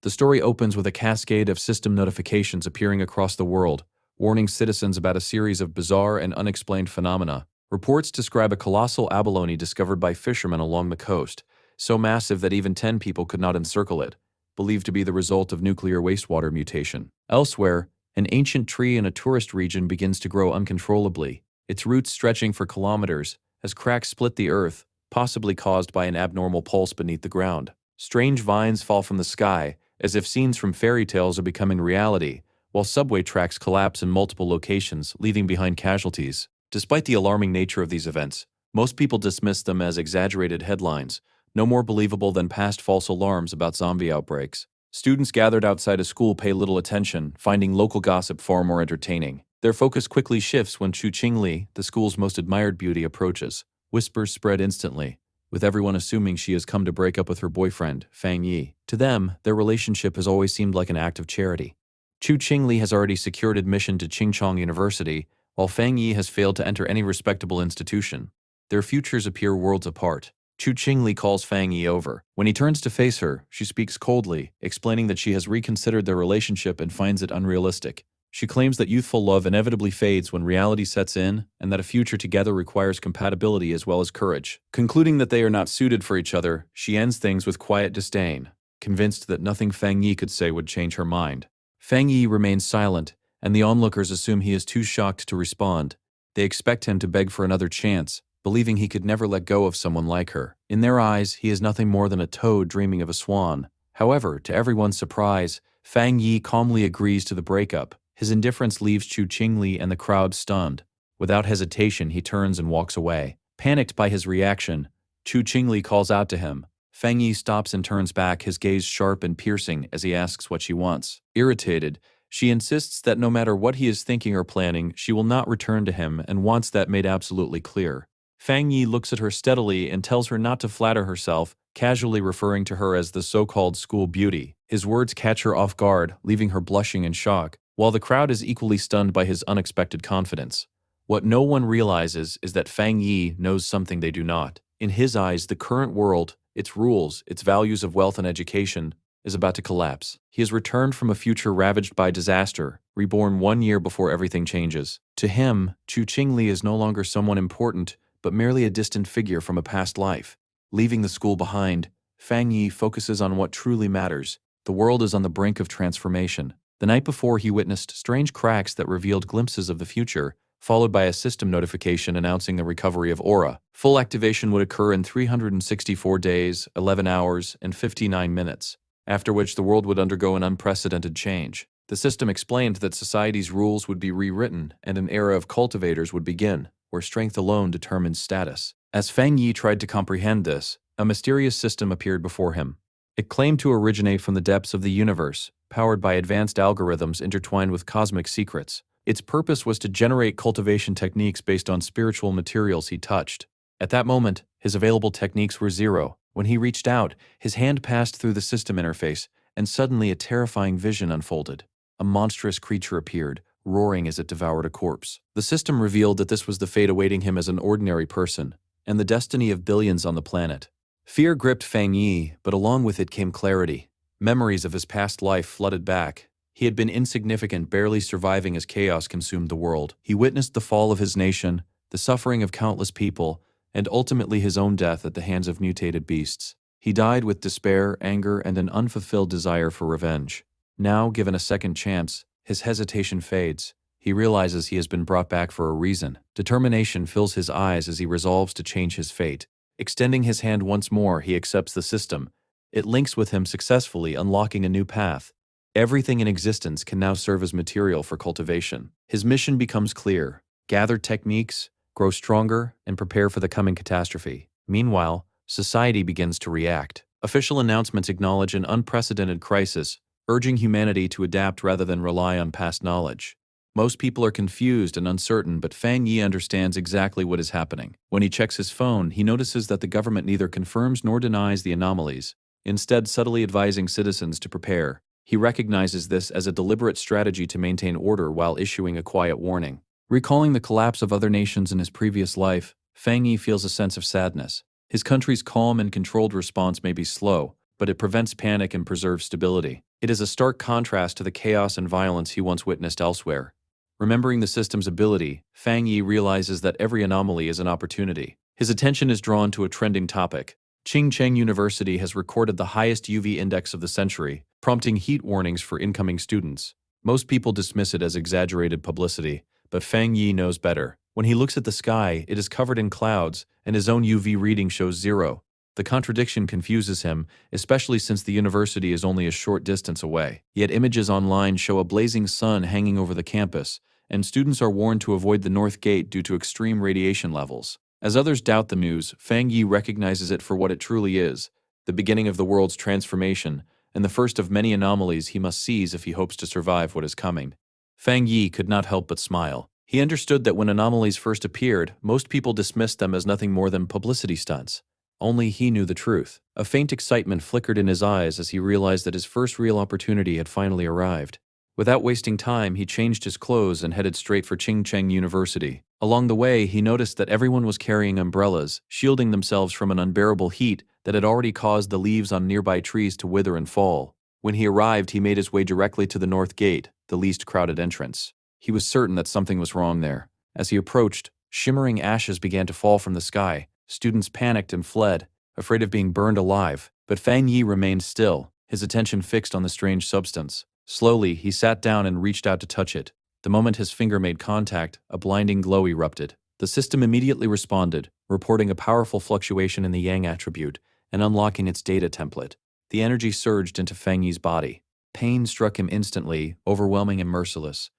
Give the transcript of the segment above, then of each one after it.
The story opens with a cascade of system notifications appearing across the world, warning citizens about a series of bizarre and unexplained phenomena. Reports describe a colossal abalone discovered by fishermen along the coast, so massive that even 10 people could not encircle it, believed to be the result of nuclear wastewater mutation. Elsewhere, an ancient tree in a tourist region begins to grow uncontrollably, its roots stretching for kilometers as cracks split the earth, possibly caused by an abnormal pulse beneath the ground. Strange vines fall from the sky, as if scenes from fairy tales are becoming reality, while subway tracks collapse in multiple locations, leaving behind casualties. Despite the alarming nature of these events, most people dismiss them as exaggerated headlines, no more believable than past false alarms about zombie outbreaks. Students gathered outside a school pay little attention, finding local gossip far more entertaining. Their focus quickly shifts when Chu Qingli, the school's most admired beauty, approaches. Whispers spread instantly, with everyone assuming she has come to break up with her boyfriend, Fang Yi. To them, their relationship has always seemed like an act of charity. Chu Qingli has already secured admission to Qingchong University, while Fang Yi has failed to enter any respectable institution. Their futures appear worlds apart. Chu Qingli calls Fang Yi over. When he turns to face her, she speaks coldly, explaining that she has reconsidered their relationship and finds it unrealistic. She claims that youthful love inevitably fades when reality sets in, and that a future together requires compatibility as well as courage. Concluding that they are not suited for each other, she ends things with quiet disdain, convinced that nothing Fang Yi could say would change her mind. Fang Yi remains silent, and the onlookers assume he is too shocked to respond. They expect him to beg for another chance, believing he could never let go of someone like her. In their eyes, he is nothing more than a toad dreaming of a swan. However, to everyone's surprise, Fang Yi calmly agrees to the breakup. His indifference leaves Chu Qingli and the crowd stunned. Without hesitation, he turns and walks away. Panicked by his reaction, Chu Qingli calls out to him. Fang Yi stops and turns back, his gaze sharp and piercing as he asks what she wants. Irritated, she insists that no matter what he is thinking or planning, she will not return to him and wants that made absolutely clear. Fang Yi looks at her steadily and tells her not to flatter herself, casually referring to her as the so-called school beauty. His words catch her off guard, leaving her blushing in shock, while the crowd is equally stunned by his unexpected confidence. What no one realizes is that Fang Yi knows something they do not. In his eyes, the current world, its rules, its values of wealth and education, is about to collapse. He has returned from a future ravaged by disaster, reborn 1 year before everything changes. To him, Chu Qingli is no longer someone important, but merely a distant figure from a past life. Leaving the school behind, Fang Yi focuses on what truly matters. The world is on the brink of transformation. The night before, he witnessed strange cracks that revealed glimpses of the future, followed by a system notification announcing the recovery of Aura. Full activation would occur in 364 days, 11 hours, and 59 minutes, after which the world would undergo an unprecedented change. The system explained that society's rules would be rewritten and an era of cultivators would begin, where strength alone determines status. As Fang Yi tried to comprehend this, a mysterious system appeared before him. It claimed to originate from the depths of the universe, powered by advanced algorithms intertwined with cosmic secrets. Its purpose was to generate cultivation techniques based on spiritual materials he touched. At that moment, his available techniques were zero. When he reached out, his hand passed through the system interface, and suddenly a terrifying vision unfolded. A monstrous creature appeared, roaring as it devoured a corpse. The system revealed that this was the fate awaiting him as an ordinary person, and the destiny of billions on the planet. Fear gripped Fang Yi, but along with it came clarity. Memories of his past life flooded back. He had been insignificant, barely surviving as chaos consumed the world. He witnessed the fall of his nation, the suffering of countless people, and ultimately his own death at the hands of mutated beasts. He died with despair, anger, and an unfulfilled desire for revenge. Now, given a second chance, his hesitation fades. He realizes he has been brought back for a reason. Determination fills his eyes as he resolves to change his fate. Extending his hand once more, he accepts the system. It links with him successfully, unlocking a new path. Everything in existence can now serve as material for cultivation. His mission becomes clear: gather techniques, grow stronger, and prepare for the coming catastrophe. Meanwhile, society begins to react. Official announcements acknowledge an unprecedented crisis, urging humanity to adapt rather than rely on past knowledge. Most people are confused and uncertain, but Fang Yi understands exactly what is happening. When he checks his phone, he notices that the government neither confirms nor denies the anomalies, instead subtly advising citizens to prepare. He recognizes this as a deliberate strategy to maintain order while issuing a quiet warning. Recalling the collapse of other nations in his previous life, Fang Yi feels a sense of sadness. His country's calm and controlled response may be slow, but it prevents panic and preserves stability. It is a stark contrast to the chaos and violence he once witnessed elsewhere. Remembering the system's ability, Fang Yi realizes that every anomaly is an opportunity. His attention is drawn to a trending topic. Cheng University has recorded the highest UV index of the century, prompting heat warnings for incoming students. Most people dismiss it as exaggerated publicity, but Fang Yi knows better. When he looks at the sky, it is covered in clouds, and his own UV reading shows 0. The contradiction confuses him, especially since the university is only a short distance away. Yet images online show a blazing sun hanging over the campus, and students are warned to avoid the North Gate due to extreme radiation levels. As others doubt the news, Fang Yi recognizes it for what it truly is, the beginning of the world's transformation, and the first of many anomalies he must seize if he hopes to survive what is coming. Fang Yi could not help but smile. He understood that when anomalies first appeared, most people dismissed them as nothing more than publicity stunts. Only he knew the truth. A faint excitement flickered in his eyes as he realized that his first real opportunity had finally arrived. Without wasting time, he changed his clothes and headed straight for Cheng University. Along the way, he noticed that everyone was carrying umbrellas, shielding themselves from an unbearable heat that had already caused the leaves on nearby trees to wither and fall. When he arrived, he made his way directly to the North Gate, the least crowded entrance. He was certain that something was wrong there. As he approached, shimmering ashes began to fall from the sky. Students panicked and fled, afraid of being burned alive. But Fang Yi remained still, his attention fixed on the strange substance. Slowly, he sat down and reached out to touch it. The moment his finger made contact, a blinding glow erupted. The system immediately responded, reporting a powerful fluctuation in the Yang attribute and unlocking its data template. The energy surged into Fang Yi's body. Pain struck him instantly, overwhelming and merciless.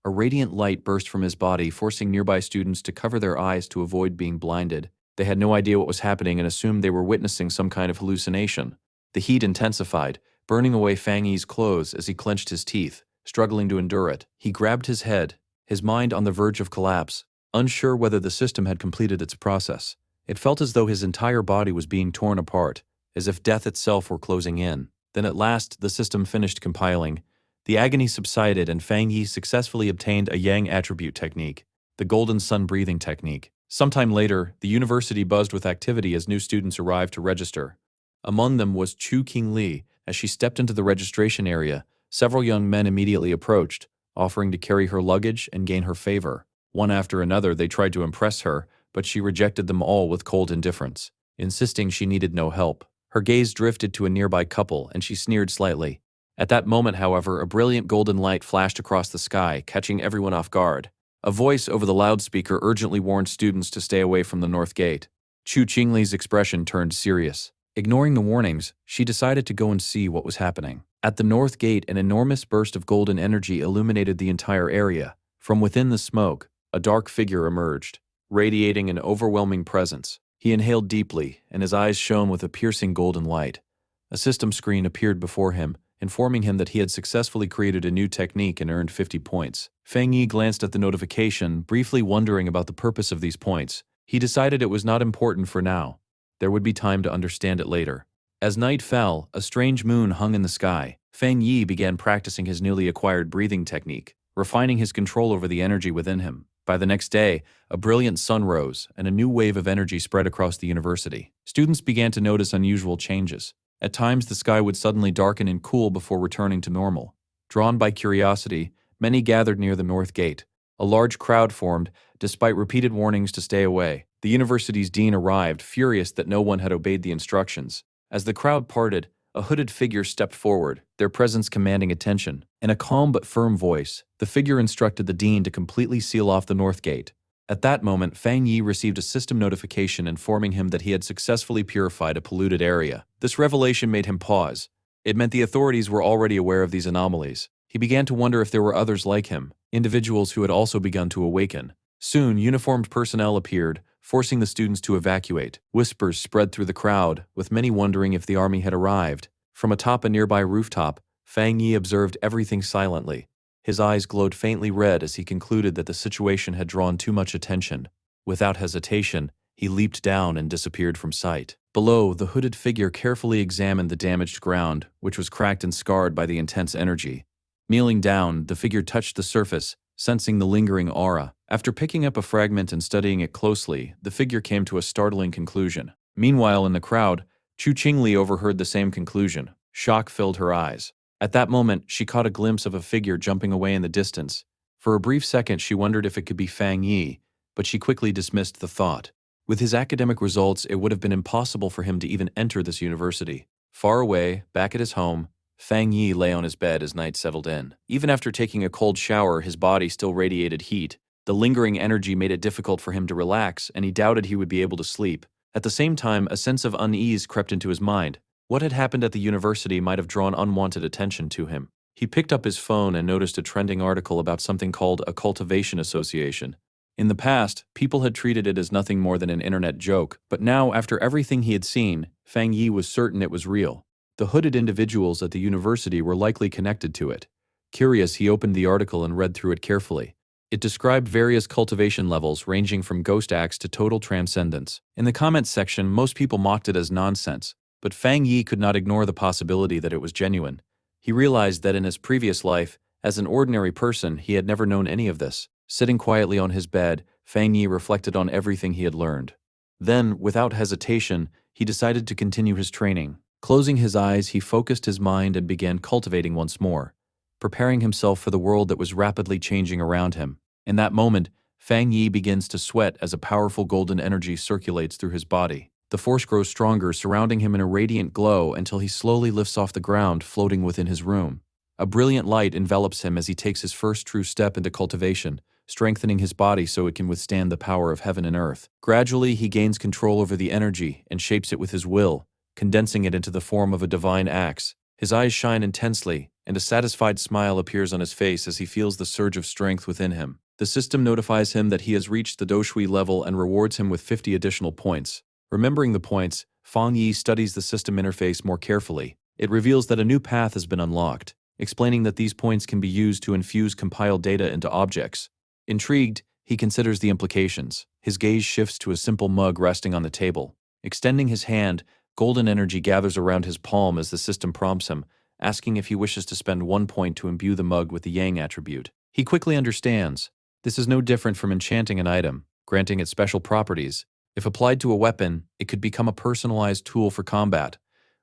A radiant light burst from his body, forcing nearby students to cover their eyes to avoid being blinded. They had no idea what was happening and assumed they were witnessing some kind of hallucination. The heat intensified, burning away Fang Yi's clothes as he clenched his teeth, struggling to endure it. He grabbed his head, his mind on the verge of collapse, unsure whether the system had completed its process. It felt as though his entire body was being torn apart, as if death itself were closing in. Then at last, the system finished compiling. The agony subsided and Fang Yi successfully obtained a Yang attribute technique, the golden sun breathing technique. Sometime later, the university buzzed with activity as new students arrived to register. Among them was Chu Qingli. As she stepped into the registration area, several young men immediately approached, offering to carry her luggage and gain her favor. One after another, they tried to impress her, but she rejected them all with cold indifference, insisting she needed no help. Her gaze drifted to a nearby couple, and she sneered slightly. At that moment, however, a brilliant golden light flashed across the sky, catching everyone off guard. A voice over the loudspeaker urgently warned students to stay away from the North Gate. Chu Qingli's expression turned serious. Ignoring the warnings, she decided to go and see what was happening. At the North Gate, an enormous burst of golden energy illuminated the entire area. From within the smoke, a dark figure emerged, radiating an overwhelming presence. He inhaled deeply, and his eyes shone with a piercing golden light. A system screen appeared before him, informing him that he had successfully created a new technique and earned 50 points. Fang Yi glanced at the notification, briefly wondering about the purpose of these points. He decided it was not important for now. There would be time to understand it later. As night fell, a strange moon hung in the sky. Fang Yi began practicing his newly acquired breathing technique, refining his control over the energy within him. By the next day, a brilliant sun rose, and a new wave of energy spread across the university. Students began to notice unusual changes. At times, the sky would suddenly darken and cool before returning to normal. Drawn by curiosity, many gathered near the North Gate. A large crowd formed, despite repeated warnings to stay away. The university's dean arrived, furious that no one had obeyed the instructions. As the crowd parted, a hooded figure stepped forward, their presence commanding attention. In a calm but firm voice, the figure instructed the dean to completely seal off the North Gate. At that moment, Fang Yi received a system notification informing him that he had successfully purified a polluted area. This revelation made him pause. It meant the authorities were already aware of these anomalies. He began to wonder if there were others like him, individuals who had also begun to awaken. Soon, uniformed personnel appeared, forcing the students to evacuate. Whispers spread through the crowd, with many wondering if the army had arrived. From atop a nearby rooftop, Fang Yi observed everything silently. His eyes glowed faintly red as he concluded that the situation had drawn too much attention. Without hesitation, he leaped down and disappeared from sight. Below, the hooded figure carefully examined the damaged ground, which was cracked and scarred by the intense energy. Kneeling down, the figure touched the surface, sensing the lingering aura. After picking up a fragment and studying it closely, the figure came to a startling conclusion. Meanwhile, in the crowd, Chu Qingli overheard the same conclusion. Shock filled her eyes. At that moment, she caught a glimpse of a figure jumping away in the distance. For a brief second, she wondered if it could be Fang Yi, but she quickly dismissed the thought. With his academic results, it would have been impossible for him to even enter this university. Far away, back at his home, Fang Yi lay on his bed as night settled in. Even after taking a cold shower, his body still radiated heat. The lingering energy made it difficult for him to relax, and he doubted he would be able to sleep. At the same time, a sense of unease crept into his mind. What had happened at the university might have drawn unwanted attention to him. He picked up his phone and noticed a trending article about something called a cultivation association. In the past, people had treated it as nothing more than an internet joke, but now, after everything he had seen, Fang Yi was certain it was real. The hooded individuals at the university were likely connected to it. Curious, he opened the article and read through it carefully. It described various cultivation levels ranging from ghost acts to total transcendence. In the comments section, most people mocked it as nonsense, but Fang Yi could not ignore the possibility that it was genuine. He realized that in his previous life, as an ordinary person, he had never known any of this. Sitting quietly on his bed, Fang Yi reflected on everything he had learned. Then, without hesitation, he decided to continue his training. Closing his eyes, he focused his mind and began cultivating once more, preparing himself for the world that was rapidly changing around him. In that moment, Fang Yi begins to sweat as a powerful golden energy circulates through his body. The force grows stronger, surrounding him in a radiant glow until he slowly lifts off the ground, floating within his room. A brilliant light envelops him as he takes his first true step into cultivation, strengthening his body so it can withstand the power of heaven and earth. Gradually, he gains control over the energy and shapes it with his will, condensing it into the form of a divine axe. His eyes shine intensely, and a satisfied smile appears on his face as he feels the surge of strength within him. The system notifies him that he has reached the Doshui level and rewards him with 50 additional points. Remembering the points, Fang Yi studies the system interface more carefully. It reveals that a new path has been unlocked, explaining that these points can be used to infuse compiled data into objects. Intrigued, he considers the implications. His gaze shifts to a simple mug resting on the table. Extending his hand, golden energy gathers around his palm as the system prompts him, asking if he wishes to spend 1 point to imbue the mug with the Yang attribute. He quickly understands. This is no different from enchanting an item, granting it special properties. If applied to a weapon, it could become a personalized tool for combat.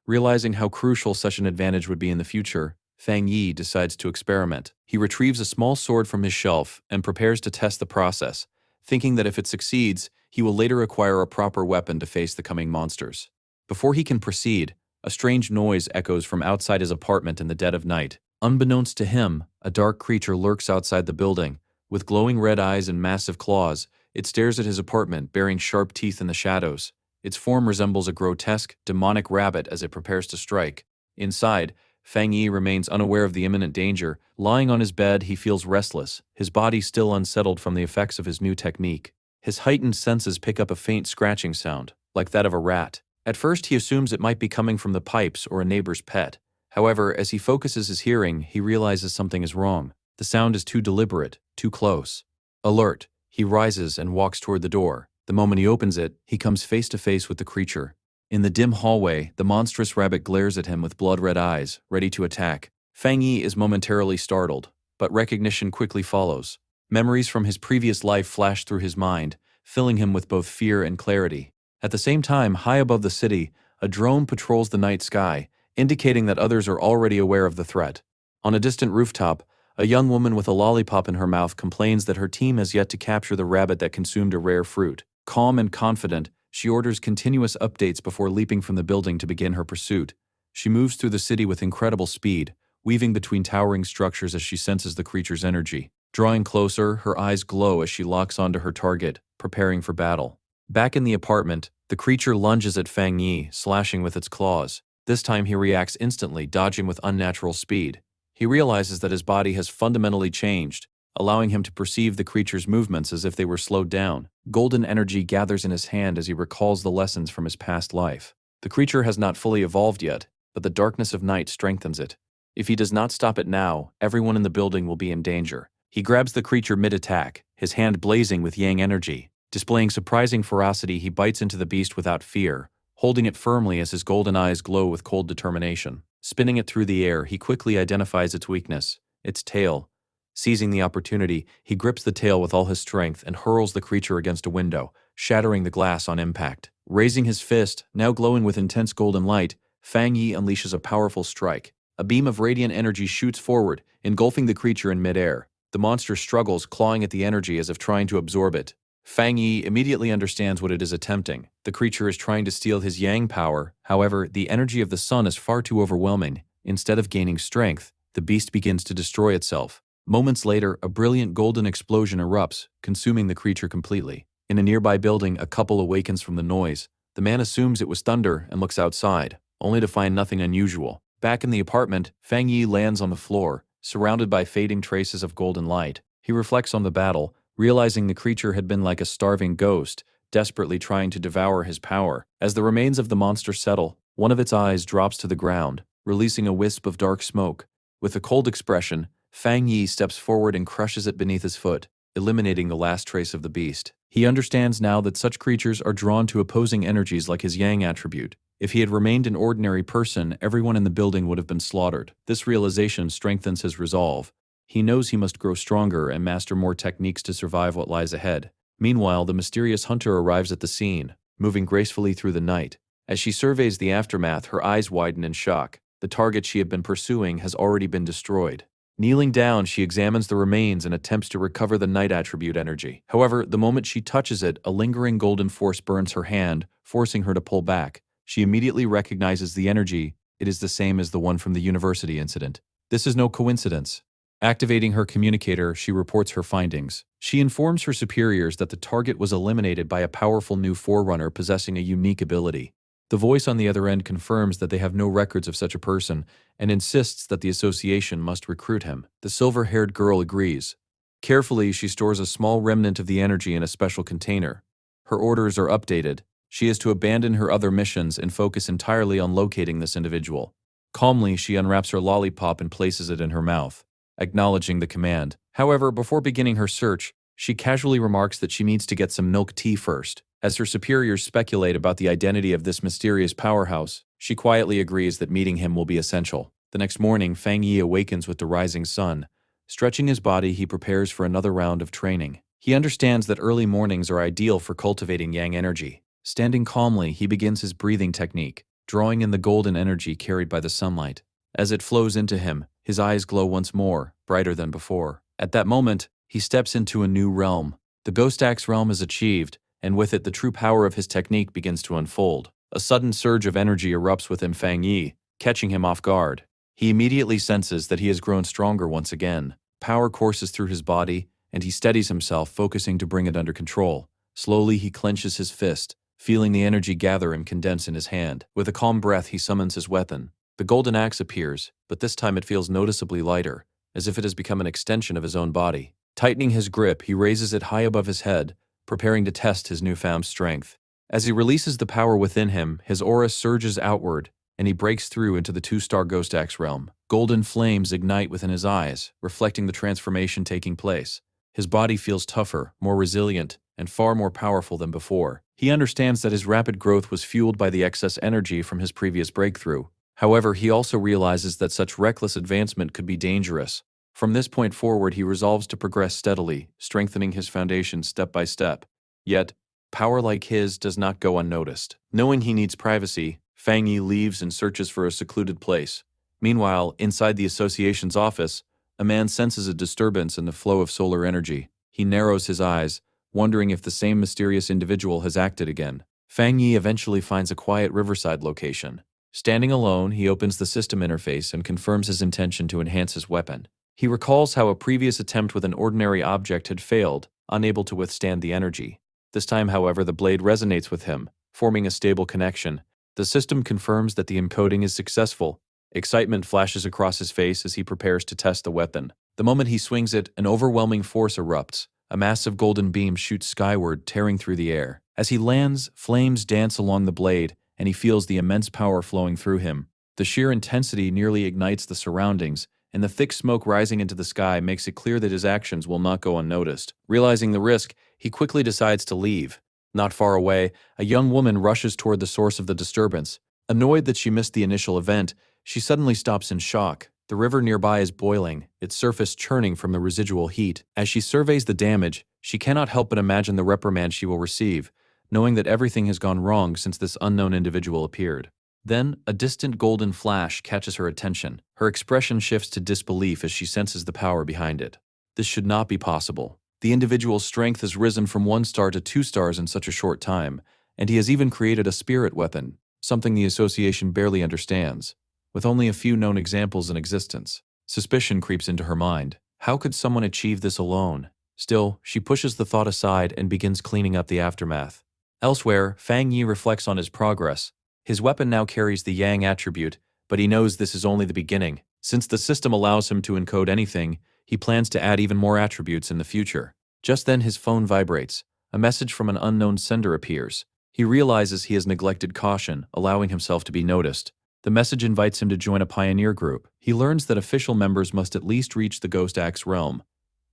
Realizing how crucial such an advantage would be in the future, Fang Yi decides to experiment. He retrieves a small sword from his shelf and prepares to test the process, thinking that if it succeeds, he will later acquire a proper weapon to face the coming monsters. Before he can proceed, a strange noise echoes from outside his apartment in the dead of night. Unbeknownst to him, a dark creature lurks outside the building. With glowing red eyes and massive claws, it stares at his apartment, baring sharp teeth in the shadows. Its form resembles a grotesque, demonic rabbit as it prepares to strike. Inside, Fang Yi remains unaware of the imminent danger. Lying on his bed, he feels restless, his body still unsettled from the effects of his new technique. His heightened senses pick up a faint scratching sound, like that of a rat. At first, he assumes it might be coming from the pipes or a neighbor's pet. However, as he focuses his hearing, he realizes something is wrong. The sound is too deliberate, too close. Alert, he rises and walks toward the door. The moment he opens it, he comes face to face with the creature. In the dim hallway, the monstrous rabbit glares at him with blood-red eyes, ready to attack. Fang Yi is momentarily startled, but recognition quickly follows. Memories from his previous life flash through his mind, filling him with both fear and clarity. At the same time, high above the city, a drone patrols the night sky, indicating that others are already aware of the threat. On a distant rooftop, a young woman with a lollipop in her mouth complains that her team has yet to capture the rabbit that consumed a rare fruit. Calm and confident, she orders continuous updates before leaping from the building to begin her pursuit. She moves through the city with incredible speed, weaving between towering structures as she senses the creature's energy. Drawing closer, her eyes glow as she locks onto her target, preparing for battle. Back in the apartment, the creature lunges at Fang Yi, slashing with its claws. This time he reacts instantly, dodging with unnatural speed. He realizes that his body has fundamentally changed, allowing him to perceive the creature's movements as if they were slowed down. Golden energy gathers in his hand as he recalls the lessons from his past life. The creature has not fully evolved yet, but the darkness of night strengthens it. If he does not stop it now, everyone in the building will be in danger. He grabs the creature mid-attack, his hand blazing with yang energy. Displaying surprising ferocity, he bites into the beast without fear, holding it firmly as his golden eyes glow with cold determination. Spinning it through the air, he quickly identifies its weakness, its tail. Seizing the opportunity, he grips the tail with all his strength and hurls the creature against a window, shattering the glass on impact. Raising his fist, now glowing with intense golden light, Fang Yi unleashes a powerful strike. A beam of radiant energy shoots forward, engulfing the creature in midair. The monster struggles, clawing at the energy as if trying to absorb it. Fang Yi immediately understands what it is attempting. The creature is trying to steal his yang power. However, the energy of the sun is far too overwhelming. Instead of gaining strength, the beast begins to destroy itself. Moments later, a brilliant golden explosion erupts, consuming the creature completely. In a nearby building, a couple awakens from the noise. The man assumes it was thunder and looks outside, only to find nothing unusual. Back in the apartment, Fang Yi lands on the floor, surrounded by fading traces of golden light. He reflects on the battle, realizing the creature had been like a starving ghost, desperately trying to devour his power. As the remains of the monster settle, one of its eyes drops to the ground, releasing a wisp of dark smoke. With a cold expression, Fang Yi steps forward and crushes it beneath his foot, eliminating the last trace of the beast. He understands now that such creatures are drawn to opposing energies like his yang attribute. If he had remained an ordinary person, everyone in the building would have been slaughtered. This realization strengthens his resolve. He knows he must grow stronger and master more techniques to survive what lies ahead. Meanwhile, the mysterious hunter arrives at the scene, moving gracefully through the night. As she surveys the aftermath, her eyes widen in shock. The target she had been pursuing has already been destroyed. Kneeling down, she examines the remains and attempts to recover the night attribute energy. However, the moment she touches it, a lingering golden force burns her hand, forcing her to pull back. She immediately recognizes the energy. It is the same as the one from the university incident. This is no coincidence. Activating her communicator, she reports her findings. She informs her superiors that the target was eliminated by a powerful new forerunner possessing a unique ability. The voice on the other end confirms that they have no records of such a person and insists that the association must recruit him. The silver-haired girl agrees. Carefully, she stores a small remnant of the energy in a special container. Her orders are updated. She is to abandon her other missions and focus entirely on locating this individual. Calmly, she unwraps her lollipop and places it in her mouth, acknowledging the command. However, before beginning her search, she casually remarks that she needs to get some milk tea first. As her superiors speculate about the identity of this mysterious powerhouse, she quietly agrees that meeting him will be essential. The next morning, Fang Yi awakens with the rising sun. Stretching his body, he prepares for another round of training. He understands that early mornings are ideal for cultivating yang energy. Standing calmly, he begins his breathing technique, drawing in the golden energy carried by the sunlight. As it flows into him, his eyes glow once more, brighter than before. At that moment, he steps into a new realm. The Ghost Axe realm is achieved, and with it the true power of his technique begins to unfold. A sudden surge of energy erupts within Fang Yi, catching him off guard. He immediately senses that he has grown stronger once again. Power courses through his body, and he steadies himself, focusing to bring it under control. Slowly he clenches his fist, feeling the energy gather and condense in his hand. With a calm breath, he summons his weapon. The golden axe appears, but this time it feels noticeably lighter, as if it has become an extension of his own body. Tightening his grip, he raises it high above his head, preparing to test his newfound strength. As he releases the power within him, his aura surges outward, and he breaks through into the two-star Ghost Axe realm. Golden flames ignite within his eyes, reflecting the transformation taking place. His body feels tougher, more resilient, and far more powerful than before. He understands that his rapid growth was fueled by the excess energy from his previous breakthrough. However, he also realizes that such reckless advancement could be dangerous. From this point forward, he resolves to progress steadily, strengthening his foundation step by step. Yet, power like his does not go unnoticed. Knowing he needs privacy, Fang Yi leaves and searches for a secluded place. Meanwhile, inside the association's office, a man senses a disturbance in the flow of solar energy. He narrows his eyes, wondering if the same mysterious individual has acted again. Fang Yi eventually finds a quiet riverside location. Standing alone, he opens the system interface and confirms his intention to enhance his weapon. He recalls how a previous attempt with an ordinary object had failed, unable to withstand the energy. This time, however, the blade resonates with him, forming a stable connection. The system confirms that the encoding is successful. Excitement flashes across his face as he prepares to test the weapon. The moment he swings it, an overwhelming force erupts. A massive golden beam shoots skyward, tearing through the air. As he lands, flames dance along the blade, and he feels the immense power flowing through him. The sheer intensity nearly ignites the surroundings, and the thick smoke rising into the sky makes it clear that his actions will not go unnoticed. Realizing the risk, he quickly decides to leave. Not far away, a young woman rushes toward the source of the disturbance. Annoyed that she missed the initial event, she suddenly stops in shock. The river nearby is boiling, its surface churning from the residual heat. As she surveys the damage, she cannot help but imagine the reprimand she will receive. knowing that everything has gone wrong since this unknown individual appeared. Then, a distant golden flash catches her attention. Her expression shifts to disbelief as she senses the power behind it. This should not be possible. The individual's strength has risen from 1 star to 2 stars in such a short time, and he has even created a spirit weapon, something the association barely understands. With only a few known examples in existence, suspicion creeps into her mind. How could someone achieve this alone? Still, she pushes the thought aside and begins cleaning up the aftermath. Elsewhere, Fang Yi reflects on his progress. His weapon now carries the Yang attribute, but he knows this is only the beginning. Since the system allows him to encode anything, he plans to add even more attributes in the future. Just then his phone vibrates. A message from an unknown sender appears. He realizes he has neglected caution, allowing himself to be noticed. The message invites him to join a pioneer group. He learns that official members must at least reach the Ghost Axe realm.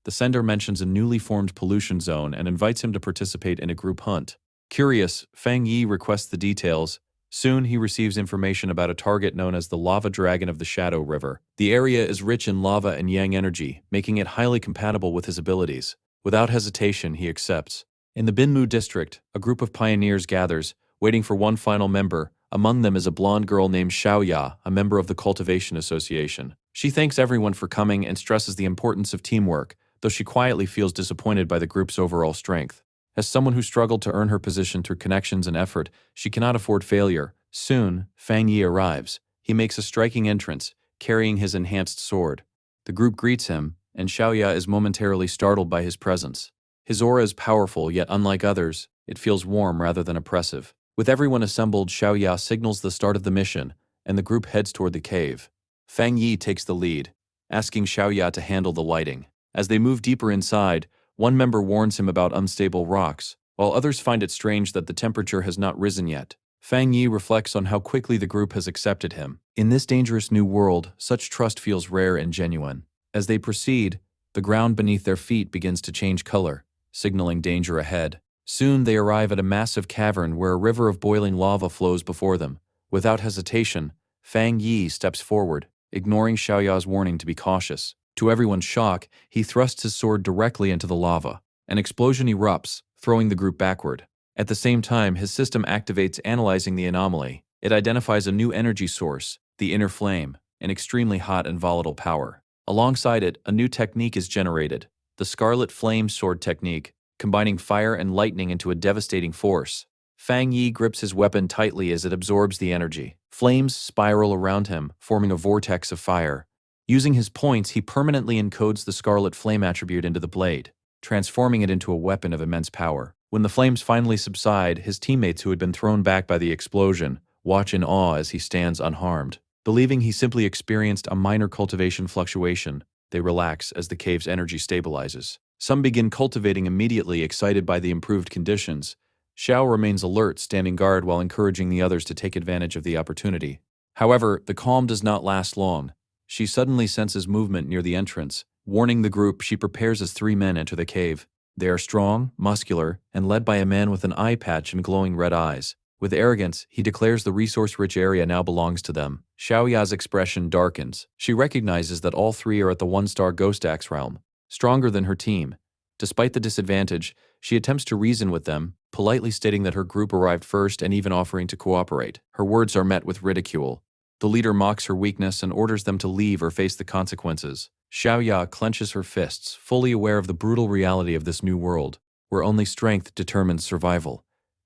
The sender mentions a newly formed pollution zone and invites him to participate in a group hunt. Curious, Fang Yi requests the details. Soon he receives information about a target known as the Lava Dragon of the Shadow River. The area is rich in lava and yang energy, making it highly compatible with his abilities. Without hesitation, he accepts. In the Binmu district, a group of pioneers gathers, waiting for one final member. Among them is a blonde girl named Xiaoya, a member of the Cultivation Association. She thanks everyone for coming and stresses the importance of teamwork, though she quietly feels disappointed by the group's overall strength. As someone who struggled to earn her position through connections and effort, she cannot afford failure. Soon, Fang Yi arrives. He makes a striking entrance, carrying his enhanced sword. The group greets him, and Xiaoya is momentarily startled by his presence. His aura is powerful, yet unlike others, it feels warm rather than oppressive. With everyone assembled, Xiaoya signals the start of the mission, and the group heads toward the cave. Fang Yi takes the lead, asking Xiaoya to handle the lighting. As they move deeper inside, one member warns him about unstable rocks, while others find it strange that the temperature has not risen yet. Fang Yi reflects on how quickly the group has accepted him. In this dangerous new world, such trust feels rare and genuine. As they proceed, the ground beneath their feet begins to change color, signaling danger ahead. Soon they arrive at a massive cavern where a river of boiling lava flows before them. Without hesitation, Fang Yi steps forward, ignoring Xiaoya's warning to be cautious. To everyone's shock, he thrusts his sword directly into the lava. An explosion erupts, throwing the group backward. At the same time, his system activates, analyzing the anomaly. It identifies a new energy source, the inner flame, an extremely hot and volatile power. Alongside it, a new technique is generated, the Scarlet Flame Sword technique, combining fire and lightning into a devastating force. Fang Yi grips his weapon tightly as it absorbs the energy. Flames spiral around him, forming a vortex of fire. Using his points, he permanently encodes the Scarlet Flame attribute into the blade, transforming it into a weapon of immense power. When the flames finally subside, his teammates who had been thrown back by the explosion watch in awe as he stands unharmed. Believing he simply experienced a minor cultivation fluctuation, they relax as the cave's energy stabilizes. Some begin cultivating immediately, excited by the improved conditions. Xiao remains alert, standing guard while encouraging the others to take advantage of the opportunity. However, the calm does not last long. She suddenly senses movement near the entrance. Warning the group, she prepares as 3 men enter the cave. They are strong, muscular, and led by a man with an eye patch and glowing red eyes. With arrogance, he declares the resource-rich area now belongs to them. Xiaoya's expression darkens. She recognizes that all 3 are at the 1-star Ghost Axe realm, stronger than her team. Despite the disadvantage, she attempts to reason with them, politely stating that her group arrived first and even offering to cooperate. Her words are met with ridicule. The leader mocks her weakness and orders them to leave or face the consequences. Xiaoya clenches her fists, fully aware of the brutal reality of this new world, where only strength determines survival.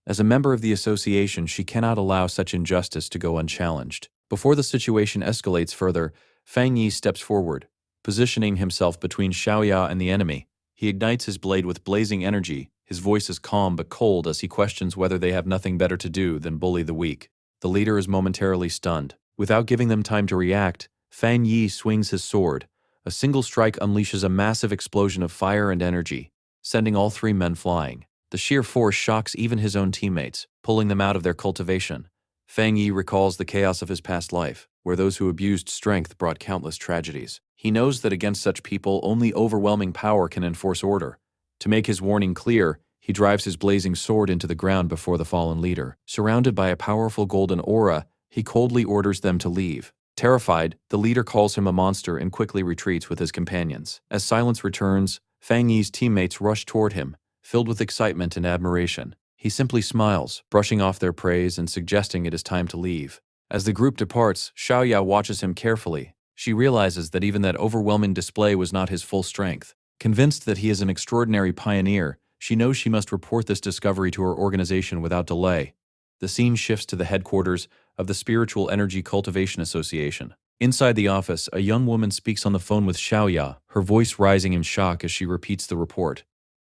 As a member of the association, she cannot allow such injustice to go unchallenged. Before the situation escalates further, Fang Yi steps forward, positioning himself between Xiaoya and the enemy. He ignites his blade with blazing energy. His voice is calm but cold as he questions whether they have nothing better to do than bully the weak. The leader is momentarily stunned. Without giving them time to react, Fang Yi swings his sword. A single strike unleashes a massive explosion of fire and energy, sending all 3 men flying. The sheer force shocks even his own teammates, pulling them out of their cultivation. Fang Yi recalls the chaos of his past life, where those who abused strength brought countless tragedies. He knows that against such people, only overwhelming power can enforce order. To make his warning clear, he drives his blazing sword into the ground before the fallen leader. Surrounded by a powerful golden aura, he coldly orders them to leave. Terrified, the leader calls him a monster and quickly retreats with his companions. As silence returns, Fang Yi's teammates rush toward him, filled with excitement and admiration. He simply smiles, brushing off their praise and suggesting it is time to leave. As the group departs, Xiaoya watches him carefully. She realizes that even that overwhelming display was not his full strength. Convinced that he is an extraordinary pioneer, she knows she must report this discovery to her organization without delay. The scene shifts to the headquarters of the Spiritual Energy Cultivation Association. Inside the office, a young woman speaks on the phone with Xiaoya, her voice rising in shock as she repeats the report.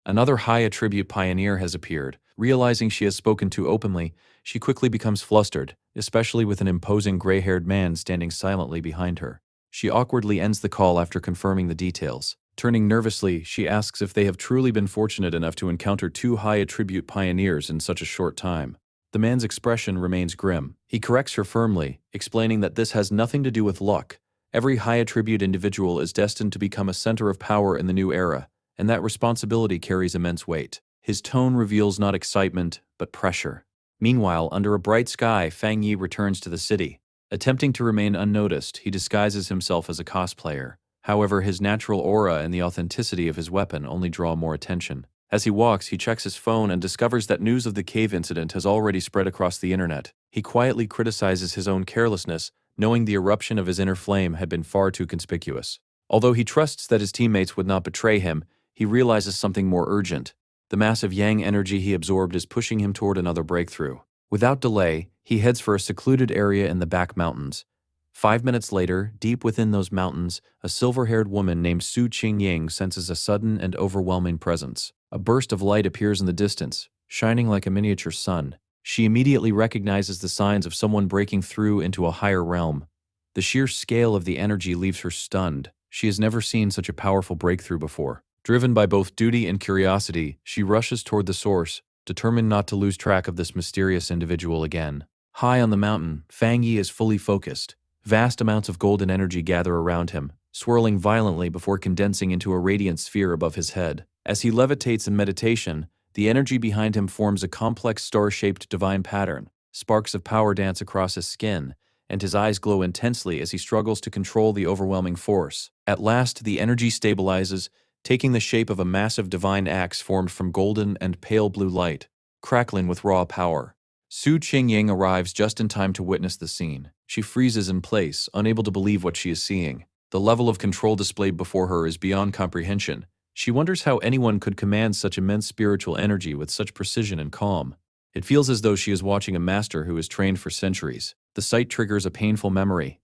Another high-attribute pioneer has appeared. Realizing she has spoken too openly, she quickly becomes flustered, especially with an imposing gray-haired man standing silently behind her. She awkwardly ends the call after confirming the details. Turning nervously, she asks if they have truly been fortunate enough to encounter two high-attribute pioneers in such a short time. The man's expression remains grim. He corrects her firmly, explaining that this has nothing to do with luck. Every high-attribute individual is destined to become a center of power in the new era, and that responsibility carries immense weight. His tone reveals not excitement, but pressure. Meanwhile, under a bright sky, Fang Yi returns to the city. Attempting to remain unnoticed, he disguises himself as a cosplayer. However, his natural aura and the authenticity of his weapon only draw more attention. As he walks, he checks his phone and discovers that news of the cave incident has already spread across the internet. He quietly criticizes his own carelessness, knowing the eruption of his inner flame had been far too conspicuous. Although he trusts that his teammates would not betray him, he realizes something more urgent. The massive yang energy he absorbed is pushing him toward another breakthrough. Without delay, he heads for a secluded area in the back mountains. 5 minutes later, deep within those mountains, a silver-haired woman named Su Qingying senses a sudden and overwhelming presence. A burst of light appears in the distance, shining like a miniature sun. She immediately recognizes the signs of someone breaking through into a higher realm. The sheer scale of the energy leaves her stunned. She has never seen such a powerful breakthrough before. Driven by both duty and curiosity, she rushes toward the source, determined not to lose track of this mysterious individual again. High on the mountain, Fang Yi is fully focused. Vast amounts of golden energy gather around him, swirling violently before condensing into a radiant sphere above his head. As he levitates in meditation, the energy behind him forms a complex star-shaped divine pattern. Sparks of power dance across his skin, and his eyes glow intensely as he struggles to control the overwhelming force. At last, the energy stabilizes, taking the shape of a massive divine axe formed from golden and pale blue light, crackling with raw power. Su Qingying arrives just in time to witness the scene. She freezes in place, unable to believe what she is seeing. The level of control displayed before her is beyond comprehension. She wonders how anyone could command such immense spiritual energy with such precision and calm. It feels as though she is watching a master who has trained for centuries. The sight triggers a painful memory.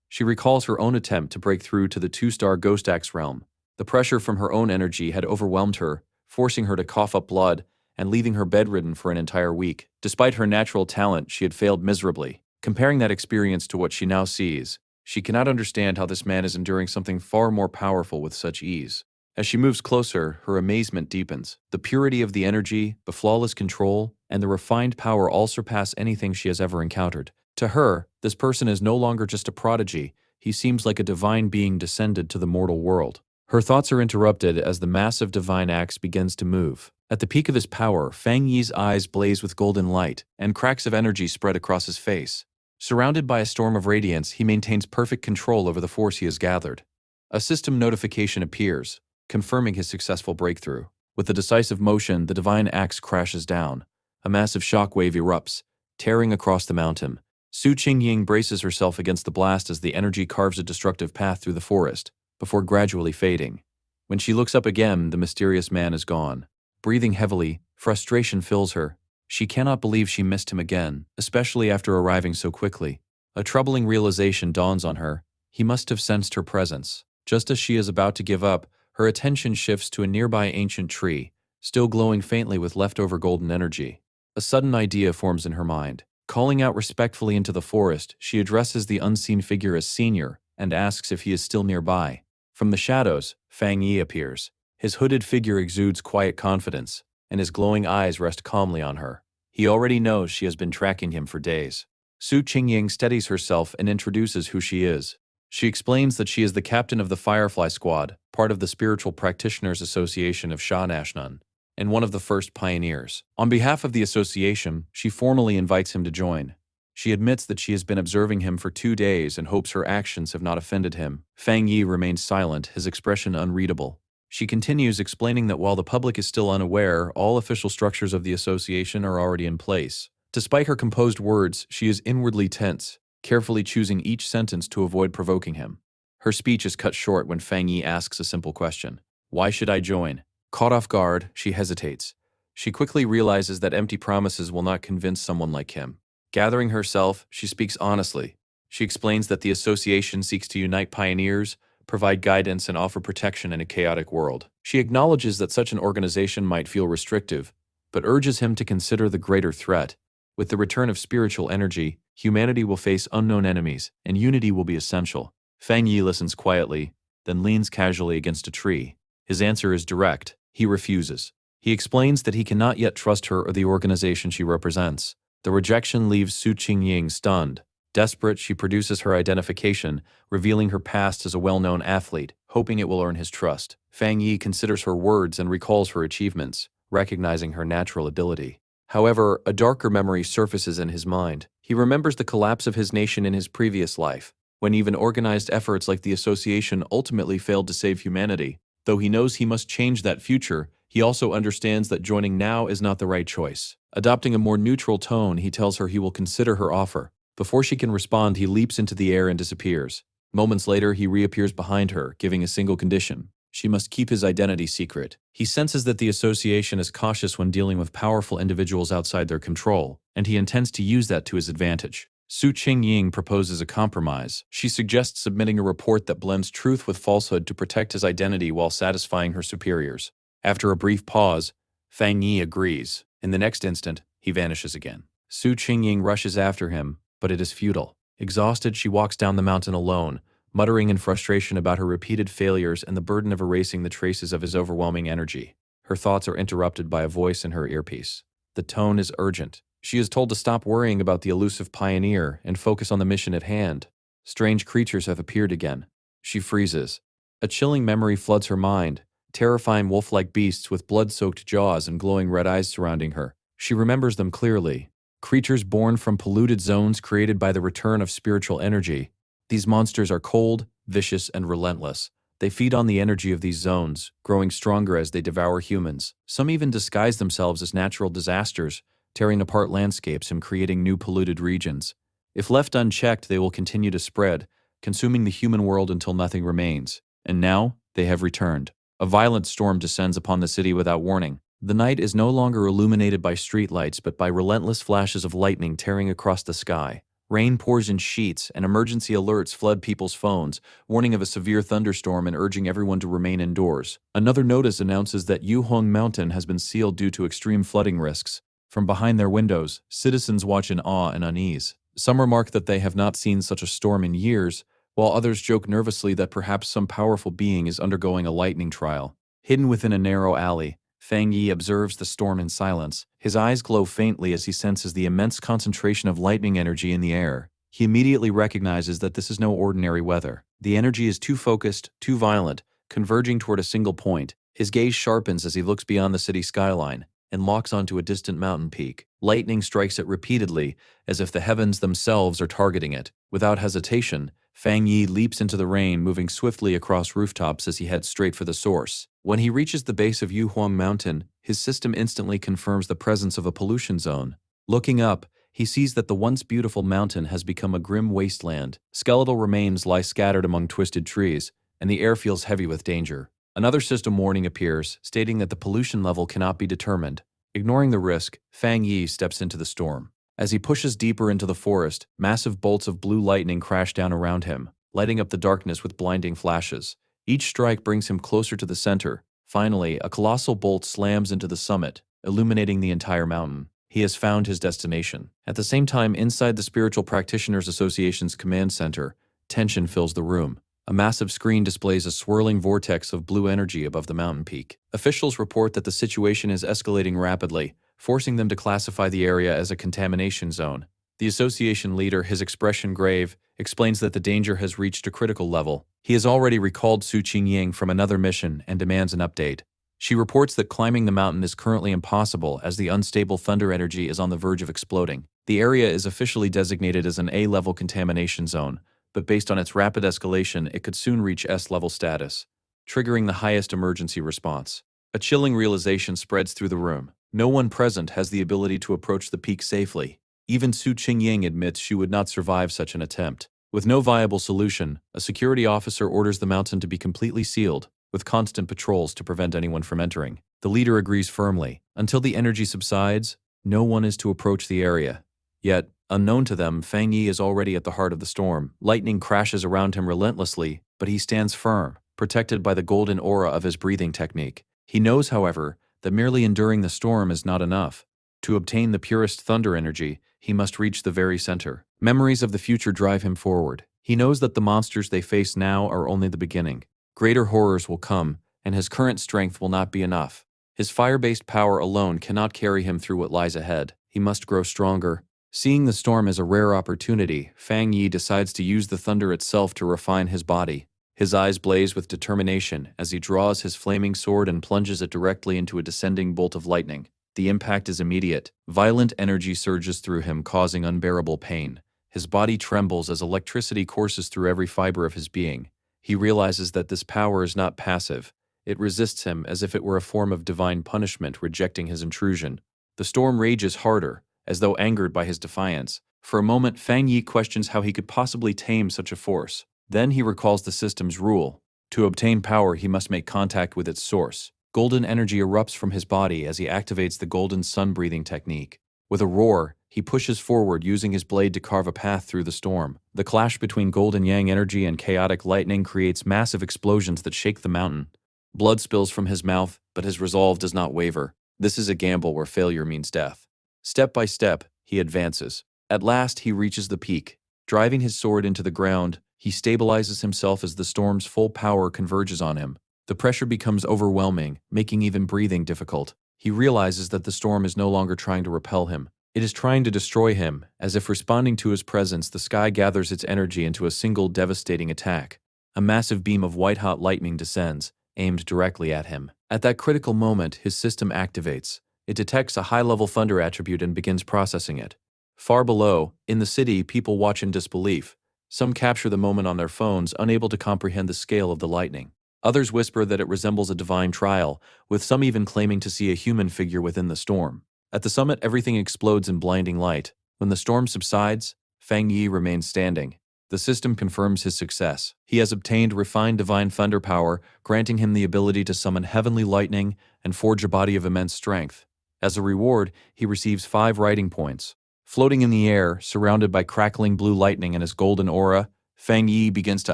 She recalls her own attempt to break through to the two-star Ghost Axe realm. The pressure from her own energy had overwhelmed her, forcing her to cough up blood and leaving her bedridden for an entire week. Despite her natural talent, she had failed miserably. Comparing that experience to what she now sees, she cannot understand how this man is enduring something far more powerful with such ease. As she moves closer, her amazement deepens. The purity of the energy, the flawless control, and the refined power all surpass anything she has ever encountered. To her, this person is no longer just a prodigy. He seems like a divine being descended to the mortal world. Her thoughts are interrupted as the massive divine axe begins to move. At the peak of his power, Fang Yi's eyes blaze with golden light, and cracks of energy spread across his face. Surrounded by a storm of radiance, he maintains perfect control over the force he has gathered. A system notification appears, confirming his successful breakthrough. With a decisive motion, the divine axe crashes down. A massive shockwave erupts, tearing across the mountain. Su Qingying braces herself against the blast as the energy carves a destructive path through the forest, before gradually fading. When she looks up again, the mysterious man is gone. Breathing heavily, frustration fills her. She cannot believe she missed him again, especially after arriving so quickly. A troubling realization dawns on her. He must have sensed her presence. Just as she is about to give up, her attention shifts to a nearby ancient tree, still glowing faintly with leftover golden energy. A sudden idea forms in her mind. Calling out respectfully into the forest, she addresses the unseen figure as senior and asks if he is still nearby. From the shadows, Fang Yi appears. His hooded figure exudes quiet confidence, and his glowing eyes rest calmly on her. He already knows she has been tracking him for days. Su Qingying steadies herself and introduces who she is. She explains that she is the captain of the Firefly Squad, part of the Spiritual Practitioners Association of Sha Nashnan, and one of the first pioneers. On behalf of the association, she formally invites him to join. She admits that she has been observing him for 2 days and hopes her actions have not offended him. Fang Yi remains silent, his expression unreadable. She continues, explaining that while the public is still unaware, all official structures of the association are already in place. Despite her composed words, she is inwardly tense, carefully choosing each sentence to avoid provoking him. Her speech is cut short when Fang Yi asks a simple question. Why should I join? Caught off guard, she hesitates. She quickly realizes that empty promises will not convince someone like him. Gathering herself, she speaks honestly. She explains that the association seeks to unite pioneers, provide guidance, and offer protection in a chaotic world. She acknowledges that such an organization might feel restrictive, but urges him to consider the greater threat. With the return of spiritual energy, humanity will face unknown enemies, and unity will be essential. Fang Yi listens quietly, then leans casually against a tree. His answer is direct. He refuses. He explains that he cannot yet trust her or the organization she represents. The rejection leaves Su Qingying stunned. Desperate, she produces her identification, revealing her past as a well-known athlete, hoping it will earn his trust. Fang Yi considers her words and recalls her achievements, recognizing her natural ability. However, a darker memory surfaces in his mind. He remembers the collapse of his nation in his previous life, when even organized efforts like the association ultimately failed to save humanity. Though he knows he must change that future, he also understands that joining now is not the right choice. Adopting a more neutral tone, he tells her he will consider her offer. Before she can respond, he leaps into the air and disappears. Moments later, he reappears behind her, giving a single condition. She must keep his identity secret. He senses that the association is cautious when dealing with powerful individuals outside their control, and he intends to use that to his advantage. Su Qingying proposes a compromise. She suggests submitting a report that blends truth with falsehood to protect his identity while satisfying her superiors. After a brief pause, Fang Yi agrees. In the next instant, he vanishes again. Su Qingying rushes after him, but it is futile. Exhausted, she walks down the mountain alone, muttering in frustration about her repeated failures and the burden of erasing the traces of his overwhelming energy. Her thoughts are interrupted by a voice in her earpiece. The tone is urgent. She is told to stop worrying about the elusive pioneer and focus on the mission at hand. Strange creatures have appeared again. She freezes. A chilling memory floods her mind, terrifying wolf-like beasts with blood-soaked jaws and glowing red eyes surrounding her. She remembers them clearly. Creatures born from polluted zones created by the return of spiritual energy. These monsters are cold, vicious, and relentless. They feed on the energy of these zones, growing stronger as they devour humans. Some even disguise themselves as natural disasters, tearing apart landscapes and creating new polluted regions. If left unchecked, they will continue to spread, consuming the human world until nothing remains. And now, they have returned. A violent storm descends upon the city without warning. The night is no longer illuminated by streetlights, but by relentless flashes of lightning tearing across the sky. Rain pours in sheets, and emergency alerts flood people's phones, warning of a severe thunderstorm and urging everyone to remain indoors. Another notice announces that Yuhong Mountain has been sealed due to extreme flooding risks. From behind their windows, citizens watch in awe and unease. Some remark that they have not seen such a storm in years, while others joke nervously that perhaps some powerful being is undergoing a lightning trial. Hidden within a narrow alley, Fang Yi observes the storm in silence. His eyes glow faintly as he senses the immense concentration of lightning energy in the air. He immediately recognizes that this is no ordinary weather. The energy is too focused, too violent, converging toward a single point. His gaze sharpens as he looks beyond the city skyline and locks onto a distant mountain peak. Lightning strikes it repeatedly, as if the heavens themselves are targeting it. Without hesitation, Fang Yi leaps into the rain, moving swiftly across rooftops as he heads straight for the source. When he reaches the base of Yuhuang Mountain, his system instantly confirms the presence of a pollution zone. Looking up, he sees that the once beautiful mountain has become a grim wasteland. Skeletal remains lie scattered among twisted trees, and the air feels heavy with danger. Another system warning appears, stating that the pollution level cannot be determined. Ignoring the risk, Fang Yi steps into the storm. As he pushes deeper into the forest, massive bolts of blue lightning crash down around him, lighting up the darkness with blinding flashes. Each strike brings him closer to the center. Finally, a colossal bolt slams into the summit, illuminating the entire mountain. He has found his destination. At the same time, inside the Spiritual Practitioners Association's command center, tension fills the room. A massive screen displays a swirling vortex of blue energy above the mountain peak. Officials report that the situation is escalating rapidly, forcing them to classify the area as a contamination zone. The association leader, his expression grave, explains that the danger has reached a critical level. He has already recalled Su Qingying from another mission and demands an update. She reports that climbing the mountain is currently impossible as the unstable thunder energy is on the verge of exploding. The area is officially designated as an A-level contamination zone, but based on its rapid escalation, it could soon reach S-level status. triggering the highest emergency response. A chilling realization spreads through the room. No one present has the ability to approach the peak safely. Even Su Qingying admits she would not survive such an attempt. With no viable solution, a security officer orders the mountain to be completely sealed, with constant patrols to prevent anyone from entering. The leader agrees firmly. Until the energy subsides, no one is to approach the area. Yet, unknown to them, Fang Yi is already at the heart of the storm. Lightning crashes around him relentlessly, but he stands firm, protected by the golden aura of his breathing technique. He knows, however, that merely enduring the storm is not enough. To obtain the purest thunder energy, he must reach the very center. Memories of the future drive him forward. He knows that the monsters they face now are only the beginning. Greater horrors will come, and his current strength will not be enough. His fire-based power alone cannot carry him through what lies ahead. He must grow stronger. Seeing the storm as a rare opportunity, Fang Yi decides to use the thunder itself to refine his body. His eyes blaze with determination as he draws his flaming sword and plunges it directly into a descending bolt of lightning. The impact is immediate. Violent energy surges through him, causing unbearable pain. His body trembles as electricity courses through every fiber of his being. He realizes that this power is not passive. It resists him as if it were a form of divine punishment rejecting his intrusion. The storm rages harder, as though angered by his defiance. For a moment, Fang Yi questions how he could possibly tame such a force. Then he recalls the system's rule. To obtain power, he must make contact with its source. Golden energy erupts from his body as he activates the golden sun-breathing technique. With a roar, he pushes forward, using his blade to carve a path through the storm. The clash between golden yang energy and chaotic lightning creates massive explosions that shake the mountain. Blood spills from his mouth, but his resolve does not waver. This is a gamble where failure means death. Step by step, he advances. At last, he reaches the peak. Driving his sword into the ground, he stabilizes himself as the storm's full power converges on him. The pressure becomes overwhelming, making even breathing difficult. He realizes that the storm is no longer trying to repel him. It is trying to destroy him. As if responding to his presence, the sky gathers its energy into a single devastating attack. A massive beam of white-hot lightning descends, aimed directly at him. At that critical moment, his system activates. It detects a high-level thunder attribute and begins processing it. Far below, in the city, people watch in disbelief. Some capture the moment on their phones, unable to comprehend the scale of the lightning. Others whisper that it resembles a divine trial, with some even claiming to see a human figure within the storm. At the summit, everything explodes in blinding light. When the storm subsides, Fang Yi remains standing. The system confirms his success. He has obtained refined divine thunder power, granting him the ability to summon heavenly lightning and forge a body of immense strength. As a reward, he receives 5 riding points. Floating in the air, surrounded by crackling blue lightning and his golden aura, Fang Yi begins to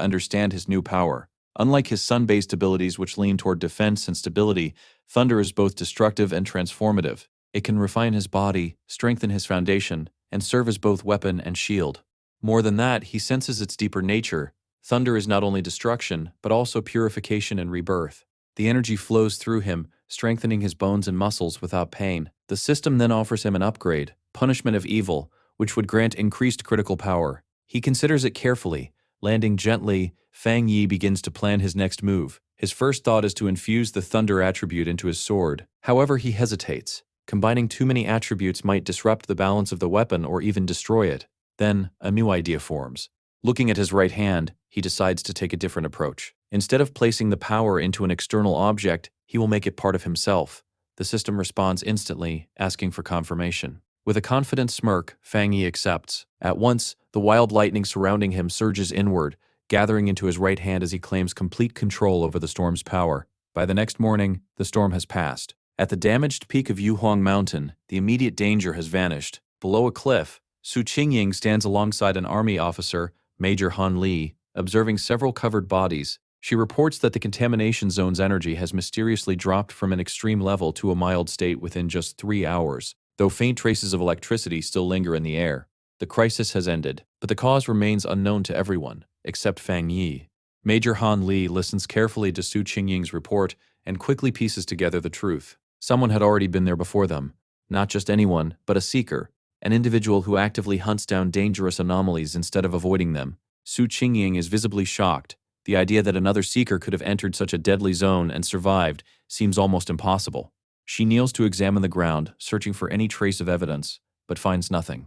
understand his new power. Unlike his sun-based abilities, which lean toward defense and stability, thunder is both destructive and transformative. It can refine his body, strengthen his foundation, and serve as both weapon and shield. More than that, he senses its deeper nature. Thunder is not only destruction, but also purification and rebirth. The energy flows through him, strengthening his bones and muscles without pain. The system then offers him an upgrade, Punishment of Evil, which would grant increased critical power. He considers it carefully. Landing gently, Fang Yi begins to plan his next move. His first thought is to infuse the thunder attribute into his sword. However, he hesitates. Combining too many attributes might disrupt the balance of the weapon or even destroy it. Then, a new idea forms. Looking at his right hand, he decides to take a different approach. Instead of placing the power into an external object, he will make it part of himself. The system responds instantly, asking for confirmation. With a confident smirk, Fang Yi accepts. At once, the wild lightning surrounding him surges inward, gathering into his right hand as he claims complete control over the storm's power. By the next morning, the storm has passed. At the damaged peak of Yuhuang Mountain, the immediate danger has vanished. Below a cliff, Su Qingying stands alongside an army officer, Major Han Li, observing several covered bodies. She reports that the contamination zone's energy has mysteriously dropped from an extreme level to a mild state within just 3 hours. Though faint traces of electricity still linger in the air. The crisis has ended, but the cause remains unknown to everyone, except Fang Yi. Major Han Li listens carefully to Su Qingying's report and quickly pieces together the truth. Someone had already been there before them. Not just anyone, but a seeker, an individual who actively hunts down dangerous anomalies instead of avoiding them. Su Qingying is visibly shocked. The idea that another seeker could have entered such a deadly zone and survived seems almost impossible. She kneels to examine the ground, searching for any trace of evidence, but finds nothing.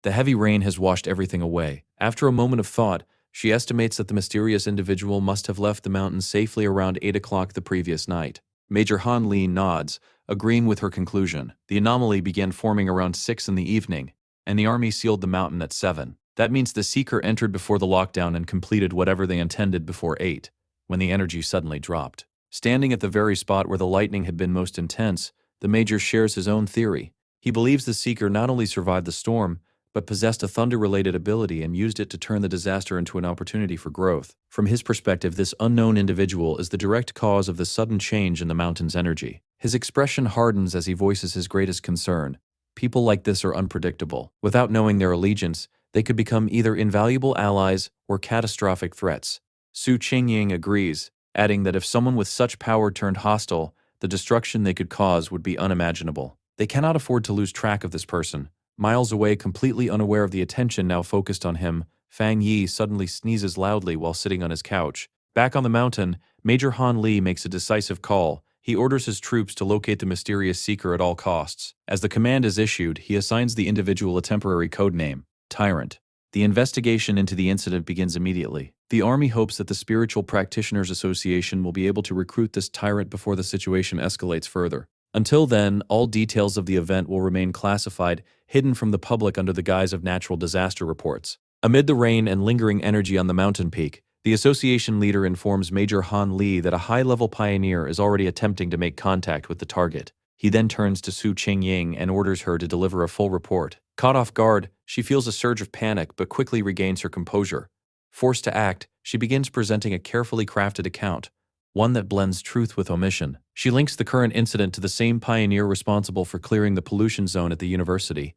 The heavy rain has washed everything away. After a moment of thought, She estimates that the mysterious individual must have left the mountain safely around 8 o'clock the previous night. Major Han Li nods, agreeing with her conclusion. The anomaly began forming around 6 in the evening, and the army sealed the mountain at 7. That means the seeker entered before the lockdown and completed whatever they intended before 8, when the energy suddenly dropped. Standing at the very spot where the lightning had been most intense, the Major shares his own theory. He believes the seeker not only survived the storm, but possessed a thunder-related ability and used it to turn the disaster into an opportunity for growth. From his perspective, this unknown individual is the direct cause of the sudden change in the mountain's energy. His expression hardens as he voices his greatest concern. People like this are unpredictable. Without knowing their allegiance, they could become either invaluable allies or catastrophic threats. Su Qingying agrees, adding that if someone with such power turned hostile, the destruction they could cause would be unimaginable. They cannot afford to lose track of this person. Miles away, completely unaware of the attention now focused on him, Fang Yi suddenly sneezes loudly while sitting on his couch. Back on the mountain, Major Han Li makes a decisive call. He orders his troops to locate the mysterious seeker at all costs. As the command is issued, he assigns the individual a temporary codename, Tyrant. The investigation into the incident begins immediately. The army hopes that the Spiritual Practitioners Association will be able to recruit this tyrant before the situation escalates further. Until then, all details of the event will remain classified, hidden from the public under the guise of natural disaster reports. Amid the rain and lingering energy on the mountain peak, the association leader informs Major Han Li that a high-level pioneer is already attempting to make contact with the target. He then turns to Su Qingying and orders her to deliver a full report. Caught off guard, she feels a surge of panic but quickly regains her composure. Forced to act, she begins presenting a carefully crafted account, one that blends truth with omission. She links the current incident to the same pioneer responsible for clearing the pollution zone at the university.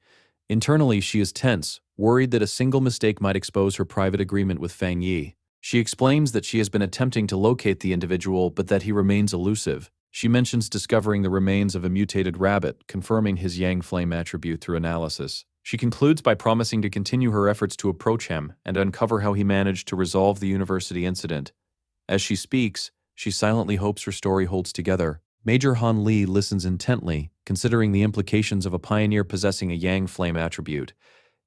Internally, she is tense, worried that a single mistake might expose her private agreement with Fang Yi. She explains that she has been attempting to locate the individual but that he remains elusive. She mentions discovering the remains of a mutated rabbit, confirming his Yang Flame attribute through analysis. She concludes by promising to continue her efforts to approach him and uncover how he managed to resolve the university incident. As she speaks, she silently hopes her story holds together. Major Han Li listens intently, considering the implications of a pioneer possessing a Yang Flame attribute.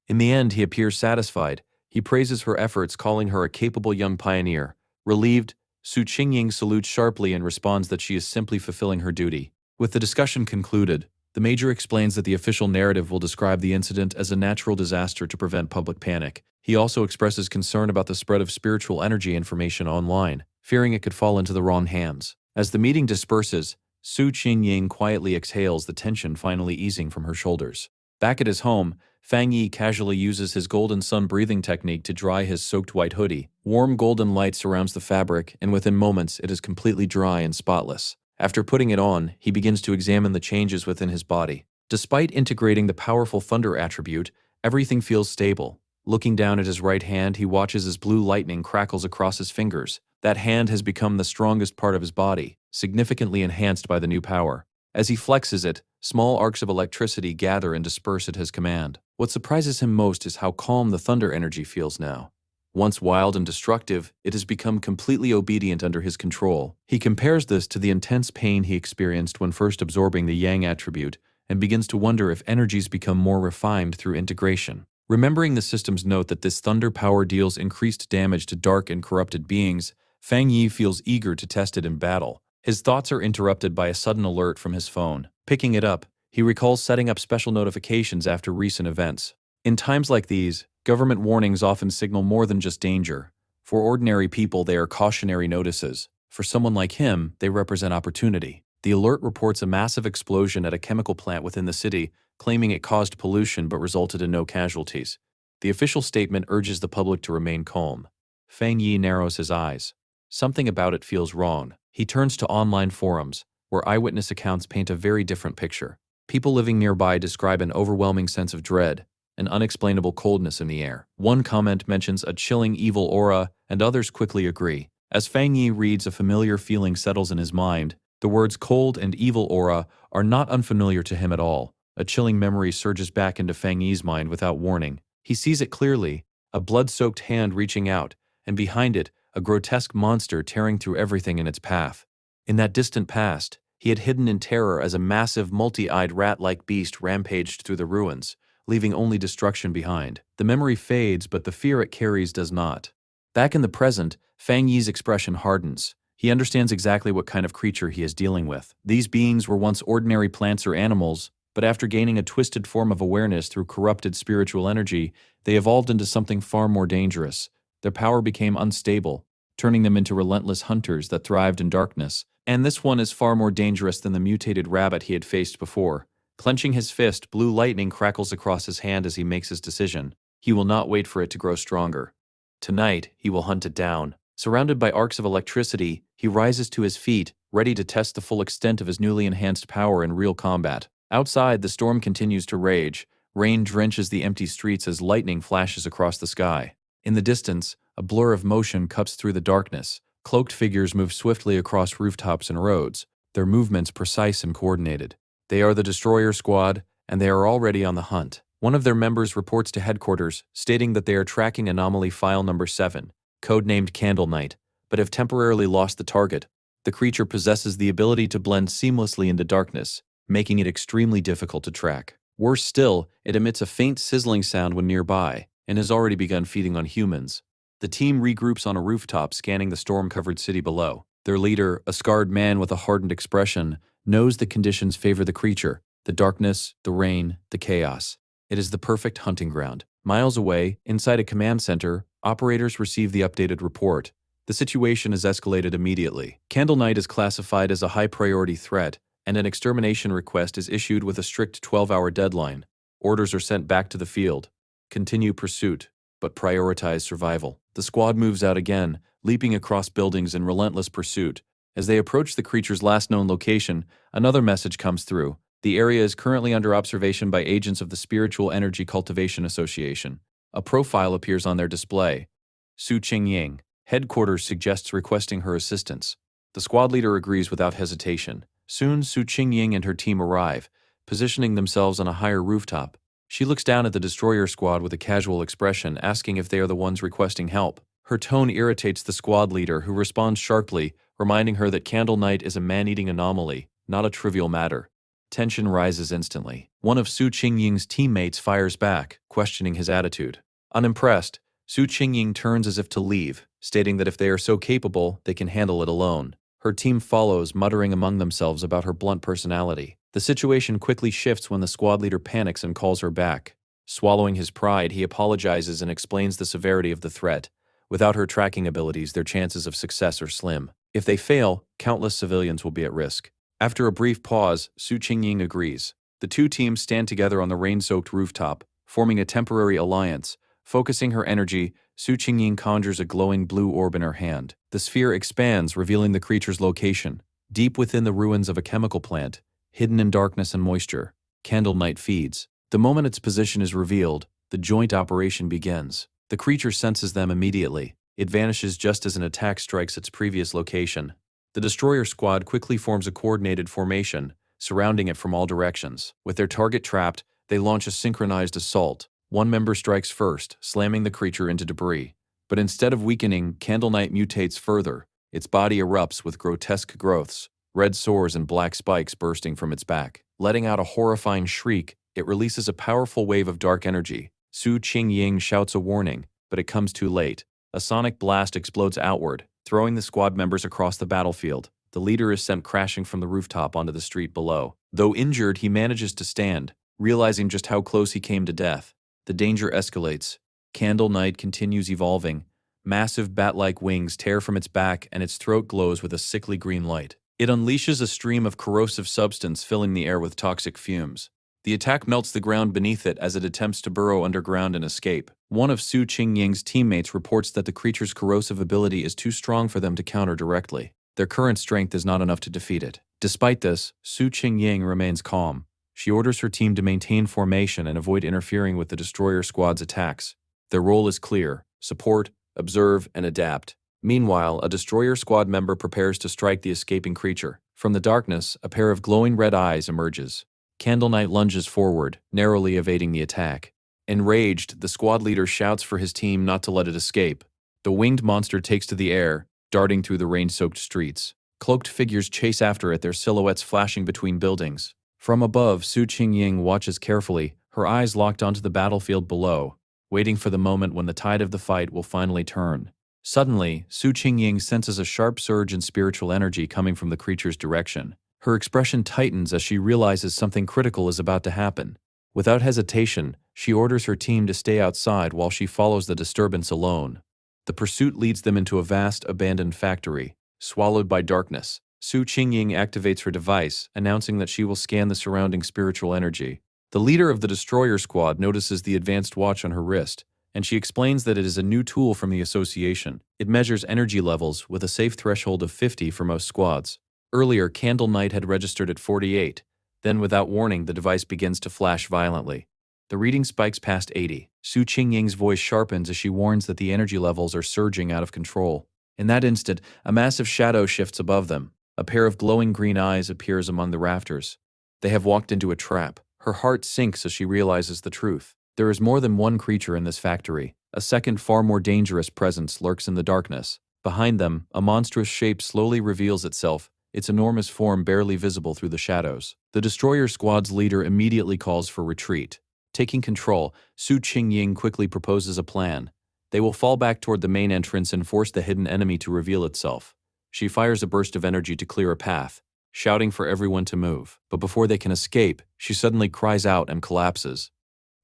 In the end, he appears satisfied. He praises her efforts, calling her a capable young pioneer. Relieved, Su Qingying salutes sharply and responds that she is simply fulfilling her duty. With the discussion concluded, the Major explains that the official narrative will describe the incident as a natural disaster to prevent public panic. He also expresses concern about the spread of spiritual energy information online, fearing it could fall into the wrong hands. As the meeting disperses, Su Qingying quietly exhales, the tension finally easing from her shoulders. Back at his home, Fang Yi casually uses his golden sun breathing technique to dry his soaked white hoodie. Warm golden light surrounds the fabric, and within moments it is completely dry and spotless. After putting it on, he begins to examine the changes within his body. Despite integrating the powerful thunder attribute, everything feels stable. Looking down at his right hand, he watches as blue lightning crackles across his fingers. That hand has become the strongest part of his body, significantly enhanced by the new power. As he flexes it, small arcs of electricity gather and disperse at his command. What surprises him most is how calm the thunder energy feels now. Once wild and destructive, it has become completely obedient under his control. He compares this to the intense pain he experienced when first absorbing the Yang attribute, and begins to wonder if energies become more refined through integration. Remembering the system's note that this thunder power deals increased damage to dark and corrupted beings, Fang Yi feels eager to test it in battle. His thoughts are interrupted by a sudden alert from his phone. Picking it up, he recalls setting up special notifications after recent events. In times like these, government warnings often signal more than just danger. For ordinary people, they are cautionary notices. For someone like him, they represent opportunity. The alert reports a massive explosion at a chemical plant within the city, claiming it caused pollution but resulted in no casualties. The official statement urges the public to remain calm. Fang Yi narrows his eyes. Something about it feels wrong. He turns to online forums, where eyewitness accounts paint a very different picture. People living nearby describe an overwhelming sense of dread, an unexplainable coldness in the air. One comment mentions a chilling evil aura, and others quickly agree. As Fang Yi reads, a familiar feeling settles in his mind. The words cold and evil aura are not unfamiliar to him at all. A chilling memory surges back into Fang Yi's mind without warning. He sees it clearly, a blood-soaked hand reaching out, and behind it, a grotesque monster tearing through everything in its path. In that distant past, he had hidden in terror as a massive, multi-eyed rat-like beast rampaged through the ruins, leaving only destruction behind. The memory fades, but the fear it carries does not. Back in the present, Fang Yi's expression hardens. He understands exactly what kind of creature he is dealing with. These beings were once ordinary plants or animals, but after gaining a twisted form of awareness through corrupted spiritual energy, they evolved into something far more dangerous. Their power became unstable, turning them into relentless hunters that thrived in darkness. And this one is far more dangerous than the mutated rabbit he had faced before. Clenching his fist, blue lightning crackles across his hand as he makes his decision. He will not wait for it to grow stronger. Tonight, he will hunt it down. Surrounded by arcs of electricity, he rises to his feet, ready to test the full extent of his newly enhanced power in real combat. Outside, the storm continues to rage. Rain drenches the empty streets as lightning flashes across the sky. In the distance, a blur of motion cuts through the darkness. Cloaked figures move swiftly across rooftops and roads, their movements precise and coordinated. They are the Destroyer Squad, and they are already on the hunt. One of their members reports to headquarters, stating that they are tracking anomaly file number 7, codenamed Candle Knight, but have temporarily lost the target. The creature possesses the ability to blend seamlessly into darkness, making it extremely difficult to track. Worse still, it emits a faint sizzling sound when nearby, and has already begun feeding on humans. The team regroups on a rooftop, scanning the storm-covered city below. Their leader, a scarred man with a hardened expression, knows the conditions favor the creature: the darkness, the rain, the chaos. It is the perfect hunting ground. Miles away, inside a command center, operators receive the updated report. The situation is escalated immediately. Candle Knight is classified as a high-priority threat, and an extermination request is issued with a strict 12-hour deadline. Orders are sent back to the field. Continue pursuit, but prioritize survival. The squad moves out again, leaping across buildings in relentless pursuit. As they approach the creature's last known location, another message comes through. The area is currently under observation by agents of the Spiritual Energy Cultivation Association. A profile appears on their display. Su Qingying. Headquarters suggests requesting her assistance. The squad leader agrees without hesitation. Soon, Su Qingying and her team arrive, positioning themselves on a higher rooftop. She looks down at the Destroyer Squad with a casual expression, asking if they are the ones requesting help. Her tone irritates the squad leader, who responds sharply, reminding her that Candle Knight is a man-eating anomaly, not a trivial matter. Tension rises instantly. One of Su Qingying's teammates fires back, questioning his attitude. Unimpressed, Su Qingying turns as if to leave, stating that if they are so capable, they can handle it alone. Her team follows, muttering among themselves about her blunt personality. The situation quickly shifts when the squad leader panics and calls her back. Swallowing his pride, he apologizes and explains the severity of the threat. Without her tracking abilities, their chances of success are slim. If they fail, countless civilians will be at risk. After a brief pause, Su Qingying agrees. The two teams stand together on the rain-soaked rooftop, forming a temporary alliance. Focusing her energy, Su Qingying conjures a glowing blue orb in her hand. The sphere expands, revealing the creature's location. Deep within the ruins of a chemical plant, hidden in darkness and moisture, Candle Knight feeds. The moment its position is revealed, the joint operation begins. The creature senses them immediately. It vanishes just as an attack strikes its previous location. The Destroyer Squad quickly forms a coordinated formation, surrounding it from all directions. With their target trapped, they launch a synchronized assault. One member strikes first, slamming the creature into debris. But instead of weakening, Candle Knight mutates further. Its body erupts with grotesque growths, red sores and black spikes bursting from its back. Letting out a horrifying shriek, it releases a powerful wave of dark energy. Su Qingying shouts a warning, but it comes too late. A sonic blast explodes outward, throwing the squad members across the battlefield. The leader is sent crashing from the rooftop onto the street below. Though injured, he manages to stand, realizing just how close he came to death. The danger escalates. Candle Knight continues evolving. Massive bat-like wings tear from its back and its throat glows with a sickly green light. It unleashes a stream of corrosive substance, filling the air with toxic fumes. The attack melts the ground beneath it as it attempts to burrow underground and escape. One of Su Qingying's teammates reports that the creature's corrosive ability is too strong for them to counter directly. Their current strength is not enough to defeat it. Despite this, Su Qingying remains calm. She orders her team to maintain formation and avoid interfering with the Destroyer Squad's attacks. Their role is clear: support, observe, and adapt. Meanwhile, a Destroyer Squad member prepares to strike the escaping creature. From the darkness, a pair of glowing red eyes emerges. Candle Knight lunges forward, narrowly evading the attack. Enraged, the squad leader shouts for his team not to let it escape. The winged monster takes to the air, darting through the rain-soaked streets. Cloaked figures chase after it, their silhouettes flashing between buildings. From above, Su Qingying watches carefully, her eyes locked onto the battlefield below, waiting for the moment when the tide of the fight will finally turn. Suddenly, Su Qingying senses a sharp surge in spiritual energy coming from the creature's direction. Her expression tightens as she realizes something critical is about to happen. Without hesitation, she orders her team to stay outside while she follows the disturbance alone. The pursuit leads them into a vast, abandoned factory. Swallowed by darkness, Su Qingying activates her device, announcing that she will scan the surrounding spiritual energy. The leader of the destroyer squad notices the advanced watch on her wrist, and she explains that it is a new tool from the association. It measures energy levels with a safe threshold of 50 for most squads. Earlier, Candle Knight had registered at 48. Then, without warning, the device begins to flash violently. The reading spikes past 80. Su Qingying's voice sharpens as she warns that the energy levels are surging out of control. In that instant, a massive shadow shifts above them. A pair of glowing green eyes appears among the rafters. They have walked into a trap. Her heart sinks as she realizes the truth. There is more than one creature in this factory. A second, far more dangerous presence lurks in the darkness. Behind them, a monstrous shape slowly reveals itself, its enormous form barely visible through the shadows. The destroyer squad's leader immediately calls for retreat. Taking control, Su Qingying quickly proposes a plan. They will fall back toward the main entrance and force the hidden enemy to reveal itself. She fires a burst of energy to clear a path, shouting for everyone to move. But before they can escape, she suddenly cries out and collapses.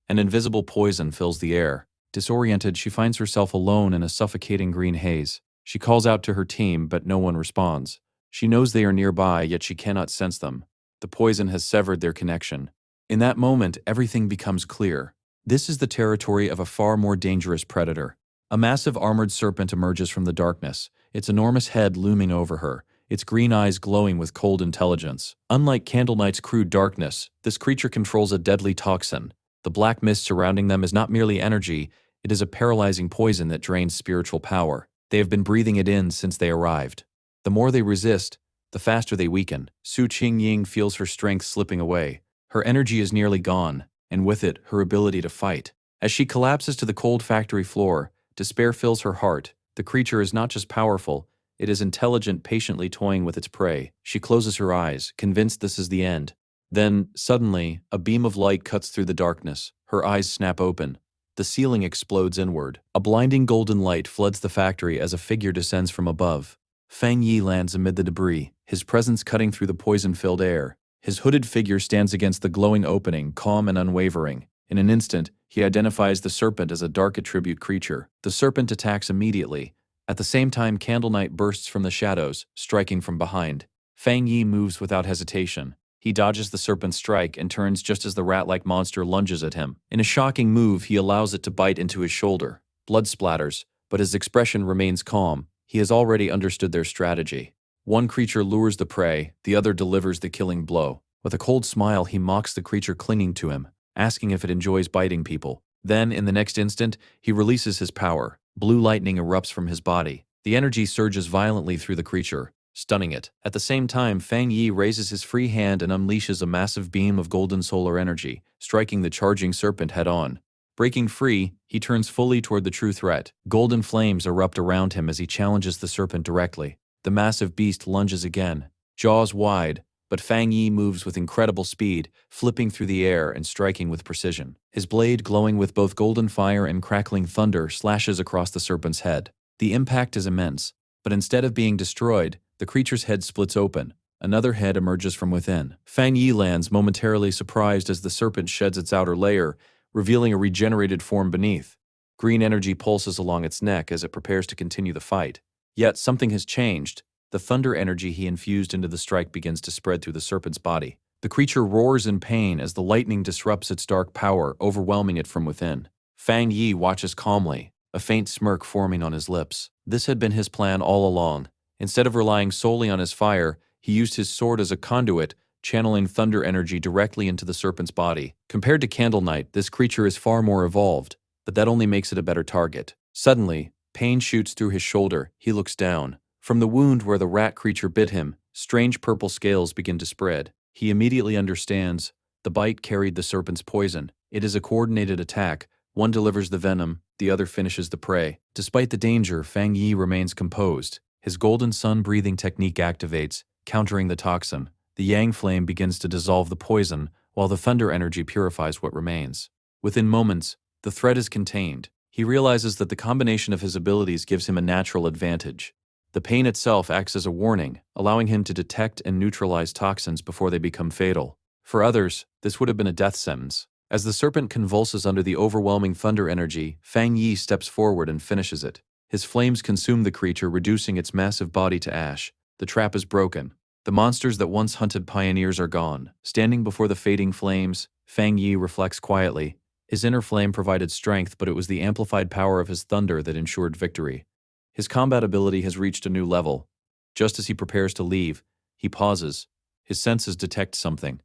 An invisible poison fills the air. Disoriented, she finds herself alone in a suffocating green haze. She calls out to her team, but no one responds. She knows they are nearby, yet she cannot sense them. The poison has severed their connection. In that moment, everything becomes clear. This is the territory of a far more dangerous predator. A massive armored serpent emerges from the darkness, its enormous head looming over her, its green eyes glowing with cold intelligence. Unlike Candle Knight's crude darkness, this creature controls a deadly toxin. The black mist surrounding them is not merely energy, it is a paralyzing poison that drains spiritual power. They have been breathing it in since they arrived. The more they resist, the faster they weaken. Su Qingying feels her strength slipping away. Her energy is nearly gone, and with it, her ability to fight. As she collapses to the cold factory floor, despair fills her heart. The creature is not just powerful, it is intelligent, patiently toying with its prey. She closes her eyes, convinced this is the end. Then, suddenly, a beam of light cuts through the darkness. Her eyes snap open. The ceiling explodes inward. A blinding golden light floods the factory as a figure descends from above. Fang Yi lands amid the debris, his presence cutting through the poison-filled air. His hooded figure stands against the glowing opening, calm and unwavering. In an instant, he identifies the serpent as a dark attribute creature. The serpent attacks immediately. At the same time, Candle Knight bursts from the shadows, striking from behind. Fang Yi moves without hesitation. He dodges the serpent's strike and turns just as the rat-like monster lunges at him. In a shocking move, he allows it to bite into his shoulder. Blood splatters, but his expression remains calm. He has already understood their strategy. One creature lures the prey, the other delivers the killing blow. With a cold smile, he mocks the creature clinging to him, asking if it enjoys biting people. Then, in the next instant, he releases his power. Blue lightning erupts from his body. The energy surges violently through the creature, stunning it. At the same time, Fang Yi raises his free hand and unleashes a massive beam of golden solar energy, striking the charging serpent head-on. Breaking free, he turns fully toward the true threat. Golden flames erupt around him as he challenges the serpent directly. The massive beast lunges again, jaws wide, but Fang Yi moves with incredible speed, flipping through the air and striking with precision. His blade, glowing with both golden fire and crackling thunder, slashes across the serpent's head. The impact is immense, but instead of being destroyed, the creature's head splits open. Another head emerges from within. Fang Yi lands, momentarily surprised as the serpent sheds its outer layer, revealing a regenerated form beneath. Green energy pulses along its neck as it prepares to continue the fight. Yet something has changed. The thunder energy he infused into the strike begins to spread through the serpent's body. The creature roars in pain as the lightning disrupts its dark power, overwhelming it from within. Fang Yi watches calmly, a faint smirk forming on his lips. This had been his plan all along. Instead of relying solely on his fire, he used his sword as a conduit, channeling thunder energy directly into the serpent's body. Compared to Candle Knight, this creature is far more evolved, but that only makes it a better target. Suddenly, pain shoots through his shoulder. He looks down. From the wound where the rat creature bit him, strange purple scales begin to spread. He immediately understands. The bite carried the serpent's poison. It is a coordinated attack. One delivers the venom, the other finishes the prey. Despite the danger, Fang Yi remains composed. His golden sun-breathing technique activates, countering the toxin. The yang flame begins to dissolve the poison, while the thunder energy purifies what remains. Within moments, the threat is contained. He realizes that the combination of his abilities gives him a natural advantage. The pain itself acts as a warning, allowing him to detect and neutralize toxins before they become fatal. For others, this would have been a death sentence. As the serpent convulses under the overwhelming thunder energy, Fang Yi steps forward and finishes it. His flames consume the creature, reducing its massive body to ash. The trap is broken. The monsters that once hunted pioneers are gone. Standing before the fading flames, Fang Yi reflects quietly. His inner flame provided strength, but it was the amplified power of his thunder that ensured victory. His combat ability has reached a new level. Just as he prepares to leave, he pauses. His senses detect something.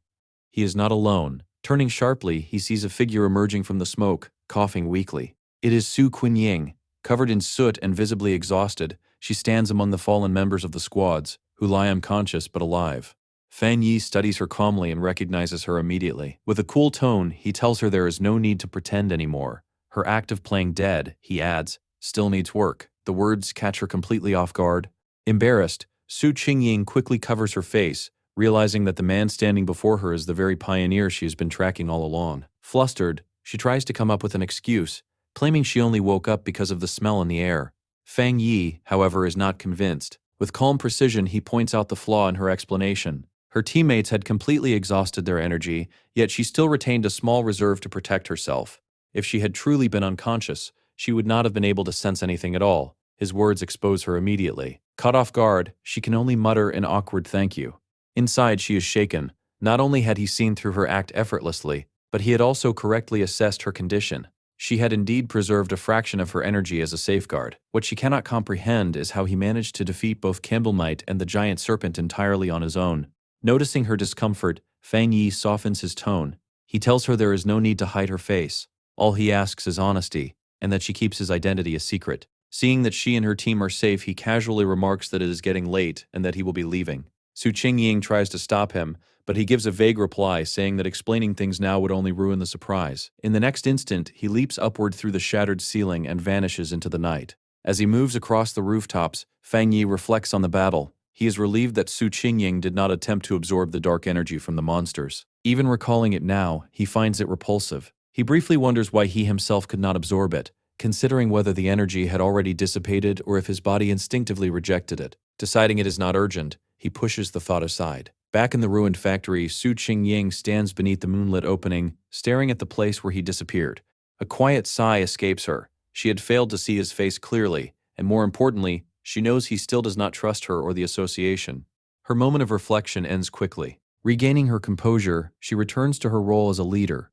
He is not alone. Turning sharply, he sees a figure emerging from the smoke, coughing weakly. It is Su Qinying. Covered in soot and visibly exhausted, she stands among the fallen members of the squads, who lie unconscious but alive. Fan Yi studies her calmly and recognizes her immediately. With a cool tone, he tells her there is no need to pretend anymore. Her act of playing dead, he adds, still needs work. The words catch her completely off guard. Embarrassed, Su Qinying quickly covers her face, realizing that the man standing before her is the very pioneer she has been tracking all along. Flustered, she tries to come up with an excuse, claiming she only woke up because of the smell in the air. Fang Yi, however, is not convinced. With calm precision, he points out the flaw in her explanation. Her teammates had completely exhausted their energy, yet she still retained a small reserve to protect herself. If she had truly been unconscious, she would not have been able to sense anything at all. His words expose her immediately. Caught off guard, she can only mutter an awkward thank you. Inside, she is shaken. Not only had he seen through her act effortlessly, but he had also correctly assessed her condition. She had indeed preserved a fraction of her energy as a safeguard. What she cannot comprehend is how he managed to defeat both Candle Knight and the giant serpent entirely on his own. Noticing her discomfort, Fang Yi softens his tone. He tells her there is no need to hide her face. All he asks is honesty, and that she keeps his identity a secret. Seeing that she and her team are safe, he casually remarks that it is getting late and that he will be leaving. Su Qinying tries to stop him, but he gives a vague reply, saying that explaining things now would only ruin the surprise. In the next instant, he leaps upward through the shattered ceiling and vanishes into the night. As he moves across the rooftops, Fang Yi reflects on the battle. He is relieved that Su Qinying did not attempt to absorb the dark energy from the monsters. Even recalling it now, he finds it repulsive. He briefly wonders why he himself could not absorb it, considering whether the energy had already dissipated or if his body instinctively rejected it. Deciding it is not urgent, he pushes the thought aside. Back in the ruined factory, Su Qinying stands beneath the moonlit opening, staring at the place where he disappeared. A quiet sigh escapes her. She had failed to see his face clearly, and more importantly, she knows he still does not trust her or the association. Her moment of reflection ends quickly. Regaining her composure, she returns to her role as a leader.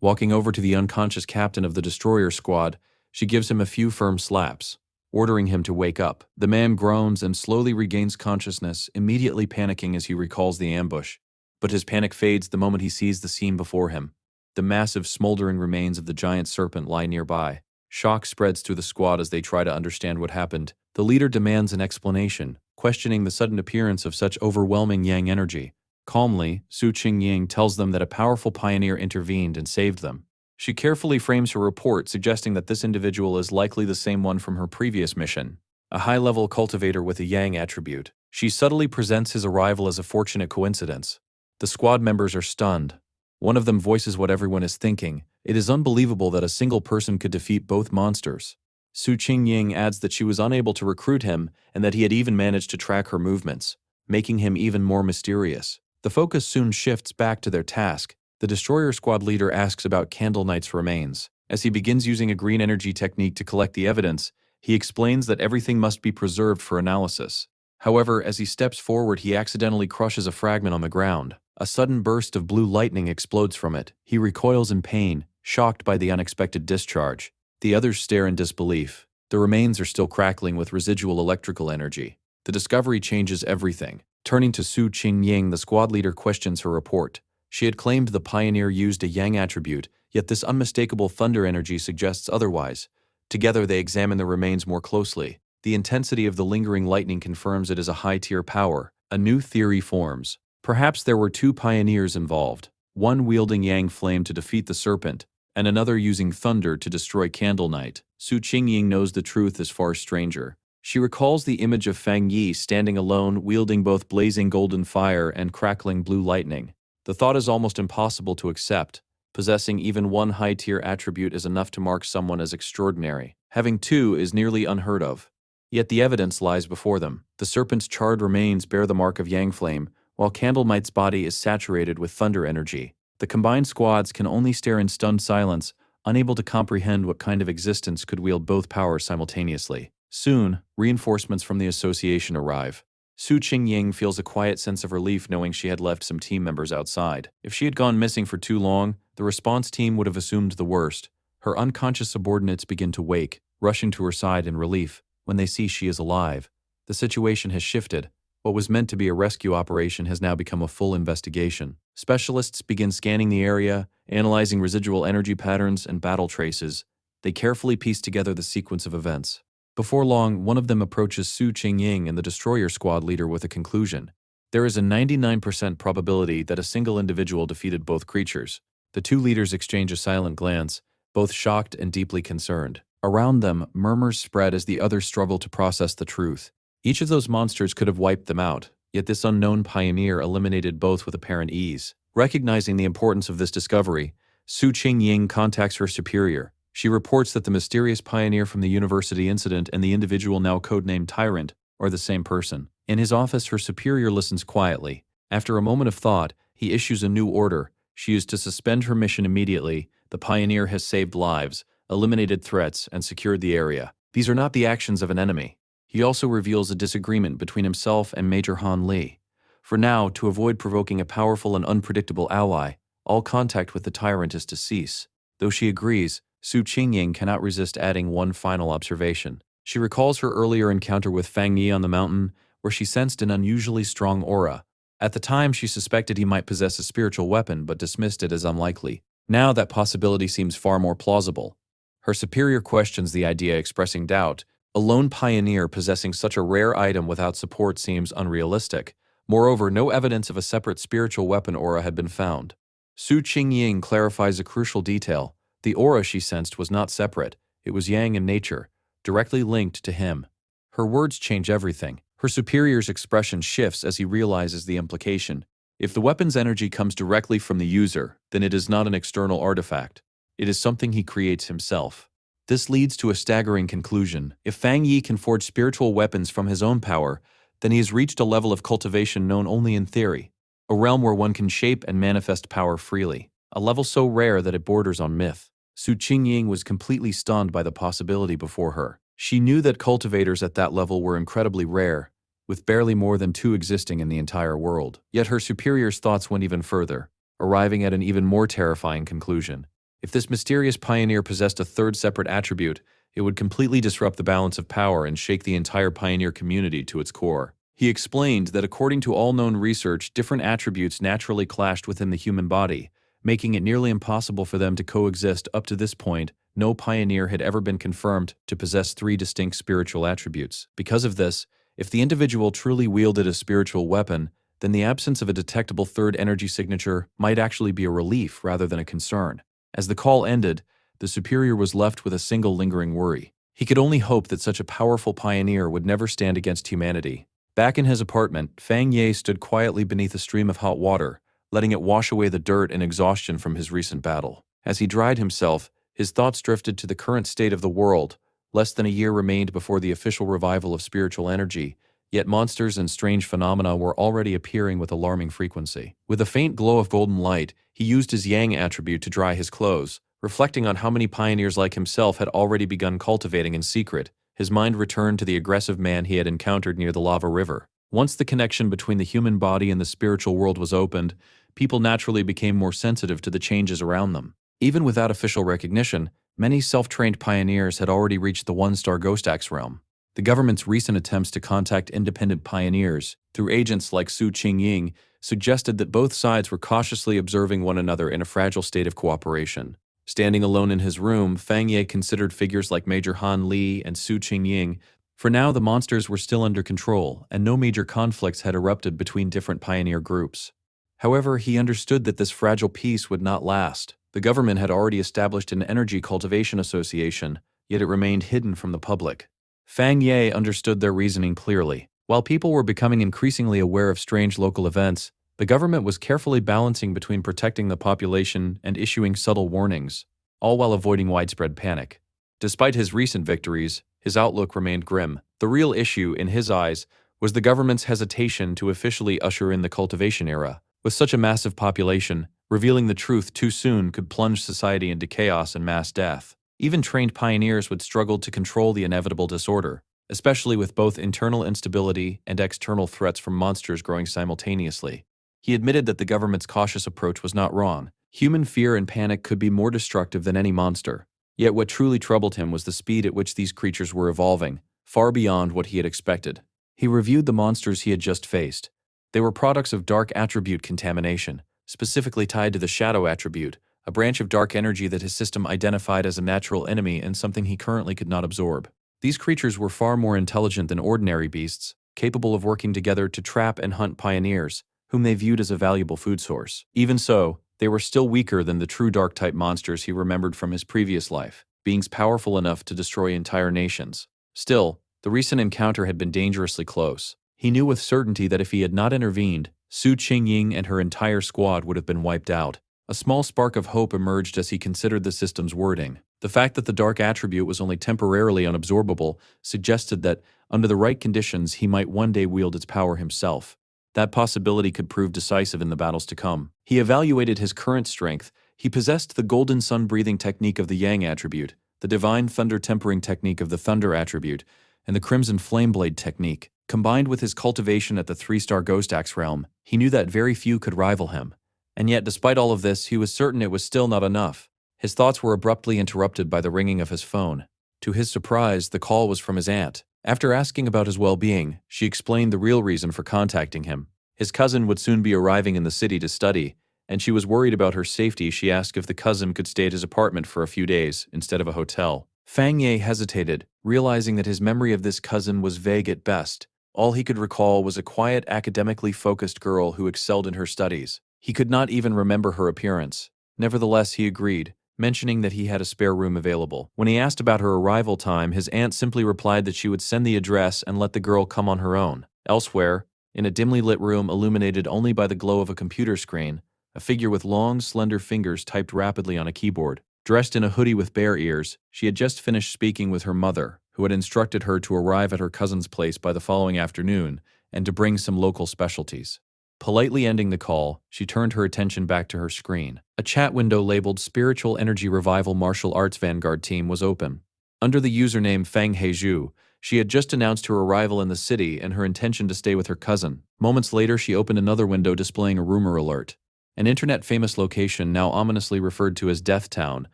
Walking over to the unconscious captain of the destroyer squad, she gives him a few firm slaps, ordering him to wake up. The man groans and slowly regains consciousness, immediately panicking as he recalls the ambush. But his panic fades the moment he sees the scene before him. The massive, smoldering remains of the giant serpent lie nearby. Shock spreads through the squad as they try to understand what happened. The leader demands an explanation, questioning the sudden appearance of such overwhelming yang energy. Calmly, Su Qinying tells them that a powerful pioneer intervened and saved them. She carefully frames her report, suggesting that this individual is likely the same one from her previous mission, a high-level cultivator with a yang attribute. She subtly presents his arrival as a fortunate coincidence. The squad members are stunned. One of them voices what everyone is thinking. It is unbelievable that a single person could defeat both monsters. Su Qinying adds that she was unable to recruit him and that he had even managed to track her movements, making him even more mysterious. The focus soon shifts back to their task. The destroyer squad leader asks about Candle Knight's remains. As he begins using a green energy technique to collect the evidence, he explains that everything must be preserved for analysis. However, as he steps forward, he accidentally crushes a fragment on the ground. A sudden burst of blue lightning explodes from it. He recoils in pain, shocked by the unexpected discharge. The others stare in disbelief. The remains are still crackling with residual electrical energy. The discovery changes everything. Turning to Su Qinying, the squad leader questions her report. She had claimed the pioneer used a yang attribute, yet this unmistakable thunder energy suggests otherwise. Together they examine the remains more closely. The intensity of the lingering lightning confirms it is a high-tier power. A new theory forms. Perhaps there were two pioneers involved, one wielding yang flame to defeat the serpent, and another using thunder to destroy Candle Knight. Su Qinying knows the truth is far stranger. She recalls the image of Fang Yi standing alone, wielding both blazing golden fire and crackling blue lightning. The thought is almost impossible to accept, Possessing even one high-tier attribute is enough to mark someone as extraordinary. Having two is nearly unheard of. Yet the evidence lies before them. The serpent's charred remains bear the mark of Yang Flame, while Candlemite's body is saturated with thunder energy. The combined squads can only stare in stunned silence, unable to comprehend what kind of existence could wield both powers simultaneously. Soon, reinforcements from the association arrive. Su Qingying feels a quiet sense of relief knowing she had left some team members outside. If she had gone missing for too long, the response team would have assumed the worst. Her unconscious subordinates begin to wake, rushing to her side in relief when they see she is alive. The situation has shifted. What was meant to be a rescue operation has now become a full investigation. Specialists begin scanning the area, analyzing residual energy patterns and battle traces. They carefully piece together the sequence of events. Before long, one of them approaches Su Qingying and the destroyer squad leader with a conclusion. There is a 99% probability that a single individual defeated both creatures. The two leaders exchange a silent glance, both shocked and deeply concerned. Around them, murmurs spread as the others struggle to process the truth. Each of those monsters could have wiped them out, yet this unknown pioneer eliminated both with apparent ease. Recognizing the importance of this discovery, Su Qingying contacts her superior. She reports that the mysterious pioneer from the university incident and the individual now codenamed Tyrant are the same person. In his office, her superior listens quietly. After a moment of thought, he issues a new order. She is to suspend her mission immediately. The pioneer has saved lives, eliminated threats, and secured the area. These are not the actions of an enemy. He also reveals a disagreement between himself and Major Han Li. For now, to avoid provoking a powerful and unpredictable ally, all contact with the tyrant is to cease. Though she agrees, Su Qingying cannot resist adding one final observation. She recalls her earlier encounter with Fang Yi on the mountain, where she sensed an unusually strong aura. At the time, she suspected he might possess a spiritual weapon but dismissed it as unlikely. Now that possibility seems far more plausible. Her superior questions the idea, expressing doubt. A lone pioneer possessing such a rare item without support seems unrealistic. Moreover, no evidence of a separate spiritual weapon aura had been found. Su Qingying clarifies a crucial detail. The aura she sensed was not separate. It was Yang in nature, directly linked to him. Her words change everything. Her superior's expression shifts as he realizes the implication. If the weapon's energy comes directly from the user, then it is not an external artifact. It is something he creates himself. This leads to a staggering conclusion. If Fang Yi can forge spiritual weapons from his own power, then he has reached a level of cultivation known only in theory, a realm where one can shape and manifest power freely, a level so rare that it borders on myth. Su Qingying was completely stunned by the possibility before her. She knew that cultivators at that level were incredibly rare, with barely more than two existing in the entire world. Yet her superior's thoughts went even further, arriving at an even more terrifying conclusion. If this mysterious pioneer possessed a third separate attribute, it would completely disrupt the balance of power and shake the entire pioneer community to its core. He explained that according to all known research, different attributes naturally clashed within the human body, making it nearly impossible for them to coexist. Up to this point, no pioneer had ever been confirmed to possess three distinct spiritual attributes. Because of this, if the individual truly wielded a spiritual weapon, then the absence of a detectable third energy signature might actually be a relief rather than a concern. As the call ended, the superior was left with a single lingering worry. He could only hope that such a powerful pioneer would never stand against humanity. Back in his apartment, Fang Ye stood quietly beneath a stream of hot water, letting it wash away the dirt and exhaustion from his recent battle. As he dried himself, his thoughts drifted to the current state of the world. Less than a year remained before the official revival of spiritual energy, yet monsters and strange phenomena were already appearing with alarming frequency. With a faint glow of golden light, he used his Yang attribute to dry his clothes. Reflecting on how many pioneers like himself had already begun cultivating in secret, his mind returned to the aggressive man he had encountered near the lava river. Once the connection between the human body and the spiritual world was opened, people naturally became more sensitive to the changes around them. Even without official recognition, many self-trained pioneers had already reached the one-star Ghost Axe realm. The government's recent attempts to contact independent pioneers through agents like Su Qingying suggested that both sides were cautiously observing one another in a fragile state of cooperation. Standing alone in his room, Fang Ye considered figures like Major Han Li and Su Qingying. For now, the monsters were still under control, and no major conflicts had erupted between different pioneer groups. However, he understood that this fragile peace would not last. The government had already established an energy cultivation association, yet it remained hidden from the public. Fang Ye understood their reasoning clearly. While people were becoming increasingly aware of strange local events, The government was carefully balancing between protecting the population and issuing subtle warnings, all while avoiding widespread panic. Despite his recent victories, his outlook remained grim. The real issue, in his eyes, was the government's hesitation to officially usher in the cultivation era. With such a massive population, revealing the truth too soon could plunge society into chaos and mass death. Even trained pioneers would struggle to control the inevitable disorder, especially with both internal instability and external threats from monsters growing simultaneously. He admitted that the government's cautious approach was not wrong. Human fear and panic could be more destructive than any monster. Yet what truly troubled him was the speed at which these creatures were evolving, far beyond what he had expected. He reviewed the monsters he had just faced. They were products of dark attribute contamination, specifically tied to the shadow attribute, a branch of dark energy that his system identified as a natural enemy and something he currently could not absorb. These creatures were far more intelligent than ordinary beasts, capable of working together to trap and hunt pioneers, whom they viewed as a valuable food source. Even so, they were still weaker than the true dark-type monsters he remembered from his previous life, beings powerful enough to destroy entire nations. Still, the recent encounter had been dangerously close. He knew with certainty that if he had not intervened, Su Qingying and her entire squad would have been wiped out. A small spark of hope emerged as he considered the system's wording. The fact that the dark attribute was only temporarily unabsorbable suggested that, under the right conditions, he might one day wield its power himself. That possibility could prove decisive in the battles to come. He evaluated his current strength. He possessed the golden sun-breathing technique of the Yang attribute, the divine thunder-tempering technique of the thunder attribute, and the crimson flameblade technique. Combined with his cultivation at the 3-star Ghost Axe realm, he knew that very few could rival him. And yet, despite all of this, he was certain it was still not enough. His thoughts were abruptly interrupted by the ringing of his phone. To his surprise, the call was from his aunt. After asking about his well-being, she explained the real reason for contacting him. His cousin would soon be arriving in the city to study, and she was worried about her safety. She asked if the cousin could stay at his apartment for a few days instead of a hotel. Fang Ye hesitated, realizing that his memory of this cousin was vague at best. All he could recall was a quiet, academically focused girl who excelled in her studies. He could not even remember her appearance. Nevertheless, he agreed, mentioning that he had a spare room available. When he asked about her arrival time, his aunt simply replied that she would send the address and let the girl come on her own. Elsewhere, in a dimly lit room illuminated only by the glow of a computer screen, a figure with long, slender fingers typed rapidly on a keyboard. Dressed in a hoodie with bear ears, she had just finished speaking with her mother, who had instructed her to arrive at her cousin's place by the following afternoon and to bring some local specialties. Politely ending the call, she turned her attention back to her screen. A chat window labeled Spiritual Energy Revival Martial Arts Vanguard Team was open. Under the username Fang Heizhu, she had just announced her arrival in the city and her intention to stay with her cousin. Moments later, she opened another window displaying a rumor alert. An internet-famous location, now ominously referred to as Death Town,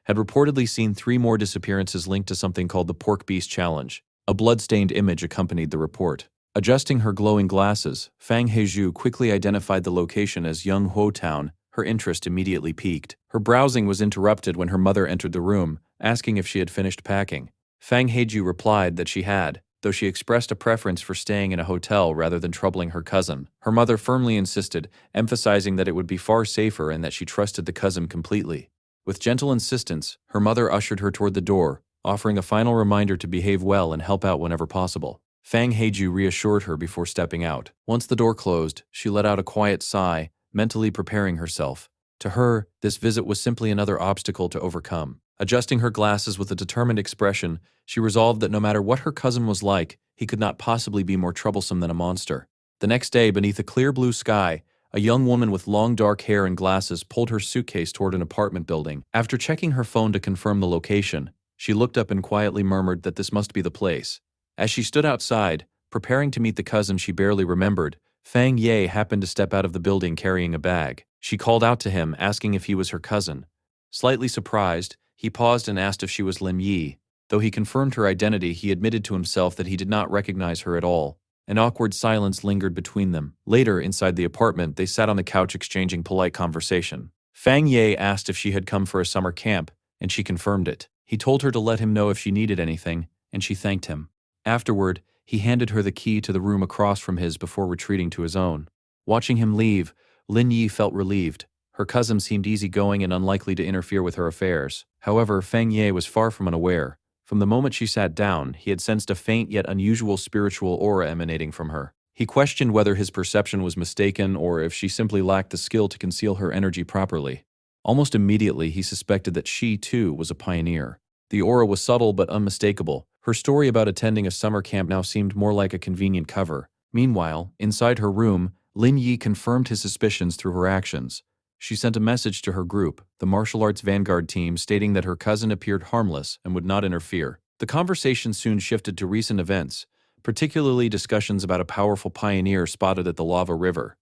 had reportedly seen 3 more disappearances linked to something called the Pork Beast Challenge. A blood-stained image accompanied the report. Adjusting her glowing glasses, Fang Heizhu quickly identified the location as Yonghuo Town. Her interest immediately piqued. Her browsing was interrupted when her mother entered the room, asking if she had finished packing. Fang Heizhu replied that she had, though she expressed a preference for staying in a hotel rather than troubling her cousin. Her mother firmly insisted, emphasizing that it would be far safer and that she trusted the cousin completely. With gentle insistence, her mother ushered her toward the door, offering a final reminder to behave well and help out whenever possible. Fang Heizhu reassured her before stepping out. Once the door closed, she let out a quiet sigh, mentally preparing herself. To her, this visit was simply another obstacle to overcome. Adjusting her glasses with a determined expression, she resolved that no matter what her cousin was like, he could not possibly be more troublesome than a monster. The next day, beneath a clear blue sky, a young woman with long dark hair and glasses pulled her suitcase toward an apartment building. After checking her phone to confirm the location, she looked up and quietly murmured that this must be the place. As she stood outside, preparing to meet the cousin she barely remembered, Fang Ye happened to step out of the building carrying a bag. She called out to him, asking if he was her cousin. Slightly surprised, he paused and asked if she was Lim Yi. Though he confirmed her identity, he admitted to himself that he did not recognize her at all. An awkward silence lingered between them. Later, inside the apartment, they sat on the couch exchanging polite conversation. Fang Ye asked if she had come for a summer camp, and she confirmed it. He told her to let him know if she needed anything, and she thanked him. Afterward, he handed her the key to the room across from his before retreating to his own. Watching him leave, Lin Yi felt relieved. Her cousin seemed easygoing and unlikely to interfere with her affairs. However, Fang Ye was far from unaware. From the moment she sat down, he had sensed a faint yet unusual spiritual aura emanating from her. He questioned whether his perception was mistaken or if she simply lacked the skill to conceal her energy properly. Almost immediately, he suspected that she, too, was a pioneer. The aura was subtle but unmistakable. Her story about attending a summer camp now seemed more like a convenient cover. Meanwhile, inside her room, Lin Yi confirmed his suspicions through her actions. She sent a message to her group, the martial arts vanguard team, stating that her cousin appeared harmless and would not interfere. The conversation soon shifted to recent events, particularly discussions about a powerful pioneer spotted at the lava river.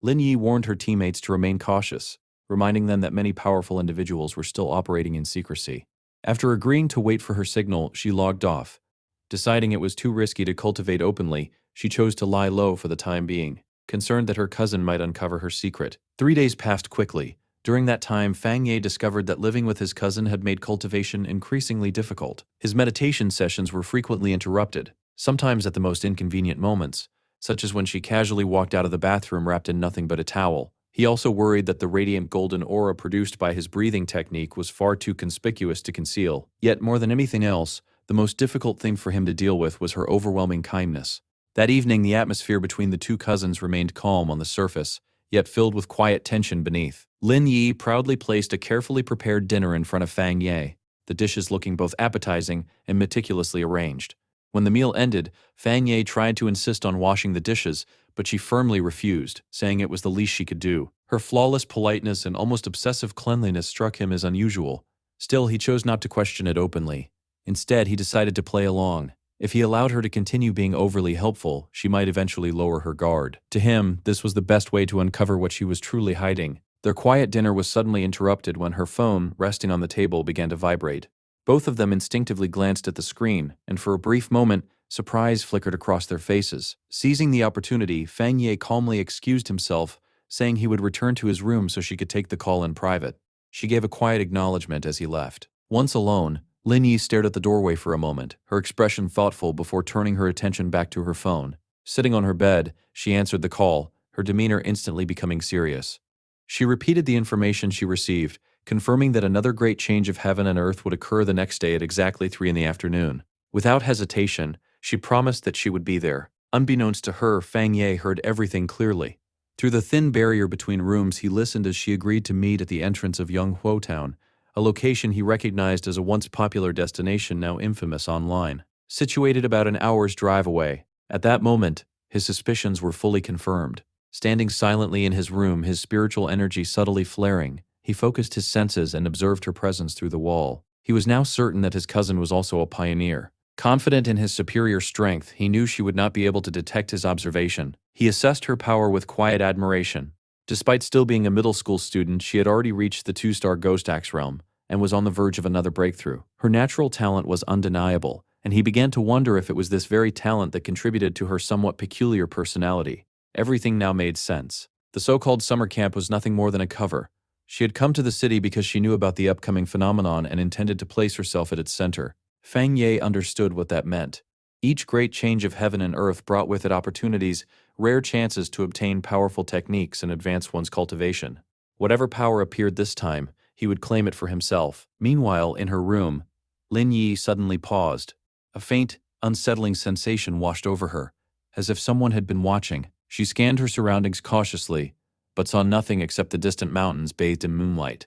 Lin Yi warned her teammates to remain cautious, reminding them that many powerful individuals were still operating in secrecy. After agreeing to wait for her signal, she logged off. Deciding it was too risky to cultivate openly, she chose to lie low for the time being, concerned that her cousin might uncover her secret. 3 days passed quickly. During that time, Fang Ye discovered that living with his cousin had made cultivation increasingly difficult. His meditation sessions were frequently interrupted, sometimes at the most inconvenient moments, such as when she casually walked out of the bathroom wrapped in nothing but a towel. He also worried that the radiant golden aura produced by his breathing technique was far too conspicuous to conceal. Yet, more than anything else, the most difficult thing for him to deal with was her overwhelming kindness. That evening, the atmosphere between the two cousins remained calm on the surface, yet filled with quiet tension beneath. Lin Yi proudly placed a carefully prepared dinner in front of Fang Ye, the dishes looking both appetizing and meticulously arranged. When the meal ended, Fang Ye tried to insist on washing the dishes, but she firmly refused, saying it was the least she could do. Her flawless politeness and almost obsessive cleanliness struck him as unusual. Still, he chose not to question it openly. Instead, he decided to play along. If he allowed her to continue being overly helpful, she might eventually lower her guard. To him, this was the best way to uncover what she was truly hiding. Their quiet dinner was suddenly interrupted when her phone, resting on the table, began to vibrate. Both of them instinctively glanced at the screen, and for a brief moment, surprise flickered across their faces. Seizing the opportunity, Fang Ye calmly excused himself, saying he would return to his room so she could take the call in private. She gave a quiet acknowledgement as he left. Once alone, Lin Yi stared at the doorway for a moment, her expression thoughtful before turning her attention back to her phone. Sitting on her bed, she answered the call, her demeanor instantly becoming serious. She repeated the information she received, confirming that another great change of heaven and earth would occur the next day at exactly 3 in the afternoon. Without hesitation, she promised that she would be there. Unbeknownst to her, Fang Ye heard everything clearly. Through the thin barrier between rooms, he listened as she agreed to meet at the entrance of Yonghuo Town, a location he recognized as a once popular destination now infamous online. Situated about an hour's drive away, at that moment, his suspicions were fully confirmed. Standing silently in his room, his spiritual energy subtly flaring, he focused his senses and observed her presence through the wall. He was now certain that his cousin was also a pioneer. Confident in his superior strength, he knew she would not be able to detect his observation. He assessed her power with quiet admiration. Despite still being a middle school student, she had already reached the 2-star Ghost Axe realm and was on the verge of another breakthrough. Her natural talent was undeniable, and he began to wonder if it was this very talent that contributed to her somewhat peculiar personality. Everything now made sense. The so-called summer camp was nothing more than a cover. She had come to the city because she knew about the upcoming phenomenon and intended to place herself at its center. Fang Ye understood what that meant. Each great change of heaven and earth brought with it opportunities, rare chances to obtain powerful techniques and advance one's cultivation. Whatever power appeared this time, he would claim it for himself. Meanwhile, in her room, Lin Yi suddenly paused. A faint, unsettling sensation washed over her, as if someone had been watching. She scanned her surroundings cautiously, but saw nothing except the distant mountains bathed in moonlight.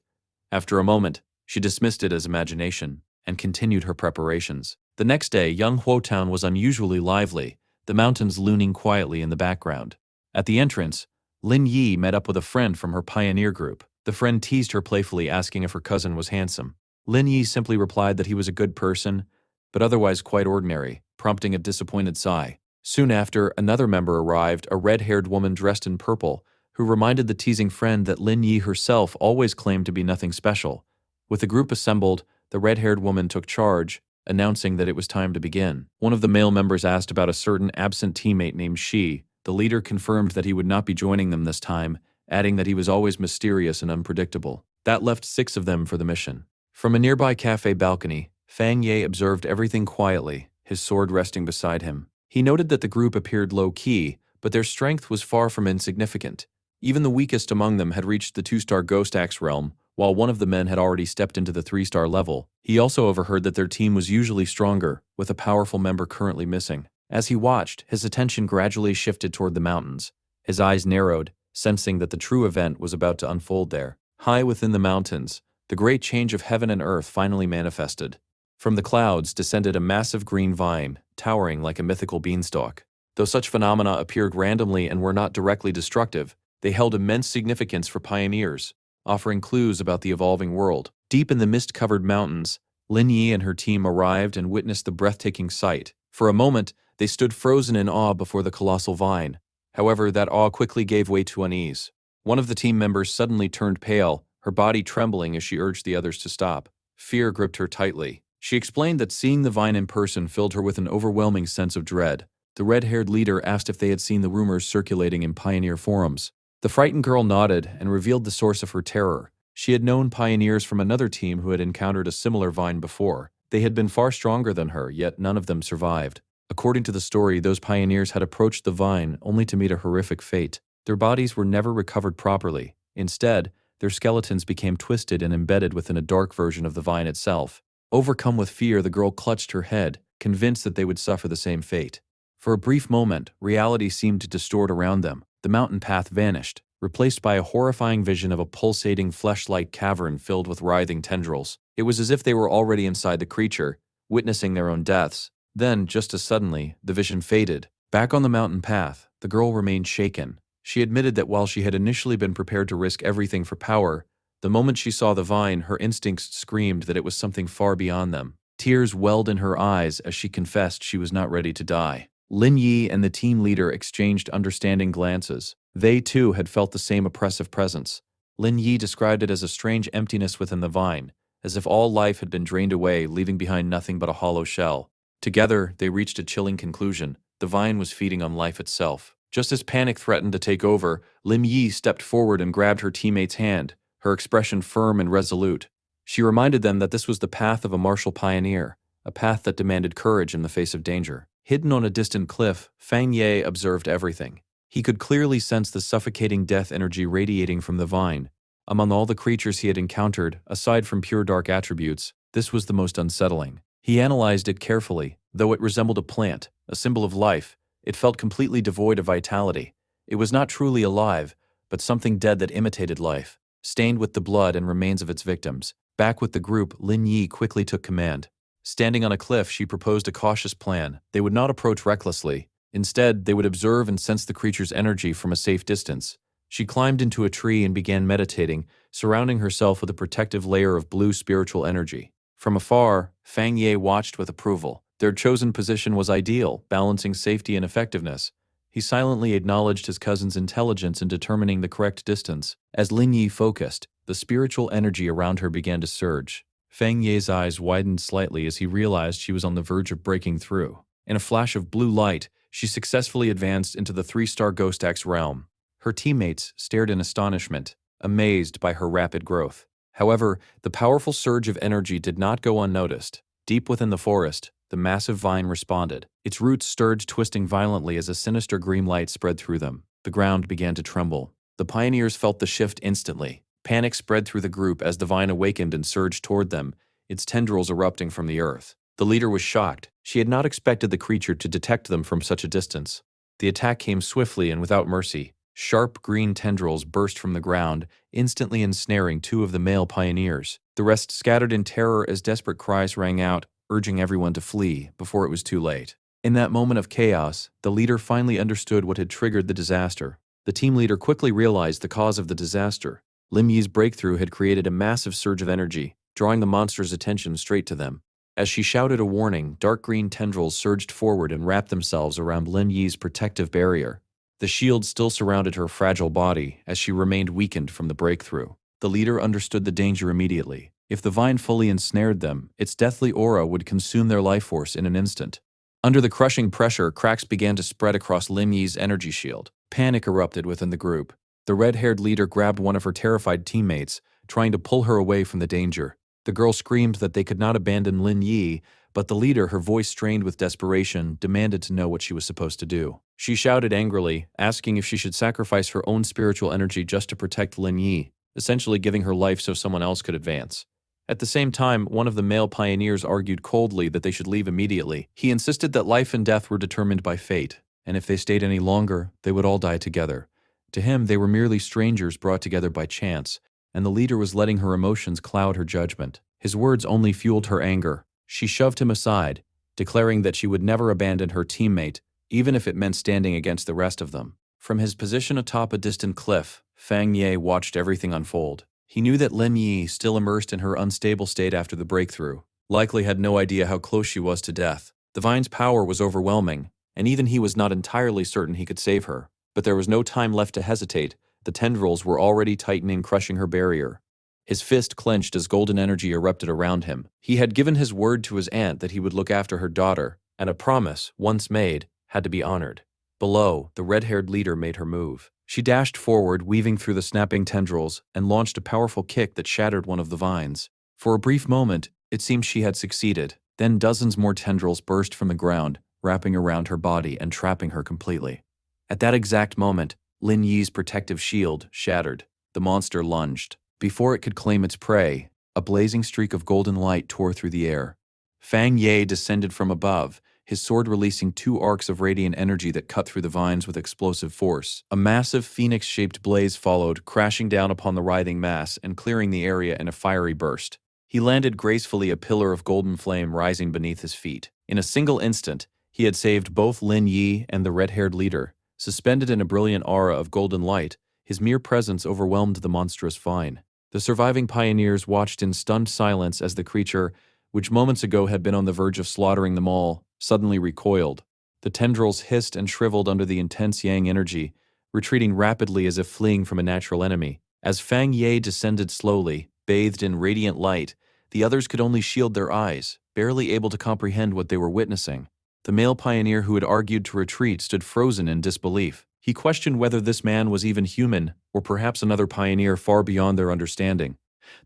After a moment, she dismissed it as imagination and continued her preparations. The next day, Yonghuo Town was unusually lively, the mountains looming quietly in the background. At the entrance, Lin Yi met up with a friend from her pioneer group. The friend teased her playfully, asking if her cousin was handsome. Lin Yi simply replied that he was a good person, but otherwise quite ordinary, prompting a disappointed sigh. Soon after, another member arrived, a red-haired woman dressed in purple, who reminded the teasing friend that Lin Yi herself always claimed to be nothing special. With the group assembled, the red-haired woman took charge, announcing that it was time to begin. One of the male members asked about a certain absent teammate named Shi. The leader confirmed that he would not be joining them this time, adding that he was always mysterious and unpredictable. That left 6 of them for the mission. From a nearby cafe balcony, Fang Ye observed everything quietly, his sword resting beside him. He noted that the group appeared low-key, but their strength was far from insignificant. Even the weakest among them had reached the 2-star Ghost Axe realm, while one of the men had already stepped into the 3-star level. He also overheard that their team was usually stronger, with a powerful member currently missing. As he watched, his attention gradually shifted toward the mountains. His eyes narrowed, sensing that the true event was about to unfold there. High within the mountains, the great change of heaven and earth finally manifested. From the clouds descended a massive green vine, towering like a mythical beanstalk. Though such phenomena appeared randomly and were not directly destructive, they held immense significance for pioneers, offering clues about the evolving world. Deep in the mist-covered mountains, Lin Yi and her team arrived and witnessed the breathtaking sight. For a moment, they stood frozen in awe before the colossal vine. However, that awe quickly gave way to unease. One of the team members suddenly turned pale, her body trembling as she urged the others to stop. Fear gripped her tightly. She explained that seeing the vine in person filled her with an overwhelming sense of dread. The red-haired leader asked if they had seen the rumors circulating in pioneer forums. The frightened girl nodded and revealed the source of her terror. She had known pioneers from another team who had encountered a similar vine before. They had been far stronger than her, yet none of them survived. According to the story, those pioneers had approached the vine only to meet a horrific fate. Their bodies were never recovered properly. Instead, their skeletons became twisted and embedded within a dark version of the vine itself. Overcome with fear, the girl clutched her head, convinced that they would suffer the same fate. For a brief moment, reality seemed to distort around them. The mountain path vanished, replaced by a horrifying vision of a pulsating flesh-like cavern filled with writhing tendrils. It was as if they were already inside the creature, witnessing their own deaths. Then, just as suddenly, the vision faded. Back on the mountain path, the girl remained shaken. She admitted that while she had initially been prepared to risk everything for power, the moment she saw the vine, her instincts screamed that it was something far beyond them. Tears welled in her eyes as she confessed she was not ready to die. Lin Yi and the team leader exchanged understanding glances. They, too, had felt the same oppressive presence. Lin Yi described it as a strange emptiness within the vine, as if all life had been drained away, leaving behind nothing but a hollow shell. Together, they reached a chilling conclusion. The vine was feeding on life itself. Just as panic threatened to take over, Lin Yi stepped forward and grabbed her teammate's hand, her expression firm and resolute. She reminded them that this was the path of a martial pioneer, a path that demanded courage in the face of danger. Hidden on a distant cliff, Fang Ye observed everything. He could clearly sense the suffocating death energy radiating from the vine. Among all the creatures he had encountered, aside from pure dark attributes, this was the most unsettling. He analyzed it carefully. Though it resembled a plant, a symbol of life, it felt completely devoid of vitality. It was not truly alive, but something dead that imitated life, stained with the blood and remains of its victims. Back with the group, Lin Yi quickly took command. Standing on a cliff, she proposed a cautious plan. They would not approach recklessly. Instead, they would observe and sense the creature's energy from a safe distance. She climbed into a tree and began meditating, surrounding herself with a protective layer of blue spiritual energy. From afar, Fang Ye watched with approval. Their chosen position was ideal, balancing safety and effectiveness. He silently acknowledged his cousin's intelligence in determining the correct distance. As Lin Yi focused, the spiritual energy around her began to surge. Fang Ye's eyes widened slightly as he realized she was on the verge of breaking through. In a flash of blue light, she successfully advanced into the 3-star Ghost Axe realm. Her teammates stared in astonishment, amazed by her rapid growth. However, the powerful surge of energy did not go unnoticed. Deep within the forest, the massive vine responded. Its roots stirred, twisting violently as a sinister green light spread through them. The ground began to tremble. The pioneers felt the shift instantly. Panic spread through the group as the vine awakened and surged toward them, its tendrils erupting from the earth. The leader was shocked. She had not expected the creature to detect them from such a distance. The attack came swiftly and without mercy. Sharp green tendrils burst from the ground, instantly ensnaring 2 of the male pioneers. The rest scattered in terror as desperate cries rang out, urging everyone to flee before it was too late. In that moment of chaos, the leader finally understood what had triggered the disaster. The team leader quickly realized the cause of the disaster. Lim Yi's breakthrough had created a massive surge of energy, drawing the monster's attention straight to them. As she shouted a warning, dark green tendrils surged forward and wrapped themselves around Lin Yi's protective barrier. The shield still surrounded her fragile body as she remained weakened from the breakthrough. The leader understood the danger immediately. If the vine fully ensnared them, its deathly aura would consume their life force in an instant. Under the crushing pressure, cracks began to spread across Lim Yi's energy shield. Panic erupted within the group. The red-haired leader grabbed one of her terrified teammates, trying to pull her away from the danger. The girl screamed that they could not abandon Lin Yi, but the leader, her voice strained with desperation, demanded to know what she was supposed to do. She shouted angrily, asking if she should sacrifice her own spiritual energy just to protect Lin Yi, essentially giving her life so someone else could advance. At the same time, one of the male pioneers argued coldly that they should leave immediately. He insisted that life and death were determined by fate, and if they stayed any longer, they would all die together. To him, they were merely strangers brought together by chance, and the leader was letting her emotions cloud her judgment. His words only fueled her anger. She shoved him aside, declaring that she would never abandon her teammate, even if it meant standing against the rest of them. From his position atop a distant cliff, Fang Ye watched everything unfold. He knew that Lin Yi, still immersed in her unstable state after the breakthrough, likely had no idea how close she was to death. The vine's power was overwhelming, and even he was not entirely certain he could save her. But there was no time left to hesitate. The tendrils were already tightening, crushing her barrier. His fist clenched as golden energy erupted around him. He had given his word to his aunt that he would look after her daughter, and a promise, once made, had to be honored. Below, the red-haired leader made her move. She dashed forward, weaving through the snapping tendrils, and launched a powerful kick that shattered one of the vines. For a brief moment, it seemed she had succeeded. Then dozens more tendrils burst from the ground, wrapping around her body and trapping her completely. At that exact moment, Lin Yi's protective shield shattered. The monster lunged. Before it could claim its prey, a blazing streak of golden light tore through the air. Fang Ye descended from above, his sword releasing two arcs of radiant energy that cut through the vines with explosive force. A massive phoenix-shaped blaze followed, crashing down upon the writhing mass and clearing the area in a fiery burst. He landed gracefully, a pillar of golden flame rising beneath his feet. In a single instant, he had saved both Lin Yi and the red-haired leader. Suspended in a brilliant aura of golden light, his mere presence overwhelmed the monstrous vine. The surviving pioneers watched in stunned silence as the creature, which moments ago had been on the verge of slaughtering them all, suddenly recoiled. The tendrils hissed and shriveled under the intense yang energy, retreating rapidly as if fleeing from a natural enemy. As Fang Ye descended slowly, bathed in radiant light, the others could only shield their eyes, barely able to comprehend what they were witnessing. The male pioneer who had argued to retreat stood frozen in disbelief. He questioned whether this man was even human, or perhaps another pioneer far beyond their understanding.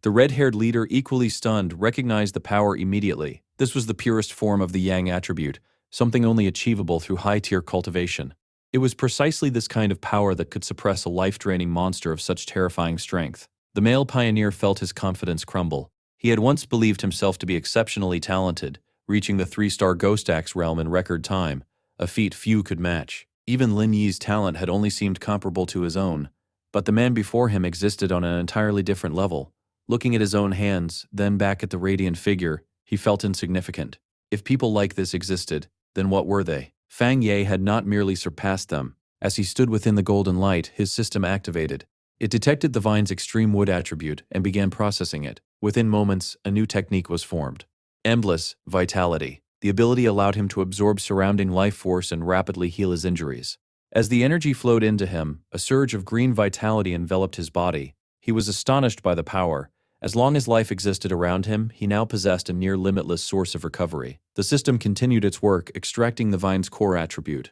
The red-haired leader, equally stunned, recognized the power immediately. This was the purest form of the yang attribute, something only achievable through high-tier cultivation. It was precisely this kind of power that could suppress a life-draining monster of such terrifying strength. The male pioneer felt his confidence crumble. He had once believed himself to be exceptionally talented, reaching the 3-star Ghost Axe realm in record time, a feat few could match. Even Lin Yi's talent had only seemed comparable to his own, but the man before him existed on an entirely different level. Looking at his own hands, then back at the radiant figure, he felt insignificant. If people like this existed, then what were they? Fang Ye had not merely surpassed them. As he stood within the golden light, his system activated. It detected the vine's extreme wood attribute and began processing it. Within moments, a new technique was formed. Endless vitality. The ability allowed him to absorb surrounding life force and rapidly heal his injuries. As the energy flowed into him, a surge of green vitality enveloped his body. He was astonished by the power. As long as life existed around him, he now possessed a near-limitless source of recovery. The system continued its work, extracting the vine's core attribute.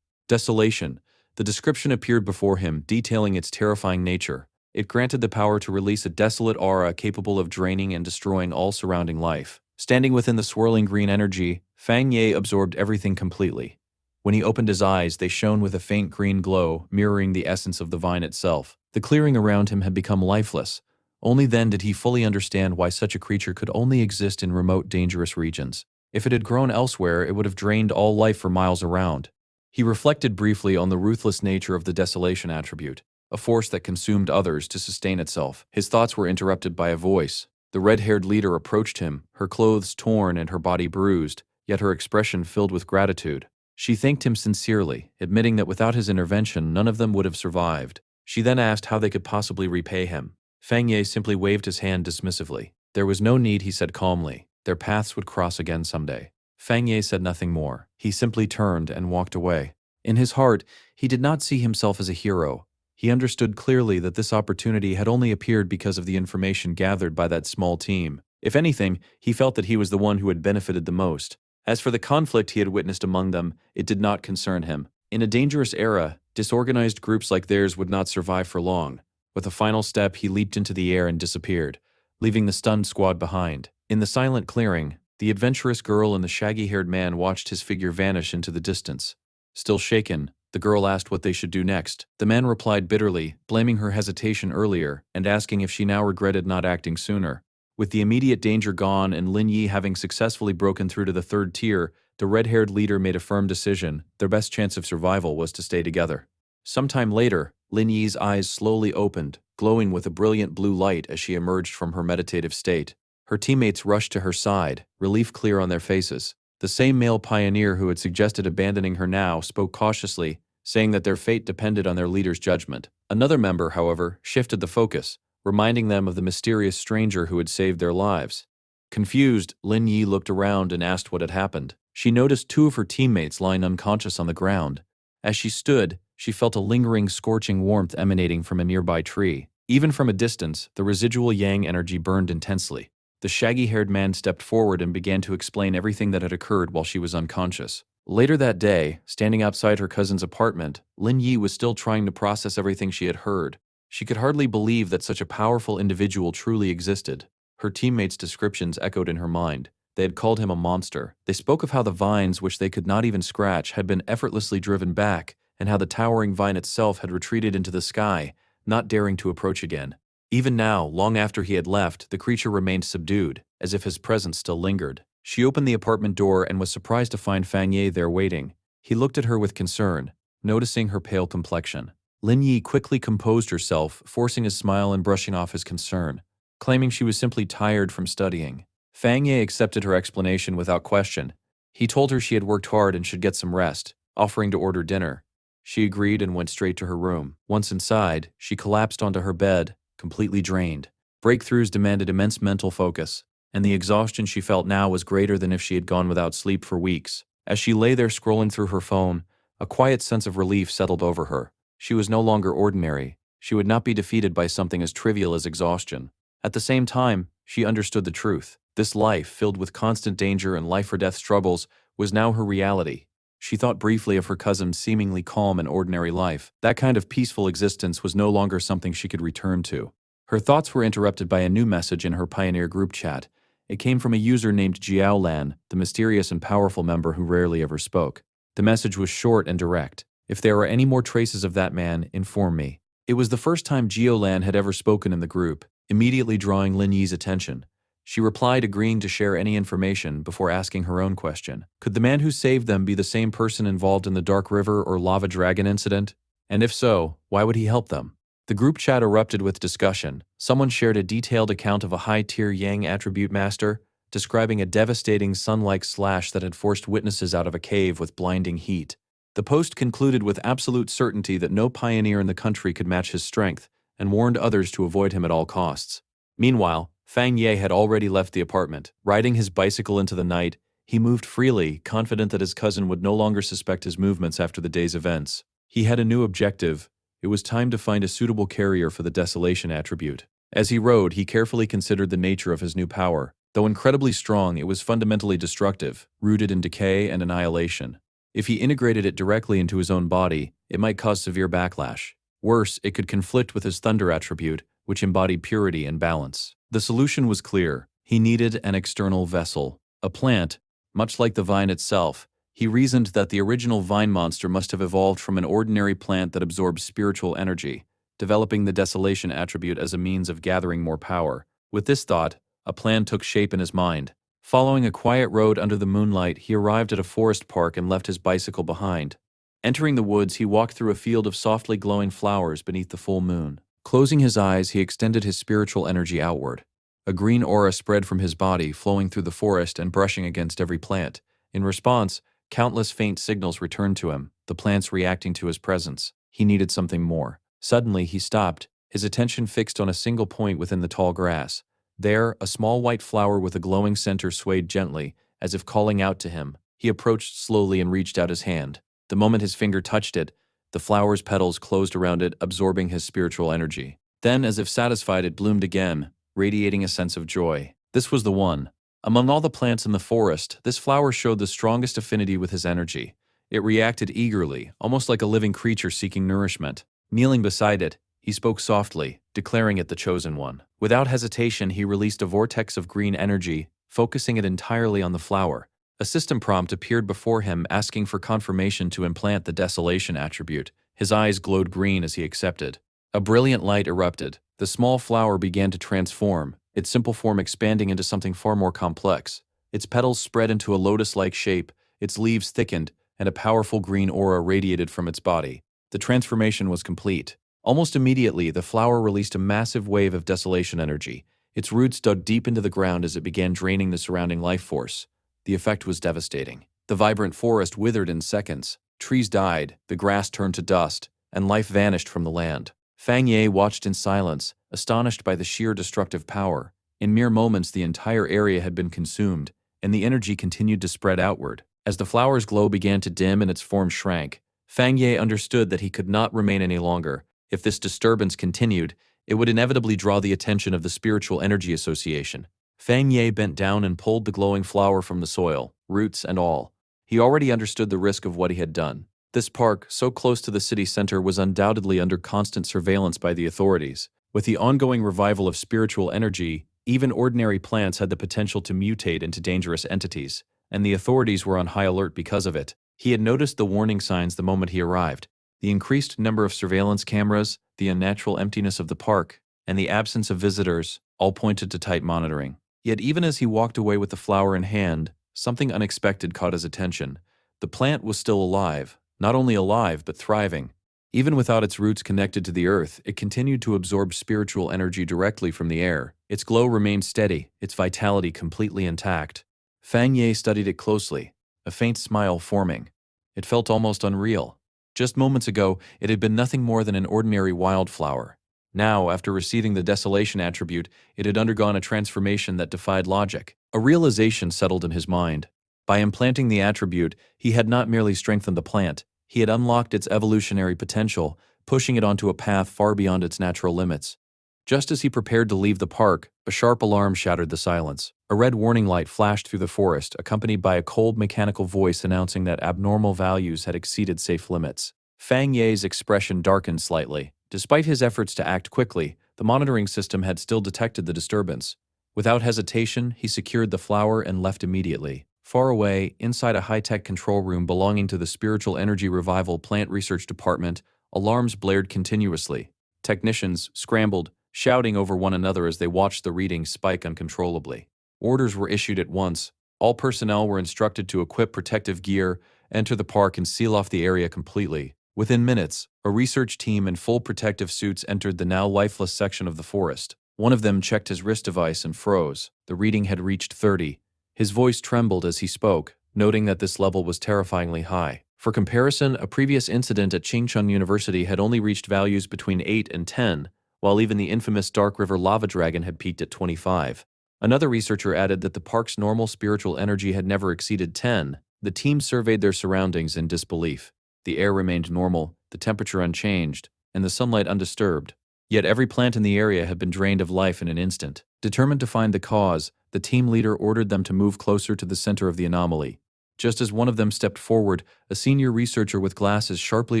Desolation. The description appeared before him, detailing its terrifying nature. It granted the power to release a desolate aura capable of draining and destroying all surrounding life. Standing within the swirling green energy, Fang Ye absorbed everything completely. When he opened his eyes, they shone with a faint green glow, mirroring the essence of the vine itself. The clearing around him had become lifeless. Only then did he fully understand why such a creature could only exist in remote, dangerous regions. If it had grown elsewhere, it would have drained all life for miles around. He reflected briefly on the ruthless nature of the desolation attribute, a force that consumed others to sustain itself. His thoughts were interrupted by a voice. The red-haired leader approached him, her clothes torn and her body bruised, yet her expression filled with gratitude. She thanked him sincerely, admitting that without his intervention, none of them would have survived. She then asked how they could possibly repay him. Fang Ye simply waved his hand dismissively. There was no need, he said calmly. Their paths would cross again someday. Fang Ye said nothing more. He simply turned and walked away. In his heart, he did not see himself as a hero. He understood clearly that this opportunity had only appeared because of the information gathered by that small team. If anything, he felt that he was the one who had benefited the most. As for the conflict he had witnessed among them, it did not concern him. In a dangerous era, disorganized groups like theirs would not survive for long. With a final step, he leaped into the air and disappeared, leaving the stunned squad behind. In the silent clearing, the adventurous girl and the shaggy-haired man watched his figure vanish into the distance. Still shaken, the girl asked what they should do next. The man replied bitterly, blaming her hesitation earlier and asking if she now regretted not acting sooner. With the immediate danger gone and Lin Yi having successfully broken through to the third tier, the red-haired leader made a firm decision. Their best chance of survival was to stay together. Sometime later, Lin Yi's eyes slowly opened, glowing with a brilliant blue light as she emerged from her meditative state. Her teammates rushed to her side, relief clear on their faces. The same male pioneer who had suggested abandoning her now spoke cautiously, saying that their fate depended on their leader's judgment. Another member, however, shifted the focus, reminding them of the mysterious stranger who had saved their lives. Confused, Lin Yi looked around and asked what had happened. She noticed two of her teammates lying unconscious on the ground. As she stood, she felt a lingering, scorching warmth emanating from a nearby tree. Even from a distance, the residual yang energy burned intensely. The shaggy-haired man stepped forward and began to explain everything that had occurred while she was unconscious. Later that day, standing outside her cousin's apartment, Lin Yi was still trying to process everything she had heard. She could hardly believe that such a powerful individual truly existed. Her teammates' descriptions echoed in her mind. They had called him a monster. They spoke of how the vines, which they could not even scratch, had been effortlessly driven back, and how the towering vine itself had retreated into the sky, not daring to approach again. Even now, long after he had left, the creature remained subdued, as if his presence still lingered. She opened the apartment door and was surprised to find Fang Ye there waiting. He looked at her with concern, noticing her pale complexion. Lin Yi quickly composed herself, forcing a smile and brushing off his concern, claiming she was simply tired from studying. Fang Ye accepted her explanation without question. He told her she had worked hard and should get some rest, offering to order dinner. She agreed and went straight to her room. Once inside, she collapsed onto her bed, completely drained. Breakthroughs demanded immense mental focus, and the exhaustion she felt now was greater than if she had gone without sleep for weeks. As she lay there scrolling through her phone, a quiet sense of relief settled over her. She was no longer ordinary. She would not be defeated by something as trivial as exhaustion. At the same time, she understood the truth. This life, filled with constant danger and life-or-death struggles, was now her reality. She thought briefly of her cousin's seemingly calm and ordinary life. That kind of peaceful existence was no longer something she could return to. Her thoughts were interrupted by a new message in her Pioneer group chat. It came from a user named Jiaolan, the mysterious and powerful member who rarely ever spoke. The message was short and direct. If there are any more traces of that man, inform me. It was the first time Jiaolan had ever spoken in the group, immediately drawing Lin Yi's attention. She replied, agreeing to share any information before asking her own question. Could the man who saved them be the same person involved in the Dark River or Lava Dragon incident? And if so, why would he help them? The group chat erupted with discussion. Someone shared a detailed account of a high-tier Yang attribute master, describing a devastating sun-like slash that had forced witnesses out of a cave with blinding heat. The post concluded with absolute certainty that no pioneer in the country could match his strength, and warned others to avoid him at all costs. Meanwhile, Fang Ye had already left the apartment. Riding his bicycle into the night, he moved freely, confident that his cousin would no longer suspect his movements after the day's events. He had a new objective. It was time to find a suitable carrier for the desolation attribute. As he rode, he carefully considered the nature of his new power. Though incredibly strong, it was fundamentally destructive, rooted in decay and annihilation. If he integrated it directly into his own body, it might cause severe backlash. Worse, it could conflict with his thunder attribute, which embodied purity and balance. The solution was clear. He needed an external vessel, a plant. Much like the vine itself, he reasoned that the original vine monster must have evolved from an ordinary plant that absorbs spiritual energy, developing the desolation attribute as a means of gathering more power. With this thought, a plan took shape in his mind. Following a quiet road under the moonlight, he arrived at a forest park and left his bicycle behind. Entering the woods, he walked through a field of softly glowing flowers beneath the full moon. Closing his eyes, he extended his spiritual energy outward. A green aura spread from his body, flowing through the forest and brushing against every plant. In response, countless faint signals returned to him, the plants reacting to his presence. He needed something more. Suddenly, he stopped, his attention fixed on a single point within the tall grass. There, a small white flower with a glowing center swayed gently, as if calling out to him. He approached slowly and reached out his hand. The moment his finger touched it, the flower's petals closed around it, absorbing his spiritual energy. Then, as if satisfied, it bloomed again, radiating a sense of joy. This was the one. Among all the plants in the forest, this flower showed the strongest affinity with his energy. It reacted eagerly, almost like a living creature seeking nourishment. Kneeling beside it, he spoke softly, declaring it the chosen one. Without hesitation, he released a vortex of green energy, focusing it entirely on the flower. A system prompt appeared before him, asking for confirmation to implant the desolation attribute. His eyes glowed green as he accepted. A brilliant light erupted. The small flower began to transform, its simple form expanding into something far more complex. Its petals spread into a lotus-like shape, its leaves thickened, and a powerful green aura radiated from its body. The transformation was complete. Almost immediately, the flower released a massive wave of desolation energy. Its roots dug deep into the ground as it began draining the surrounding life force. The effect was devastating. The vibrant forest withered in seconds. Trees died, the grass turned to dust, and life vanished from the land. Fang Ye watched in silence, astonished by the sheer destructive power. In mere moments, the entire area had been consumed, and the energy continued to spread outward. As the flower's glow began to dim and its form shrank, Fang Ye understood that he could not remain any longer. If this disturbance continued, it would inevitably draw the attention of the Spiritual Energy Association. Fang Ye bent down and pulled the glowing flower from the soil, roots and all. He already understood the risk of what he had done. This park, so close to the city center, was undoubtedly under constant surveillance by the authorities. With the ongoing revival of spiritual energy, even ordinary plants had the potential to mutate into dangerous entities, and the authorities were on high alert because of it. He had noticed the warning signs the moment he arrived. The increased number of surveillance cameras, the unnatural emptiness of the park, and the absence of visitors all pointed to tight monitoring. Yet even as he walked away with the flower in hand, something unexpected caught his attention. The plant was still alive, not only alive but thriving. Even without its roots connected to the earth, it continued to absorb spiritual energy directly from the air. Its glow remained steady, its vitality completely intact. Fang Ye studied it closely, a faint smile forming. It felt almost unreal. Just moments ago, it had been nothing more than an ordinary wildflower. Now, after receiving the desolation attribute, it had undergone a transformation that defied logic. A realization settled in his mind. By implanting the attribute, he had not merely strengthened the plant, he had unlocked its evolutionary potential, pushing it onto a path far beyond its natural limits. Just as he prepared to leave the park, a sharp alarm shattered the silence. A red warning light flashed through the forest, accompanied by a cold mechanical voice announcing that abnormal values had exceeded safe limits. Fang Ye's expression darkened slightly. Despite his efforts to act quickly, the monitoring system had still detected the disturbance. Without hesitation, he secured the flower and left immediately. Far away, inside a high-tech control room belonging to the Spiritual Energy Revival Plant Research Department, alarms blared continuously. Technicians scrambled, shouting over one another as they watched the readings spike uncontrollably. Orders were issued at once. All personnel were instructed to equip protective gear, enter the park, and seal off the area completely. Within minutes, a research team in full protective suits entered the now lifeless section of the forest. One of them checked his wrist device and froze. The reading had reached 30. His voice trembled as he spoke, noting that this level was terrifyingly high. For comparison, a previous incident at Chingchun University had only reached values between 8 and 10, while even the infamous Dark River lava dragon had peaked at 25. Another researcher added that the park's normal spiritual energy had never exceeded 10. The team surveyed their surroundings in disbelief. The air remained normal, the temperature unchanged, and the sunlight undisturbed. Yet every plant in the area had been drained of life in an instant. Determined to find the cause, the team leader ordered them to move closer to the center of the anomaly. Just as one of them stepped forward, a senior researcher with glasses sharply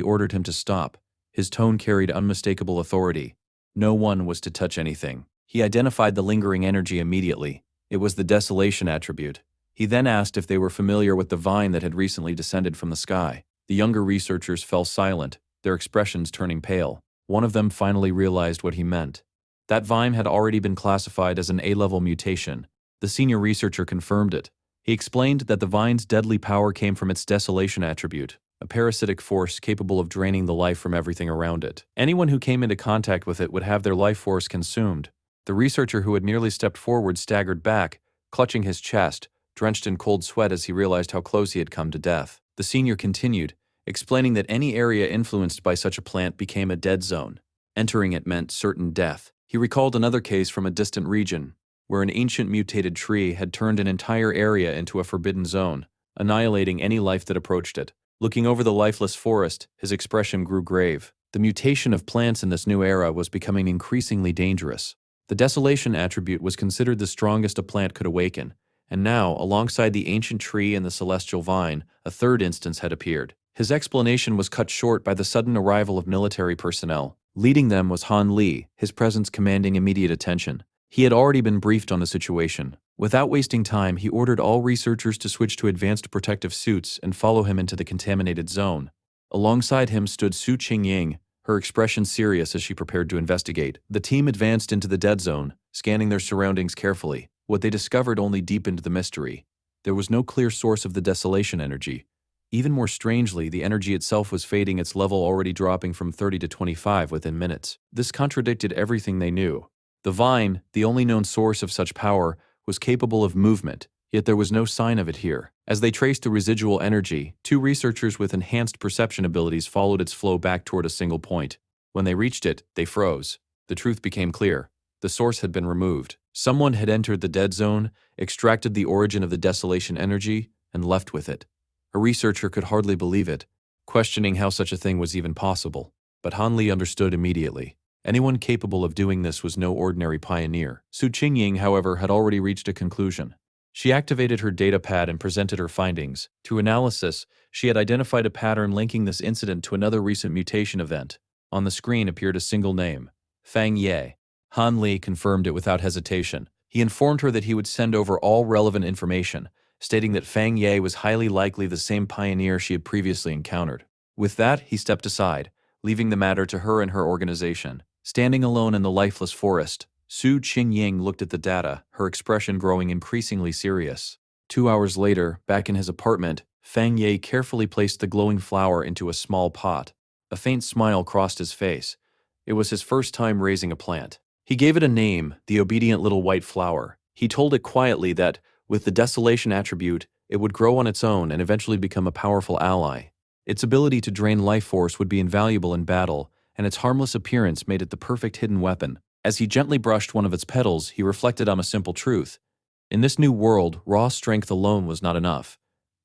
ordered him to stop. His tone carried unmistakable authority. No one was to touch anything. He identified the lingering energy immediately. It was the desolation attribute. He then asked if they were familiar with the vine that had recently descended from the sky. The younger researchers fell silent, their expressions turning pale. One of them finally realized what he meant. That vine had already been classified as an A-level mutation. The senior researcher confirmed it. He explained that the vine's deadly power came from its desolation attribute, a parasitic force capable of draining the life from everything around it. Anyone who came into contact with it would have their life force consumed. The researcher who had nearly stepped forward staggered back, clutching his chest, drenched in cold sweat as he realized how close he had come to death. The senior continued, explaining that any area influenced by such a plant became a dead zone. Entering it meant certain death. He recalled another case from a distant region, where an ancient mutated tree had turned an entire area into a forbidden zone, annihilating any life that approached it. Looking over the lifeless forest, his expression grew grave. The mutation of plants in this new era was becoming increasingly dangerous. The desolation attribute was considered the strongest a plant could awaken, and now, alongside the ancient tree and the celestial vine, a third instance had appeared. His explanation was cut short by the sudden arrival of military personnel. Leading them was Han Li, his presence commanding immediate attention. He had already been briefed on the situation. Without wasting time, he ordered all researchers to switch to advanced protective suits and follow him into the contaminated zone. Alongside him stood Su Qingying, her expression serious as she prepared to investigate. The team advanced into the dead zone, scanning their surroundings carefully. What they discovered only deepened the mystery. There was no clear source of the desolation energy. Even more strangely, the energy itself was fading, its level already dropping from 30 to 25 within minutes. This contradicted everything they knew. The vine, the only known source of such power, was capable of movement, yet there was no sign of it here. As they traced the residual energy, two researchers with enhanced perception abilities followed its flow back toward a single point. When they reached it, they froze. The truth became clear. The source had been removed. Someone had entered the dead zone, extracted the origin of the desolation energy, and left with it. A researcher could hardly believe it, questioning how such a thing was even possible. But Han Li understood immediately. Anyone capable of doing this was no ordinary pioneer. Su Qingying, however, had already reached a conclusion. She activated her data pad and presented her findings. Through analysis, she had identified a pattern linking this incident to another recent mutation event. On the screen appeared a single name, Fang Ye. Han Li confirmed it without hesitation. He informed her that he would send over all relevant information, stating that Fang Ye was highly likely the same pioneer she had previously encountered. With that, he stepped aside, leaving the matter to her and her organization. Standing alone in the lifeless forest, Su Qingying looked at the data, her expression growing increasingly serious. 2 hours later, back in his apartment, Fang Ye carefully placed the glowing flower into a small pot. A faint smile crossed his face. It was his first time raising a plant. He gave it a name, the obedient little white flower. He told it quietly that, with the desolation attribute, it would grow on its own and eventually become a powerful ally. Its ability to drain life force would be invaluable in battle, and its harmless appearance made it the perfect hidden weapon. As he gently brushed one of its petals, he reflected on a simple truth. In this new world, raw strength alone was not enough.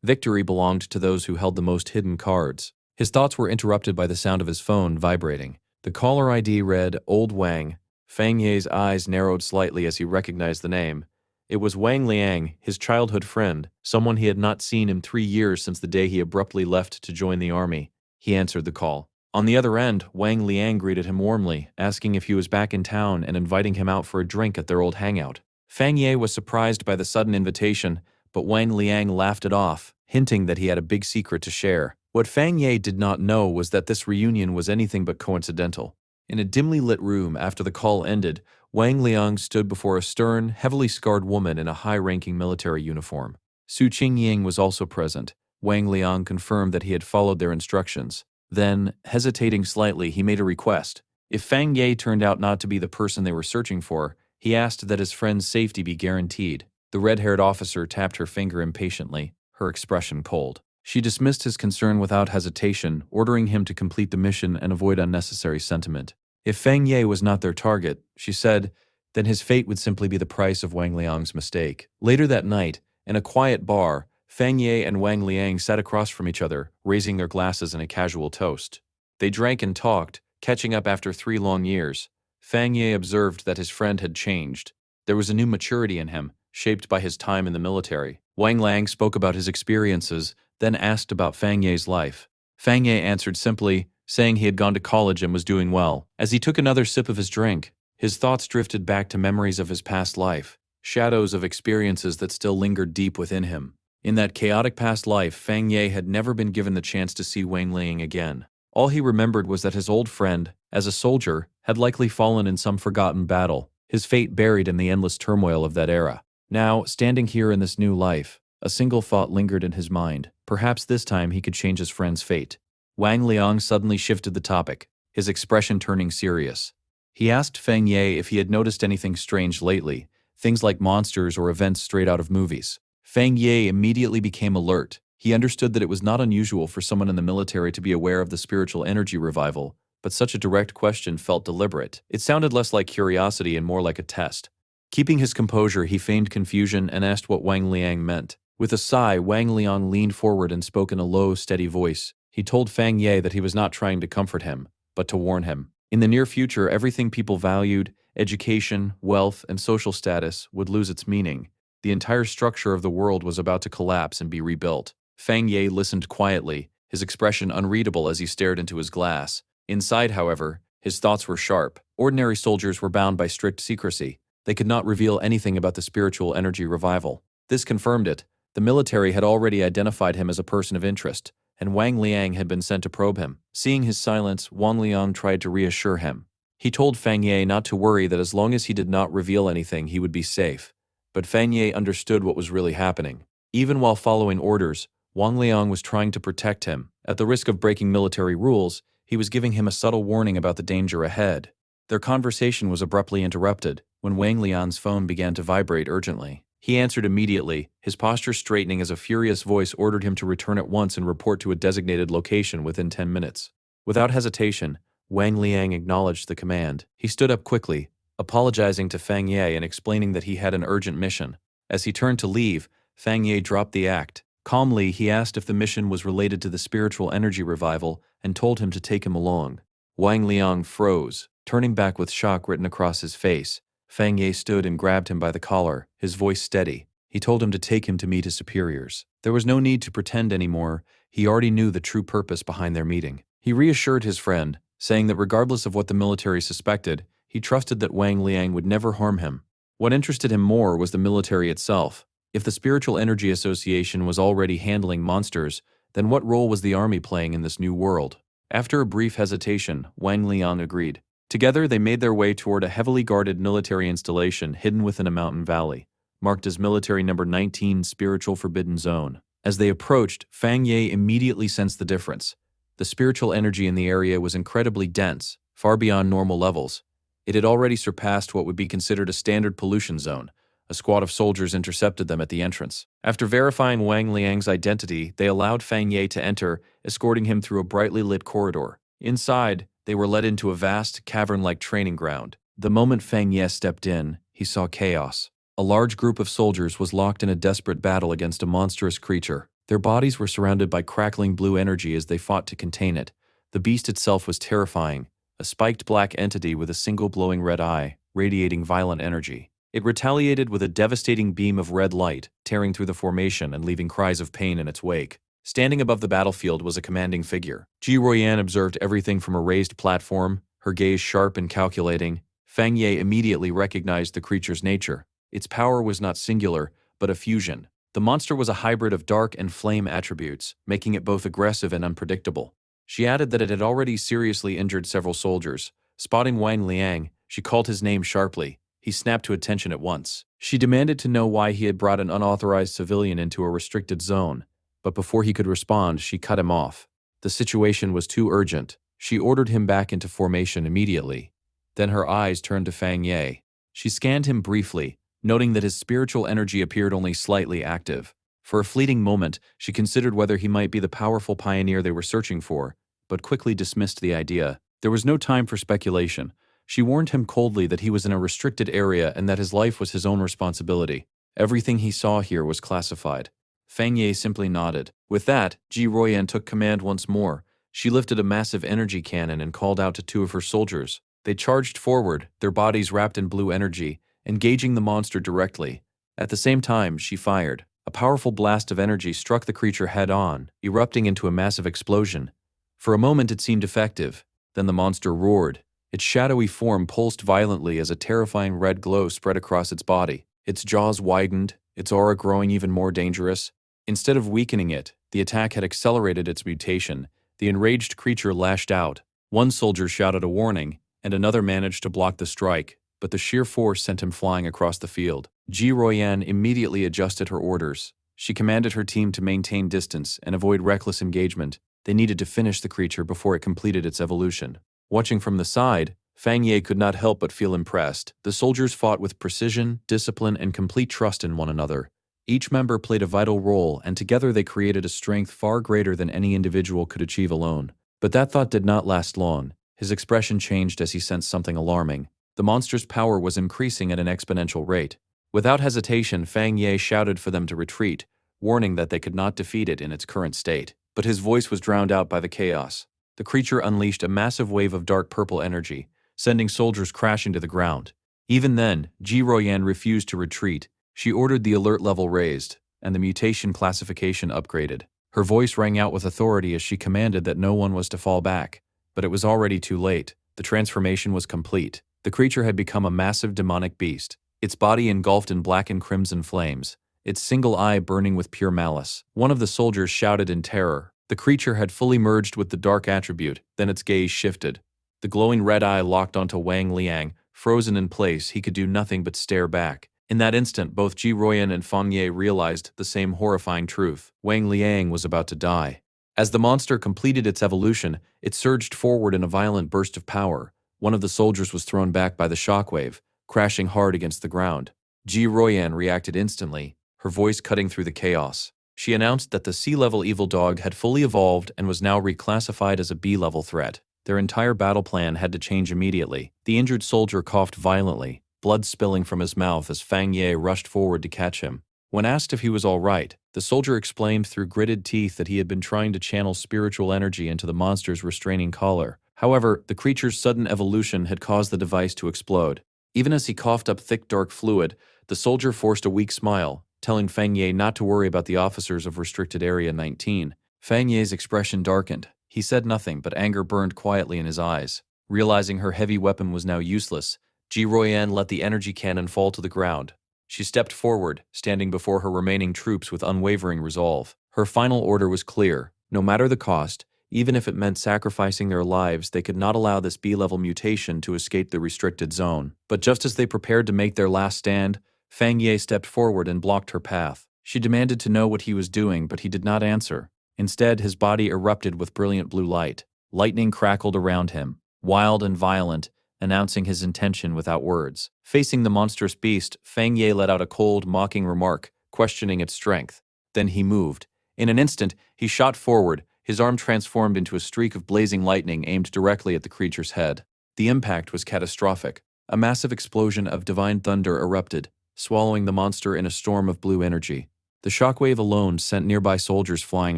Victory belonged to those who held the most hidden cards. His thoughts were interrupted by the sound of his phone vibrating. The caller ID read, Old Wang. Fang Ye's eyes narrowed slightly as he recognized the name. It was Wang Liang, his childhood friend, someone he had not seen in 3 years since the day he abruptly left to join the army. He answered the call. On the other end, Wang Liang greeted him warmly, asking if he was back in town and inviting him out for a drink at their old hangout. Fang Ye was surprised by the sudden invitation, but Wang Liang laughed it off, hinting that he had a big secret to share. What Fang Ye did not know was that this reunion was anything but coincidental. In a dimly lit room after the call ended, Wang Liang stood before a stern, heavily scarred woman in a high-ranking military uniform. Su Qingying was also present. Wang Liang confirmed that he had followed their instructions. Then, hesitating slightly, he made a request. If Fang Ye turned out not to be the person they were searching for, he asked that his friend's safety be guaranteed. The red-haired officer tapped her finger impatiently, her expression cold. She dismissed his concern without hesitation, ordering him to complete the mission and avoid unnecessary sentiment. If Fang Ye was not their target, she said, then his fate would simply be the price of Wang Liang's mistake. Later that night, in a quiet bar, Fang Ye and Wang Liang sat across from each other, raising their glasses in a casual toast. They drank and talked, catching up after 3 long years. Fang Ye observed that his friend had changed. There was a new maturity in him, shaped by his time in the military. Wang Liang spoke about his experiences, then asked about Fang Ye's life. Fang Ye answered simply, saying he had gone to college and was doing well. As he took another sip of his drink, his thoughts drifted back to memories of his past life, shadows of experiences that still lingered deep within him. In that chaotic past life, Fang Ye had never been given the chance to see Wang Liang again. All he remembered was that his old friend, as a soldier, had likely fallen in some forgotten battle, his fate buried in the endless turmoil of that era. Now, standing here in this new life, a single thought lingered in his mind. Perhaps this time he could change his friend's fate. Wang Liang suddenly shifted the topic, his expression turning serious. He asked Fang Ye if he had noticed anything strange lately, things like monsters or events straight out of movies. Fang Ye immediately became alert. He understood that it was not unusual for someone in the military to be aware of the spiritual energy revival, but such a direct question felt deliberate. It sounded less like curiosity and more like a test. Keeping his composure, he feigned confusion and asked what Wang Liang meant. With a sigh, Wang Liang leaned forward and spoke in a low, steady voice. He told Fang Ye that he was not trying to comfort him, but to warn him. In the near future, everything people valued, education, wealth, and social status, would lose its meaning. The entire structure of the world was about to collapse and be rebuilt. Fang Ye listened quietly, his expression unreadable as he stared into his glass. Inside, however, his thoughts were sharp. Ordinary soldiers were bound by strict secrecy. They could not reveal anything about the spiritual energy revival. This confirmed it. The military had already identified him as a person of interest, and Wang Liang had been sent to probe him. Seeing his silence, Wang Liang tried to reassure him. He told Fang Ye not to worry, that as long as he did not reveal anything, he would be safe. But Fang Ye understood what was really happening. Even while following orders, Wang Liang was trying to protect him. At the risk of breaking military rules, he was giving him a subtle warning about the danger ahead. Their conversation was abruptly interrupted when Wang Liang's phone began to vibrate urgently. He answered immediately, his posture straightening as a furious voice ordered him to return at once and report to a designated location within 10 minutes. Without hesitation, Wang Liang acknowledged the command. He stood up quickly, apologizing to Fang Ye and explaining that he had an urgent mission. As he turned to leave, Fang Ye dropped the act. Calmly, he asked if the mission was related to the spiritual energy revival and told him to take him along. Wang Liang froze, turning back with shock written across his face. Fang Ye stood and grabbed him by the collar, his voice steady. He told him to take him to meet his superiors. There was no need to pretend anymore. He already knew the true purpose behind their meeting. He reassured his friend, saying that regardless of what the military suspected, he trusted that Wang Liang would never harm him. What interested him more was the military itself. If the Spiritual Energy Association was already handling monsters, then what role was the army playing in this new world? After a brief hesitation, Wang Liang agreed. Together, they made their way toward a heavily guarded military installation hidden within a mountain valley, marked as Military Number 19 Spiritual Forbidden Zone. As they approached, Fang Ye immediately sensed the difference. The spiritual energy in the area was incredibly dense, far beyond normal levels. It had already surpassed what would be considered a standard pollution zone. A squad of soldiers intercepted them at the entrance. After verifying Wang Liang's identity, they allowed Fang Ye to enter, escorting him through a brightly lit corridor. Inside, they were led into a vast, cavern-like training ground. The moment Fang Ye stepped in, he saw chaos. A large group of soldiers was locked in a desperate battle against a monstrous creature. Their bodies were surrounded by crackling blue energy as they fought to contain it. The beast itself was terrifying, a spiked black entity with a single glowing red eye, radiating violent energy. It retaliated with a devastating beam of red light, tearing through the formation and leaving cries of pain in its wake. Standing above the battlefield was a commanding figure. Ji Ruoyan observed everything from a raised platform, her gaze sharp and calculating. Fang Ye immediately recognized the creature's nature. Its power was not singular, but a fusion. The monster was a hybrid of dark and flame attributes, making it both aggressive and unpredictable. She added that it had already seriously injured several soldiers. Spotting Wang Liang, she called his name sharply. He snapped to attention at once. She demanded to know why he had brought an unauthorized civilian into a restricted zone. But before he could respond, she cut him off. The situation was too urgent. She ordered him back into formation immediately. Then her eyes turned to Fang Ye. She scanned him briefly, noting that his spiritual energy appeared only slightly active. For a fleeting moment, she considered whether he might be the powerful pioneer they were searching for, but quickly dismissed the idea. There was no time for speculation. She warned him coldly that he was in a restricted area and that his life was his own responsibility. Everything he saw here was classified. Fang Ye simply nodded. With that, Ji Ruoyan took command once more. She lifted a massive energy cannon and called out to two of her soldiers. They charged forward, their bodies wrapped in blue energy, engaging the monster directly. At the same time, she fired. A powerful blast of energy struck the creature head-on, erupting into a massive explosion. For a moment it seemed effective. Then the monster roared. Its shadowy form pulsed violently as a terrifying red glow spread across its body. Its jaws widened, its aura growing even more dangerous. Instead of weakening it, the attack had accelerated its mutation. The enraged creature lashed out. One soldier shouted a warning, and another managed to block the strike, but the sheer force sent him flying across the field. Ji Ruoyan immediately adjusted her orders. She commanded her team to maintain distance and avoid reckless engagement. They needed to finish the creature before it completed its evolution. Watching from the side, Fang Ye could not help but feel impressed. The soldiers fought with precision, discipline, and complete trust in one another. Each member played a vital role, and together they created a strength far greater than any individual could achieve alone. But that thought did not last long. His expression changed as he sensed something alarming. The monster's power was increasing at an exponential rate. Without hesitation, Fang Ye shouted for them to retreat, warning that they could not defeat it in its current state. But his voice was drowned out by the chaos. The creature unleashed a massive wave of dark purple energy, sending soldiers crashing to the ground. Even then, Ji Ruoyan refused to retreat. She ordered the alert level raised, and the mutation classification upgraded. Her voice rang out with authority as she commanded that no one was to fall back. But it was already too late. The transformation was complete. The creature had become a massive demonic beast, its body engulfed in black and crimson flames, its single eye burning with pure malice. One of the soldiers shouted in terror, The creature had fully merged with the dark attribute, then its gaze shifted. The glowing red eye locked onto Wang Liang. Frozen in place, he could do nothing but stare back. In that instant, both Ji Ruoyan and Feng Ye realized the same horrifying truth. Wang Liang was about to die. As the monster completed its evolution, it surged forward in a violent burst of power. One of the soldiers was thrown back by the shockwave, crashing hard against the ground. Ji Ruoyan reacted instantly, her voice cutting through the chaos. She announced that the C-level evil dog had fully evolved and was now reclassified as a B-level threat. Their entire battle plan had to change immediately. The injured soldier coughed violently, blood spilling from his mouth as Feng Ye rushed forward to catch him. When asked if he was all right, the soldier explained through gritted teeth that he had been trying to channel spiritual energy into the monster's restraining collar. However, the creature's sudden evolution had caused the device to explode. Even as he coughed up thick dark fluid, the soldier forced a weak smile, telling Feng Ye not to worry about the officers of Restricted Area 19. Feng Ye's expression darkened. He said nothing, but anger burned quietly in his eyes. Realizing her heavy weapon was now useless, Ji Ruoyan let the energy cannon fall to the ground. She stepped forward, standing before her remaining troops with unwavering resolve. Her final order was clear. No matter the cost, even if it meant sacrificing their lives, they could not allow this B-level mutation to escape the restricted zone. But just as they prepared to make their last stand, Feng Ye stepped forward and blocked her path. She demanded to know what he was doing, but he did not answer. Instead, his body erupted with brilliant blue light. Lightning crackled around him, wild and violent, announcing his intention without words. Facing the monstrous beast, Feng Ye let out a cold, mocking remark, questioning its strength. Then he moved. In an instant, he shot forward, his arm transformed into a streak of blazing lightning aimed directly at the creature's head. The impact was catastrophic. A massive explosion of divine thunder erupted, swallowing the monster in a storm of blue energy. The shockwave alone sent nearby soldiers flying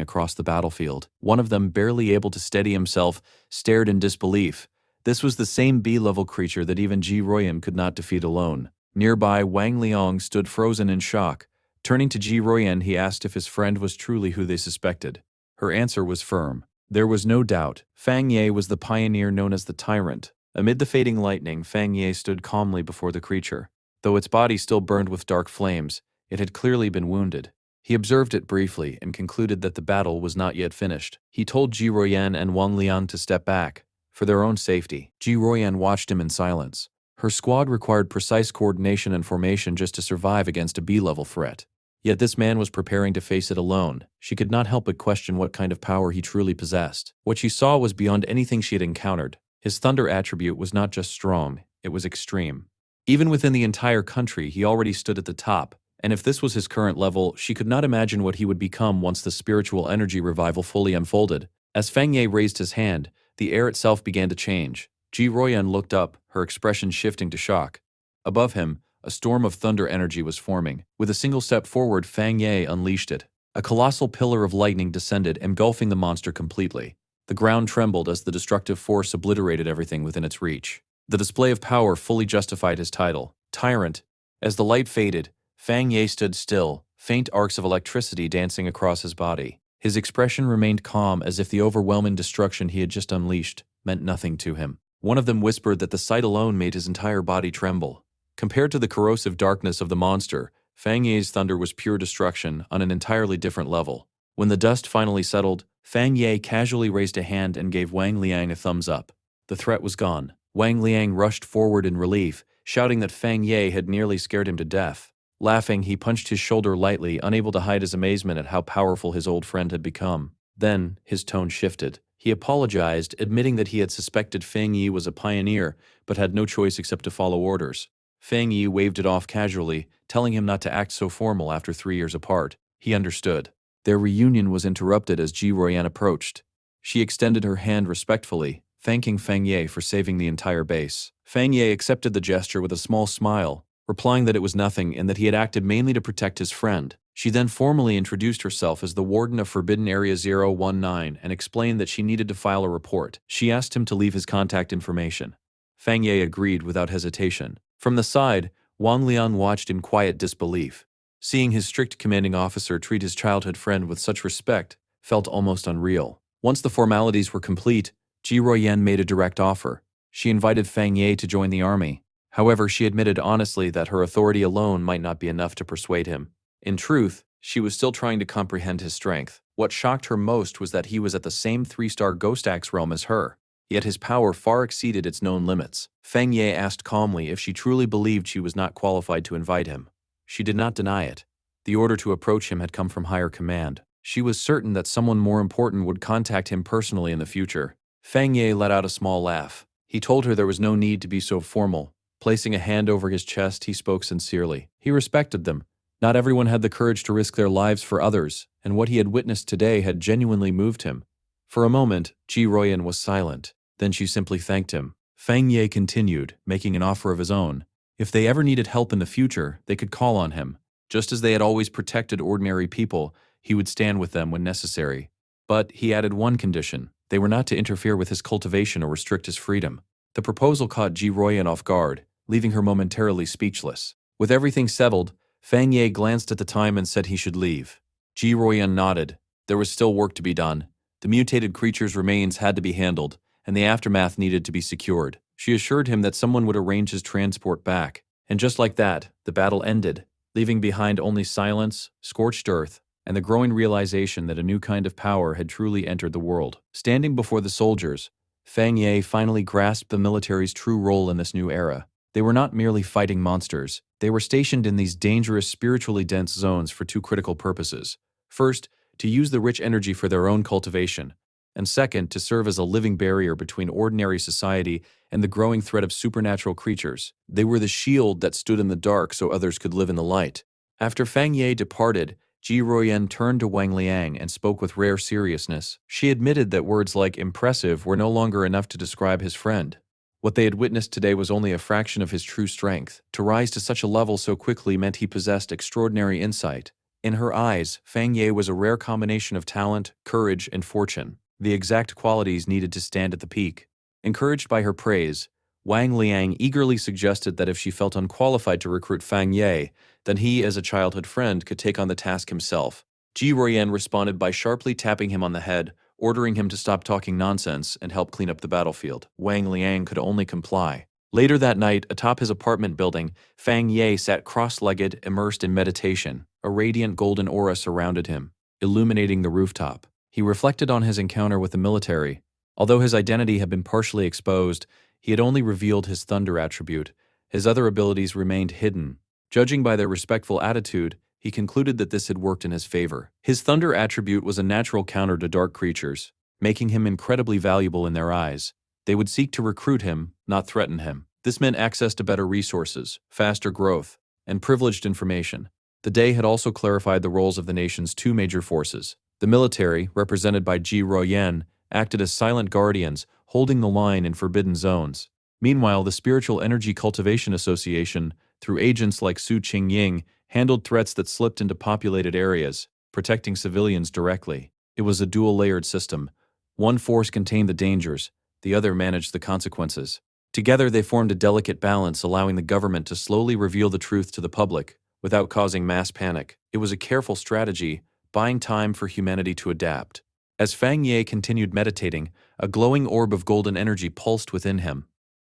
across the battlefield. One of them, barely able to steady himself, stared in disbelief. This was the same B-level creature that even Ji Ruoyan could not defeat alone. Nearby, Wang Liang stood frozen in shock. Turning to Ji Ruoyan, he asked if his friend was truly who they suspected. Her answer was firm. There was no doubt. Feng Ye was the pioneer known as the Tyrant. Amid the fading lightning, Feng Ye stood calmly before the creature. Though its body still burned with dark flames, it had clearly been wounded. He observed it briefly and concluded that the battle was not yet finished. He told Ji Ruoyan and Wang Liang to step back. For their own safety, Ji Ruoyan watched him in silence. Her squad required precise coordination and formation just to survive against a B-level threat. Yet this man was preparing to face it alone. She could not help but question what kind of power he truly possessed. What she saw was beyond anything she had encountered. His thunder attribute was not just strong, it was extreme. Even within the entire country, he already stood at the top, and if this was his current level, she could not imagine what he would become once the spiritual energy revival fully unfolded. As Feng Ye raised his hand, the air itself began to change. Ji Ruoyan looked up, her expression shifting to shock. Above him, a storm of thunder energy was forming. With a single step forward, Feng Ye unleashed it. A colossal pillar of lightning descended, engulfing the monster completely. The ground trembled as the destructive force obliterated everything within its reach. The display of power fully justified his title, Tyrant. As the light faded, Feng Ye stood still, faint arcs of electricity dancing across his body. His expression remained calm, as if the overwhelming destruction he had just unleashed meant nothing to him. One of them whispered that the sight alone made his entire body tremble. Compared to the corrosive darkness of the monster, Feng Ye's thunder was pure destruction on an entirely different level. When the dust finally settled, Feng Ye casually raised a hand and gave Wang Liang a thumbs up. The threat was gone. Wang Liang rushed forward in relief, shouting that Feng Ye had nearly scared him to death. Laughing, he punched his shoulder lightly, unable to hide his amazement at how powerful his old friend had become. Then, his tone shifted. He apologized, admitting that he had suspected Feng Ye was a pioneer, but had no choice except to follow orders. Feng Ye waved it off casually, telling him not to act so formal after 3 years apart. He understood. Their reunion was interrupted as Ji Ruoyan approached. She extended her hand respectfully, thanking Feng Ye for saving the entire base. Feng Ye accepted the gesture with a small smile, replying that it was nothing and that he had acted mainly to protect his friend. She then formally introduced herself as the Warden of Forbidden Area 019 and explained that she needed to file a report. She asked him to leave his contact information. Feng Ye agreed without hesitation. From the side, Wang Liang watched in quiet disbelief. Seeing his strict commanding officer treat his childhood friend with such respect felt almost unreal. Once the formalities were complete, Ji Ruoyan made a direct offer. She invited Feng Ye to join the army. However, she admitted honestly that her authority alone might not be enough to persuade him. In truth, She was still trying to comprehend his strength. What shocked her most was that he was at the same 3-star Ghost Axe realm as her, yet his power far exceeded its known limits. Feng Ye asked calmly if she truly believed she was not qualified to invite him. She did not deny it. The order to approach him had come from higher command. She was certain that someone more important would contact him personally in the future. Feng Ye let out a small laugh. He told her there was no need to be so formal. Placing a hand over his chest, he spoke sincerely. He respected them. Not everyone had the courage to risk their lives for others, and what he had witnessed today had genuinely moved him. For a moment, Ji Royan was silent. Then she simply thanked him. Feng Ye continued, making an offer of his own. If they ever needed help in the future, they could call on him. Just as they had always protected ordinary people, he would stand with them when necessary. But he added one condition. They were not to interfere with his cultivation or restrict his freedom. The proposal caught Ji Royan off guard, leaving her momentarily speechless. With everything settled, Feng Ye glanced at the time and said he should leave. Ji Royan nodded. There was still work to be done. The mutated creature's remains had to be handled, and the aftermath needed to be secured. She assured him that someone would arrange his transport back. And just like that, the battle ended, leaving behind only silence, scorched earth, and the growing realization that a new kind of power had truly entered the world. Standing before the soldiers, Feng Ye finally grasped the military's true role in this new era. They were not merely fighting monsters. They were stationed in these dangerous, spiritually dense zones for two critical purposes. First, to use the rich energy for their own cultivation, and second, to serve as a living barrier between ordinary society and the growing threat of supernatural creatures. They were the shield that stood in the dark so others could live in the light. After Feng Ye departed, Ji Royan turned to Wang Liang and spoke with rare seriousness. She admitted that words like impressive were no longer enough to describe his friend. What they had witnessed today was only a fraction of his true strength. To rise to such a level so quickly meant he possessed extraordinary insight. In her eyes, Feng Ye was a rare combination of talent, courage, and fortune, the exact qualities needed to stand at the peak. Encouraged by her praise, Wang Liang eagerly suggested that if she felt unqualified to recruit Feng Ye, then he, as a childhood friend, could take on the task himself. Ji Royan responded by sharply tapping him on the head, ordering him to stop talking nonsense and help clean up the battlefield. Wang Liang could only comply. Later that night, atop his apartment building, Feng Ye sat cross-legged, immersed in meditation. A radiant golden aura surrounded him, illuminating the rooftop. He reflected on his encounter with the military. Although his identity had been partially exposed, he had only revealed his thunder attribute. His other abilities remained hidden. Judging by their respectful attitude, he concluded that this had worked in his favor. His thunder attribute was a natural counter to dark creatures, making him incredibly valuable in their eyes. They would seek to recruit him, not threaten him. This meant access to better resources, faster growth, and privileged information. The day had also clarified the roles of the nation's two major forces. The military, represented by Ji Royan, acted as silent guardians, holding the line in forbidden zones. Meanwhile, the Spiritual Energy Cultivation Association, through agents like Su Qingying, handled threats that slipped into populated areas, protecting civilians directly. It was a dual-layered system. One force contained the dangers, the other managed the consequences. Together they formed a delicate balance, allowing the government to slowly reveal the truth to the public, without causing mass panic. It was a careful strategy, buying time for humanity to adapt. As Feng Ye continued meditating, a glowing orb of golden energy pulsed within him.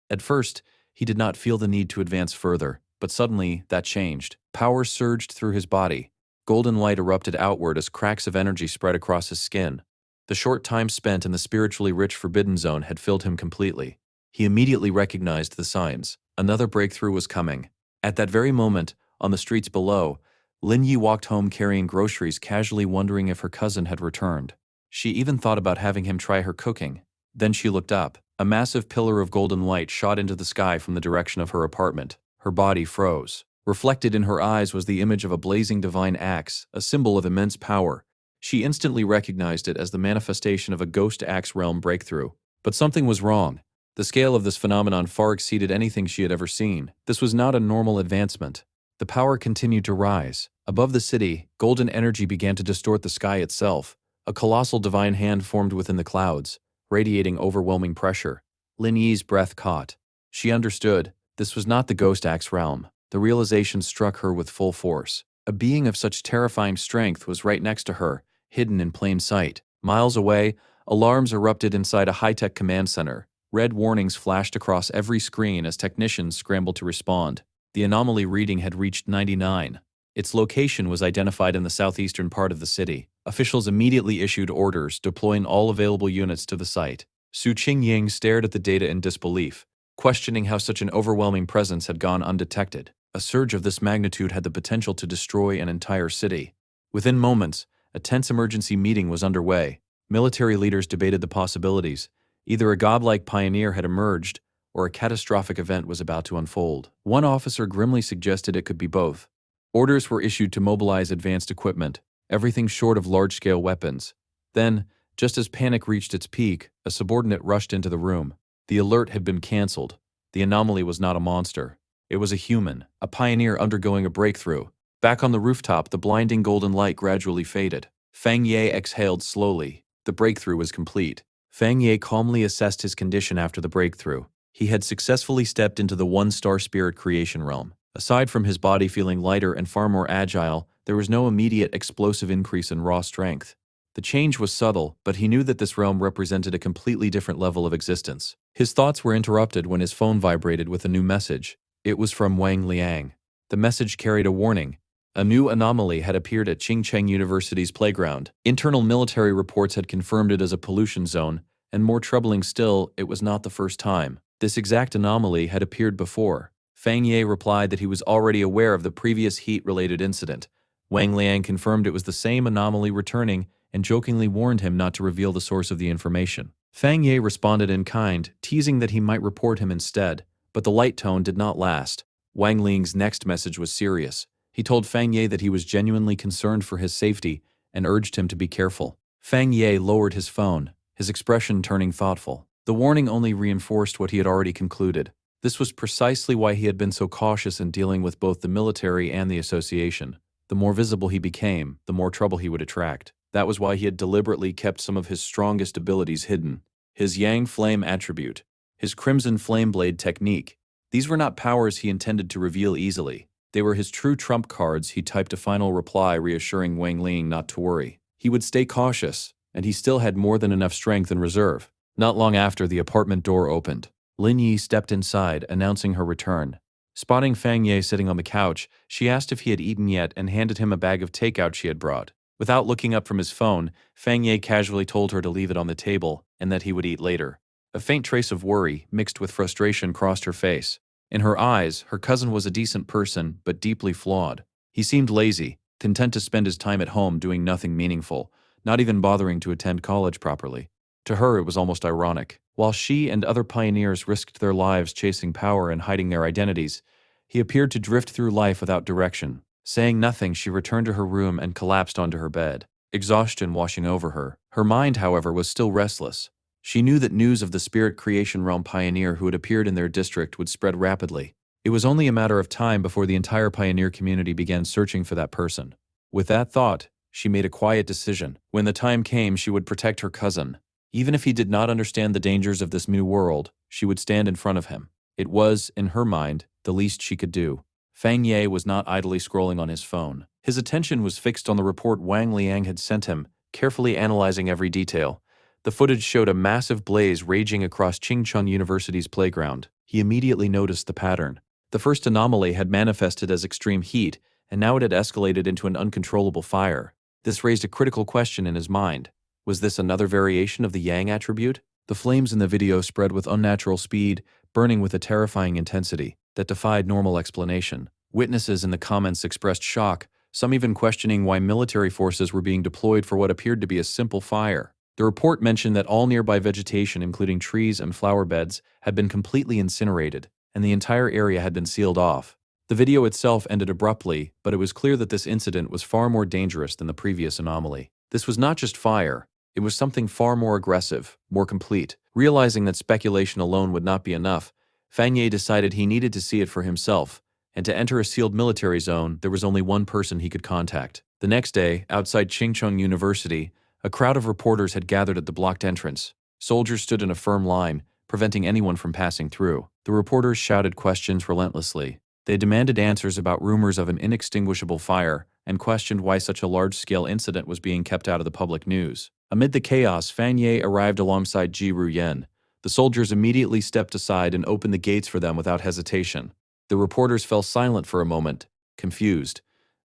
At first, he did not feel the need to advance further, but suddenly that changed. Power surged through his body. Golden light erupted outward as cracks of energy spread across his skin. The short time spent in the spiritually rich Forbidden Zone had filled him completely. He immediately recognized the signs. Another breakthrough was coming. At that very moment, on the streets below, Lin Yi walked home carrying groceries, casually wondering if her cousin had returned. She even thought about having him try her cooking. Then she looked up. A massive pillar of golden light shot into the sky from the direction of her apartment. Her body froze. Reflected in her eyes was the image of a blazing divine axe, a symbol of immense power. She instantly recognized it as the manifestation of a ghost axe realm breakthrough. But something was wrong. The scale of this phenomenon far exceeded anything she had ever seen. This was not a normal advancement. The power continued to rise. Above the city, golden energy began to distort the sky itself. A colossal divine hand formed within the clouds, radiating overwhelming pressure. Lin Yi's breath caught. She understood. This was not the ghost axe realm. The realization struck her with full force. A being of such terrifying strength was right next to her, hidden in plain sight. Miles away, alarms erupted inside a high-tech command center. Red warnings flashed across every screen as technicians scrambled to respond. The anomaly reading had reached 99. Its location was identified in the southeastern part of the city. Officials immediately issued orders deploying all available units to the site. Su Qingying stared at the data in disbelief, questioning how such an overwhelming presence had gone undetected. A surge of this magnitude had the potential to destroy an entire city. Within moments, a tense emergency meeting was underway. Military leaders debated the possibilities. Either a godlike pioneer had emerged, or a catastrophic event was about to unfold. One officer grimly suggested it could be both. Orders were issued to mobilize advanced equipment, everything short of large-scale weapons. Then, just as panic reached its peak, a subordinate rushed into the room. The alert had been cancelled. The anomaly was not a monster. It was a human, a pioneer undergoing a breakthrough. Back on the rooftop, the blinding golden light gradually faded. Fang Ye exhaled slowly. The breakthrough was complete. Fang Ye calmly assessed his condition after the breakthrough. He had successfully stepped into the one-star spirit creation realm. Aside from his body feeling lighter and far more agile, there was no immediate explosive increase in raw strength. The change was subtle, but he knew that this realm represented a completely different level of existence. His thoughts were interrupted when his phone vibrated with a new message. It was from Wang Liang. The message carried a warning. A new anomaly had appeared at Qingcheng University's playground. Internal military reports had confirmed it as a pollution zone, and more troubling still, it was not the first time. This exact anomaly had appeared before. Fang Ye replied that he was already aware of the previous heat-related incident. Wang Liang confirmed it was the same anomaly returning and jokingly warned him not to reveal the source of the information. Fang Ye responded in kind, teasing that he might report him instead, but the light tone did not last. Wang Ling's next message was serious. He told Fang Ye that he was genuinely concerned for his safety and urged him to be careful. Fang Ye lowered his phone, his expression turning thoughtful. The warning only reinforced what he had already concluded. This was precisely why he had been so cautious in dealing with both the military and the association. The more visible he became, the more trouble he would attract. That was why he had deliberately kept some of his strongest abilities hidden. His Yang Flame attribute, his Crimson Flame Blade technique. These were not powers he intended to reveal easily. They were his true trump cards. He typed a final reply reassuring Wang Ling not to worry. He would stay cautious, and he still had more than enough strength in reserve. Not long after, the apartment door opened. Lin Yi stepped inside, announcing her return. Spotting Fang Ye sitting on the couch, she asked if he had eaten yet and handed him a bag of takeout she had brought. Without looking up from his phone, Fang Ye casually told her to leave it on the table and that he would eat later. A faint trace of worry, mixed with frustration, crossed her face. In her eyes, her cousin was a decent person, but deeply flawed. He seemed lazy, content to spend his time at home doing nothing meaningful, not even bothering to attend college properly. To her, it was almost ironic. While she and other pioneers risked their lives chasing power and hiding their identities, he appeared to drift through life without direction. Saying nothing, she returned to her room and collapsed onto her bed, exhaustion washing over her. Her mind, however, was still restless. She knew that news of the spirit creation realm pioneer who had appeared in their district would spread rapidly. It was only a matter of time before the entire pioneer community began searching for that person. With that thought, she made a quiet decision. When the time came, she would protect her cousin. Even if he did not understand the dangers of this new world, she would stand in front of him. It was, in her mind, the least she could do. Fang Ye was not idly scrolling on his phone. His attention was fixed on the report Wang Liang had sent him, carefully analyzing every detail. The footage showed a massive blaze raging across Qingcheng University's playground. He immediately noticed the pattern. The first anomaly had manifested as extreme heat, and now it had escalated into an uncontrollable fire. This raised a critical question in his mind. Was this another variation of the Yang attribute? The flames in the video spread with unnatural speed, burning with a terrifying intensity that defied normal explanation. Witnesses in the comments expressed shock, some even questioning why military forces were being deployed for what appeared to be a simple fire. The report mentioned that all nearby vegetation, including trees and flower beds, had been completely incinerated, and the entire area had been sealed off. The video itself ended abruptly, but it was clear that this incident was far more dangerous than the previous anomaly. This was not just fire. It was something far more aggressive, more complete. Realizing that speculation alone would not be enough, Fang Ye decided he needed to see it for himself, and to enter a sealed military zone, there was only one person he could contact. The next day, outside Qingcheng University, a crowd of reporters had gathered at the blocked entrance. Soldiers stood in a firm line, preventing anyone from passing through. The reporters shouted questions relentlessly. They demanded answers about rumors of an inextinguishable fire and questioned why such a large-scale incident was being kept out of the public news. Amid the chaos, Fang Ye arrived alongside Ji Ruyen. The soldiers immediately stepped aside and opened the gates for them without hesitation. The reporters fell silent for a moment, confused.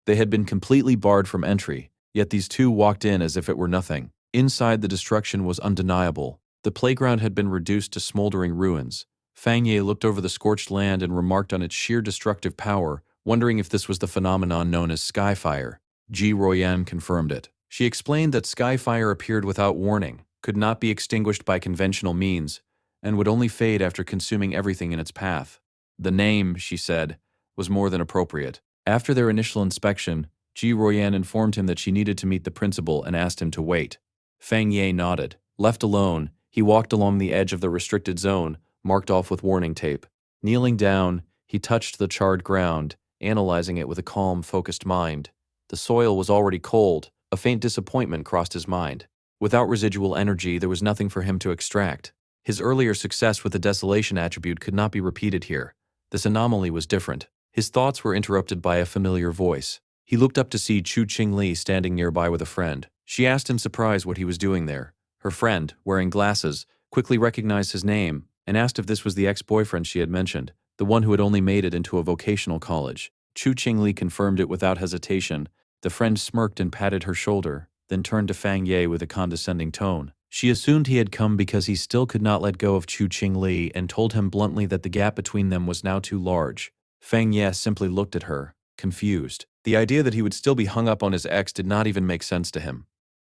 They had been completely barred from entry, yet these two walked in as if it were nothing. Inside, the destruction was undeniable. The playground had been reduced to smoldering ruins. Fang Ye looked over the scorched land and remarked on its sheer destructive power, wondering if this was the phenomenon known as skyfire. Ji Royan confirmed it. She explained that skyfire appeared without warning, could not be extinguished by conventional means, and would only fade after consuming everything in its path. The name, she said, was more than appropriate. After their initial inspection, Ji Royan informed him that she needed to meet the principal and asked him to wait. Fang Ye nodded. Left alone, he walked along the edge of the restricted zone, marked off with warning tape. Kneeling down, he touched the charred ground, analyzing it with a calm, focused mind. The soil was already cold. A faint disappointment crossed his mind. Without residual energy, there was nothing for him to extract. His earlier success with the desolation attribute could not be repeated here. This anomaly was different. His thoughts were interrupted by a familiar voice. He looked up to see Chu Qingli standing nearby with a friend. She asked in surprise what he was doing there. Her friend, wearing glasses, quickly recognized his name and asked if this was the ex-boyfriend she had mentioned, the one who had only made it into a vocational college. Chu Qingli confirmed it without hesitation. The friend smirked and patted her shoulder, then turned to Fang Ye with a condescending tone. She assumed he had come because he still could not let go of Chu Qingli and told him bluntly that the gap between them was now too large. Fang Ye simply looked at her, confused. The idea that he would still be hung up on his ex did not even make sense to him.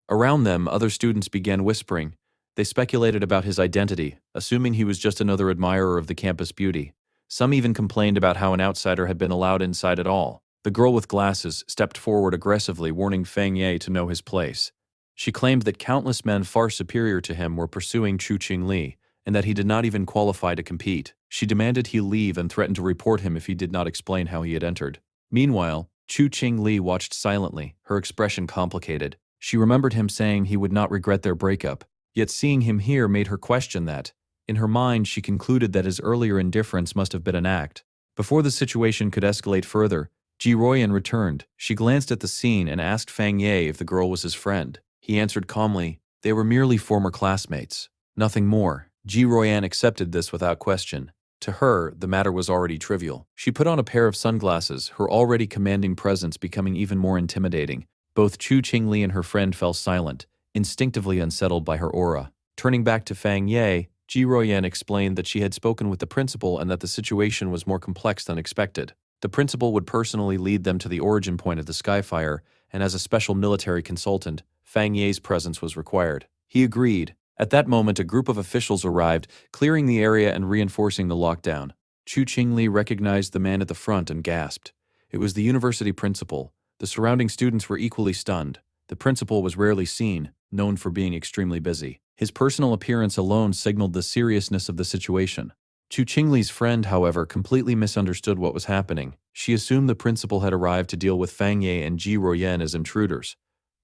Around them, other students began whispering. They speculated about his identity, assuming he was just another admirer of the campus beauty. Some even complained about how an outsider had been allowed inside at all. The girl with glasses stepped forward aggressively, warning Fang Ye to know his place. She claimed that countless men far superior to him were pursuing Chu Qingli, and that he did not even qualify to compete. She demanded he leave and threatened to report him if he did not explain how he had entered. Meanwhile, Chu Qingli watched silently, her expression complicated. She remembered him saying he would not regret their breakup, yet seeing him here made her question that. In her mind, she concluded that his earlier indifference must have been an act. Before the situation could escalate further, Ji Royan returned. She glanced at the scene and asked Fang Ye if the girl was his friend. He answered calmly, they were merely former classmates. Nothing more. Ji Royan accepted this without question. To her, the matter was already trivial. She put on a pair of sunglasses, her already commanding presence becoming even more intimidating. Both Chu Qingli and her friend fell silent, instinctively unsettled by her aura. Turning back to Fang Ye, Ji Royan explained that she had spoken with the principal and that the situation was more complex than expected. The principal would personally lead them to the origin point of the skyfire, and as a special military consultant, Fang Ye's presence was required. He agreed. At that moment, a group of officials arrived, clearing the area and reinforcing the lockdown. Chu Qingli recognized the man at the front and gasped. It was the university principal. The surrounding students were equally stunned. The principal was rarely seen, known for being extremely busy. His personal appearance alone signaled the seriousness of the situation. Chu Qingli's friend, however, completely misunderstood what was happening. She assumed the principal had arrived to deal with Fang Ye and Ji Royan as intruders.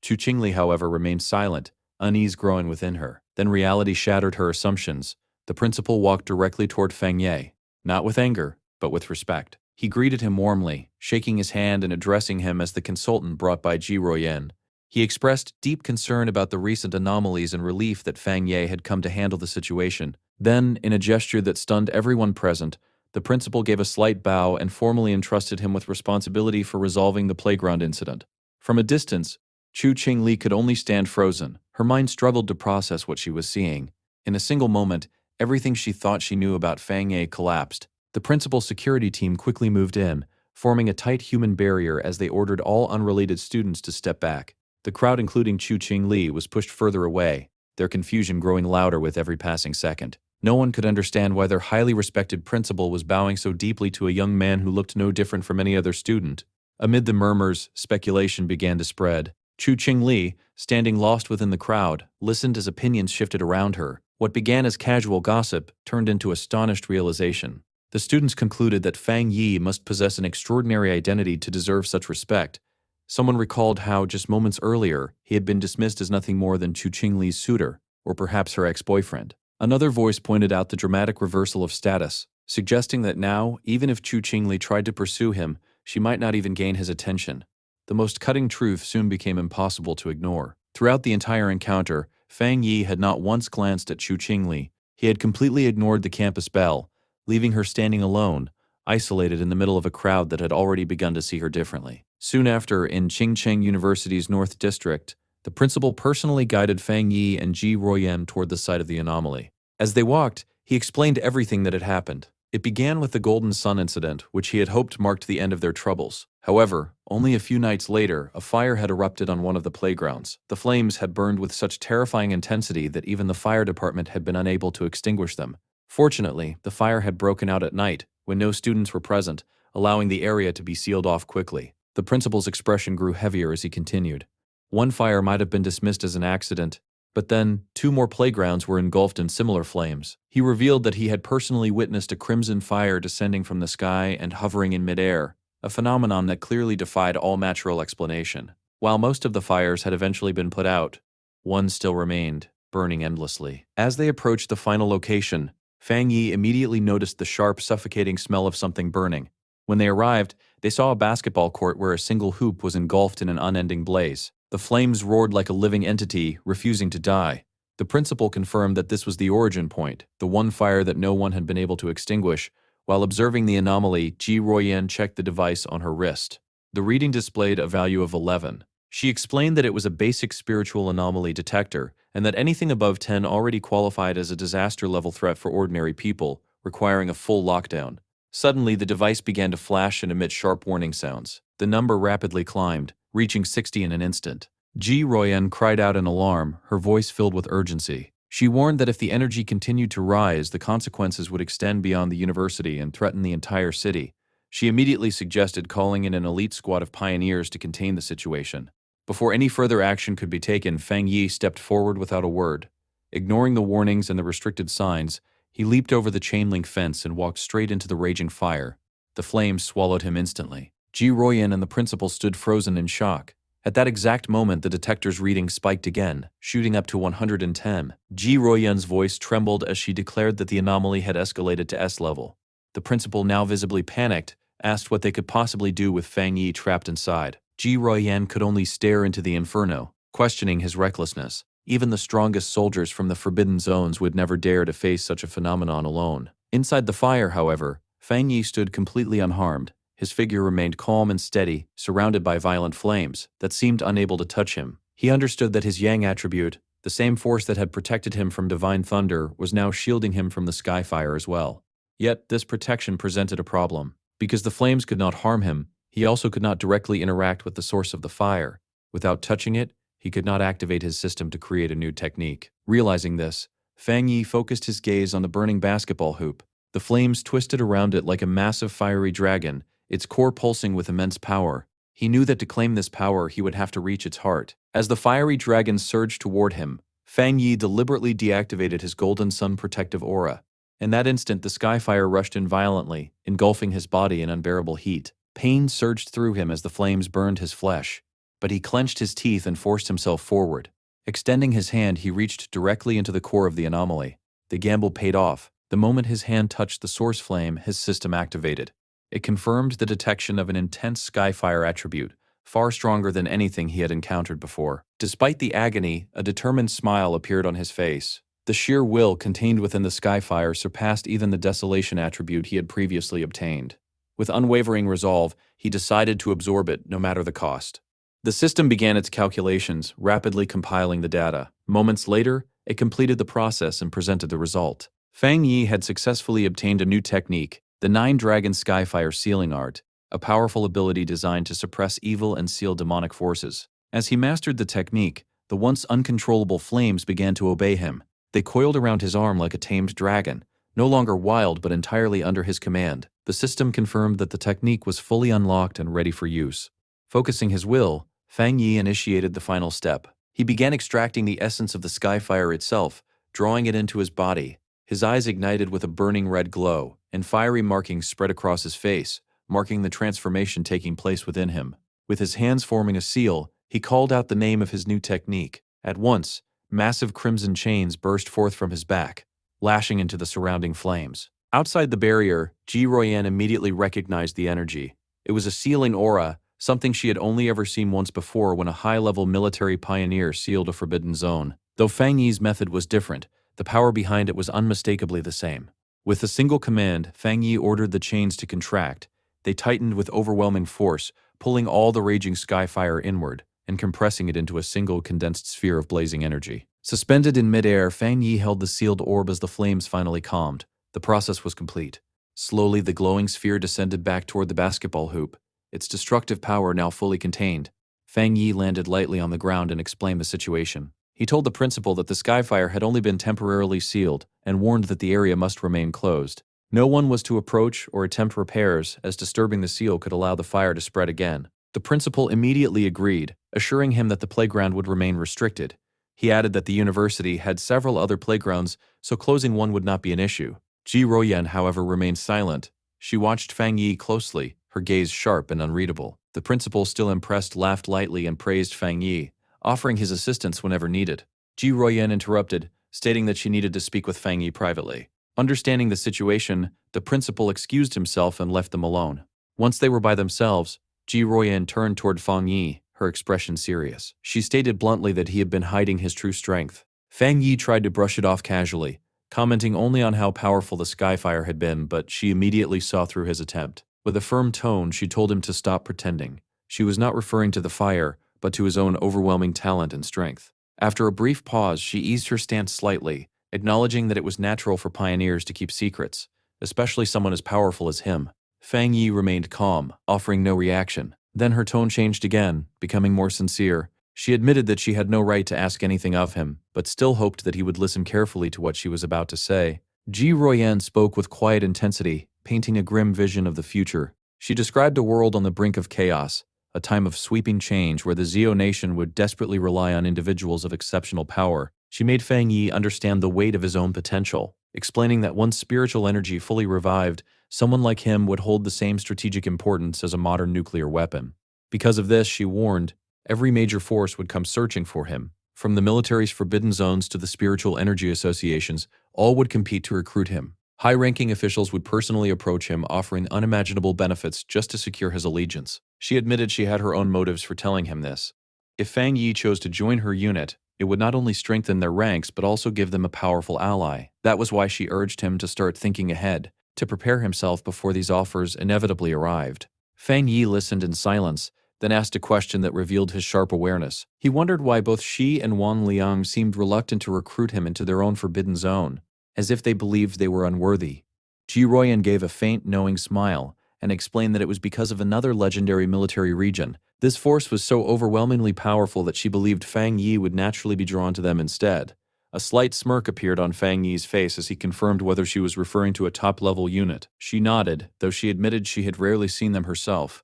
Chu Qingli, however, remained silent, unease growing within her. Then reality shattered her assumptions. The principal walked directly toward Fang Ye, not with anger, but with respect. He greeted him warmly, shaking his hand and addressing him as the consultant brought by Ji Royan. He expressed deep concern about the recent anomalies and relief that Fang Ye had come to handle the situation. Then, in a gesture that stunned everyone present, the principal gave a slight bow and formally entrusted him with responsibility for resolving the playground incident. From a distance, Chu Qingli could only stand frozen. Her mind struggled to process what she was seeing. In a single moment, everything she thought she knew about Fang Ye collapsed. The principal's security team quickly moved in, forming a tight human barrier as they ordered all unrelated students to step back. The crowd, including Chu Qingli, was pushed further away, their confusion growing louder with every passing second. No one could understand why their highly respected principal was bowing so deeply to a young man who looked no different from any other student. Amid the murmurs, speculation began to spread. Chu Qingli, standing lost within the crowd, listened as opinions shifted around her. What began as casual gossip turned into astonished realization. The students concluded that Fang Ye must possess an extraordinary identity to deserve such respect. Someone recalled how, just moments earlier, he had been dismissed as nothing more than Chu Qingli's suitor, or perhaps her ex-boyfriend. Another voice pointed out the dramatic reversal of status, suggesting that now, even if Chu Qingli tried to pursue him, she might not even gain his attention. The most cutting truth soon became impossible to ignore. Throughout the entire encounter, Fang Ye had not once glanced at Chu Qingli. He had completely ignored the campus bell, leaving her standing alone, isolated in the middle of a crowd that had already begun to see her differently. Soon after, in Qingcheng University's North District, the principal personally guided Fang Yi and Ji Ruoyan toward the site of the anomaly. As they walked, he explained everything that had happened. It began with the Golden Sun incident, which he had hoped marked the end of their troubles. However, only a few nights later, a fire had erupted on one of the playgrounds. The flames had burned with such terrifying intensity that even the fire department had been unable to extinguish them. Fortunately, the fire had broken out at night, when no students were present, allowing the area to be sealed off quickly. The principal's expression grew heavier as he continued. One fire might have been dismissed as an accident, but then 2 more playgrounds were engulfed in similar flames. He revealed that he had personally witnessed a crimson fire descending from the sky and hovering in midair, a phenomenon that clearly defied all natural explanation. While most of the fires had eventually been put out, one still remained, burning endlessly. As they approached the final location, Fang Yi immediately noticed the sharp, suffocating smell of something burning. When they arrived, they saw a basketball court where a single hoop was engulfed in an unending blaze. The flames roared like a living entity, refusing to die. The principal confirmed that this was the origin point, the one fire that no one had been able to extinguish. While observing the anomaly, Ji Ruoyan checked the device on her wrist. The reading displayed a value of 11. She explained that it was a basic spiritual anomaly detector, and that anything above 10 already qualified as a disaster-level threat for ordinary people, requiring a full lockdown. Suddenly, the device began to flash and emit sharp warning sounds. The number rapidly climbed, reaching 60 in an instant. Ji Ruoyan cried out in alarm, her voice filled with urgency. She warned that if the energy continued to rise, the consequences would extend beyond the university and threaten the entire city. She immediately suggested calling in an elite squad of pioneers to contain the situation. Before any further action could be taken, Fang Yi stepped forward without a word. Ignoring the warnings and the restricted signs, he leaped over the chain-link fence and walked straight into the raging fire. The flames swallowed him instantly. Ji Ruoyan and the principal stood frozen in shock. At that exact moment, the detector's reading spiked again, shooting up to 110. Ji Ruoyan's voice trembled as she declared that the anomaly had escalated to S level. The principal, now visibly panicked, asked what they could possibly do with Fang Yi trapped inside. Ji Ruoyan could only stare into the inferno, questioning his recklessness. Even the strongest soldiers from the Forbidden Zones would never dare to face such a phenomenon alone. Inside the fire, however, Fang Yi stood completely unharmed. His figure remained calm and steady, surrounded by violent flames that seemed unable to touch him. He understood that his Yang attribute, the same force that had protected him from divine thunder, was now shielding him from the sky fire as well. Yet this protection presented a problem. Because the flames could not harm him, he also could not directly interact with the source of the fire. Without touching it, he could not activate his system to create a new technique. Realizing this, Fang Yi focused his gaze on the burning basketball hoop. The flames twisted around it like a massive fiery dragon, its core pulsing with immense power. He knew that to claim this power, he would have to reach its heart. As the fiery dragon surged toward him, Fang Yi deliberately deactivated his golden sun protective aura. In that instant, the skyfire rushed in violently, engulfing his body in unbearable heat. Pain surged through him as the flames burned his flesh, but he clenched his teeth and forced himself forward. Extending his hand, he reached directly into the core of the anomaly. The gamble paid off. The moment his hand touched the source flame, his system activated. It confirmed the detection of an intense skyfire attribute, far stronger than anything he had encountered before. Despite the agony, a determined smile appeared on his face. The sheer will contained within the skyfire surpassed even the desolation attribute he had previously obtained. With unwavering resolve, he decided to absorb it, no matter the cost. The system began its calculations, rapidly compiling the data. Moments later, it completed the process and presented the result. Fang Yi had successfully obtained a new technique, the Nine-Dragon Skyfire Sealing Art, a powerful ability designed to suppress evil and seal demonic forces. As he mastered the technique, the once uncontrollable flames began to obey him. They coiled around his arm like a tamed dragon, no longer wild but entirely under his command. The system confirmed that the technique was fully unlocked and ready for use. Focusing his will, Fang Yi initiated the final step. He began extracting the essence of the skyfire itself, drawing it into his body. His eyes ignited with a burning red glow, and fiery markings spread across his face, marking the transformation taking place within him. With his hands forming a seal, he called out the name of his new technique. At once, massive crimson chains burst forth from his back, lashing into the surrounding flames. Outside the barrier, Ji Ruoyan immediately recognized the energy. It was a sealing aura, something she had only ever seen once before when a high-level military pioneer sealed a forbidden zone. Though Fang Yi's method was different, the power behind it was unmistakably the same. With a single command, Fang Yi ordered the chains to contract. They tightened with overwhelming force, pulling all the raging skyfire inward and compressing it into a single condensed sphere of blazing energy. Suspended in midair, Fang Yi held the sealed orb as the flames finally calmed. The process was complete. Slowly, the glowing sphere descended back toward the basketball hoop, its destructive power now fully contained. Fang Yi landed lightly on the ground and explained the situation. He told the principal that the skyfire had only been temporarily sealed and warned that the area must remain closed. No one was to approach or attempt repairs, as disturbing the seal could allow the fire to spread again. The principal immediately agreed, assuring him that the playground would remain restricted. He added that the university had several other playgrounds, so closing one would not be an issue. Ji Ruoyan, however, remained silent. She watched Fang Yi closely, her gaze sharp and unreadable. The principal, still impressed, laughed lightly and praised Fang Yi, offering his assistance whenever needed. Ji Ruoyan interrupted, stating that she needed to speak with Fang Yi privately. Understanding the situation, the principal excused himself and left them alone. Once they were by themselves, Ji Ruoyan turned toward Fang Yi, her expression serious. She stated bluntly that he had been hiding his true strength. Fang Yi tried to brush it off casually, commenting only on how powerful the skyfire had been, but she immediately saw through his attempt. With a firm tone, she told him to stop pretending. She was not referring to the fire, but to his own overwhelming talent and strength. After a brief pause, she eased her stance slightly, acknowledging that it was natural for pioneers to keep secrets, especially someone as powerful as him. Fang Yi remained calm, offering no reaction. Then her tone changed again, becoming more sincere. She admitted that she had no right to ask anything of him, but still hoped that he would listen carefully to what she was about to say. Ji Ruoyan spoke with quiet intensity, painting a grim vision of the future. She described a world on the brink of chaos, a time of sweeping change where the Zio nation would desperately rely on individuals of exceptional power. She made Fang Yi understand the weight of his own potential, explaining that once spiritual energy fully revived, someone like him would hold the same strategic importance as a modern nuclear weapon. Because of this, she warned, every major force would come searching for him. From the military's forbidden zones to the spiritual energy associations, all would compete to recruit him. High-ranking officials would personally approach him, offering unimaginable benefits just to secure his allegiance. She admitted she had her own motives for telling him this. If Fang Yi chose to join her unit, it would not only strengthen their ranks but also give them a powerful ally. That was why she urged him to start thinking ahead, to prepare himself before these offers inevitably arrived. Fang Yi listened in silence, then asked a question that revealed his sharp awareness. He wondered why both she and Wan Liang seemed reluctant to recruit him into their own forbidden zone, as if they believed they were unworthy. Ji Ruoyan gave a faint, knowing smile and explained that it was because of another legendary military region. This force was so overwhelmingly powerful that she believed Fang Yi would naturally be drawn to them instead. A slight smirk appeared on Fang Yi's face as he confirmed whether she was referring to a top-level unit. She nodded, though she admitted she had rarely seen them herself.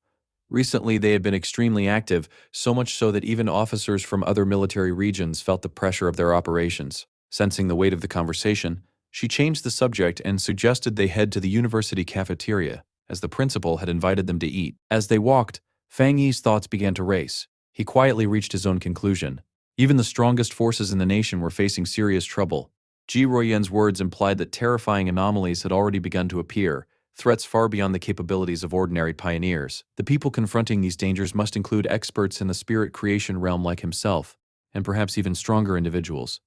Recently, they had been extremely active, so much so that even officers from other military regions felt the pressure of their operations. Sensing the weight of the conversation, she changed the subject and suggested they head to the university cafeteria, as the principal had invited them to eat. As they walked, Fang Yi's thoughts began to race. He quietly reached his own conclusion. Even the strongest forces in the nation were facing serious trouble. Ji Ruoyan's words implied that terrifying anomalies had already begun to appear, threats far beyond the capabilities of ordinary pioneers. The people confronting these dangers must include experts in the spirit creation realm like himself, and perhaps even stronger individuals.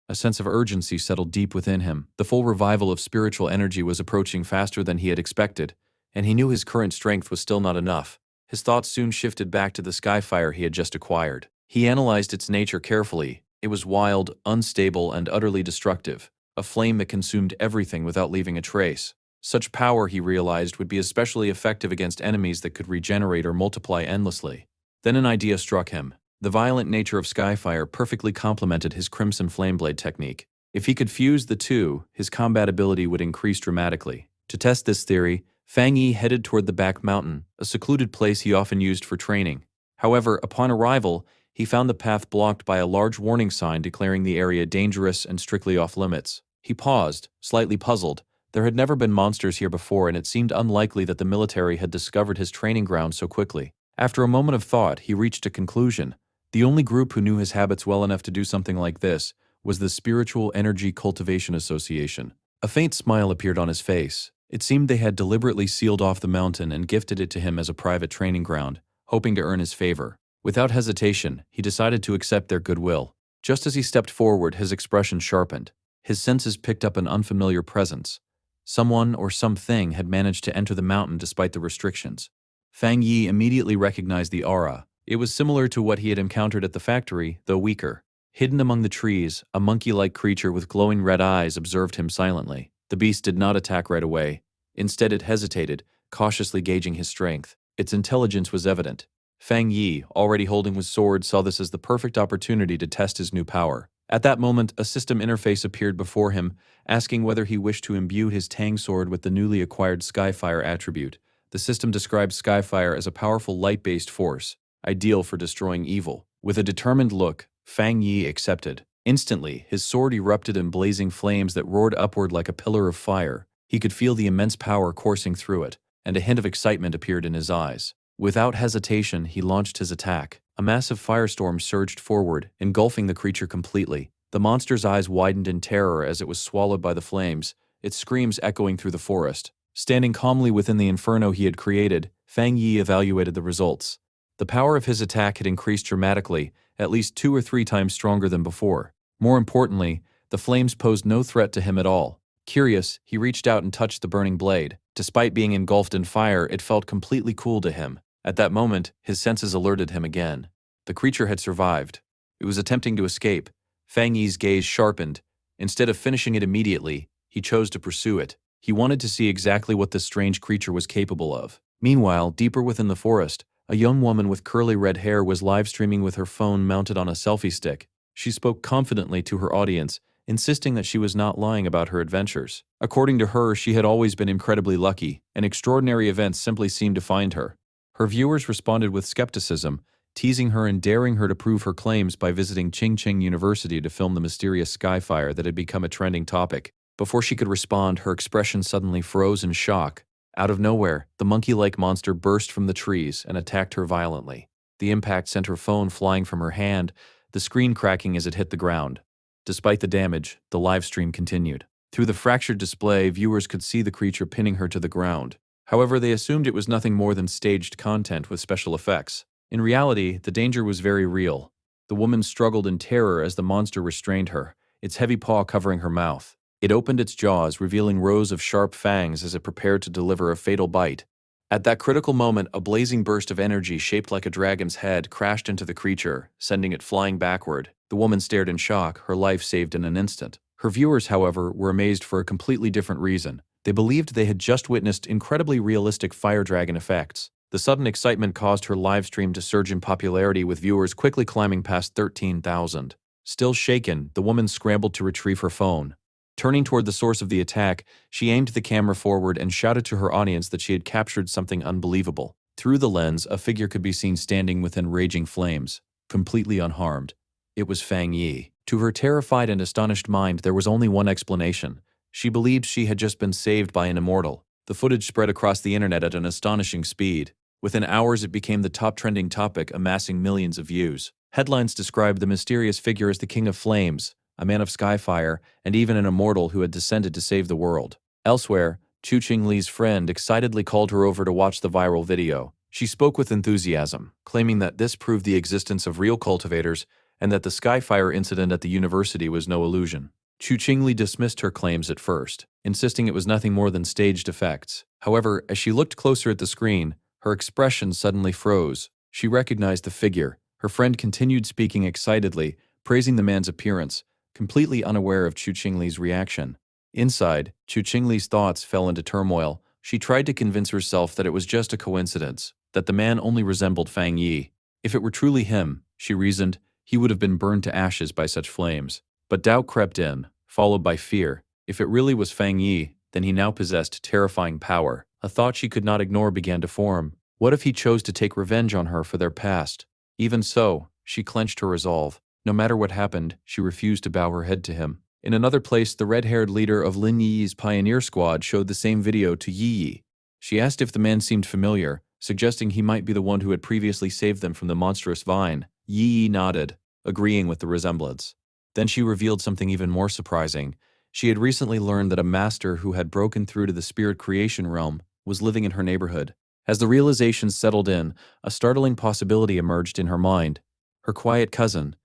A sense of urgency settled deep within him. The full revival of spiritual energy was approaching faster than he had expected, and he knew his current strength was still not enough. His thoughts soon shifted back to the skyfire he had just acquired. He analyzed its nature carefully. It was wild, unstable, and utterly destructive, a flame that consumed everything without leaving a trace. Such power, he realized, would be especially effective against enemies that could regenerate or multiply endlessly. Then an idea struck him. The violent nature of skyfire perfectly complemented his crimson flameblade technique. If he could fuse the two, his combat ability would increase dramatically. To test this theory, Fang Yi headed toward the back mountain, a secluded place he often used for training. However, upon arrival, he found the path blocked by a large warning sign declaring the area dangerous and strictly off-limits. He paused, slightly puzzled. There had never been monsters here before, and it seemed unlikely that the military had discovered his training ground so quickly. After a moment of thought, he reached a conclusion. The only group who knew his habits well enough to do something like this was the Spiritual Energy Cultivation Association. A faint smile appeared on his face. It seemed they had deliberately sealed off the mountain and gifted it to him as a private training ground, hoping to earn his favor. Without hesitation, he decided to accept their goodwill. Just as he stepped forward, his expression sharpened. His senses picked up an unfamiliar presence. Someone or something had managed to enter the mountain despite the restrictions. Fang Yi immediately recognized the aura. It was similar to what he had encountered at the factory, though weaker. Hidden among the trees, a monkey-like creature with glowing red eyes observed him silently. The beast did not attack right away. Instead, it hesitated, cautiously gauging his strength. Its intelligence was evident. Fang Yi, already holding his sword, saw this as the perfect opportunity to test his new power. At that moment, a system interface appeared before him, asking whether he wished to imbue his Tang sword with the newly acquired Skyfire attribute. The system described Skyfire as a powerful light-based force, ideal for destroying evil. With a determined look, Fang Yi accepted. Instantly, his sword erupted in blazing flames that roared upward like a pillar of fire. He could feel the immense power coursing through it, and a hint of excitement appeared in his eyes. Without hesitation, he launched his attack. A massive firestorm surged forward, engulfing the creature completely. The monster's eyes widened in terror as it was swallowed by the flames, its screams echoing through the forest. Standing calmly within the inferno he had created, Fang Yi evaluated the results. The power of his attack had increased dramatically, at least 2 or 3 times stronger than before. More importantly, the flames posed no threat to him at all. Curious, he reached out and touched the burning blade. Despite being engulfed in fire, it felt completely cool to him. At that moment, his senses alerted him again. The creature had survived. It was attempting to escape. Fang Yi's gaze sharpened. Instead of finishing it immediately, he chose to pursue it. He wanted to see exactly what this strange creature was capable of. Meanwhile, deeper within the forest, a young woman with curly red hair was live-streaming with her phone mounted on a selfie stick. She spoke confidently to her audience, insisting that she was not lying about her adventures. According to her, she had always been incredibly lucky, and extraordinary events simply seemed to find her. Her viewers responded with skepticism, teasing her and daring her to prove her claims by visiting Qingqing University to film the mysterious skyfire that had become a trending topic. Before she could respond, her expression suddenly froze in shock. Out of nowhere, the monkey-like monster burst from the trees and attacked her violently. The impact sent her phone flying from her hand, the screen cracking as it hit the ground. Despite the damage, the live stream continued. Through the fractured display, viewers could see the creature pinning her to the ground. However, they assumed it was nothing more than staged content with special effects. In reality, the danger was very real. The woman struggled in terror as the monster restrained her, its heavy paw covering her mouth. It opened its jaws, revealing rows of sharp fangs as it prepared to deliver a fatal bite. At that critical moment, a blazing burst of energy shaped like a dragon's head crashed into the creature, sending it flying backward. The woman stared in shock, her life saved in an instant. Her viewers, however, were amazed for a completely different reason. They believed they had just witnessed incredibly realistic fire dragon effects. The sudden excitement caused her live stream to surge in popularity, with viewers quickly climbing past 13,000. Still shaken, the woman scrambled to retrieve her phone. Turning toward the source of the attack, she aimed the camera forward and shouted to her audience that she had captured something unbelievable. Through the lens, a figure could be seen standing within raging flames, completely unharmed. It was Fang Yi. To her terrified and astonished mind, there was only one explanation. She believed she had just been saved by an immortal. The footage spread across the internet at an astonishing speed. Within hours, it became the top trending topic, amassing millions of views. Headlines described the mysterious figure as the King of Flames, a man of skyfire, and even an immortal who had descended to save the world. Elsewhere, Chu Qingli's friend excitedly called her over to watch the viral video. She spoke with enthusiasm, claiming that this proved the existence of real cultivators and that the skyfire incident at the university was no illusion. Chu Qingli dismissed her claims at first, insisting it was nothing more than staged effects. However, as she looked closer at the screen, her expression suddenly froze. She recognized the figure. Her friend continued speaking excitedly, praising the man's appearance, completely unaware of Chu Qingli's reaction. Inside, Chu Qingli's thoughts fell into turmoil. She tried to convince herself that it was just a coincidence, that the man only resembled Fang Yi. If it were truly him, she reasoned, he would have been burned to ashes by such flames. But doubt crept in, followed by fear. If it really was Fang Yi, then he now possessed terrifying power. A thought she could not ignore began to form. What if he chose to take revenge on her for their past? Even so, she clenched her resolve. No matter what happened, she refused to bow her head to him. In another place, the red-haired leader of Lin Yi's pioneer squad showed the same video to Yi Yi. She asked if the man seemed familiar, suggesting he might be the one who had previously saved them from the monstrous vine. Yi Yi nodded, agreeing with the resemblance. Then she revealed something even more surprising. She had recently learned that a master who had broken through to the spirit creation realm was living in her neighborhood. As the realization settled in, a startling possibility emerged in her mind. Her quiet cousin,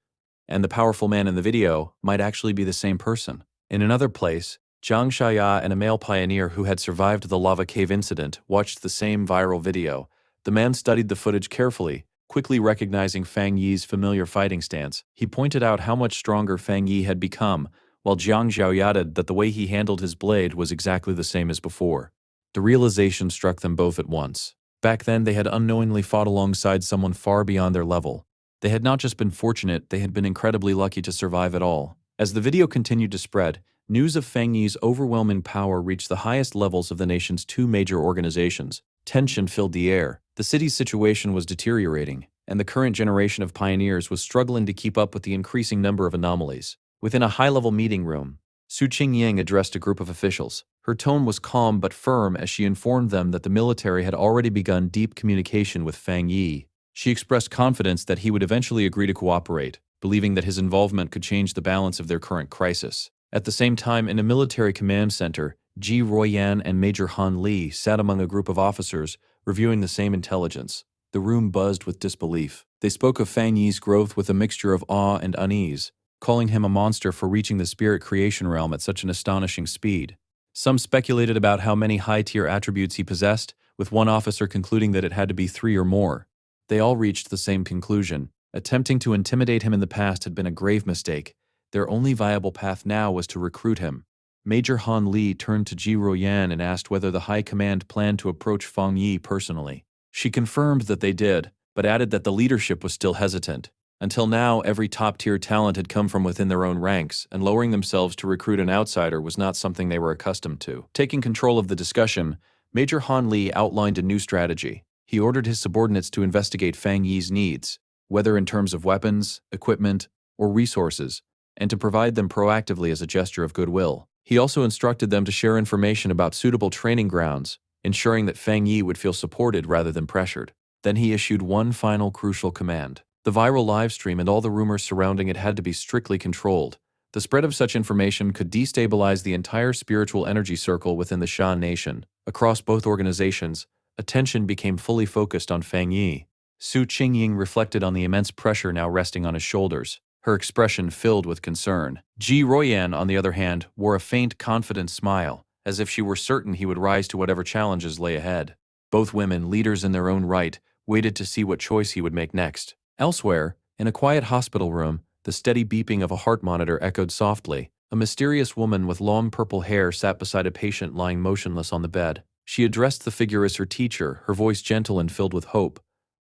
and the powerful man in the video, might actually be the same person. In another place, Zhang Shaya and a male pioneer who had survived the lava cave incident watched the same viral video. The man studied the footage carefully, quickly recognizing Fang Yi's familiar fighting stance. He pointed out how much stronger Fang Yi had become, while Jiang Zhao added that the way he handled his blade was exactly the same as before. The realization struck them both at once. Back then, they had unknowingly fought alongside someone far beyond their level. They had not just been fortunate, they had been incredibly lucky to survive at all. As the video continued to spread, news of Fang Yi's overwhelming power reached the highest levels of the nation's two major organizations. Tension filled the air. The city's situation was deteriorating, and the current generation of pioneers was struggling to keep up with the increasing number of anomalies. Within a high-level meeting room, Su Qingying addressed a group of officials. Her tone was calm but firm as she informed them that the military had already begun deep communication with Fang Yi. She expressed confidence that he would eventually agree to cooperate, believing that his involvement could change the balance of their current crisis. At the same time, in a military command center, Ji Ruoyan and Major Han Li sat among a group of officers, reviewing the same intelligence. The room buzzed with disbelief. They spoke of Fang Yi's growth with a mixture of awe and unease, calling him a monster for reaching the spirit creation realm at such an astonishing speed. Some speculated about how many high-tier attributes he possessed, with one officer concluding that it had to be 3 or more. They all reached the same conclusion. Attempting to intimidate him in the past had been a grave mistake. Their only viable path now was to recruit him. Major Han Li turned to Ji Ruoyan and asked whether the High Command planned to approach Fang Yi personally. She confirmed that they did, but added that the leadership was still hesitant. Until now, every top-tier talent had come from within their own ranks, and lowering themselves to recruit an outsider was not something they were accustomed to. Taking control of the discussion, Major Han Li outlined a new strategy. He ordered his subordinates to investigate Fang Yi's needs, whether in terms of weapons, equipment, or resources, and to provide them proactively as a gesture of goodwill. He also instructed them to share information about suitable training grounds, ensuring that Fang Yi would feel supported rather than pressured. Then he issued one final crucial command. The viral livestream and all the rumors surrounding it had to be strictly controlled. The spread of such information could destabilize the entire spiritual energy circle within the Shan nation. Across both organizations, attention became fully focused on Fang Yi. Su Qingying reflected on the immense pressure now resting on his shoulders, her expression filled with concern. Ji Ruoyan, on the other hand, wore a faint, confident smile, as if she were certain he would rise to whatever challenges lay ahead. Both women, leaders in their own right, waited to see what choice he would make next. Elsewhere, in a quiet hospital room, the steady beeping of a heart monitor echoed softly. A mysterious woman with long purple hair sat beside a patient lying motionless on the bed. She addressed the figure as her teacher, her voice gentle and filled with hope.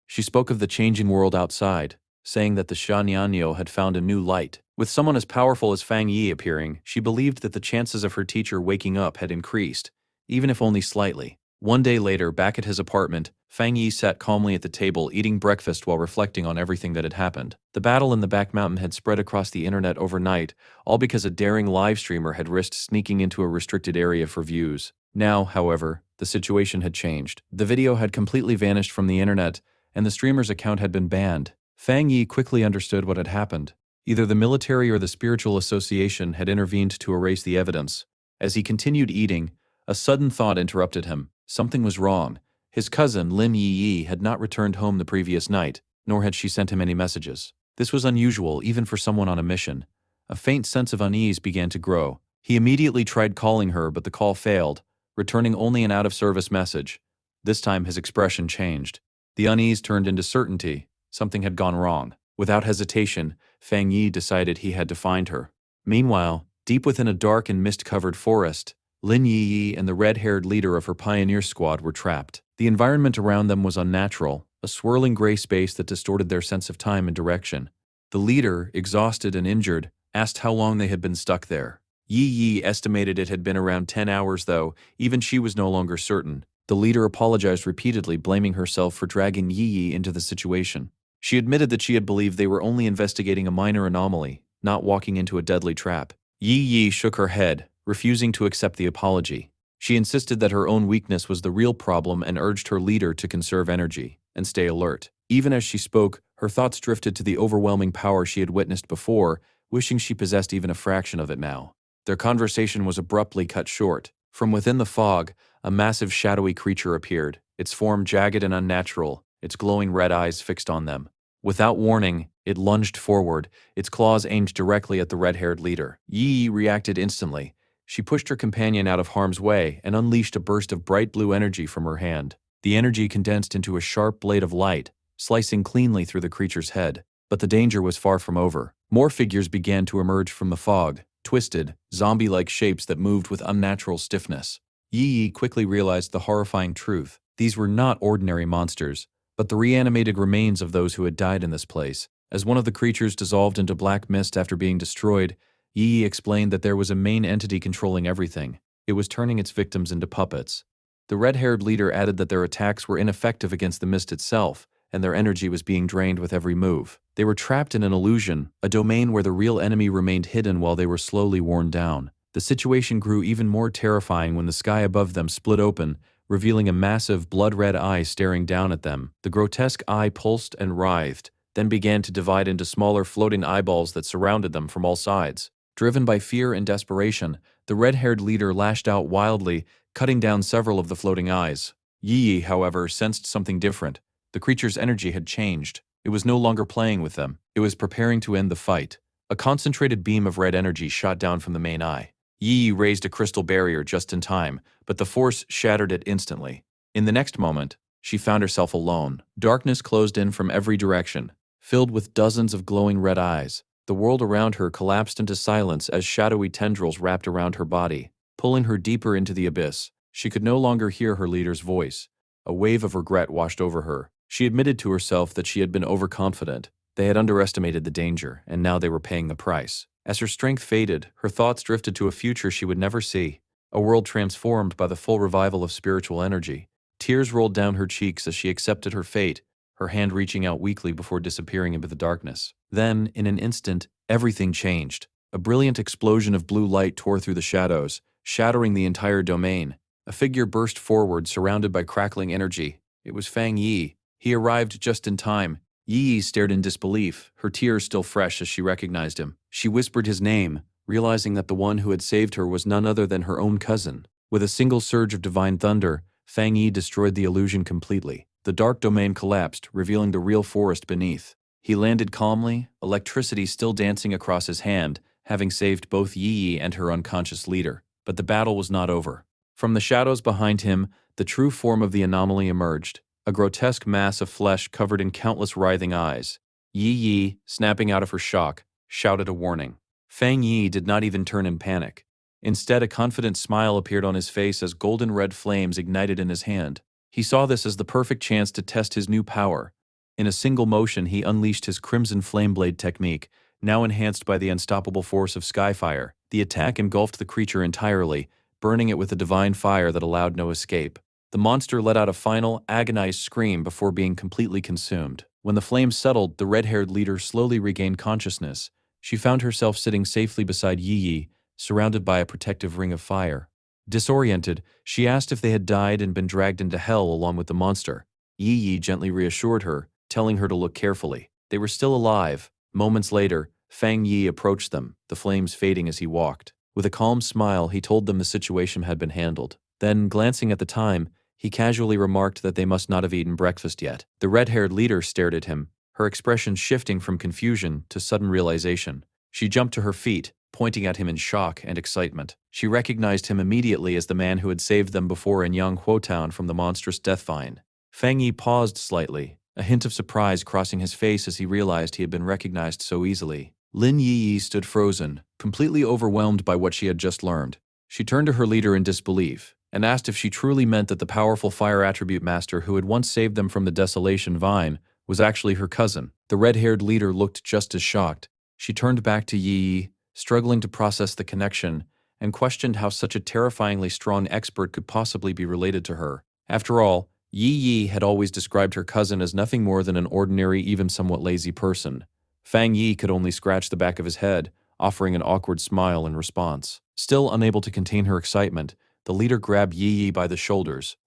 She spoke of the changing world outside, saying that the Shanyanyo had found a new light. With someone as powerful as Fang Yi appearing, she believed that the chances of her teacher waking up had increased, even if only slightly. One day later, back at his apartment, Fang Yi sat calmly at the table, eating breakfast while reflecting on everything that had happened. The battle in the back mountain had spread across the internet overnight, all because a daring live streamer had risked sneaking into a restricted area for views. Now, however, the situation had changed. The video had completely vanished from the internet, and the streamer's account had been banned. Fang Yi quickly understood what had happened. Either the military or the spiritual association had intervened to erase the evidence. As he continued eating, a sudden thought interrupted him. Something was wrong. His cousin, Lim Yi, had not returned home the previous night, nor had she sent him any messages. This was unusual, even for someone on a mission. A faint sense of unease began to grow. He immediately tried calling her, but the call failed, returning only an out-of-service message. This time his expression changed. The unease turned into certainty. Something had gone wrong. Without hesitation, Fang Yi decided he had to find her. Meanwhile, deep within a dark and mist-covered forest, Lin Yi and the red-haired leader of her pioneer squad were trapped. The environment around them was unnatural, a swirling gray space that distorted their sense of time and direction. The leader, exhausted and injured, asked how long they had been stuck there. Yi estimated it had been around 10 hours, though even she was no longer certain. The leader apologized repeatedly, blaming herself for dragging Yi into the situation. She admitted that she had believed they were only investigating a minor anomaly, not walking into a deadly trap. Yi shook her head, refusing to accept the apology. She insisted that her own weakness was the real problem and urged her leader to conserve energy and stay alert. Even as she spoke, her thoughts drifted to the overwhelming power she had witnessed before, wishing she possessed even a fraction of it now. Their conversation was abruptly cut short. From within the fog, a massive shadowy creature appeared, its form jagged and unnatural, its glowing red eyes fixed on them. Without warning, it lunged forward, its claws aimed directly at the red-haired leader. Yi reacted instantly. She pushed her companion out of harm's way and unleashed a burst of bright blue energy from her hand. The energy condensed into a sharp blade of light, slicing cleanly through the creature's head. But the danger was far from over. More figures began to emerge from the fog, twisted, zombie-like shapes that moved with unnatural stiffness. Yi Yi quickly realized the horrifying truth. These were not ordinary monsters, but the reanimated remains of those who had died in this place. As one of the creatures dissolved into black mist after being destroyed, Yi Yi explained that there was a main entity controlling everything. It was turning its victims into puppets. The red-haired leader added that their attacks were ineffective against the mist itself, and their energy was being drained with every move. They were trapped in an illusion, a domain where the real enemy remained hidden while they were slowly worn down. The situation grew even more terrifying when the sky above them split open, revealing a massive, blood-red eye staring down at them. The grotesque eye pulsed and writhed, then began to divide into smaller floating eyeballs that surrounded them from all sides. Driven by fear and desperation, the red-haired leader lashed out wildly, cutting down several of the floating eyes. Yi Yi, however, sensed something different. The creature's energy had changed. It was no longer playing with them. It was preparing to end the fight. A concentrated beam of red energy shot down from the main eye. Yi Yi raised a crystal barrier just in time, but the force shattered it instantly. In the next moment, she found herself alone. Darkness closed in from every direction, filled with dozens of glowing red eyes. The world around her collapsed into silence as shadowy tendrils wrapped around her body, pulling her deeper into the abyss. She could no longer hear her leader's voice. A wave of regret washed over her. She admitted to herself that she had been overconfident. They had underestimated the danger, and now they were paying the price. As her strength faded, her thoughts drifted to a future she would never see, a world transformed by the full revival of spiritual energy. Tears rolled down her cheeks as she accepted her fate, her hand reaching out weakly before disappearing into the darkness. Then, in an instant, everything changed. A brilliant explosion of blue light tore through the shadows, shattering the entire domain. A figure burst forward, surrounded by crackling energy. It was Fang Yi. He arrived just in time. Yi Yi stared in disbelief, her tears still fresh as she recognized him. She whispered his name, realizing that the one who had saved her was none other than her own cousin. With a single surge of divine thunder, Fang Yi destroyed the illusion completely. The dark domain collapsed, revealing the real forest beneath. He landed calmly, electricity still dancing across his hand, having saved both Yi Yi and her unconscious leader. But the battle was not over. From the shadows behind him, the true form of the anomaly emerged. A grotesque mass of flesh covered in countless writhing eyes. Yi Yi, snapping out of her shock, shouted a warning. Fang Yi did not even turn in panic. Instead, a confident smile appeared on his face as golden red flames ignited in his hand. He saw this as the perfect chance to test his new power. In a single motion, he unleashed his Crimson Flame Blade technique, now enhanced by the unstoppable force of Skyfire. The attack engulfed the creature entirely, burning it with a divine fire that allowed no escape. The monster let out a final, agonized scream before being completely consumed. When the flames settled, the red-haired leader slowly regained consciousness. She found herself sitting safely beside Yi Yi, surrounded by a protective ring of fire. Disoriented, she asked if they had died and been dragged into hell along with the monster. Yi Yi gently reassured her, telling her to look carefully. They were still alive. Moments later, Fang Yi approached them, the flames fading as he walked. With a calm smile, he told them the situation had been handled. Then, glancing at the time, he casually remarked that they must not have eaten breakfast yet. The red-haired leader stared at him, her expression shifting from confusion to sudden realization. She jumped to her feet, pointing at him in shock and excitement. She recognized him immediately as the man who had saved them before in Yanghuo Town from the monstrous death vine. Fang Yi paused slightly, a hint of surprise crossing his face as he realized he had been recognized so easily. Lin Yi Yi stood frozen, completely overwhelmed by what she had just learned. She turned to her leader in disbelief, and asked if she truly meant that the powerful fire attribute master who had once saved them from the desolation vine was actually her cousin. The red-haired leader looked just as shocked. She turned back to Yi Yi, struggling to process the connection, and questioned how such a terrifyingly strong expert could possibly be related to her. After all, Yi Yi had always described her cousin as nothing more than an ordinary, even somewhat lazy person. Fang Yi could only scratch the back of his head, offering an awkward smile in response. Still unable to contain her excitement, the leader grabbed Yi Yi by the shoulders.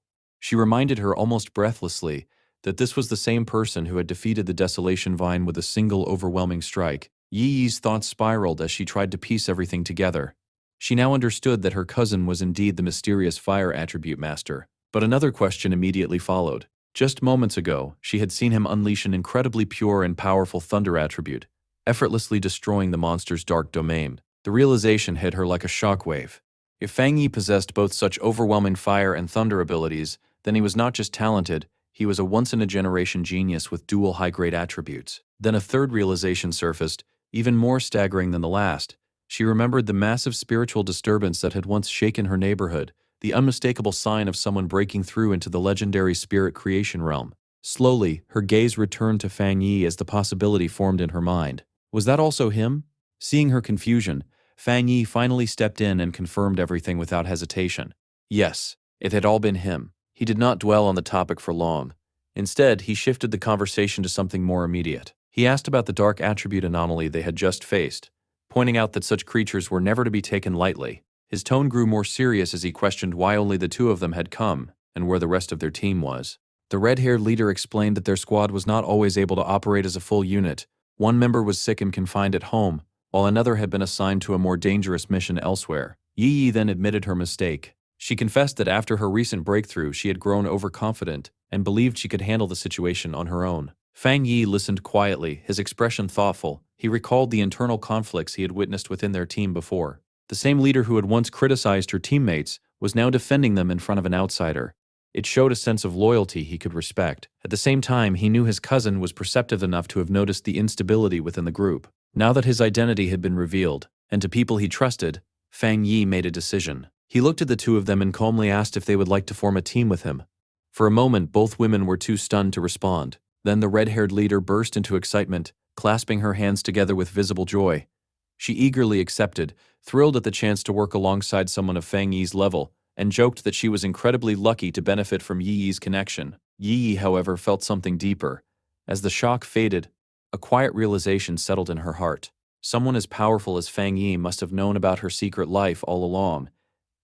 She reminded her almost breathlessly that this was the same person who had defeated the Desolation Vine with a single overwhelming strike. Yi Yi's thoughts spiraled as she tried to piece everything together. She now understood that her cousin was indeed the mysterious fire attribute master. But another question immediately followed. Just moments ago, she had seen him unleash an incredibly pure and powerful thunder attribute, effortlessly destroying the monster's dark domain. The realization hit her like a shockwave. If Fang Yi possessed both such overwhelming fire and thunder abilities, then he was not just talented, he was a once-in-a-generation genius with dual high-grade attributes. Then a third realization surfaced, even more staggering than the last. She remembered the massive spiritual disturbance that had once shaken her neighborhood, the unmistakable sign of someone breaking through into the legendary spirit creation realm. Slowly, her gaze returned to Fang Yi as the possibility formed in her mind. Was that also him? Seeing her confusion, Fang Yi finally stepped in and confirmed everything without hesitation. Yes, it had all been him. He did not dwell on the topic for long. Instead, he shifted the conversation to something more immediate. He asked about the dark attribute anomaly they had just faced, pointing out that such creatures were never to be taken lightly. His tone grew more serious as he questioned why only the two of them had come and where the rest of their team was. The red-haired leader explained that their squad was not always able to operate as a full unit. One member was sick and confined at home, while another had been assigned to a more dangerous mission elsewhere. Yi then admitted her mistake. She confessed that after her recent breakthrough, she had grown overconfident and believed she could handle the situation on her own. Fang Yi listened quietly, his expression thoughtful. He recalled the internal conflicts he had witnessed within their team before. The same leader who had once criticized her teammates was now defending them in front of an outsider. It showed a sense of loyalty he could respect. At the same time, he knew his cousin was perceptive enough to have noticed the instability within the group. Now that his identity had been revealed, and to people he trusted, Fang Yi made a decision. He looked at the two of them and calmly asked if they would like to form a team with him. For a moment, both women were too stunned to respond. Then the red-haired leader burst into excitement, clasping her hands together with visible joy. She eagerly accepted, thrilled at the chance to work alongside someone of Fang Yi's level, and joked that she was incredibly lucky to benefit from Yi Yi's connection. Yi Yi, however, felt something deeper. As the shock faded, a quiet realization settled in her heart. Someone as powerful as Fang Yi must have known about her secret life all along,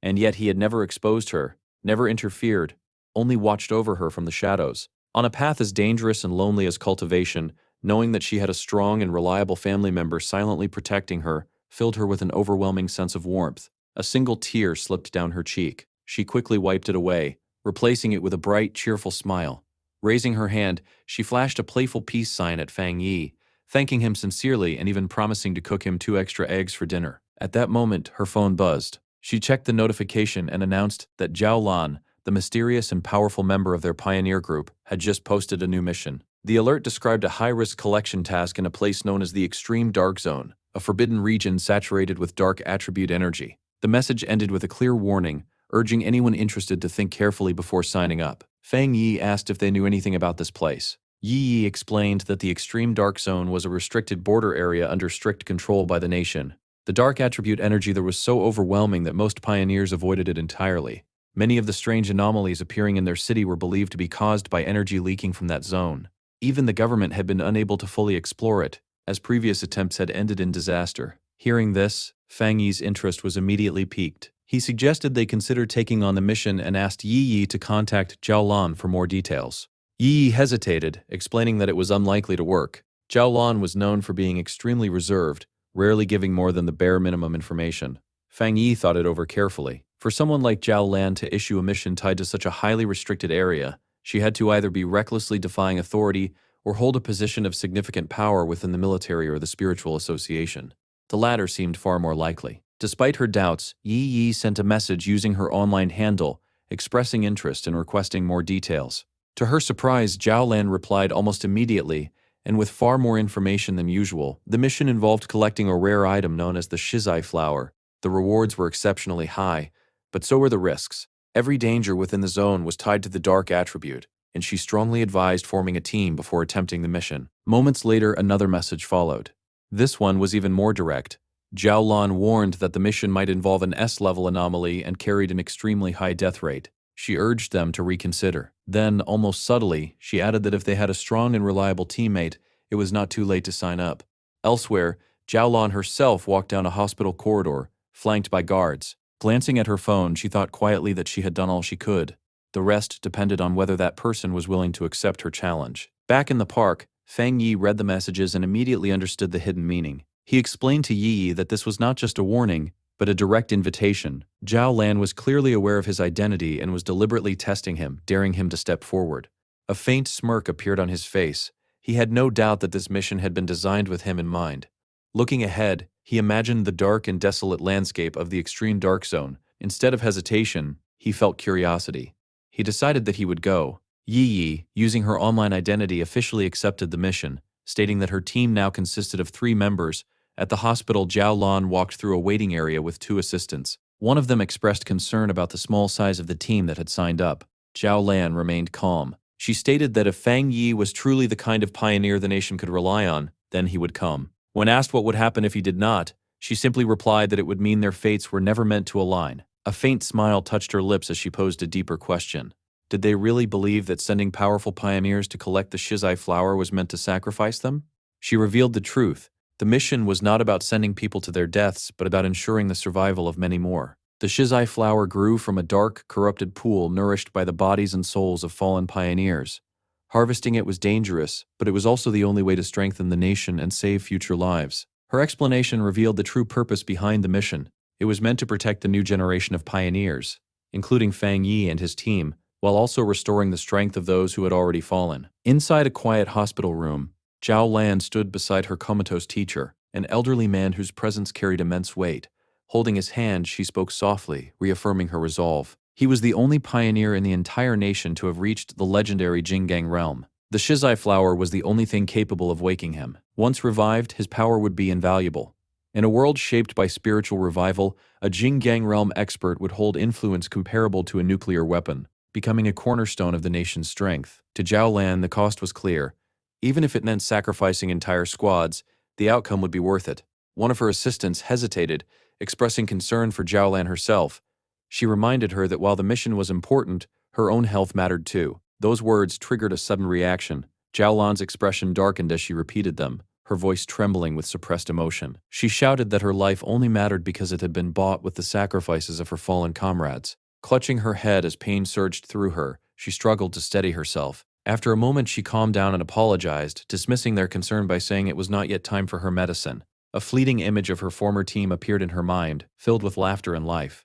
and yet he had never exposed her, never interfered, only watched over her from the shadows. On a path as dangerous and lonely as cultivation, knowing that she had a strong and reliable family member silently protecting her filled her with an overwhelming sense of warmth. A single tear slipped down her cheek. She quickly wiped it away, replacing it with a bright, cheerful smile. Raising her hand, she flashed a playful peace sign at Fang Yi, thanking him sincerely and even promising to cook him 2 extra eggs for dinner. At that moment, her phone buzzed. She checked the notification and announced that Zhao Lan, the mysterious and powerful member of their pioneer group, had just posted a new mission. The alert described a high-risk collection task in a place known as the Extreme Dark Zone, a forbidden region saturated with dark attribute energy. The message ended with a clear warning, urging anyone interested to think carefully before signing up. Fang Yi asked if they knew anything about this place. Yi Yi explained that the Extreme Dark Zone was a restricted border area under strict control by the nation. The dark attribute energy there was so overwhelming that most pioneers avoided it entirely. Many of the strange anomalies appearing in their city were believed to be caused by energy leaking from that zone. Even the government had been unable to fully explore it, as previous attempts had ended in disaster. Hearing this, Fang Yi's interest was immediately piqued. He suggested they consider taking on the mission and asked Yi Yi to contact Zhao Lan for more details. Yi Yi hesitated, explaining that it was unlikely to work. Zhao Lan was known for being extremely reserved, rarely giving more than the bare minimum information. Fang Yi thought it over carefully. For someone like Zhao Lan to issue a mission tied to such a highly restricted area, she had to either be recklessly defying authority or hold a position of significant power within the military or the spiritual association. The latter seemed far more likely. Despite her doubts, Yi Yi sent a message using her online handle, expressing interest and requesting more details. To her surprise, Zhao Lan replied almost immediately, and with far more information than usual. The mission involved collecting a rare item known as the Shizai flower. The rewards were exceptionally high, but so were the risks. Every danger within the zone was tied to the dark attribute, and she strongly advised forming a team before attempting the mission. Moments later, another message followed. This one was even more direct. Zhao Lan warned that the mission might involve an S-level anomaly and carried an extremely high death rate. She urged them to reconsider. Then, almost subtly, she added that if they had a strong and reliable teammate, it was not too late to sign up. Elsewhere, Zhao Lan herself walked down a hospital corridor, flanked by guards. Glancing at her phone, she thought quietly that she had done all she could. The rest depended on whether that person was willing to accept her challenge. Back in the park, Fang Yi read the messages and immediately understood the hidden meaning. He explained to Yi Yi that this was not just a warning, but a direct invitation. Zhao Lan was clearly aware of his identity and was deliberately testing him, daring him to step forward. A faint smirk appeared on his face. He had no doubt that this mission had been designed with him in mind. Looking ahead, he imagined the dark and desolate landscape of the Extreme Dark Zone. Instead of hesitation, he felt curiosity. He decided that he would go. Yi Yi, using her online identity, officially accepted the mission, stating that her team now consisted of 3 members. At the hospital, Zhao Lan walked through a waiting area with 2 assistants. One of them expressed concern about the small size of the team that had signed up. Zhao Lan remained calm. She stated that if Fang Yi was truly the kind of pioneer the nation could rely on, then he would come. When asked what would happen if he did not, she simply replied that it would mean their fates were never meant to align. A faint smile touched her lips as she posed a deeper question. Did they really believe that sending powerful pioneers to collect the Shizai flower was meant to sacrifice them? She revealed the truth. The mission was not about sending people to their deaths, but about ensuring the survival of many more. The Shizai flower grew from a dark, corrupted pool nourished by the bodies and souls of fallen pioneers. Harvesting it was dangerous, but it was also the only way to strengthen the nation and save future lives. Her explanation revealed the true purpose behind the mission. It was meant to protect the new generation of pioneers, including Fang Yi and his team, while also restoring the strength of those who had already fallen. Inside a quiet hospital room, Zhao Lan stood beside her comatose teacher, an elderly man whose presence carried immense weight. Holding his hand, she spoke softly, reaffirming her resolve. He was the only pioneer in the entire nation to have reached the legendary Jinggang realm. The Shizai flower was the only thing capable of waking him. Once revived, his power would be invaluable. In a world shaped by spiritual revival, a Jinggang realm expert would hold influence comparable to a nuclear weapon, becoming a cornerstone of the nation's strength. To Zhao Lan, the cost was clear. Even if it meant sacrificing entire squads, the outcome would be worth it. One of her assistants hesitated, expressing concern for Zhao Lan herself. She reminded her that while the mission was important, her own health mattered too. Those words triggered a sudden reaction. Zhao Lan's expression darkened as she repeated them, her voice trembling with suppressed emotion. She shouted that her life only mattered because it had been bought with the sacrifices of her fallen comrades. Clutching her head as pain surged through her, she struggled to steady herself. After a moment, she calmed down and apologized, dismissing their concern by saying it was not yet time for her medicine. A fleeting image of her former team appeared in her mind, filled with laughter and life.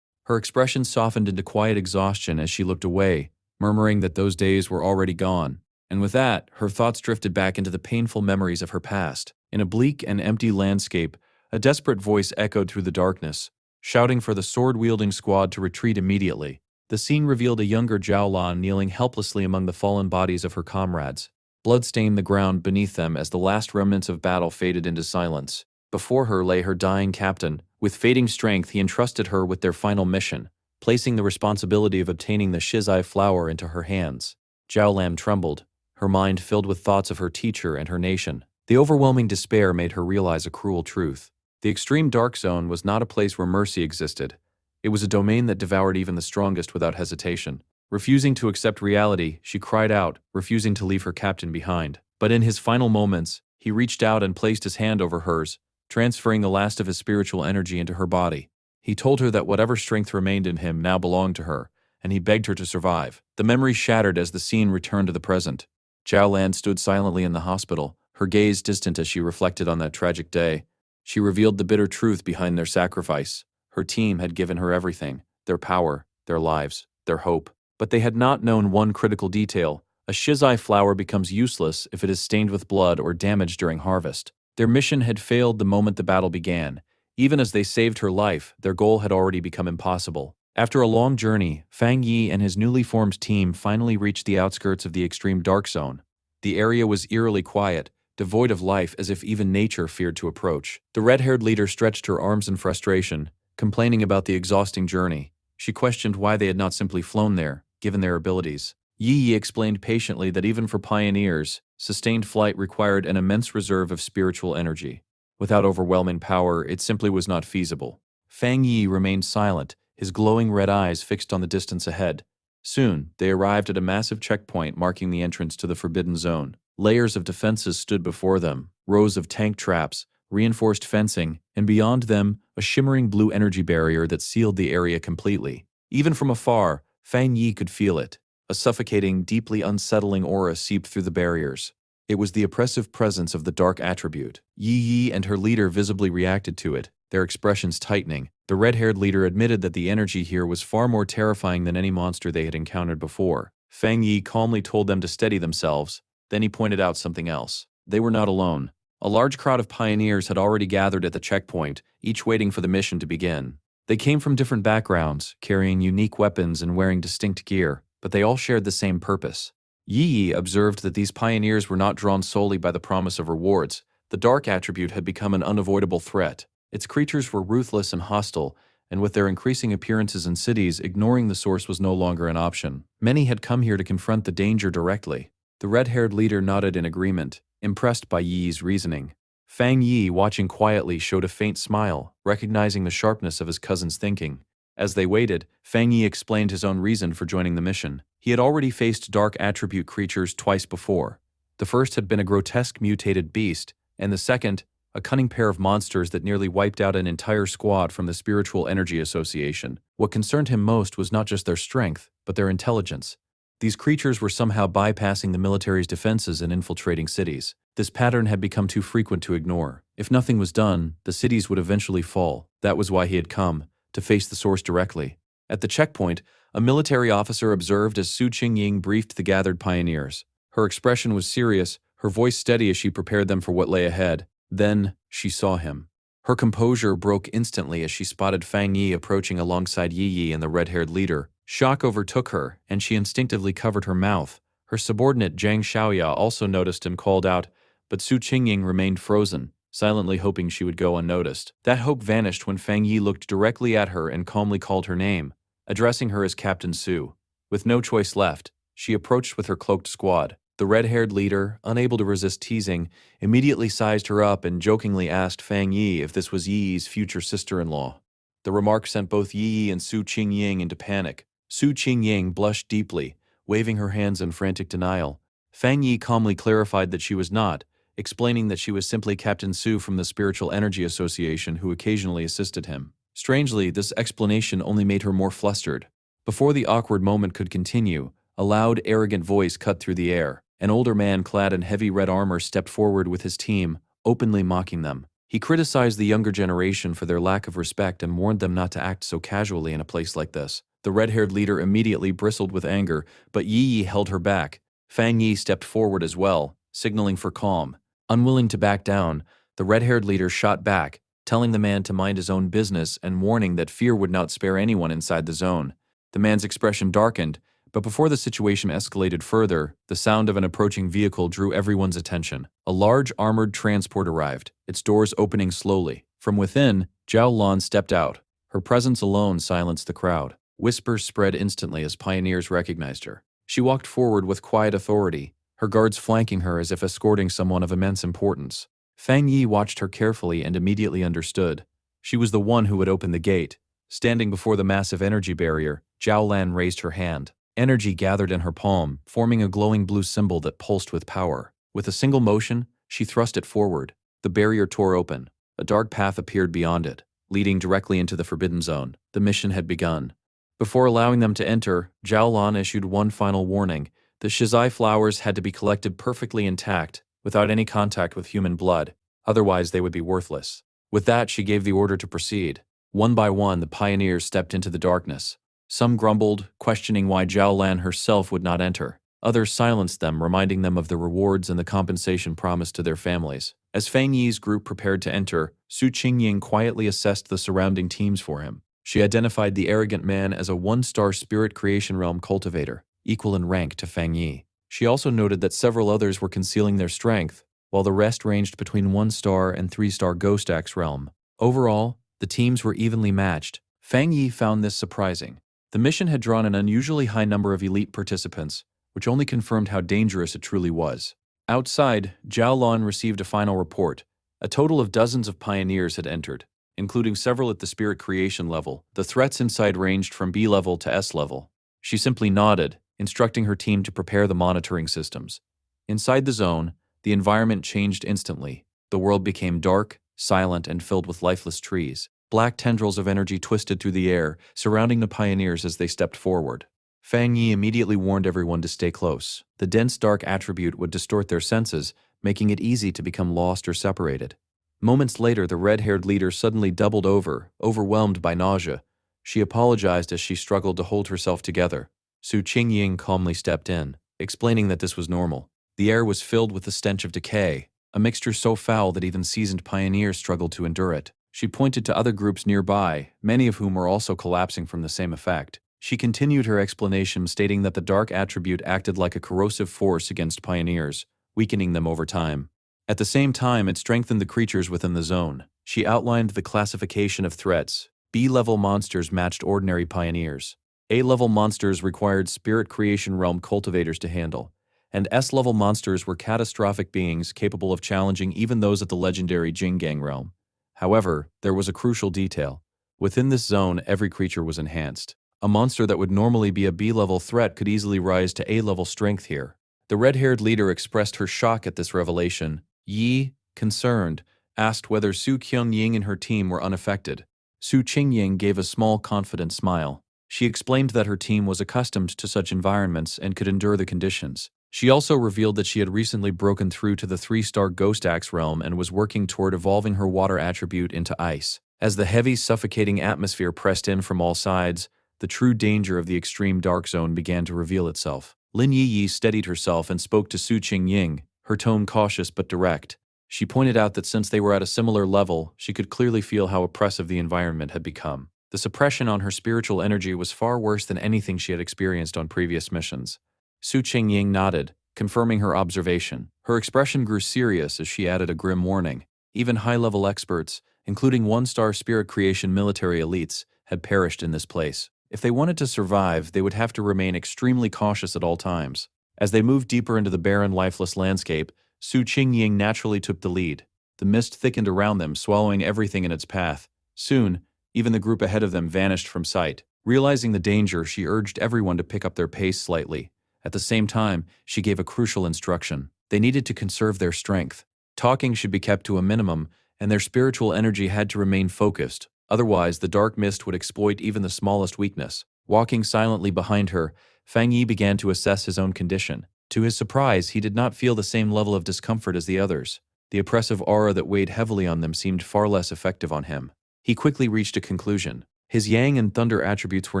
Her expression softened into quiet exhaustion as she looked away, murmuring that those days were already gone. And with that, her thoughts drifted back into the painful memories of her past. In a bleak and empty landscape, a desperate voice echoed through the darkness, shouting for the sword-wielding squad to retreat immediately. The scene revealed a younger Zhao Lan kneeling helplessly among the fallen bodies of her comrades. Blood stained the ground beneath them as the last remnants of battle faded into silence. Before her lay her dying captain. With fading strength, he entrusted her with their final mission, placing the responsibility of obtaining the Shizai flower into her hands. Zhao Lan trembled, her mind filled with thoughts of her teacher and her nation. The overwhelming despair made her realize a cruel truth. The extreme dark zone was not a place where mercy existed. It was a domain that devoured even the strongest without hesitation. Refusing to accept reality, she cried out, refusing to leave her captain behind. But in his final moments, he reached out and placed his hand over hers, transferring the last of his spiritual energy into her body. He told her that whatever strength remained in him now belonged to her, and he begged her to survive. The memory shattered as the scene returned to the present. Zhao Lan stood silently in the hospital, her gaze distant as she reflected on that tragic day. She revealed the bitter truth behind their sacrifice. Her team had given her everything, their power, their lives, their hope. But they had not known one critical detail. A Shizai flower becomes useless if it is stained with blood or damaged during harvest. Their mission had failed the moment the battle began. Even as they saved her life, their goal had already become impossible. After a long journey, Fang Yi and his newly formed team finally reached the outskirts of the extreme dark zone. The area was eerily quiet, devoid of life as if even nature feared to approach. The red-haired leader stretched her arms in frustration, complaining about the exhausting journey. She questioned why they had not simply flown there, given their abilities. Yi Yi explained patiently that even for pioneers, sustained flight required an immense reserve of spiritual energy. Without overwhelming power, it simply was not feasible. Fang Yi remained silent, his glowing red eyes fixed on the distance ahead. Soon, they arrived at a massive checkpoint marking the entrance to the Forbidden Zone. Layers of defenses stood before them, rows of tank traps, reinforced fencing, and beyond them, a shimmering blue energy barrier that sealed the area completely. Even from afar, Fang Yi could feel it. A suffocating, deeply unsettling aura seeped through the barriers. It was the oppressive presence of the dark attribute. Yi Yi and her leader visibly reacted to it, their expressions tightening. The red-haired leader admitted that the energy here was far more terrifying than any monster they had encountered before. Fang Yi calmly told them to steady themselves, then he pointed out something else. They were not alone. A large crowd of pioneers had already gathered at the checkpoint, each waiting for the mission to begin. They came from different backgrounds, carrying unique weapons and wearing distinct gear. but they all shared the same purpose. Yi Yi observed that these pioneers were not drawn solely by the promise of rewards. The dark attribute had become an unavoidable threat. Its creatures were ruthless and hostile, and with their increasing appearances in cities, ignoring the source was no longer an option. Many had come here to confront the danger directly. The red-haired leader nodded in agreement, impressed by Yi's reasoning. Fang Yi, watching quietly, showed a faint smile, recognizing the sharpness of his cousin's thinking. As they waited, Fang Yi explained his own reason for joining the mission. He had already faced dark attribute creatures twice before. The first had been a grotesque mutated beast, and the second, a cunning pair of monsters that nearly wiped out an entire squad from the Spiritual Energy Association. What concerned him most was not just their strength, but their intelligence. These creatures were somehow bypassing the military's defenses and infiltrating cities. This pattern had become too frequent to ignore. If nothing was done, the cities would eventually fall. That was why he had come, to face the source directly. At the checkpoint, a military officer observed as Su Qingying briefed the gathered pioneers. Her expression was serious, her voice steady as she prepared them for what lay ahead. Then, she saw him. Her composure broke instantly as she spotted Fang Yi approaching alongside Yi Yi and the red-haired leader. Shock overtook her, and she instinctively covered her mouth. Her subordinate Zhang Xiaoya also noticed and called out, but Su Qingying remained frozen, silently hoping she would go unnoticed. That hope vanished when Fang Yi looked directly at her and calmly called her name, addressing her as Captain Su. With no choice left, she approached with her cloaked squad. The red-haired leader, unable to resist teasing, immediately sized her up and jokingly asked Fang Yi if this was Yi Yi's future sister-in-law. The remark sent both Yi Yi and Su Qingying into panic. Su Qingying blushed deeply, waving her hands in frantic denial. Fang Yi calmly clarified that she was not, explaining that she was simply Captain Su from the Spiritual Energy Association who occasionally assisted him. Strangely, this explanation only made her more flustered. Before the awkward moment could continue, a loud, arrogant voice cut through the air. An older man clad in heavy red armor stepped forward with his team, openly mocking them. He criticized the younger generation for their lack of respect and warned them not to act so casually in a place like this. The red-haired leader immediately bristled with anger, but Yi Yi held her back. Fang Yi stepped forward as well, signaling for calm. Unwilling to back down, the red-haired leader shot back, telling the man to mind his own business and warning that fear would not spare anyone inside the zone. The man's expression darkened, but before the situation escalated further, the sound of an approaching vehicle drew everyone's attention. A large armored transport arrived, its doors opening slowly. From within, Zhao Lan stepped out. Her presence alone silenced the crowd. Whispers spread instantly as pioneers recognized her. She walked forward with quiet authority, her guards flanking her as if escorting someone of immense importance. Fang Yi watched her carefully and immediately understood. She was the one who had opened the gate. Standing before the massive energy barrier, Zhao Lan raised her hand. Energy gathered in her palm, forming a glowing blue symbol that pulsed with power. With a single motion, she thrust it forward. The barrier tore open. A dark path appeared beyond it, leading directly into the Forbidden Zone. The mission had begun. Before allowing them to enter, Zhao Lan issued one final warning. The shizai flowers had to be collected perfectly intact, without any contact with human blood, otherwise they would be worthless. With that, she gave the order to proceed. One by one, the pioneers stepped into the darkness. Some grumbled, questioning why Zhao Lan herself would not enter. Others silenced them, reminding them of the rewards and the compensation promised to their families. As Fang Yi's group prepared to enter, Su Qingying quietly assessed the surrounding teams for him. She identified the arrogant man as a one-star spirit creation realm cultivator, equal in rank to Fang Yi. She also noted that several others were concealing their strength, while the rest ranged between 1-star and 3-star Ghost Axe realm. Overall, the teams were evenly matched. Fang Yi found this surprising. The mission had drawn an unusually high number of elite participants, which only confirmed how dangerous it truly was. Outside, Zhao Lan received a final report. A total of dozens of pioneers had entered, including several at the spirit creation level. The threats inside ranged from B level to S level. She simply nodded, instructing her team to prepare the monitoring systems. Inside the zone, the environment changed instantly. The world became dark, silent, and filled with lifeless trees. Black tendrils of energy twisted through the air, surrounding the pioneers as they stepped forward. Fang Yi immediately warned everyone to stay close. The dense dark attribute would distort their senses, making it easy to become lost or separated. Moments later, the red-haired leader suddenly doubled over, overwhelmed by nausea. She apologized as she struggled to hold herself together. Su Qingying calmly stepped in, explaining that this was normal. The air was filled with the stench of decay, a mixture so foul that even seasoned pioneers struggled to endure it. She pointed to other groups nearby, many of whom were also collapsing from the same effect. She continued her explanation, stating that the dark attribute acted like a corrosive force against pioneers, weakening them over time. At the same time, it strengthened the creatures within the zone. She outlined the classification of threats. B-level monsters matched ordinary pioneers. A-level monsters required spirit creation realm cultivators to handle, and S-level monsters were catastrophic beings capable of challenging even those at the legendary Jinggang realm. However, there was a crucial detail. Within this zone, every creature was enhanced. A monster that would normally be a B-level threat could easily rise to A-level strength here. The red-haired leader expressed her shock at this revelation. Yi, concerned, asked whether Su Qianying and her team were unaffected. Su Qingying gave a small, confident smile. She explained that her team was accustomed to such environments and could endure the conditions. She also revealed that she had recently broken through to the 3-star Ghost Axe realm and was working toward evolving her water attribute into ice. As the heavy, suffocating atmosphere pressed in from all sides, the true danger of the extreme dark zone began to reveal itself. Lin Yi steadied herself and spoke to Su Qingying, her tone cautious but direct. She pointed out that since they were at a similar level, she could clearly feel how oppressive the environment had become. The suppression on her spiritual energy was far worse than anything she had experienced on previous missions. Su Qingying nodded, confirming her observation. Her expression grew serious as she added a grim warning. Even high-level experts, including 1-star spirit creation military elites, had perished in this place. If they wanted to survive, they would have to remain extremely cautious at all times. As they moved deeper into the barren, lifeless landscape, Su Qingying naturally took the lead. The mist thickened around them, swallowing everything in its path. Soon, even the group ahead of them vanished from sight. Realizing the danger, she urged everyone to pick up their pace slightly. At the same time, she gave a crucial instruction. They needed to conserve their strength. Talking should be kept to a minimum, and their spiritual energy had to remain focused. Otherwise, the dark mist would exploit even the smallest weakness. Walking silently behind her, Fang Yi began to assess his own condition. To his surprise, he did not feel the same level of discomfort as the others. The oppressive aura that weighed heavily on them seemed far less effective on him. He quickly reached a conclusion. His yang and thunder attributes were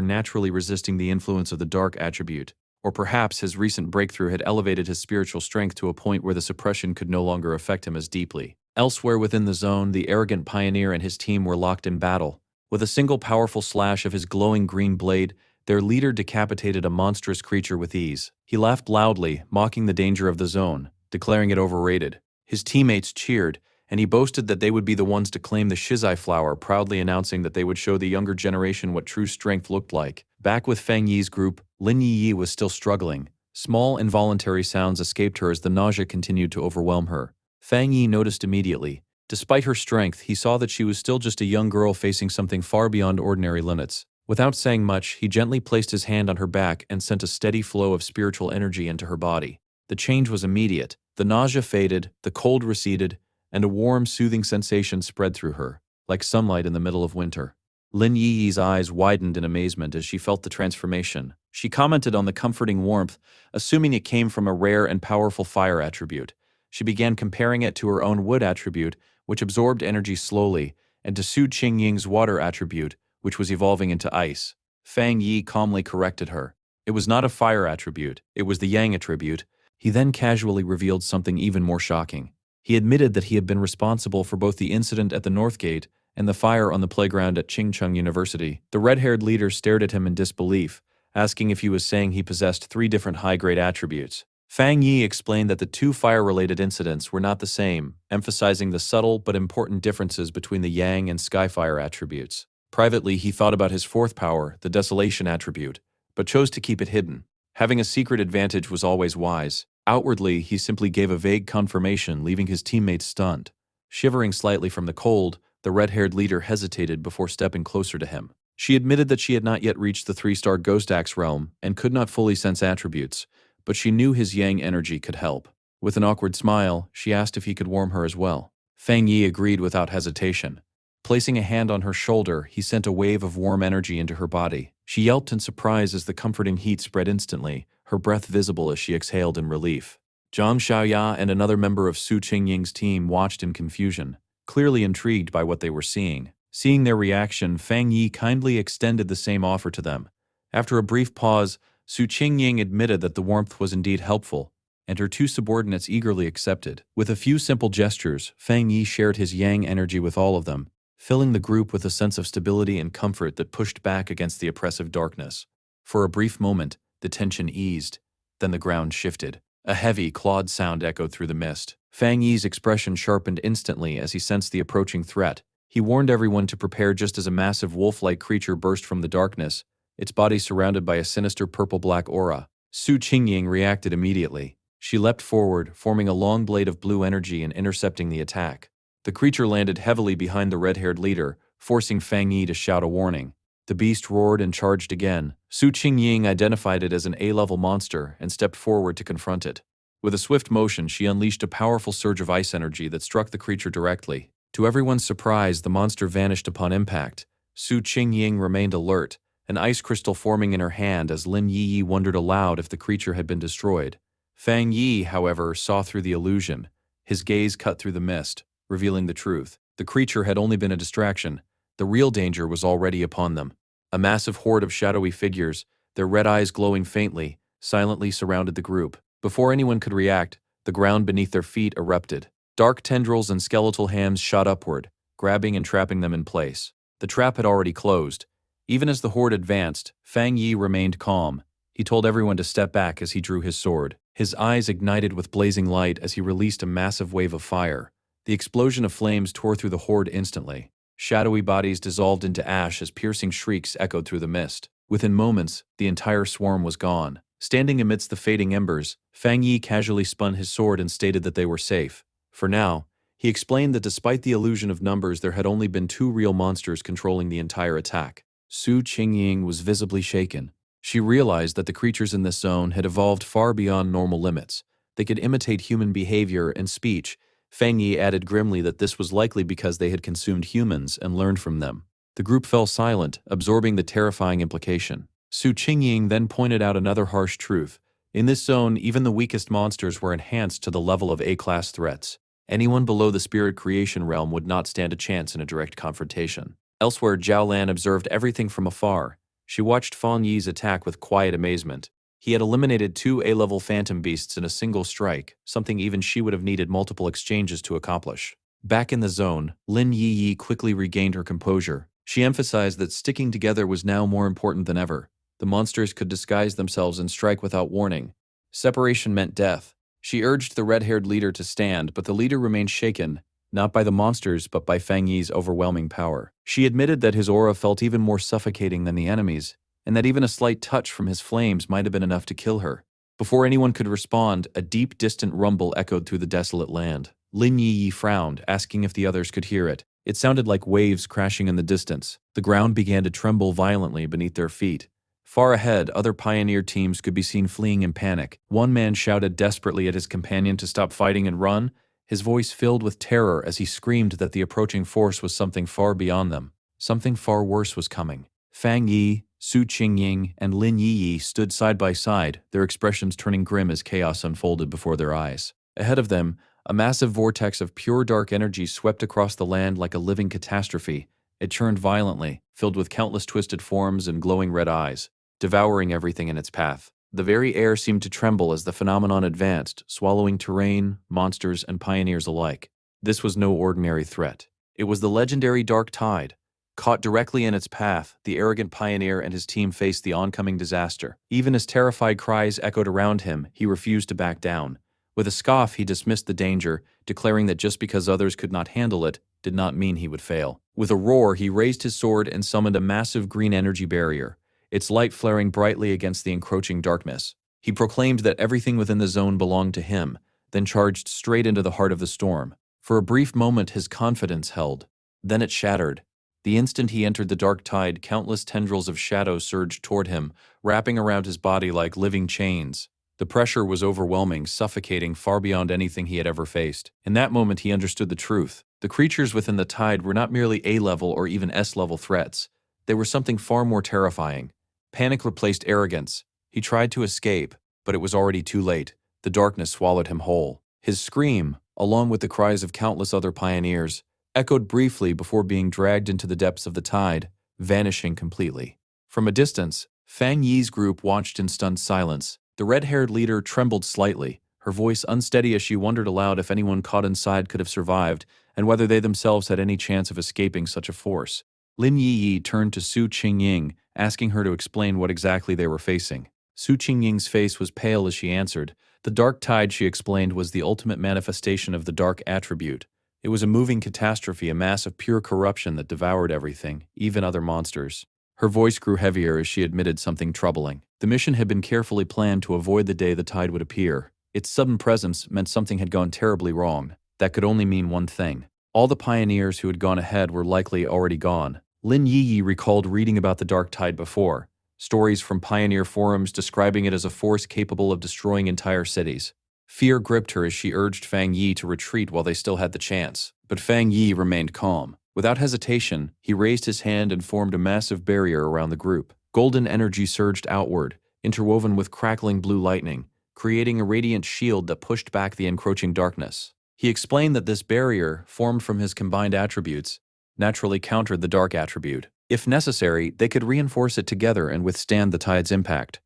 naturally resisting the influence of the dark attribute, or perhaps his recent breakthrough had elevated his spiritual strength to a point where the suppression could no longer affect him as deeply. Elsewhere within the zone, the arrogant pioneer and his team were locked in battle. With a single powerful slash of his glowing green blade, their leader decapitated a monstrous creature with ease. He laughed loudly, mocking the danger of the zone, declaring it overrated. His teammates cheered, and he boasted that they would be the ones to claim the Shizai flower, proudly announcing that they would show the younger generation what true strength looked like. Back with Fang Yi's group, Lin Yi was still struggling. Small, involuntary sounds escaped her as the nausea continued to overwhelm her. Fang Yi noticed immediately. Despite her strength, he saw that she was still just a young girl facing something far beyond ordinary limits. Without saying much, he gently placed his hand on her back and sent a steady flow of spiritual energy into her body. The change was immediate. The nausea faded, the cold receded, and a warm, soothing sensation spread through her, like sunlight in the middle of winter. Lin Yi's eyes widened in amazement as she felt the transformation. She commented on the comforting warmth, assuming it came from a rare and powerful fire attribute. She began comparing it to her own wood attribute, which absorbed energy slowly, and to Su Qingying's water attribute, which was evolving into ice. Fang Yi calmly corrected her. It was not a fire attribute, it was the yang attribute. He then casually revealed something even more shocking. He admitted that he had been responsible for both the incident at the North Gate and the fire on the playground at Qingcheng University. The red-haired leader stared at him in disbelief, asking if he was saying he possessed 3 different high-grade attributes. Fang Yi explained that the 2 fire-related incidents were not the same, emphasizing the subtle but important differences between the Yang and Skyfire attributes. Privately, he thought about his 4th power, the Desolation attribute, but chose to keep it hidden. Having a secret advantage was always wise. Outwardly, he simply gave a vague confirmation, leaving his teammates stunned. Shivering slightly from the cold, the red-haired leader hesitated before stepping closer to him. She admitted that she had not yet reached the 3-star Ghost Axe realm and could not fully sense attributes, but she knew his yang energy could help. With an awkward smile, she asked if he could warm her as well. Fang Yi agreed without hesitation. Placing a hand on her shoulder, he sent a wave of warm energy into her body. She yelped in surprise as the comforting heat spread instantly, her breath visible as she exhaled in relief. Zhang Xiaoya and another member of Su Qingying's team watched in confusion, clearly intrigued by what they were seeing. Seeing their reaction, Fang Yi kindly extended the same offer to them. After a brief pause, Su Qingying admitted that the warmth was indeed helpful, and her 2 subordinates eagerly accepted. With a few simple gestures, Fang Yi shared his yang energy with all of them, filling the group with a sense of stability and comfort that pushed back against the oppressive darkness. For a brief moment, the tension eased. Then the ground shifted. A heavy, clawed sound echoed through the mist. Fang Yi's expression sharpened instantly as he sensed the approaching threat. He warned everyone to prepare just as a massive wolf-like creature burst from the darkness, its body surrounded by a sinister purple-black aura. Su Qingying reacted immediately. She leapt forward, forming a long blade of blue energy and intercepting the attack. The creature landed heavily behind the red-haired leader, forcing Fang Yi to shout a warning. The beast roared and charged again. Su Qingying identified it as an A-level monster and stepped forward to confront it. With a swift motion, she unleashed a powerful surge of ice energy that struck the creature directly. To everyone's surprise, the monster vanished upon impact. Su Qingying remained alert, an ice crystal forming in her hand as Lin Yi wondered aloud if the creature had been destroyed. Fang Yi, however, saw through the illusion. His gaze cut through the mist, revealing the truth. The creature had only been a distraction. The real danger was already upon them. A massive horde of shadowy figures, their red eyes glowing faintly, silently surrounded the group. Before anyone could react, the ground beneath their feet erupted. Dark tendrils and skeletal hands shot upward, grabbing and trapping them in place. The trap had already closed. Even as the horde advanced, Fang Yi remained calm. He told everyone to step back as he drew his sword. His eyes ignited with blazing light as he released a massive wave of fire. The explosion of flames tore through the horde instantly. Shadowy bodies dissolved into ash as piercing shrieks echoed through the mist. Within moments, the entire swarm was gone. Standing amidst the fading embers, Fang Yi casually spun his sword and stated that they were safe. For now, he explained that despite the illusion of numbers, there had only been 2 real monsters controlling the entire attack. Su Qingying was visibly shaken. She realized that the creatures in this zone had evolved far beyond normal limits. They could imitate human behavior and speech. Fang Yi added grimly that this was likely because they had consumed humans and learned from them. The group fell silent, absorbing the terrifying implication. Su Qingying then pointed out another harsh truth. In this zone, even the weakest monsters were enhanced to the level of A-class threats. Anyone below the spirit creation realm would not stand a chance in a direct confrontation. Elsewhere, Zhao Lan observed everything from afar. She watched Fang Yi's attack with quiet amazement. He had eliminated 2 A-level phantom beasts in a single strike, something even she would have needed multiple exchanges to accomplish. Back in the zone, Lin Yi quickly regained her composure. She emphasized that sticking together was now more important than ever. The monsters could disguise themselves and strike without warning. Separation meant death. She urged the red-haired leader to stand, but the leader remained shaken, not by the monsters but by Fang Yi's overwhelming power. She admitted that his aura felt even more suffocating than the enemy's, and that even a slight touch from his flames might have been enough to kill her. Before anyone could respond, a deep, distant rumble echoed through the desolate land. Lin Yi frowned, asking if the others could hear it. It sounded like waves crashing in the distance. The ground began to tremble violently beneath their feet. Far ahead, other pioneer teams could be seen fleeing in panic. One man shouted desperately at his companion to stop fighting and run, his voice filled with terror as he screamed that the approaching force was something far beyond them. Something far worse was coming. Fang Yi, Su Qingying, and Lin Yi stood side by side, their expressions turning grim as chaos unfolded before their eyes. Ahead of them, a massive vortex of pure dark energy swept across the land like a living catastrophe. It churned violently, filled with countless twisted forms and glowing red eyes, devouring everything in its path. The very air seemed to tremble as the phenomenon advanced, swallowing terrain, monsters, and pioneers alike. This was no ordinary threat. It was the legendary Dark Tide. Caught directly in its path, the arrogant pioneer and his team faced the oncoming disaster. Even as terrified cries echoed around him, he refused to back down. With a scoff, he dismissed the danger, declaring that just because others could not handle it did not mean he would fail. With a roar, he raised his sword and summoned a massive green energy barrier, its light flaring brightly against the encroaching darkness. He proclaimed that everything within the zone belonged to him, then charged straight into the heart of the storm. For a brief moment, his confidence held. Then it shattered. The instant he entered the dark tide, countless tendrils of shadow surged toward him, wrapping around his body like living chains. The pressure was overwhelming, suffocating far beyond anything he had ever faced. In that moment, he understood the truth. The creatures within the tide were not merely A-level or even S-level threats. They were something far more terrifying. Panic replaced arrogance. He tried to escape, but it was already too late. The darkness swallowed him whole. His scream, along with the cries of countless other pioneers, echoed briefly before being dragged into the depths of the tide, vanishing completely. From a distance, Fang Yi's group watched in stunned silence. The red-haired leader trembled slightly, her voice unsteady as she wondered aloud if anyone caught inside could have survived, and whether they themselves had any chance of escaping such a force. Lin Yi turned to Su Qingying asking her to explain what exactly they were facing. Su Qingying's face was pale as she answered. The dark tide, she explained, was the ultimate manifestation of the dark attribute. It was a moving catastrophe, a mass of pure corruption that devoured everything, even other monsters. Her voice grew heavier as she admitted something troubling. The mission had been carefully planned to avoid the day the tide would appear. Its sudden presence meant something had gone terribly wrong. That could only mean one thing. All the pioneers who had gone ahead were likely already gone. Lin Yi recalled reading about the dark tide before. Stories from pioneer forums describing it as a force capable of destroying entire cities. Fear gripped her as she urged Fang Yi to retreat while they still had the chance. But Fang Yi remained calm. Without hesitation, he raised his hand and formed a massive barrier around the group. Golden energy surged outward, interwoven with crackling blue lightning, creating a radiant shield that pushed back the encroaching darkness. He explained that this barrier, formed from his combined attributes, naturally countered the dark attribute. If necessary, they could reinforce it together and withstand the tide's impact.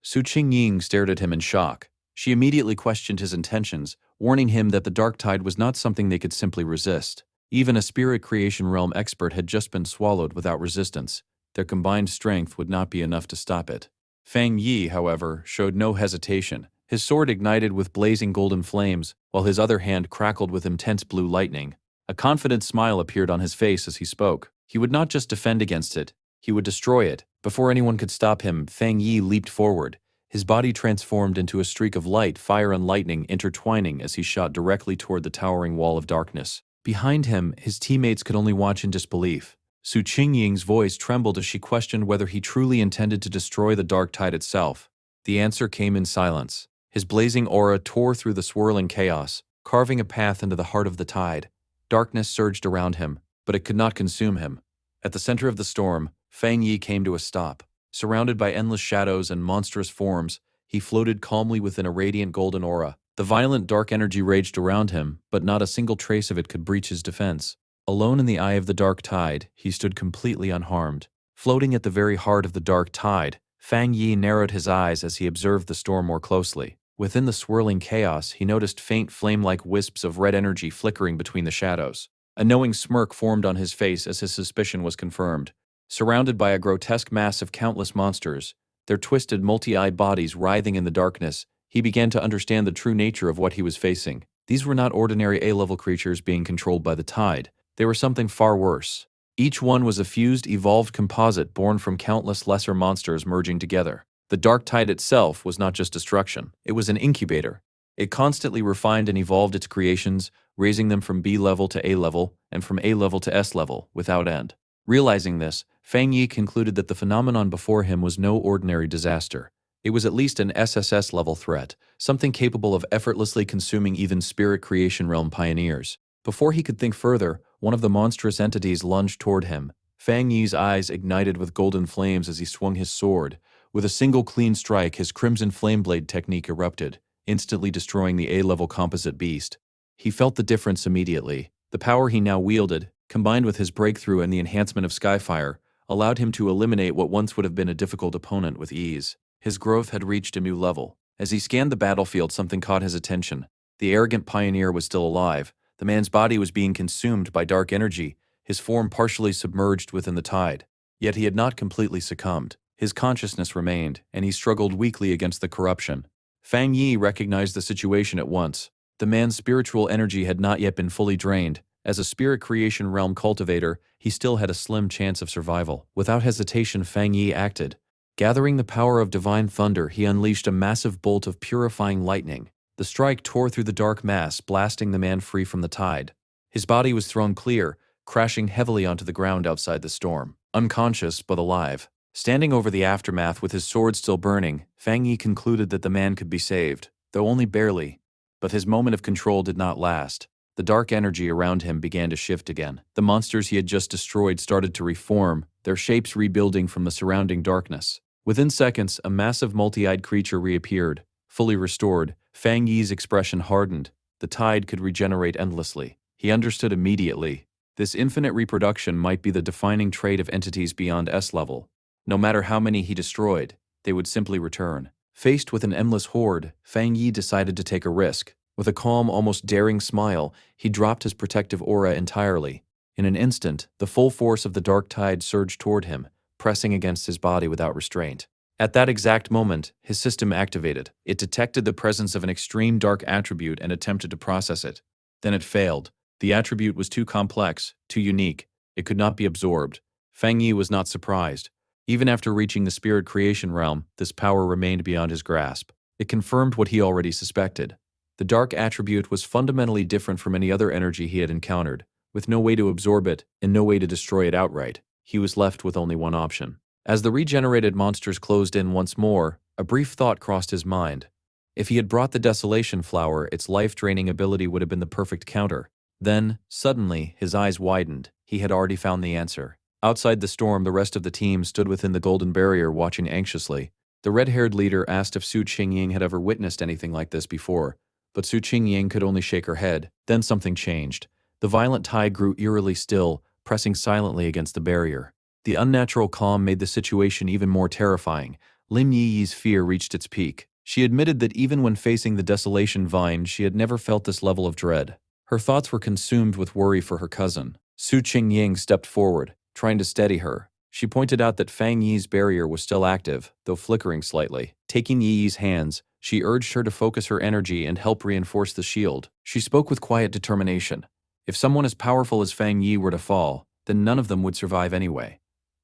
Su Qingying stared at him in shock. She immediately questioned his intentions, warning him that the dark tide was not something they could simply resist. Even a spirit creation realm expert had just been swallowed without resistance. Their combined strength would not be enough to stop it. Fang Yi, however, showed no hesitation. His sword ignited with blazing golden flames, while his other hand crackled with intense blue lightning. A confident smile appeared on his face as he spoke. He would not just defend against it, he would destroy it. Before anyone could stop him, Fang Yi leaped forward. His body transformed into a streak of light, fire and lightning intertwining as he shot directly toward the towering wall of darkness. Behind him, his teammates could only watch in disbelief. Su Qingying's voice trembled as she questioned whether he truly intended to destroy the dark tide itself. The answer came in silence. His blazing aura tore through the swirling chaos, carving a path into the heart of the tide. Darkness surged around him, but it could not consume him. At the center of the storm, Fang Yi came to a stop. Surrounded by endless shadows and monstrous forms, he floated calmly within a radiant golden aura. The violent dark energy raged around him, but not a single trace of it could breach his defense. Alone in the eye of the dark tide, he stood completely unharmed. Floating at the very heart of the dark tide, Fang Yi narrowed his eyes as he observed the storm more closely. Within the swirling chaos, he noticed faint flame-like wisps of red energy flickering between the shadows. A knowing smirk formed on his face as his suspicion was confirmed. Surrounded by a grotesque mass of countless monsters, their twisted, multi-eyed bodies writhing in the darkness, he began to understand the true nature of what he was facing. These were not ordinary A-level creatures being controlled by the tide. They were something far worse. Each one was a fused, evolved composite born from countless lesser monsters merging together. The dark tide itself was not just destruction. It was an incubator. It constantly refined and evolved its creations, raising them from B level to A level, and from A level to S level, without end. Realizing this, Fang Yi concluded that the phenomenon before him was no ordinary disaster. It was at least an SSS-level threat, something capable of effortlessly consuming even spirit creation realm pioneers. Before he could think further, one of the monstrous entities lunged toward him. Fang Yi's eyes ignited with golden flames as he swung his sword. With a single clean strike, his crimson flame blade technique erupted, instantly destroying the A-level composite beast. He felt the difference immediately. The power he now wielded, combined with his breakthrough and the enhancement of Skyfire, allowed him to eliminate what once would have been a difficult opponent with ease. His growth had reached a new level. As he scanned the battlefield, something caught his attention. The arrogant pioneer was still alive. The man's body was being consumed by dark energy, his form partially submerged within the tide. Yet he had not completely succumbed. His consciousness remained, and he struggled weakly against the corruption. Fang Yi recognized the situation at once. The man's spiritual energy had not yet been fully drained. As a spirit creation realm cultivator, he still had a slim chance of survival. Without hesitation, Fang Yi acted. Gathering the power of divine thunder, he unleashed a massive bolt of purifying lightning. The strike tore through the dark mass, blasting the man free from the tide. His body was thrown clear, crashing heavily onto the ground outside the storm. Unconscious, but alive. Standing over the aftermath with his sword still burning, Fang Yi concluded that the man could be saved, though only barely. But his moment of control did not last. The dark energy around him began to shift again. The monsters he had just destroyed started to reform, their shapes rebuilding from the surrounding darkness. Within seconds, a massive multi-eyed creature reappeared. Fully restored, Fang Yi's expression hardened. The tide could regenerate endlessly. He understood immediately. This infinite reproduction might be the defining trait of entities beyond S level. No matter how many he destroyed, they would simply return. Faced with an endless horde, Fang Yi decided to take a risk. With a calm, almost daring smile, he dropped his protective aura entirely. In an instant, the full force of the dark tide surged toward him, pressing against his body without restraint. At that exact moment, his system activated. It detected the presence of an extreme dark attribute and attempted to process it. Then it failed. The attribute was too complex, too unique. It could not be absorbed. Fang Yi was not surprised. Even after reaching the spirit creation realm, this power remained beyond his grasp. It confirmed what he already suspected. The dark attribute was fundamentally different from any other energy he had encountered. With no way to absorb it and no way to destroy it outright, he was left with only one option. As the regenerated monsters closed in once more, a brief thought crossed his mind. If he had brought the Desolation Flower, its life-draining ability would have been the perfect counter. Then, suddenly, his eyes widened. He had already found the answer. Outside the storm, the rest of the team stood within the golden barrier watching anxiously. The red-haired leader asked if Su Qingying had ever witnessed anything like this before, but Su Qingying could only shake her head. Then something changed. The violent tide grew eerily still, pressing silently against the barrier. The unnatural calm made the situation even more terrifying. Lim Yi's fear reached its peak. She admitted that even when facing the Desolation Vine, she had never felt this level of dread. Her thoughts were consumed with worry for her cousin. Su Qingying stepped forward, trying to steady her. She pointed out that Fang Yi's barrier was still active, though flickering slightly. Taking Yi's hands, she urged her to focus her energy and help reinforce the shield. She spoke with quiet determination. If someone as powerful as Fang Yi were to fall, then none of them would survive anyway.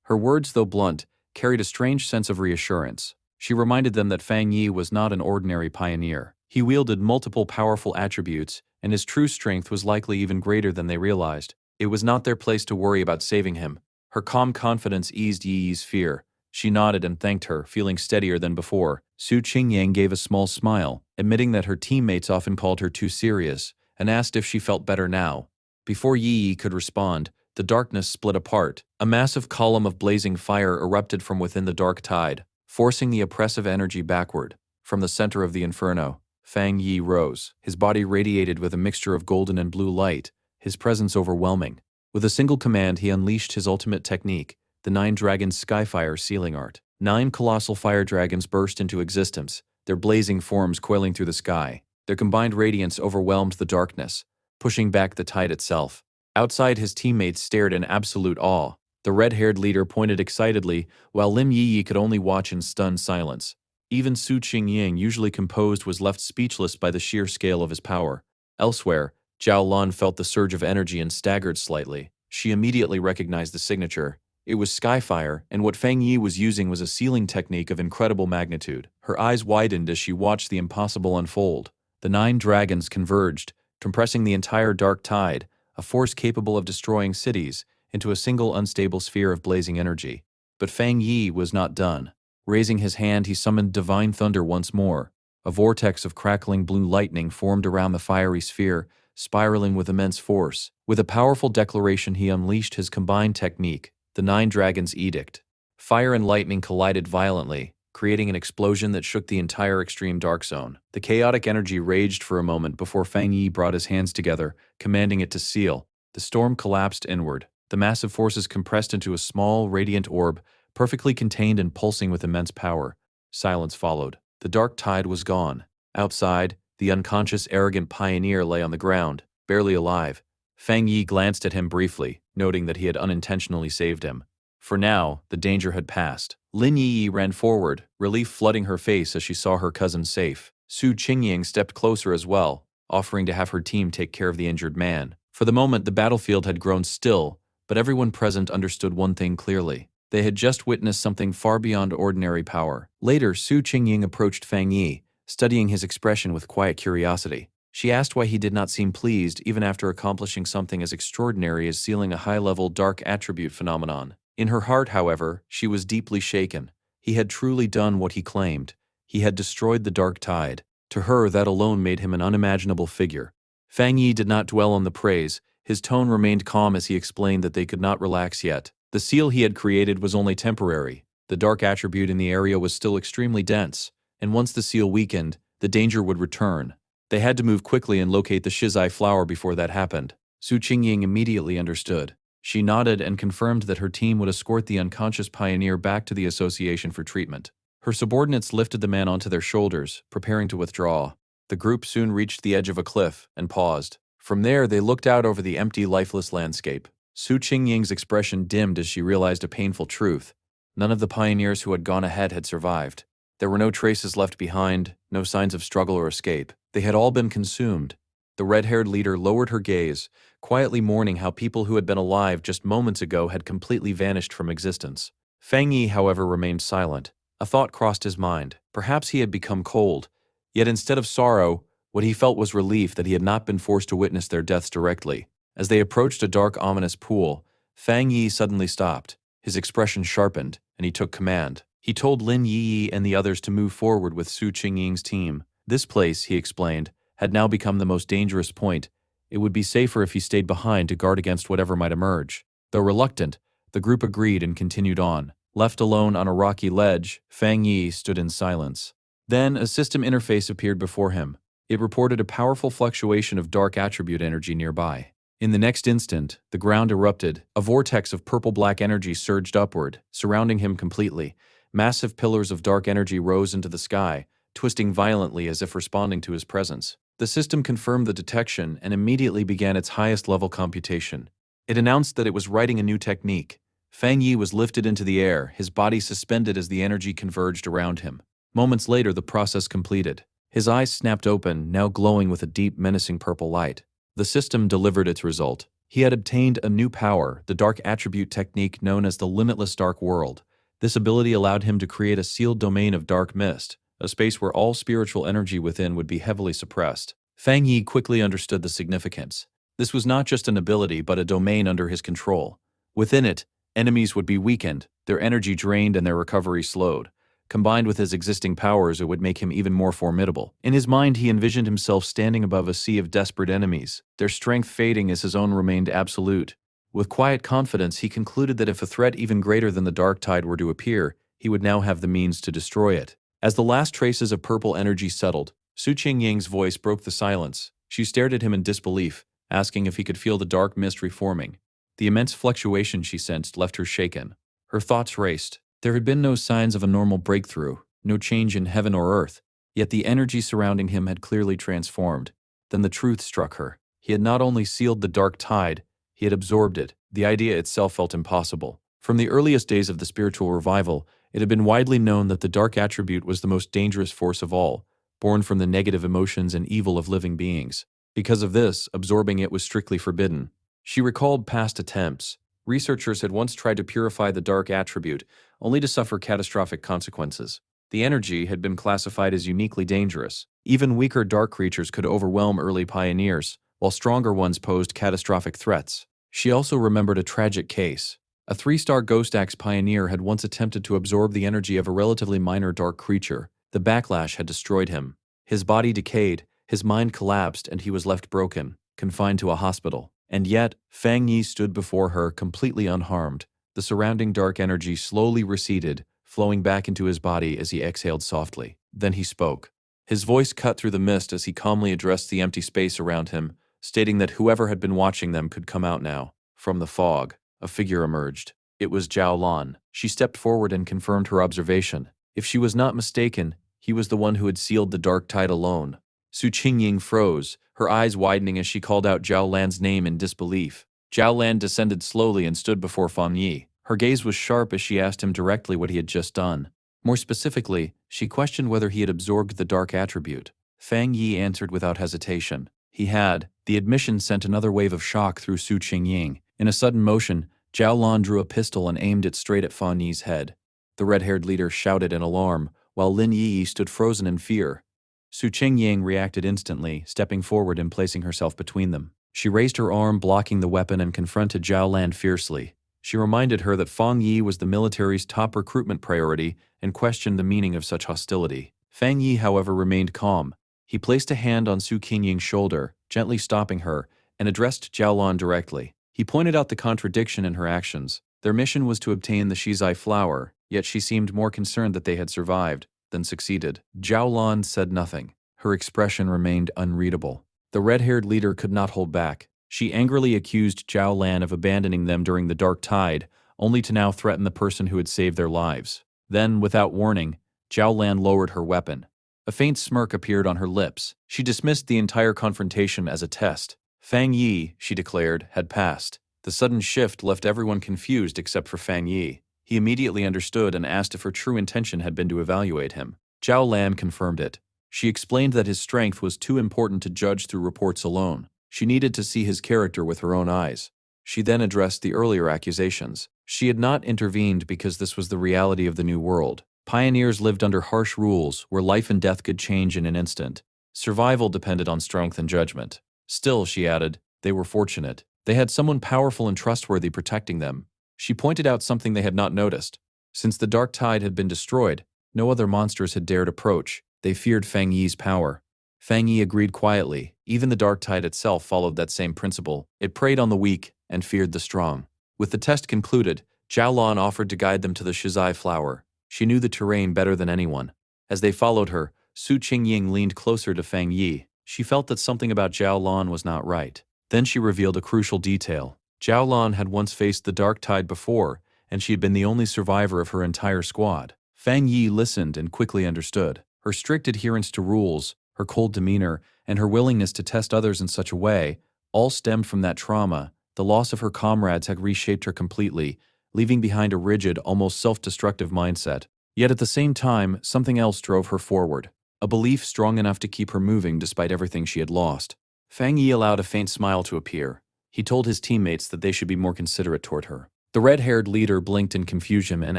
Her words, though blunt, carried a strange sense of reassurance. She reminded them that Fang Yi was not an ordinary pioneer. He wielded multiple powerful attributes, and his true strength was likely even greater than they realized. It was not their place to worry about saving him. Her calm confidence eased Yi's fear. She nodded and thanked her, feeling steadier than before. Su Qingyang gave a small smile, admitting that her teammates often called her too serious, and asked if she felt better now. Before Yi could respond, the darkness split apart. A massive column of blazing fire erupted from within the dark tide, forcing the oppressive energy backward. From the center of the inferno, Fang Yi rose. His body radiated with a mixture of golden and blue light, his presence overwhelming. With a single command, he unleashed his ultimate technique, the 9 Dragons Skyfire sealing art. 9 colossal fire dragons burst into existence, their blazing forms coiling through the sky. Their combined radiance overwhelmed the darkness, pushing back the tide itself. Outside, his teammates stared in absolute awe. The red-haired leader pointed excitedly, while Lim Yi could only watch in stunned silence. Even Su Qingying, usually composed, was left speechless by the sheer scale of his power. Elsewhere, Zhao Lan felt the surge of energy and staggered slightly. She immediately recognized the signature. It was Skyfire, and what Fang Yi was using was a sealing technique of incredible magnitude. Her eyes widened as she watched the impossible unfold. The 9 dragons converged, compressing the entire dark tide, a force capable of destroying cities, into a single unstable sphere of blazing energy. But Fang Yi was not done. Raising his hand, he summoned divine thunder once more. A vortex of crackling blue lightning formed around the fiery sphere, spiraling with immense force. With a powerful declaration, he unleashed his combined technique, the 9 Dragons' Edict. Fire and lightning collided violently, creating an explosion that shook the entire extreme dark zone. The chaotic energy raged for a moment before Fang Yi brought his hands together, commanding it to seal. The storm collapsed inward. The massive forces compressed into a small, radiant orb, perfectly contained and pulsing with immense power. Silence followed. The dark tide was gone. Outside, the unconscious, arrogant pioneer lay on the ground, barely alive. Fang Yi glanced at him briefly, noting that he had unintentionally saved him. For now, the danger had passed. Lin Yi ran forward, relief flooding her face as she saw her cousin safe. Su Qingying stepped closer as well, offering to have her team take care of the injured man. For the moment, the battlefield had grown still, but everyone present understood one thing clearly. They had just witnessed something far beyond ordinary power. Later, Su Qingying approached Fang Yi, studying his expression with quiet curiosity. She asked why he did not seem pleased even after accomplishing something as extraordinary as sealing a high-level dark attribute phenomenon. In her heart, however, she was deeply shaken. He had truly done what he claimed. He had destroyed the dark tide. To her, that alone made him an unimaginable figure. Fang Yi did not dwell on the praise. His tone remained calm as he explained that they could not relax yet. The seal he had created was only temporary. The dark attribute in the area was still extremely dense, and once the seal weakened, the danger would return. They had to move quickly and locate the Shizai flower before that happened. Su Qingying immediately understood. She nodded and confirmed that her team would escort the unconscious pioneer back to the association for treatment. Her subordinates lifted the man onto their shoulders, preparing to withdraw. The group soon reached the edge of a cliff and paused. From there, they looked out over the empty, lifeless landscape. Su Qingying's expression dimmed as she realized a painful truth. None of the pioneers who had gone ahead had survived. There were no traces left behind, no signs of struggle or escape. They had all been consumed. The red-haired leader lowered her gaze, quietly mourning how people who had been alive just moments ago had completely vanished from existence. Fang Yi, however, remained silent. A thought crossed his mind. Perhaps he had become cold. Yet instead of sorrow, what he felt was relief that he had not been forced to witness their deaths directly. As they approached a dark, ominous pool, Fang Yi suddenly stopped. His expression sharpened, and he took command. He told Lin Yi and the others to move forward with Su Qingying's team. This place, he explained, had now become the most dangerous point. It would be safer if he stayed behind to guard against whatever might emerge. Though reluctant, the group agreed and continued on. Left alone on a rocky ledge, Fang Yi stood in silence. Then a system interface appeared before him. It reported a powerful fluctuation of dark attribute energy nearby. In the next instant, the ground erupted. A vortex of purple-black energy surged upward, surrounding him completely. Massive pillars of dark energy rose into the sky, twisting violently as if responding to his presence. The system confirmed the detection and immediately began its highest-level computation. It announced that it was writing a new technique. Fang Yi was lifted into the air, his body suspended as the energy converged around him. Moments later, the process completed. His eyes snapped open, now glowing with a deep, menacing purple light. The system delivered its result. He had obtained a new power, the dark attribute technique known as the limitless dark world. This ability allowed him to create a sealed domain of dark mist, a space where all spiritual energy within would be heavily suppressed. Fang Yi quickly understood the significance. This was not just an ability, but a domain under his control. Within it, enemies would be weakened, their energy drained and their recovery slowed. Combined with his existing powers, it would make him even more formidable. In his mind, he envisioned himself standing above a sea of desperate enemies, their strength fading as his own remained absolute. With quiet confidence, he concluded that if a threat even greater than the dark tide were to appear, he would now have the means to destroy it. As the last traces of purple energy settled, Su Qingying's voice broke the silence. She stared at him in disbelief, asking if he could feel the dark mist reforming. The immense fluctuation she sensed left her shaken. Her thoughts raced. There had been no signs of a normal breakthrough, no change in heaven or earth, yet the energy surrounding him had clearly transformed. Then the truth struck her. He had not only sealed the dark tide, he had absorbed it. The idea itself felt impossible. From the earliest days of the spiritual revival, it had been widely known that the dark attribute was the most dangerous force of all, born from the negative emotions and evil of living beings. Because of this, absorbing it was strictly forbidden. She recalled past attempts. Researchers had once tried to purify the dark attribute, only to suffer catastrophic consequences. The energy had been classified as uniquely dangerous. Even weaker dark creatures could overwhelm early pioneers, while stronger ones posed catastrophic threats. She also remembered a tragic case. A 3-star Ghost Axe pioneer had once attempted to absorb the energy of a relatively minor dark creature. The backlash had destroyed him. His body decayed, his mind collapsed, and he was left broken, confined to a hospital. And yet, Fang Yi stood before her completely unharmed. The surrounding dark energy slowly receded, flowing back into his body as he exhaled softly. Then he spoke. His voice cut through the mist as he calmly addressed the empty space around him, stating that whoever had been watching them could come out now. From the fog, a figure emerged. It was Zhao Lan. She stepped forward and confirmed her observation. If she was not mistaken, he was the one who had sealed the dark tide alone. Su Qingying froze, her eyes widening as she called out Zhao Lan's name in disbelief. Zhao Lan descended slowly and stood before Fang Yi. Her gaze was sharp as she asked him directly what he had just done. More specifically, she questioned whether he had absorbed the dark attribute. Fang Yi answered without hesitation. He had. The admission sent another wave of shock through Su Qingying. In a sudden motion, Zhao Lan drew a pistol and aimed it straight at Fang Yi's head. The red-haired leader shouted in alarm, while Lin Yi stood frozen in fear. Su Qingying reacted instantly, stepping forward and placing herself between them. She raised her arm, blocking the weapon, and confronted Zhao Lan fiercely. She reminded her that Fang Yi was the military's top recruitment priority and questioned the meaning of such hostility. Fang Yi, however, remained calm. He placed a hand on Su Qingying's shoulder, gently stopping her, and addressed Zhao Lan directly. He pointed out the contradiction in her actions. Their mission was to obtain the Shizai flower, yet she seemed more concerned that they had survived than succeeded. Zhao Lan said nothing. Her expression remained unreadable. The red-haired leader could not hold back. She angrily accused Zhao Lan of abandoning them during the dark tide, only to now threaten the person who had saved their lives. Then, without warning, Zhao Lan lowered her weapon. A faint smirk appeared on her lips. She dismissed the entire confrontation as a test. Fang Yi, she declared, had passed. The sudden shift left everyone confused except for Fang Yi. He immediately understood and asked if her true intention had been to evaluate him. Zhao Lan confirmed it. She explained that his strength was too important to judge through reports alone. She needed to see his character with her own eyes. She then addressed the earlier accusations. She had not intervened because this was the reality of the new world. Pioneers lived under harsh rules where life and death could change in an instant. Survival depended on strength and judgment. Still, she added, they were fortunate. They had someone powerful and trustworthy protecting them. She pointed out something they had not noticed. Since the dark tide had been destroyed, no other monsters had dared approach. They feared Fang Yi's power. Fang Yi agreed quietly. Even the dark tide itself followed that same principle. It preyed on the weak and feared the strong. With the test concluded, Zhao Lan offered to guide them to the Shizai flower. She knew the terrain better than anyone. As they followed her, Su Qingying leaned closer to Fang Yi. She felt that something about Zhao Lan was not right. Then she revealed a crucial detail. Zhao Lan had once faced the dark tide before, and she had been the only survivor of her entire squad. Fang Yi listened and quickly understood. Her strict adherence to rules, her cold demeanor, and her willingness to test others in such a way, all stemmed from that trauma. The loss of her comrades had reshaped her completely, leaving behind a rigid, almost self-destructive mindset. Yet at the same time, something else drove her forward. A belief strong enough to keep her moving despite everything she had lost. Fang Yi allowed a faint smile to appear. He told his teammates that they should be more considerate toward her. The red-haired leader blinked in confusion and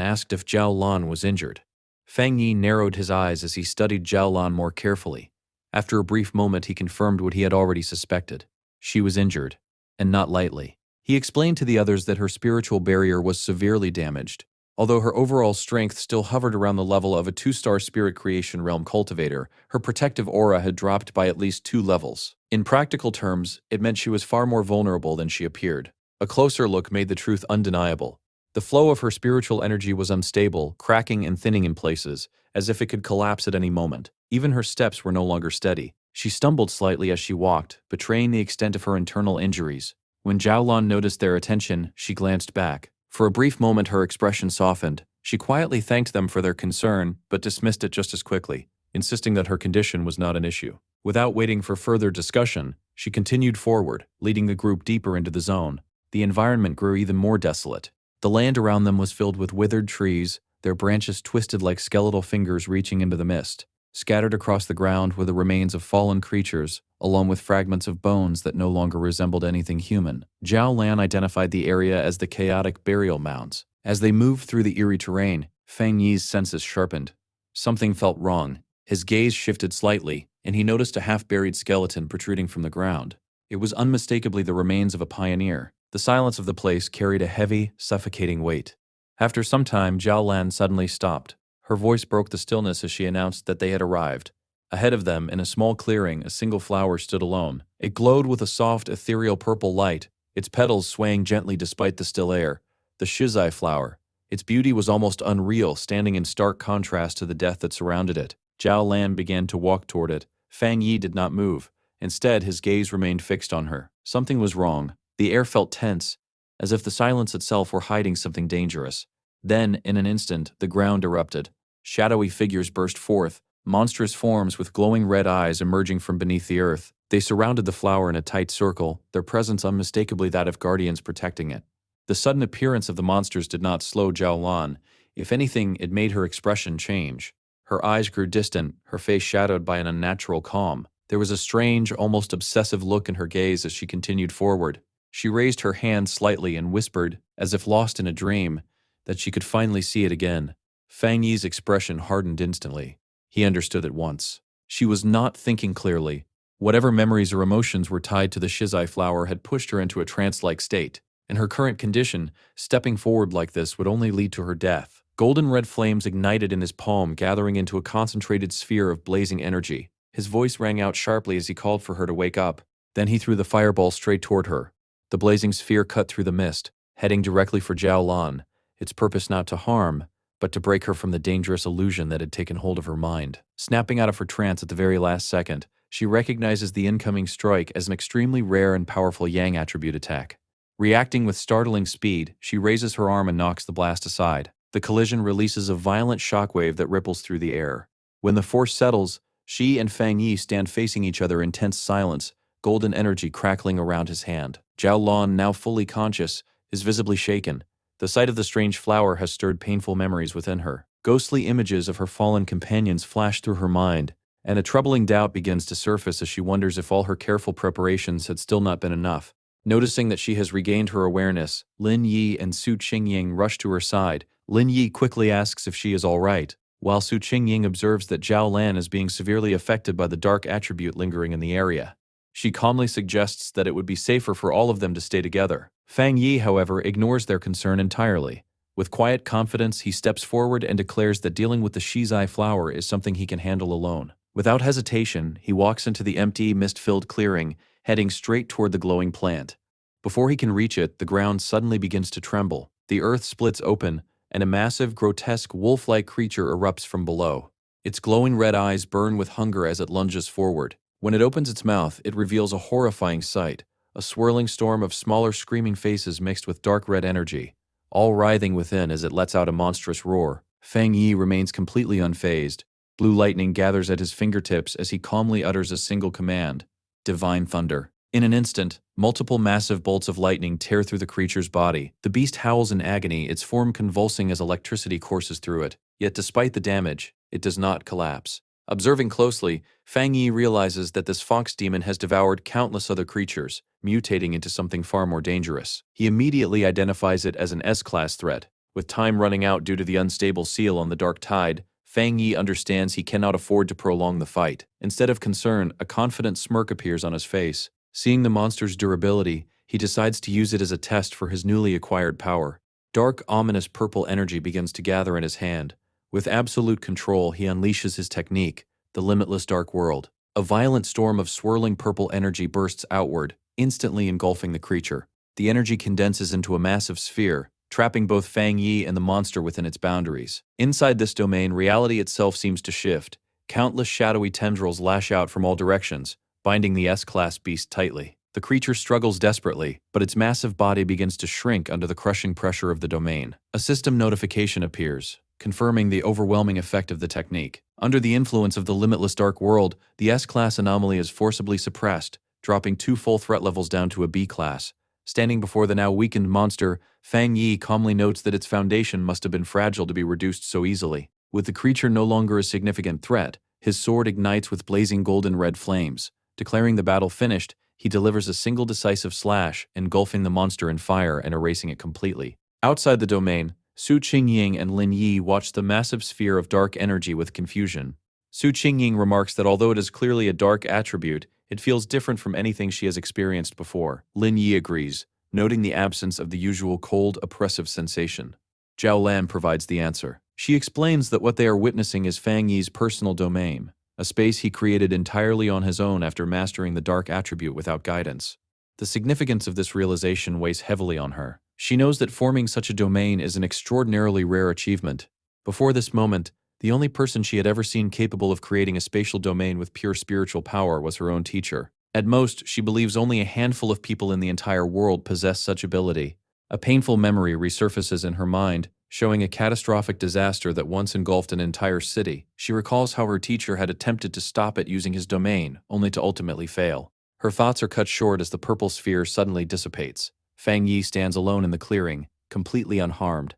asked if Zhao Lan was injured. Fang Yi narrowed his eyes as he studied Zhao Lan more carefully. After a brief moment, he confirmed what he had already suspected. She was injured, and not lightly. He explained to the others that her spiritual barrier was severely damaged. Although her overall strength still hovered around the level of a 2-star spirit creation realm cultivator, her protective aura had dropped by at least 2 levels. In practical terms, it meant she was far more vulnerable than she appeared. A closer look made the truth undeniable. The flow of her spiritual energy was unstable, cracking and thinning in places, as if it could collapse at any moment. Even her steps were no longer steady. She stumbled slightly as she walked, betraying the extent of her internal injuries. When Zhao Lan noticed their attention, she glanced back. For a brief moment her expression softened. She quietly thanked them for their concern, but dismissed it just as quickly, insisting that her condition was not an issue. Without waiting for further discussion, she continued forward, leading the group deeper into the zone. The environment grew even more desolate. The land around them was filled with withered trees, their branches twisted like skeletal fingers reaching into the mist. Scattered across the ground were the remains of fallen creatures, along with fragments of bones that no longer resembled anything human. Zhao Lan identified the area as the chaotic burial mounds. As they moved through the eerie terrain, Fang Yi's senses sharpened. Something felt wrong. His gaze shifted slightly, and he noticed a half-buried skeleton protruding from the ground. It was unmistakably the remains of a pioneer. The silence of the place carried a heavy, suffocating weight. After some time, Zhao Lan suddenly stopped. Her voice broke the stillness as she announced that they had arrived. Ahead of them, in a small clearing, a single flower stood alone. It glowed with a soft, ethereal purple light, its petals swaying gently despite the still air. The Shizai flower. Its beauty was almost unreal, standing in stark contrast to the death that surrounded it. Zhao Lan began to walk toward it. Fang Yi did not move. Instead, his gaze remained fixed on her. Something was wrong. The air felt tense, as if the silence itself were hiding something dangerous. Then, in an instant, the ground erupted. Shadowy figures burst forth, monstrous forms with glowing red eyes emerging from beneath the earth. They surrounded the flower in a tight circle, their presence unmistakably that of guardians protecting it. The sudden appearance of the monsters did not slow Zhao Lan. If anything, it made her expression change. Her eyes grew distant, her face shadowed by an unnatural calm. There was a strange, almost obsessive look in her gaze as she continued forward. She raised her hand slightly and whispered, as if lost in a dream, that she could finally see it again. Fang Yi's expression hardened instantly. He understood at once. She was not thinking clearly. Whatever memories or emotions were tied to the Shizai flower had pushed her into a trance-like state. In her current condition, stepping forward like this would only lead to her death. Golden red flames ignited in his palm, gathering into a concentrated sphere of blazing energy. His voice rang out sharply as he called for her to wake up. Then he threw the fireball straight toward her. The blazing sphere cut through the mist, heading directly for Zhao Lan, its purpose not to harm, but to break her from the dangerous illusion that had taken hold of her mind. Snapping out of her trance at the very last second, she recognizes the incoming strike as an extremely rare and powerful Yang attribute attack. Reacting with startling speed, she raises her arm and knocks the blast aside. The collision releases a violent shockwave that ripples through the air. When the force settles, she and Fang Yi stand facing each other in tense silence, golden energy crackling around his hand. Zhao Lan, now fully conscious, is visibly shaken. The sight of the strange flower has stirred painful memories within her. Ghostly images of her fallen companions flash through her mind, and a troubling doubt begins to surface as she wonders if all her careful preparations had still not been enough. Noticing that she has regained her awareness, Lin Yi and Su Qingying rush to her side. Lin Yi quickly asks if she is all right, while Su Qingying observes that Zhao Lan is being severely affected by the dark attribute lingering in the area. She calmly suggests that it would be safer for all of them to stay together. Fang Yi, however, ignores their concern entirely. With quiet confidence, he steps forward and declares that dealing with the Shizai flower is something he can handle alone. Without hesitation, he walks into the empty, mist-filled clearing, heading straight toward the glowing plant. Before he can reach it, the ground suddenly begins to tremble. The earth splits open, and a massive, grotesque, wolf-like creature erupts from below. Its glowing red eyes burn with hunger as it lunges forward. When it opens its mouth, it reveals a horrifying sight, a swirling storm of smaller screaming faces mixed with dark red energy, all writhing within as it lets out a monstrous roar. Fang Yi remains completely unfazed. Blue lightning gathers at his fingertips as he calmly utters a single command: Divine Thunder. In an instant, multiple massive bolts of lightning tear through the creature's body. The beast howls in agony, its form convulsing as electricity courses through it. Yet despite the damage, it does not collapse. Observing closely, Fang Yi realizes that this fox demon has devoured countless other creatures, mutating into something far more dangerous. He immediately identifies it as an S-class threat. With time running out due to the unstable seal on the dark tide, Fang Yi understands he cannot afford to prolong the fight. Instead of concern, a confident smirk appears on his face. Seeing the monster's durability, he decides to use it as a test for his newly acquired power. Dark, ominous purple energy begins to gather in his hand. With absolute control, he unleashes his technique, the limitless dark world. A violent storm of swirling purple energy bursts outward, instantly engulfing the creature. The energy condenses into a massive sphere, trapping both Fang Yi and the monster within its boundaries. Inside this domain, reality itself seems to shift. Countless shadowy tendrils lash out from all directions, binding the S-class beast tightly. The creature struggles desperately, but its massive body begins to shrink under the crushing pressure of the domain. A system notification appears, confirming the overwhelming effect of the technique. Under the influence of the limitless dark world, the S-class anomaly is forcibly suppressed, dropping 2 full threat levels down to a B-class. Standing before the now weakened monster, Fang Yi calmly notes that its foundation must have been fragile to be reduced so easily. With the creature no longer a significant threat, his sword ignites with blazing golden red flames. Declaring the battle finished, he delivers a single decisive slash, engulfing the monster in fire and erasing it completely. Outside the domain, Su Qingying and Lin Yi watch the massive sphere of dark energy with confusion. Su Qingying remarks that although it is clearly a dark attribute, it feels different from anything she has experienced before. Lin Yi agrees, noting the absence of the usual cold, oppressive sensation. Zhao Lan provides the answer. She explains that what they are witnessing is Fang Yi's personal domain, a space he created entirely on his own after mastering the dark attribute without guidance. The significance of this realization weighs heavily on her. She knows that forming such a domain is an extraordinarily rare achievement. Before this moment, the only person she had ever seen capable of creating a spatial domain with pure spiritual power was her own teacher. At most, she believes only a handful of people in the entire world possess such ability. A painful memory resurfaces in her mind, showing a catastrophic disaster that once engulfed an entire city. She recalls how her teacher had attempted to stop it using his domain, only to ultimately fail. Her thoughts are cut short as the purple sphere suddenly dissipates. Fang Yi stands alone in the clearing, completely unharmed.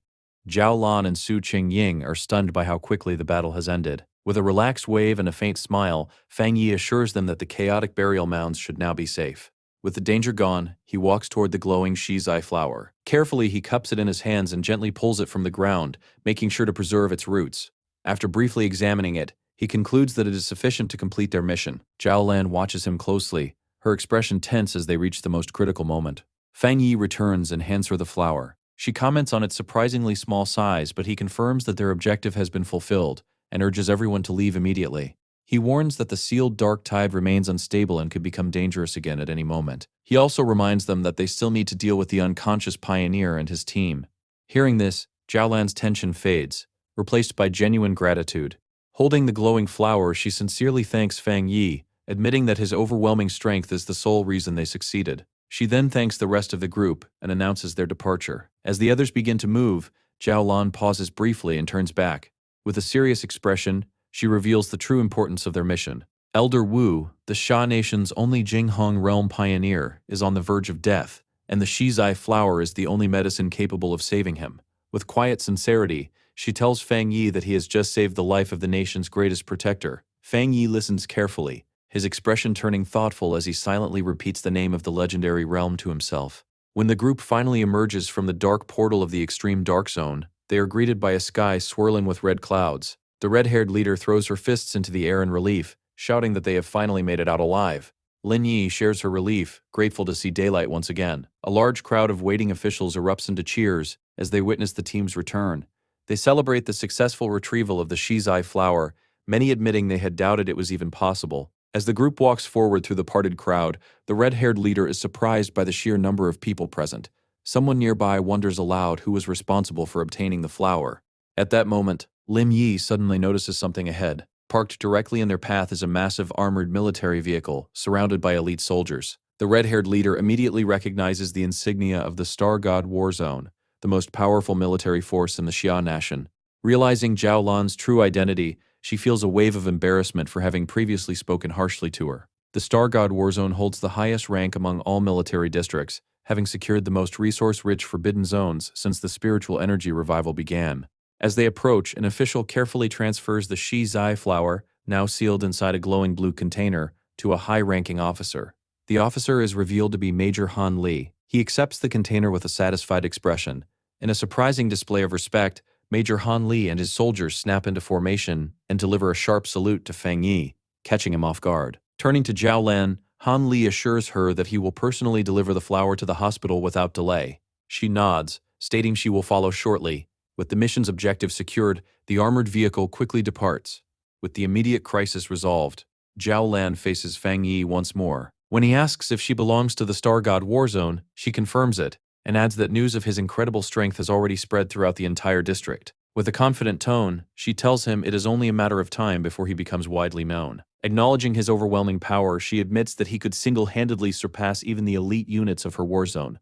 Zhao Lan and Su Qingying are stunned by how quickly the battle has ended. With a relaxed wave and a faint smile, Fang Yi assures them that the chaotic burial mounds should now be safe. With the danger gone, he walks toward the glowing Shizai flower. Carefully, he cups it in his hands and gently pulls it from the ground, making sure to preserve its roots. After briefly examining it, he concludes that it is sufficient to complete their mission. Zhao Lan watches him closely, her expression tense as they reach the most critical moment. Fang Yi returns and hands her the flower. She comments on its surprisingly small size, but he confirms that their objective has been fulfilled and urges everyone to leave immediately. He warns that the sealed dark tide remains unstable and could become dangerous again at any moment. He also reminds them that they still need to deal with the unconscious pioneer and his team. Hearing this, Zhao Lan's tension fades, replaced by genuine gratitude. Holding the glowing flower, she sincerely thanks Fang Yi, admitting that his overwhelming strength is the sole reason they succeeded. She then thanks the rest of the group and announces their departure. As the others begin to move, Zhao Lan pauses briefly and turns back. With a serious expression, she reveals the true importance of their mission. Elder Wu, the Xia Nation's only Jinghong realm pioneer, is on the verge of death, and the shizai flower is the only medicine capable of saving him. With quiet sincerity, she tells Fang Yi that he has just saved the life of the nation's greatest protector. Fang Yi listens carefully, his expression turning thoughtful as he silently repeats the name of the legendary realm to himself. When the group finally emerges from the dark portal of the extreme dark zone, they are greeted by a sky swirling with red clouds. The red-haired leader throws her fists into the air in relief, shouting that they have finally made it out alive. Lin Yi shares her relief, grateful to see daylight once again. A large crowd of waiting officials erupts into cheers as they witness the team's return. They celebrate the successful retrieval of the shizai flower, many admitting they had doubted it was even possible. As the group walks forward through the parted crowd, the red-haired leader is surprised by the sheer number of people present. Someone nearby wonders aloud who was responsible for obtaining the flower. At that moment, Lim Yi suddenly notices something ahead. Parked directly in their path is a massive armored military vehicle, surrounded by elite soldiers. The red-haired leader immediately recognizes the insignia of the Star God War Zone, the most powerful military force in the Xia Nation. Realizing Zhao Lan's true identity, she feels a wave of embarrassment for having previously spoken harshly to her. The Star God War Zone holds the highest rank among all military districts, having secured the most resource-rich forbidden zones since the spiritual energy revival began. As they approach, an official carefully transfers the shizai flower, now sealed inside a glowing blue container, to a high-ranking officer. The officer is revealed to be Major Han Li. He accepts the container with a satisfied expression. In a surprising display of respect, Major Han Li and his soldiers snap into formation and deliver a sharp salute to Fang Yi, catching him off guard. Turning to Zhao Lan, Han Li assures her that he will personally deliver the flower to the hospital without delay. She nods, stating she will follow shortly. With the mission's objective secured, the armored vehicle quickly departs. With the immediate crisis resolved, Zhao Lan faces Fang Yi once more. When he asks if she belongs to the Star God War Zone, she confirms it, and adds that news of his incredible strength has already spread throughout the entire district. With a confident tone, she tells him it is only a matter of time before he becomes widely known. Acknowledging his overwhelming power, she admits that he could single-handedly surpass even the elite units of her war zone,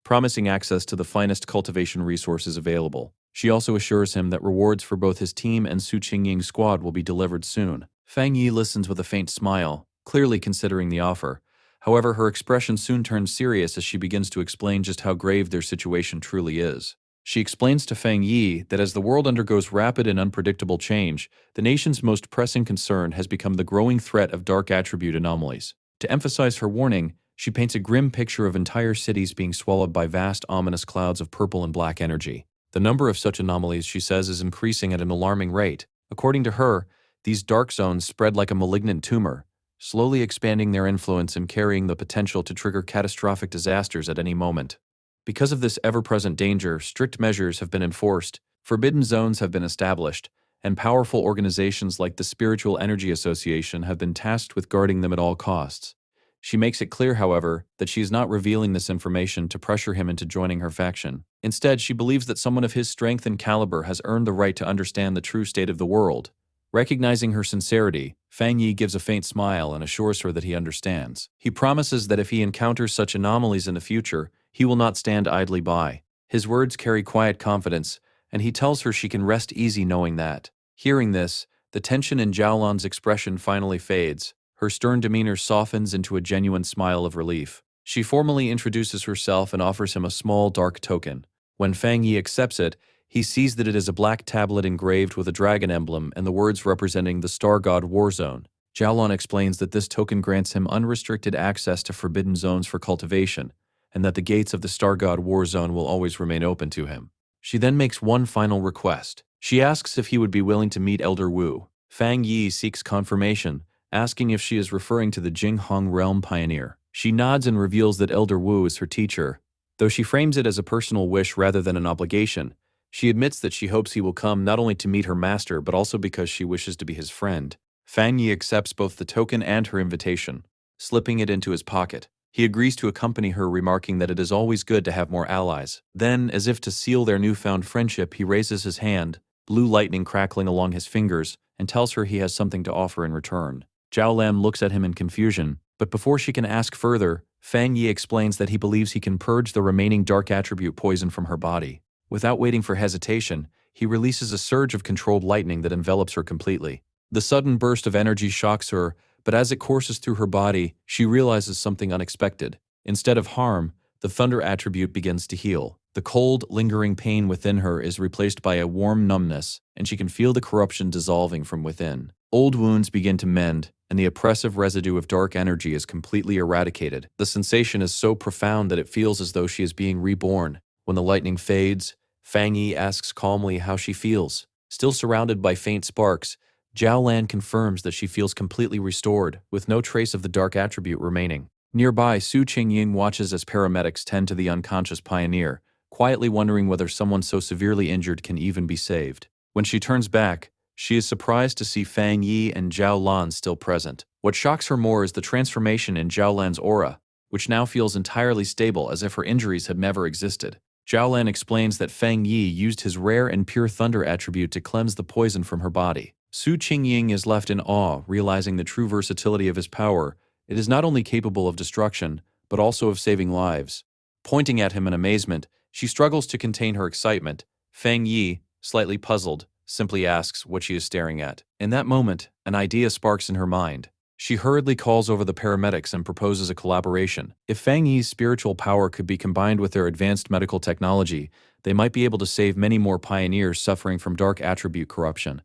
promising access to the finest cultivation resources available. She also assures him that rewards for both his team and Su Qingying's squad will be delivered soon. Fang Yi listens with a faint smile, clearly considering the offer. However, her expression soon turns serious as she begins to explain just how grave their situation truly is. She explains to Fang Yi that as the world undergoes rapid and unpredictable change, the nation's most pressing concern has become the growing threat of dark attribute anomalies. To emphasize her warning, she paints a grim picture of entire cities being swallowed by vast, ominous clouds of purple and black energy. The number of such anomalies, she says, is increasing at an alarming rate. According to her, these dark zones spread like a malignant tumor, slowly expanding their influence and carrying the potential to trigger catastrophic disasters at any moment. Because of this ever-present danger, strict measures have been enforced, forbidden zones have been established, and powerful organizations like the Spiritual Energy Association have been tasked with guarding them at all costs. She makes it clear, however, that she is not revealing this information to pressure him into joining her faction. Instead, she believes that someone of his strength and caliber has earned the right to understand the true state of the world. Recognizing her sincerity, Fang Yi gives a faint smile and assures her that he understands. He promises that if he encounters such anomalies in the future, he will not stand idly by. His words carry quiet confidence, and he tells her she can rest easy knowing that. Hearing this, the tension in Zhao Lan's expression finally fades. Her stern demeanor softens into a genuine smile of relief. She formally introduces herself and offers him a small dark token. When Fang Yi accepts it, he sees that it is a black tablet engraved with a dragon emblem and the words representing the Star God War Zone. Zhao Lan explains that this token grants him unrestricted access to forbidden zones for cultivation, and that the gates of the Star God War Zone will always remain open to him. She then makes one final request. She asks if he would be willing to meet Elder Wu. Fang Yi seeks confirmation, asking if she is referring to the Jinghong Realm Pioneer. She nods and reveals that Elder Wu is her teacher. Though she frames it as a personal wish rather than an obligation, she admits that she hopes he will come not only to meet her master but also because she wishes to be his friend. Fang Yi accepts both the token and her invitation, slipping it into his pocket. He agrees to accompany her, remarking that it is always good to have more allies. Then, as if to seal their newfound friendship, he raises his hand, blue lightning crackling along his fingers, and tells her he has something to offer in return. Zhao Lam looks at him in confusion, but before she can ask further, Fang Yi explains that he believes he can purge the remaining dark attribute poison from her body. Without waiting for hesitation, he releases a surge of controlled lightning that envelops her completely. The sudden burst of energy shocks her, but as it courses through her body, she realizes something unexpected. Instead of harm, the thunder attribute begins to heal. The cold, lingering pain within her is replaced by a warm numbness, and she can feel the corruption dissolving from within. Old wounds begin to mend, and the oppressive residue of dark energy is completely eradicated. The sensation is so profound that it feels as though she is being reborn. When the lightning fades, Fang Yi asks calmly how she feels. Still surrounded by faint sparks, Zhao Lan confirms that she feels completely restored, with no trace of the dark attribute remaining. Nearby, Su Qingying watches as paramedics tend to the unconscious pioneer, quietly wondering whether someone so severely injured can even be saved. When she turns back, she is surprised to see Fang Yi and Zhao Lan still present. What shocks her more is the transformation in Zhao Lan's aura, which now feels entirely stable as if her injuries had never existed. Zhao Lan explains that Fang Yi used his rare and pure thunder attribute to cleanse the poison from her body. Su Qingying is left in awe, realizing the true versatility of his power. It is not only capable of destruction, but also of saving lives. Pointing at him in amazement, she struggles to contain her excitement. Fang Yi, slightly puzzled, simply asks what she is staring at. In that moment, an idea sparks in her mind. She hurriedly calls over the paramedics and proposes a collaboration. If Fang Yi's spiritual power could be combined with their advanced medical technology, they might be able to save many more pioneers suffering from dark attribute corruption.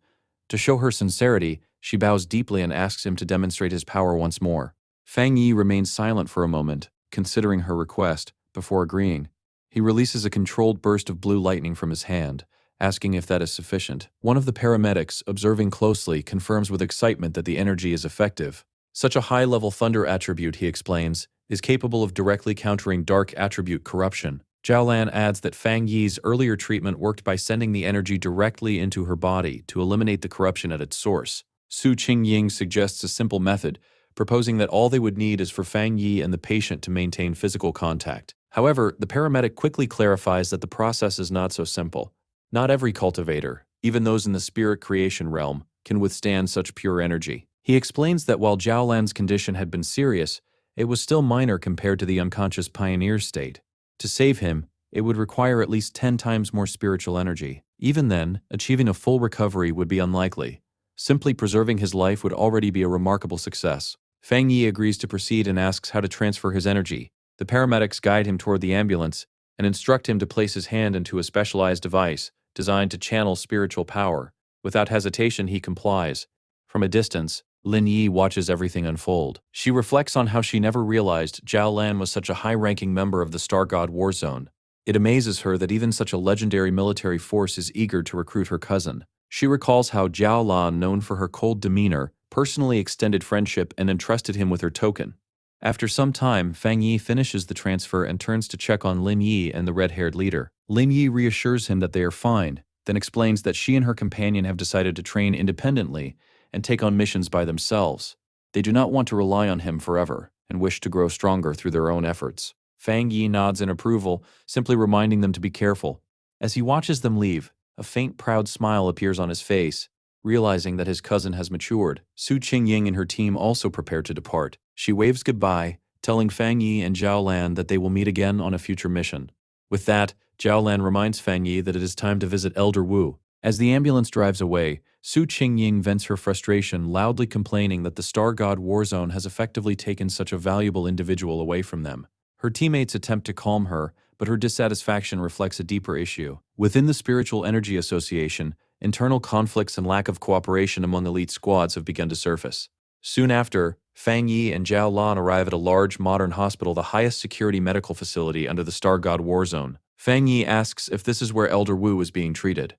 To show her sincerity, she bows deeply and asks him to demonstrate his power once more. Fang Yi remains silent for a moment, considering her request, before agreeing. He releases a controlled burst of blue lightning from his hand, asking if that is sufficient. One of the paramedics, observing closely, confirms with excitement that the energy is effective. Such a high-level thunder attribute, he explains, is capable of directly countering dark attribute corruption. Zhao Lan adds that Fang Yi's earlier treatment worked by sending the energy directly into her body to eliminate the corruption at its source. Su Qingying suggests a simple method, proposing that all they would need is for Fang Yi and the patient to maintain physical contact. However, the paramedic quickly clarifies that the process is not so simple. Not every cultivator, even those in the spirit creation realm, can withstand such pure energy. He explains that while Zhao Lan's condition had been serious, it was still minor compared to the unconscious pioneer's state. To save him, it would require at least 10 times more spiritual energy. Even then, achieving a full recovery would be unlikely. Simply preserving his life would already be a remarkable success. Fang Yi agrees to proceed and asks how to transfer his energy. The paramedics guide him toward the ambulance and instruct him to place his hand into a specialized device designed to channel spiritual power. Without hesitation, he complies. From a distance, Lin Yi watches everything unfold. She reflects on how she never realized Zhao Lan was such a high-ranking member of the Star God War Zone. It amazes her that even such a legendary military force is eager to recruit her cousin. She recalls how Zhao Lan, known for her cold demeanor, personally extended friendship and entrusted him with her token. After some time, Fang Yi finishes the transfer and turns to check on Lin Yi and the red-haired leader. Lin Yi reassures him that they are fine, then explains that she and her companion have decided to train independently and take on missions by themselves. They do not want to rely on him forever and wish to grow stronger through their own efforts. Fang Yi nods in approval, simply reminding them to be careful. As he watches them leave, a faint proud smile appears on his face, realizing that his cousin has matured. Su Qingying and her team also prepare to depart. She waves goodbye, telling Fang Yi and Zhao Lan that they will meet again on a future mission. With that, Zhao Lan reminds Fang Yi that it is time to visit Elder Wu. As the ambulance drives away, Su Qingying vents her frustration, loudly complaining that the Star God War Zone has effectively taken such a valuable individual away from them. Her teammates attempt to calm her, but her dissatisfaction reflects a deeper issue. Within the Spiritual Energy Association, internal conflicts and lack of cooperation among elite squads have begun to surface. Soon after, Fang Yi and Zhao Lan arrive at a large modern hospital, the highest security medical facility under the Star God War Zone. Fang Yi asks if this is where Elder Wu is being treated.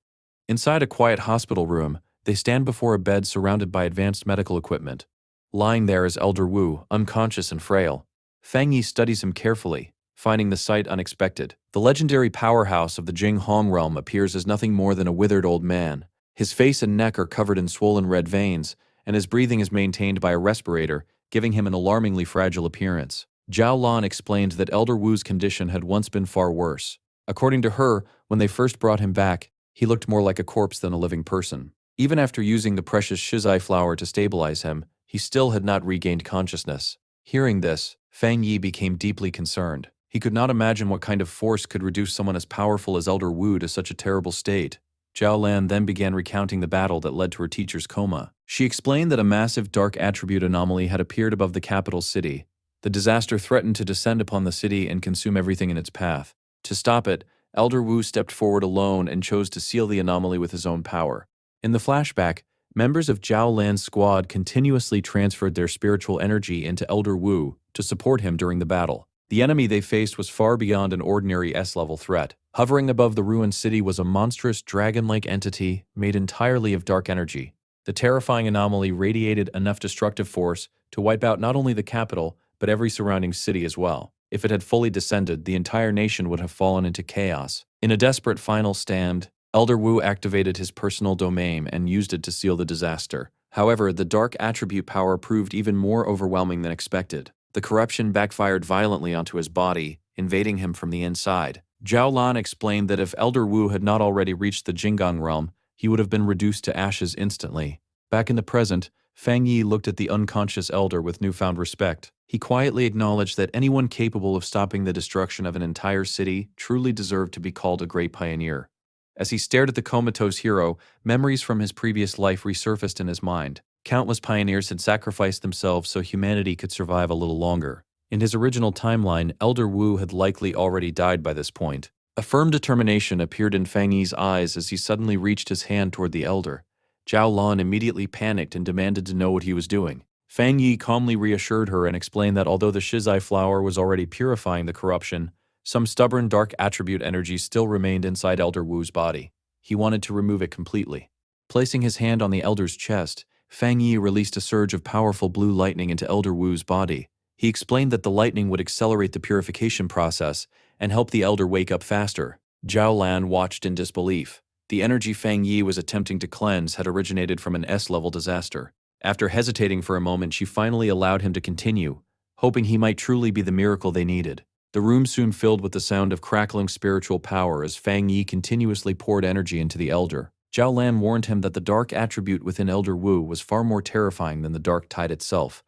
Inside a quiet hospital room, they stand before a bed surrounded by advanced medical equipment. Lying there is Elder Wu, unconscious and frail. Fang Yi studies him carefully, finding the sight unexpected. The legendary powerhouse of the Jing Hong realm appears as nothing more than a withered old man. His face and neck are covered in swollen red veins, and his breathing is maintained by a respirator, giving him an alarmingly fragile appearance. Zhao Lan explained that Elder Wu's condition had once been far worse. According to her, when they first brought him back, he looked more like a corpse than a living person. Even after using the precious shizai flower to stabilize him, he still had not regained consciousness. Hearing this, Fang Yi became deeply concerned. He could not imagine what kind of force could reduce someone as powerful as Elder Wu to such a terrible state. Zhao Lan then began recounting the battle that led to her teacher's coma. She explained that a massive dark attribute anomaly had appeared above the capital city, The disaster threatened to descend upon the city and consume everything in its path. To stop it, Elder Wu stepped forward alone and chose to seal the anomaly with his own power. In the flashback, members of Zhao Lan's squad continuously transferred their spiritual energy into Elder Wu to support him during the battle. The enemy they faced was far beyond an ordinary S-level threat. Hovering above the ruined city was a monstrous dragon-like entity made entirely of dark energy. The terrifying anomaly radiated enough destructive force to wipe out not only the capital, but every surrounding city as well. If it had fully descended, the entire nation would have fallen into chaos. In a desperate final stand, Elder Wu activated his personal domain and used it to seal the disaster. However, the dark attribute power proved even more overwhelming than expected. The corruption backfired violently onto his body, invading him from the inside. Zhao Lan explained that if Elder Wu had not already reached the Jinggang realm, he would have been reduced to ashes instantly. Back in the present, Fang Yi looked at the unconscious elder with newfound respect. He quietly acknowledged that anyone capable of stopping the destruction of an entire city truly deserved to be called a great pioneer. As he stared at the comatose hero, memories from his previous life resurfaced in his mind. Countless pioneers had sacrificed themselves so humanity could survive a little longer. In his original timeline, Elder Wu had likely already died by this point. A firm determination appeared in Fang Yi's eyes as he suddenly reached his hand toward the elder. Zhao Lan immediately panicked and demanded to know what he was doing. Fang Yi calmly reassured her and explained that although the Shizai flower was already purifying the corruption, some stubborn dark attribute energy still remained inside Elder Wu's body. He wanted to remove it completely. Placing his hand on the elder's chest, Fang Yi released a surge of powerful blue lightning into Elder Wu's body. He explained that the lightning would accelerate the purification process and help the elder wake up faster. Zhao Lan watched in disbelief. The energy Fang Yi was attempting to cleanse had originated from an S-level disaster. After hesitating for a moment, she finally allowed him to continue, hoping he might truly be the miracle they needed. The room soon filled with the sound of crackling spiritual power as Fang Yi continuously poured energy into the elder. Zhao Lan warned him that the dark attribute within Elder Wu was far more terrifying than the dark tide itself.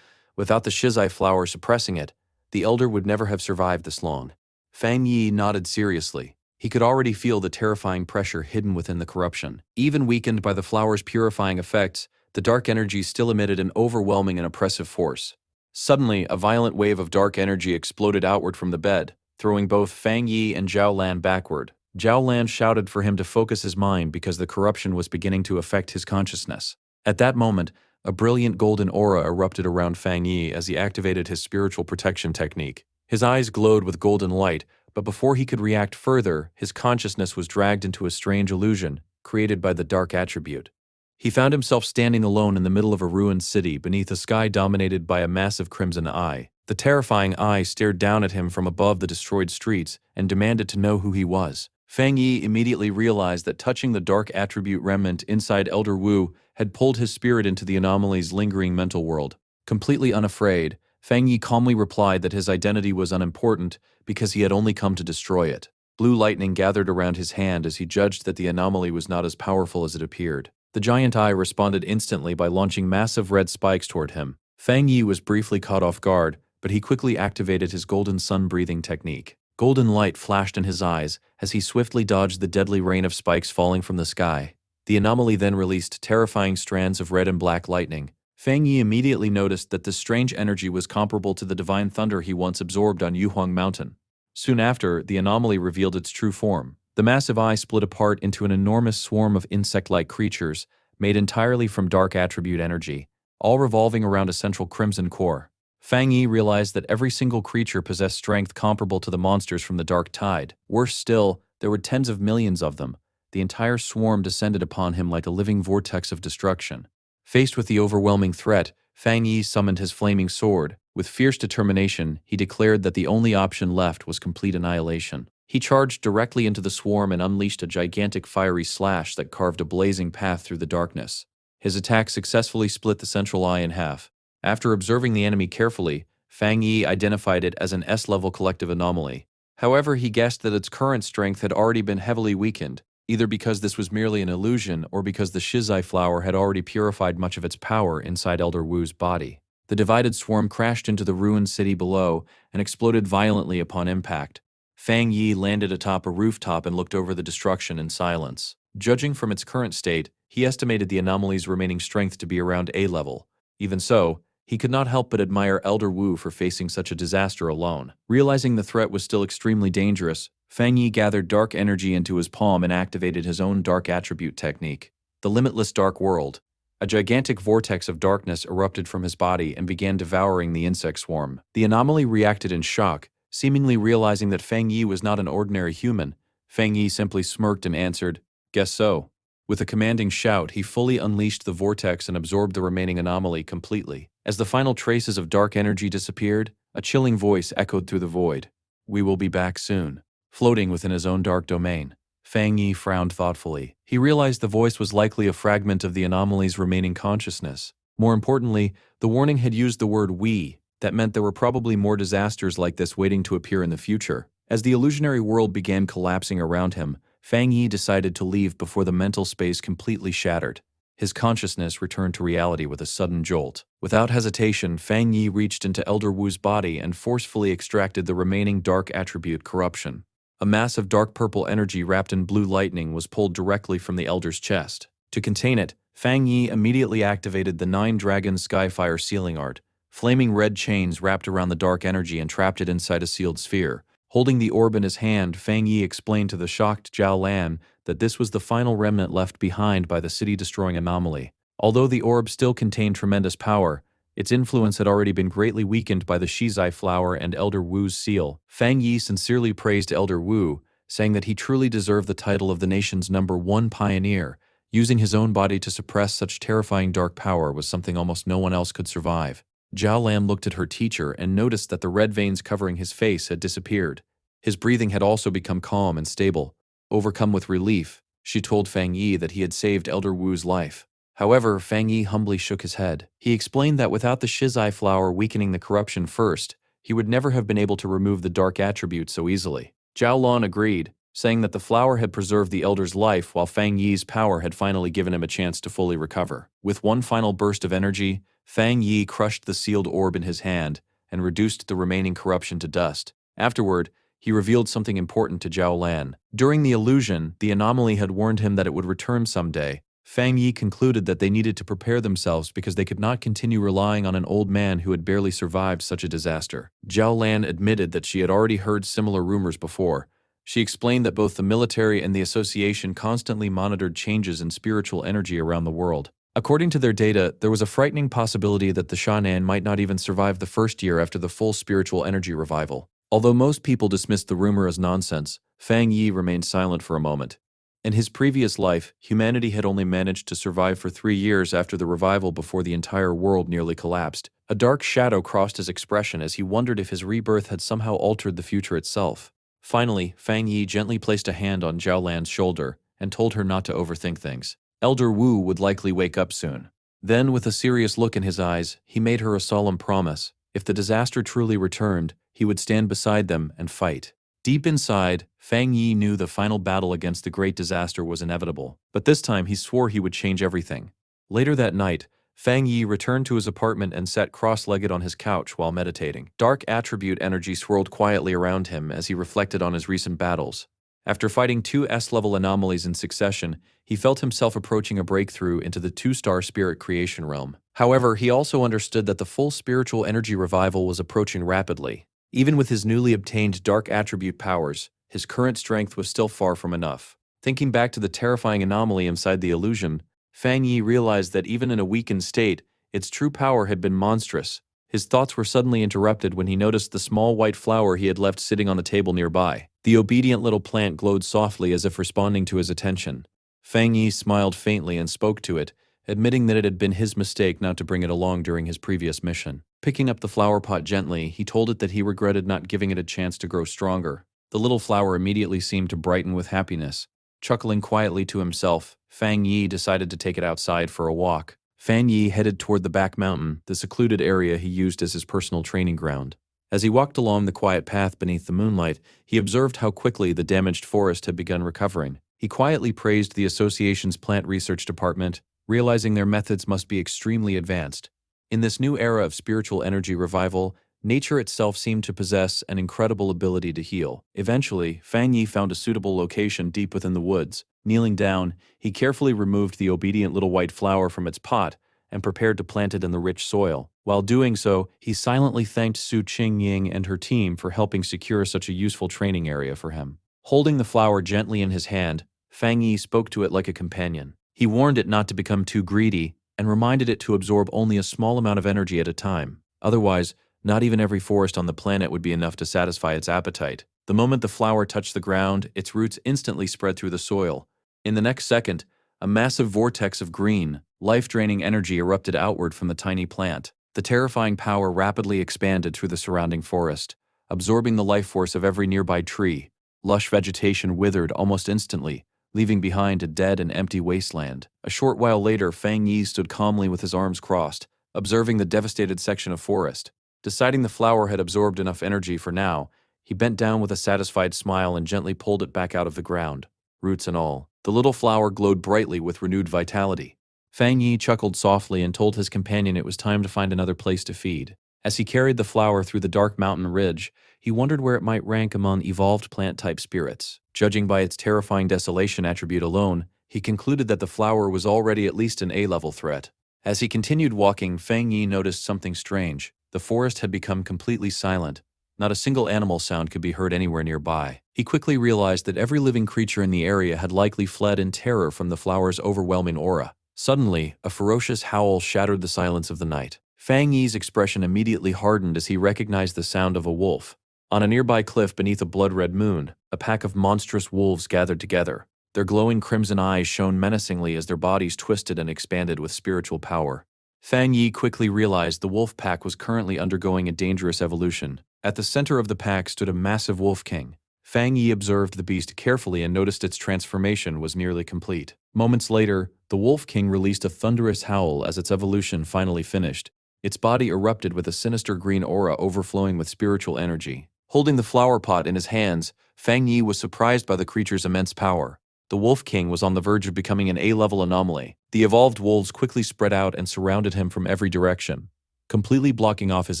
Without the Shizai flower suppressing it, the elder would never have survived this long. Fang Yi nodded seriously. He could already feel the terrifying pressure hidden within the corruption. Even weakened by the flower's purifying effects, the dark energy still emitted an overwhelming and oppressive force. Suddenly, a violent wave of dark energy exploded outward from the bed, throwing both Fang Yi and Zhao Lan backward. Zhao Lan shouted for him to focus his mind because the corruption was beginning to affect his consciousness. At that moment, a brilliant golden aura erupted around Fang Yi as he activated his spiritual protection technique. His eyes glowed with golden light, but before he could react further, his consciousness was dragged into a strange illusion created by the dark attribute. He found himself standing alone in the middle of a ruined city beneath a sky dominated by a massive crimson eye. The terrifying eye stared down at him from above the destroyed streets and demanded to know who he was. Fang Yi immediately realized that touching the dark attribute remnant inside Elder Wu had pulled his spirit into the anomaly's lingering mental world. Completely unafraid, Fang Yi calmly replied that his identity was unimportant because he had only come to destroy it. Blue lightning gathered around his hand as he judged that the anomaly was not as powerful as it appeared. The giant eye responded instantly by launching massive red spikes toward him. Fang Yi was briefly caught off guard, but he quickly activated his golden sun-breathing technique. Golden light flashed in his eyes as he swiftly dodged the deadly rain of spikes falling from the sky. The anomaly then released terrifying strands of red and black lightning. Fang Yi immediately noticed that this strange energy was comparable to the divine thunder he once absorbed on Yuhuang Mountain. Soon after, the anomaly revealed its true form. The massive eye split apart into an enormous swarm of insect-like creatures, made entirely from dark attribute energy, all revolving around a central crimson core. Fang Yi realized that every single creature possessed strength comparable to the monsters from the dark tide. Worse still, there were tens of millions of them. The entire swarm descended upon him like a living vortex of destruction. Faced with the overwhelming threat, Fang Yi summoned his flaming sword. With fierce determination, he declared that the only option left was complete annihilation. He charged directly into the swarm and unleashed a gigantic fiery slash that carved a blazing path through the darkness. His attack successfully split the central eye in half. After observing the enemy carefully, Fang Yi identified it as an S-level collective anomaly. However, he guessed that its current strength had already been heavily weakened, either because this was merely an illusion or because the Shizai flower had already purified much of its power inside Elder Wu's body. The divided swarm crashed into the ruined city below and exploded violently upon impact. Fang Yi landed atop a rooftop and looked over the destruction in silence. Judging from its current state, he estimated the anomaly's remaining strength to be around A level. Even so, He could not help but admire Elder Wu for facing such a disaster alone. Realizing the threat was still extremely dangerous, Fang Yi gathered dark energy into his palm and activated his own dark attribute technique, the limitless dark world. A gigantic vortex of darkness erupted from his body and began devouring the insect swarm. The anomaly reacted in shock, seemingly realizing that Fang Yi was not an ordinary human. Fang Yi simply smirked and answered, "Guess so." With a commanding shout, he fully unleashed the vortex and absorbed the remaining anomaly completely. As the final traces of dark energy disappeared, a chilling voice echoed through the void. "We will be back soon." Floating within his own dark domain, Fang Yi frowned thoughtfully. He realized the voice was likely a fragment of the anomaly's remaining consciousness. More importantly, the warning had used the word "we." That meant there were probably more disasters like this waiting to appear in the future. As the illusionary world began collapsing around him, Fang Yi decided to leave before the mental space completely shattered. His consciousness returned to reality with a sudden jolt. Without hesitation, Fang Yi reached into Elder Wu's body and forcefully extracted the remaining dark attribute corruption. A mass of dark purple energy wrapped in blue lightning was pulled directly from the Elder's chest. To contain it, Fang Yi immediately activated the 9-Dragon Skyfire sealing art. Flaming red chains wrapped around the dark energy and trapped it inside a sealed sphere. Holding the orb in his hand, Fang Yi explained to the shocked Zhao Lan that this was the final remnant left behind by the city-destroying anomaly. Although the orb still contained tremendous power, its influence had already been greatly weakened by the Shizai flower and Elder Wu's seal. Fang Yi sincerely praised Elder Wu, saying that he truly deserved the title of the nation's #1 pioneer. Using his own body to suppress such terrifying dark power was something almost no one else could survive. Zhao Lan looked at her teacher and noticed that the red veins covering his face had disappeared. His breathing had also become calm and stable. Overcome with relief, she told Fang Yi that he had saved Elder Wu's life. However, Fang Yi humbly shook his head. He explained that without the Shizai flower weakening the corruption first, he would never have been able to remove the dark attribute so easily. Zhao Lan agreed, saying that the flower had preserved the Elder's life while Fang Yi's power had finally given him a chance to fully recover. With one final burst of energy, Fang Yi crushed the sealed orb in his hand and reduced the remaining corruption to dust. Afterward, he revealed something important to Zhao Lan. During the illusion, the anomaly had warned him that it would return someday. Fang Yi concluded that they needed to prepare themselves because they could not continue relying on an old man who had barely survived such a disaster. Zhao Lan admitted that she had already heard similar rumors before. She explained that both the military and the association constantly monitored changes in spiritual energy around the world. According to their data, there was a frightening possibility that the Shan'an might not even survive the first year after the full spiritual energy revival. Although most people dismissed the rumor as nonsense, Fang Yi remained silent for a moment. In his previous life, humanity had only managed to survive for 3 years after the revival before the entire world nearly collapsed. A dark shadow crossed his expression as he wondered if his rebirth had somehow altered the future itself. Finally, Fang Yi gently placed a hand on Zhao Lan's shoulder and told her not to overthink things. Elder Wu would likely wake up soon. Then, with a serious look in his eyes, he made her a solemn promise. If the disaster truly returned, he would stand beside them and fight. Deep inside, Fang Yi knew the final battle against the great disaster was inevitable, but this time he swore he would change everything. Later that night, Fang Yi returned to his apartment and sat cross-legged on his couch while meditating. Dark attribute energy swirled quietly around him as he reflected on his recent battles. After fighting 2 S-level anomalies in succession, he felt himself approaching a breakthrough into the 2-star spirit creation realm. However, he also understood that the full spiritual energy revival was approaching rapidly. Even with his newly obtained dark attribute powers, his current strength was still far from enough. Thinking back to the terrifying anomaly inside the illusion, Fang Yi realized that even in a weakened state, its true power had been monstrous. His thoughts were suddenly interrupted when he noticed the small white flower he had left sitting on the table nearby. The obedient little plant glowed softly as if responding to his attention. Fang Yi smiled faintly and spoke to it, admitting that it had been his mistake not to bring it along during his previous mission. Picking up the flower pot gently, he told it that he regretted not giving it a chance to grow stronger. The little flower immediately seemed to brighten with happiness. Chuckling quietly to himself, Fang Yi decided to take it outside for a walk. Fang Yi headed toward the back mountain, the secluded area he used as his personal training ground. As he walked along the quiet path beneath the moonlight, he observed how quickly the damaged forest had begun recovering. He quietly praised the association's plant research department, realizing their methods must be extremely advanced. In this new era of spiritual energy revival, nature itself seemed to possess an incredible ability to heal. Eventually, Fang Yi found a suitable location deep within the woods. Kneeling down, he carefully removed the obedient little white flower from its pot and prepared to plant it in the rich soil. While doing so, he silently thanked Su Qingying and her team for helping secure such a useful training area for him. Holding the flower gently in his hand, Fang Yi spoke to it like a companion. He warned it not to become too greedy and reminded it to absorb only a small amount of energy at a time. Otherwise, not even every forest on the planet would be enough to satisfy its appetite. The moment the flower touched the ground, its roots instantly spread through the soil. In the next second, a massive vortex of green, life-draining energy erupted outward from the tiny plant. The terrifying power rapidly expanded through the surrounding forest, absorbing the life force of every nearby tree. Lush vegetation withered almost instantly, leaving behind a dead and empty wasteland. A short while later, Fang Yi stood calmly with his arms crossed, observing the devastated section of forest. Deciding the flower had absorbed enough energy for now, he bent down with a satisfied smile and gently pulled it back out of the ground, roots and all. The little flower glowed brightly with renewed vitality. Fang Yi chuckled softly and told his companion it was time to find another place to feed. As he carried the flower through the dark mountain ridge, he wondered where it might rank among evolved plant-type spirits. Judging by its terrifying desolation attribute alone, he concluded that the flower was already at least an A-level threat. As he continued walking, Fang Yi noticed something strange. The forest had become completely silent. Not a single animal sound could be heard anywhere nearby. He quickly realized that every living creature in the area had likely fled in terror from the flower's overwhelming aura. Suddenly, a ferocious howl shattered the silence of the night. Fang Yi's expression immediately hardened as he recognized the sound of a wolf. On a nearby cliff beneath a blood-red moon, a pack of monstrous wolves gathered together. Their glowing crimson eyes shone menacingly as their bodies twisted and expanded with spiritual power. Fang Yi quickly realized the wolf pack was currently undergoing a dangerous evolution. At the center of the pack stood a massive wolf king. Fang Yi observed the beast carefully and noticed its transformation was nearly complete. Moments later, the wolf king released a thunderous howl as its evolution finally finished. Its body erupted with a sinister green aura overflowing with spiritual energy. Holding the flower pot in his hands, Fang Yi was surprised by the creature's immense power. The Wolf King was on the verge of becoming an A-level anomaly. The evolved wolves quickly spread out and surrounded him from every direction, completely blocking off his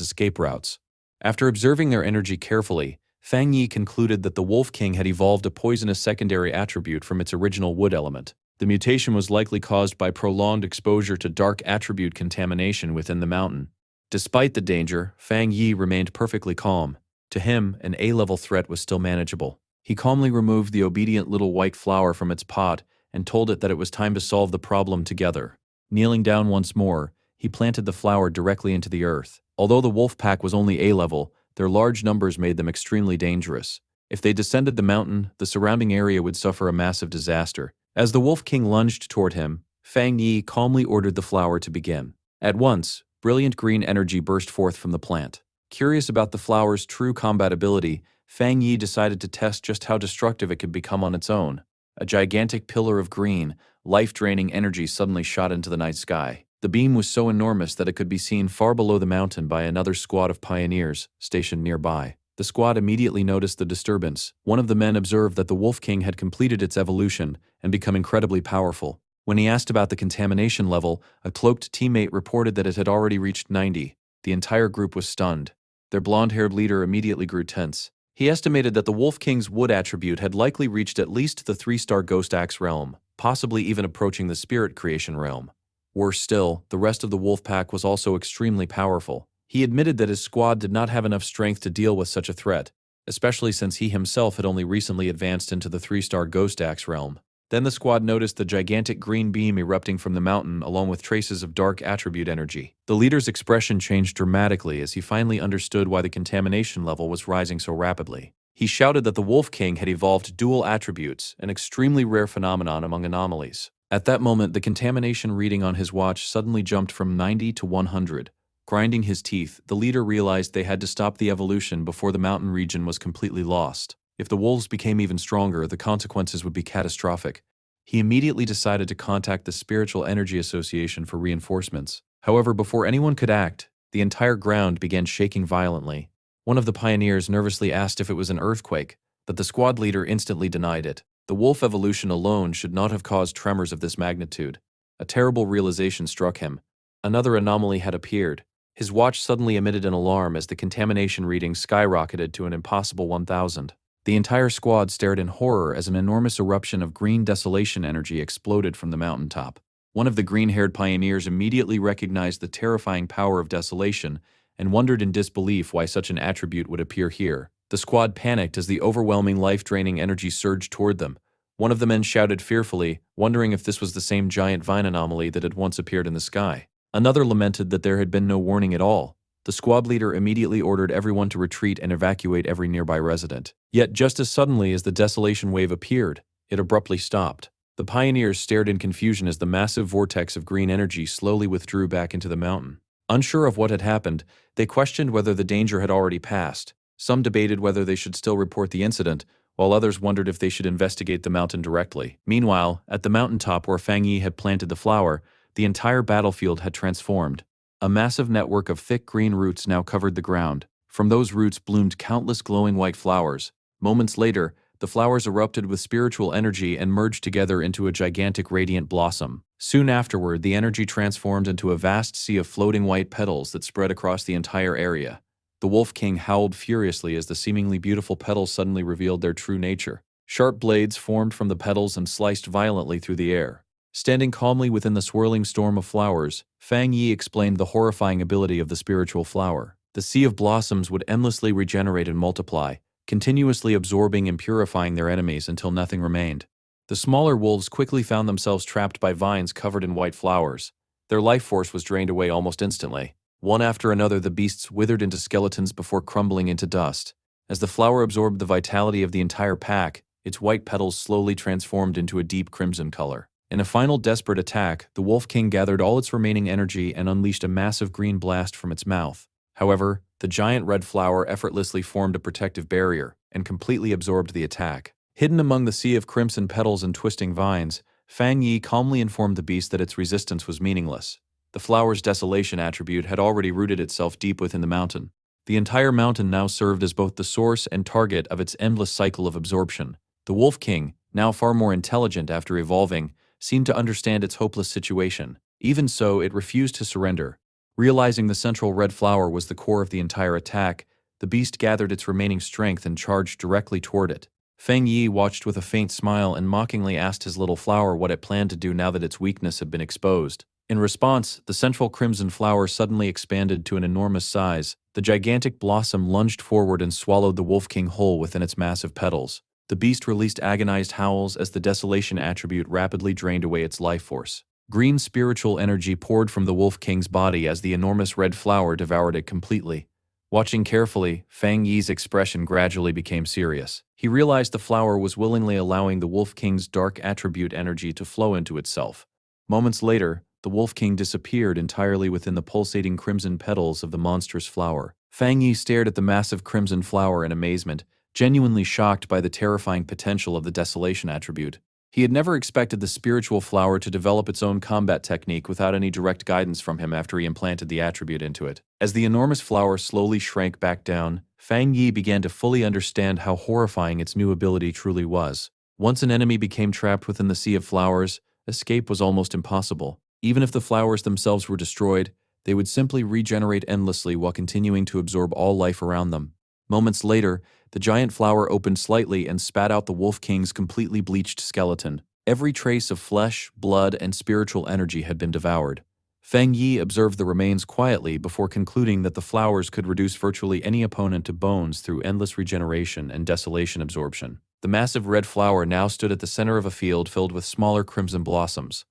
escape routes. After observing their energy carefully, Fang Yi concluded that the Wolf King had evolved a poisonous secondary attribute from its original wood element. The mutation was likely caused by prolonged exposure to dark attribute contamination within the mountain. Despite the danger, Fang Yi remained perfectly calm. To him, an A-level threat was still manageable. He calmly removed the obedient little white flower from its pot and told it that it was time to solve the problem together. Kneeling down once more, he planted the flower directly into the earth. Although the wolf pack was only A-level, their large numbers made them extremely dangerous. If they descended the mountain, the surrounding area would suffer a massive disaster. As the Wolf King lunged toward him, Fang Yi calmly ordered the flower to begin. At once, brilliant green energy burst forth from the plant. Curious about the flower's true compatibility, Fang Yi decided to test just how destructive it could become on its own. A gigantic pillar of green, life-draining energy suddenly shot into the night sky. The beam was so enormous that it could be seen far below the mountain by another squad of pioneers stationed nearby. The squad immediately noticed the disturbance. One of the men observed that the Wolf King had completed its evolution and become incredibly powerful. When he asked about the contamination level, a cloaked teammate reported that it had already reached 90. The entire group was stunned. Their blonde-haired leader immediately grew tense. He estimated that the Wolf King's wood attribute had likely reached at least the 3-star Ghost Axe realm, possibly even approaching the Spirit Creation realm. Worse still, the rest of the wolf pack was also extremely powerful. He admitted that his squad did not have enough strength to deal with such a threat, especially since he himself had only recently advanced into the 3-star Ghost Axe realm. Then the squad noticed the gigantic green beam erupting from the mountain along with traces of dark attribute energy. The leader's expression changed dramatically as he finally understood why the contamination level was rising so rapidly. He shouted that the Wolf King had evolved dual attributes, an extremely rare phenomenon among anomalies. At that moment, the contamination reading on his watch suddenly jumped from 90 to 100. Grinding his teeth, the leader realized they had to stop the evolution before the mountain region was completely lost. If the wolves became even stronger, the consequences would be catastrophic. He immediately decided to contact the Spiritual Energy Association for reinforcements. However, before anyone could act, the entire ground began shaking violently. One of the pioneers nervously asked if it was an earthquake, but the squad leader instantly denied it. The wolf evolution alone should not have caused tremors of this magnitude. A terrible realization struck him. Another anomaly had appeared. His watch suddenly emitted an alarm as the contamination reading skyrocketed to an impossible 1,000. The entire squad stared in horror as an enormous eruption of green desolation energy exploded from the mountaintop. One of the green-haired pioneers immediately recognized the terrifying power of desolation and wondered in disbelief why such an attribute would appear here. The squad panicked as the overwhelming life-draining energy surged toward them. One of the men shouted fearfully, wondering if this was the same giant vine anomaly that had once appeared in the sky. Another lamented that there had been no warning at all. The squad leader immediately ordered everyone to retreat and evacuate every nearby resident. Yet just as suddenly as the desolation wave appeared, it abruptly stopped. The pioneers stared in confusion as the massive vortex of green energy slowly withdrew back into the mountain. Unsure of what had happened, they questioned whether the danger had already passed. Some debated whether they should still report the incident, while others wondered if they should investigate the mountain directly. Meanwhile, at the mountaintop where Fang Yi had planted the flower, the entire battlefield had transformed. A massive network of thick green roots now covered the ground. From those roots bloomed countless glowing white flowers. Moments later, the flowers erupted with spiritual energy and merged together into a gigantic radiant blossom. Soon afterward, the energy transformed into a vast sea of floating white petals that spread across the entire area. The Wolf King howled furiously as the seemingly beautiful petals suddenly revealed their true nature. Sharp blades formed from the petals and sliced violently through the air. Standing calmly within the swirling storm of flowers, Fang Yi explained the horrifying ability of the spiritual flower. The sea of blossoms would endlessly regenerate and multiply, continuously absorbing and purifying their enemies until nothing remained. The smaller wolves quickly found themselves trapped by vines covered in white flowers. Their life force was drained away almost instantly. One after another, the beasts withered into skeletons before crumbling into dust. As the flower absorbed the vitality of the entire pack, its white petals slowly transformed into a deep crimson color. In a final desperate attack, the Wolf King gathered all its remaining energy and unleashed a massive green blast from its mouth. However, the giant red flower effortlessly formed a protective barrier and completely absorbed the attack. Hidden among the sea of crimson petals and twisting vines, Fang Yi calmly informed the beast that its resistance was meaningless. The flower's desolation attribute had already rooted itself deep within the mountain. The entire mountain now served as both the source and target of its endless cycle of absorption. The Wolf King, now far more intelligent after evolving, seemed to understand its hopeless situation. Even so, it refused to surrender. Realizing the central red flower was the core of the entire attack, the beast gathered its remaining strength and charged directly toward it. Feng Yi watched with a faint smile and mockingly asked his little flower what it planned to do now that its weakness had been exposed. In response, the central crimson flower suddenly expanded to an enormous size. The gigantic blossom lunged forward and swallowed the Wolf King whole within its massive petals. The beast released agonized howls as the desolation attribute rapidly drained away its life force. Green spiritual energy poured from the Wolf King's body as the enormous red flower devoured it completely. Watching carefully, Fang Yi's expression gradually became serious. He realized the flower was willingly allowing the Wolf King's dark attribute energy to flow into itself. Moments later, the Wolf King disappeared entirely within the pulsating crimson petals of the monstrous flower. Fang Yi stared at the massive crimson flower in amazement, genuinely shocked by the terrifying potential of the desolation attribute. He had never expected the spiritual flower to develop its own combat technique without any direct guidance from him after he implanted the attribute into it. As the enormous flower slowly shrank back down, Fang Yi began to fully understand how horrifying its new ability truly was. Once an enemy became trapped within the sea of flowers, escape was almost impossible. Even if the flowers themselves were destroyed, they would simply regenerate endlessly while continuing to absorb all life around them. Moments later, the giant flower opened slightly and spat out the Wolf King's completely bleached skeleton. Every trace of flesh, blood, and spiritual energy had been devoured. Feng Yi observed the remains quietly before concluding that the flowers could reduce virtually any opponent to bones through endless regeneration and desolation absorption. The massive red flower now stood at the center of a field filled with smaller crimson blossoms.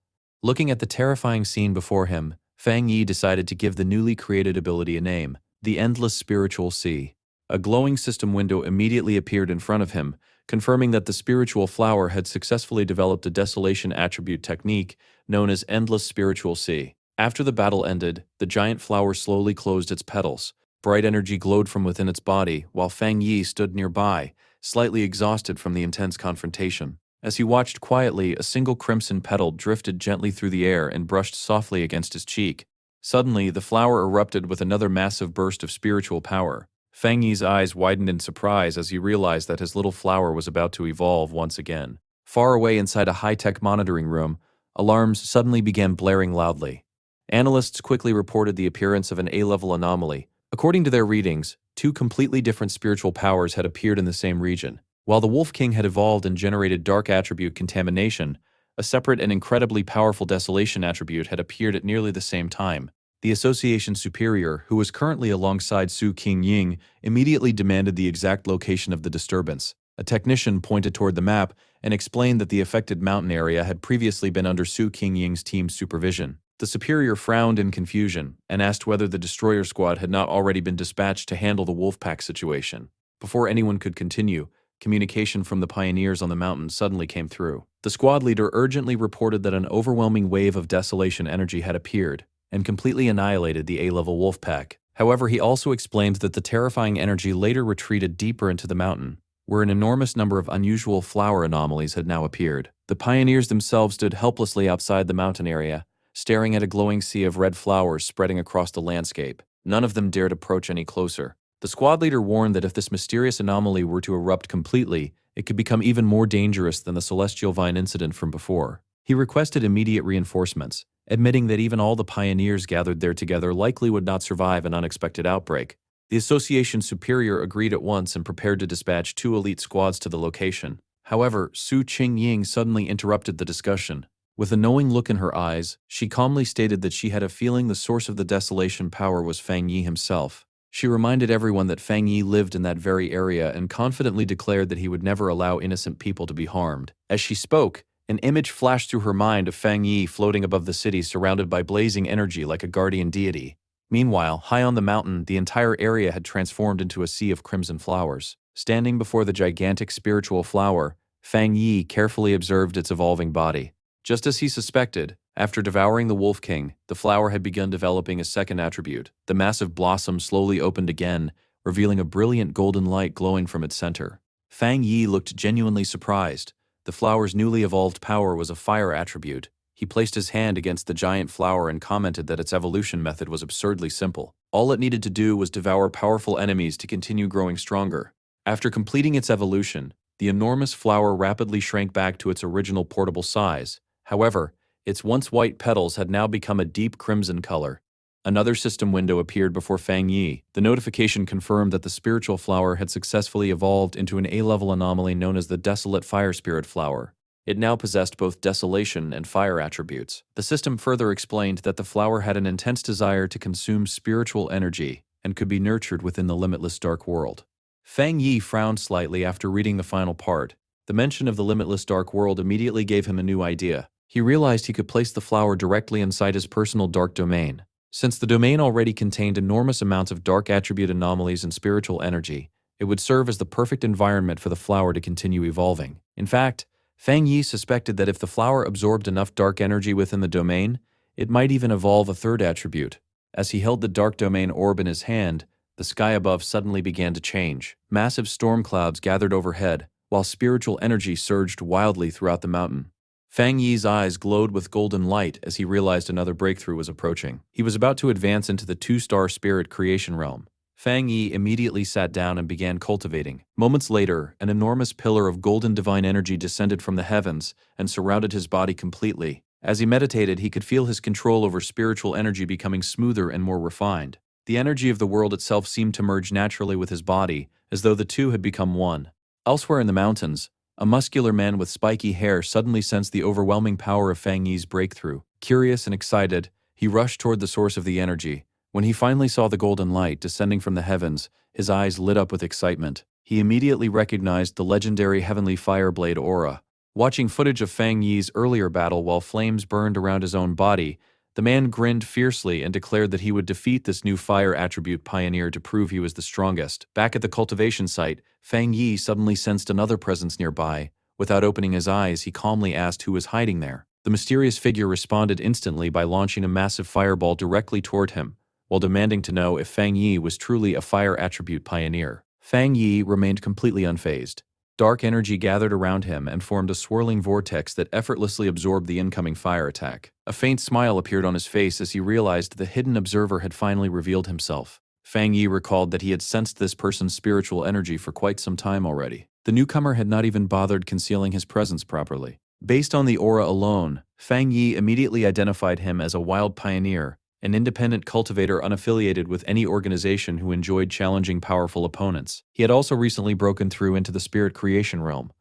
Looking at the terrifying scene before him, Feng Yi decided to give the newly created ability a name: the Endless Spiritual Sea. A glowing system window immediately appeared in front of him, confirming that the spiritual flower had successfully developed a desolation attribute technique known as Endless Spiritual Sea. After the battle ended, the giant flower slowly closed its petals. Bright energy glowed from within its body, while Feng Yi stood nearby, slightly exhausted from the intense confrontation. As he watched quietly, a single crimson petal drifted gently through the air and brushed softly against his cheek. Suddenly, the flower erupted with another massive burst of spiritual power. Feng Yi's eyes widened in surprise as he realized that his little flower was about to evolve once again. Far away inside a high-tech monitoring room, alarms suddenly began blaring loudly. Analysts quickly reported the appearance of an A-level anomaly. According to their readings, two completely different spiritual powers had appeared in the same region. While the Wolf King had evolved and generated dark attribute contamination, A separate and incredibly powerful desolation attribute had appeared at nearly the same time. The Association Superior, who was currently alongside Su Qingying, immediately demanded the exact location of the disturbance. A technician pointed toward the map and explained that the affected mountain area had previously been under Su Qingying's team's supervision. The superior frowned in confusion and asked whether the destroyer squad had not already been dispatched to handle the Wolfpack situation. Before anyone could continue, communication from the pioneers on the mountain suddenly came through. The squad leader urgently reported that an overwhelming wave of desolation energy had appeared and completely annihilated the A-level Wolfpack. However, he also explained that the terrifying energy later retreated deeper into the mountain, where an enormous number of unusual flower anomalies had now appeared. The pioneers themselves stood helplessly outside the mountain area, staring at a glowing sea of red flowers spreading across the landscape. None of them dared approach any closer. The squad leader warned that if this mysterious anomaly were to erupt completely, it could become even more dangerous than the celestial vine incident from before. He requested immediate reinforcements, admitting that even all the pioneers gathered there together likely would not survive an unexpected outbreak. The Association Superior agreed at once and prepared to dispatch 2 elite squads to the location. However, Su Qingying suddenly interrupted the discussion. With a knowing look in her eyes, she calmly stated that she had a feeling the source of the desolation power was Fang Yi himself. She reminded everyone that Fang Yi lived in that very area and confidently declared that he would never allow innocent people to be harmed. As she spoke, an image flashed through her mind of Fang Yi floating above the city surrounded by blazing energy like a guardian deity. Meanwhile, high on the mountain, the entire area had transformed into a sea of crimson flowers. Standing before the gigantic spiritual flower, Fang Yi carefully observed its evolving body. Just as he suspected, after devouring the Wolf King, the flower had begun developing a second attribute. The massive blossom slowly opened again, revealing a brilliant golden light glowing from its center. Fang Yi looked genuinely surprised. The flower's newly evolved power was a fire attribute. He placed his hand against the giant flower and commented that its evolution method was absurdly simple. All it needed to do was devour powerful enemies to continue growing stronger. After completing its evolution, the enormous flower rapidly shrank back to its original portable size. However, its once white petals had now become a deep crimson color. Another system window appeared before Fang Yi. The notification confirmed that the spiritual flower had successfully evolved into an A-level anomaly known as the Desolate Fire Spirit Flower. It now possessed both desolation and fire attributes. The system further explained that the flower had an intense desire to consume spiritual energy and could be nurtured within the limitless dark world. Fang Yi frowned slightly after reading the final part. The mention of the limitless dark world immediately gave him a new idea. He realized he could place the flower directly inside his personal dark domain. Since the domain already contained enormous amounts of dark attribute anomalies and spiritual energy, it would serve as the perfect environment for the flower to continue evolving. In fact, Fang Yi suspected that if the flower absorbed enough dark energy within the domain, it might even evolve a third attribute. As he held the dark domain orb in his hand, the sky above suddenly began to change. Massive storm clouds gathered overhead, while spiritual energy surged wildly throughout the mountain. Fang Yi's eyes glowed with golden light as he realized another breakthrough was approaching. He was about to advance into the 2-star spirit creation realm. Fang Yi immediately sat down and began cultivating. Moments later, an enormous pillar of golden divine energy descended from the heavens and surrounded his body completely. As he meditated, he could feel his control over spiritual energy becoming smoother and more refined. The energy of the world itself seemed to merge naturally with his body, as though the two had become one. Elsewhere in the mountains, a muscular man with spiky hair suddenly sensed the overwhelming power of Fang Yi's breakthrough. Curious and excited, he rushed toward the source of the energy. When he finally saw the golden light descending from the heavens, his eyes lit up with excitement. He immediately recognized the legendary heavenly fireblade aura. Watching footage of Fang Yi's earlier battle while flames burned around his own body, the man grinned fiercely and declared that he would defeat this new fire attribute pioneer to prove he was the strongest. Back at the cultivation site, Fang Yi suddenly sensed another presence nearby. Without opening his eyes, he calmly asked who was hiding there. The mysterious figure responded instantly by launching a massive fireball directly toward him, while demanding to know if Fang Yi was truly a fire attribute pioneer. Fang Yi remained completely unfazed. Dark energy gathered around him and formed a swirling vortex that effortlessly absorbed the incoming fire attack. A faint smile appeared on his face as he realized the hidden observer had finally revealed himself. Fang Yi recalled that he had sensed this person's spiritual energy for quite some time already. The newcomer had not even bothered concealing his presence properly. Based on the aura alone, Fang Yi immediately identified him as a wild pioneer, an independent cultivator unaffiliated with any organization who enjoyed challenging powerful opponents. He had also recently broken through into the spirit creation realm.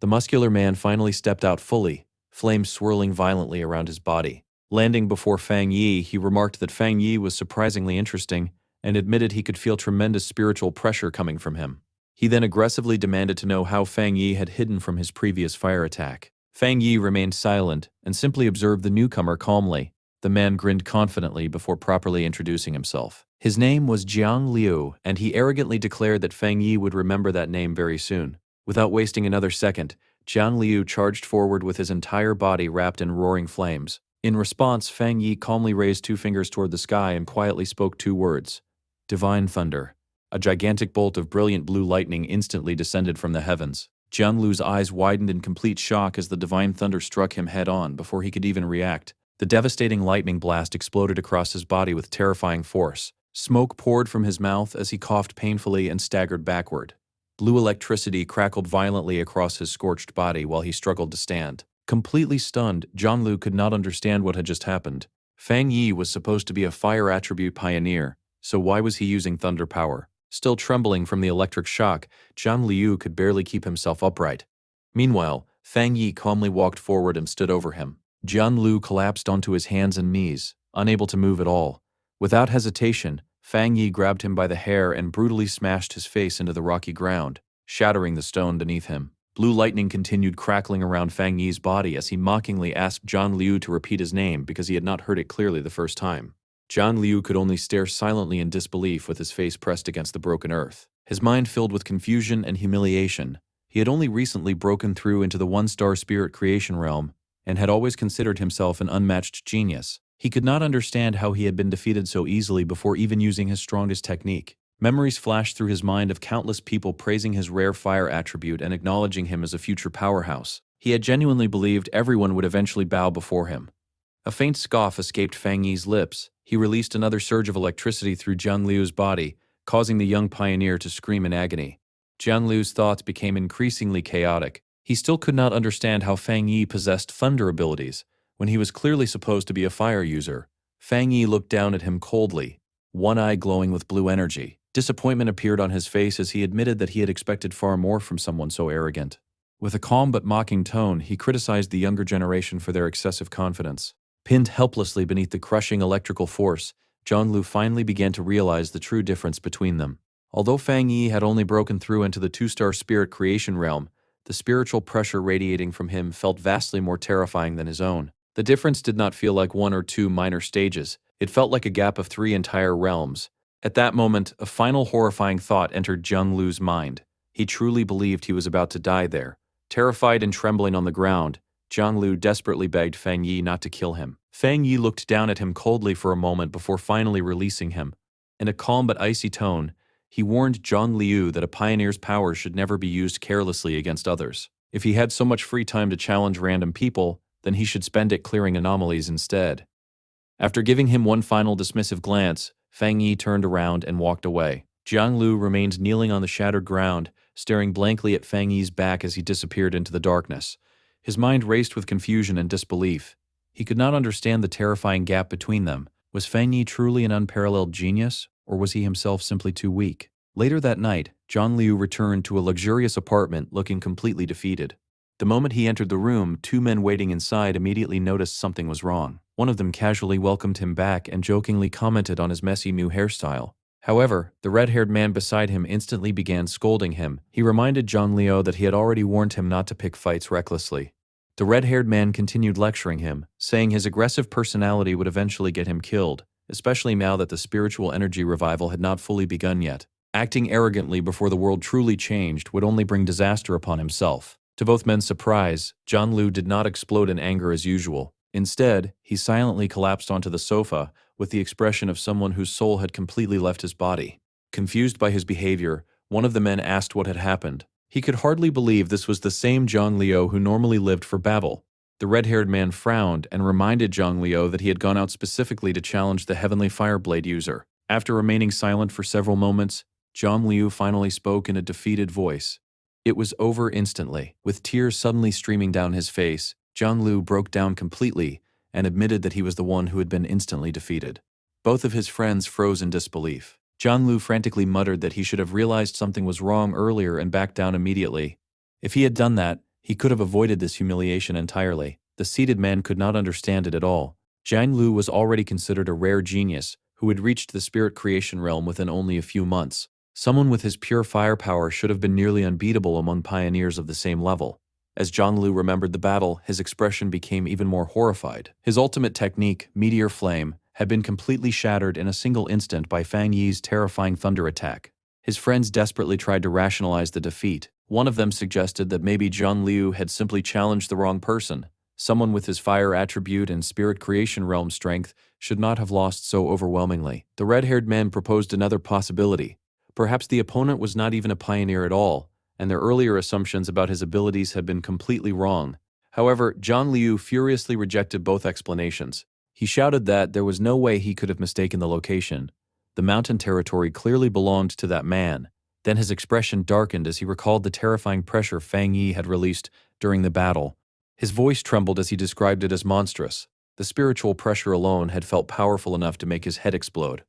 The muscular man finally stepped out fully, flames swirling violently around his body. Landing before Fang Yi, he remarked that Fang Yi was surprisingly interesting and admitted he could feel tremendous spiritual pressure coming from him. He then aggressively demanded to know how Fang Yi had hidden from his previous fire attack. Fang Yi remained silent and simply observed the newcomer calmly. The man grinned confidently before properly introducing himself. His name was Jiang Liu, and he arrogantly declared that Fang Yi would remember that name very soon. Without wasting another second, Jiang Liu charged forward with his entire body wrapped in roaring flames. In response, Fang Yi calmly raised 2 fingers toward the sky and quietly spoke 2 words. Divine thunder. A gigantic bolt of brilliant blue lightning instantly descended from the heavens. Jiang Liu's eyes widened in complete shock as the divine thunder struck him head-on before he could even react. The devastating lightning blast exploded across his body with terrifying force. Smoke poured from his mouth as he coughed painfully and staggered backward. Blue electricity crackled violently across his scorched body while he struggled to stand. Completely stunned, Jiang Liu could not understand what had just happened. Fang Yi was supposed to be a fire attribute pioneer, so why was he using thunder power? Still trembling from the electric shock, Jiang Liu could barely keep himself upright. Meanwhile, Fang Yi calmly walked forward and stood over him. Jiang Liu collapsed onto his hands and knees, unable to move at all. Without hesitation, Fang Yi grabbed him by the hair and brutally smashed his face into the rocky ground, shattering the stone beneath him. Blue lightning continued crackling around Fang Yi's body as he mockingly asked Jiang Liu to repeat his name because he had not heard it clearly the first time. Jiang Liu could only stare silently in disbelief with his face pressed against the broken earth. His mind filled with confusion and humiliation. He had only recently broken through into the 1-star spirit creation realm and had always considered himself an unmatched genius. He could not understand how he had been defeated so easily before even using his strongest technique. Memories flashed through his mind of countless people praising his rare fire attribute and acknowledging him as a future powerhouse. He had genuinely believed everyone would eventually bow before him. A faint scoff escaped Fang Yi's lips. He released another surge of electricity through Jiang Liu's body, causing the young pioneer to scream in agony. Jiang Liu's thoughts became increasingly chaotic. He still could not understand how Fang Yi possessed thunder abilities, when he was clearly supposed to be a fire user. Fang Yi looked down at him coldly, one eye glowing with blue energy. Disappointment appeared on his face as he admitted that he had expected far more from someone so arrogant. With a calm but mocking tone, he criticized the younger generation for their excessive confidence. Pinned helplessly beneath the crushing electrical force, Jiang Liu finally began to realize the true difference between them. Although Fang Yi had only broken through into the 2-star spirit creation realm, the spiritual pressure radiating from him felt vastly more terrifying than his own. The difference did not feel like 1 or 2 minor stages. It felt like a gap of 3 entire realms. At that moment, a final horrifying thought entered Jiang Liu's mind. He truly believed he was about to die there. Terrified and trembling on the ground, Jiang Liu desperately begged Fang Yi not to kill him. Fang Yi looked down at him coldly for a moment before finally releasing him. In a calm but icy tone, he warned Jiang Liu that a pioneer's power should never be used carelessly against others. If he had so much free time to challenge random people, then he should spend it clearing anomalies instead. After giving him one final dismissive glance, Fang Yi turned around and walked away. Jiang Liu remained kneeling on the shattered ground, staring blankly at Fang Yi's back as he disappeared into the darkness. His mind raced with confusion and disbelief. He could not understand the terrifying gap between them. Was Fang Yi truly an unparalleled genius, or was he himself simply too weak? Later that night, Jiang Liu returned to a luxurious apartment looking completely defeated. The moment he entered the room, 2 men waiting inside immediately noticed something was wrong. One of them casually welcomed him back and jokingly commented on his messy new hairstyle. However, the red-haired man beside him instantly began scolding him. He reminded Jiang Liu that he had already warned him not to pick fights recklessly. The red-haired man continued lecturing him, saying his aggressive personality would eventually get him killed, especially now that the spiritual energy revival had not fully begun yet. Acting arrogantly before the world truly changed would only bring disaster upon himself. To both men's surprise, Jiang Liu did not explode in anger as usual. Instead, he silently collapsed onto the sofa with the expression of someone whose soul had completely left his body. Confused by his behavior, one of the men asked what had happened. He could hardly believe this was the same Jiang Liu who normally lived for Babel. The red-haired man frowned and reminded Jiang Liu that he had gone out specifically to challenge the Heavenly Fireblade user. After remaining silent for several moments, Jiang Liu finally spoke in a defeated voice. It was over instantly. With tears suddenly streaming down his face, Jiang Liu broke down completely and admitted that he was the one who had been instantly defeated. Both of his friends froze in disbelief. Jiang Liu frantically muttered that he should have realized something was wrong earlier and backed down immediately. If he had done that, he could have avoided this humiliation entirely. The seated man could not understand it at all. Jiang Lu was already considered a rare genius who had reached the spirit creation realm within only a few months. Someone with his pure firepower should have been nearly unbeatable among pioneers of the same level. As Jiang Lu remembered the battle, his expression became even more horrified. His ultimate technique, Meteor Flame, had been completely shattered in a single instant by Fang Yi's terrifying thunder attack. His friends desperately tried to rationalize the defeat. One of them suggested that maybe Jiang Liu had simply challenged the wrong person. Someone with his fire attribute and spirit creation realm strength should not have lost so overwhelmingly. The red-haired man proposed another possibility. Perhaps the opponent was not even a pioneer at all, and their earlier assumptions about his abilities had been completely wrong. However, Jiang Liu furiously rejected both explanations. He shouted that there was no way he could have mistaken the location. The mountain territory clearly belonged to that man. Then his expression darkened as he recalled the terrifying pressure Fang Yi had released during the battle. His voice trembled as he described it as monstrous. The spiritual pressure alone had felt powerful enough to make his head explode.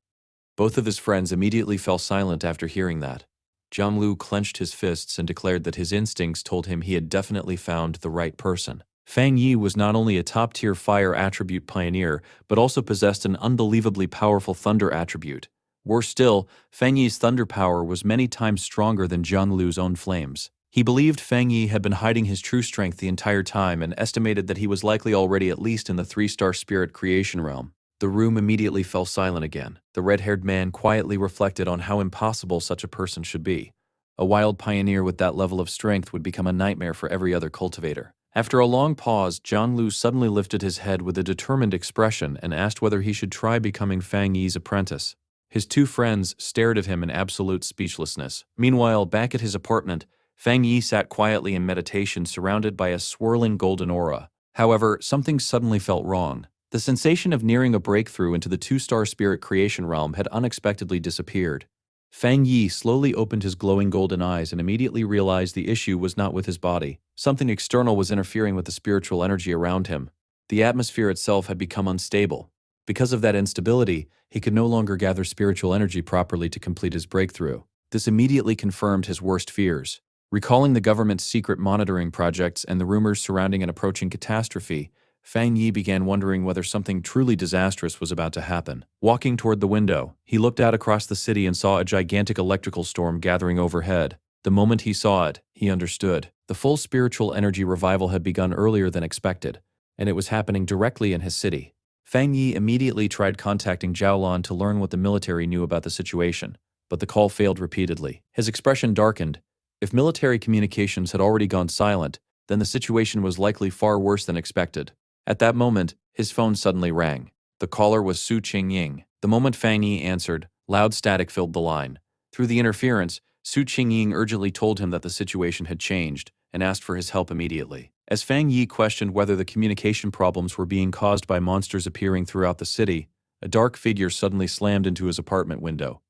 Both of his friends immediately fell silent after hearing that. Jiang Lu clenched his fists and declared that his instincts told him he had definitely found the right person. Fang Yi was not only a top-tier fire attribute pioneer, but also possessed an unbelievably powerful thunder attribute. Worse still, Fang Yi's thunder power was many times stronger than Jiang Lu's own flames. He believed Fang Yi had been hiding his true strength the entire time and estimated that he was likely already at least in the 3-star spirit creation realm. The room immediately fell silent again. The red-haired man quietly reflected on how impossible such a person should be. A wild pioneer with that level of strength would become a nightmare for every other cultivator. After a long pause, Jiang Lu suddenly lifted his head with a determined expression and asked whether he should try becoming Fang Yi's apprentice. His two friends stared at him in absolute speechlessness. Meanwhile, back at his apartment, Fang Yi sat quietly in meditation surrounded by a swirling golden aura. However, something suddenly felt wrong. The sensation of nearing a breakthrough into the 2-star spirit creation realm had unexpectedly disappeared. Fang Yi slowly opened his glowing golden eyes and immediately realized the issue was not with his body. Something external was interfering with the spiritual energy around him. The atmosphere itself had become unstable. Because of that instability, he could no longer gather spiritual energy properly to complete his breakthrough. This immediately confirmed his worst fears. Recalling the government's secret monitoring projects and the rumors surrounding an approaching catastrophe, Fang Yi began wondering whether something truly disastrous was about to happen. Walking toward the window, he looked out across the city and saw a gigantic electrical storm gathering overhead. The moment he saw it, he understood. The full spiritual energy revival had begun earlier than expected, and it was happening directly in his city. Fang Yi immediately tried contacting Zhaolan to learn what the military knew about the situation, but the call failed repeatedly. His expression darkened. If military communications had already gone silent, then the situation was likely far worse than expected. At that moment, his phone suddenly rang. The caller was Su Qingying. The moment Fang Yi answered, loud static filled the line. Through the interference, Su Qingying urgently told him that the situation had changed and asked for his help immediately. As Fang Yi questioned whether the communication problems were being caused by monsters appearing throughout the city, a dark figure suddenly slammed into his apartment window.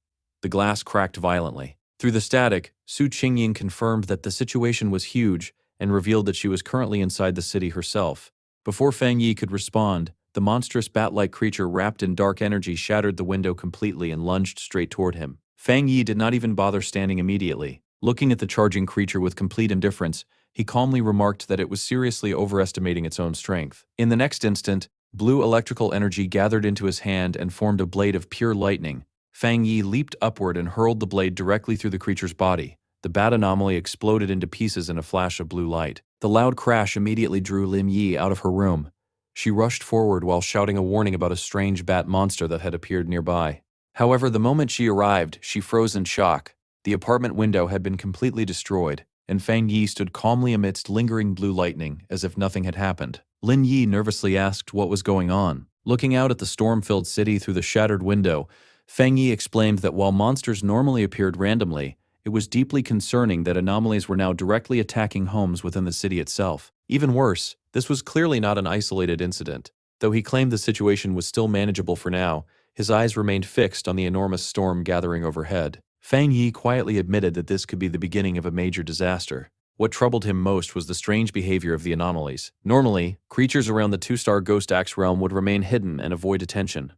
The glass cracked violently. Through the static, Su Qingying confirmed that the situation was huge and revealed that she was currently inside the city herself. Before Fang Yi could respond, the monstrous bat-like creature wrapped in dark energy shattered the window completely and lunged straight toward him. Fang Yi did not even bother standing immediately. Looking at the charging creature with complete indifference, he calmly remarked that it was seriously overestimating its own strength. In the next instant, blue electrical energy gathered into his hand and formed a blade of pure lightning. Fang Yi leaped upward and hurled the blade directly through the creature's body. The bat anomaly exploded into pieces in a flash of blue light. The loud crash immediately drew Lim Yi out of her room. She rushed forward while shouting a warning about a strange bat monster that had appeared nearby. However, the moment she arrived, she froze in shock. The apartment window had been completely destroyed, and Fang Yi stood calmly amidst lingering blue lightning, as if nothing had happened. Lin Yi nervously asked what was going on. Looking out at the storm-filled city through the shattered window, Fang Yi explained that while monsters normally appeared randomly, it was deeply concerning that anomalies were now directly attacking homes within the city itself. Even worse, this was clearly not an isolated incident. Though he claimed the situation was still manageable for now, his eyes remained fixed on the enormous storm gathering overhead. Fang Yi quietly admitted that this could be the beginning of a major disaster. What troubled him most was the strange behavior of the anomalies. Normally, creatures around the 2-star Ghost Axe realm would remain hidden and avoid attention.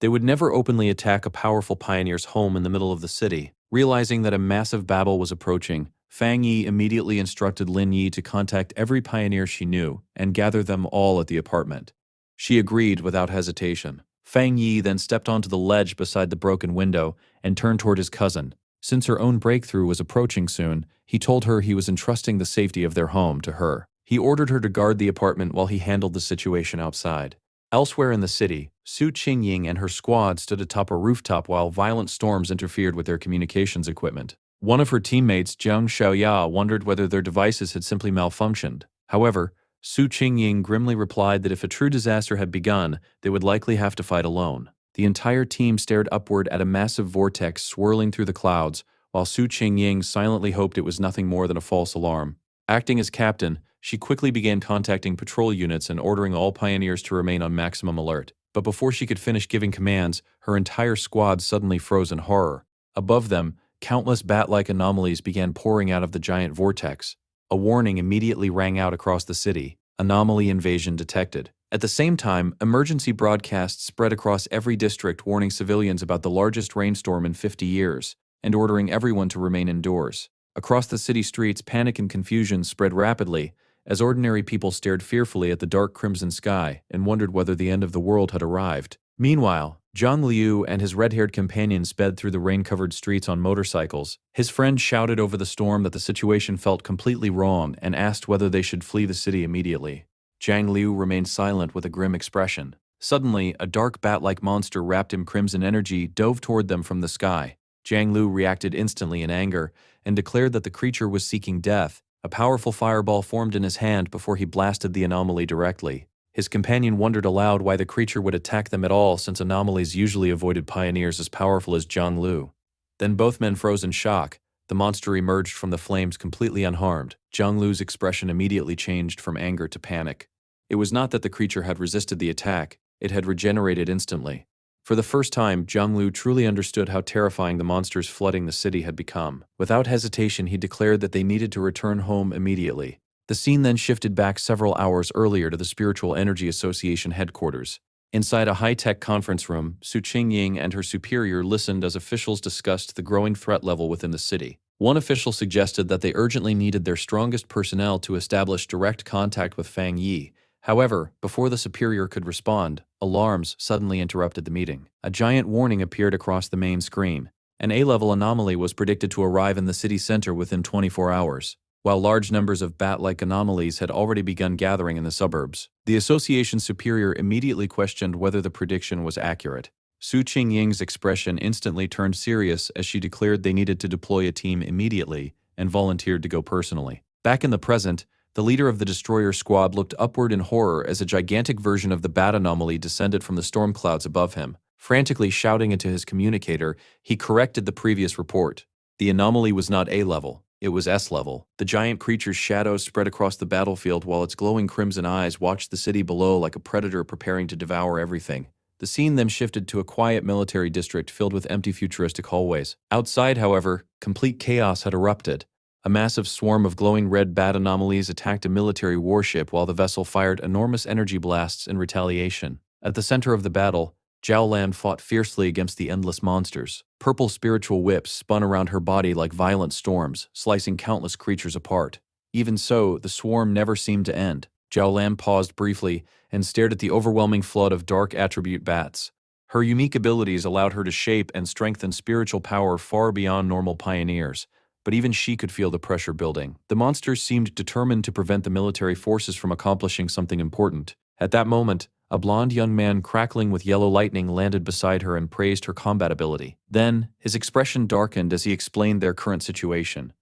They would never openly attack a powerful pioneer's home in the middle of the city. Realizing that a massive battle was approaching, Fang Yi immediately instructed Lin Yi to contact every pioneer she knew and gather them all at the apartment. She agreed without hesitation. Fang Yi then stepped onto the ledge beside the broken window and turned toward his cousin. Since her own breakthrough was approaching soon, he told her he was entrusting the safety of their home to her. He ordered her to guard the apartment while he handled the situation outside. Elsewhere in the city, Su Qingying and her squad stood atop a rooftop while violent storms interfered with their communications equipment. One of her teammates, Jiang Xiaoya, wondered whether their devices had simply malfunctioned. However, Su Qingying grimly replied that if a true disaster had begun, they would likely have to fight alone. The entire team stared upward at a massive vortex swirling through the clouds, while Su Qingying silently hoped it was nothing more than a false alarm. Acting as captain, she quickly began contacting patrol units and ordering all pioneers to remain on maximum alert. But before she could finish giving commands, her entire squad suddenly froze in horror. Above them, countless bat-like anomalies began pouring out of the giant vortex. A warning immediately rang out across the city. Anomaly invasion detected. At the same time, emergency broadcasts spread across every district warning civilians about the largest rainstorm in 50 years and ordering everyone to remain indoors. Across the city streets, panic and confusion spread rapidly as ordinary people stared fearfully at the dark crimson sky and wondered whether the end of the world had arrived. Meanwhile, Zhang Liu and his red-haired companion sped through the rain-covered streets on motorcycles. His friend shouted over the storm that the situation felt completely wrong and asked whether they should flee the city immediately. Zhang Liu remained silent with a grim expression. Suddenly, a dark bat-like monster wrapped in crimson energy dove toward them from the sky. Zhang Liu reacted instantly in anger and declared that the creature was seeking death. A powerful fireball formed in his hand before he blasted the anomaly directly. His companion wondered aloud why the creature would attack them at all, since anomalies usually avoided pioneers as powerful as Zhang Liu. Then both men froze in shock. The monster emerged from the flames completely unharmed. Zhang Liu's expression immediately changed from anger to panic. It was not that the creature had resisted the attack, it had regenerated instantly. For the first time, Zhang Liu truly understood how terrifying the monsters flooding the city had become. Without hesitation, he declared that they needed to return home immediately. The scene then shifted back several hours earlier to the Spiritual Energy Association headquarters. Inside a high-tech conference room, Su Qingying and her superior listened as officials discussed the growing threat level within the city. One official suggested that they urgently needed their strongest personnel to establish direct contact with Fang Yi. However, before the superior could respond, alarms suddenly interrupted the meeting. A giant warning appeared across the main screen. An A-level anomaly was predicted to arrive in the city center within 24 hours. While large numbers of bat-like anomalies had already begun gathering in the suburbs, the association's superior immediately questioned whether the prediction was accurate. Su Qingying's expression instantly turned serious as she declared they needed to deploy a team immediately and volunteered to go personally. Back in the present, the leader of the destroyer squad looked upward in horror as a gigantic version of the bat anomaly descended from the storm clouds above him. Frantically shouting into his communicator, he corrected the previous report. The anomaly was not A-level. It was S-level. The giant creature's shadows spread across the battlefield while its glowing crimson eyes watched the city below like a predator preparing to devour everything. The scene then shifted to a quiet military district filled with empty futuristic hallways. Outside, however, complete chaos had erupted. A massive swarm of glowing red bat anomalies attacked a military warship while the vessel fired enormous energy blasts in retaliation. At the center of the battle, Zhao Lan fought fiercely against the endless monsters. Purple spiritual whips spun around her body like violent storms, slicing countless creatures apart. Even so, the swarm never seemed to end. Zhao Lan paused briefly and stared at the overwhelming flood of dark attribute bats. Her unique abilities allowed her to shape and strengthen spiritual power far beyond normal pioneers, but even she could feel the pressure building. The monsters seemed determined to prevent the military forces from accomplishing something important. At that moment, a blond young man crackling with yellow lightning landed beside her and praised her combat ability. Then, his expression darkened as he explained their current situation.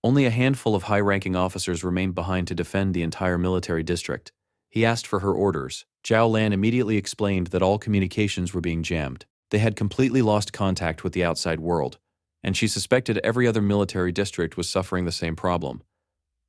Only a handful of high-ranking officers remained behind to defend the entire military district. He asked for her orders. Zhao Lan immediately explained that all communications were being jammed. They had completely lost contact with the outside world, and she suspected every other military district was suffering the same problem.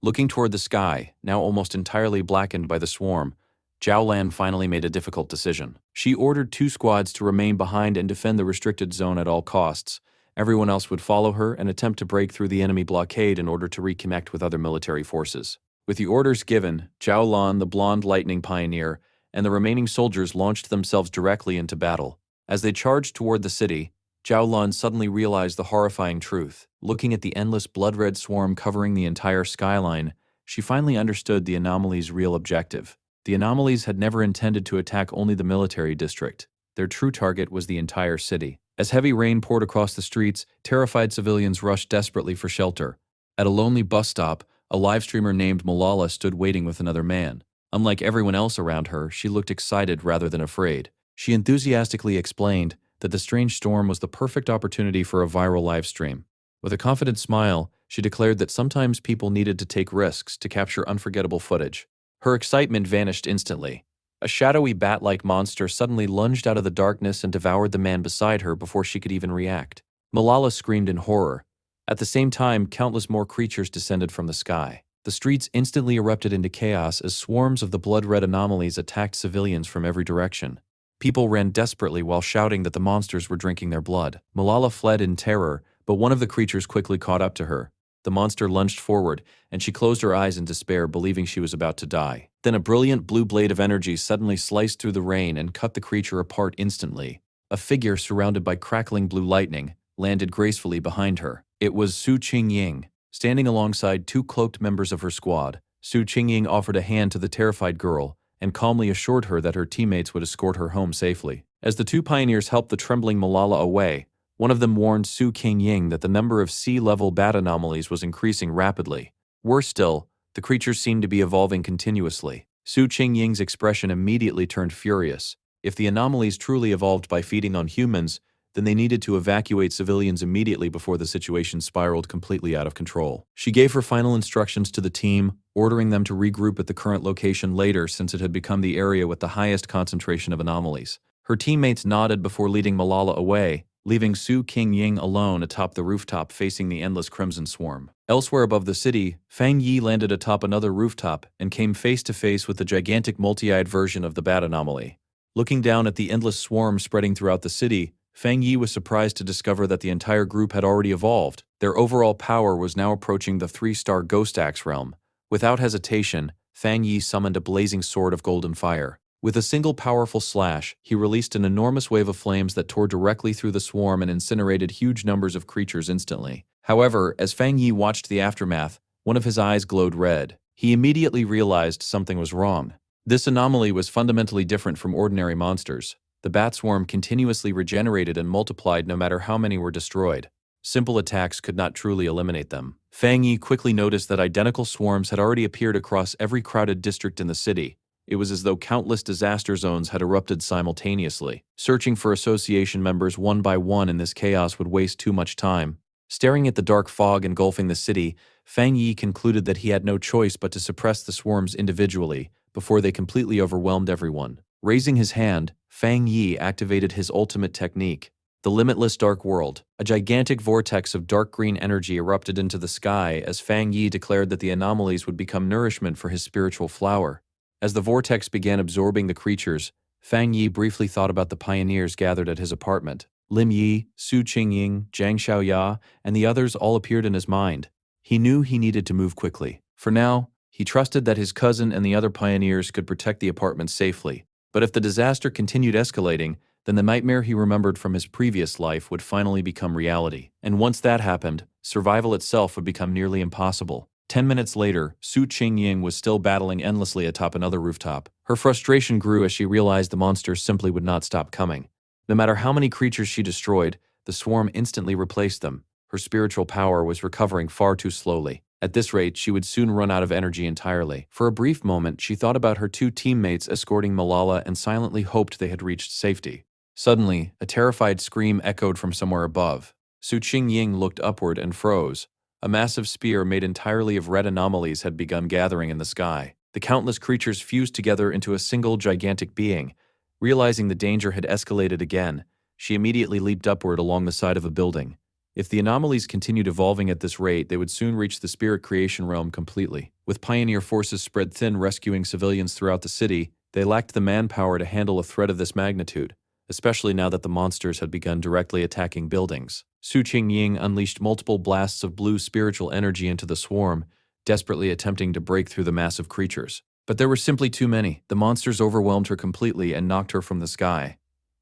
Looking toward the sky, now almost entirely blackened by the swarm, Zhao Lan finally made a difficult decision. She ordered 2 squads to remain behind and defend the restricted zone at all costs. Everyone else would follow her and attempt to break through the enemy blockade in order to reconnect with other military forces. With the orders given, Zhao Lan, the blonde lightning pioneer, and the remaining soldiers launched themselves directly into battle. As they charged toward the city, Zhao Lun suddenly realized the horrifying truth. Looking at the endless blood-red swarm covering the entire skyline, she finally understood the anomaly's real objective. The anomalies had never intended to attack only the military district. Their true target was the entire city. As heavy rain poured across the streets, terrified civilians rushed desperately for shelter. At a lonely bus stop, a live streamer named Malala stood waiting with another man. Unlike everyone else around her, she looked excited rather than afraid. She enthusiastically explained that the strange storm was the perfect opportunity for a viral live stream. With a confident smile, she declared that sometimes people needed to take risks to capture unforgettable footage. Her excitement vanished instantly. A shadowy bat-like monster suddenly lunged out of the darkness and devoured the man beside her before she could even react. Malala screamed in horror. At the same time, countless more creatures descended from the sky. The streets instantly erupted into chaos as swarms of the blood-red anomalies attacked civilians from every direction. People ran desperately while shouting that the monsters were drinking their blood. Malala fled in terror, but one of the creatures quickly caught up to her. The monster lunged forward, and she closed her eyes in despair, believing she was about to die. Then a brilliant blue blade of energy suddenly sliced through the rain and cut the creature apart instantly. A figure surrounded by crackling blue lightning landed gracefully behind her. It was Su Qingying. Standing alongside two cloaked members of her squad, Su Qingying offered a hand to the terrified girl and calmly assured her that her teammates would escort her home safely. As the two pioneers helped the trembling Malala away, one of them warned Su Qingying that the number of sea-level bat anomalies was increasing rapidly. Worse still, the creatures seemed to be evolving continuously. Su Qingying's expression immediately turned furious. If the anomalies truly evolved by feeding on humans, then they needed to evacuate civilians immediately before the situation spiraled completely out of control. She gave her final instructions to the team, ordering them to regroup at the current location later since it had become the area with the highest concentration of anomalies. Her teammates nodded before leading Malala away, leaving Su Qingying alone atop the rooftop facing the endless crimson swarm. Elsewhere above the city, Fang Yi landed atop another rooftop and came face to face with the gigantic multi-eyed version of the bat anomaly. Looking down at the endless swarm spreading throughout the city, Fang Yi was surprised to discover that the entire group had already evolved. Their overall power was now approaching the 3-star Ghost Axe realm. Without hesitation, Fang Yi summoned a blazing sword of golden fire. With a single powerful slash, he released an enormous wave of flames that tore directly through the swarm and incinerated huge numbers of creatures instantly. However, as Fang Yi watched the aftermath, one of his eyes glowed red. He immediately realized something was wrong. This anomaly was fundamentally different from ordinary monsters. The bat swarm continuously regenerated and multiplied no matter how many were destroyed. Simple attacks could not truly eliminate them. Fang Yi quickly noticed that identical swarms had already appeared across every crowded district in the city. It was as though countless disaster zones had erupted simultaneously. Searching for association members one by one in this chaos would waste too much time. Staring at the dark fog engulfing the city, Fang Yi concluded that he had no choice but to suppress the swarms individually before they completely overwhelmed everyone. Raising his hand, Fang Yi activated his ultimate technique, the limitless dark world. A gigantic vortex of dark green energy erupted into the sky as Fang Yi declared that the anomalies would become nourishment for his spiritual flower. As the vortex began absorbing the creatures, Fang Yi briefly thought about the pioneers gathered at his apartment. Lim Yi, Su Qingying, Zhang Xiaoya, and the others all appeared in his mind. He knew he needed to move quickly. For now, he trusted that his cousin and the other pioneers could protect the apartment safely. But if the disaster continued escalating, then the nightmare he remembered from his previous life would finally become reality. And once that happened, survival itself would become nearly impossible. 10 minutes later, Su Qingying was still battling endlessly atop another rooftop. Her frustration grew as she realized the monsters simply would not stop coming. No matter how many creatures she destroyed, the swarm instantly replaced them. Her spiritual power was recovering far too slowly. At this rate, she would soon run out of energy entirely. For a brief moment, she thought about her two teammates escorting Malala and silently hoped they had reached safety. Suddenly, a terrified scream echoed from somewhere above. Su Qingying looked upward and froze. A massive spear made entirely of red anomalies had begun gathering in the sky. The countless creatures fused together into a single gigantic being. Realizing the danger had escalated again, she immediately leaped upward along the side of a building. If the anomalies continued evolving at this rate, they would soon reach the spirit creation realm completely. With pioneer forces spread thin rescuing civilians throughout the city, they lacked the manpower to handle a threat of this magnitude, especially now that the monsters had begun directly attacking buildings. Su Qingying unleashed multiple blasts of blue spiritual energy into the swarm, desperately attempting to break through the massive creatures. But there were simply too many. The monsters overwhelmed her completely and knocked her from the sky.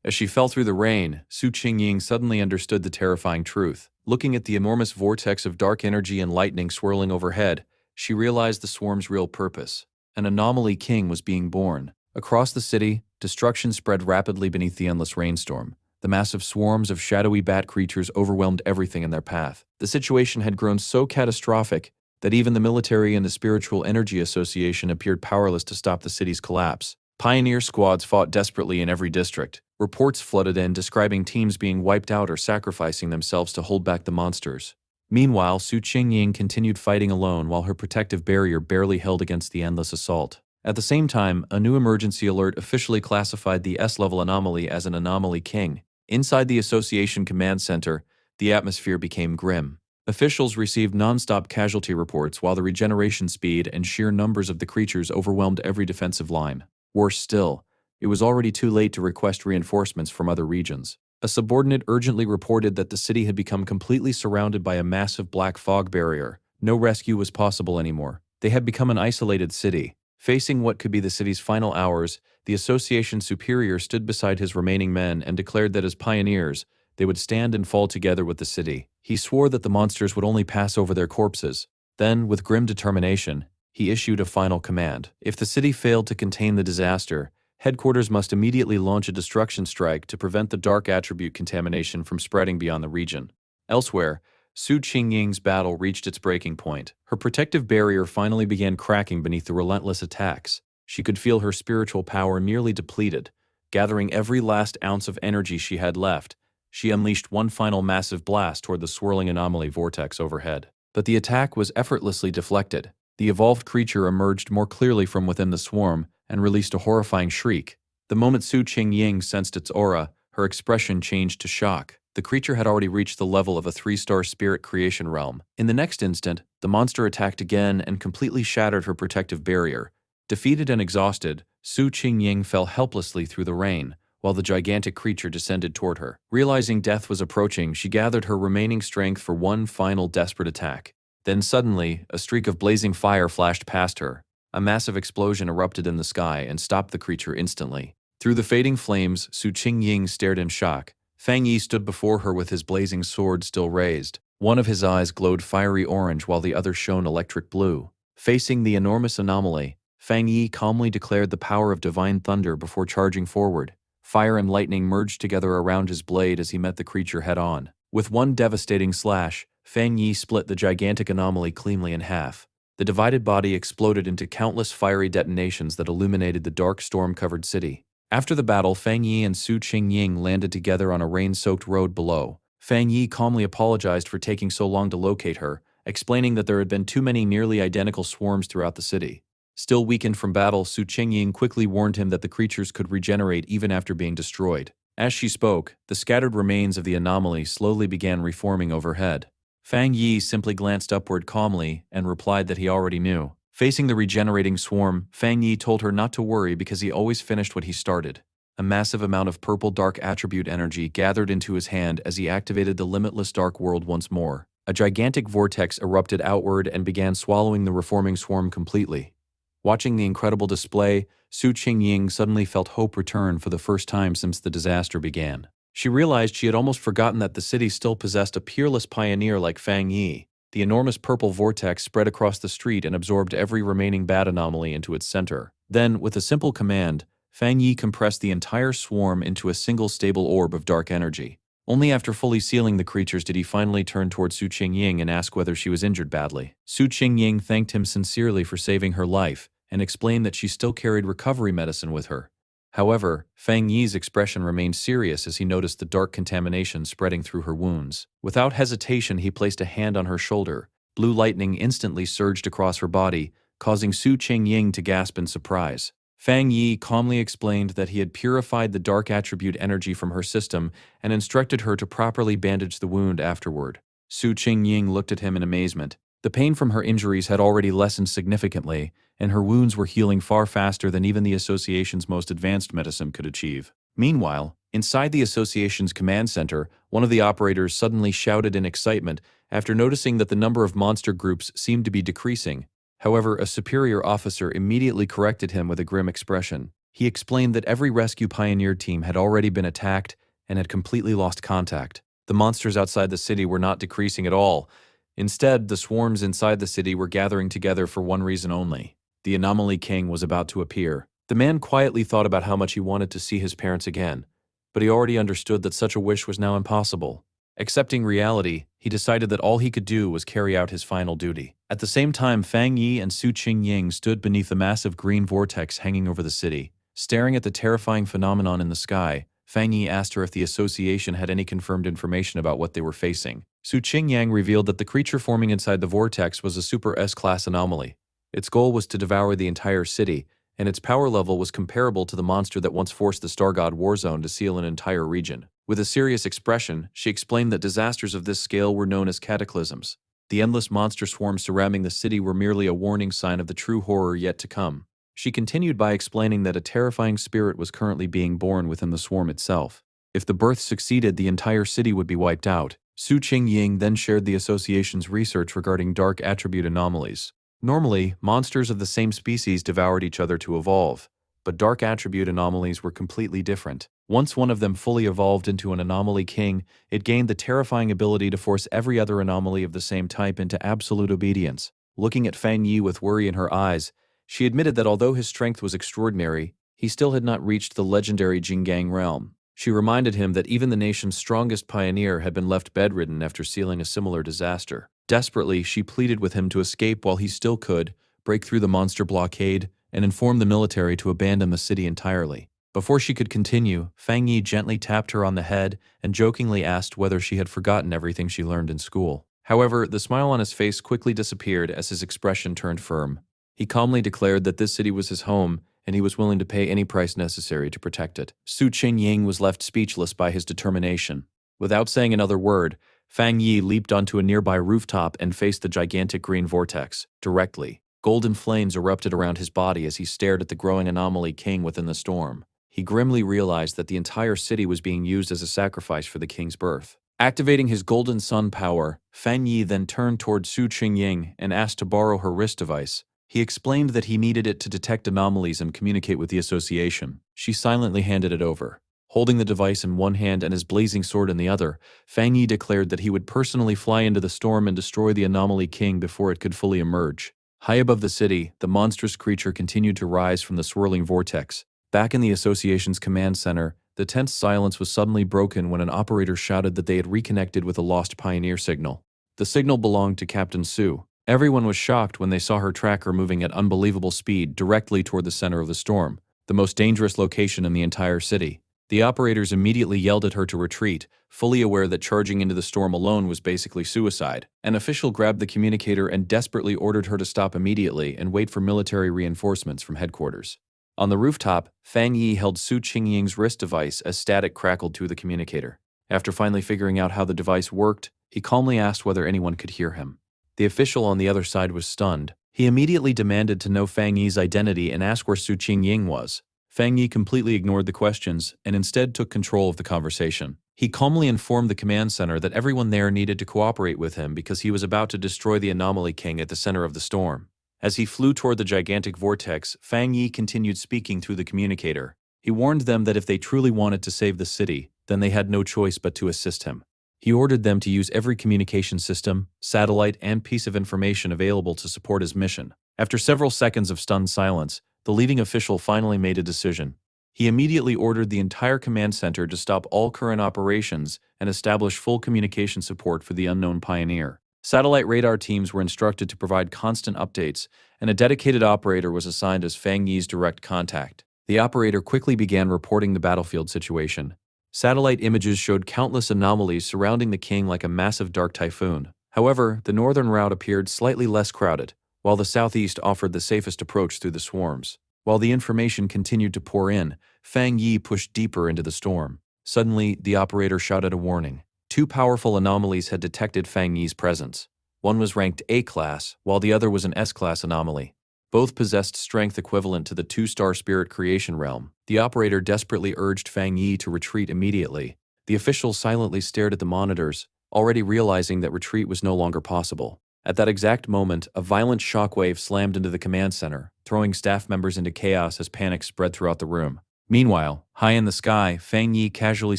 As she fell through the rain, Su Qingying suddenly understood the terrifying truth. Looking at the enormous vortex of dark energy and lightning swirling overhead, she realized the swarm's real purpose. An anomaly king was being born. Across the city, destruction spread rapidly beneath the endless rainstorm. The massive swarms of shadowy bat creatures overwhelmed everything in their path. The situation had grown so catastrophic that even the military and the Spiritual Energy Association appeared powerless to stop the city's collapse. Pioneer squads fought desperately in every district. Reports flooded in describing teams being wiped out or sacrificing themselves to hold back the monsters. Meanwhile, Su Qingying continued fighting alone while her protective barrier barely held against the endless assault. At the same time, a new emergency alert officially classified the S-level anomaly as an anomaly king. Inside the Association Command Center, the atmosphere became grim. Officials received non-stop casualty reports while the regeneration speed and sheer numbers of the creatures overwhelmed every defensive line. Worse still, it was already too late to request reinforcements from other regions. A subordinate urgently reported that the city had become completely surrounded by a massive black fog barrier. No rescue was possible anymore. They had become an isolated city. Facing what could be the city's final hours, the association superior stood beside his remaining men and declared that as pioneers, they would stand and fall together with the city. He swore that the monsters would only pass over their corpses. Then, with grim determination, he issued a final command. If the city failed to contain the disaster, headquarters must immediately launch a destruction strike to prevent the dark attribute contamination from spreading beyond the region. Elsewhere, Su Qingying's battle reached its breaking point. Her protective barrier finally began cracking beneath the relentless attacks. She could feel her spiritual power nearly depleted. Gathering every last ounce of energy she had left, she unleashed one final massive blast toward the swirling anomaly vortex overhead. But the attack was effortlessly deflected. The evolved creature emerged more clearly from within the swarm and released a horrifying shriek. The moment Su Qingying sensed its aura, her expression changed to shock. The creature had already reached the level of a 3-star spirit creation realm. In the next instant, the monster attacked again and completely shattered her protective barrier. Defeated and exhausted, Su Qingying fell helplessly through the rain, while the gigantic creature descended toward her. Realizing death was approaching, she gathered her remaining strength for one final desperate attack. Then suddenly, a streak of blazing fire flashed past her. A massive explosion erupted in the sky and stopped the creature instantly. Through the fading flames, Su Qingying stared in shock. Fang Yi stood before her with his blazing sword still raised. One of his eyes glowed fiery orange while the other shone electric blue. Facing the enormous anomaly, Fang Yi calmly declared the power of divine thunder before charging forward. Fire and lightning merged together around his blade as he met the creature head-on. With one devastating slash, Fang Yi split the gigantic anomaly cleanly in half. The divided body exploded into countless fiery detonations that illuminated the dark storm-covered city. After the battle, Fang Yi and Su Qingying landed together on a rain-soaked road below. Fang Yi calmly apologized for taking so long to locate her, explaining that there had been too many nearly identical swarms throughout the city. Still weakened from battle, Su Qingying quickly warned him that the creatures could regenerate even after being destroyed. As she spoke, the scattered remains of the anomaly slowly began reforming overhead. Fang Yi simply glanced upward calmly and replied that he already knew. Facing the regenerating swarm, Fang Yi told her not to worry because he always finished what he started. A massive amount of purple dark attribute energy gathered into his hand as he activated the limitless dark world once more. A gigantic vortex erupted outward and began swallowing the reforming swarm completely. Watching the incredible display, Su Qingying suddenly felt hope return for the first time since the disaster began. She realized she had almost forgotten that the city still possessed a peerless pioneer like Fang Yi. The enormous purple vortex spread across the street and absorbed every remaining bat anomaly into its center. Then, with a simple command, Fang Yi compressed the entire swarm into a single stable orb of dark energy. Only after fully sealing the creatures did he finally turn toward Su Qingying and ask whether she was injured badly. Su Qingying thanked him sincerely for saving her life and explained that she still carried recovery medicine with her. However, Fang Yi's expression remained serious as he noticed the dark contamination spreading through her wounds. Without hesitation, he placed a hand on her shoulder. Blue lightning instantly surged across her body, causing Su Qingying to gasp in surprise. Fang Yi calmly explained that he had purified the dark attribute energy from her system and instructed her to properly bandage the wound afterward. Su Qingying looked at him in amazement. The pain from her injuries had already lessened significantly, and her wounds were healing far faster than even the association's most advanced medicine could achieve. Meanwhile, inside the association's command center, one of the operators suddenly shouted in excitement after noticing that the number of monster groups seemed to be decreasing. However, a superior officer immediately corrected him with a grim expression. He explained that every rescue pioneer team had already been attacked and had completely lost contact. The monsters outside the city were not decreasing at all. Instead, the swarms inside the city were gathering together for one reason only. The Anomaly King was about to appear. The man quietly thought about how much he wanted to see his parents again, but he already understood that such a wish was now impossible. Accepting reality, he decided that all he could do was carry out his final duty. At the same time, Fang Yi and Su Qingying stood beneath the massive green vortex hanging over the city. Staring at the terrifying phenomenon in the sky, Fang Yi asked her if the association had any confirmed information about what they were facing. Su Qingyang revealed that the creature forming inside the vortex was a Super S-class anomaly. Its goal was to devour the entire city, and its power level was comparable to the monster that once forced the Star God Warzone to seal an entire region. With a serious expression, she explained that disasters of this scale were known as cataclysms. The endless monster swarms surrounding the city were merely a warning sign of the true horror yet to come. She continued by explaining that a terrifying spirit was currently being born within the swarm itself. If the birth succeeded, the entire city would be wiped out. Su Qingying then shared the association's research regarding dark attribute anomalies. Normally, monsters of the same species devoured each other to evolve, but dark attribute anomalies were completely different. Once one of them fully evolved into an anomaly king, it gained the terrifying ability to force every other anomaly of the same type into absolute obedience. Looking at Fang Yi with worry in her eyes, she admitted that although his strength was extraordinary, he still had not reached the legendary Jinggang realm. She reminded him that even the nation's strongest pioneer had been left bedridden after sealing a similar disaster. Desperately, she pleaded with him to escape while he still could, break through the monster blockade, and inform the military to abandon the city entirely. Before she could continue, Fang Yi gently tapped her on the head and jokingly asked whether she had forgotten everything she learned in school. However, the smile on his face quickly disappeared as his expression turned firm. He calmly declared that this city was his home, and he was willing to pay any price necessary to protect it. Su Qingying was left speechless by his determination. Without saying another word, Fang Yi leaped onto a nearby rooftop and faced the gigantic green vortex, directly. Golden flames erupted around his body as he stared at the growing anomaly king within the storm. He grimly realized that the entire city was being used as a sacrifice for the king's birth. Activating his golden sun power, Fang Yi then turned toward Su Qingying and asked to borrow her wrist device. He explained that he needed it to detect anomalies and communicate with the association. She silently handed it over. Holding the device in one hand and his blazing sword in the other, Fang Yi declared that he would personally fly into the storm and destroy the anomaly king before it could fully emerge. High above the city, the monstrous creature continued to rise from the swirling vortex. Back in the association's command center, the tense silence was suddenly broken when an operator shouted that they had reconnected with a lost pioneer signal. The signal belonged to Captain Su. Everyone was shocked when they saw her tracker moving at unbelievable speed directly toward the center of the storm, the most dangerous location in the entire city. The operators immediately yelled at her to retreat, fully aware that charging into the storm alone was basically suicide. An official grabbed the communicator and desperately ordered her to stop immediately and wait for military reinforcements from headquarters. On the rooftop, Fang Yi held Su Qingying's wrist device as static crackled through the communicator. After finally figuring out how the device worked, he calmly asked whether anyone could hear him. The official on the other side was stunned. He immediately demanded to know Fang Yi's identity and ask where Su Qingying was. Fang Yi completely ignored the questions and instead took control of the conversation. He calmly informed the command center that everyone there needed to cooperate with him because he was about to destroy the Anomaly King at the center of the storm. As he flew toward the gigantic vortex, Fang Yi continued speaking through the communicator. He warned them that if they truly wanted to save the city, then they had no choice but to assist him. He ordered them to use every communication system, satellite, and piece of information available to support his mission. After several seconds of stunned silence, the leading official finally made a decision. He immediately ordered the entire command center to stop all current operations and establish full communication support for the unknown pioneer. Satellite radar teams were instructed to provide constant updates, and a dedicated operator was assigned as Fang Yi's direct contact. The operator quickly began reporting the battlefield situation. Satellite images showed countless anomalies surrounding the king like a massive dark typhoon. However, the northern route appeared slightly less crowded, while the southeast offered the safest approach through the swarms. While the information continued to pour in, Fang Yi pushed deeper into the storm. Suddenly, the operator shouted a warning. Two powerful anomalies had detected Fang Yi's presence. One was ranked A-class, while the other was an S-class anomaly. Both possessed strength equivalent to the two-star spirit creation realm. The operator desperately urged Fang Yi to retreat immediately. The official silently stared at the monitors, already realizing that retreat was no longer possible. At that exact moment, a violent shockwave slammed into the command center, throwing staff members into chaos as panic spread throughout the room. Meanwhile, high in the sky, Fang Yi casually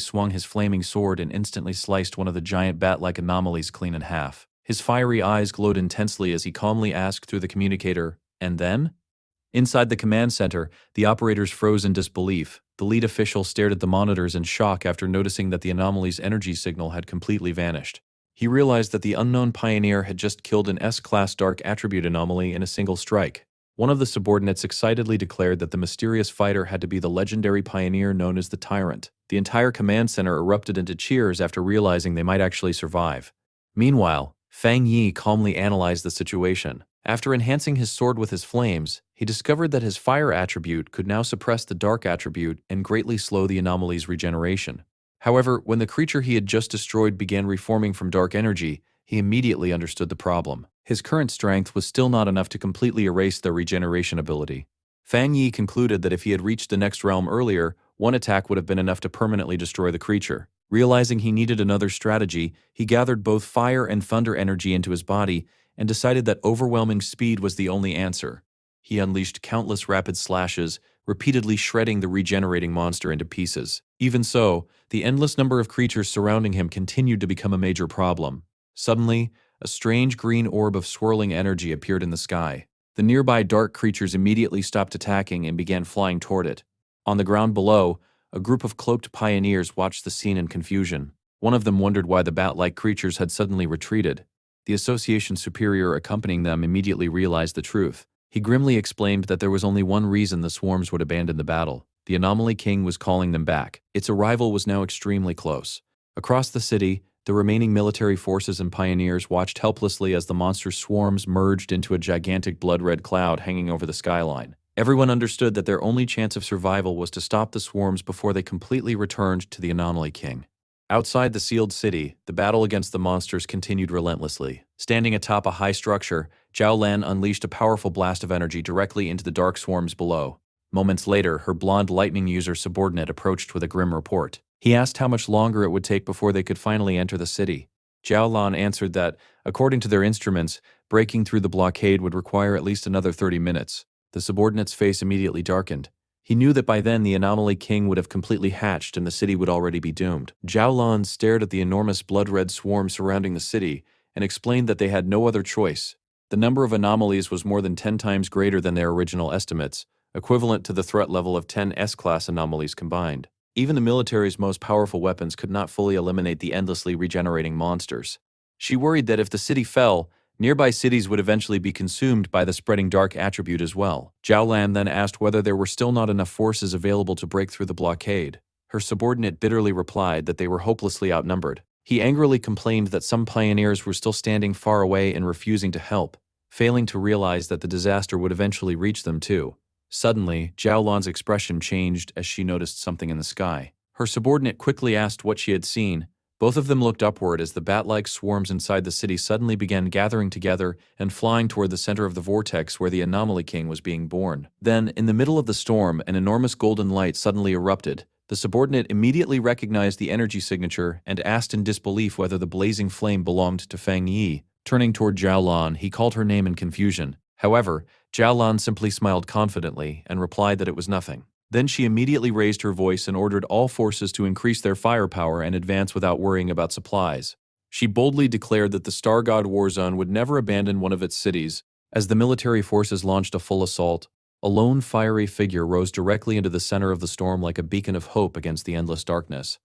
swung his flaming sword and instantly sliced one of the giant bat-like anomalies clean in half. His fiery eyes glowed intensely as he calmly asked through the communicator, "And then?" Inside the command center, the operators froze in disbelief. The lead official stared at the monitors in shock after noticing that the anomaly's energy signal had completely vanished. He realized that the unknown pioneer had just killed an S-class dark attribute anomaly in a single strike. One of the subordinates excitedly declared that the mysterious fighter had to be the legendary pioneer known as the Tyrant. The entire command center erupted into cheers after realizing they might actually survive. Meanwhile, Fang Yi calmly analyzed the situation. After enhancing his sword with his flames, he discovered that his fire attribute could now suppress the dark attribute and greatly slow the anomaly's regeneration. However, when the creature he had just destroyed began reforming from dark energy, he immediately understood the problem. His current strength was still not enough to completely erase their regeneration ability. Fang Yi concluded that if he had reached the next realm earlier, one attack would have been enough to permanently destroy the creature. Realizing he needed another strategy, he gathered both fire and thunder energy into his body and decided that overwhelming speed was the only answer. He unleashed countless rapid slashes, repeatedly shredding the regenerating monster into pieces. Even so, the endless number of creatures surrounding him continued to become a major problem. Suddenly, a strange green orb of swirling energy appeared in the sky. The nearby dark creatures immediately stopped attacking and began flying toward it. On the ground below, a group of cloaked pioneers watched the scene in confusion. One of them wondered why the bat-like creatures had suddenly retreated. The association superior accompanying them immediately realized the truth. He grimly explained that there was only one reason the swarms would abandon the battle. The Anomaly King was calling them back. Its arrival was now extremely close. Across the city, the remaining military forces and pioneers watched helplessly as the monster swarms merged into a gigantic blood-red cloud hanging over the skyline. Everyone understood that their only chance of survival was to stop the swarms before they completely returned to the Anomaly King. Outside the sealed city, the battle against the monsters continued relentlessly. Standing atop a high structure, Zhao Lan unleashed a powerful blast of energy directly into the dark swarms below. Moments later, her blonde lightning user subordinate approached with a grim report. He asked how much longer it would take before they could finally enter the city. Zhao Lan answered that, according to their instruments, breaking through the blockade would require at least another 30 minutes. The subordinate's face immediately darkened. He knew that by then the Anomaly King would have completely hatched and the city would already be doomed. Zhao Lan stared at the enormous blood-red swarm surrounding the city and explained that they had no other choice. The number of anomalies was more than 10 times greater than their original estimates, equivalent to the threat level of 10 S-class anomalies combined. Even the military's most powerful weapons could not fully eliminate the endlessly regenerating monsters. She worried that if the city fell, nearby cities would eventually be consumed by the spreading dark attribute as well. Zhao Lan then asked whether there were still not enough forces available to break through the blockade. Her subordinate bitterly replied that they were hopelessly outnumbered. He angrily complained that some pioneers were still standing far away and refusing to help, failing to realize that the disaster would eventually reach them too. Suddenly, Zhao Lan's expression changed as she noticed something in the sky. Her subordinate quickly asked what she had seen. Both of them looked upward as the bat-like swarms inside the city suddenly began gathering together and flying toward the center of the vortex where the Anomaly King was being born. Then, in the middle of the storm, an enormous golden light suddenly erupted. The subordinate immediately recognized the energy signature and asked in disbelief whether the blazing flame belonged to Fang Yi. Turning toward Zhao Lan, he called her name in confusion. However, Zhao Lan simply smiled confidently and replied that it was nothing. Then she immediately raised her voice and ordered all forces to increase their firepower and advance without worrying about supplies. She boldly declared that the Star God War Zone would never abandon one of its cities. As the military forces launched a full assault, a lone fiery figure rose directly into the center of the storm like a beacon of hope against the endless darkness.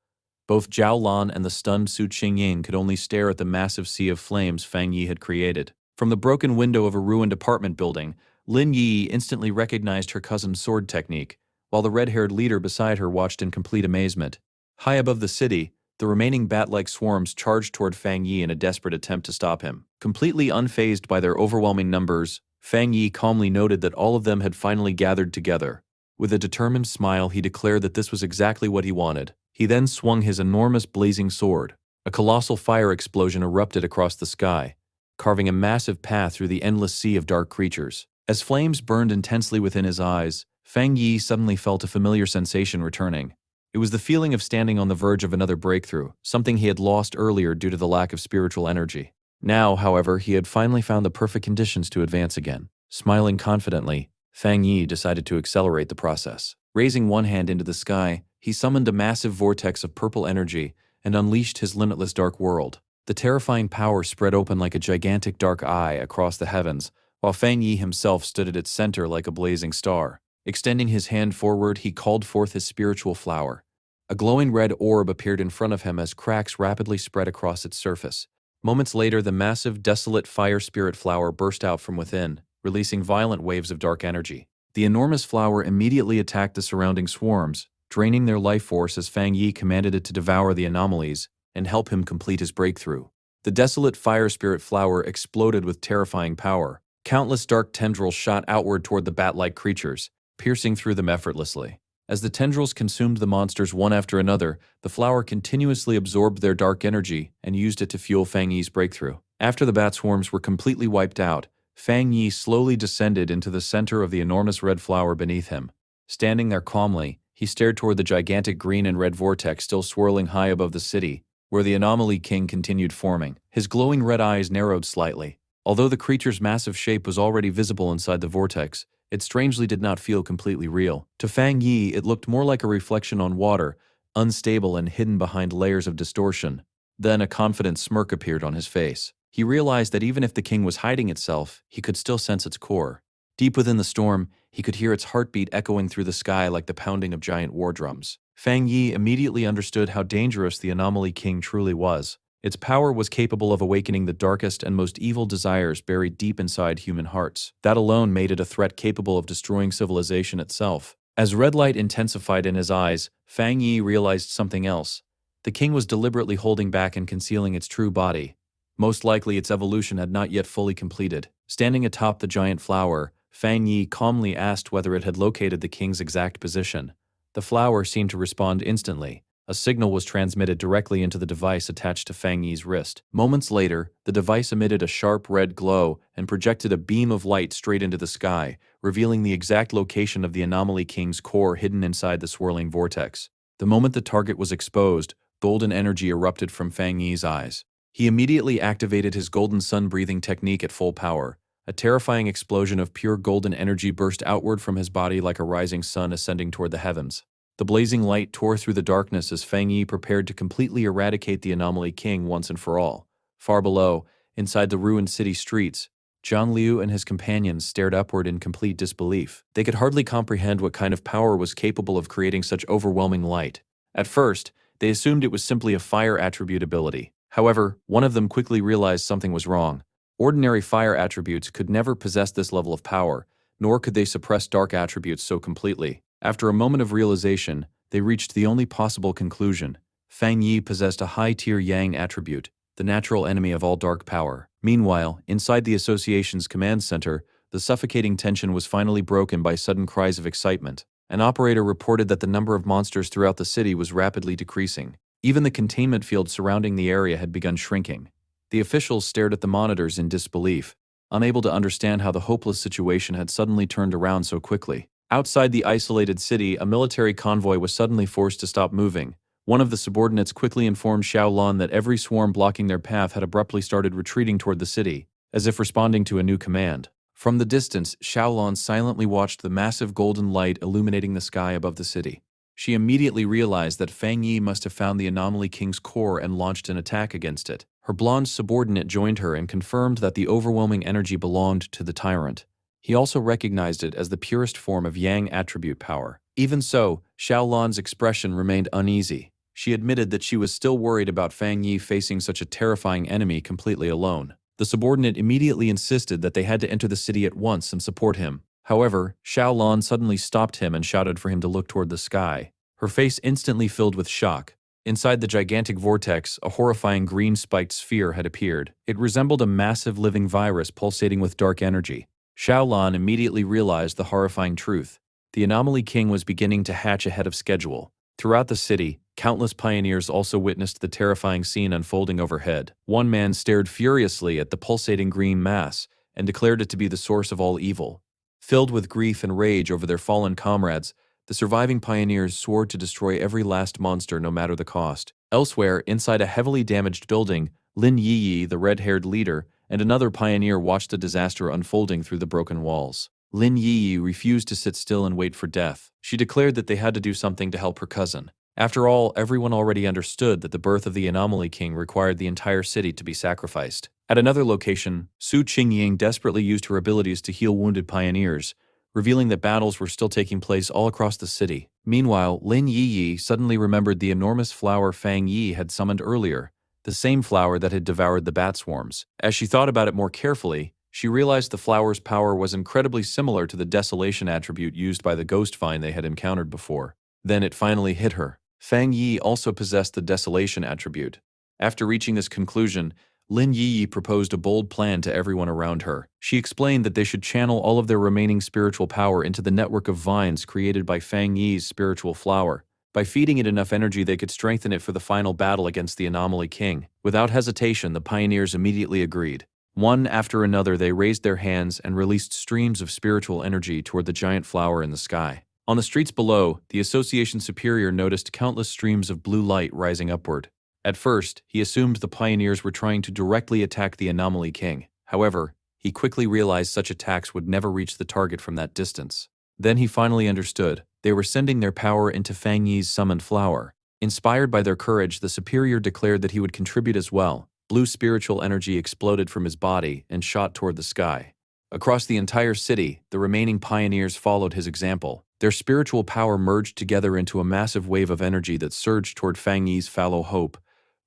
Both Zhao Lan and the stunned Su Qingyin could only stare at the massive sea of flames Fang Yi had created. From the broken window of a ruined apartment building, Lin Yi instantly recognized her cousin's sword technique, while the red-haired leader beside her watched in complete amazement. High above the city, the remaining bat-like swarms charged toward Fang Yi in a desperate attempt to stop him. Completely unfazed by their overwhelming numbers, Fang Yi calmly noted that all of them had finally gathered together. With a determined smile, he declared that this was exactly what he wanted. He then swung his enormous blazing sword. A colossal fire explosion erupted across the sky, carving a massive path through the endless sea of dark creatures. As flames burned intensely within his eyes, Fang Yi suddenly felt a familiar sensation returning. It was the feeling of standing on the verge of another breakthrough, something he had lost earlier due to the lack of spiritual energy. Now, however, he had finally found the perfect conditions to advance again. Smiling confidently, Fang Yi decided to accelerate the process. Raising one hand into the sky, he summoned a massive vortex of purple energy and unleashed his limitless dark world. The terrifying power spread open like a gigantic dark eye across the heavens, while Fang Yi himself stood at its center like a blazing star. Extending his hand forward, he called forth his spiritual flower. A glowing red orb appeared in front of him as cracks rapidly spread across its surface. Moments later, the massive, desolate fire spirit flower burst out from within, releasing violent waves of dark energy. The enormous flower immediately attacked the surrounding swarms, draining their life force as Fang Yi commanded it to devour the anomalies and help him complete his breakthrough. The desolate fire spirit flower exploded with terrifying power. Countless dark tendrils shot outward toward the bat-like creatures, piercing through them effortlessly. As the tendrils consumed the monsters one after another, the flower continuously absorbed their dark energy and used it to fuel Fang Yi's breakthrough. After the bat swarms were completely wiped out, Fang Yi slowly descended into the center of the enormous red flower beneath him. Standing there calmly, he stared toward the gigantic green and red vortex still swirling high above the city, where the Anomaly King continued forming. His glowing red eyes narrowed slightly. Although the creature's massive shape was already visible inside the vortex, it strangely did not feel completely real. To Fang Yi, it looked more like a reflection on water, unstable and hidden behind layers of distortion. Then a confident smirk appeared on his face. He realized that even if the king was hiding itself, he could still sense its core. Deep within the storm, he could hear its heartbeat echoing through the sky like the pounding of giant war drums. Fang Yi immediately understood how dangerous the Anomaly King truly was. Its power was capable of awakening the darkest and most evil desires buried deep inside human hearts. That alone made it a threat capable of destroying civilization itself. As red light intensified in his eyes, Fang Yi realized something else. The king was deliberately holding back and concealing its true body. Most likely its evolution had not yet fully completed. Standing atop the giant flower, Fang Yi calmly asked whether it had located the king's exact position. The flower seemed to respond instantly. A signal was transmitted directly into the device attached to Fang Yi's wrist. Moments later, the device emitted a sharp red glow and projected a beam of light straight into the sky, revealing the exact location of the Anomaly King's core hidden inside the swirling vortex. The moment the target was exposed, golden energy erupted from Fang Yi's eyes. He immediately activated his golden sun-breathing technique at full power. A terrifying explosion of pure golden energy burst outward from his body like a rising sun ascending toward the heavens. The blazing light tore through the darkness as Fang Yi prepared to completely eradicate the Anomaly King once and for all. Far below, inside the ruined city streets, Zhang Liu and his companions stared upward in complete disbelief. They could hardly comprehend what kind of power was capable of creating such overwhelming light. At first, they assumed it was simply a fire attribute ability. However, one of them quickly realized something was wrong. Ordinary fire attributes could never possess this level of power, nor could they suppress dark attributes so completely. After a moment of realization, they reached the only possible conclusion. Fang Yi possessed a high-tier Yang attribute, the natural enemy of all dark power. Meanwhile, inside the association's command center, the suffocating tension was finally broken by sudden cries of excitement. An operator reported that the number of monsters throughout the city was rapidly decreasing. Even the containment field surrounding the area had begun shrinking. The officials stared at the monitors in disbelief, unable to understand how the hopeless situation had suddenly turned around so quickly. Outside the isolated city, a military convoy was suddenly forced to stop moving. One of the subordinates quickly informed Xiaolan that every swarm blocking their path had abruptly started retreating toward the city, as if responding to a new command. From the distance, Xiaolan silently watched the massive golden light illuminating the sky above the city. She immediately realized that Fang Yi must have found the Anomaly King's core and launched an attack against it. Her blonde subordinate joined her and confirmed that the overwhelming energy belonged to the tyrant. He also recognized it as the purest form of Yang attribute power. Even so, Xiaolan's expression remained uneasy. She admitted that she was still worried about Fang Yi facing such a terrifying enemy completely alone. The subordinate immediately insisted that they had to enter the city at once and support him. However, Xiaolan suddenly stopped him and shouted for him to look toward the sky. Her face instantly filled with shock. Inside the gigantic vortex, a horrifying green-spiked sphere had appeared. It resembled a massive living virus pulsating with dark energy. Xiaolan immediately realized the horrifying truth. The Anomaly King was beginning to hatch ahead of schedule. Throughout the city, countless pioneers also witnessed the terrifying scene unfolding overhead. One man stared furiously at the pulsating green mass and declared it to be the source of all evil. Filled with grief and rage over their fallen comrades, the surviving pioneers swore to destroy every last monster no matter the cost. Elsewhere, inside a heavily damaged building, Lin Yi, the red-haired leader, and another pioneer watched the disaster unfolding through the broken walls. Lin Yi refused to sit still and wait for death. She declared that they had to do something to help her cousin. After all, everyone already understood that the birth of the Anomaly King required the entire city to be sacrificed. At another location, Su Qingying desperately used her abilities to heal wounded pioneers, revealing that battles were still taking place all across the city. Meanwhile, Lin Yi suddenly remembered the enormous flower Fang Yi had summoned earlier, the same flower that had devoured the bat swarms. As she thought about it more carefully, she realized the flower's power was incredibly similar to the desolation attribute used by the ghost vine they had encountered before. Then it finally hit her. Fang Yi also possessed the desolation attribute. After reaching this conclusion, Lin Yi proposed a bold plan to everyone around her. She explained that they should channel all of their remaining spiritual power into the network of vines created by Fang Yi's spiritual flower. By feeding it enough energy, they could strengthen it for the final battle against the Anomaly King. Without hesitation, the pioneers immediately agreed. One after another, they raised their hands and released streams of spiritual energy toward the giant flower in the sky. On the streets below, the Association Superior noticed countless streams of blue light rising upward. At first, he assumed the pioneers were trying to directly attack the Anomaly King. However, he quickly realized such attacks would never reach the target from that distance. Then he finally understood. They were sending their power into Fang Yi's summoned flower. Inspired by their courage, the Superior declared that he would contribute as well. Blue spiritual energy exploded from his body and shot toward the sky. Across the entire city, the remaining pioneers followed his example. Their spiritual power merged together into a massive wave of energy that surged toward Fang Yi's fallow hope.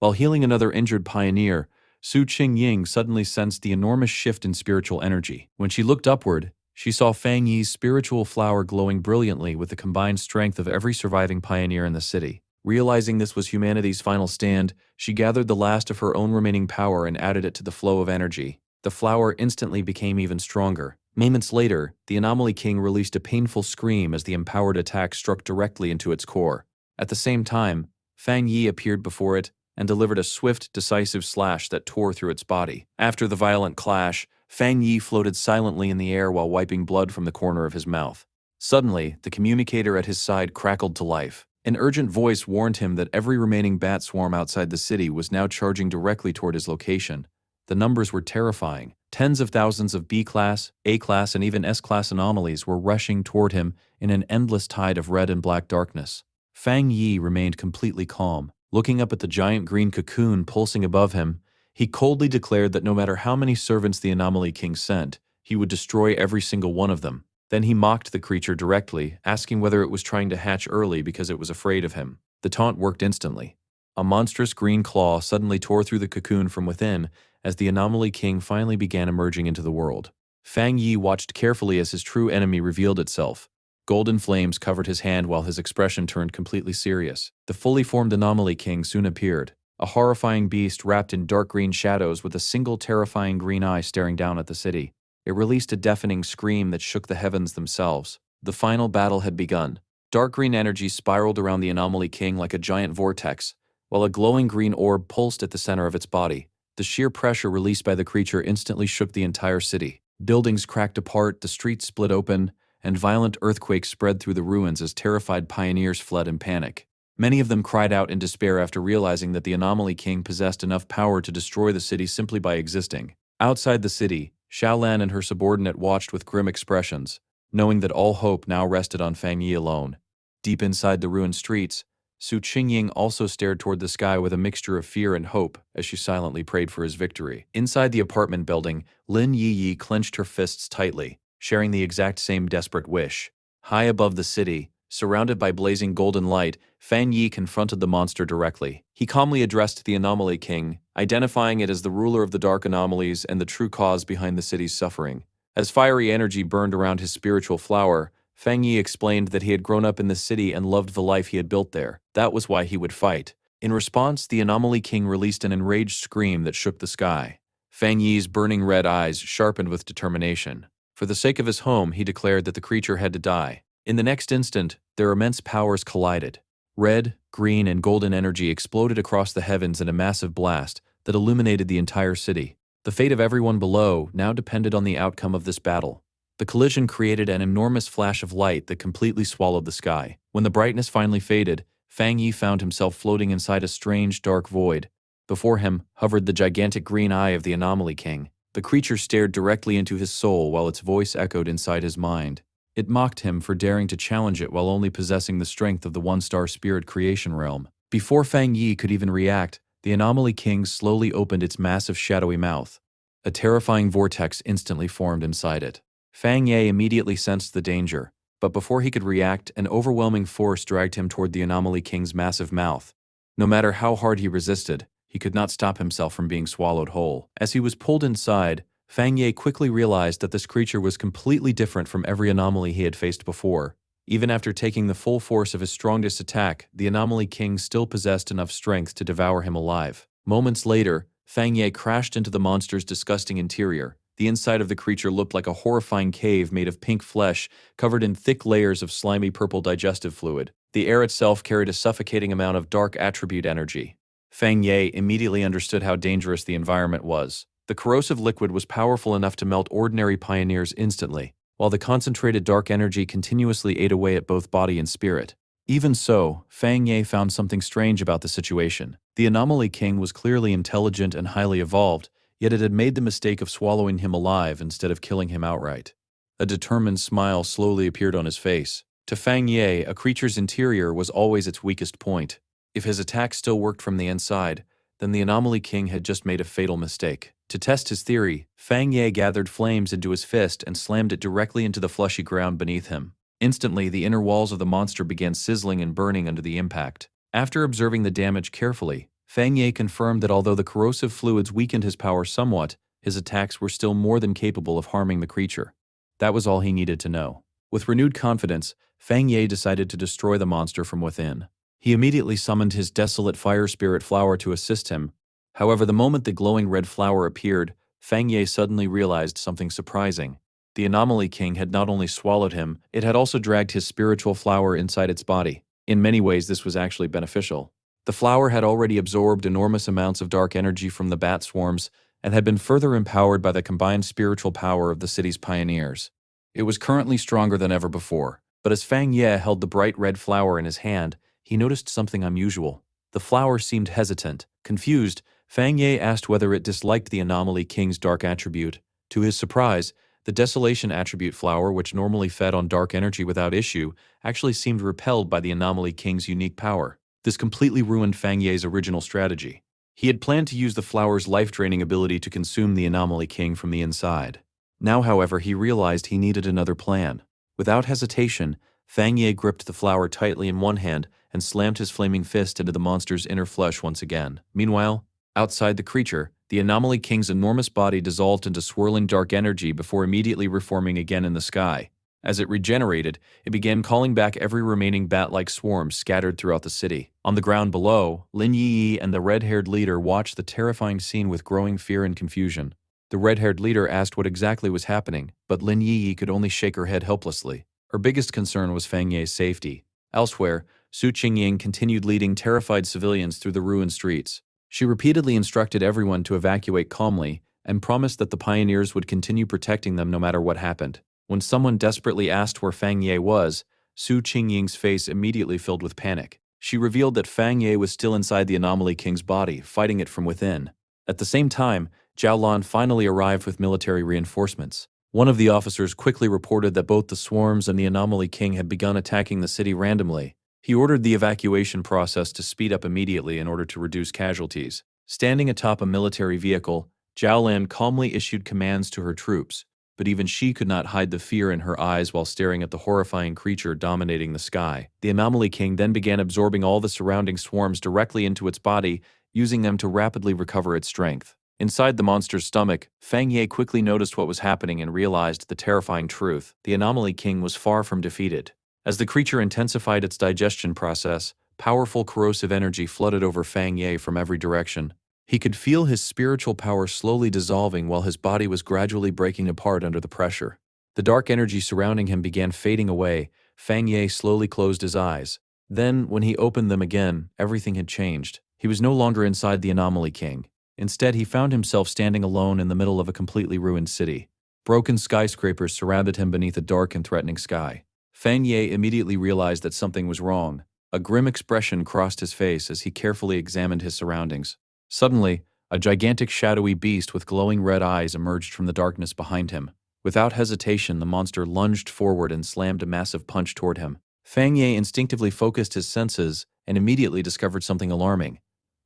While healing another injured pioneer, Su Qingying suddenly sensed the enormous shift in spiritual energy. When she looked upward, she saw Fang Yi's spiritual flower glowing brilliantly with the combined strength of every surviving pioneer in the city. Realizing this was humanity's final stand, she gathered the last of her own remaining power and added it to the flow of energy. The flower instantly became even stronger. Moments later, the Anomaly King released a painful scream as the empowered attack struck directly into its core. At the same time, Fang Yi appeared before it and delivered a swift, decisive slash that tore through its body. After the violent clash, Fang Yi floated silently in the air while wiping blood from the corner of his mouth. Suddenly, the communicator at his side crackled to life. An urgent voice warned him that every remaining bat swarm outside the city was now charging directly toward his location. The numbers were terrifying. Tens of thousands of B-class, A-class, and even S-class anomalies were rushing toward him in an endless tide of red and black darkness. Fang Yi remained completely calm. Looking up at the giant green cocoon pulsing above him, he coldly declared that no matter how many servants the Anomaly King sent, he would destroy every single one of them. Then he mocked the creature directly, asking whether it was trying to hatch early because it was afraid of him. The taunt worked instantly. A monstrous green claw suddenly tore through the cocoon from within as the Anomaly King finally began emerging into the world. Fang Yi watched carefully as his true enemy revealed itself. Golden flames covered his hand while his expression turned completely serious. The fully formed Anomaly King soon appeared, a horrifying beast wrapped in dark green shadows with a single terrifying green eye staring down at the city. It released a deafening scream that shook the heavens themselves. The final battle had begun. Dark green energy spiraled around the Anomaly King like a giant vortex, while a glowing green orb pulsed at the center of its body. The sheer pressure released by the creature instantly shook the entire city. Buildings cracked apart, the streets split open, and violent earthquakes spread through the ruins as terrified pioneers fled in panic. Many of them cried out in despair after realizing that the Anomaly King possessed enough power to destroy the city simply by existing. Outside the city, Xiaolan and her subordinate watched with grim expressions, knowing that all hope now rested on Fang Yi alone. Deep inside the ruined streets, Su Qingying also stared toward the sky with a mixture of fear and hope as she silently prayed for his victory. Inside the apartment building, Lin Yi clenched her fists tightly, sharing the exact same desperate wish. High above the city, surrounded by blazing golden light, Fang Yi confronted the monster directly. He calmly addressed the Anomaly King, identifying it as the ruler of the dark anomalies and the true cause behind the city's suffering. As fiery energy burned around his spiritual flower, Fang Yi explained that he had grown up in the city and loved the life he had built there. That was why he would fight. In response, the Anomaly King released an enraged scream that shook the sky. Fang Yi's burning red eyes sharpened with determination. For the sake of his home, he declared that the creature had to die. In the next instant, their immense powers collided. Red, green, and golden energy exploded across the heavens in a massive blast that illuminated the entire city. The fate of everyone below now depended on the outcome of this battle. The collision created an enormous flash of light that completely swallowed the sky. When the brightness finally faded, Fang Yi found himself floating inside a strange, dark void. Before him hovered the gigantic green eye of the Anomaly King. The creature stared directly into his soul while its voice echoed inside his mind. It mocked him for daring to challenge it while only possessing the strength of the one-star spirit creation realm. Before Fang Yi could even react, the Anomaly King slowly opened its massive shadowy mouth. A terrifying vortex instantly formed inside it. Fang Yi immediately sensed the danger, but before he could react, an overwhelming force dragged him toward the Anomaly King's massive mouth. No matter how hard he resisted, he could not stop himself from being swallowed whole. As he was pulled inside, Fang Yi quickly realized that this creature was completely different from every anomaly he had faced before. Even after taking the full force of his strongest attack, the Anomaly King still possessed enough strength to devour him alive. Moments later, Fang Yi crashed into the monster's disgusting interior. The inside of the creature looked like a horrifying cave made of pink flesh, covered in thick layers of slimy purple digestive fluid. The air itself carried a suffocating amount of dark attribute energy. Fang Yi immediately understood how dangerous the environment was. The corrosive liquid was powerful enough to melt ordinary pioneers instantly, while the concentrated dark energy continuously ate away at both body and spirit. Even so, Fang Yi found something strange about the situation. The Anomaly King was clearly intelligent and highly evolved, yet it had made the mistake of swallowing him alive instead of killing him outright. A determined smile slowly appeared on his face. To Fang Yi, a creature's interior was always its weakest point. If his attack still worked from the inside, then the Anomaly King had just made a fatal mistake. To test his theory, Fang Yi gathered flames into his fist and slammed it directly into the fleshy ground beneath him. Instantly, the inner walls of the monster began sizzling and burning under the impact. After observing the damage carefully, Fang Yi confirmed that although the corrosive fluids weakened his power somewhat, his attacks were still more than capable of harming the creature. That was all he needed to know. With renewed confidence, Fang Yi decided to destroy the monster from within. He immediately summoned his desolate fire spirit flower to assist him. However, the moment the glowing red flower appeared, Fang Yi suddenly realized something surprising. The Anomaly King had not only swallowed him, it had also dragged his spiritual flower inside its body. In many ways, this was actually beneficial. The flower had already absorbed enormous amounts of dark energy from the bat swarms and had been further empowered by the combined spiritual power of the city's pioneers. It was currently stronger than ever before, but as Fang Yi held the bright red flower in his hand, he noticed something unusual. The flower seemed hesitant. Confused, Fang Yi asked whether it disliked the Anomaly King's dark attribute. To his surprise, the Desolation attribute flower, which normally fed on dark energy without issue, actually seemed repelled by the Anomaly King's unique power. This completely ruined Fang Yi's original strategy. He had planned to use the flower's life-draining ability to consume the Anomaly King from the inside. Now, however, he realized he needed another plan. Without hesitation, Fang Yi gripped the flower tightly in one hand and slammed his flaming fist into the monster's inner flesh once again. Meanwhile, outside the creature, the Anomaly King's enormous body dissolved into swirling dark energy before immediately reforming again in the sky. As it regenerated, it began calling back every remaining bat-like swarm scattered throughout the city. On the ground below, Lin Yi and the red-haired leader watched the terrifying scene with growing fear and confusion. The red-haired leader asked what exactly was happening, but Lin Yi could only shake her head helplessly. Her biggest concern was Fang Yi's safety. Elsewhere, Su Qingying continued leading terrified civilians through the ruined streets. She repeatedly instructed everyone to evacuate calmly and promised that the pioneers would continue protecting them no matter what happened. When someone desperately asked where Fang Yi was, Su Qingying's face immediately filled with panic. She revealed that Fang Yi was still inside the Anomaly King's body, fighting it from within. At the same time, Zhao Lan finally arrived with military reinforcements. One of the officers quickly reported that both the swarms and the Anomaly King had begun attacking the city randomly. He ordered the evacuation process to speed up immediately in order to reduce casualties. Standing atop a military vehicle, Zhao Lan calmly issued commands to her troops, but even she could not hide the fear in her eyes while staring at the horrifying creature dominating the sky. The Anomaly King then began absorbing all the surrounding swarms directly into its body, using them to rapidly recover its strength. Inside the monster's stomach, Fang Yi quickly noticed what was happening and realized the terrifying truth. The Anomaly King was far from defeated. As the creature intensified its digestion process, powerful corrosive energy flooded over Fang Yi from every direction. He could feel his spiritual power slowly dissolving while his body was gradually breaking apart under the pressure. The dark energy surrounding him began fading away. Fang Yi slowly closed his eyes. Then, when he opened them again, everything had changed. He was no longer inside the Anomaly King. Instead, he found himself standing alone in the middle of a completely ruined city. Broken skyscrapers surrounded him beneath a dark and threatening sky. Fang Yi immediately realized that something was wrong. A grim expression crossed his face as he carefully examined his surroundings. Suddenly, a gigantic shadowy beast with glowing red eyes emerged from the darkness behind him. Without hesitation, the monster lunged forward and slammed a massive punch toward him. Fang Ye instinctively focused his senses and immediately discovered something alarming.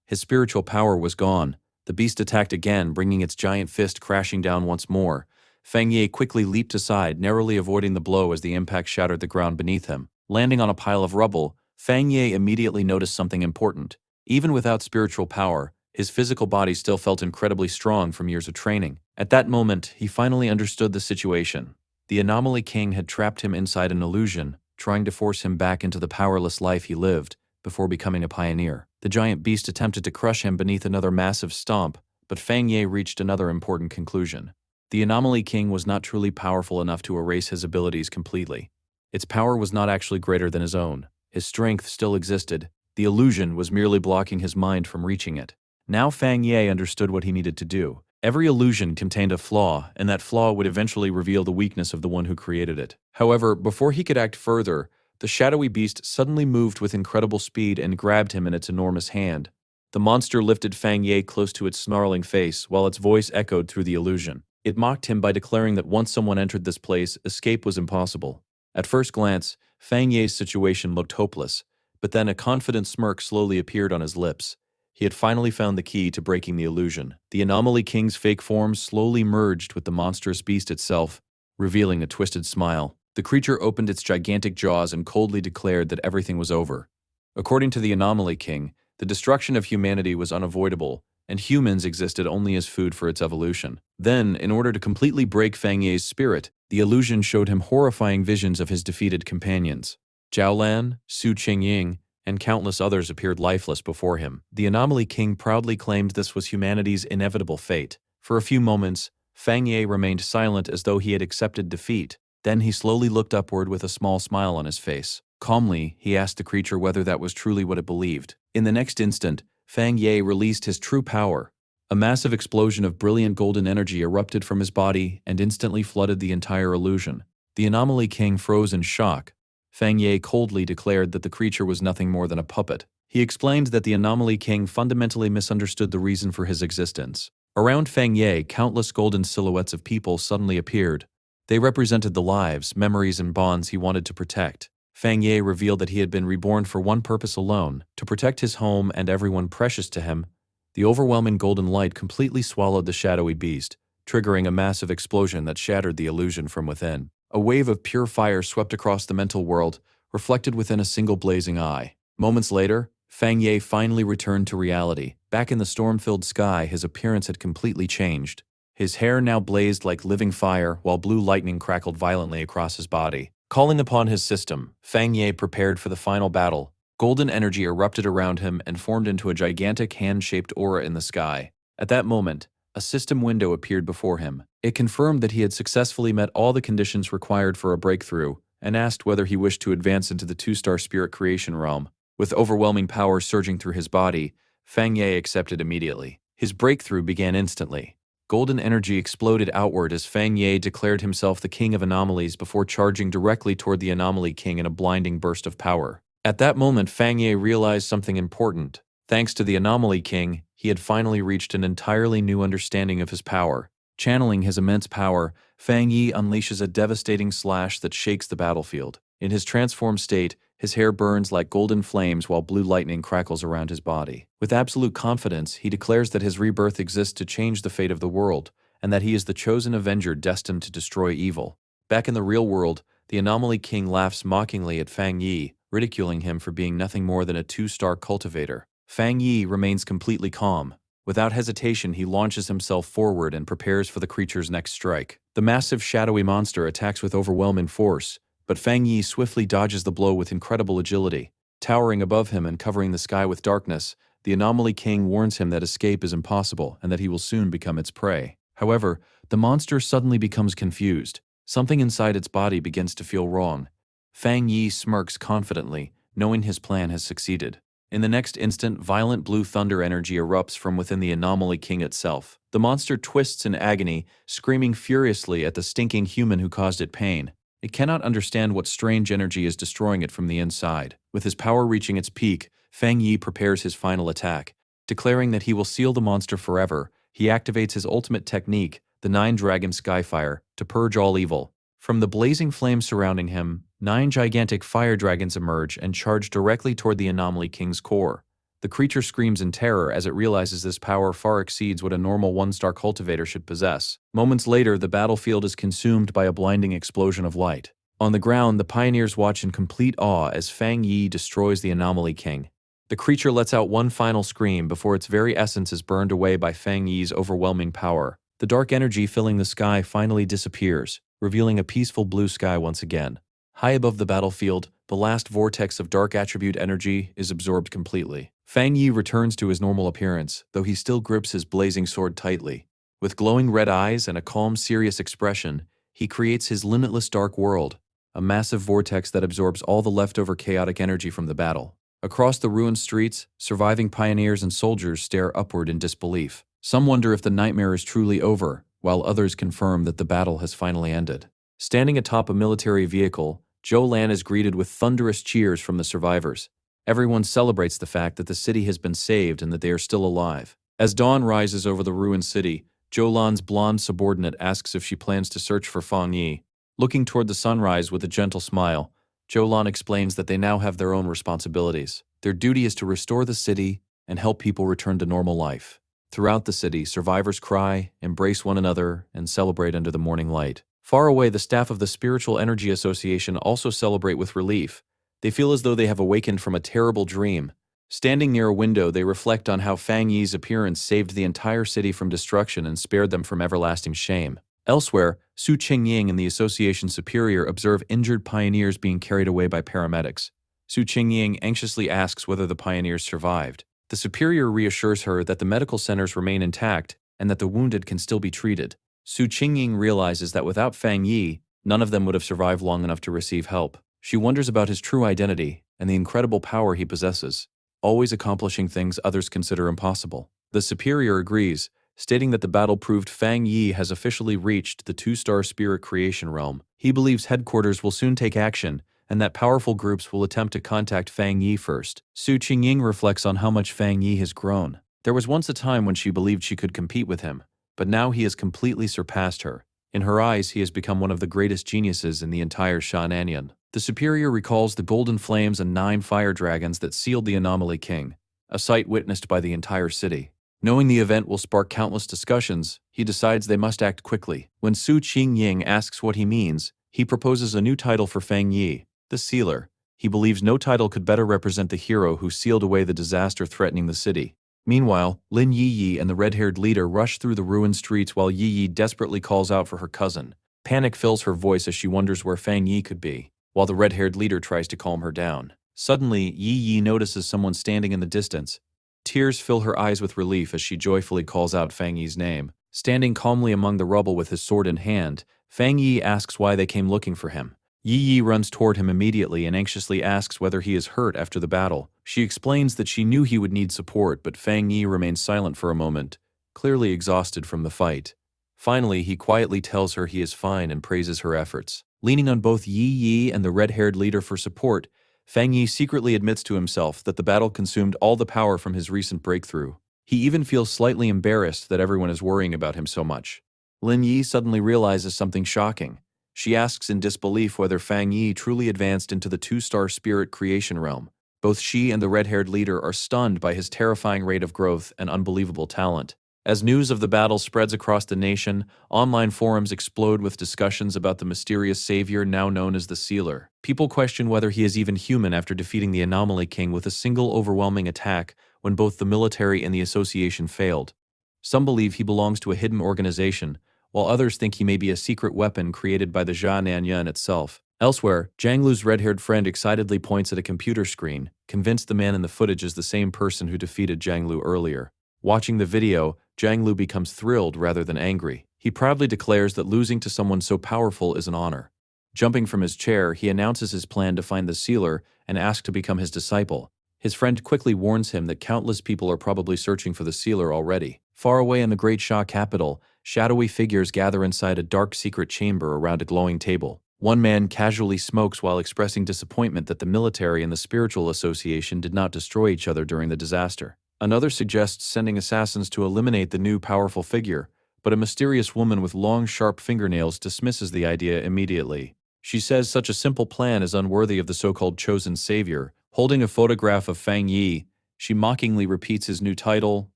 His spiritual power was gone. The beast attacked again, bringing its giant fist crashing down once more. Fang Ye quickly leaped aside, narrowly avoiding the blow as the impact shattered the ground beneath him. Landing on a pile of rubble, Fang Ye immediately noticed something important. Even without spiritual power, his physical body still felt incredibly strong from years of training. At that moment, he finally understood the situation. The Anomaly King had trapped him inside an illusion, trying to force him back into the powerless life he lived before becoming a pioneer. The giant beast attempted to crush him beneath another massive stomp, but Fang Ye reached another important conclusion. The Anomaly King was not truly powerful enough to erase his abilities completely. Its power was not actually greater than his own. His strength still existed. The illusion was merely blocking his mind from reaching it. Now Fang Ye understood what he needed to do. Every illusion contained a flaw, and that flaw would eventually reveal the weakness of the one who created it. However, before he could act further, the shadowy beast suddenly moved with incredible speed and grabbed him in its enormous hand. The monster lifted Fang Ye close to its snarling face, while its voice echoed through the illusion. It mocked him by declaring that once someone entered this place, escape was impossible. At first glance, Fang Ye's situation looked hopeless, but then a confident smirk slowly appeared on his lips. He had finally found the key to breaking the illusion. The Anomaly King's fake form slowly merged with the monstrous beast itself, revealing a twisted smile. The creature opened its gigantic jaws and coldly declared that everything was over. According to the Anomaly King, the destruction of humanity was unavoidable, and humans existed only as food for its evolution. Then, in order to completely break Fang Ye's spirit, the illusion showed him horrifying visions of his defeated companions. Jiaolan, Su Qingying, and countless others appeared lifeless before him. The Anomaly King proudly claimed this was humanity's inevitable fate. For a few moments, Fang Ye remained silent as though he had accepted defeat. Then he slowly looked upward with a small smile on his face. Calmly, he asked the creature whether that was truly what it believed. In the next instant, Fang Ye released his true power. A massive explosion of brilliant golden energy erupted from his body and instantly flooded the entire illusion. The Anomaly King froze in shock. Fang Ye coldly declared that the creature was nothing more than a puppet. He explained that the Anomaly King fundamentally misunderstood the reason for his existence. Around Fang Ye, countless golden silhouettes of people suddenly appeared. They represented the lives, memories, and bonds he wanted to protect. Fang Ye revealed that he had been reborn for one purpose alone, to protect his home and everyone precious to him. The overwhelming golden light completely swallowed the shadowy beast, triggering a massive explosion that shattered the illusion from within. A wave of pure fire swept across the mental world, reflected within a single blazing eye. Moments later, Fang Ye finally returned to reality. Back in the storm-filled sky, his appearance had completely changed. His hair now blazed like living fire, while blue lightning crackled violently across his body. Calling upon his system, Fang Ye prepared for the final battle. Golden energy erupted around him and formed into a gigantic hand-shaped aura in the sky. At that moment, a system window appeared before him. It confirmed that he had successfully met all the conditions required for a breakthrough, and asked whether he wished to advance into the two-star spirit creation realm. With overwhelming power surging through his body, Fang Ye accepted immediately. His breakthrough began instantly. Golden energy exploded outward as Fang Ye declared himself the king of anomalies before charging directly toward the Anomaly King in a blinding burst of power. At that moment, Fang Ye realized something important. Thanks to the Anomaly King, he had finally reached an entirely new understanding of his power. Channeling his immense power, Fang Yi unleashes a devastating slash that shakes the battlefield. In his transformed state, his hair burns like golden flames while blue lightning crackles around his body. With absolute confidence, he declares that his rebirth exists to change the fate of the world, and that he is the chosen avenger destined to destroy evil. Back in the real world, the Anomaly King laughs mockingly at Fang Yi, ridiculing him for being nothing more than a two-star cultivator. Fang Yi remains completely calm. Without hesitation, he launches himself forward and prepares for the creature's next strike. The massive shadowy monster attacks with overwhelming force, but Fang Yi swiftly dodges the blow with incredible agility. Towering above him and covering the sky with darkness, the Anomaly King warns him that escape is impossible and that he will soon become its prey. However, the monster suddenly becomes confused. Something inside its body begins to feel wrong. Fang Yi smirks confidently, knowing his plan has succeeded. In the next instant, violent blue thunder energy erupts from within the Anomaly King itself. The monster twists in agony, screaming furiously at the stinking human who caused it pain. It cannot understand what strange energy is destroying it from the inside. With his power reaching its peak, Fang Yi prepares his final attack. Declaring that he will seal the monster forever, he activates his ultimate technique, the Nine-Dragon Skyfire, to purge all evil. From the blazing flames surrounding him, 9 gigantic fire dragons emerge and charge directly toward the Anomaly King's core. The creature screams in terror as it realizes this power far exceeds what a normal 1-star cultivator should possess. Moments later, the battlefield is consumed by a blinding explosion of light. On the ground, the pioneers watch in complete awe as Fang Yi destroys the Anomaly King. The creature lets out one final scream before its very essence is burned away by Fang Yi's overwhelming power. The dark energy filling the sky finally disappears, revealing a peaceful blue sky once again. High above the battlefield, the last vortex of dark attribute energy is absorbed completely. Fang Yi returns to his normal appearance, though he still grips his blazing sword tightly. With glowing red eyes and a calm, serious expression, he creates his limitless dark world, a massive vortex that absorbs all the leftover chaotic energy from the battle. Across the ruined streets, surviving pioneers and soldiers stare upward in disbelief. Some wonder if the nightmare is truly over, while others confirm that the battle has finally ended. Standing atop a military vehicle, Zhou Lan is greeted with thunderous cheers from the survivors. Everyone celebrates the fact that the city has been saved and that they are still alive. As dawn rises over the ruined city, Zhou Lan's blonde subordinate asks if she plans to search for Fang Yi. Looking toward the sunrise with a gentle smile, Zhou Lan explains that they now have their own responsibilities. Their duty is to restore the city and help people return to normal life. Throughout the city, survivors cry, embrace one another, and celebrate under the morning light. Far away, the staff of the Spiritual Energy Association also celebrate with relief. They feel as though they have awakened from a terrible dream. Standing near a window, they reflect on how Fang Yi's appearance saved the entire city from destruction and spared them from everlasting shame. Elsewhere, Su Qingying and the Association Superior observe injured pioneers being carried away by paramedics. Su Qingying anxiously asks whether the pioneers survived. The Superior reassures her that the medical centers remain intact and that the wounded can still be treated. Su Qingying realizes that without Fang Yi, none of them would have survived long enough to receive help. She wonders about his true identity and the incredible power he possesses, always accomplishing things others consider impossible. The Superior agrees, stating that the battle proved Fang Yi has officially reached the 2-star spirit creation realm. He believes headquarters will soon take action, and that powerful groups will attempt to contact Fang Yi first. Su Qingying reflects on how much Fang Yi has grown. There was once a time when she believed she could compete with him, but now he has completely surpassed her. In her eyes, he has become one of the greatest geniuses in the entire Shananyan. The Superior recalls the golden flames and 9 fire dragons that sealed the Anomaly King, a sight witnessed by the entire city. Knowing the event will spark countless discussions, he decides they must act quickly. When Su Qingying asks what he means, he proposes a new title for Fang Yi, the Sealer. He believes no title could better represent the hero who sealed away the disaster threatening the city. Meanwhile, Lin Yi and the red-haired leader rush through the ruined streets while Yi desperately calls out for her cousin. Panic fills her voice as she wonders where Fang Yi could be, while the red-haired leader tries to calm her down. Suddenly, Yi notices someone standing in the distance. Tears fill her eyes with relief as she joyfully calls out Fang Yi's name. Standing calmly among the rubble with his sword in hand, Fang Yi asks why they came looking for him. Yi runs toward him immediately and anxiously asks whether he is hurt after the battle. She explains that she knew he would need support, but Fang Yi remains silent for a moment, clearly exhausted from the fight. Finally, he quietly tells her he is fine and praises her efforts. Leaning on both Yi and the red-haired leader for support, Fang Yi secretly admits to himself that the battle consumed all the power from his recent breakthrough. He even feels slightly embarrassed that everyone is worrying about him so much. Lin Yi suddenly realizes something shocking. She asks in disbelief whether Fang Yi truly advanced into the 2-star spirit creation realm. Both she and the red-haired leader are stunned by his terrifying rate of growth and unbelievable talent. As news of the battle spreads across the nation, online forums explode with discussions about the mysterious savior now known as the Sealer. People question whether he is even human after defeating the Anomaly King with a single overwhelming attack when both the military and the association failed. Some believe he belongs to a hidden organization, while others think he may be a secret weapon created by the Shananyan itself. Elsewhere, Zhang Lu's red-haired friend excitedly points at a computer screen, convinced the man in the footage is the same person who defeated Zhang Lu earlier. Watching the video, Zhang Lu becomes thrilled rather than angry. He proudly declares that losing to someone so powerful is an honor. Jumping from his chair, he announces his plan to find the Sealer and ask to become his disciple. His friend quickly warns him that countless people are probably searching for the Sealer already. Far away in the Great Sha capital, shadowy figures gather inside a dark secret chamber around a glowing table. One man casually smokes while expressing disappointment that the military and the spiritual association did not destroy each other during the disaster. Another suggests sending assassins to eliminate the new powerful figure, but a mysterious woman with long, sharp fingernails dismisses the idea immediately. She says such a simple plan is unworthy of the so-called chosen savior. Holding a photograph of Fang Yi, she mockingly repeats his new title,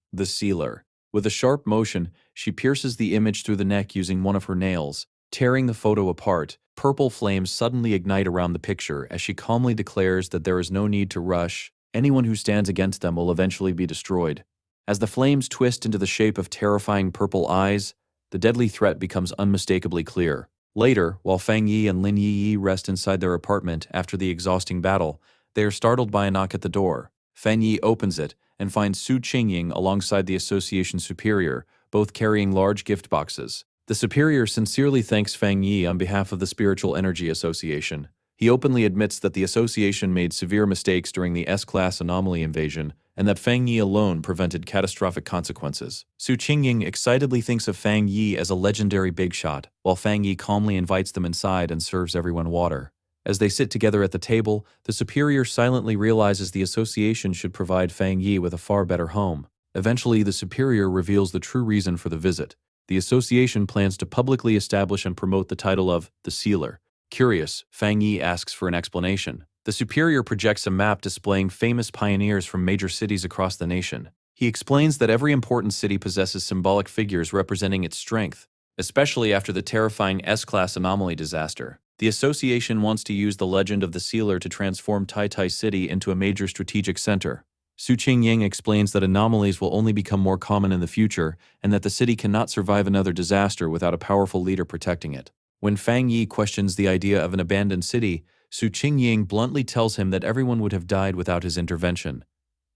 the Sealer. With a sharp motion, she pierces the image through the neck using one of her nails, tearing the photo apart. Purple flames suddenly ignite around the picture as she calmly declares that there is no need to rush. Anyone who stands against them will eventually be destroyed. As the flames twist into the shape of terrifying purple eyes, the deadly threat becomes unmistakably clear. Later, while Fang Yi and Lin Yi rest inside their apartment after the exhausting battle, they are startled by a knock at the door. Fang Yi opens it and finds Su Qingying alongside the association superior, both carrying large gift boxes. The superior sincerely thanks Fang Yi on behalf of the Spiritual Energy Association. He openly admits that the association made severe mistakes during the S-class anomaly invasion, and that Fang Yi alone prevented catastrophic consequences. Su Qingying excitedly thinks of Fang Yi as a legendary big shot, while Fang Yi calmly invites them inside and serves everyone water. As they sit together at the table, the superior silently realizes the association should provide Fang Yi with a far better home. Eventually, the superior reveals the true reason for the visit. The association plans to publicly establish and promote the title of the Sealer. Curious, Fang Yi asks for an explanation. The superior projects a map displaying famous pioneers from major cities across the nation. He explains that every important city possesses symbolic figures representing its strength, especially after the terrifying S-class anomaly disaster. The association wants to use the legend of the Sealer to transform Tai City into a major strategic center. Su Qingying explains that anomalies will only become more common in the future and that the city cannot survive another disaster without a powerful leader protecting it. When Fang Yi questions the idea of an abandoned city, Su Qingying bluntly tells him that everyone would have died without his intervention.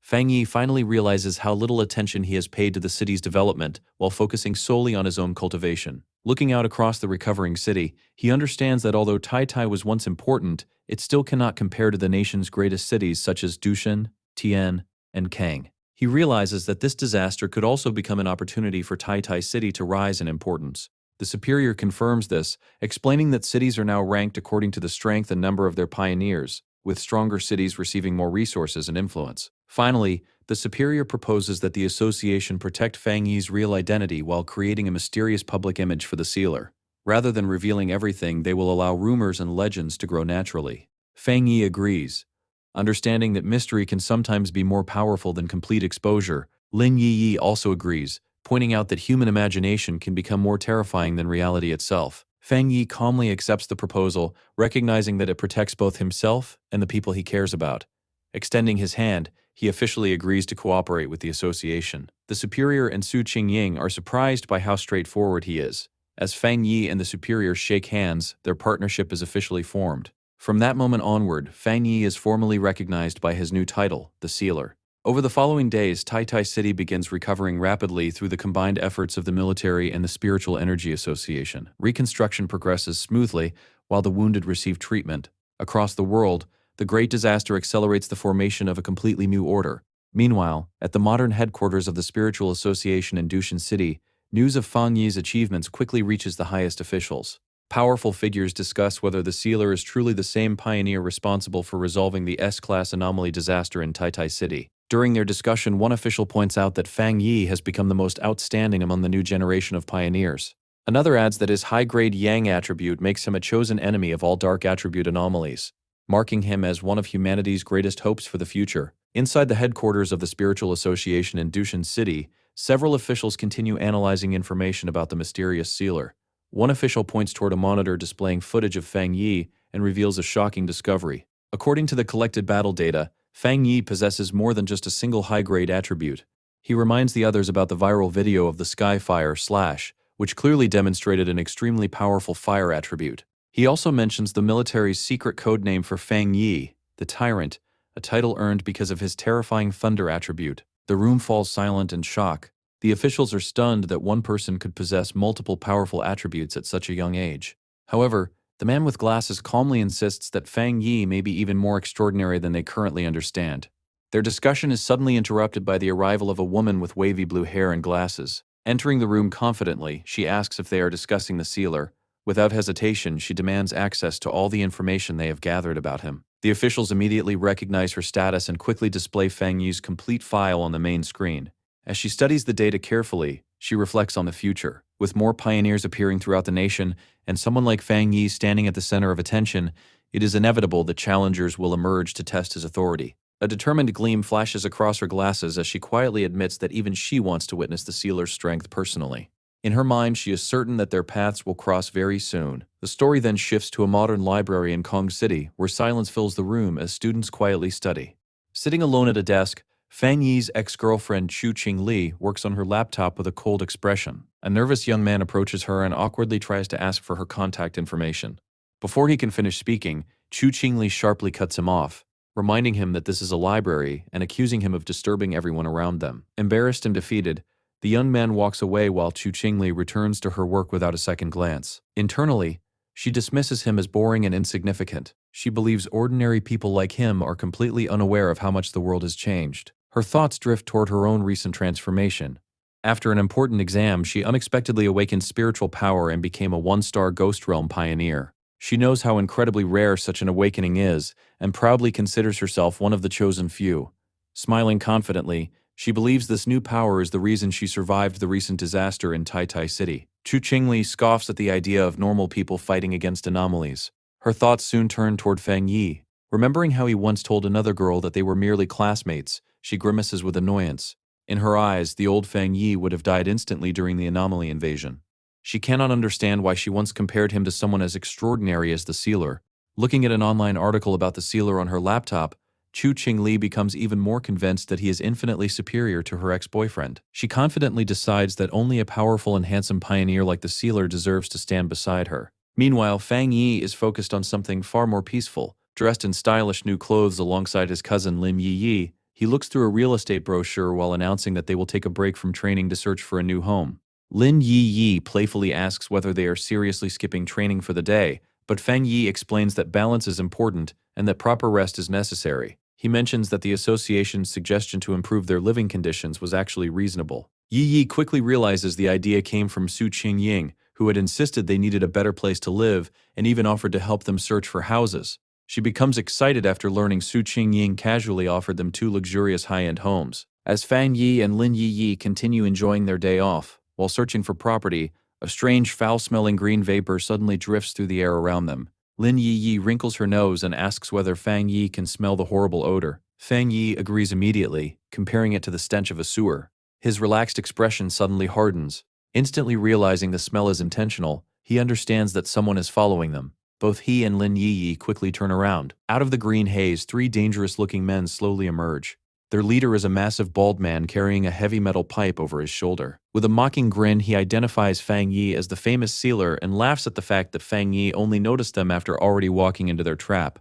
Fang Yi finally realizes how little attention he has paid to the city's development while focusing solely on his own cultivation. Looking out across the recovering city, he understands that although Tai was once important, it still cannot compare to the nation's greatest cities such as Dushan, Tian, and Kang. He realizes that this disaster could also become an opportunity for Tai City to rise in importance. The superior confirms this, explaining that cities are now ranked according to the strength and number of their pioneers, with stronger cities receiving more resources and influence. Finally, the superior proposes that the association protect Fang Yi's real identity while creating a mysterious public image for the Sealer. Rather than revealing everything, they will allow rumors and legends to grow naturally. Fang Yi agrees. Understanding that mystery can sometimes be more powerful than complete exposure, Lin Yi also agrees, pointing out that human imagination can become more terrifying than reality itself. Fang Yi calmly accepts the proposal, recognizing that it protects both himself and the people he cares about. Extending his hand, he officially agrees to cooperate with the association. The superior and Su Qingying are surprised by how straightforward he is. As Fang Yi and the superior shake hands, their partnership is officially formed. From that moment onward, Fang Yi is formally recognized by his new title, the Sealer. Over the following days, Tai City begins recovering rapidly through the combined efforts of the military and the Spiritual Energy Association. Reconstruction progresses smoothly while the wounded receive treatment. Across the world, the Great Disaster accelerates the formation of a completely new order. Meanwhile, at the modern headquarters of the Spiritual Association in Dushan City, news of Fang Yi's achievements quickly reaches the highest officials. Powerful figures discuss whether the Sealer is truly the same pioneer responsible for resolving the S-class anomaly disaster in Tai City. During their discussion, one official points out that Fang Yi has become the most outstanding among the new generation of pioneers. Another adds that his high-grade Yang attribute makes him a chosen enemy of all dark attribute anomalies, marking him as one of humanity's greatest hopes for the future. Inside the headquarters of the Spiritual Association in Dushan City, several officials continue analyzing information about the mysterious Sealer. One official points toward a monitor displaying footage of Fang Yi and reveals a shocking discovery. According to the collected battle data, Fang Yi possesses more than just a single high-grade attribute. He reminds the others about the viral video of the Skyfire Slash, which clearly demonstrated an extremely powerful fire attribute. He also mentions the military's secret codename for Fang Yi, the Tyrant, a title earned because of his terrifying thunder attribute. The room falls silent in shock. The officials are stunned that one person could possess multiple powerful attributes at such a young age. However, the man with glasses calmly insists that Fang Yi may be even more extraordinary than they currently understand. Their discussion is suddenly interrupted by the arrival of a woman with wavy blue hair and glasses. Entering the room confidently, she asks if they are discussing the Sealer. Without hesitation, she demands access to all the information they have gathered about him. The officials immediately recognize her status and quickly display Fang Yi's complete file on the main screen. As she studies the data carefully, she reflects on the future. With more pioneers appearing throughout the nation, and someone like Fang Yi standing at the center of attention, it is inevitable that challengers will emerge to test his authority. A determined gleam flashes across her glasses as she quietly admits that even she wants to witness the sealer's strength personally. In her mind, she is certain that their paths will cross very soon. The story then shifts to a modern library in Kong City, where silence fills the room as students quietly study. Sitting alone at a desk, Fang Yi's ex-girlfriend Chu Qingli works on her laptop with a cold expression. A nervous young man approaches her and awkwardly tries to ask for her contact information. Before he can finish speaking, Chu Qingli sharply cuts him off, reminding him that this is a library and accusing him of disturbing everyone around them. Embarrassed and defeated, the young man walks away while Chu Qingli returns to her work without a second glance. Internally, she dismisses him as boring and insignificant. She believes ordinary people like him are completely unaware of how much the world has changed. Her thoughts drift toward her own recent transformation. After an important exam, she unexpectedly awakened spiritual power and became a one-star Ghost Realm pioneer. She knows how incredibly rare such an awakening is, and proudly considers herself one of the chosen few. Smiling confidently, she believes this new power is the reason she survived the recent disaster in Tai Tai City. Chu Qingli scoffs at the idea of normal people fighting against anomalies. Her thoughts soon turn toward Fang Yi. Remembering how he once told another girl that they were merely classmates, she grimaces with annoyance. In her eyes, the old Fang Yi would have died instantly during the anomaly invasion. She cannot understand why she once compared him to someone as extraordinary as the sealer. Looking at an online article about the sealer on her laptop, Chu Qingli becomes even more convinced that he is infinitely superior to her ex-boyfriend. She confidently decides that only a powerful and handsome pioneer like the sealer deserves to stand beside her. Meanwhile, Fang Yi is focused on something far more peaceful. Dressed in stylish new clothes alongside his cousin Lim Yi, he looks through a real estate brochure while announcing that they will take a break from training to search for a new home. Lin Yi playfully asks whether they are seriously skipping training for the day, but Fang Yi explains that balance is important and that proper rest is necessary. He mentions that the association's suggestion to improve their living conditions was actually reasonable. Yi quickly realizes the idea came from Su Qingying, who had insisted they needed a better place to live and even offered to help them search for houses. She becomes excited after learning Su Qingying casually offered them 2 luxurious high-end homes. As Fang Yi and Lin Yi continue enjoying their day off, while searching for property, a strange foul-smelling green vapor suddenly drifts through the air around them. Lin Yi wrinkles her nose and asks whether Fang Yi can smell the horrible odor. Fang Yi agrees immediately, comparing it to the stench of a sewer. His relaxed expression suddenly hardens. Instantly realizing the smell is intentional, he understands that someone is following them. Both he and Lin Yi quickly turn around. Out of the green haze, 3 dangerous-looking men slowly emerge. Their leader is a massive bald man carrying a heavy metal pipe over his shoulder. With a mocking grin, he identifies Fang Yi as the famous sealer and laughs at the fact that Fang Yi only noticed them after already walking into their trap.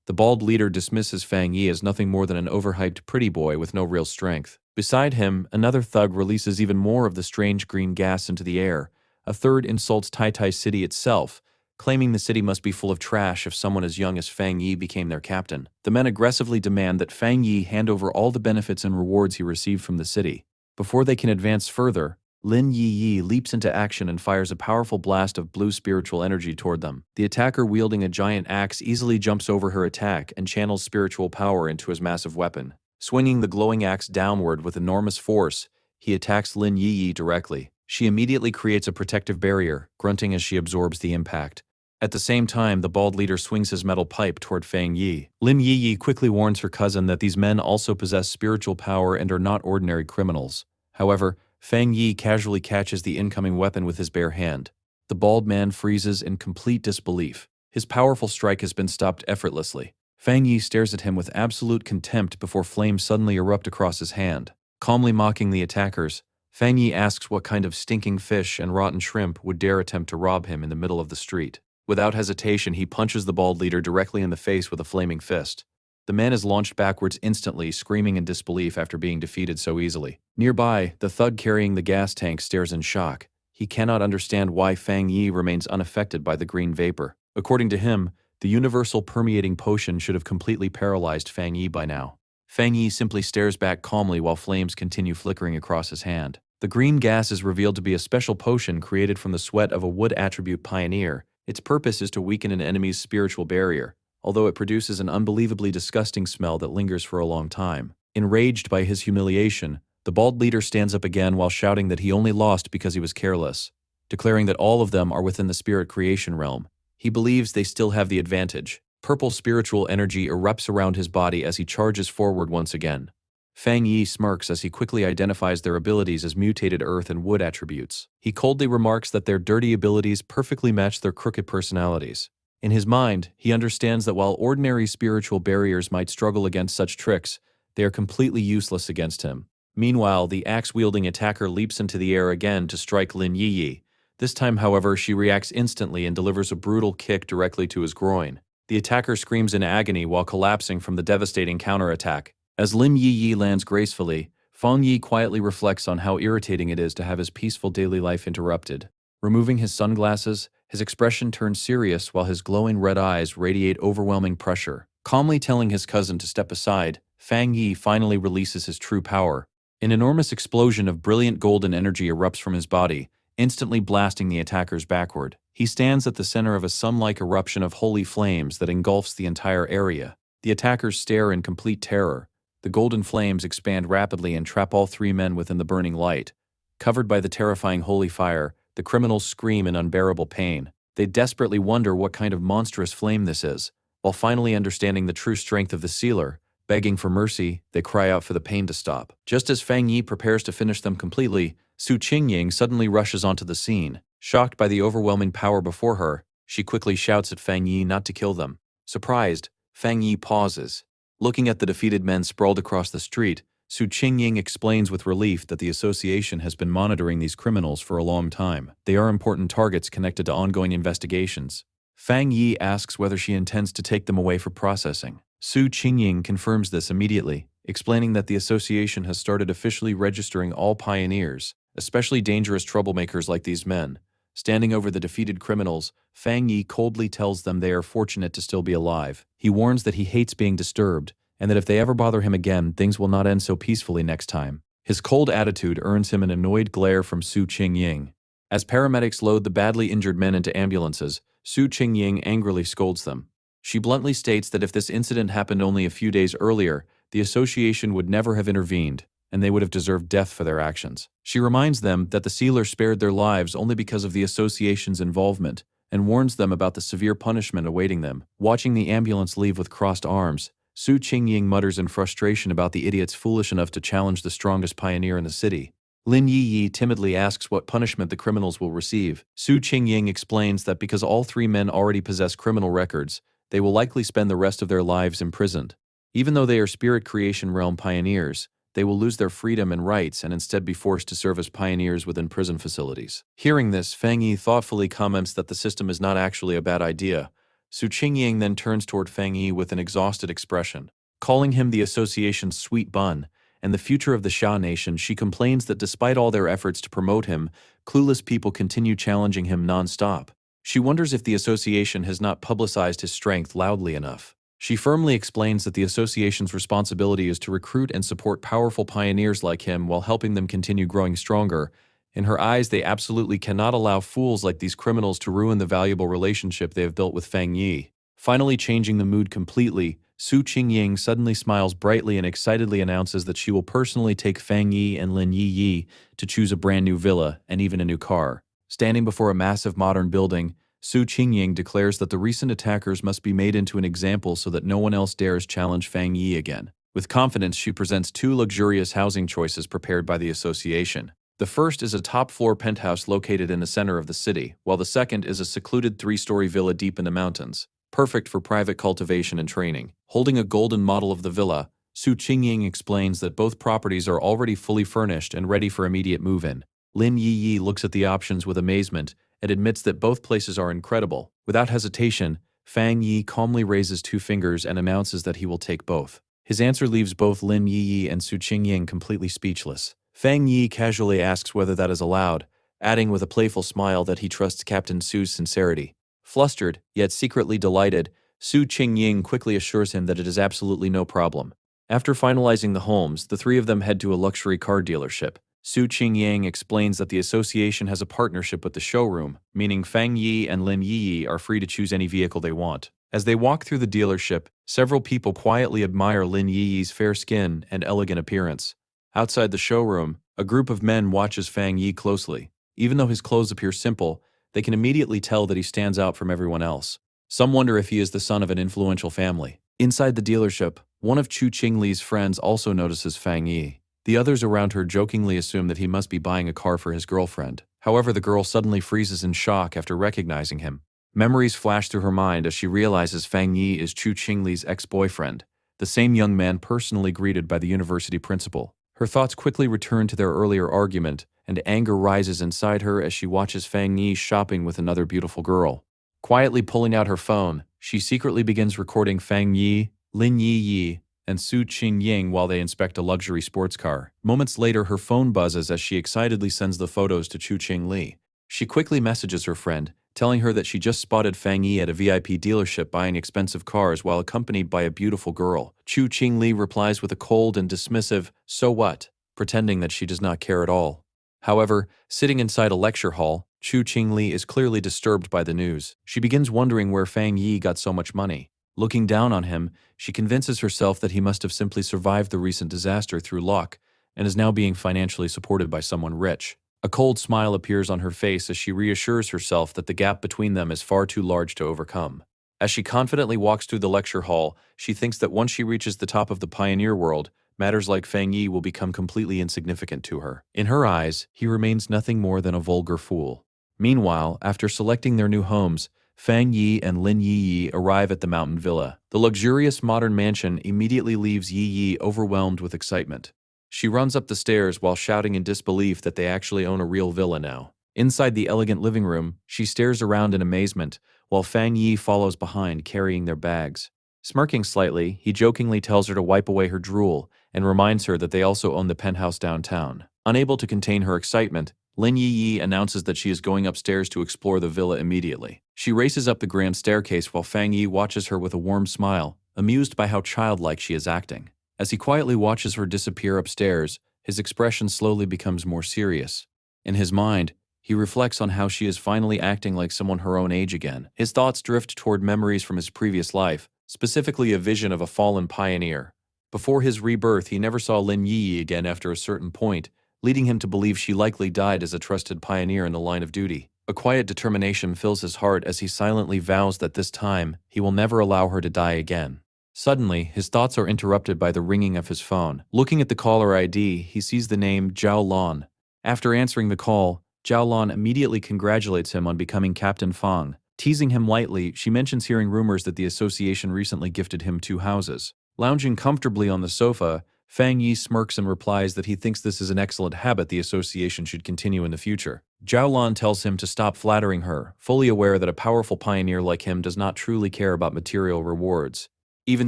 The bald leader dismisses Fang Yi as nothing more than an overhyped pretty boy with no real strength. Beside him, another thug releases even more of the strange green gas into the air. A third insults Tai Tai City itself, claiming the city must be full of trash if someone as young as Fang Yi became their captain. The men aggressively demand that Fang Yi hand over all the benefits and rewards he received from the city. Before they can advance further, Lin Yi leaps into action and fires a powerful blast of blue spiritual energy toward them. The attacker wielding a giant axe easily jumps over her attack and channels spiritual power into his massive weapon. Swinging the glowing axe downward with enormous force, he attacks Lin Yi directly. She immediately creates a protective barrier, grunting as she absorbs the impact. At the same time, the bald leader swings his metal pipe toward Fang Yi. Lin Yi quickly warns her cousin that these men also possess spiritual power and are not ordinary criminals. However, Fang Yi casually catches the incoming weapon with his bare hand. The bald man freezes in complete disbelief. His powerful strike has been stopped effortlessly. Fang Yi stares at him with absolute contempt before flames suddenly erupt across his hand. Calmly mocking the attackers, Fang Yi asks what kind of stinking fish and rotten shrimp would dare attempt to rob him in the middle of the street. Without hesitation, he punches the bald leader directly in the face with a flaming fist. The man is launched backwards instantly, screaming in disbelief after being defeated so easily. Nearby, the thug carrying the gas tank stares in shock. He cannot understand why Fang Yi remains unaffected by the green vapor. According to him, the universal permeating potion should have completely paralyzed Fang Yi by now. Fang Yi simply stares back calmly while flames continue flickering across his hand. The green gas is revealed to be a special potion created from the sweat of a wood attribute pioneer. Its purpose is to weaken an enemy's spiritual barrier. although it produces an unbelievably disgusting smell that lingers for a long time. Enraged by his humiliation, the bald leader stands up again while shouting that he only lost because he was careless, declaring that all of them are within the spirit creation realm. He believes they still have the advantage. Purple spiritual energy erupts around his body as he charges forward once again. Fang Yi smirks as he quickly identifies their abilities as mutated earth and wood attributes. He coldly remarks that their dirty abilities perfectly match their crooked personalities. In his mind, he understands that while ordinary spiritual barriers might struggle against such tricks, they are completely useless against him. Meanwhile, the axe-wielding attacker leaps into the air again to strike Lin Yiyi. This time, however, she reacts instantly and delivers a brutal kick directly to his groin. The attacker screams in agony while collapsing from the devastating counterattack. As Lim Yiyi lands gracefully, Fang Yi quietly reflects on how irritating it is to have his peaceful daily life interrupted. Removing his sunglasses, his expression turns serious while his glowing red eyes radiate overwhelming pressure. Calmly telling his cousin to step aside, Fang Yi finally releases his true power. An enormous explosion of brilliant golden energy erupts from his body, instantly blasting the attackers backward. He stands at the center of a sun-like eruption of holy flames that engulfs the entire area. The attackers stare in complete terror. The golden flames expand rapidly and trap all three men within the burning light. Covered by the terrifying holy fire, the criminals scream in unbearable pain. They desperately wonder what kind of monstrous flame this is. While finally understanding the true strength of the sealer, begging for mercy, they cry out for the pain to stop. Just as Fang Yi prepares to finish them completely, Su Qingying suddenly rushes onto the scene. Shocked by the overwhelming power before her, she quickly shouts at Fang Yi not to kill them. Surprised, Fang Yi pauses. Looking at the defeated men sprawled across the street, Su Qingying explains with relief that the association has been monitoring these criminals for a long time. They are important targets connected to ongoing investigations. Fang Yi asks whether she intends to take them away for processing. Su Qingying confirms this immediately, explaining that the association has started officially registering all pioneers, especially dangerous troublemakers like these men. Standing over the defeated criminals, Fang Yi coldly tells them they are fortunate to still be alive. He warns that he hates being disturbed, and that if they ever bother him again, things will not end so peacefully next time. His cold attitude earns him an annoyed glare from Su Qingying. As paramedics load the badly injured men into ambulances, Su Qingying angrily scolds them. She bluntly states that if this incident happened only a few days earlier, the association would never have intervened, and they would have deserved death for their actions. She reminds them that the sealer spared their lives only because of the association's involvement, and warns them about the severe punishment awaiting them. Watching the ambulance leave with crossed arms, Su Qingying mutters in frustration about the idiots foolish enough to challenge the strongest pioneer in the city. Lin Yiyi timidly asks what punishment the criminals will receive. Su Qingying explains that because all three men already possess criminal records, they will likely spend the rest of their lives imprisoned. Even though they are spirit creation realm pioneers, they will lose their freedom and rights and instead be forced to serve as pioneers within prison facilities. Hearing this, Fang Yi thoughtfully comments that the system is not actually a bad idea. Su Qingying then turns toward Fang Yi with an exhausted expression. Calling him the association's sweet bun and the future of the Xia nation, she complains that despite all their efforts to promote him, clueless people continue challenging him non-stop. She wonders if the association has not publicized his strength loudly enough. She firmly explains that the association's responsibility is to recruit and support powerful pioneers like him while helping them continue growing stronger. In her eyes, they absolutely cannot allow fools like these criminals to ruin the valuable relationship they have built with Fang Yi. Finally changing the mood completely, Su Qingying suddenly smiles brightly and excitedly announces that she will personally take Fang Yi and Lin Yiyi to choose a brand new villa and even a new car. Standing before a massive modern building, Su Qingying declares that the recent attackers must be made into an example so that no one else dares challenge Fang Yi again. With confidence, she presents two luxurious housing choices prepared by the association. The first is a top-floor penthouse located in the center of the city, while the second is a secluded three-story villa deep in the mountains, perfect for private cultivation and training. Holding a golden model of the villa, Su Qingying explains that both properties are already fully furnished and ready for immediate move-in. Lin Yiyi looks at the options with amazement and admits that both places are incredible. Without hesitation, Fang Yi calmly raises two fingers and announces that he will take both. His answer leaves both Lin Yiyi and Su Qingying completely speechless. Fang Yi casually asks whether that is allowed, adding with a playful smile that he trusts Captain Su's sincerity. Flustered, yet secretly delighted, Su Qingying quickly assures him that it is absolutely no problem. After finalizing the homes, the three of them head to a luxury car dealership. Su Qingying explains that the association has a partnership with the showroom, meaning Fang Yi and Lin Yiyi are free to choose any vehicle they want. As they walk through the dealership, several people quietly admire Lin Yi's fair skin and elegant appearance. Outside the showroom, a group of men watches Fang Yi closely. Even though his clothes appear simple, they can immediately tell that he stands out from everyone else. Some wonder if he is the son of an influential family. Inside the dealership, one of Chu Qingli's friends also notices Fang Yi. The others around her jokingly assume that he must be buying a car for his girlfriend. However, the girl suddenly freezes in shock after recognizing him. Memories flash through her mind as she realizes Fang Yi is Chu Qingli's ex-boyfriend, the same young man personally greeted by the university principal. Her thoughts quickly return to their earlier argument, and anger rises inside her as she watches Fang Yi shopping with another beautiful girl. Quietly pulling out her phone, she secretly begins recording Fang Yi, Lin Yi, and Su Qingying while they inspect a luxury sports car. Moments later, her phone buzzes as she excitedly sends the photos to Chu Qingli. She quickly messages her friend, telling her that she just spotted Fang Yi at a VIP dealership buying expensive cars while accompanied by a beautiful girl. Chu Qingli replies with a cold and dismissive, "So what?" pretending that she does not care at all. However, sitting inside a lecture hall, Chu Qingli is clearly disturbed by the news. She begins wondering where Fang Yi got so much money. Looking down on him, she convinces herself that he must have simply survived the recent disaster through luck and is now being financially supported by someone rich. A cold smile appears on her face as she reassures herself that the gap between them is far too large to overcome. As she confidently walks through the lecture hall, she thinks that once she reaches the top of the pioneer world, matters like Fang Yi will become completely insignificant to her. In her eyes, he remains nothing more than a vulgar fool. Meanwhile, after selecting their new homes, Fang Yi and Lin Yi arrive at the mountain villa. The luxurious modern mansion immediately leaves Yi overwhelmed with excitement. She runs up the stairs while shouting in disbelief that they actually own a real villa now. Inside the elegant living room, she stares around in amazement, while Fang Yi follows behind carrying their bags. Smirking slightly, he jokingly tells her to wipe away her drool and reminds her that they also own the penthouse downtown. Unable to contain her excitement, Lin Yi announces that she is going upstairs to explore the villa immediately. She races up the grand staircase while Fang Yi watches her with a warm smile, amused by how childlike she is acting. As he quietly watches her disappear upstairs, his expression slowly becomes more serious. In his mind, he reflects on how she is finally acting like someone her own age again. His thoughts drift toward memories from his previous life, specifically a vision of a fallen pioneer. Before his rebirth, he never saw Lin Yi again after a certain point, leading him to believe she likely died as a trusted pioneer in the line of duty. A quiet determination fills his heart as he silently vows that this time, he will never allow her to die again. Suddenly, his thoughts are interrupted by the ringing of his phone. Looking at the caller ID, he sees the name Zhao Lan. After answering the call, Zhao Lan immediately congratulates him on becoming Captain Fang. Teasing him lightly, she mentions hearing rumors that the association recently gifted him 2 houses. Lounging comfortably on the sofa, Fang Yi smirks and replies that he thinks this is an excellent habit the association should continue in the future. Zhao Lan tells him to stop flattering her, fully aware that a powerful pioneer like him does not truly care about material rewards. Even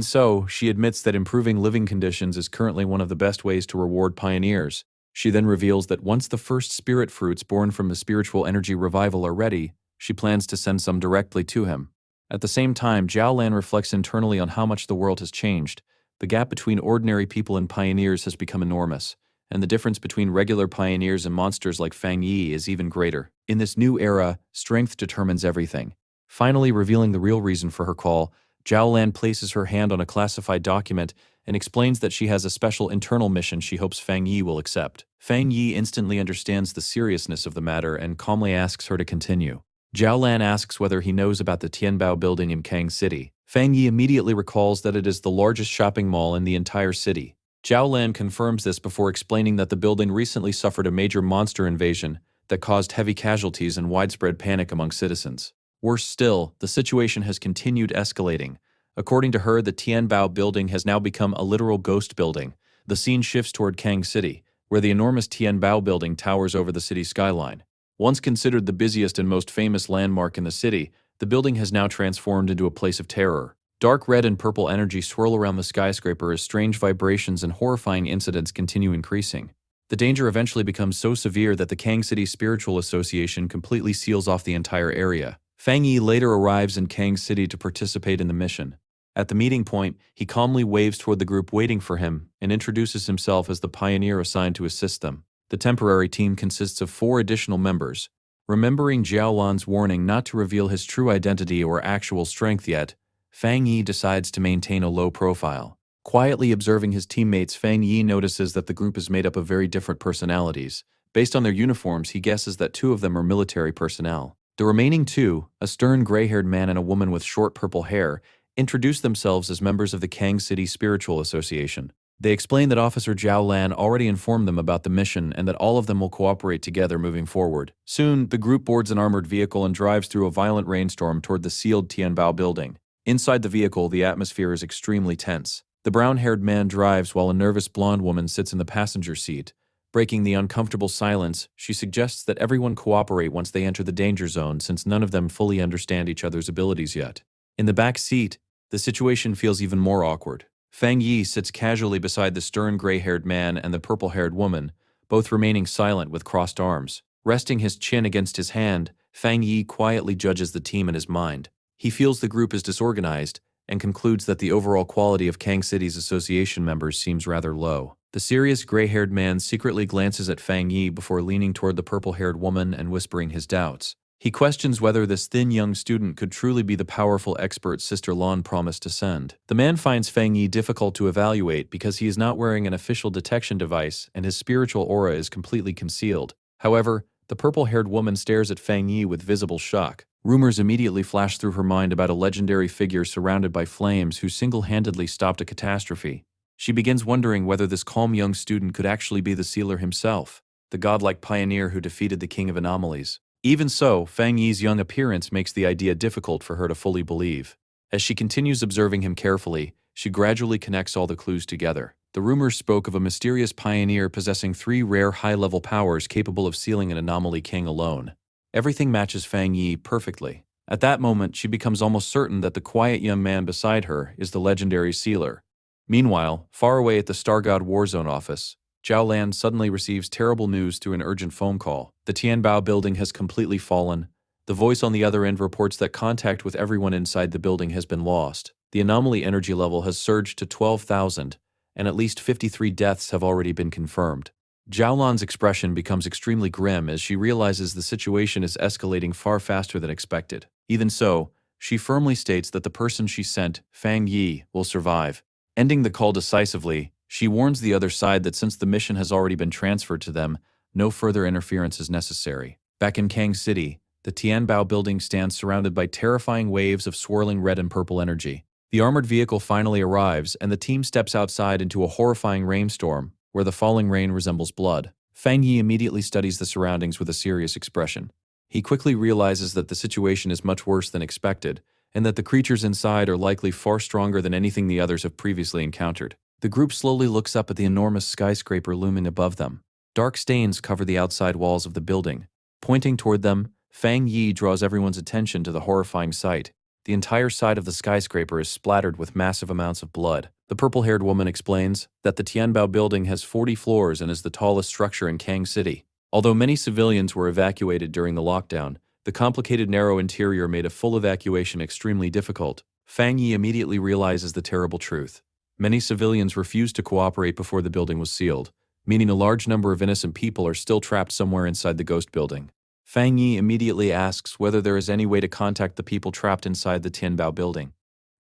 so, she admits that improving living conditions is currently one of the best ways to reward pioneers. She then reveals that once the first spirit fruits born from the spiritual energy revival are ready, she plans to send some directly to him. At the same time, Zhao Lan reflects internally on how much the world has changed. The gap between ordinary people and pioneers has become enormous, and the difference between regular pioneers and monsters like Fang Yi is even greater. In this new era, strength determines everything. Finally revealing the real reason for her call, Zhao Lan places her hand on a classified document and explains that she has a special internal mission she hopes Fang Yi will accept. Fang Yi instantly understands the seriousness of the matter and calmly asks her to continue. Zhao Lan asks whether he knows about the Tianbao building in Kang City. Fang Yi immediately recalls that it is the largest shopping mall in the entire city. Zhao Lan confirms this before explaining that the building recently suffered a major monster invasion that caused heavy casualties and widespread panic among citizens. Worse still, the situation has continued escalating. According to her, the Tianbao building has now become a literal ghost building. The scene shifts toward Kang City, where the enormous Tianbao building towers over the city skyline. Once considered the busiest and most famous landmark in the city, the building has now transformed into a place of terror. Dark red and purple energy swirl around the skyscraper as strange vibrations and horrifying incidents continue increasing. The danger eventually becomes so severe that the Kang City Spiritual Association completely seals off the entire area. Fang Yi later arrives in Kang City to participate in the mission. At the meeting point, he calmly waves toward the group waiting for him and introduces himself as the pioneer assigned to assist them. The temporary team consists of 4 additional members. Remembering Zhao Lan's warning not to reveal his true identity or actual strength yet, Fang Yi decides to maintain a low profile. Quietly observing his teammates, Fang Yi notices that the group is made up of very different personalities. Based on their uniforms, he guesses that 2 of them are military personnel. The remaining 2, a stern gray-haired man and a woman with short purple hair, introduce themselves as members of the Kang City Spiritual Association. They explain that Officer Zhao Lan already informed them about the mission and that all of them will cooperate together moving forward. Soon, the group boards an armored vehicle and drives through a violent rainstorm toward the sealed Tianbao building. Inside the vehicle, the atmosphere is extremely tense. The brown-haired man drives while a nervous blonde woman sits in the passenger seat. Breaking the uncomfortable silence, she suggests that everyone cooperate once they enter the danger zone since none of them fully understand each other's abilities yet. In the back seat, the situation feels even more awkward. Fang Yi sits casually beside the stern gray-haired man and the purple-haired woman, both remaining silent with crossed arms. Resting his chin against his hand, Fang Yi quietly judges the team in his mind. He feels the group is disorganized and concludes that the overall quality of Kang City's association members seems rather low. The serious gray-haired man secretly glances at Fang Yi before leaning toward the purple-haired woman and whispering his doubts. He questions whether this thin young student could truly be the powerful expert Sister Lan promised to send. The man finds Fang Yi difficult to evaluate because he is not wearing an official detection device and his spiritual aura is completely concealed. However, the purple-haired woman stares at Fang Yi with visible shock. Rumors immediately flash through her mind about a legendary figure surrounded by flames who single-handedly stopped a catastrophe. She begins wondering whether this calm young student could actually be the sealer himself, the godlike pioneer who defeated the King of Anomalies. Even so, Fang Yi's young appearance makes the idea difficult for her to fully believe. As she continues observing him carefully, she gradually connects all the clues together. The rumors spoke of a mysterious pioneer possessing 3 rare high-level powers capable of sealing an anomaly king alone. Everything matches Fang Yi perfectly. At that moment, she becomes almost certain that the quiet young man beside her is the legendary sealer. Meanwhile, far away at the Star God Warzone office, Zhao Lan suddenly receives terrible news through an urgent phone call. The Tianbao building has completely fallen. The voice on the other end reports that contact with everyone inside the building has been lost. The anomaly energy level has surged to 12,000, and at least 53 deaths have already been confirmed. Zhao Lan's expression becomes extremely grim as she realizes the situation is escalating far faster than expected. Even so, she firmly states that the person she sent, Fang Yi, will survive. Ending the call decisively, she warns the other side that since the mission has already been transferred to them, no further interference is necessary. Back in Kang City, the Tianbao building stands surrounded by terrifying waves of swirling red and purple energy. The armored vehicle finally arrives, and the team steps outside into a horrifying rainstorm, where the falling rain resembles blood. Fang Yi immediately studies the surroundings with a serious expression. He quickly realizes that the situation is much worse than expected, and that the creatures inside are likely far stronger than anything the others have previously encountered. The group slowly looks up at the enormous skyscraper looming above them. Dark stains cover the outside walls of the building. Pointing toward them, Fang Yi draws everyone's attention to the horrifying sight. The entire side of the skyscraper is splattered with massive amounts of blood. The purple-haired woman explains that the Tianbao building has 40 floors and is the tallest structure in Kang City. Although many civilians were evacuated during the lockdown, the complicated narrow interior made a full evacuation extremely difficult. Fang Yi immediately realizes the terrible truth. Many civilians refused to cooperate before the building was sealed, meaning a large number of innocent people are still trapped somewhere inside the ghost building. Fang Yi immediately asks whether there is any way to contact the people trapped inside the Tianbao building.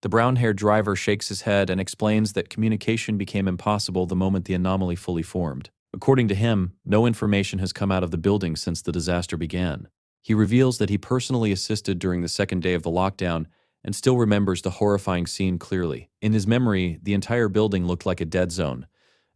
The brown-haired driver shakes his head and explains that communication became impossible the moment the anomaly fully formed. According to him, no information has come out of the building since the disaster began. He reveals that he personally assisted during the second day of the lockdown and still remembers the horrifying scene clearly. In his memory, the entire building looked like a dead zone,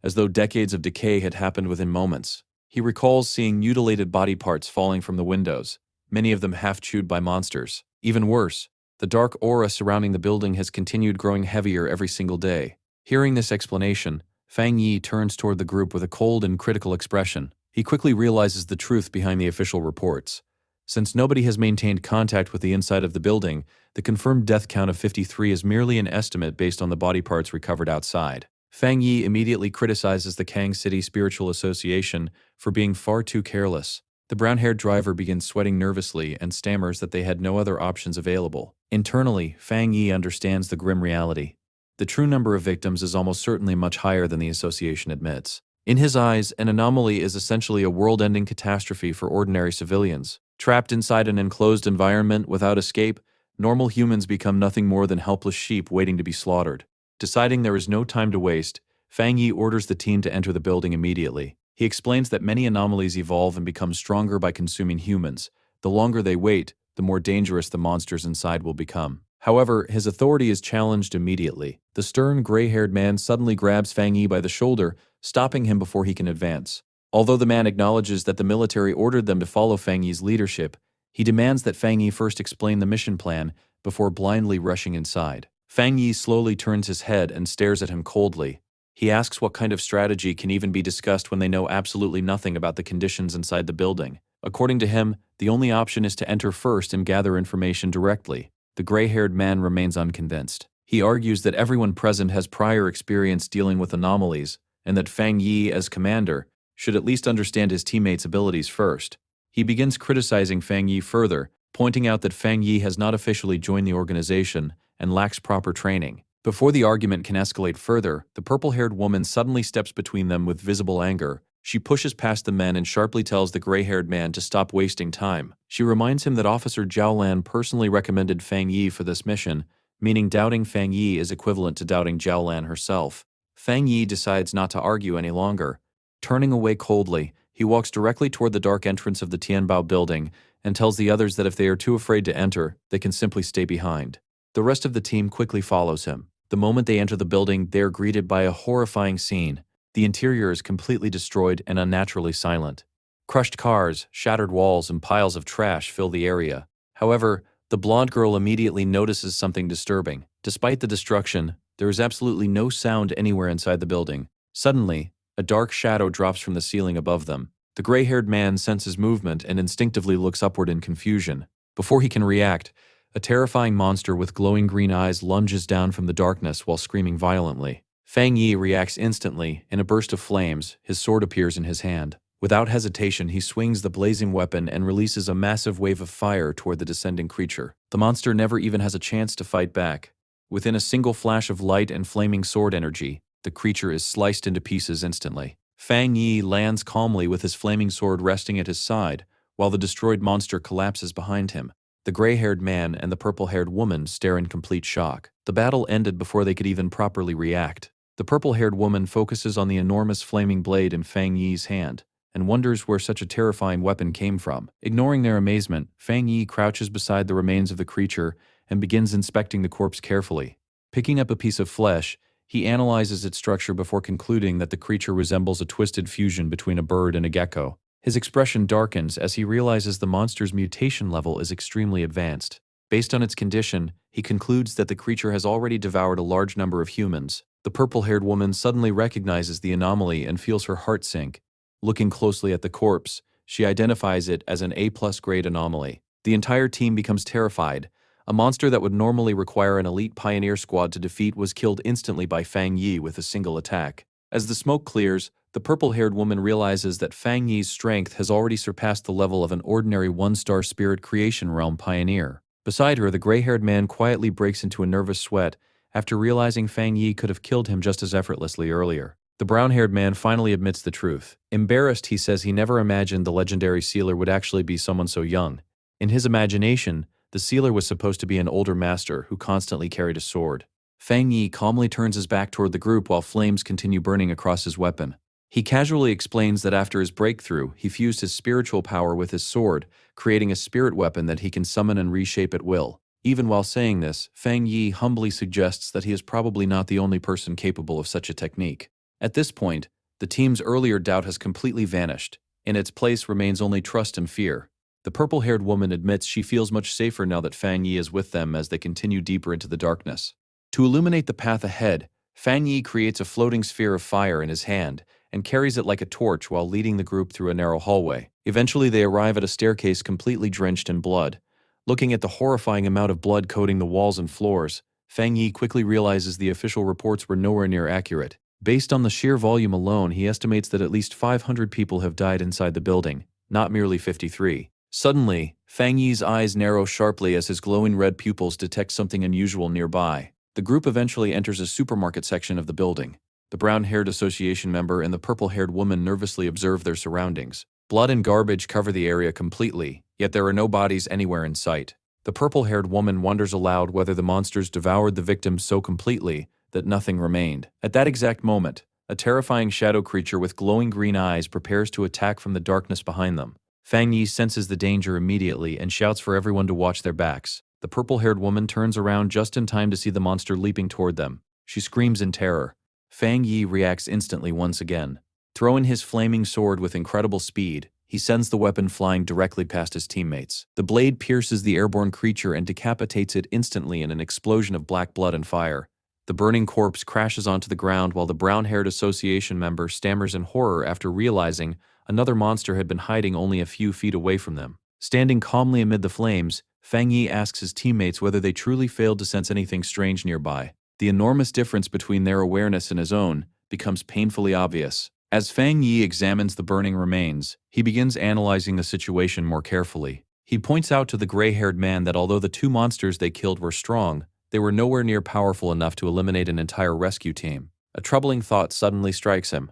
as though decades of decay had happened within moments. He recalls seeing mutilated body parts falling from the windows, many of them half-chewed by monsters. Even worse, the dark aura surrounding the building has continued growing heavier every single day. Hearing this explanation, Fang Yi turns toward the group with a cold and critical expression. He quickly realizes the truth behind the official reports. Since nobody has maintained contact with the inside of the building, the confirmed death count of 53 is merely an estimate based on the body parts recovered outside. Fang Yi immediately criticizes the Kang City Spiritual Association for being far too careless. The brown-haired driver begins sweating nervously and stammers that they had no other options available. Internally, Fang Yi understands the grim reality. The true number of victims is almost certainly much higher than the association admits. In his eyes, an anomaly is essentially a world-ending catastrophe for ordinary civilians. Trapped inside an enclosed environment without escape, Normal humans become nothing more than helpless sheep waiting to be slaughtered. Deciding there is no time to waste, Fang Yi orders the team to enter the building immediately. He explains that many anomalies evolve and become stronger by consuming humans. The longer they wait, the more dangerous the monsters inside will become. However, his authority is challenged immediately. The stern, gray-haired man suddenly grabs Fang Yi by the shoulder, stopping him before he can advance. Although the man acknowledges that the military ordered them to follow Fang Yi's leadership, he demands that Fang Yi first explain the mission plan before blindly rushing inside. Fang Yi slowly turns his head and stares at him coldly. He asks what kind of strategy can even be discussed when they know absolutely nothing about the conditions inside the building. According to him, the only option is to enter first and gather information directly. The gray-haired man remains unconvinced. He argues that everyone present has prior experience dealing with anomalies, and that Fang Yi, as commander, should at least understand his teammates' abilities first. He begins criticizing Fang Yi further, pointing out that Fang Yi has not officially joined the organization and lacks proper training. Before the argument can escalate further, the purple-haired woman suddenly steps between them with visible anger. She pushes past the men and sharply tells the gray-haired man to stop wasting time. She reminds him that Officer Zhao Lan personally recommended Fang Yi for this mission, meaning doubting Fang Yi is equivalent to doubting Zhao Lan herself. Fang Yi decides not to argue any longer. Turning away coldly, he walks directly toward the dark entrance of the Tianbao building and tells the others that if they are too afraid to enter, they can simply stay behind. The rest of the team quickly follows him. The moment they enter the building, they are greeted by a horrifying scene. The interior is completely destroyed and unnaturally silent. Crushed cars, shattered walls, and piles of trash fill the area. However, the blonde girl immediately notices something disturbing. Despite the destruction, there is absolutely no sound anywhere inside the building. Suddenly, a dark shadow drops from the ceiling above them. The gray-haired man senses movement and instinctively looks upward in confusion. Before he can react, a terrifying monster with glowing green eyes lunges down from the darkness while screaming violently. Fang Yi reacts instantly. In a burst of flames, his sword appears in his hand. Without hesitation, he swings the blazing weapon and releases a massive wave of fire toward the descending creature. The monster never even has a chance to fight back. Within a single flash of light and flaming sword energy, the creature is sliced into pieces instantly. Fang Yi lands calmly with his flaming sword resting at his side, while the destroyed monster collapses behind him. The gray-haired man and the purple-haired woman stare in complete shock. The battle ended before they could even properly react. The purple-haired woman focuses on the enormous flaming blade in Fang Yi's hand and wonders where such a terrifying weapon came from. Ignoring their amazement, Fang Yi crouches beside the remains of the creature and begins inspecting the corpse carefully. Picking up a piece of flesh, he analyzes its structure before concluding that the creature resembles a twisted fusion between a bird and a gecko. His expression darkens as he realizes the monster's mutation level is extremely advanced. Based on its condition, he concludes that the creature has already devoured a large number of humans. The purple-haired woman suddenly recognizes the anomaly and feels her heart sink. Looking closely at the corpse, she identifies it as an A+ grade anomaly. The entire team becomes terrified. A monster that would normally require an elite pioneer squad to defeat was killed instantly by Fang Yi with a single attack. As the smoke clears, the purple-haired woman realizes that Fang Yi's strength has already surpassed the level of an ordinary one-star spirit creation realm pioneer. Beside her, the gray-haired man quietly breaks into a nervous sweat after realizing Fang Yi could have killed him just as effortlessly earlier. The brown-haired man finally admits the truth. Embarrassed, he says he never imagined the legendary sealer would actually be someone so young. In his imagination, the sealer was supposed to be an older master who constantly carried a sword. Fang Yi calmly turns his back toward the group while flames continue burning across his weapon. He casually explains that after his breakthrough, he fused his spiritual power with his sword, creating a spirit weapon that he can summon and reshape at will. Even while saying this, Fang Yi humbly suggests that he is probably not the only person capable of such a technique. At this point, the team's earlier doubt has completely vanished. In its place remains only trust and fear. The purple-haired woman admits she feels much safer now that Fang Yi is with them as they continue deeper into the darkness. To illuminate the path ahead, Fang Yi creates a floating sphere of fire in his hand and carries it like a torch while leading the group through a narrow hallway. Eventually, they arrive at a staircase completely drenched in blood. Looking at the horrifying amount of blood coating the walls and floors, Fang Yi quickly realizes the official reports were nowhere near accurate. Based on the sheer volume alone, he estimates that at least 500 people have died inside the building, not merely 53. Suddenly, Fang Yi's eyes narrow sharply as his glowing red pupils detect something unusual nearby. The group eventually enters a supermarket section of the building. The brown-haired association member and the purple-haired woman nervously observe their surroundings. Blood and garbage cover the area completely, yet there are no bodies anywhere in sight. The purple-haired woman wonders aloud whether the monsters devoured the victims so completely that nothing remained. At that exact moment, a terrifying shadow creature with glowing green eyes prepares to attack from the darkness behind them. Fang Yi senses the danger immediately and shouts for everyone to watch their backs. The purple-haired woman turns around just in time to see the monster leaping toward them. She screams in terror. Fang Yi reacts instantly once again. Throwing his flaming sword with incredible speed, he sends the weapon flying directly past his teammates. The blade pierces the airborne creature and decapitates it instantly in an explosion of black blood and fire. The burning corpse crashes onto the ground while the brown-haired association member stammers in horror after realizing another monster had been hiding only a few feet away from them. Standing calmly amid the flames, Fang Yi asks his teammates whether they truly failed to sense anything strange nearby. The enormous difference between their awareness and his own becomes painfully obvious. As Fang Yi examines the burning remains, he begins analyzing the situation more carefully. He points out to the gray-haired man that although the two monsters they killed were strong, they were nowhere near powerful enough to eliminate an entire rescue team. A troubling thought suddenly strikes him.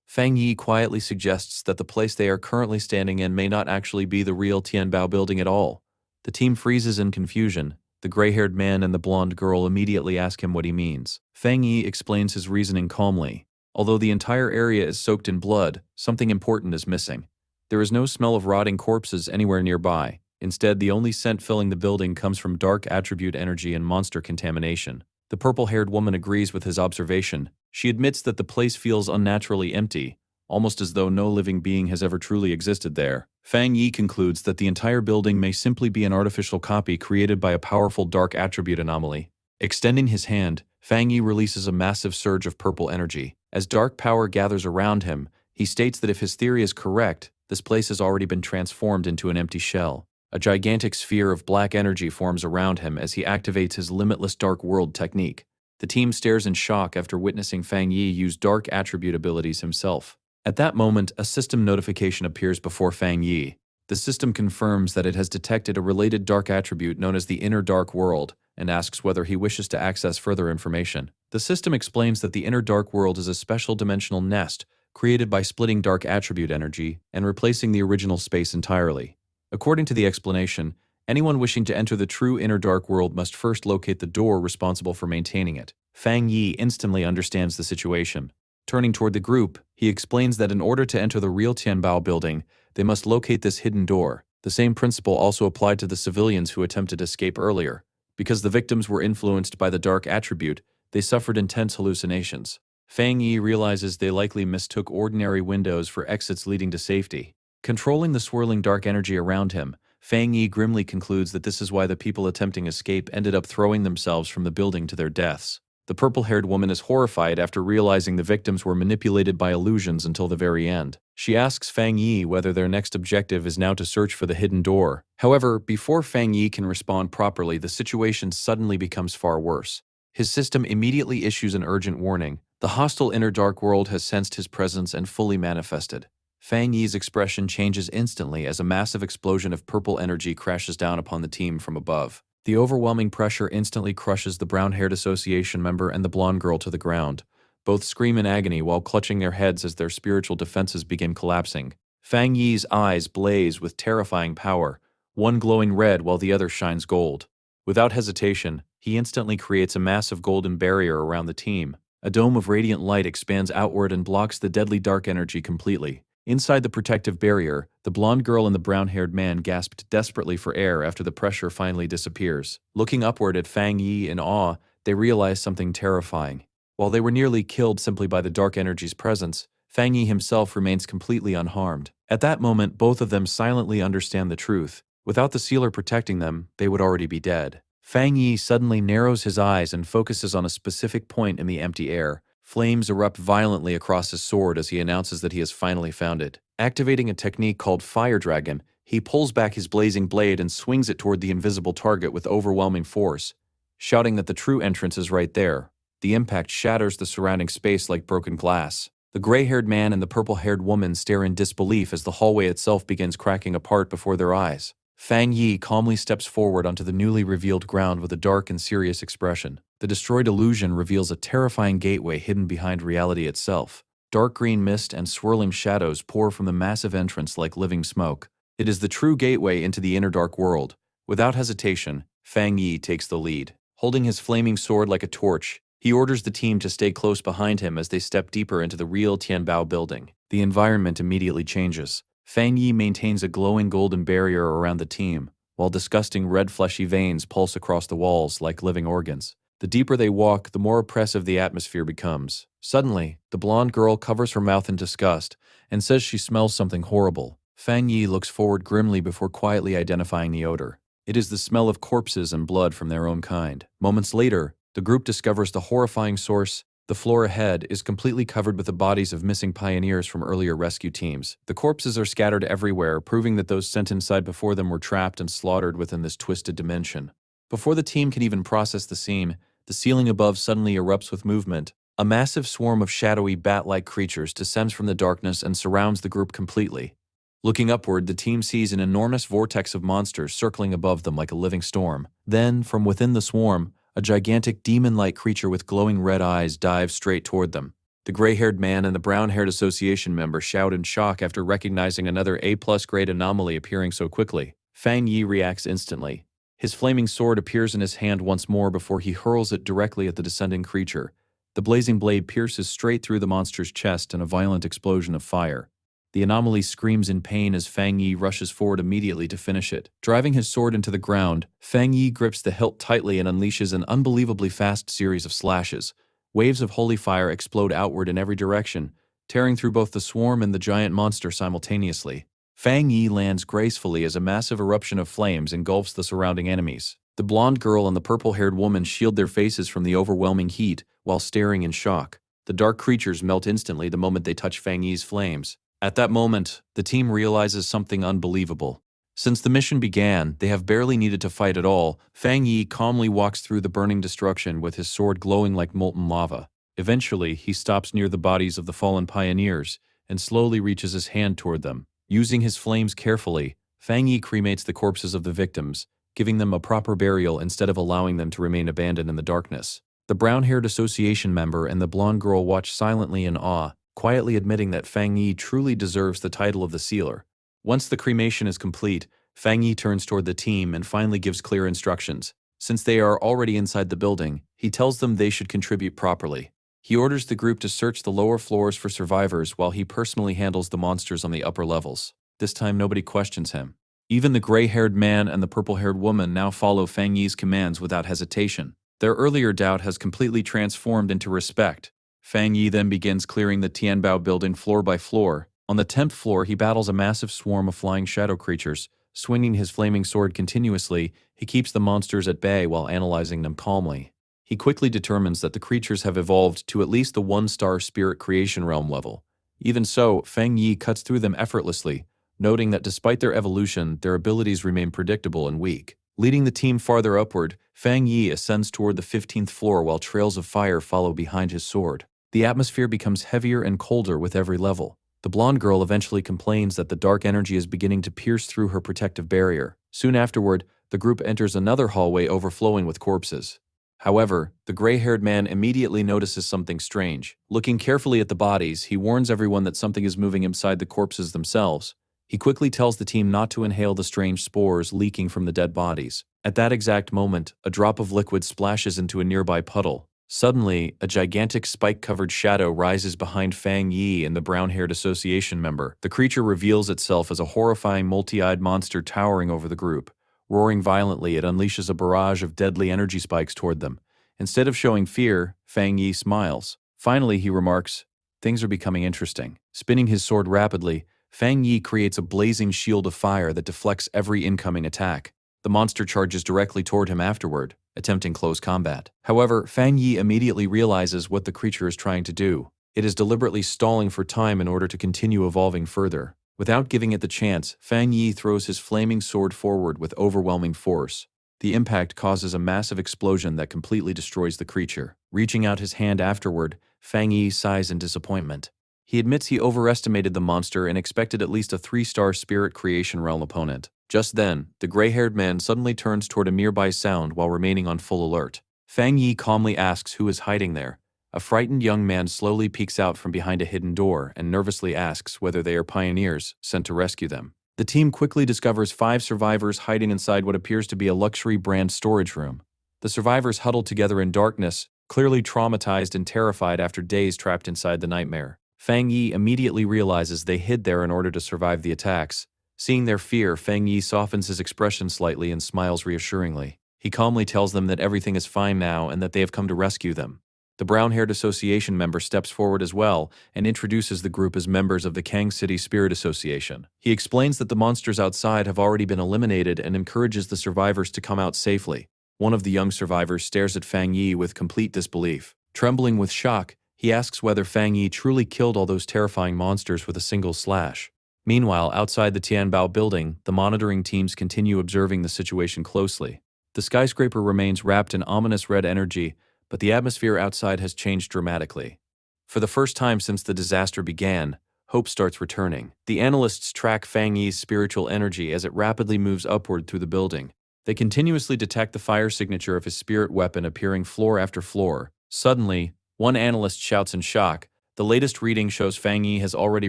Fang Yi quietly suggests that the place they are currently standing in may not actually be the real Tianbao building at all. The team freezes in confusion. The gray-haired man and the blonde girl immediately ask him what he means. Fang Yi explains his reasoning calmly. Although the entire area is soaked in blood, something important is missing. There is no smell of rotting corpses anywhere nearby. Instead, the only scent filling the building comes from dark attribute energy and monster contamination. The purple-haired woman agrees with his observation. She admits that the place feels unnaturally empty, almost as though no living being has ever truly existed there. Fang Yi concludes that the entire building may simply be an artificial copy created by a powerful dark attribute anomaly. Extending his hand, Fang Yi releases a massive surge of purple energy. As dark power gathers around him, he states that if his theory is correct, this place has already been transformed into an empty shell. A gigantic sphere of black energy forms around him as he activates his limitless dark world technique. The team stares in shock after witnessing Fang Yi use dark attribute abilities himself. At that moment, a system notification appears before Fang Yi. The system confirms that it has detected a related dark attribute known as the Inner Dark World and asks whether he wishes to access further information. The system explains that the Inner Dark World is a special dimensional nest created by splitting dark attribute energy and replacing the original space entirely. According to the explanation, anyone wishing to enter the true Inner Dark World must first locate the door responsible for maintaining it. Fang Yi instantly understands the situation. Turning toward the group, he explains that in order to enter the real Tianbao building, they must locate this hidden door. The same principle also applied to the civilians who attempted escape earlier. Because the victims were influenced by the dark attribute, they suffered intense hallucinations. Fang Yi realizes they likely mistook ordinary windows for exits leading to safety. Controlling the swirling dark energy around him, Fang Yi grimly concludes that this is why the people attempting escape ended up throwing themselves from the building to their deaths. The purple-haired woman is horrified after realizing the victims were manipulated by illusions until the very end. She asks Fang Yi whether their next objective is now to search for the hidden door. However, before Fang Yi can respond properly, the situation suddenly becomes far worse. His system immediately issues an urgent warning. The hostile Inner Dark World has sensed his presence and fully manifested. Fang Yi's expression changes instantly as a massive explosion of purple energy crashes down upon the team from above. The overwhelming pressure instantly crushes the brown-haired association member and the blonde girl to the ground. Both scream in agony while clutching their heads as their spiritual defenses begin collapsing. Fang Yi's eyes blaze with terrifying power, one glowing red while the other shines gold. Without hesitation, he instantly creates a massive golden barrier around the team. A dome of radiant light expands outward and blocks the deadly dark energy completely. Inside the protective barrier, the blonde girl and the brown-haired man gasped desperately for air after the pressure finally disappears. Looking upward at Fang Yi in awe, they realize something terrifying. While they were nearly killed simply by the dark energy's presence, Fang Yi himself remains completely unharmed. At that moment, both of them silently understand the truth. Without the sealer protecting them, they would already be dead. Fang Yi suddenly narrows his eyes and focuses on a specific point in the empty air. Flames erupt violently across his sword as he announces that he has finally found it. Activating a technique called Fire Dragon, he pulls back his blazing blade and swings it toward the invisible target with overwhelming force, shouting that the true entrance is right there. The impact shatters the surrounding space like broken glass. The gray-haired man and the purple-haired woman stare in disbelief as the hallway itself begins cracking apart before their eyes. Fang Yi calmly steps forward onto the newly revealed ground with a dark and serious expression. The destroyed illusion reveals a terrifying gateway hidden behind reality itself. Dark green mist and swirling shadows pour from the massive entrance like living smoke. It is the true gateway into the Inner Dark World, Without hesitation, Fang Yi takes the lead. Holding his flaming sword like a torch, he orders the team to stay close behind him as they step deeper into the real Tianbao building. The environment immediately changes. Fang Yi maintains a glowing golden barrier around the team, while disgusting red fleshy veins pulse across the walls like living organs. The deeper they walk, the more oppressive the atmosphere becomes. Suddenly, the blonde girl covers her mouth in disgust and says she smells something horrible. Fang Yi looks forward grimly before quietly identifying the odor. It is the smell of corpses and blood from their own kind. Moments later, the group discovers the horrifying source. The floor ahead is completely covered with the bodies of missing pioneers from earlier rescue teams. The corpses are scattered everywhere, proving that those sent inside before them were trapped and slaughtered within this twisted dimension. Before the team can even process the scene, the ceiling above suddenly erupts with movement. A massive swarm of shadowy bat-like creatures descends from the darkness and surrounds the group completely. Looking upward, the team sees an enormous vortex of monsters circling above them like a living storm. Then, from within the swarm, a gigantic demon-like creature with glowing red eyes dives straight toward them. The gray-haired man and the brown-haired association member shout in shock after recognizing another A-plus grade anomaly appearing so quickly. Fang Yi reacts instantly. His flaming sword appears in his hand once more before he hurls it directly at the descending creature. The blazing blade pierces straight through the monster's chest in a violent explosion of fire. The anomaly screams in pain as Fang Yi rushes forward immediately to finish it. Driving his sword into the ground, Fang Yi grips the hilt tightly and unleashes an unbelievably fast series of slashes. Waves of holy fire explode outward in every direction, tearing through both the swarm and the giant monster simultaneously. Fang Yi lands gracefully as a massive eruption of flames engulfs the surrounding enemies. The blonde girl and the purple-haired woman shield their faces from the overwhelming heat while staring in shock. The dark creatures melt instantly the moment they touch Fang Yi's flames. At that moment, the team realizes something unbelievable. Since the mission began, they have barely needed to fight at all. Fang Yi calmly walks through the burning destruction with his sword glowing like molten lava. Eventually, he stops near the bodies of the fallen pioneers and slowly reaches his hand toward them. Using his flames carefully, Fang Yi cremates the corpses of the victims, giving them a proper burial instead of allowing them to remain abandoned in the darkness. The brown-haired association member and the blonde girl watch silently in awe, quietly admitting that Fang Yi truly deserves the title of the sealer. Once the cremation is complete, Fang Yi turns toward the team and finally gives clear instructions. Since they are already inside the building, he tells them they should contribute properly. He orders the group to search the lower floors for survivors while he personally handles the monsters on the upper levels. This time nobody questions him. Even the gray-haired man and the purple-haired woman now follow Fang Yi's commands without hesitation. Their earlier doubt has completely transformed into respect. Fang Yi then begins clearing the Tianbao building floor by floor. On the 10th floor, he battles a massive swarm of flying shadow creatures. Swinging his flaming sword continuously, he keeps the monsters at bay while analyzing them calmly. He quickly determines that the creatures have evolved to at least the 1-star spirit creation realm level. Even so, Fang Yi cuts through them effortlessly, noting that despite their evolution, their abilities remain predictable and weak. Leading the team farther upward, Fang Yi ascends toward the 15th floor while trails of fire follow behind his sword. The atmosphere becomes heavier and colder with every level. The blonde girl eventually complains that the dark energy is beginning to pierce through her protective barrier. Soon afterward, the group enters another hallway overflowing with corpses. However, the gray-haired man immediately notices something strange. Looking carefully at the bodies, he warns everyone that something is moving inside the corpses themselves. He quickly tells the team not to inhale the strange spores leaking from the dead bodies. At that exact moment, a drop of liquid splashes into a nearby puddle. Suddenly, a gigantic spike-covered shadow rises behind Fang Yi and the brown-haired association member. The creature reveals itself as a horrifying multi-eyed monster towering over the group. Roaring violently, it unleashes a barrage of deadly energy spikes toward them. Instead of showing fear, Fang Yi smiles. Finally, he remarks, "Things are becoming interesting." Spinning his sword rapidly, Fang Yi creates a blazing shield of fire that deflects every incoming attack. The monster charges directly toward him afterward, attempting close combat. However, Fang Yi immediately realizes what the creature is trying to do. It is deliberately stalling for time in order to continue evolving further. Without giving it the chance, Fang Yi throws his flaming sword forward with overwhelming force. The impact causes a massive explosion that completely destroys the creature. Reaching out his hand afterward, Fang Yi sighs in disappointment. He admits he overestimated the monster and expected at least a 3-star spirit creation realm opponent. Just then, the gray-haired man suddenly turns toward a nearby sound while remaining on full alert. Fang Yi calmly asks who is hiding there. A frightened young man slowly peeks out from behind a hidden door and nervously asks whether they are pioneers sent to rescue them. The team quickly discovers 5 survivors hiding inside what appears to be a luxury brand storage room. The survivors huddle together in darkness, clearly traumatized and terrified after days trapped inside the nightmare. Fang Yi immediately realizes they hid there in order to survive the attacks. Seeing their fear, Fang Yi softens his expression slightly and smiles reassuringly. He calmly tells them that everything is fine now and that they have come to rescue them. The brown-haired association member steps forward as well and introduces the group as members of the Kang City Spirit Association. He explains that the monsters outside have already been eliminated and encourages the survivors to come out safely. One of the young survivors stares at Fang Yi with complete disbelief. Trembling with shock, he asks whether Fang Yi truly killed all those terrifying monsters with a single slash. Meanwhile, outside the Tianbao building, the monitoring teams continue observing the situation closely. The skyscraper remains wrapped in ominous red energy, but the atmosphere outside has changed dramatically. For the first time since the disaster began, hope starts returning. The analysts track Fang Yi's spiritual energy as it rapidly moves upward through the building. They continuously detect the fire signature of his spirit weapon appearing floor after floor. Suddenly, one analyst shouts in shock. The latest reading shows Fang Yi has already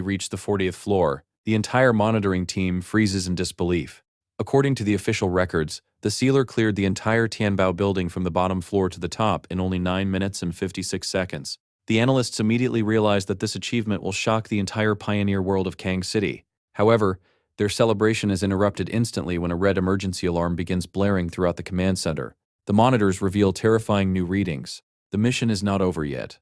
reached the 40th floor. The entire monitoring team freezes in disbelief. According to the official records, the sealer cleared the entire Tianbao building from the bottom floor to the top in only 9 minutes and 56 seconds. The analysts immediately realize that this achievement will shock the entire pioneer world of Kang City. However, their celebration is interrupted instantly when a red emergency alarm begins blaring throughout the command center. The monitors reveal terrifying new readings. The mission is not over yet.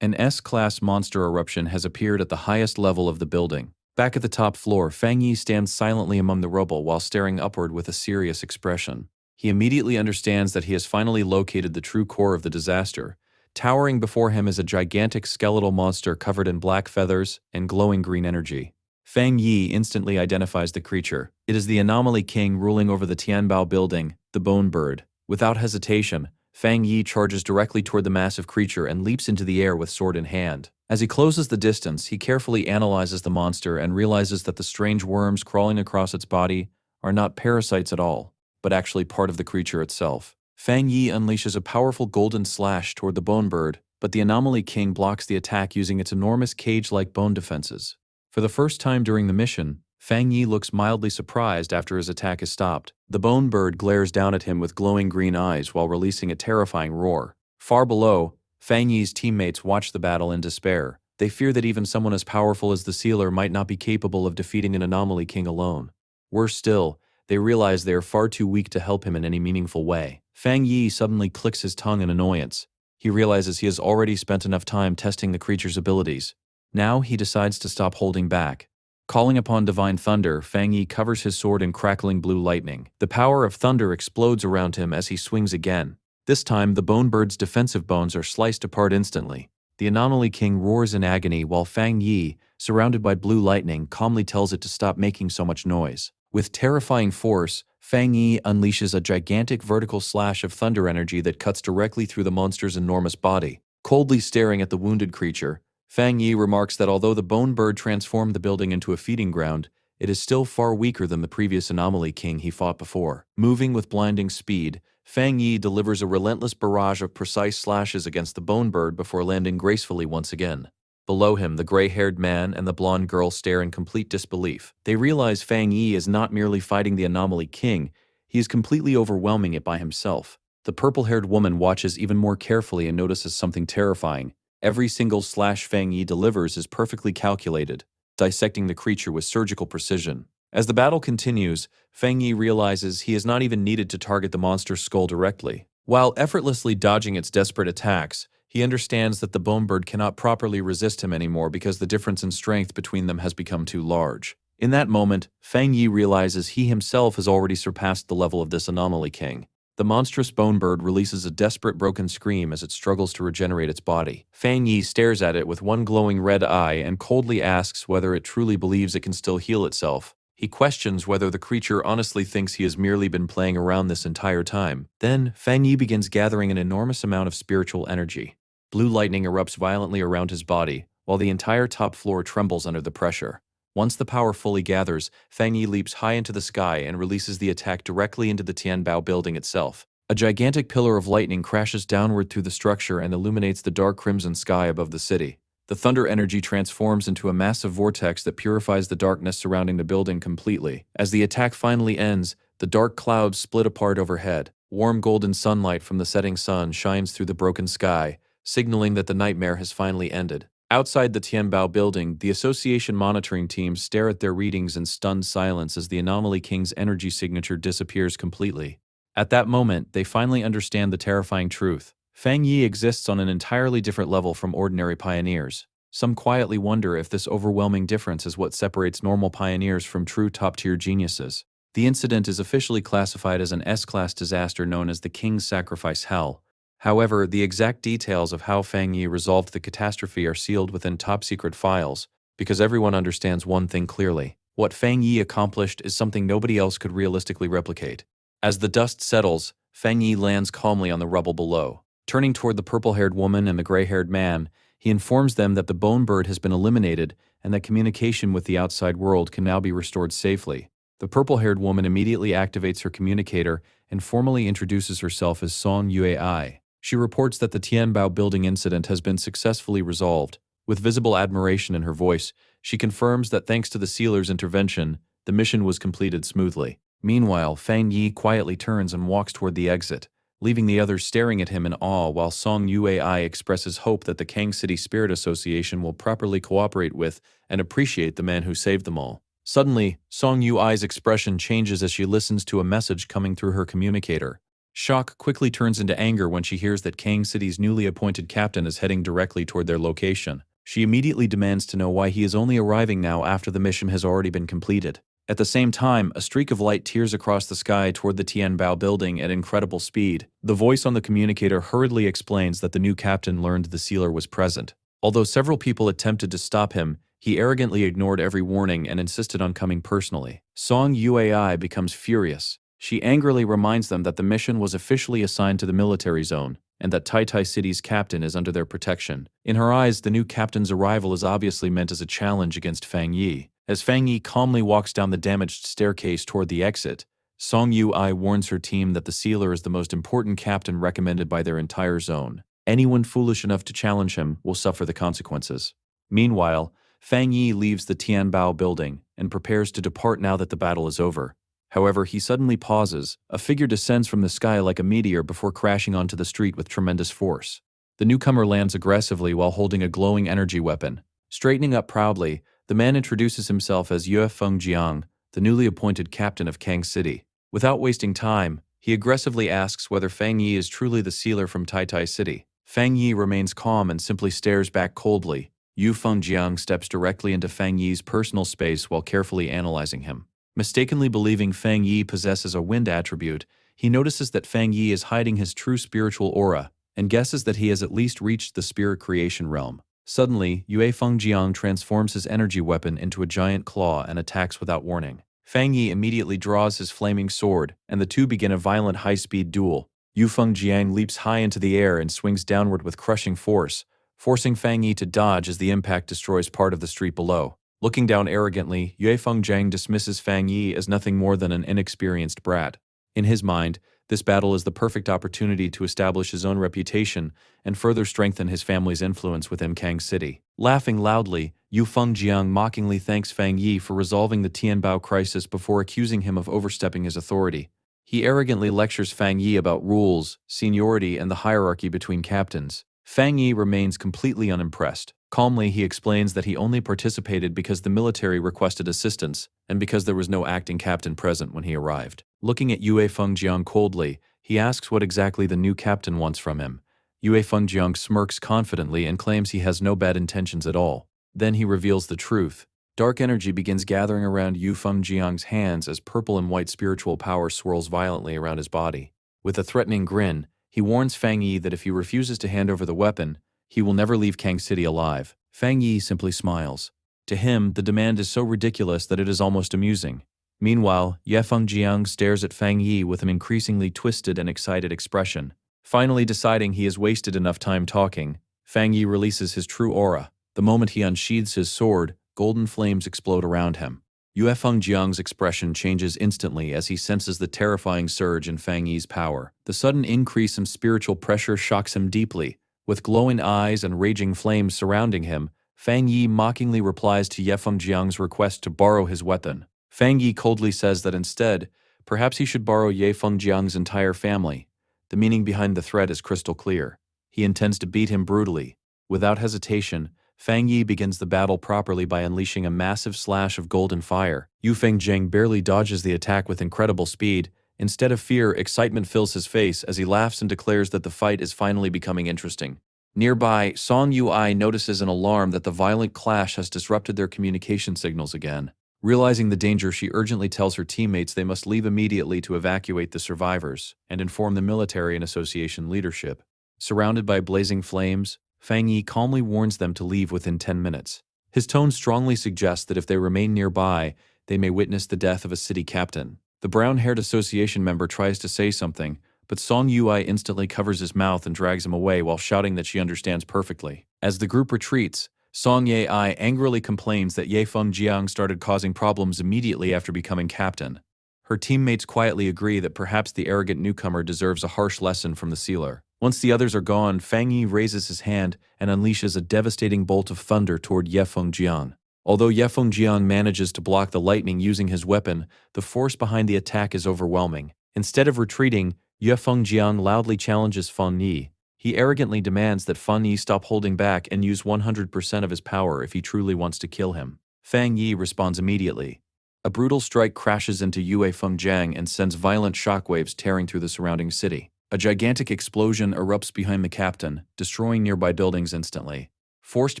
An S-class monster eruption has appeared at the highest level of the building. Back at the top floor, Fang Yi stands silently among the rubble while staring upward with a serious expression. He immediately understands that he has finally located the true core of the disaster. Towering before him is a gigantic skeletal monster covered in black feathers and glowing green energy. Fang Yi instantly identifies the creature. It is the Anomaly King ruling over the Tianbao building, the Bone Bird. Without hesitation, Fang Yi charges directly toward the massive creature and leaps into the air with sword in hand. As he closes the distance, he carefully analyzes the monster and realizes that the strange worms crawling across its body are not parasites at all, but actually part of the creature itself. Fang Yi unleashes a powerful golden slash toward the Bone Bird, but the Anomaly King blocks the attack using its enormous cage-like bone defenses. For the first time during the mission, Fang Yi looks mildly surprised after his attack is stopped. The Bone Bird glares down at him with glowing green eyes while releasing a terrifying roar. Far below, Fang Yi's teammates watch the battle in despair. They fear that even someone as powerful as the Sealer might not be capable of defeating an Anomaly King alone. Worse still, they realize they are far too weak to help him in any meaningful way. Fang Yi suddenly clicks his tongue in annoyance. He realizes he has already spent enough time testing the creature's abilities. Now he decides to stop holding back. Calling upon Divine Thunder, Fang Yi covers his sword in crackling blue lightning. The power of thunder explodes around him as he swings again. This time, the Bone Bird's defensive bones are sliced apart instantly. The Anomaly King roars in agony while Fang Yi, surrounded by blue lightning, calmly tells it to stop making so much noise. With terrifying force, Fang Yi unleashes a gigantic vertical slash of thunder energy that cuts directly through the monster's enormous body. Coldly staring at the wounded creature, Fang Yi remarks that although the Bone Bird transformed the building into a feeding ground, it is still far weaker than the previous Anomaly King he fought before. Moving with blinding speed, Fang Yi delivers a relentless barrage of precise slashes against the Bone Bird before landing gracefully once again. Below him, the gray-haired man and the blonde girl stare in complete disbelief. They realize Fang Yi is not merely fighting the Anomaly King, he is completely overwhelming it by himself. The purple-haired woman watches even more carefully and notices something terrifying. Every single slash Fang Yi delivers is perfectly calculated, dissecting the creature with surgical precision. As the battle continues, Fang Yi realizes he has not even needed to target the monster's skull directly. While effortlessly dodging its desperate attacks, he understands that the Bone Bird cannot properly resist him anymore because the difference in strength between them has become too large. In that moment, Fang Yi realizes he himself has already surpassed the level of this Anomaly King. The monstrous Bone Bird releases a desperate broken scream as it struggles to regenerate its body. Fang Yi stares at it with one glowing red eye and coldly asks whether it truly believes it can still heal itself. He questions whether the creature honestly thinks he has merely been playing around this entire time. Then, Fang Yi begins gathering an enormous amount of spiritual energy. Blue lightning erupts violently around his body, while the entire top floor trembles under the pressure. Once the power fully gathers, Fang Yi leaps high into the sky and releases the attack directly into the Tianbao building itself. A gigantic pillar of lightning crashes downward through the structure and illuminates the dark crimson sky above the city. The thunder energy transforms into a massive vortex that purifies the darkness surrounding the building completely. As the attack finally ends, the dark clouds split apart overhead. Warm golden sunlight from the setting sun shines through the broken sky, signaling that the nightmare has finally ended. Outside the Tianbao building, the association monitoring teams stare at their readings in stunned silence as the Anomaly King's energy signature disappears completely. At that moment, they finally understand the terrifying truth. Fang Yi exists on an entirely different level from ordinary pioneers. Some quietly wonder if this overwhelming difference is what separates normal pioneers from true top-tier geniuses. The incident is officially classified as an S-class disaster known as the King's Sacrifice Hell. However, the exact details of how Fang Yi resolved the catastrophe are sealed within top-secret files, because everyone understands one thing clearly. What Fang Yi accomplished is something nobody else could realistically replicate. As the dust settles, Fang Yi lands calmly on the rubble below. Turning toward the purple-haired woman and the gray-haired man, he informs them that the bone bird has been eliminated and that communication with the outside world can now be restored safely. The purple-haired woman immediately activates her communicator and formally introduces herself as Song Yuei. She reports that the Tianbao building incident has been successfully resolved. With visible admiration in her voice, she confirms that thanks to the sealer's intervention, the mission was completed smoothly. Meanwhile, Fang Yi quietly turns and walks toward the exit, leaving the others staring at him in awe while Song Yuei expresses hope that the Kang City Spirit Association will properly cooperate with and appreciate the man who saved them all. Suddenly, Song Yuei's expression changes as she listens to a message coming through her communicator. Shock quickly turns into anger when she hears that Kang City's newly appointed captain is heading directly toward their location. She immediately demands to know why he is only arriving now after the mission has already been completed. At the same time, a streak of light tears across the sky toward the Tianbao building at incredible speed. The voice on the communicator hurriedly explains that the new captain learned the sealer was present. Although several people attempted to stop him, he arrogantly ignored every warning and insisted on coming personally. Song Yuei becomes furious. She angrily reminds them that the mission was officially assigned to the military zone, and that Tai City's captain is under their protection. In her eyes, the new captain's arrival is obviously meant as a challenge against Fang Yi. As Fang Yi calmly walks down the damaged staircase toward the exit, Song Yuei warns her team that the sealer is the most important captain recommended by their entire zone. Anyone foolish enough to challenge him will suffer the consequences. Meanwhile, Fang Yi leaves the Tianbao building and prepares to depart now that the battle is over. However, he suddenly pauses. A figure descends from the sky like a meteor before crashing onto the street with tremendous force. The newcomer lands aggressively while holding a glowing energy weapon. Straightening up proudly, the man introduces himself as Yue Fengjiang, the newly appointed captain of Kang City. Without wasting time, he aggressively asks whether Fang Yi is truly the sealer from Tai City. Fang Yi remains calm and simply stares back coldly. Yue Fengjiang steps directly into Fang Yi's personal space while carefully analyzing him. Mistakenly believing Fang Yi possesses a wind attribute, he notices that Fang Yi is hiding his true spiritual aura and guesses that he has at least reached the spirit creation realm. Suddenly, Yue Fengjiang transforms his energy weapon into a giant claw and attacks without warning. Fang Yi immediately draws his flaming sword, and the two begin a violent high-speed duel. Yue Fengjiang leaps high into the air and swings downward with crushing force, forcing Fang Yi to dodge as the impact destroys part of the street below. Looking down arrogantly, Yue Fengjiang dismisses Fang Yi as nothing more than an inexperienced brat. In his mind, this battle is the perfect opportunity to establish his own reputation and further strengthen his family's influence within Kang City. Laughing loudly, Yue Fengjiang mockingly thanks Fang Yi for resolving the Tianbao crisis before accusing him of overstepping his authority. He arrogantly lectures Fang Yi about rules, seniority, and the hierarchy between captains. Fang Yi remains completely unimpressed. Calmly, he explains that he only participated because the military requested assistance and because there was no acting captain present when he arrived. Looking at Yue Fengjiang coldly, he asks what exactly the new captain wants from him. Yue Fengjiang smirks confidently and claims he has no bad intentions at all. Then he reveals the truth. Dark energy begins gathering around Yue Fengjiang's hands as purple and white spiritual power swirls violently around his body. With a threatening grin, he warns Fang Yi that if he refuses to hand over the weapon, he will never leave Kang City alive. Fang Yi simply smiles. To him, the demand is so ridiculous that it is almost amusing. Meanwhile, Yue Fengjiang stares at Fang Yi with an increasingly twisted and excited expression. Finally deciding he has wasted enough time talking, Fang Yi releases his true aura. The moment he unsheathes his sword, golden flames explode around him. Yue Fengjiang's expression changes instantly as he senses the terrifying surge in Fang Yi's power. The sudden increase in spiritual pressure shocks him deeply. With glowing eyes and raging flames surrounding him, Fang Yi mockingly replies to Ye Fengjiang's request to borrow his weapon. Fang Yi coldly says that instead, perhaps he should borrow Ye Fengjiang's entire family. The meaning behind the threat is crystal clear. He intends to beat him brutally. Without hesitation, Fang Yi begins the battle properly by unleashing a massive slash of golden fire. Yu Fengjiang barely dodges the attack with incredible speed. Instead of fear, excitement fills his face as he laughs and declares that the fight is finally becoming interesting. Nearby, Song Yui notices an alarm that the violent clash has disrupted their communication signals again. Realizing the danger, she urgently tells her teammates they must leave immediately to evacuate the survivors and inform the military and association leadership. Surrounded by blazing flames, Fang Yi calmly warns them to leave within 10 minutes. His tone strongly suggests that if they remain nearby, they may witness the death of a city captain. The brown-haired association member tries to say something, but Song Yui instantly covers his mouth and drags him away while shouting that she understands perfectly. As the group retreats, Song Yui angrily complains that Ye Fengjiang started causing problems immediately after becoming captain. Her teammates quietly agree that perhaps the arrogant newcomer deserves a harsh lesson from the sealer. Once the others are gone, Fang Yi raises his hand and unleashes a devastating bolt of thunder toward Ye Fengjiang. Although Ye Fengjiang manages to block the lightning using his weapon, the force behind the attack is overwhelming. Instead of retreating, Ye Fengjiang loudly challenges Fan Yi. He arrogantly demands that Fan Yi stop holding back and use 100% of his power if he truly wants to kill him. Fang Yi responds immediately. A brutal strike crashes into Yue Fengjiang and sends violent shockwaves tearing through the surrounding city. A gigantic explosion erupts behind the captain, destroying nearby buildings instantly. Forced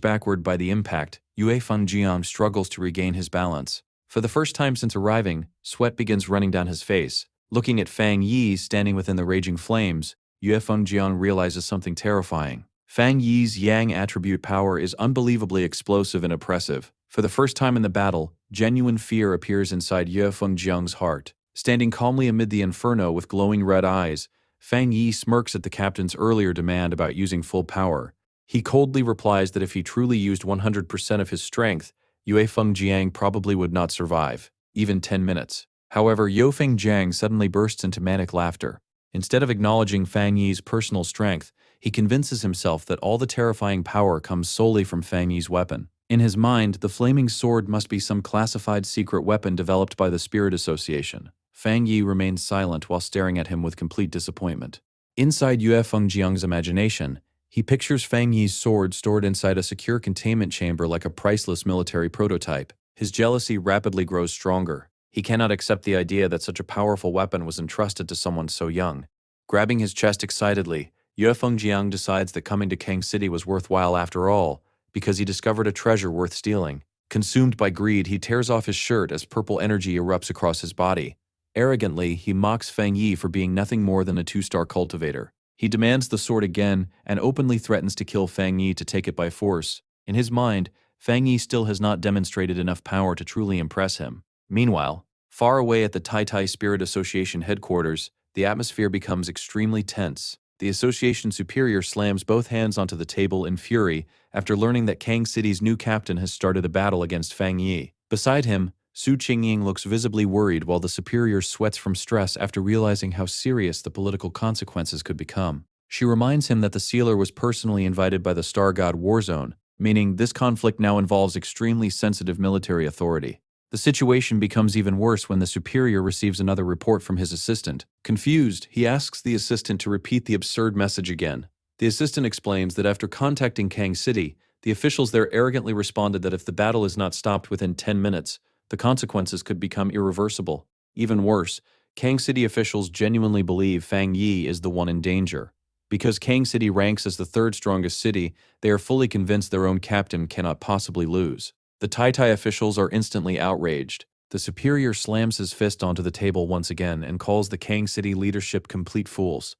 backward by the impact, Yue Fengjiang struggles to regain his balance. For the first time since arriving, sweat begins running down his face. Looking at Fang Yi standing within the raging flames, Yue Fengjiang realizes something terrifying. Fang Yi's Yang attribute power is unbelievably explosive and oppressive. For the first time in the battle, genuine fear appears inside Yue Fengjiang's heart. Standing calmly amid the inferno with glowing red eyes, Fang Yi smirks at the captain's earlier demand about using full power. He coldly replies that if he truly used 100% of his strength, Yue Fengjiang probably would not survive, even 10 minutes. However, Yue Fengjiang suddenly bursts into manic laughter. Instead of acknowledging Fang Yi's personal strength, he convinces himself that all the terrifying power comes solely from Fang Yi's weapon. In his mind, the flaming sword must be some classified secret weapon developed by the Spirit Association. Fang Yi remains silent while staring at him with complete disappointment. Inside Yue Fengjiang's imagination, he pictures Fang Yi's sword stored inside a secure containment chamber like a priceless military prototype. His jealousy rapidly grows stronger. He cannot accept the idea that such a powerful weapon was entrusted to someone so young. Grabbing his chest excitedly, Yue Fengjiang decides that coming to Kang City was worthwhile after all, because he discovered a treasure worth stealing. Consumed by greed, he tears off his shirt as purple energy erupts across his body. Arrogantly, he mocks Fang Yi for being nothing more than a two-star cultivator. He demands the sword again and openly threatens to kill Fang Yi to take it by force. In his mind, Fang Yi still has not demonstrated enough power to truly impress him. Meanwhile, far away at the Tai Tai Spirit Association headquarters, the atmosphere becomes extremely tense. The association superior slams both hands onto the table in fury after learning that Kang City's new captain has started a battle against Fang Yi. Beside him, Su Qingying looks visibly worried while the superior sweats from stress after realizing how serious the political consequences could become. She reminds him that the sealer was personally invited by the Star God Warzone, meaning this conflict now involves extremely sensitive military authority. The situation becomes even worse when the superior receives another report from his assistant. Confused, he asks the assistant to repeat the absurd message again. The assistant explains that after contacting Kang City, the officials there arrogantly responded that if the battle is not stopped within 10 minutes, the consequences could become irreversible. Even worse, Kang City officials genuinely believe Fang Yi is the one in danger. Because Kang City ranks as the third strongest city, they are fully convinced their own captain cannot possibly lose. The Tai Tai officials are instantly outraged. The superior slams his fist onto the table once again and calls the Kang City leadership complete fools.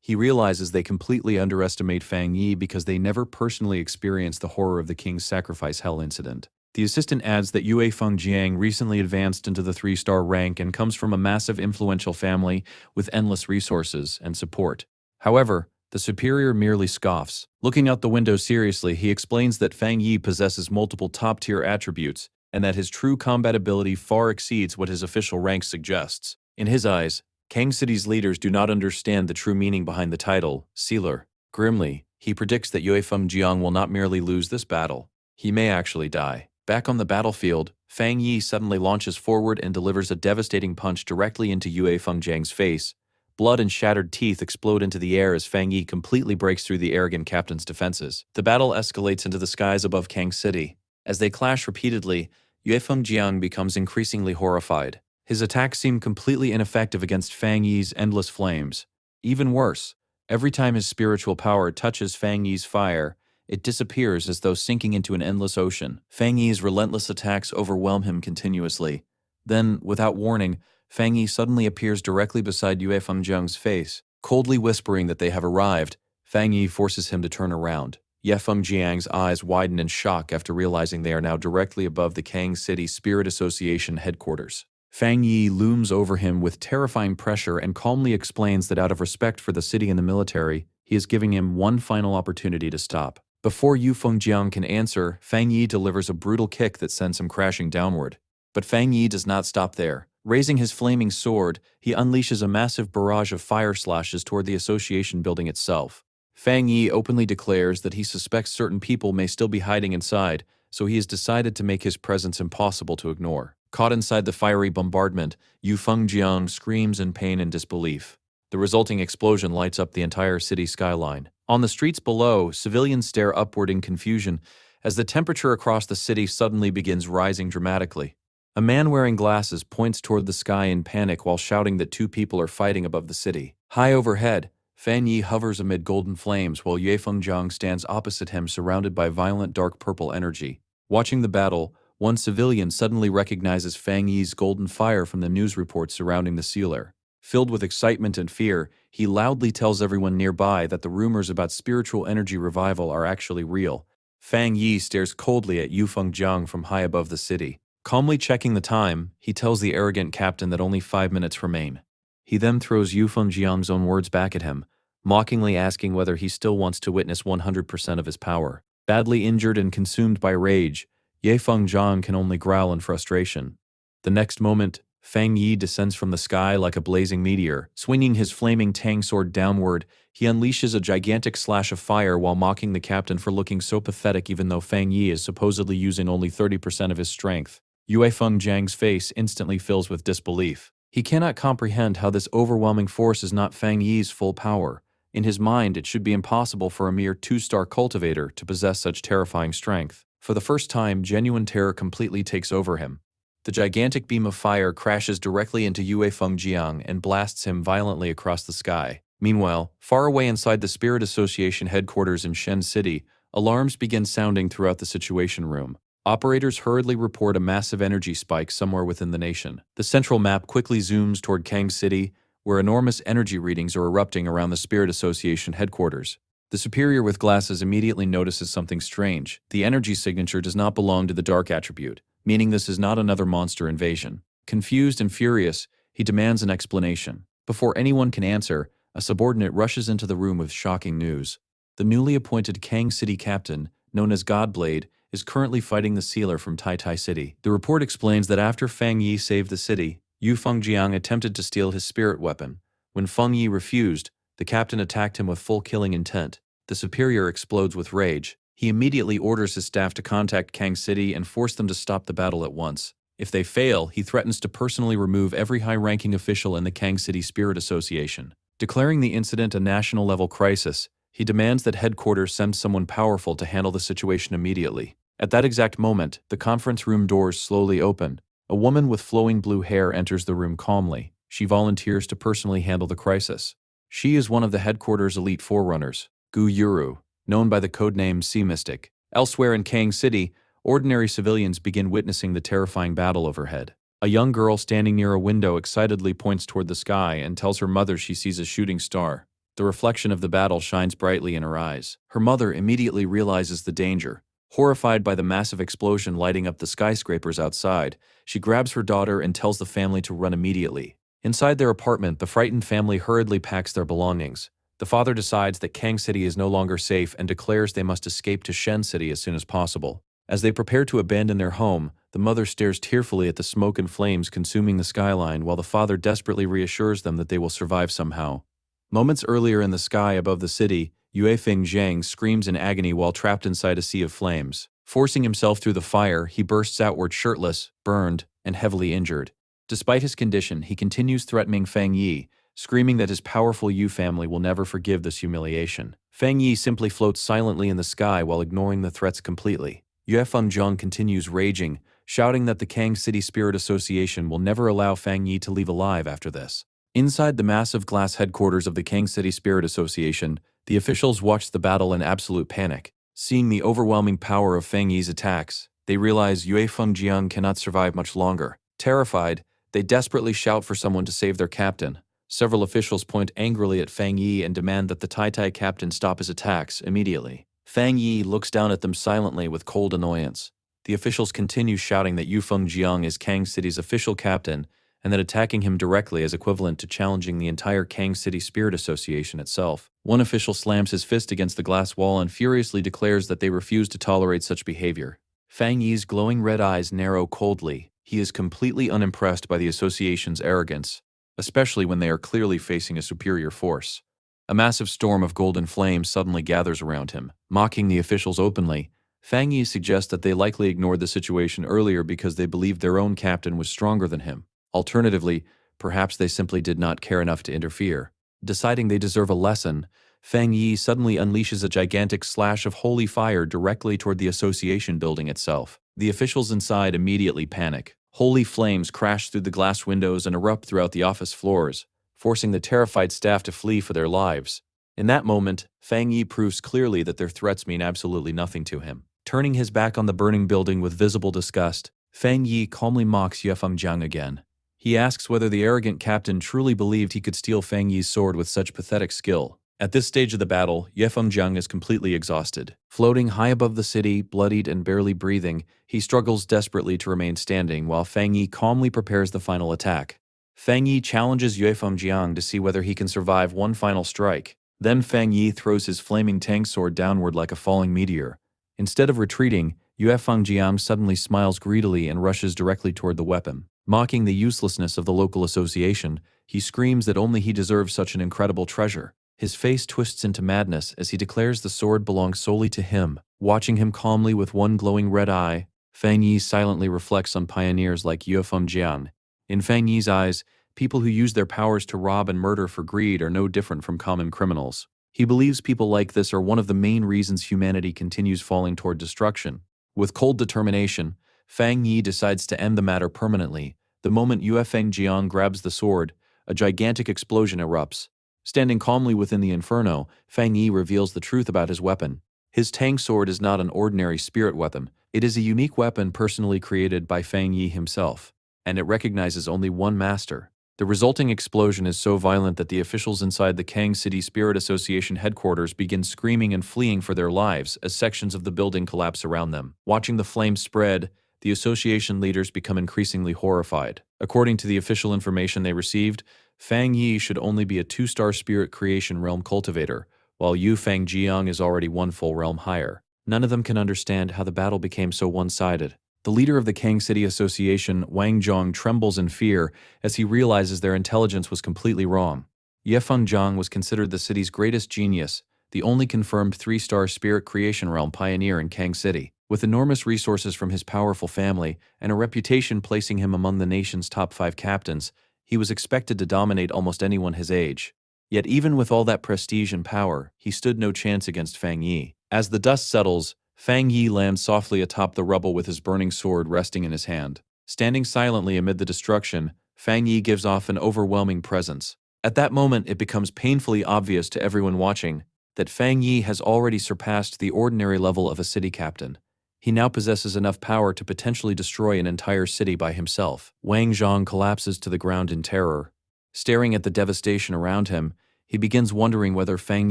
He realizes they completely underestimate Fang Yi because they never personally experienced the horror of the King's Sacrifice Hell incident. The assistant adds that Yue Fengjiang recently advanced into the 3-star rank and comes from a massive influential family with endless resources and support. However, the superior merely scoffs. Looking out the window seriously, he explains that Fang Yi possesses multiple top-tier attributes and that his true combat ability far exceeds what his official rank suggests. In his eyes, Kang City's leaders do not understand the true meaning behind the title, Sealer. Grimly, he predicts that Yue Fengjiang will not merely lose this battle. He may actually die. Back on the battlefield, Fang Yi suddenly launches forward and delivers a devastating punch directly into Yue Fengjiang's face. Blood and shattered teeth explode into the air as Fang Yi completely breaks through the arrogant captain's defenses. The battle escalates into the skies above Kang City. As they clash repeatedly, Yue Fengjiang becomes increasingly horrified. His attacks seem completely ineffective against Fang Yi's endless flames. Even worse, every time his spiritual power touches Fang Yi's fire, it disappears as though sinking into an endless ocean. Fang Yi's relentless attacks overwhelm him continuously. Then, without warning, Fang Yi suddenly appears directly beside Yue Fengjiang's face. Coldly whispering that they have arrived, Fang Yi forces him to turn around. Yue Fengjiang's eyes widen in shock after realizing they are now directly above the Kang City Spirit Association headquarters. Fang Yi looms over him with terrifying pressure and calmly explains that out of respect for the city and the military, he is giving him one final opportunity to stop. Before Yue Fengjiang can answer, Fang Yi delivers a brutal kick that sends him crashing downward. But Fang Yi does not stop there. Raising his flaming sword, he unleashes a massive barrage of fire slashes toward the association building itself. Fang Yi openly declares that he suspects certain people may still be hiding inside, so he has decided to make his presence impossible to ignore. Caught inside the fiery bombardment, Yue Fengjiang screams in pain and disbelief. The resulting explosion lights up the entire city skyline. On the streets below, civilians stare upward in confusion as the temperature across the city suddenly begins rising dramatically. A man wearing glasses points toward the sky in panic while shouting that two people are fighting above the city. High overhead, Fang Yi hovers amid golden flames while Yue Fengjiang stands opposite him surrounded by violent dark purple energy. Watching the battle, one civilian suddenly recognizes Fang Yi's golden fire from the news reports surrounding the sealer. Filled with excitement and fear, he loudly tells everyone nearby that the rumors about spiritual energy revival are actually real. Fang Yi stares coldly at Yue Fengjiang from high above the city. Calmly checking the time, he tells the arrogant captain that only 5 minutes remain. He then throws Yue Fengjiang's own words back at him, mockingly asking whether he still wants to witness 100% of his power. Badly injured and consumed by rage, Yue Fengjiang can only growl in frustration. The next moment, Fang Yi descends from the sky like a blazing meteor. Swinging his flaming tang sword downward, he unleashes a gigantic slash of fire while mocking the captain for looking so pathetic even though Fang Yi is supposedly using only 30% of his strength. Yue Fengjiang's face instantly fills with disbelief. He cannot comprehend how this overwhelming force is not Fang Yi's full power. In his mind, it should be impossible for a mere 2-star cultivator to possess such terrifying strength. For the first time, genuine terror completely takes over him. The gigantic beam of fire crashes directly into Yue Fengjiang and blasts him violently across the sky. Meanwhile, far away inside the Spirit Association headquarters in Shen City, alarms begin sounding throughout the Situation Room. Operators hurriedly report a massive energy spike somewhere within the nation. The central map quickly zooms toward Kang City, where enormous energy readings are erupting around the Spirit Association headquarters. The superior with glasses immediately notices something strange. The energy signature does not belong to the dark attribute, meaning this is not another monster invasion. Confused and furious, he demands an explanation. Before anyone can answer, a subordinate rushes into the room with shocking news. The newly appointed Kang City captain, known as Godblade, is currently fighting the sealer from Tai Tai City. The report explains that after Fang Yi saved the city, Yue Fengjiang attempted to steal his spirit weapon. When Feng Yi refused, the captain attacked him with full killing intent. The superior explodes with rage. He immediately orders his staff to contact Kang City and force them to stop the battle at once. If they fail, he threatens to personally remove every high-ranking official in the Kang City Spirit Association. Declaring the incident a national-level crisis, he demands that headquarters send someone powerful to handle the situation immediately. At that exact moment, the conference room doors slowly open. A woman with flowing blue hair enters the room calmly. She volunteers to personally handle the crisis. She is one of the headquarters' elite forerunners, Gu Yuru, known by the codename Sea Mystic. Elsewhere in Kang City, ordinary civilians begin witnessing the terrifying battle overhead. A young girl standing near a window excitedly points toward the sky and tells her mother she sees a shooting star. The reflection of the battle shines brightly in her eyes. Her mother immediately realizes the danger. Horrified by the massive explosion lighting up the skyscrapers outside, she grabs her daughter and tells the family to run immediately. Inside their apartment, the frightened family hurriedly packs their belongings. The father decides that Kang City is no longer safe and declares they must escape to Shen City as soon as possible. As they prepare to abandon their home, the mother stares tearfully at the smoke and flames consuming the skyline while the father desperately reassures them that they will survive somehow. Moments earlier in the sky above the city, Yue Fengjiang screams in agony while trapped inside a sea of flames. Forcing himself through the fire, he bursts outward shirtless, burned, and heavily injured. Despite his condition, he continues threatening Fang Yi, screaming that his powerful Yu family will never forgive this humiliation. Fang Yi simply floats silently in the sky while ignoring the threats completely. Yue Fengjiang continues raging, shouting that the Kang City Spirit Association will never allow Fang Yi to leave alive after this. Inside the massive glass headquarters of the Kang City Spirit Association, the officials watch the battle in absolute panic. Seeing the overwhelming power of Fang Yi's attacks, they realize Yue Fengjiang cannot survive much longer. Terrified, they desperately shout for someone to save their captain. Several officials point angrily at Fang Yi and demand that the Tai captain stop his attacks immediately. Fang Yi looks down at them silently with cold annoyance. The officials continue shouting that Yu Fengjiang is Kang City's official captain and that attacking him directly is equivalent to challenging the entire Kang City Spirit Association itself. One official slams his fist against the glass wall and furiously declares that they refuse to tolerate such behavior. Fang Yi's glowing red eyes narrow coldly. He is completely unimpressed by the association's arrogance, especially when they are clearly facing a superior force. A massive storm of golden flames suddenly gathers around him. Mocking the officials openly, Fang Yi suggests that they likely ignored the situation earlier because they believed their own captain was stronger than him. Alternatively, perhaps they simply did not care enough to interfere. Deciding they deserve a lesson, Fang Yi suddenly unleashes a gigantic slash of holy fire directly toward the association building itself. The officials inside immediately panic. Holy flames crash through the glass windows and erupt throughout the office floors, forcing the terrified staff to flee for their lives. In that moment, Fang Yi proves clearly that their threats mean absolutely nothing to him. Turning his back on the burning building with visible disgust, Fang Yi calmly mocks Yue Fengjiang again. He asks whether the arrogant captain truly believed he could steal Fang Yi's sword with such pathetic skill. At this stage of the battle, Yue Fengjiang is completely exhausted. Floating high above the city, bloodied and barely breathing, he struggles desperately to remain standing while Fang Yi calmly prepares the final attack. Fang Yi challenges Yue Fengjiang to see whether he can survive one final strike. Then Fang Yi throws his flaming tang sword downward like a falling meteor. Instead of retreating, Yue Fengjiang suddenly smiles greedily and rushes directly toward the weapon. Mocking the uselessness of the local association, he screams that only he deserves such an incredible treasure. His face twists into madness as he declares the sword belongs solely to him. Watching him calmly with one glowing red eye, Fang Yi silently reflects on pioneers like Yue Fengjiang. In Fang Yi's eyes, people who use their powers to rob and murder for greed are no different from common criminals. He believes people like this are one of the main reasons humanity continues falling toward destruction. With cold determination, Fang Yi decides to end the matter permanently. The moment Yue Fengjiang grabs the sword, a gigantic explosion erupts. Standing calmly within the inferno, Fang Yi reveals the truth about his weapon. His tang sword is not an ordinary spirit weapon. It is a unique weapon personally created by Fang Yi himself, and it recognizes only one master. The resulting explosion is so violent that the officials inside the Kang City Spirit Association headquarters begin screaming and fleeing for their lives as sections of the building collapse around them. Watching the flames spread, the association leaders become increasingly horrified. According to the official information they received, Fang Yi should only be a 2-star spirit creation realm cultivator, while Yu Fengjiang is already 1 full realm higher. None of them can understand how the battle became so one-sided. The leader of the Kang City Association, Wang Zhong, trembles in fear as he realizes their intelligence was completely wrong. Yue Fengjiang was considered the city's greatest genius, the only confirmed 3-star spirit creation realm pioneer in Kang City. With enormous resources from his powerful family and a reputation placing him among the nation's top 5 captains, he was expected to dominate almost anyone his age. Yet even with all that prestige and power, he stood no chance against Fang Yi. As the dust settles, Fang Yi lands softly atop the rubble with his burning sword resting in his hand. Standing silently amid the destruction, Fang Yi gives off an overwhelming presence. At that moment, it becomes painfully obvious to everyone watching that Fang Yi has already surpassed the ordinary level of a city captain. He now possesses enough power to potentially destroy an entire city by himself. Wang Zhong collapses to the ground in terror. Staring at the devastation around him, he begins wondering whether Fang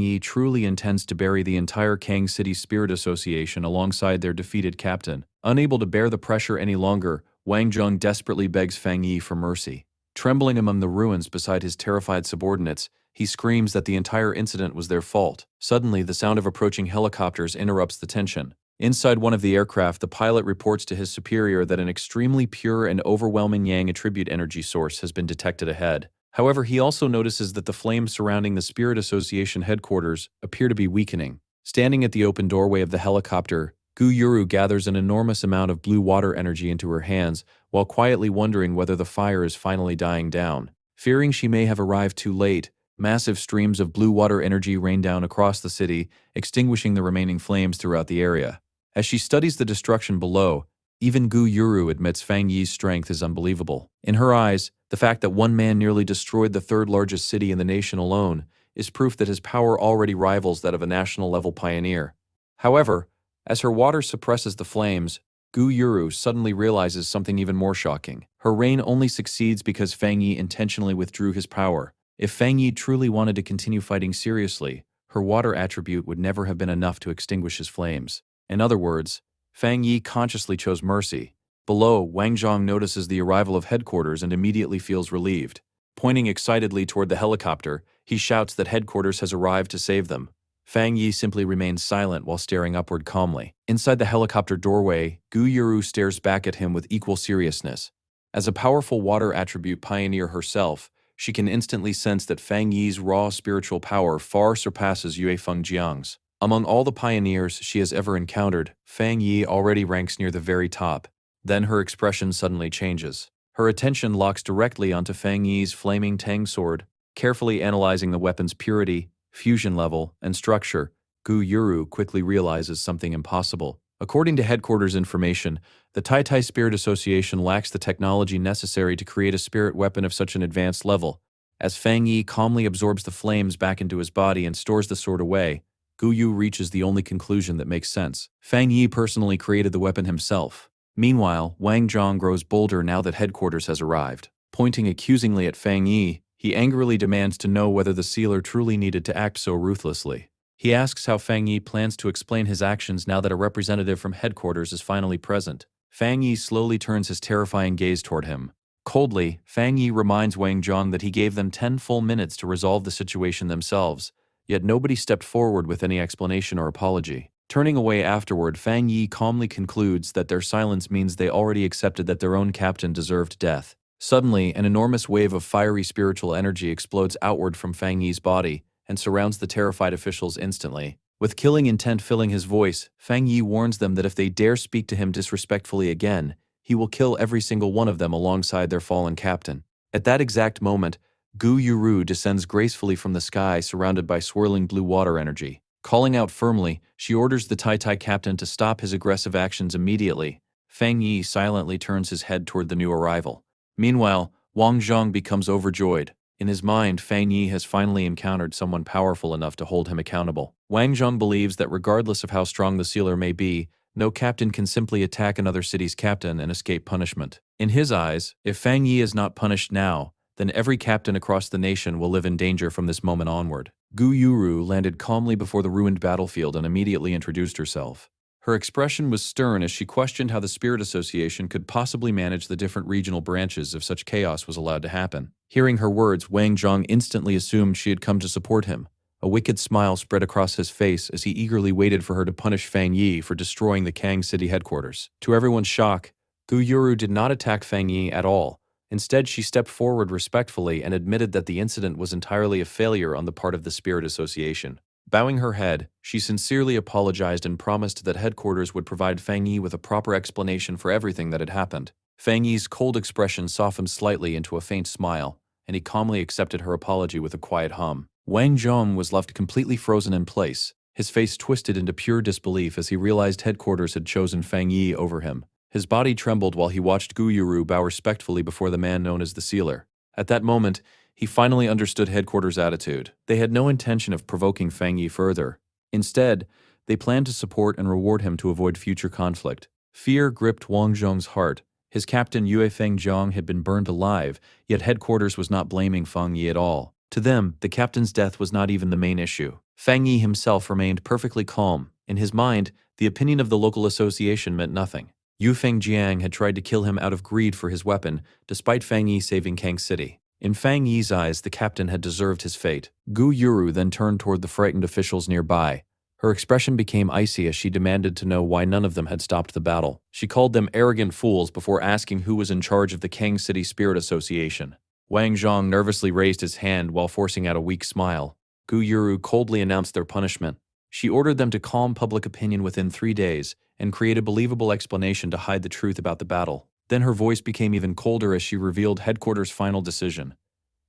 Yi truly intends to bury the entire Kang City Spirit Association alongside their defeated captain. Unable to bear the pressure any longer, Wang Zhong desperately begs Fang Yi for mercy. Trembling among the ruins beside his terrified subordinates, he screams that the entire incident was their fault. Suddenly, the sound of approaching helicopters interrupts the tension. Inside one of the aircraft, the pilot reports to his superior that an extremely pure and overwhelming yang attribute energy source has been detected ahead. However, he also notices that the flames surrounding the Spirit Association headquarters appear to be weakening. Standing at the open doorway of the helicopter, Gu Yuru gathers an enormous amount of blue water energy into her hands while quietly wondering whether the fire is finally dying down. Fearing she may have arrived too late, massive streams of blue water energy rain down across the city, extinguishing the remaining flames throughout the area. As she studies the destruction below, even Gu Yuru admits Fang Yi's strength is unbelievable. In her eyes, the fact that one man nearly destroyed the third largest city in the nation alone is proof that his power already rivals that of a national-level pioneer. However, as her water suppresses the flames, Gu Yuru suddenly realizes something even more shocking. Her reign only succeeds because Fang Yi intentionally withdrew his power. If Fang Yi truly wanted to continue fighting seriously, her water attribute would never have been enough to extinguish his flames. In other words, Fang Yi consciously chose mercy. Below, Wang Zhong notices the arrival of headquarters and immediately feels relieved. Pointing excitedly toward the helicopter, he shouts that headquarters has arrived to save them. Fang Yi simply remains silent while staring upward calmly. Inside the helicopter doorway, Gu Yuru stares back at him with equal seriousness. As a powerful water attribute pioneer herself, she can instantly sense that Fang Yi's raw spiritual power far surpasses Yue Fengjiang's. Among all the pioneers she has ever encountered, Fang Yi already ranks near the very top. Then her expression suddenly changes. Her attention locks directly onto Fang Yi's flaming Tang sword. Carefully analyzing the weapon's purity, fusion level, and structure, Gu Yuru quickly realizes something impossible. According to headquarters information, the Tai Tai Spirit Association lacks the technology necessary to create a spirit weapon of such an advanced level. As Fang Yi calmly absorbs the flames back into his body and stores the sword away, Gu Yu reaches the only conclusion that makes sense. Fang Yi personally created the weapon himself. Meanwhile, Wang Zhong grows bolder now that headquarters has arrived. Pointing accusingly at Fang Yi, he angrily demands to know whether the sealer truly needed to act so ruthlessly. He asks how Fang Yi plans to explain his actions now that a representative from headquarters is finally present. Fang Yi slowly turns his terrifying gaze toward him. Coldly, Fang Yi reminds Wang Zhong that he gave them 10 full minutes to resolve the situation themselves, yet nobody stepped forward with any explanation or apology. Turning away afterward, Fang Yi calmly concludes that their silence means they already accepted that their own captain deserved death. Suddenly, an enormous wave of fiery spiritual energy explodes outward from Fang Yi's body and surrounds the terrified officials instantly. With killing intent filling his voice, Fang Yi warns them that if they dare speak to him disrespectfully again, he will kill every single one of them alongside their fallen captain. At that exact moment, Gu Yuru descends gracefully from the sky surrounded by swirling blue water energy. Calling out firmly, she orders the Tai Tai captain to stop his aggressive actions immediately. Fang Yi silently turns his head toward the new arrival. Meanwhile, Wang Zhong becomes overjoyed. In his mind, Fang Yi has finally encountered someone powerful enough to hold him accountable. Wang Zhong believes that regardless of how strong the sealer may be, no captain can simply attack another city's captain and escape punishment. In his eyes, if Fang Yi is not punished now, then every captain across the nation will live in danger from this moment onward. Gu Yuru landed calmly before the ruined battlefield and immediately introduced herself. Her expression was stern as she questioned how the Spirit Association could possibly manage the different regional branches if such chaos was allowed to happen. Hearing her words, Wang Zhong instantly assumed she had come to support him. A wicked smile spread across his face as he eagerly waited for her to punish Fang Yi for destroying the Kang City headquarters. To everyone's shock, Gu Yuru did not attack Fang Yi at all. Instead, she stepped forward respectfully and admitted that the incident was entirely a failure on the part of the Spirit Association. Bowing her head, she sincerely apologized and promised that headquarters would provide Fang Yi with a proper explanation for everything that had happened. Fang Yi's cold expression softened slightly into a faint smile, and he calmly accepted her apology with a quiet hum. Wang Zhong was left completely frozen in place, his face twisted into pure disbelief as he realized headquarters had chosen Fang Yi over him. His body trembled while he watched Gu Yuru bow respectfully before the man known as the Sealer. At that moment, he finally understood headquarters' attitude. They had no intention of provoking Fang Yi further. Instead, they planned to support and reward him to avoid future conflict. Fear gripped Wang Zhong's heart. His captain Yue Fengjiang had been burned alive, yet headquarters was not blaming Fang Yi at all. To them, the captain's death was not even the main issue. Fang Yi himself remained perfectly calm. In his mind, the opinion of the local association meant nothing. Yu Fengjiang had tried to kill him out of greed for his weapon, despite Fang Yi saving Kang City. In Fang Yi's eyes, the captain had deserved his fate. Gu Yuru then turned toward the frightened officials nearby. Her expression became icy as she demanded to know why none of them had stopped the battle. She called them arrogant fools before asking who was in charge of the Kang City Spirit Association. Wang Zhong nervously raised his hand while forcing out a weak smile. Gu Yuru coldly announced their punishment. She ordered them to calm public opinion within 3 days and create a believable explanation to hide the truth about the battle. Then her voice became even colder as she revealed headquarters' final decision.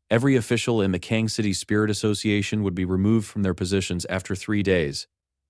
Every official in the Kang City Spirit Association would be removed from their positions after 3 days,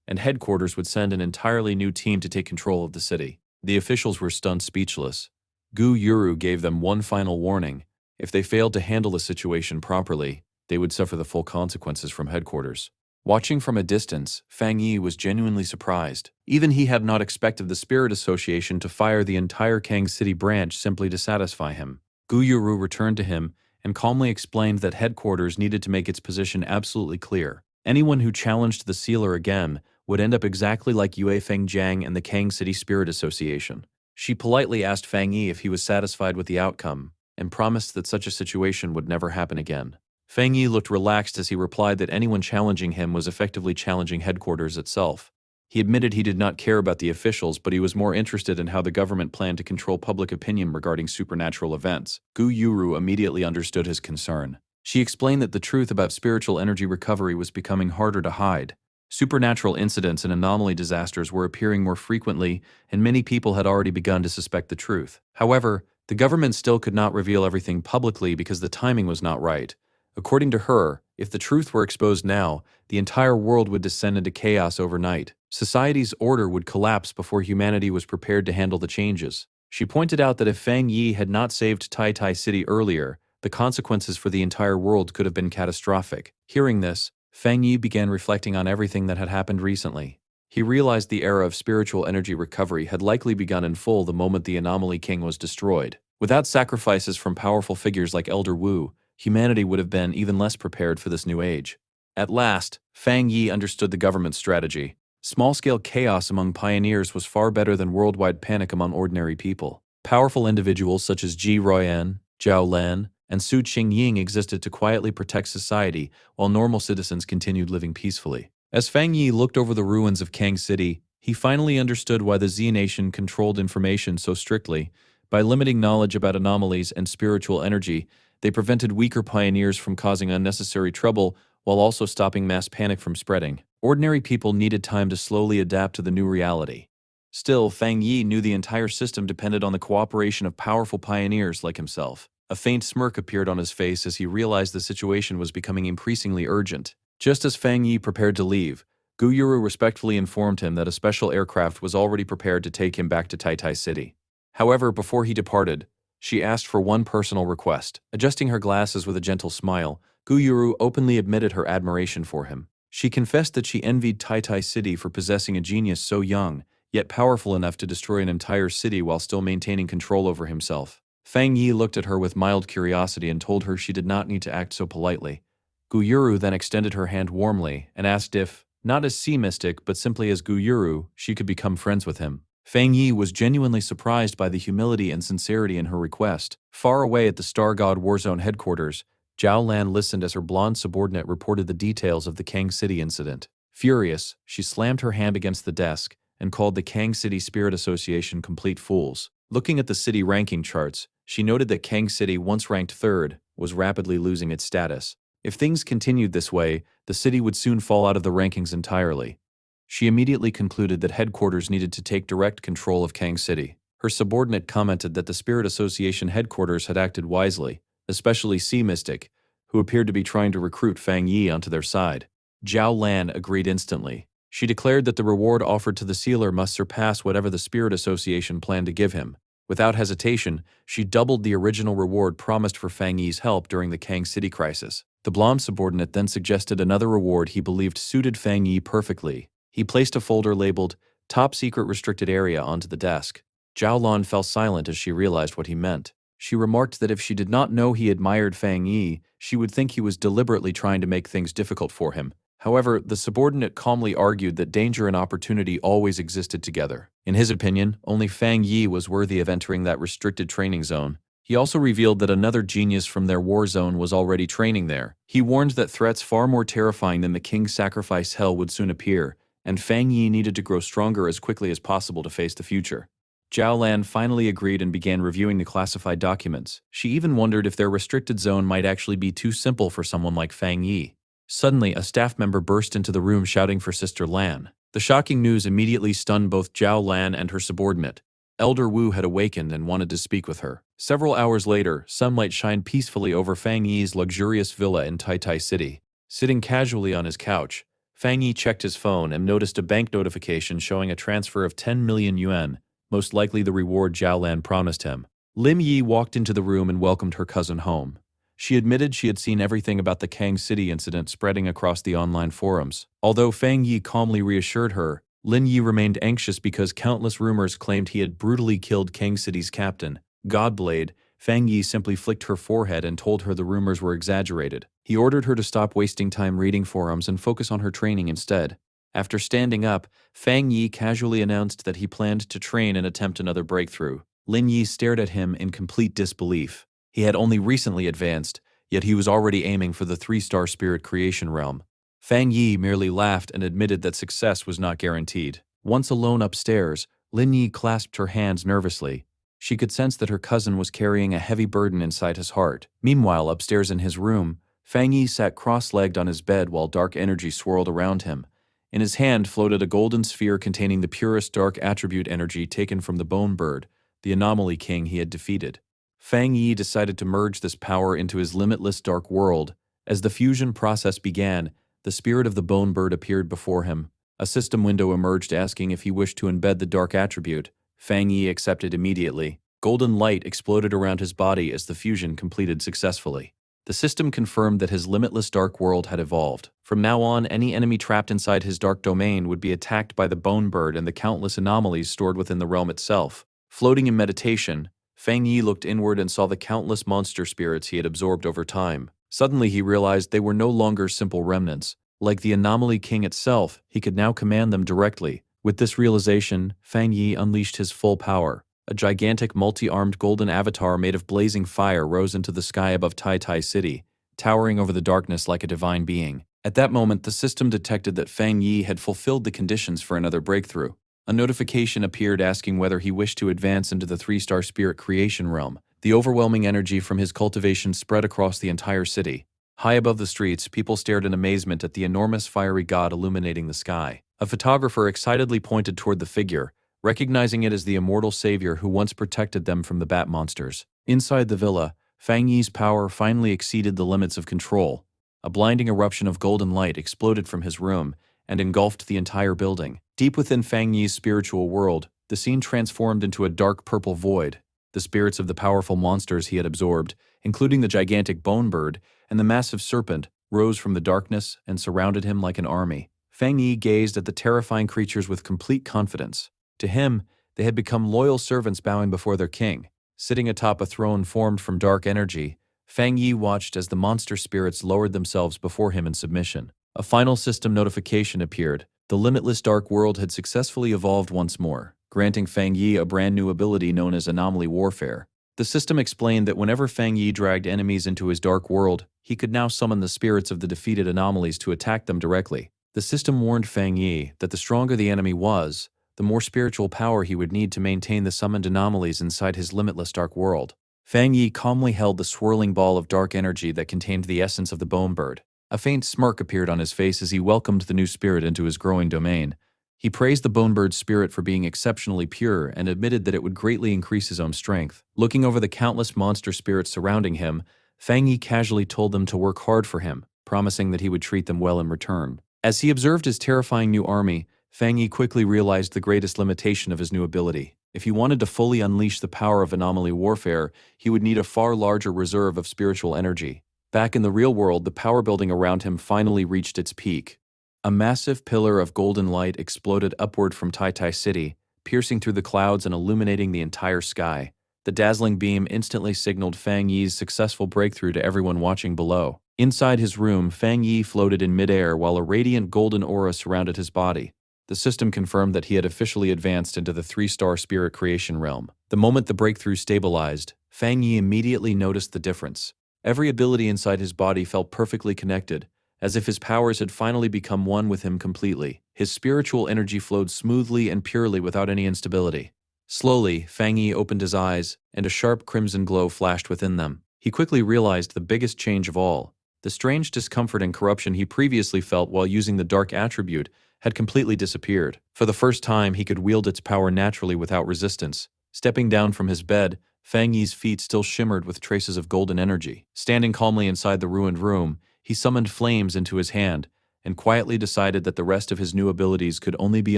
and headquarters would send an entirely new team to take control of the city. The officials were stunned speechless. Gu Yuru gave them one final warning. If they failed to handle the situation properly, they would suffer the full consequences from headquarters. Watching from a distance, Fang Yi was genuinely surprised. Even he had not expected the Spirit Association to fire the entire Kang City branch simply to satisfy him. Gu Yuru returned to him and calmly explained that headquarters needed to make its position absolutely clear. Anyone who challenged the sealer again would end up exactly like Yue Fengjiang and the Kang City Spirit Association. She politely asked Fang Yi if he was satisfied with the outcome, and promised that such a situation would never happen again. Fang Yi looked relaxed as he replied that anyone challenging him was effectively challenging headquarters itself. He admitted he did not care about the officials, but he was more interested in how the government planned to control public opinion regarding supernatural events. Gu Yuru immediately understood his concern. She explained that the truth about spiritual energy recovery was becoming harder to hide. Supernatural incidents and anomaly disasters were appearing more frequently, and many people had already begun to suspect the truth. However, the government still could not reveal everything publicly because the timing was not right. According to her, if the truth were exposed now, the entire world would descend into chaos overnight. Society's order would collapse before humanity was prepared to handle the changes. She pointed out that if Fang Yi had not saved Tai Tai City earlier, the consequences for the entire world could have been catastrophic. Hearing this, Fang Yi began reflecting on everything that had happened recently. He realized the era of spiritual energy recovery had likely begun in full the moment the Anomaly King was destroyed. Without sacrifices from powerful figures like Elder Wu, humanity would have been even less prepared for this new age. At last, Fang Yi understood the government's strategy. Small-scale chaos among pioneers was far better than worldwide panic among ordinary people. Powerful individuals such as Ji Ruoyan, Zhao Lan, and Su Qingying existed to quietly protect society while normal citizens continued living peacefully. As Fang Yi looked over the ruins of Kang City, he finally understood why the Z Nation controlled information so strictly. By limiting knowledge about anomalies and spiritual energy, they prevented weaker pioneers from causing unnecessary trouble while also stopping mass panic from spreading. Ordinary people needed time to slowly adapt to the new reality. Still, Fang Yi knew the entire system depended on the cooperation of powerful pioneers like himself. A faint smirk appeared on his face as he realized the situation was becoming increasingly urgent. Just as Fang Yi prepared to leave, Gu Yuru respectfully informed him that a special aircraft was already prepared to take him back to Tai Tai City. However, before he departed, she asked for one personal request. Adjusting her glasses with a gentle smile, Gu Yuru openly admitted her admiration for him. She confessed that she envied Tai Tai City for possessing a genius so young, yet powerful enough to destroy an entire city while still maintaining control over himself. Fang Yi looked at her with mild curiosity and told her she did not need to act so politely. Gu Yuru then extended her hand warmly and asked if, not as sea mystic but simply as Gu Yuru, she could become friends with him. Fang Yi was genuinely surprised by the humility and sincerity in her request. Far away at the Star God Warzone headquarters, Zhao Lan listened as her blonde subordinate reported the details of the Kang City incident. Furious, she slammed her hand against the desk and called the Kang City Spirit Association complete fools. Looking at the city ranking charts, she noted that Kang City, once ranked third, was rapidly losing its status. If things continued this way, the city would soon fall out of the rankings entirely. She immediately concluded that headquarters needed to take direct control of Kang City. Her subordinate commented that the Spirit Association headquarters had acted wisely, especially Sea Mystic, who appeared to be trying to recruit Fang Yi onto their side. Zhao Lan agreed instantly. She declared that the reward offered to the sealer must surpass whatever the Spirit Association planned to give him. Without hesitation, she doubled the original reward promised for Fang Yi's help during the Kang City crisis. The blonde subordinate then suggested another reward he believed suited Fang Yi perfectly. He placed a folder labeled Top Secret Restricted Area onto the desk. Zhao Lan fell silent as she realized what he meant. She remarked that if she did not know he admired Fang Yi, she would think he was deliberately trying to make things difficult for him. However, the subordinate calmly argued that danger and opportunity always existed together. In his opinion, only Fang Yi was worthy of entering that restricted training zone. He also revealed that another genius from their war zone was already training there. He warned that threats far more terrifying than the King's Sacrifice Hell would soon appear, and Fang Yi needed to grow stronger as quickly as possible to face the future. Zhao Lan finally agreed and began reviewing the classified documents. She even wondered if their restricted zone might actually be too simple for someone like Fang Yi. Suddenly, a staff member burst into the room shouting for Sister Lan. The shocking news immediately stunned both Zhao Lan and her subordinate. Elder Wu had awakened and wanted to speak with her. Several hours later, sunlight shined peacefully over Fang Yi's luxurious villa in Tai City. Sitting casually on his couch, Fang Yi checked his phone and noticed a bank notification showing a transfer of 10 million yuan, most likely the reward Zhao Lan promised him. Lim Yi walked into the room and welcomed her cousin home. She admitted she had seen everything about the Kang City incident spreading across the online forums. Although Fang Yi calmly reassured her, Lin Yi remained anxious because countless rumors claimed he had brutally killed Kang City's captain, Godblade. Fang Yi simply flicked her forehead and told her the rumors were exaggerated. He ordered her to stop wasting time reading forums and focus on her training instead. After standing up, Fang Yi casually announced that he planned to train and attempt another breakthrough. Lin Yi stared at him in complete disbelief. He had only recently advanced, yet he was already aiming for the 3-star spirit creation realm. Fang Yi merely laughed and admitted that success was not guaranteed. Once alone upstairs, Lin Yi clasped her hands nervously. She could sense that her cousin was carrying a heavy burden inside his heart. Meanwhile, upstairs in his room, Fang Yi sat cross-legged on his bed while dark energy swirled around him. In his hand floated a golden sphere containing the purest dark attribute energy taken from the Bone Bird, the anomaly king he had defeated. Fang Yi decided to merge this power into his limitless dark world. As the fusion process began, the spirit of the Bone Bird appeared before him. A system window emerged asking if he wished to embed the dark attribute. Fang Yi accepted immediately. Golden light exploded around his body as the fusion completed successfully. The system confirmed that his limitless dark world had evolved. From now on, any enemy trapped inside his dark domain would be attacked by the Bone Bird and the countless anomalies stored within the realm itself. Floating in meditation, Fang Yi looked inward and saw the countless monster spirits he had absorbed over time. Suddenly he realized they were no longer simple remnants. Like the anomaly king itself, he could now command them directly. With this realization, Fang Yi unleashed his full power. A gigantic multi-armed golden avatar made of blazing fire rose into the sky above Tai City, towering over the darkness like a divine being. At that moment, the system detected that Fang Yi had fulfilled the conditions for another breakthrough. A notification appeared asking whether he wished to advance into the 3-star spirit creation realm. The overwhelming energy from his cultivation spread across the entire city. High above the streets, people stared in amazement at the enormous fiery god illuminating the sky. A photographer excitedly pointed toward the figure, recognizing it as the immortal savior who once protected them from the bat monsters. Inside the villa, Fang Yi's power finally exceeded the limits of control. A blinding eruption of golden light exploded from his room and engulfed the entire building. Deep within Fang Yi's spiritual world, the scene transformed into a dark purple void. The spirits of the powerful monsters he had absorbed, including the gigantic Bone Bird and the massive serpent, rose from the darkness and surrounded him like an army. Fang Yi gazed at the terrifying creatures with complete confidence. To him, they had become loyal servants bowing before their king. Sitting atop a throne formed from dark energy, Fang Yi watched as the monster spirits lowered themselves before him in submission. A final system notification appeared. The limitless dark world had successfully evolved once more, granting Fang Yi a brand new ability known as anomaly warfare. The system explained that whenever Fang Yi dragged enemies into his dark world, he could now summon the spirits of the defeated anomalies to attack them directly. The system warned Fang Yi that the stronger the enemy was, the more spiritual power he would need to maintain the summoned anomalies inside his limitless dark world. Fang Yi calmly held the swirling ball of dark energy that contained the essence of the Bone Bird. A faint smirk appeared on his face as he welcomed the new spirit into his growing domain. He praised the Bone Bird's spirit for being exceptionally pure and admitted that it would greatly increase his own strength. Looking over the countless monster spirits surrounding him, Fang Yi casually told them to work hard for him, promising that he would treat them well in return. As he observed his terrifying new army, Fang Yi quickly realized the greatest limitation of his new ability. If he wanted to fully unleash the power of anomaly warfare, he would need a far larger reserve of spiritual energy. Back in the real world, the power building around him finally reached its peak. A massive pillar of golden light exploded upward from Tai City, piercing through the clouds and illuminating the entire sky. The dazzling beam instantly signaled Fang Yi's successful breakthrough to everyone watching below. Inside his room, Fang Yi floated in midair while a radiant golden aura surrounded his body. The system confirmed that he had officially advanced into the 3-star spirit creation realm. The moment the breakthrough stabilized, Fang Yi immediately noticed the difference. Every ability inside his body felt perfectly connected, as if his powers had finally become one with him completely. His spiritual energy flowed smoothly and purely without any instability. Slowly, Fang Yi opened his eyes, and a sharp crimson glow flashed within them. He quickly realized the biggest change of all. The strange discomfort and corruption he previously felt while using the dark attribute had completely disappeared. For the first time, he could wield its power naturally without resistance. Stepping down from his bed, Fang Yi's feet still shimmered with traces of golden energy. Standing calmly inside the ruined room, he summoned flames into his hand, and quietly decided that the rest of his new abilities could only be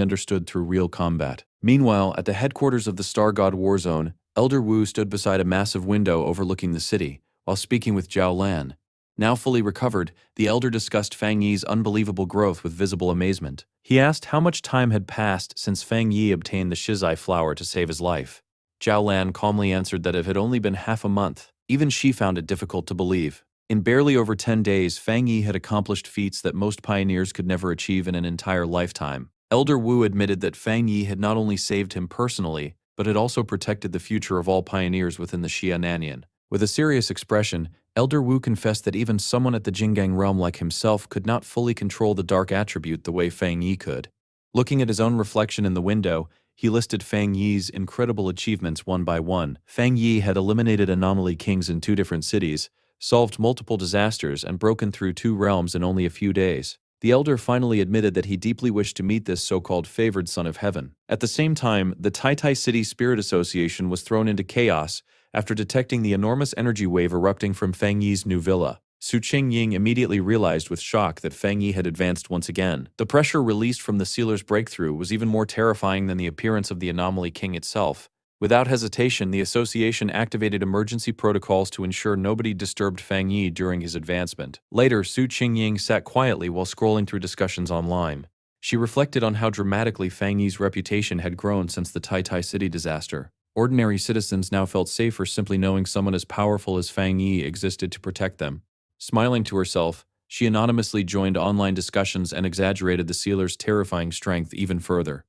understood through real combat. Meanwhile, at the headquarters of the Star God Warzone, Elder Wu stood beside a massive window overlooking the city, while speaking with Zhao Lan. Now fully recovered, the Elder discussed Fang Yi's unbelievable growth with visible amazement. He asked how much time had passed since Fang Yi obtained the Shizai flower to save his life. Zhao Lan calmly answered that it had only been half a month. Even she found it difficult to believe. In barely over 10 days, Fang Yi had accomplished feats that most pioneers could never achieve in an entire lifetime. Elder Wu admitted that Fang Yi had not only saved him personally, but had also protected the future of all pioneers within the Xia Nanyan. With a serious expression, Elder Wu confessed that even someone at the Jinggang realm like himself could not fully control the dark attribute the way Fang Yi could. Looking at his own reflection in the window, he listed Fang Yi's incredible achievements one by one. Fang Yi had eliminated anomaly kings in 2 different cities, solved multiple disasters, and broken through 2 realms in only a few days. The Elder finally admitted that he deeply wished to meet this so-called favored son of heaven. At the same time, the Tai City Spirit Association was thrown into chaos after detecting the enormous energy wave erupting from Fang Yi's new villa. Su Qingying immediately realized with shock that Fang Yi had advanced once again. The pressure released from the sealer's breakthrough was even more terrifying than the appearance of the anomaly king itself. Without hesitation, the association activated emergency protocols to ensure nobody disturbed Fang Yi during his advancement. Later, Su Qingying sat quietly while scrolling through discussions online. She reflected on how dramatically Fang Yi's reputation had grown since the Tai City disaster. Ordinary citizens now felt safer simply knowing someone as powerful as Fang Yi existed to protect them. Smiling to herself, she anonymously joined online discussions and exaggerated the sealer's terrifying strength even further.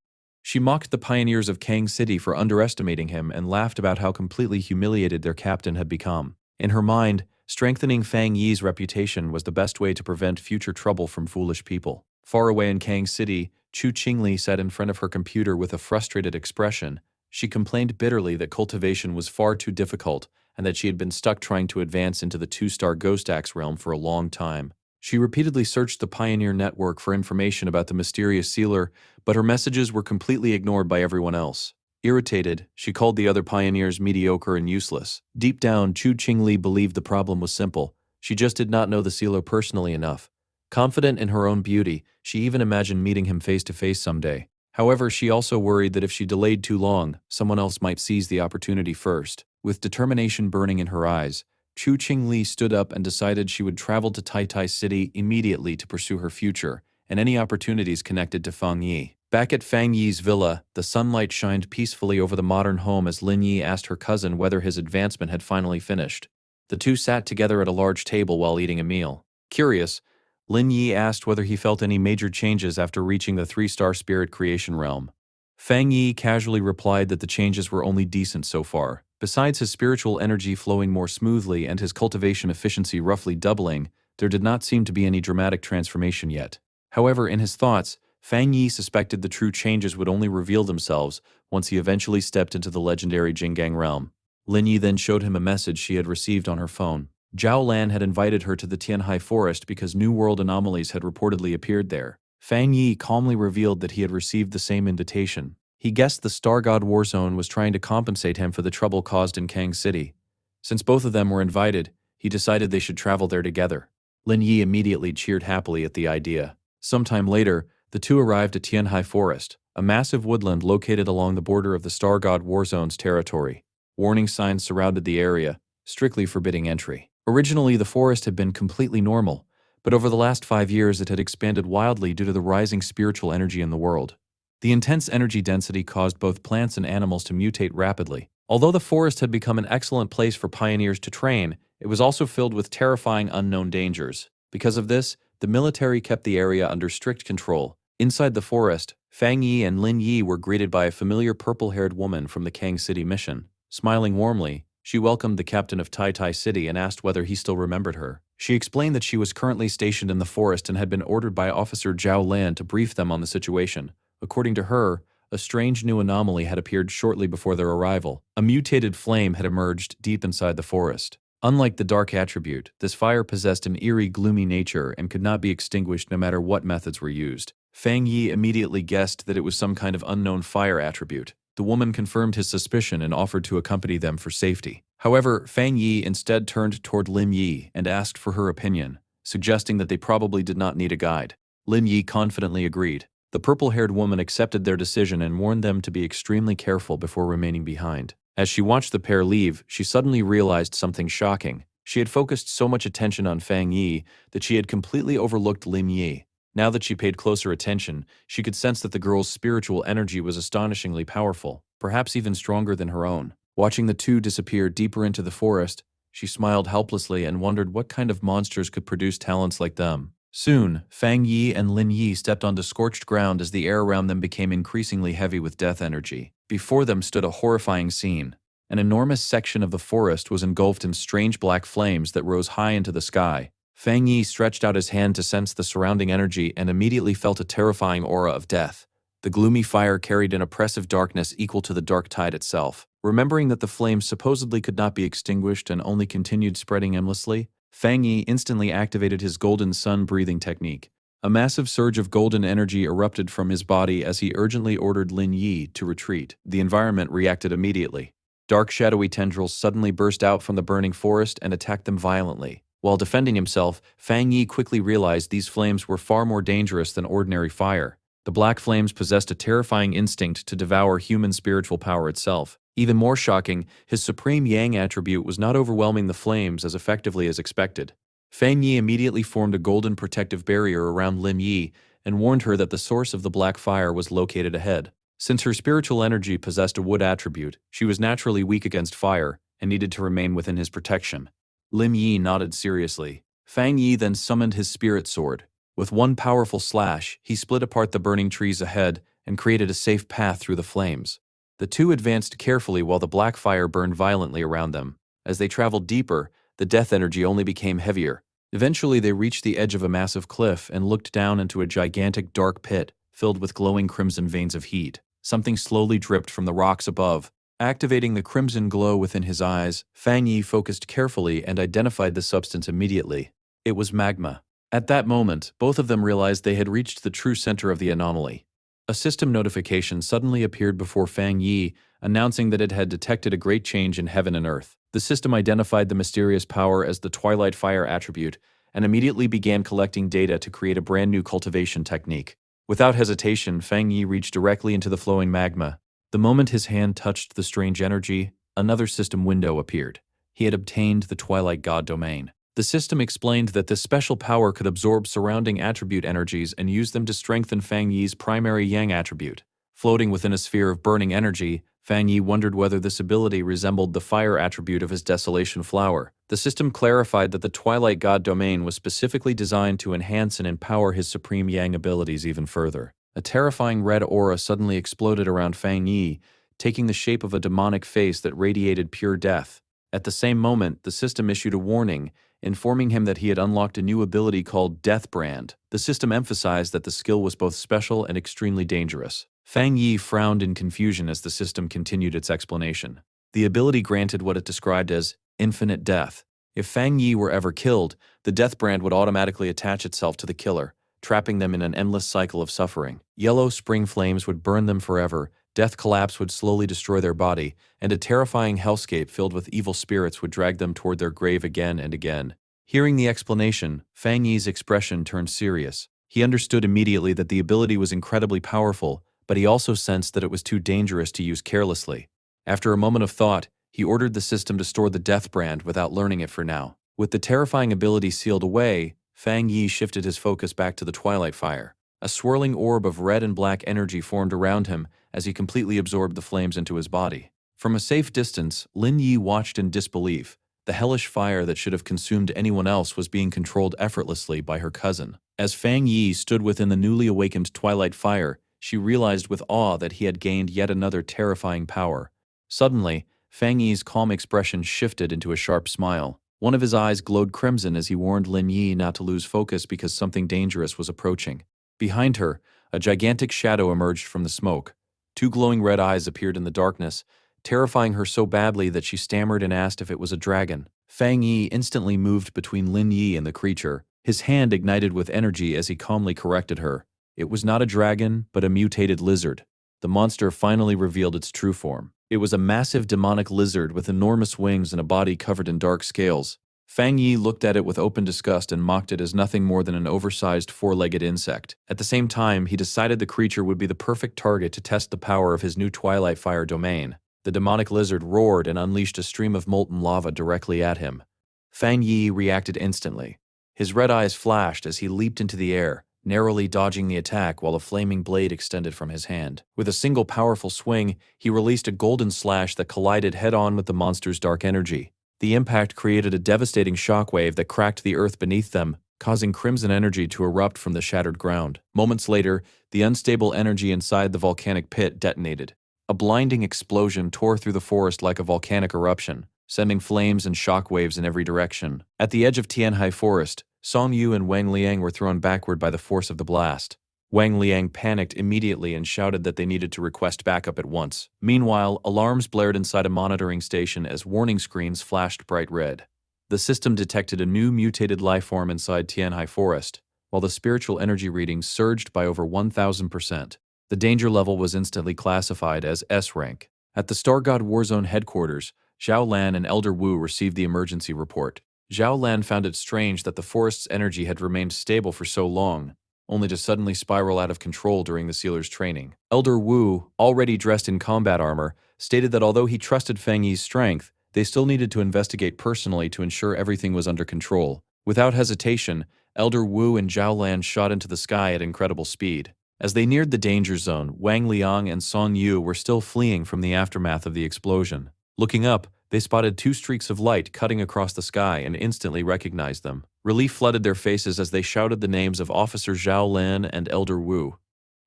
She mocked the pioneers of Kang City for underestimating him and laughed about how completely humiliated their captain had become. In her mind, strengthening Fang Yi's reputation was the best way to prevent future trouble from foolish people. Far away in Kang City, Chu Qingli sat in front of her computer with a frustrated expression. She complained bitterly that cultivation was far too difficult and that she had been stuck trying to advance into the 2-star Ghost Axe realm for a long time. She repeatedly searched the Pioneer network for information about the mysterious sealer, but her messages were completely ignored by everyone else. Irritated, she called the other pioneers mediocre and useless. Deep down, Chu Qingli believed the problem was simple. She just did not know the sealer personally enough. Confident in her own beauty, she even imagined meeting him face to face someday. However, she also worried that if she delayed too long, someone else might seize the opportunity first. With determination burning in her eyes, Chu Qingli stood up and decided she would travel to Tai City immediately to pursue her future and any opportunities connected to Fang Yi. Back at Fang Yi's villa, the sunlight shined peacefully over the modern home as Lin Yi asked her cousin whether his advancement had finally finished. The two sat together at a large table while eating a meal. Curious, Lin Yi asked whether he felt any major changes after reaching the 3-star spirit creation realm. Fang Yi casually replied that the changes were only decent so far. Besides his spiritual energy flowing more smoothly and his cultivation efficiency roughly doubling, there did not seem to be any dramatic transformation yet. However, in his thoughts, Fang Yi suspected the true changes would only reveal themselves once he eventually stepped into the legendary Jinggang realm. Lin Yi then showed him a message she had received on her phone. Zhao Lan had invited her to the Tianhai forest because New World anomalies had reportedly appeared there. Fang Yi calmly revealed that he had received the same invitation. He guessed the Star God Warzone was trying to compensate him for the trouble caused in Kang City. Since both of them were invited, he decided they should travel there together. Lin Yi immediately cheered happily at the idea. Sometime later, the two arrived at Tianhai Forest, a massive woodland located along the border of the Star God Warzone's territory. Warning signs surrounded the area, strictly forbidding entry. Originally, the forest had been completely normal, but over the last 5 years it had expanded wildly due to the rising spiritual energy in the world. The intense energy density caused both plants and animals to mutate rapidly. Although the forest had become an excellent place for pioneers to train, it was also filled with terrifying unknown dangers. Because of this, the military kept the area under strict control. Inside the forest, Fang Yi and Lin Yi were greeted by a familiar purple-haired woman from the Kang City mission. Smiling warmly, she welcomed the captain of Tai City and asked whether he still remembered her. She explained that she was currently stationed in the forest and had been ordered by Officer Zhao Lan to brief them on the situation. According to her, A strange new anomaly had appeared shortly before their arrival. A mutated flame had emerged deep inside the forest. Unlike the dark attribute, this fire possessed an eerie, gloomy nature and could not be extinguished no matter what methods were used. Fang Yi immediately guessed that it was some kind of unknown fire attribute. The woman confirmed his suspicion and offered to accompany them for safety. However, Fang Yi instead turned toward Lim Yi and asked for her opinion, suggesting that they probably did not need a guide. Lim Yi confidently agreed. The purple-haired woman accepted their decision and warned them to be extremely careful before remaining behind. As she watched the pair leave, she suddenly realized something shocking. She had focused so much attention on Fang Yi that she had completely overlooked Lim Yi. Now that she paid closer attention, she could sense that the girl's spiritual energy was astonishingly powerful, perhaps even stronger than her own. Watching the two disappear deeper into the forest, she smiled helplessly and wondered what kind of monsters could produce talents like them. Soon, Fang Yi and Lin Yi stepped onto scorched ground as the air around them became increasingly heavy with death energy. Before them stood a horrifying scene. An enormous section of the forest was engulfed in strange black flames that rose high into the sky. Fang Yi stretched out his hand to sense the surrounding energy and immediately felt a terrifying aura of death. The gloomy fire carried an oppressive darkness equal to the dark tide itself. Remembering that the flames supposedly could not be extinguished and only continued spreading endlessly, Fang Yi instantly activated his golden sun breathing technique. A massive surge of golden energy erupted from his body as he urgently ordered Lin Yi to retreat. The environment reacted immediately. Dark shadowy tendrils suddenly burst out from the burning forest and attacked them violently. While defending himself, Fang Yi quickly realized these flames were far more dangerous than ordinary fire. The black flames possessed a terrifying instinct to devour human spiritual power itself. Even more shocking, his supreme yang attribute was not overwhelming the flames as effectively as expected. Fang Yi immediately formed a golden protective barrier around Lim Yi and warned her that the source of the black fire was located ahead. Since her spiritual energy possessed a wood attribute, she was naturally weak against fire and needed to remain within his protection. Lim Yi nodded seriously. Fang Yi then summoned his spirit sword. With one powerful slash, he split apart the burning trees ahead and created a safe path through the flames. The two advanced carefully while the black fire burned violently around them. As they traveled deeper, the death energy only became heavier. Eventually, they reached the edge of a massive cliff and looked down into a gigantic dark pit filled with glowing crimson veins of heat. Something slowly dripped from the rocks above. Activating the crimson glow within his eyes, Fang Yi focused carefully and identified the substance immediately. It was magma. At that moment, both of them realized they had reached the true center of the anomaly. A system notification suddenly appeared before Fang Yi, announcing that it had detected a great change in heaven and earth. The system identified the mysterious power as the Twilight Fire attribute and immediately began collecting data to create a brand new cultivation technique. Without hesitation, Fang Yi reached directly into the flowing magma. The moment his hand touched the strange energy, another system window appeared. He had obtained the Twilight God domain. The system explained that this special power could absorb surrounding attribute energies and use them to strengthen Fang Yi's primary yang attribute. Floating within a sphere of burning energy, Fang Yi wondered whether this ability resembled the fire attribute of his desolation flower. The system clarified that the Twilight God domain was specifically designed to enhance and empower his supreme yang abilities even further. A terrifying red aura suddenly exploded around Fang Yi, taking the shape of a demonic face that radiated pure death. At the same moment, the system issued a warning, informing him that he had unlocked a new ability called Death Brand. The system emphasized that the skill was both special and extremely dangerous. Fang Yi frowned in confusion as the system continued its explanation. The ability granted what it described as infinite death. If Fang Yi were ever killed, the Death Brand would automatically attach itself to the killer, trapping them in an endless cycle of suffering. Yellow spring flames would burn them forever, death collapse would slowly destroy their body, and a terrifying hellscape filled with evil spirits would drag them toward their grave again and again. Hearing the explanation, Fang Yi's expression turned serious. He understood immediately that the ability was incredibly powerful, but he also sensed that it was too dangerous to use carelessly. After a moment of thought, he ordered the system to store the Death Brand without learning it for now. With the terrifying ability sealed away, Fang Yi shifted his focus back to the Twilight Fire. A swirling orb of red and black energy formed around him as he completely absorbed the flames into his body. From a safe distance, Lin Yi watched in disbelief. The hellish fire that should have consumed anyone else was being controlled effortlessly by her cousin. As Fang Yi stood within the newly awakened Twilight Fire, she realized with awe that he had gained yet another terrifying power. Suddenly, Fang Yi's calm expression shifted into a sharp smile. One of his eyes glowed crimson as he warned Lin Yi not to lose focus because something dangerous was approaching. Behind her, a gigantic shadow emerged from the smoke. Two glowing red eyes appeared in the darkness, terrifying her so badly that she stammered and asked if it was a dragon. Fang Yi instantly moved between Lin Yi and the creature. His hand ignited with energy as he calmly corrected her. It was not a dragon, but a mutated lizard. The monster finally revealed its true form. It was a massive demonic lizard with enormous wings and a body covered in dark scales. Fang Yi looked at it with open disgust and mocked it as nothing more than an oversized four-legged insect. At the same time, he decided the creature would be the perfect target to test the power of his new Twilight Fire domain. The demonic lizard roared and unleashed a stream of molten lava directly at him. Fang Yi reacted instantly. His red eyes flashed as he leaped into the air, narrowly dodging the attack while a flaming blade extended from his hand. With a single powerful swing, he released a golden slash that collided head-on with the monster's dark energy. The impact created a devastating shockwave that cracked the earth beneath them, causing crimson energy to erupt from the shattered ground. Moments later, the unstable energy inside the volcanic pit detonated. A blinding explosion tore through the forest like a volcanic eruption, sending flames and shockwaves in every direction. At the edge of Tianhai Forest, Song Yu and Wang Liang were thrown backward by the force of the blast. Wang Liang panicked immediately and shouted that they needed to request backup at once. Meanwhile, alarms blared inside a monitoring station as warning screens flashed bright red. The system detected a new mutated lifeform inside Tianhai Forest, while the spiritual energy readings surged by over 1,000%. The danger level was instantly classified as S rank. At the Star God Warzone headquarters, Zhao Lan and Elder Wu received the emergency report. Zhao Lan found it strange that the forest's energy had remained stable for so long, only to suddenly spiral out of control during the sealer's training. Elder Wu, already dressed in combat armor, stated that although he trusted Fang Yi's strength, they still needed to investigate personally to ensure everything was under control. Without hesitation, Elder Wu and Zhao Lan shot into the sky at incredible speed. As they neared the danger zone, Wang Liang and Song Yu were still fleeing from the aftermath of the explosion. Looking up, they spotted two streaks of light cutting across the sky and instantly recognized them. Relief flooded their faces as they shouted the names of Officer Zhao Lan and Elder Wu.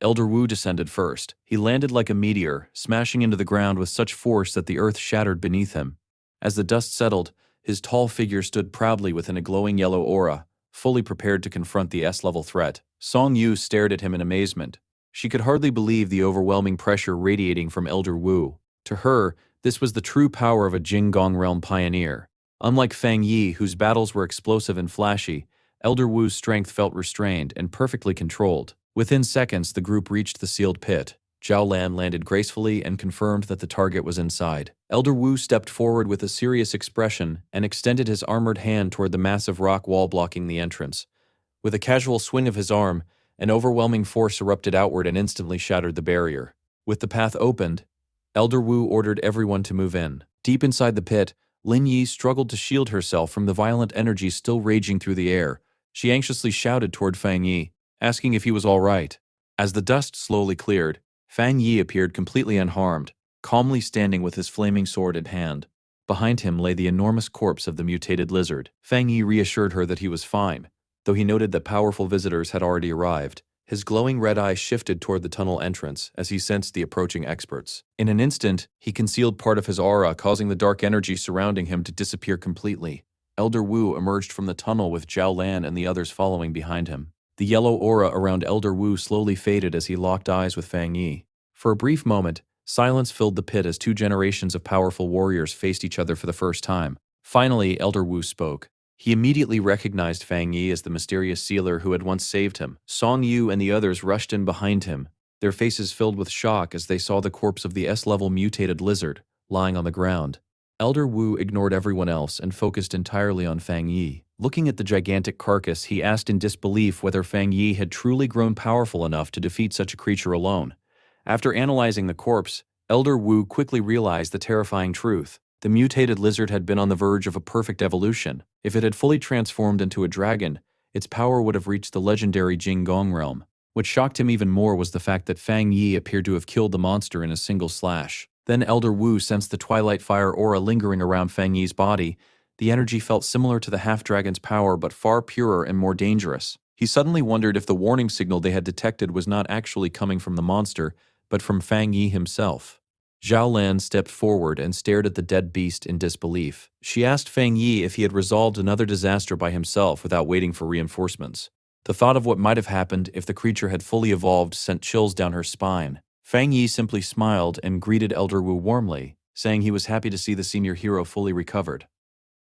Elder Wu descended first. He landed like a meteor, smashing into the ground with such force that the earth shattered beneath him. As the dust settled, his tall figure stood proudly within a glowing yellow aura, fully prepared to confront the S-level threat. Song Yu stared at him in amazement. She could hardly believe the overwhelming pressure radiating from Elder Wu. To her, this was the true power of a Jinggong realm pioneer. Unlike Fang Yi, whose battles were explosive and flashy, Elder Wu's strength felt restrained and perfectly controlled. Within seconds, the group reached the sealed pit. Zhao Lan landed gracefully and confirmed that the target was inside. Elder Wu stepped forward with a serious expression and extended his armored hand toward the massive rock wall blocking the entrance. With a casual swing of his arm, an overwhelming force erupted outward and instantly shattered the barrier. With the path opened, Elder Wu ordered everyone to move in. Deep inside the pit, Lin Yi struggled to shield herself from the violent energy still raging through the air. She anxiously shouted toward Fang Yi, asking if he was all right. As the dust slowly cleared, Fang Yi appeared completely unharmed, calmly standing with his flaming sword in hand. Behind him lay the enormous corpse of the mutated lizard. Fang Yi reassured her that he was fine, though he noted that powerful visitors had already arrived. His glowing red eye shifted toward the tunnel entrance as he sensed the approaching experts. In an instant, he concealed part of his aura, causing the dark energy surrounding him to disappear completely. Elder Wu emerged from the tunnel with Zhao Lan and the others following behind him. The yellow aura around Elder Wu slowly faded as he locked eyes with Fang Yi. For a brief moment, silence filled the pit as two generations of powerful warriors faced each other for the first time. Finally, Elder Wu spoke. He immediately recognized Fang Yi as the mysterious sealer who had once saved him. Song Yu and the others rushed in behind him, their faces filled with shock as they saw the corpse of the S-level mutated lizard lying on the ground. Elder Wu ignored everyone else and focused entirely on Fang Yi. Looking at the gigantic carcass, he asked in disbelief whether Fang Yi had truly grown powerful enough to defeat such a creature alone. After analyzing the corpse, Elder Wu quickly realized the terrifying truth. The mutated lizard had been on the verge of a perfect evolution. If it had fully transformed into a dragon, its power would have reached the legendary Jinggong realm. What shocked him even more was the fact that Fang Yi appeared to have killed the monster in a single slash. Then Elder Wu sensed the Twilight Fire aura lingering around Fang Yi's body. The energy felt similar to the half-dragon's power, but far purer and more dangerous. He suddenly wondered if the warning signal they had detected was not actually coming from the monster, but from Fang Yi himself. Zhao Lan stepped forward and stared at the dead beast in disbelief. She asked Fang Yi if he had resolved another disaster by himself without waiting for reinforcements. The thought of what might have happened if the creature had fully evolved sent chills down her spine. Fang Yi simply smiled and greeted Elder Wu warmly, saying he was happy to see the senior hero fully recovered.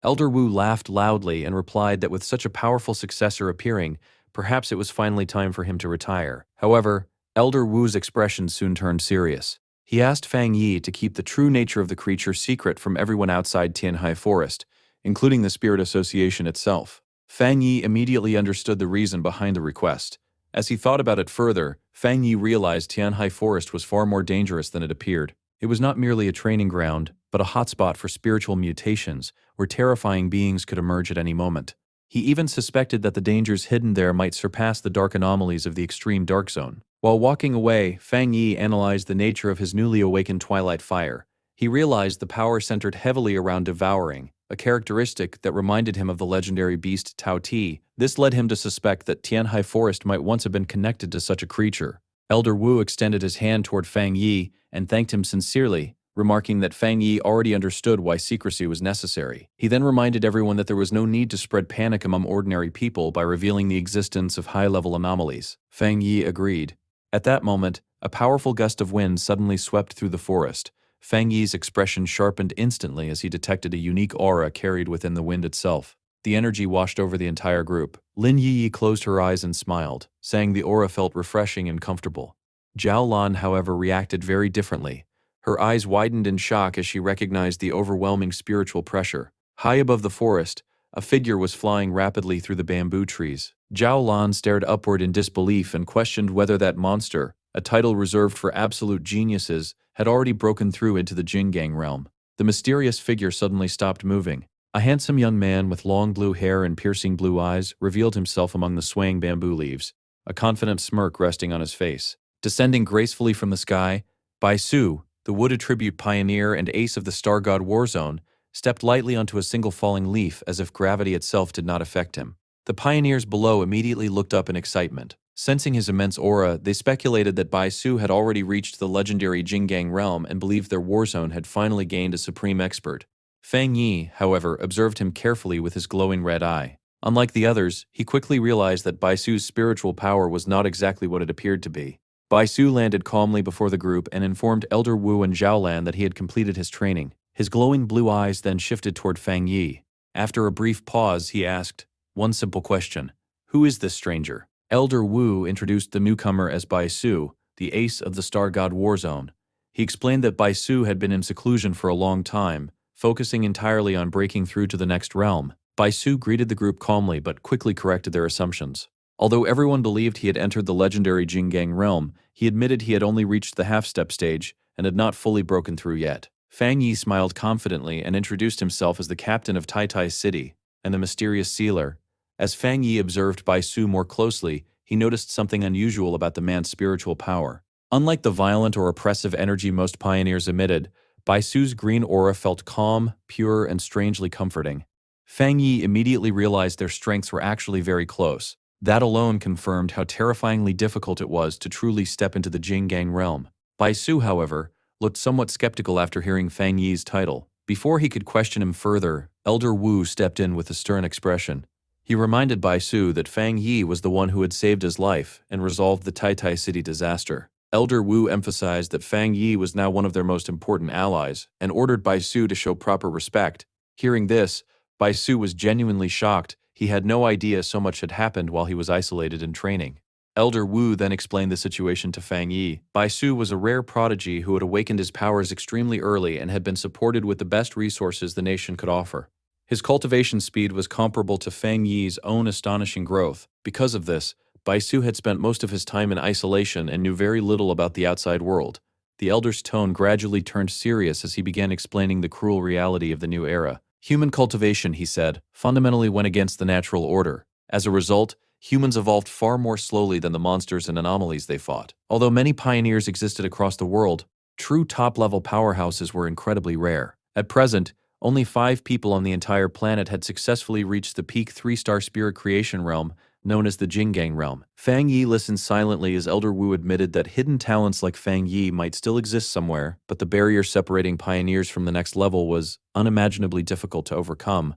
Elder Wu laughed loudly and replied that with such a powerful successor appearing, perhaps it was finally time for him to retire. However, Elder Wu's expression soon turned serious. He asked Fang Yi to keep the true nature of the creature secret from everyone outside Tianhai Forest, including the Spirit Association itself. Fang Yi immediately understood the reason behind the request. As he thought about it further, Fang Yi realized Tianhai Forest was far more dangerous than it appeared. It was not merely a training ground, but a hotspot for spiritual mutations, where terrifying beings could emerge at any moment. He even suspected that the dangers hidden there might surpass the dark anomalies of the extreme dark zone. While walking away, Fang Yi analyzed the nature of his newly awakened twilight fire. He realized the power centered heavily around devouring, a characteristic that reminded him of the legendary beast Tao Ti. This led him to suspect that Tianhai Forest might once have been connected to such a creature. Elder Wu extended his hand toward Fang Yi and thanked him sincerely, remarking that Fang Yi already understood why secrecy was necessary. He then reminded everyone that there was no need to spread panic among ordinary people by revealing the existence of high-level anomalies. Fang Yi agreed. At that moment, a powerful gust of wind suddenly swept through the forest. Fang Yi's expression sharpened instantly as he detected a unique aura carried within the wind itself. The energy washed over the entire group. Lin Yi closed her eyes and smiled, saying the aura felt refreshing and comfortable. Zhao Lan, however, reacted very differently. Her eyes widened in shock as she recognized the overwhelming spiritual pressure. High above the forest, a figure was flying rapidly through the bamboo trees. Zhao Lan stared upward in disbelief and questioned whether that monster, a title reserved for absolute geniuses, had already broken through into the Jinggang realm. The mysterious figure suddenly stopped moving. A handsome young man with long blue hair and piercing blue eyes revealed himself among the swaying bamboo leaves, a confident smirk resting on his face. Descending gracefully from the sky, Bai Su, the wood tribute pioneer and ace of the Star God Warzone, stepped lightly onto a single falling leaf as if gravity itself did not affect him. The pioneers below immediately looked up in excitement. Sensing his immense aura, they speculated that Bai Su had already reached the legendary Jinggang realm and believed their Warzone had finally gained a supreme expert. Fang Yi, however, observed him carefully with his glowing red eye. Unlike the others, he quickly realized that Bai Su's spiritual power was not exactly what it appeared to be. Bai Su landed calmly before the group and informed Elder Wu and Zhao Lan that he had completed his training. His glowing blue eyes then shifted toward Fang Yi. After a brief pause, he asked, one simple question. Who is this stranger? Elder Wu introduced the newcomer as Bai Su, the ace of the Star God Warzone. He explained that Bai Su had been in seclusion for a long time, focusing entirely on breaking through to the next realm. Bai Su greeted the group calmly but quickly corrected their assumptions. Although everyone believed he had entered the legendary Jinggang realm, he admitted he had only reached the half-step stage and had not fully broken through yet. Fang Yi smiled confidently and introduced himself as the captain of Tai Tai City and the mysterious sealer. As Fang Yi observed Bai Su more closely, he noticed something unusual about the man's spiritual power. Unlike the violent or oppressive energy most pioneers emitted, Bai Su's green aura felt calm, pure, and strangely comforting. Fang Yi immediately realized their strengths were actually very close. That alone confirmed how terrifyingly difficult it was to truly step into the Jinggang realm. Bai Su, however, looked somewhat skeptical after hearing Fang Yi's title. Before he could question him further, Elder Wu stepped in with a stern expression. He reminded Bai Su that Fang Yi was the one who had saved his life and resolved the Tai Tai City disaster. Elder Wu emphasized that Fang Yi was now one of their most important allies and ordered Bai Su to show proper respect. Hearing this, Bai Su was genuinely shocked. He had no idea so much had happened while he was isolated in training. Elder Wu then explained the situation to Fang Yi. Bai Su was a rare prodigy who had awakened his powers extremely early and had been supported with the best resources the nation could offer. His cultivation speed was comparable to Fang Yi's own astonishing growth. Because of this, Bai Su had spent most of his time in isolation and knew very little about the outside world. The elder's tone gradually turned serious as he began explaining the cruel reality of the new era. Human cultivation, he said, fundamentally went against the natural order. As a result, humans evolved far more slowly than the monsters and anomalies they fought. Although many pioneers existed across the world, true top-level powerhouses were incredibly rare. At present, only 5 people on the entire planet had successfully reached the peak 3-star spirit creation realm, known as the Jinggang realm. Fang Yi listened silently as Elder Wu admitted that hidden talents like Fang Yi might still exist somewhere, but the barrier separating pioneers from the next level was unimaginably difficult to overcome.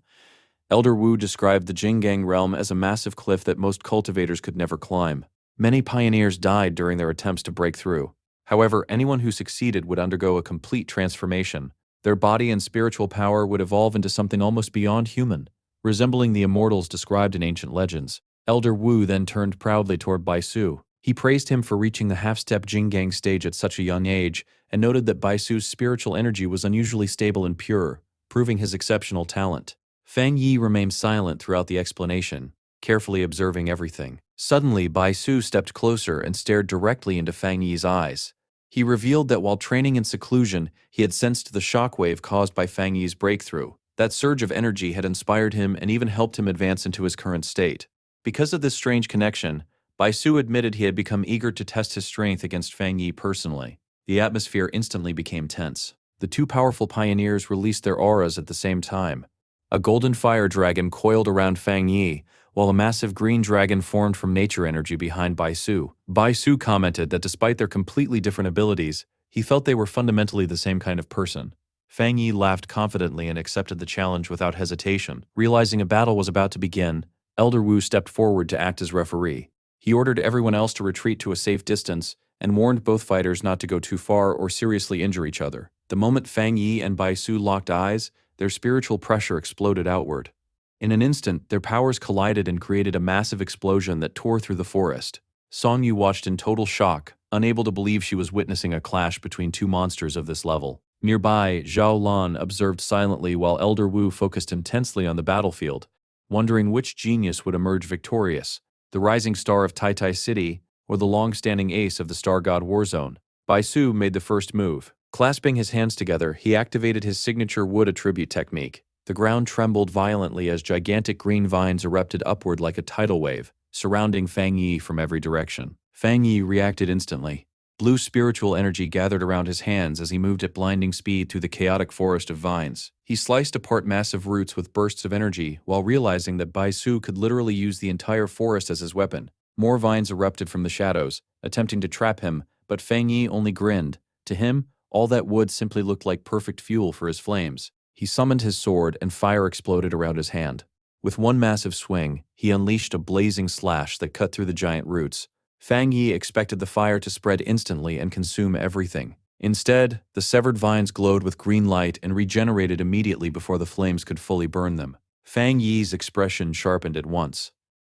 Elder Wu described the Jinggang realm as a massive cliff that most cultivators could never climb. Many pioneers died during their attempts to break through. However, anyone who succeeded would undergo a complete transformation. Their body and spiritual power would evolve into something almost beyond human, resembling the immortals described in ancient legends. Elder Wu then turned proudly toward Baisu. He praised him for reaching the half-step Jinggang stage at such a young age, and noted that Baisu's spiritual energy was unusually stable and pure, proving his exceptional talent. Fang Yi remained silent throughout the explanation, carefully observing everything. Suddenly, Baisu stepped closer and stared directly into Fang Yi's eyes. He revealed that while training in seclusion, he had sensed the shockwave caused by Fang Yi's breakthrough. That surge of energy had inspired him and even helped him advance into his current state. Because of this strange connection, Baisu admitted he had become eager to test his strength against Fang Yi personally. The atmosphere instantly became tense. The two powerful pioneers released their auras at the same time. A golden fire dragon coiled around Fang Yi, while a massive green dragon formed from nature energy behind Baisu. Baisu commented that despite their completely different abilities, he felt they were fundamentally the same kind of person. Fang Yi laughed confidently and accepted the challenge without hesitation. Realizing a battle was about to begin, Elder Wu stepped forward to act as referee. He ordered everyone else to retreat to a safe distance and warned both fighters not to go too far or seriously injure each other. The moment Fang Yi and Baisu locked eyes, their spiritual pressure exploded outward. In an instant, their powers collided and created a massive explosion that tore through the forest. Song Yu watched in total shock, unable to believe she was witnessing a clash between two monsters of this level. Nearby, Zhao Lan observed silently while Elder Wu focused intensely on the battlefield, wondering which genius would emerge victorious, the rising star of Tai Tai City or the long-standing ace of the Star God Warzone. Baisu made the first move. Clasping his hands together, he activated his signature wood attribute technique. The ground trembled violently as gigantic green vines erupted upward like a tidal wave, surrounding Fang Yi from every direction. Fang Yi reacted instantly. Blue spiritual energy gathered around his hands as he moved at blinding speed through the chaotic forest of vines. He sliced apart massive roots with bursts of energy while realizing that Baisu could literally use the entire forest as his weapon. More vines erupted from the shadows, attempting to trap him, but Fang Yi only grinned. To him, all that wood simply looked like perfect fuel for his flames. He summoned his sword and fire exploded around his hand. With one massive swing, he unleashed a blazing slash that cut through the giant roots. Fang Yi expected the fire to spread instantly and consume everything. Instead, the severed vines glowed with green light and regenerated immediately before the flames could fully burn them. Fang Yi's expression sharpened at once.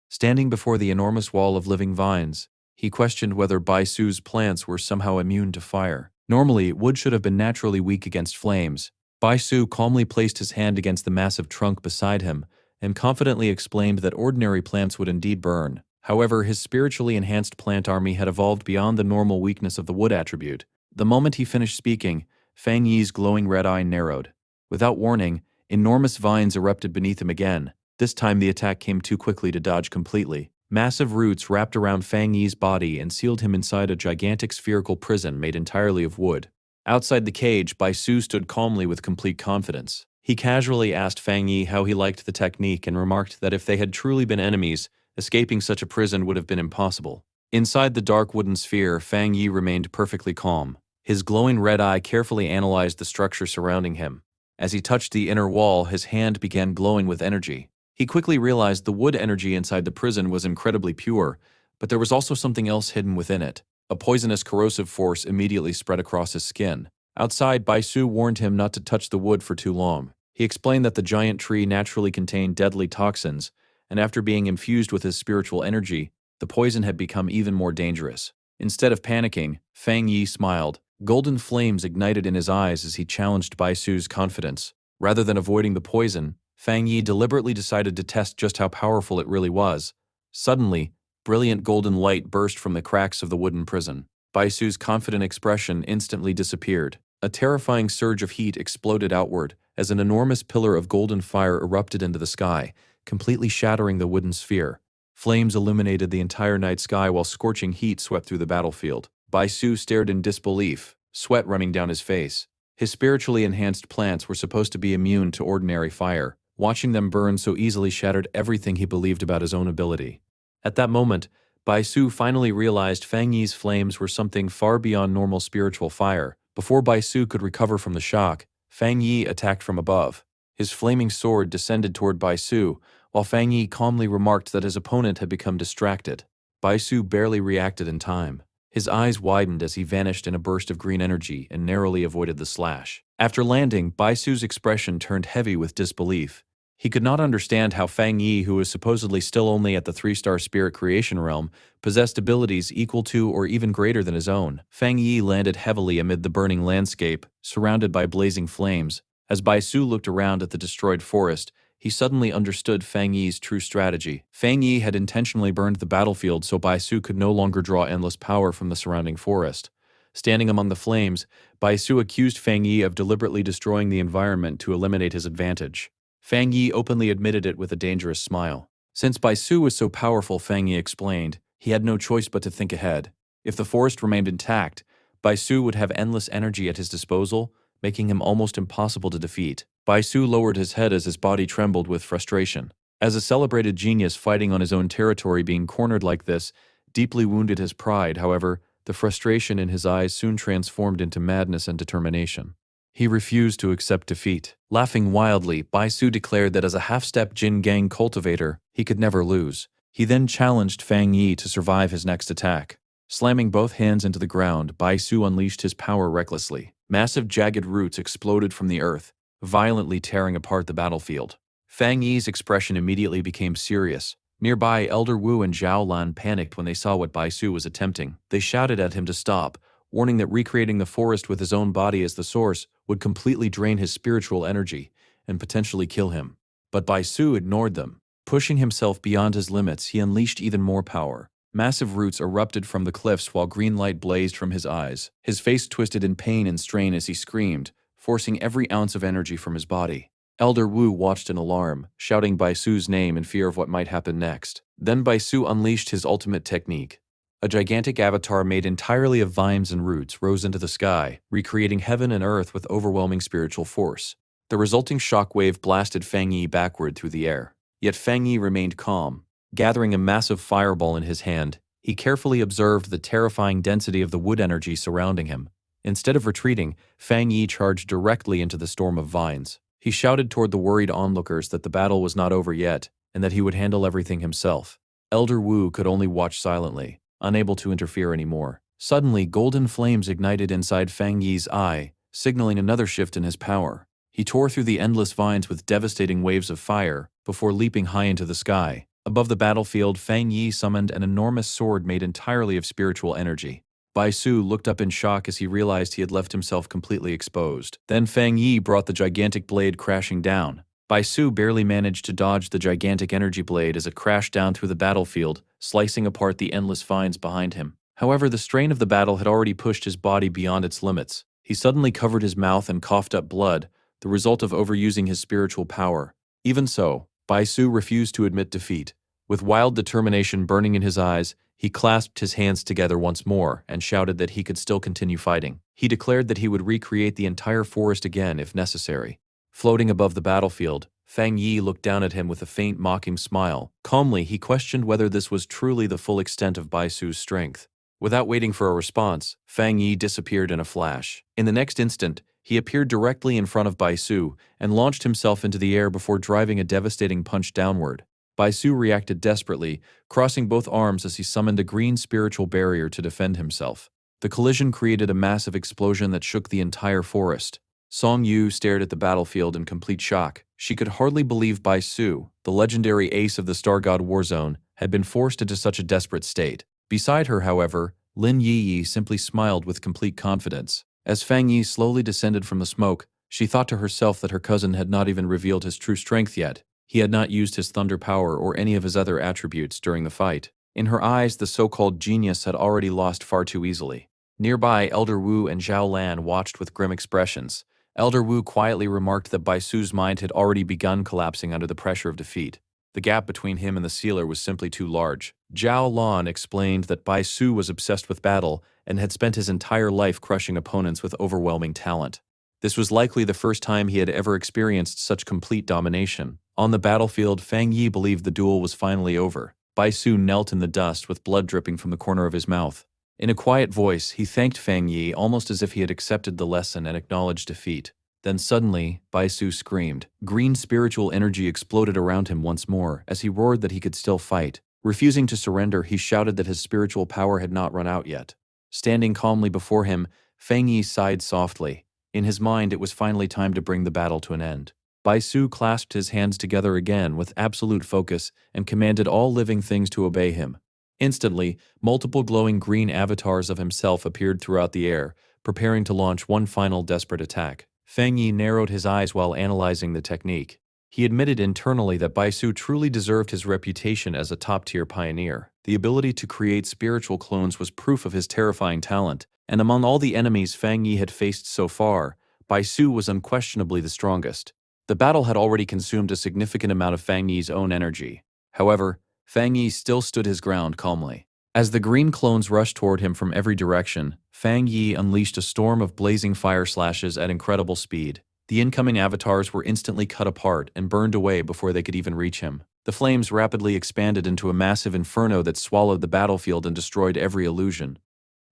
Standing before the enormous wall of living vines, he questioned whether Baisu's plants were somehow immune to fire. Normally, wood should have been naturally weak against flames. Baisu calmly placed his hand against the massive trunk beside him and confidently explained that ordinary plants would indeed burn. However, his spiritually enhanced plant army had evolved beyond the normal weakness of the wood attribute. The moment he finished speaking, Fang Yi's glowing red eye narrowed. Without warning, enormous vines erupted beneath him again. This time the attack came too quickly to dodge completely. Massive roots wrapped around Fang Yi's body and sealed him inside a gigantic spherical prison made entirely of wood. Outside the cage, Baisu stood calmly with complete confidence. He casually asked Fang Yi how he liked the technique and remarked that if they had truly been enemies, escaping such a prison would have been impossible. Inside the dark wooden sphere, Fang Yi remained perfectly calm. His glowing red eye carefully analyzed the structure surrounding him. As he touched the inner wall, his hand began glowing with energy. He quickly realized the wood energy inside the prison was incredibly pure, but there was also something else hidden within it. A poisonous corrosive force immediately spread across his skin. Outside, Baisu warned him not to touch the wood for too long. He explained that the giant tree naturally contained deadly toxins, and after being infused with his spiritual energy, the poison had become even more dangerous. Instead of panicking, Fang Yi smiled. Golden flames ignited in his eyes as he challenged Baisu's confidence. Rather than avoiding the poison, Fang Yi deliberately decided to test just how powerful it really was. Suddenly, brilliant golden light burst from the cracks of the wooden prison. Baisu's confident expression instantly disappeared. A terrifying surge of heat exploded outward as an enormous pillar of golden fire erupted into the sky, completely shattering the wooden sphere. Flames illuminated the entire night sky while scorching heat swept through the battlefield. Baisu stared in disbelief, sweat running down his face. His spiritually enhanced plants were supposed to be immune to ordinary fire. Watching them burn so easily shattered everything he believed about his own ability. At that moment, Baisu finally realized Fang Yi's flames were something far beyond normal spiritual fire. Before Baisu could recover from the shock, Fang Yi attacked from above. His flaming sword descended toward Baisu, while Fang Yi calmly remarked that his opponent had become distracted. Baisu barely reacted in time. His eyes widened as he vanished in a burst of green energy and narrowly avoided the slash. After landing, Baisu's expression turned heavy with disbelief. He could not understand how Fang Yi, who was supposedly still only at the 3-star spirit creation realm, possessed abilities equal to or even greater than his own. Fang Yi landed heavily amid the burning landscape, surrounded by blazing flames. As Baisu looked around at the destroyed forest, he suddenly understood Fang Yi's true strategy. Fang Yi had intentionally burned the battlefield so Baisu could no longer draw endless power from the surrounding forest. Standing among the flames, Baisu accused Fang Yi of deliberately destroying the environment to eliminate his advantage. Fang Yi openly admitted it with a dangerous smile. Since Baisu was so powerful, Fang Yi explained, he had no choice but to think ahead. If the forest remained intact, Baisu would have endless energy at his disposal, making him almost impossible to defeat. Baisu lowered his head as his body trembled with frustration. As a celebrated genius fighting on his own territory, being cornered like this deeply wounded his pride. However, the frustration in his eyes soon transformed into madness and determination. He refused to accept defeat. Laughing wildly, Baisu declared that as a half-step Jin Gang cultivator, he could never lose. He then challenged Fang Yi to survive his next attack. Slamming both hands into the ground, Baisu unleashed his power recklessly. Massive jagged roots exploded from the earth, violently tearing apart the battlefield. Fang Yi's expression immediately became serious. Nearby, Elder Wu and Zhao Lan panicked when they saw what Baisu was attempting. They shouted at him to stop, warning that recreating the forest with his own body as the source would completely drain his spiritual energy and potentially kill him. But Baisu ignored them. Pushing himself beyond his limits, he unleashed even more power. Massive roots erupted from the cliffs while green light blazed from his eyes. His face twisted in pain and strain as he screamed, forcing every ounce of energy from his body. Elder Wu watched in alarm, shouting Baisu's name in fear of what might happen next. Then Baisu unleashed his ultimate technique. A gigantic avatar made entirely of vines and roots rose into the sky, recreating heaven and earth with overwhelming spiritual force. The resulting shockwave blasted Fang Yi backward through the air. Yet Fang Yi remained calm. Gathering a massive fireball in his hand, he carefully observed the terrifying density of the wood energy surrounding him. Instead of retreating, Fang Yi charged directly into the storm of vines. He shouted toward the worried onlookers that the battle was not over yet, and that he would handle everything himself. Elder Wu could only watch silently, unable to interfere anymore. Suddenly, golden flames ignited inside Fang Yi's eye, signaling another shift in his power. He tore through the endless vines with devastating waves of fire, before leaping high into the sky. Above the battlefield, Fang Yi summoned an enormous sword made entirely of spiritual energy. Baisu looked up in shock as he realized he had left himself completely exposed. Then Fang Yi brought the gigantic blade crashing down. Baisu barely managed to dodge the gigantic energy blade as it crashed down through the battlefield, slicing apart the endless vines behind him. However, the strain of the battle had already pushed his body beyond its limits. He suddenly covered his mouth and coughed up blood, the result of overusing his spiritual power. Even so, Baisu refused to admit defeat. With wild determination burning in his eyes, he clasped his hands together once more and shouted that he could still continue fighting. He declared that he would recreate the entire forest again if necessary. Floating above the battlefield, Fang Yi looked down at him with a faint mocking smile. Calmly, he questioned whether this was truly the full extent of Baisu's strength. Without waiting for a response, Fang Yi disappeared in a flash. In the next instant, he appeared directly in front of Baisu and launched himself into the air before driving a devastating punch downward. Baisu reacted desperately, crossing both arms as he summoned a green spiritual barrier to defend himself. The collision created a massive explosion that shook the entire forest. Song Yu stared at the battlefield in complete shock. She could hardly believe Baisu, the legendary ace of the Star God Warzone, had been forced into such a desperate state. Beside her, however, Lin Yi simply smiled with complete confidence. As Fang Yi slowly descended from the smoke, she thought to herself that her cousin had not even revealed his true strength yet. He had not used his thunder power or any of his other attributes during the fight. In her eyes, the so-called genius had already lost far too easily. Nearby, Elder Wu and Zhao Lan watched with grim expressions. Elder Wu quietly remarked that Baisu's mind had already begun collapsing under the pressure of defeat. The gap between him and the sealer was simply too large. Zhao Lan explained that Baisu was obsessed with battle and had spent his entire life crushing opponents with overwhelming talent. This was likely the first time he had ever experienced such complete domination. On the battlefield, Fang Yi believed the duel was finally over. Baisu knelt in the dust with blood dripping from the corner of his mouth. In a quiet voice, he thanked Fang Yi almost as if he had accepted the lesson and acknowledged defeat. Then suddenly, Baisu screamed. Green spiritual energy exploded around him once more as he roared that he could still fight. Refusing to surrender, he shouted that his spiritual power had not run out yet. Standing calmly before him, Fang Yi sighed softly. In his mind, it was finally time to bring the battle to an end. Bai Su clasped his hands together again with absolute focus and commanded all living things to obey him. Instantly, multiple glowing green avatars of himself appeared throughout the air, preparing to launch one final desperate attack. Fang Yi narrowed his eyes while analyzing the technique. He admitted internally that Bai Su truly deserved his reputation as a top-tier pioneer. The ability to create spiritual clones was proof of his terrifying talent, and among all the enemies Fang Yi had faced so far, Bai Su was unquestionably the strongest. The battle had already consumed a significant amount of Fang Yi's own energy. However, Fang Yi still stood his ground calmly. As the green clones rushed toward him from every direction, Fang Yi unleashed a storm of blazing fire slashes at incredible speed. The incoming avatars were instantly cut apart and burned away before they could even reach him. The flames rapidly expanded into a massive inferno that swallowed the battlefield and destroyed every illusion.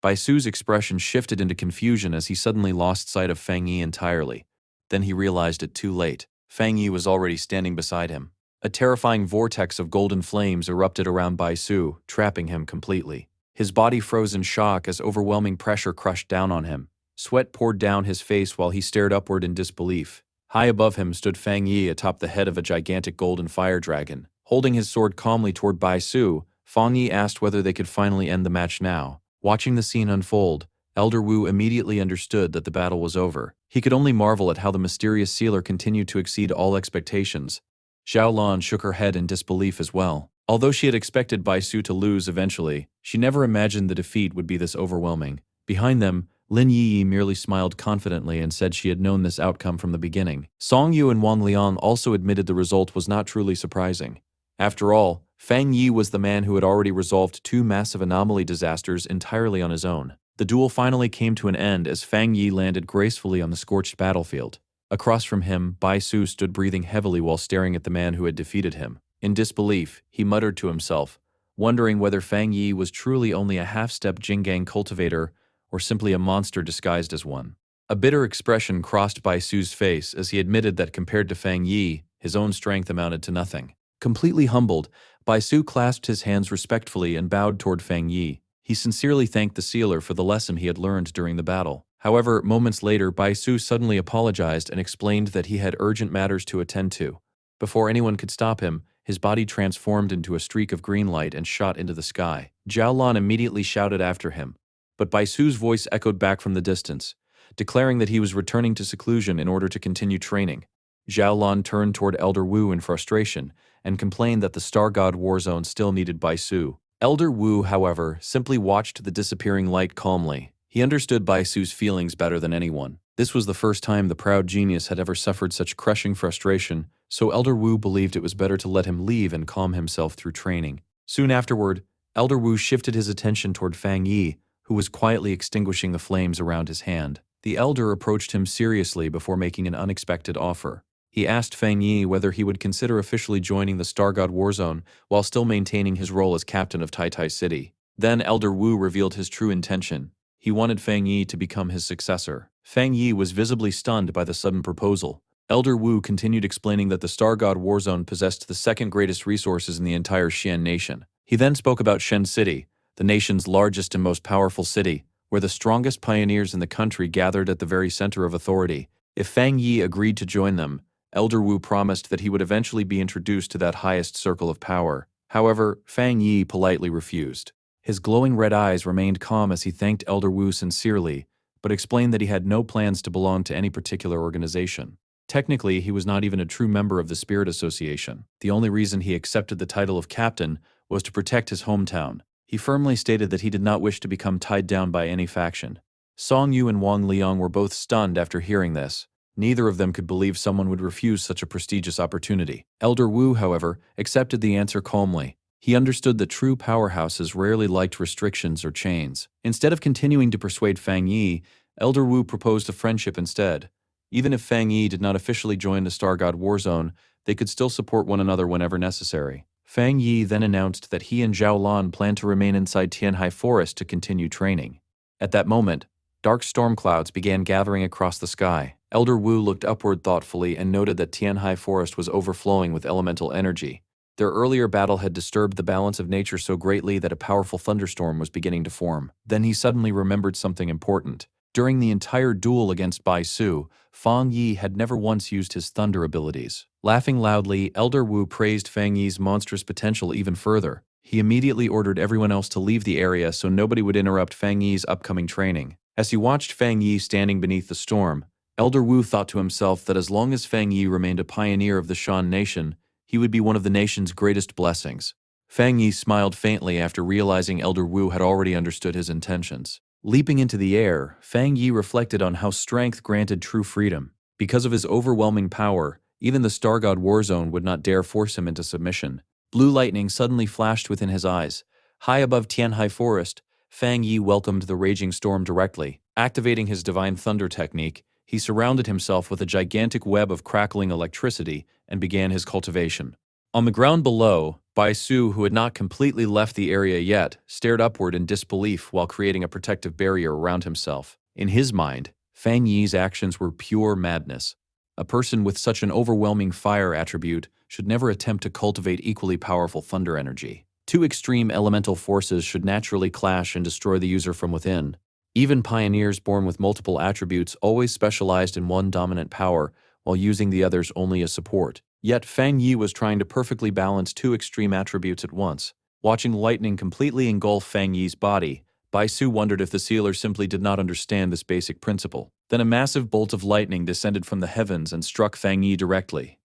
Bai Su's expression shifted into confusion as he suddenly lost sight of Fang Yi entirely. Then he realized it too late. Fang Yi was already standing beside him. A terrifying vortex of golden flames erupted around Bai Su, trapping him completely. His body froze in shock as overwhelming pressure crushed down on him. Sweat poured down his face while he stared upward in disbelief. High above him stood Fang Yi atop the head of a gigantic golden fire dragon. Holding his sword calmly toward Bai Su, Fang Yi asked whether they could finally end the match now. Watching the scene unfold, Elder Wu immediately understood that the battle was over. He could only marvel at how the mysterious sealer continued to exceed all expectations. Zhao Lan shook her head in disbelief as well. Although she had expected Bai Su to lose eventually, she never imagined the defeat would be this overwhelming. Behind them, Lin Yi merely smiled confidently and said she had known this outcome from the beginning. Song Yu and Wang Liang also admitted the result was not truly surprising. After all, Fang Yi was the man who had already resolved two massive anomaly disasters entirely on his own. The duel finally came to an end as Fang Yi landed gracefully on the scorched battlefield. Across from him, Bai Su stood breathing heavily while staring at the man who had defeated him. In disbelief, he muttered to himself, wondering whether Fang Yi was truly only a half-step Jinggang cultivator or simply a monster disguised as one. A bitter expression crossed Bai Su's face as he admitted that compared to Fang Yi, his own strength amounted to nothing. Completely humbled, Bai Su clasped his hands respectfully and bowed toward Fang Yi. He sincerely thanked the sealer for the lesson he had learned during the battle. However, moments later, Bai Su suddenly apologized and explained that he had urgent matters to attend to. Before anyone could stop him, his body transformed into a streak of green light and shot into the sky. Zhao Lan immediately shouted after him, but Bai Su's voice echoed back from the distance, declaring that he was returning to seclusion in order to continue training. Zhao Lan turned toward Elder Wu in frustration and complained that the Star God War Zone still needed Bai Su. Elder Wu, however, simply watched the disappearing light calmly. He understood Bai Su's feelings better than anyone. This was the first time the proud genius had ever suffered such crushing frustration, so Elder Wu believed it was better to let him leave and calm himself through training. Soon afterward, Elder Wu shifted his attention toward Fang Yi, who was quietly extinguishing the flames around his hand. The elder approached him seriously before making an unexpected offer. He asked Fang Yi whether he would consider officially joining the Star God War Zone while still maintaining his role as captain of Tai Tai City. Then Elder Wu revealed his true intention. He wanted Fang Yi to become his successor. Fang Yi was visibly stunned by the sudden proposal. Elder Wu continued explaining that the Star God War Zone possessed the second greatest resources in the entire Xian nation. He then spoke about Shen City, the nation's largest and most powerful city, where the strongest pioneers in the country gathered at the very center of authority. If Fang Yi agreed to join them, Elder Wu promised that he would eventually be introduced to that highest circle of power. However, Fang Yi politely refused. His glowing red eyes remained calm as he thanked Elder Wu sincerely, but explained that he had no plans to belong to any particular organization. Technically, he was not even a true member of the Spirit Association. The only reason he accepted the title of captain was to protect his hometown. He firmly stated that he did not wish to become tied down by any faction. Song Yu and Wang Liang were both stunned after hearing this. Neither of them could believe someone would refuse such a prestigious opportunity. Elder Wu, however, accepted the answer calmly. He understood that true powerhouses rarely liked restrictions or chains. Instead of continuing to persuade Fang Yi, Elder Wu proposed a friendship instead. Even if Fang Yi did not officially join the Star God War Zone, they could still support one another whenever necessary. Fang Yi then announced that he and Zhao Lan planned to remain inside Tianhai Forest to continue training. At that moment, dark storm clouds began gathering across the sky. Elder Wu looked upward thoughtfully and noted that Tianhai Forest was overflowing with elemental energy. Their earlier battle had disturbed the balance of nature so greatly that a powerful thunderstorm was beginning to form. Then he suddenly remembered something important. During the entire duel against Bai Su, Fang Yi had never once used his thunder abilities. Laughing loudly, Elder Wu praised Fang Yi's monstrous potential even further. He immediately ordered everyone else to leave the area so nobody would interrupt Fang Yi's upcoming training. As he watched Fang Yi standing beneath the storm, Elder Wu thought to himself that as long as Fang Yi remained a pioneer of the Shan nation, he would be one of the nation's greatest blessings. Fang Yi smiled faintly after realizing Elder Wu had already understood his intentions. Leaping into the air, Fang Yi reflected on how strength granted true freedom. Because of his overwhelming power, even the Star God Warzone would not dare force him into submission. Blue lightning suddenly flashed within his eyes. High above Tianhai Forest, Fang Yi welcomed the raging storm directly. Activating his divine thunder technique, he surrounded himself with a gigantic web of crackling electricity and began his cultivation. On the ground below, Bai Su, who had not completely left the area yet, stared upward in disbelief while creating a protective barrier around himself. In his mind, Fang Yi's actions were pure madness. A person with such an overwhelming fire attribute should never attempt to cultivate equally powerful thunder energy. Two extreme elemental forces should naturally clash and destroy the user from within. Even pioneers born with multiple attributes always specialized in one dominant power, while using the others only as support. Yet Fang Yi was trying to perfectly balance two extreme attributes at once. Watching lightning completely engulf Fang Yi's body, Bai Su wondered if the sealer simply did not understand this basic principle. Then a massive bolt of lightning descended from the heavens and struck Fang Yi directly.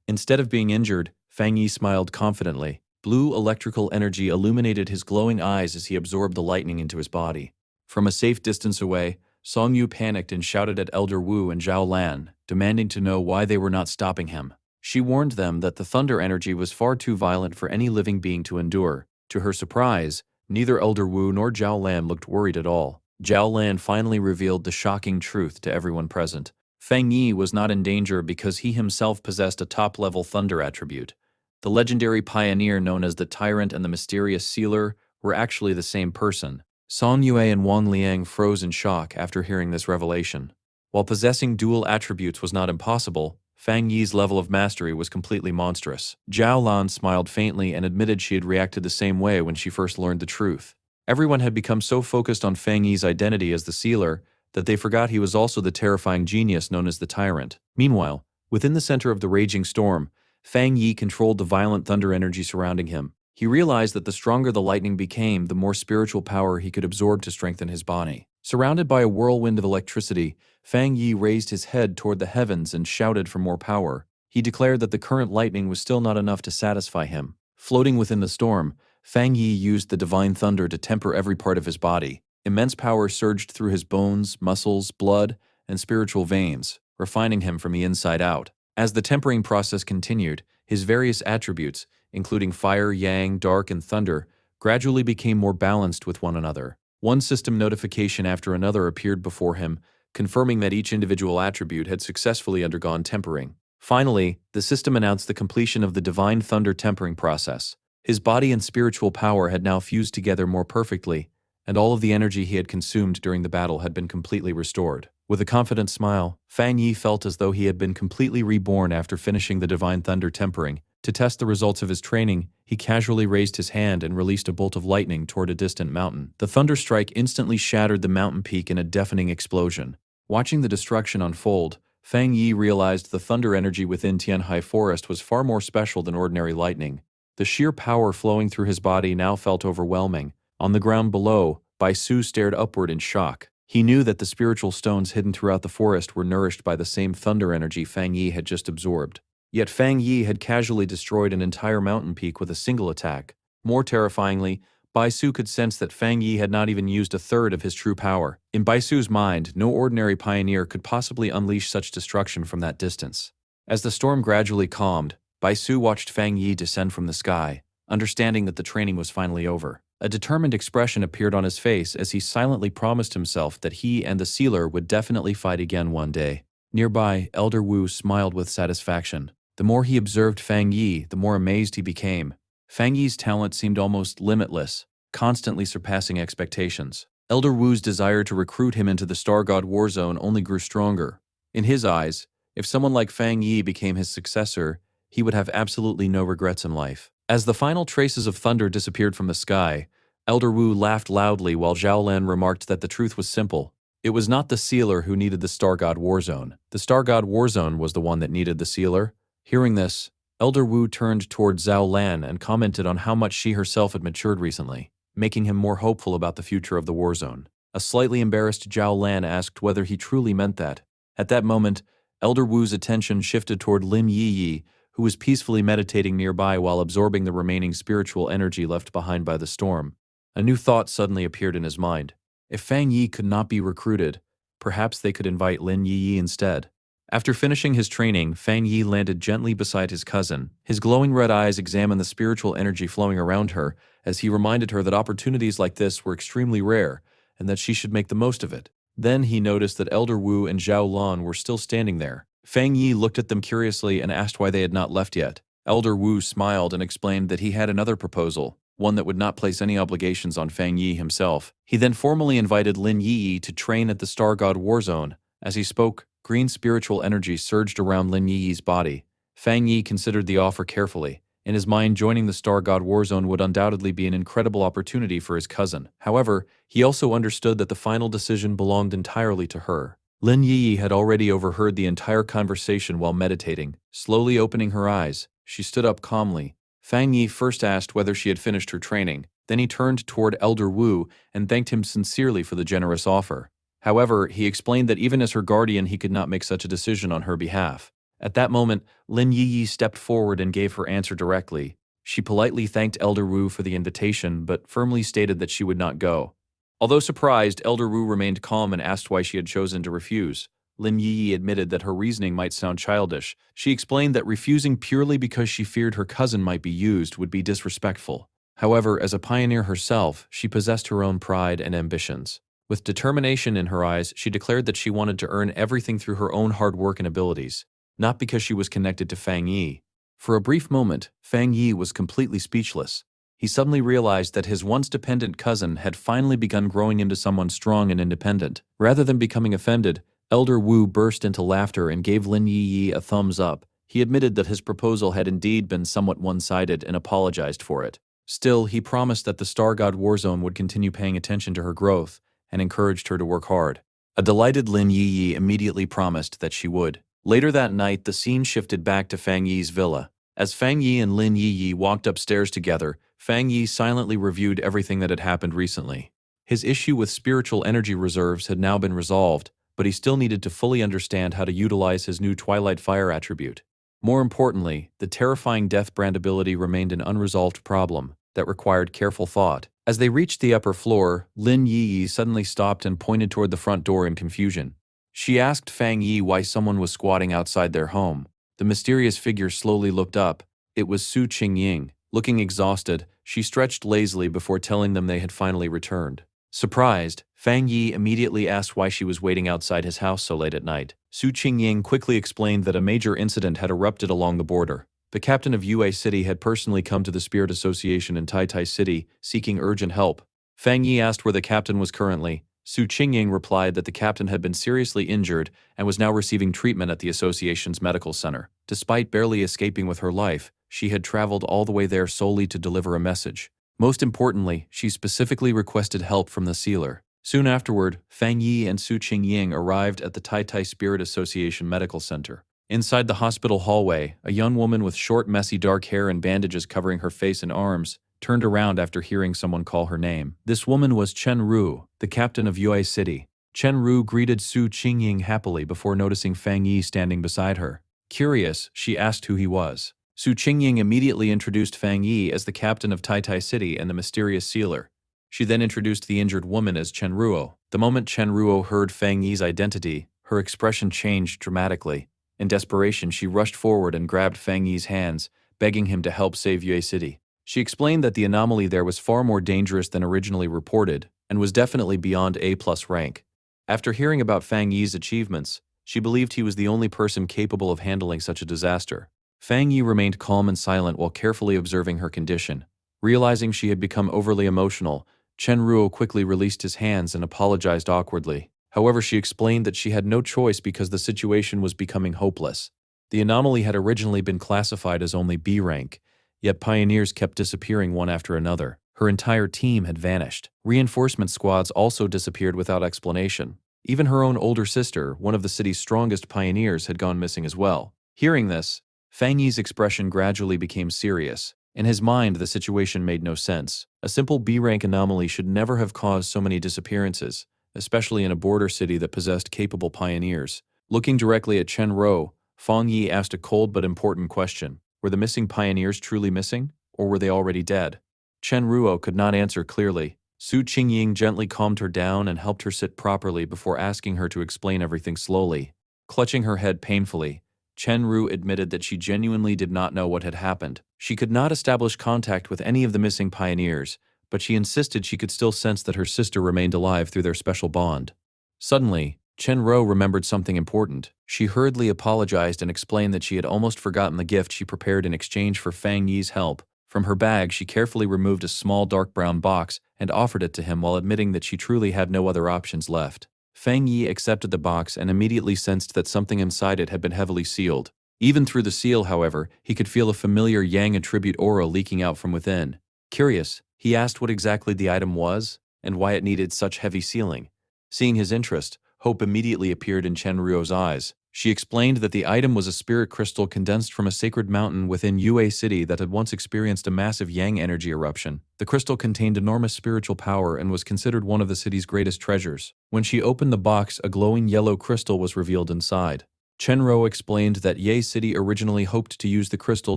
Instead of being injured, Fang Yi smiled confidently. Blue electrical energy illuminated his glowing eyes as he absorbed the lightning into his body. From a safe distance away, Song Yu panicked and shouted at Elder Wu and Zhao Lan, demanding to know why they were not stopping him. She warned them that the thunder energy was far too violent for any living being to endure. To her surprise, neither Elder Wu nor Zhao Lan looked worried at all. Zhao Lan finally revealed the shocking truth to everyone present. Fang Yi was not in danger because he himself possessed a top-level thunder attribute. The legendary pioneer known as the Tyrant and the mysterious Sealer were actually the same person. Song Yue and Wang Liang froze in shock after hearing this revelation. While possessing dual attributes was not impossible, Fang Yi's level of mastery was completely monstrous. Zhao Lan smiled faintly and admitted she had reacted the same way when she first learned the truth. Everyone had become so focused on Fang Yi's identity as the Sealer that they forgot he was also the terrifying genius known as the Tyrant. Meanwhile, within the center of the raging storm, Fang Yi controlled the violent thunder energy surrounding him. He realized that the stronger the lightning became, the more spiritual power he could absorb to strengthen his body. Surrounded by a whirlwind of electricity, Fang Yi raised his head toward the heavens and shouted for more power. He declared that the current lightning was still not enough to satisfy him. Floating within the storm, Fang Yi used the divine thunder to temper every part of his body. Immense power surged through his bones, muscles, blood, and spiritual veins, refining him from the inside out. As the tempering process continued, his various attributes, including fire, yang, dark, and thunder, gradually became more balanced with one another. One system notification after another appeared before him, confirming that each individual attribute had successfully undergone tempering. Finally, the system announced the completion of the divine thunder tempering process. His body and spiritual power had now fused together more perfectly, and all of the energy he had consumed during the battle had been completely restored. With a confident smile, Fang Yi felt as though he had been completely reborn after finishing the divine thunder tempering. To test the results of his training, he casually raised his hand and released a bolt of lightning toward a distant mountain. The thunder strike instantly shattered the mountain peak in a deafening explosion. Watching the destruction unfold, Fang Yi realized the thunder energy within Tianhai Forest was far more special than ordinary lightning. The sheer power flowing through his body now felt overwhelming. On the ground below, Bai Su stared upward in shock. He knew that the spiritual stones hidden throughout the forest were nourished by the same thunder energy Fang Yi had just absorbed. Yet Fang Yi had casually destroyed an entire mountain peak with a single attack. More terrifyingly, Bai Su could sense that Fang Yi had not even used a third of his true power. In Bai Su's mind, no ordinary pioneer could possibly unleash such destruction from that distance. As the storm gradually calmed, Bai Su watched Fang Yi descend from the sky, understanding that the training was finally over. A determined expression appeared on his face as he silently promised himself that he and the Sealer would definitely fight again one day. Nearby, Elder Wu smiled with satisfaction. The more he observed Fang Yi, the more amazed he became. Fang Yi's talent seemed almost limitless, constantly surpassing expectations. Elder Wu's desire to recruit him into the Star God Warzone only grew stronger. In his eyes, if someone like Fang Yi became his successor, he would have absolutely no regrets in life. As the final traces of thunder disappeared from the sky, Elder Wu laughed loudly while Zhao Lan remarked that the truth was simple. It was not the sealer who needed the Star God Warzone. The Star God Warzone was the one that needed the sealer. Hearing this, Elder Wu turned toward Zhao Lan and commented on how much she herself had matured recently, making him more hopeful about the future of the Warzone. A slightly embarrassed Zhao Lan asked whether he truly meant that. At that moment, Elder Wu's attention shifted toward Lin Yiyi, who was peacefully meditating nearby while absorbing the remaining spiritual energy left behind by the storm. A new thought suddenly appeared in his mind. If Fang Yi could not be recruited, perhaps they could invite Lin Yiyi instead. After finishing his training, Fang Yi landed gently beside his cousin. His glowing red eyes examined the spiritual energy flowing around her as he reminded her that opportunities like this were extremely rare and that she should make the most of it. Then he noticed that Elder Wu and Zhao Lan were still standing there. Fang Yi looked at them curiously and asked why they had not left yet. Elder Wu smiled and explained that he had another proposal, one that would not place any obligations on Fang Yi himself. He then formally invited Lin Yiyi to train at the Star God Warzone. As he spoke, green spiritual energy surged around Lin Yiyi's body. Fang Yi considered the offer carefully. In his mind, joining the Star God Warzone would undoubtedly be an incredible opportunity for his cousin. However, he also understood that the final decision belonged entirely to her. Lin Yiyi had already overheard the entire conversation while meditating. Slowly opening her eyes, she stood up calmly. Fang Yi first asked whether she had finished her training. Then he turned toward Elder Wu and thanked him sincerely for the generous offer. However, he explained that even as her guardian, he could not make such a decision on her behalf. At that moment, Lin Yiyi stepped forward and gave her answer directly. She politely thanked Elder Wu for the invitation, but firmly stated that she would not go. Although surprised, Elder Wu remained calm and asked why she had chosen to refuse. Lin Yiyi admitted that her reasoning might sound childish. She explained that refusing purely because she feared her cousin might be used would be disrespectful. However, as a pioneer herself, she possessed her own pride and ambitions. With determination in her eyes, she declared that she wanted to earn everything through her own hard work and abilities, not because she was connected to Fang Yi. For a brief moment, Fang Yi was completely speechless. He suddenly realized that his once dependent cousin had finally begun growing into someone strong and independent. Rather than becoming offended, Elder Wu burst into laughter and gave Lin Yiyi a thumbs up. He admitted that his proposal had indeed been somewhat one-sided and apologized for it. Still, he promised that the Star God Warzone would continue paying attention to her growth and encouraged her to work hard. A delighted Lin Yiyi immediately promised that she would. Later that night, the scene shifted back to Fang Yi's villa. As Fang Yi and Lin Yiyi walked upstairs together, Fang Yi silently reviewed everything that had happened recently. His issue with spiritual energy reserves had now been resolved, but he still needed to fully understand how to utilize his new Twilight Fire attribute. More importantly, the terrifying Death Brand ability remained an unresolved problem that required careful thought. As they reached the upper floor, Lin Yiyi suddenly stopped and pointed toward the front door in confusion. She asked Fang Yi why someone was squatting outside their home. The mysterious figure slowly looked up. It was Su Qingying. Looking exhausted, she stretched lazily before telling them they had finally returned. Surprised, Fang Yi immediately asked why she was waiting outside his house so late at night. Su Qingying quickly explained that a major incident had erupted along the border. The captain of Yue City had personally come to the Spirit Association in Tai City, seeking urgent help. Fang Yi asked where the captain was currently. Su Qingying replied that the captain had been seriously injured and was now receiving treatment at the association's medical center. Despite barely escaping with her life, she had traveled all the way there solely to deliver a message. Most importantly, she specifically requested help from the sealer. Soon afterward, Fang Yi and Su Qingying arrived at the Tai Spirit Association Medical Center. Inside the hospital hallway, a young woman with short, messy dark hair and bandages covering her face and arms turned around after hearing someone call her name. This woman was Chen Ru, the captain of Yue City. Chen Ru greeted Su Qingying happily before noticing Fang Yi standing beside her. Curious, she asked who he was. Su Qingying immediately introduced Fang Yi as the captain of Tai City and the mysterious sealer. She then introduced the injured woman as Chen Ruo. The moment Chen Ruo heard Fang Yi's identity, her expression changed dramatically. In desperation, she rushed forward and grabbed Fang Yi's hands, begging him to help save Yue City. She explained that the anomaly there was far more dangerous than originally reported, and was definitely beyond A+ rank. After hearing about Fang Yi's achievements, she believed he was the only person capable of handling such a disaster. Fang Yi remained calm and silent while carefully observing her condition. Realizing she had become overly emotional, Chen Ruo quickly released his hands and apologized awkwardly. However, she explained that she had no choice because the situation was becoming hopeless. The anomaly had originally been classified as only B rank, yet pioneers kept disappearing one after another. Her entire team had vanished. Reinforcement squads also disappeared without explanation. Even her own older sister, one of the city's strongest pioneers, had gone missing as well. Hearing this, Fang Yi's expression gradually became serious. In his mind, the situation made no sense. A simple B-rank anomaly should never have caused so many disappearances, especially in a border city that possessed capable pioneers. Looking directly at Chen Rou, Fang Yi asked a cold but important question. Were the missing pioneers truly missing, or were they already dead? Chen Ruo could not answer clearly. Su Qingying gently calmed her down and helped her sit properly before asking her to explain everything slowly. Clutching her head painfully, Chen Ru admitted that she genuinely did not know what had happened. She could not establish contact with any of the missing pioneers, but she insisted she could still sense that her sister remained alive through their special bond. Suddenly, Chen Ro remembered something important. She hurriedly apologized and explained that she had almost forgotten the gift she prepared in exchange for Fang Yi's help. From her bag, she carefully removed a small dark brown box and offered it to him while admitting that she truly had no other options left. Fang Yi accepted the box and immediately sensed that something inside it had been heavily sealed. Even through the seal, however, he could feel a familiar Yang attribute aura leaking out from within. Curious, he asked what exactly the item was and why it needed such heavy sealing. Seeing his interest, hope immediately appeared in Chen Ruo's eyes. She explained that the item was a spirit crystal condensed from a sacred mountain within Yue City that had once experienced a massive Yang energy eruption. The crystal contained enormous spiritual power and was considered one of the city's greatest treasures. When she opened the box, a glowing yellow crystal was revealed inside. Chen Rou explained that Ye City originally hoped to use the crystal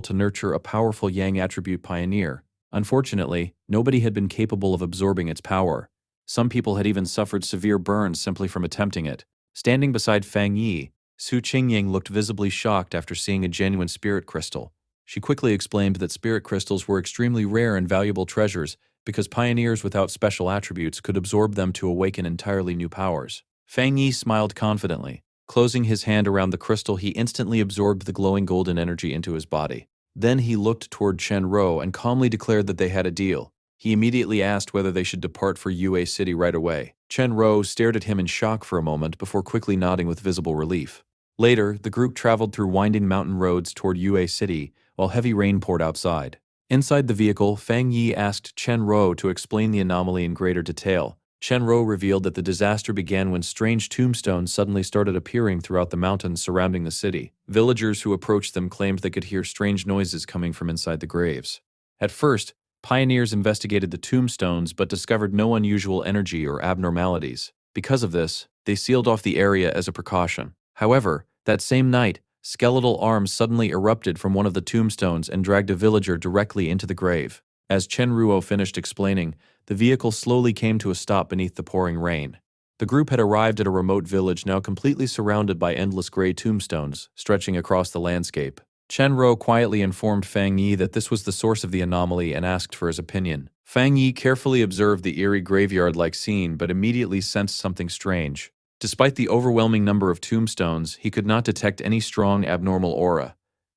to nurture a powerful Yang attribute pioneer. Unfortunately, nobody had been capable of absorbing its power. Some people had even suffered severe burns simply from attempting it. Standing beside Fang Yi, Su Qingying looked visibly shocked after seeing a genuine spirit crystal. She quickly explained that spirit crystals were extremely rare and valuable treasures because pioneers without special attributes could absorb them to awaken entirely new powers. Fang Yi smiled confidently. Closing his hand around the crystal, he instantly absorbed the glowing golden energy into his body. Then he looked toward Chen Rou and calmly declared that they had a deal. He immediately asked whether they should depart for Yue City right away. Chen Rou stared at him in shock for a moment before quickly nodding with visible relief. Later, the group traveled through winding mountain roads toward Yue City while heavy rain poured outside. Inside the vehicle, Fang Yi asked Chen Rou to explain the anomaly in greater detail. Chen Rou revealed that the disaster began when strange tombstones suddenly started appearing throughout the mountains surrounding the city. Villagers who approached them claimed they could hear strange noises coming from inside the graves. At first, pioneers investigated the tombstones but discovered no unusual energy or abnormalities. Because of this, they sealed off the area as a precaution. However, that same night, skeletal arms suddenly erupted from one of the tombstones and dragged a villager directly into the grave. As Chen Ruo finished explaining, the vehicle slowly came to a stop beneath the pouring rain. The group had arrived at a remote village now completely surrounded by endless gray tombstones, stretching across the landscape. Chen Rou quietly informed Fang Yi that this was the source of the anomaly and asked for his opinion. Fang Yi carefully observed the eerie graveyard-like scene but immediately sensed something strange. Despite the overwhelming number of tombstones, he could not detect any strong abnormal aura.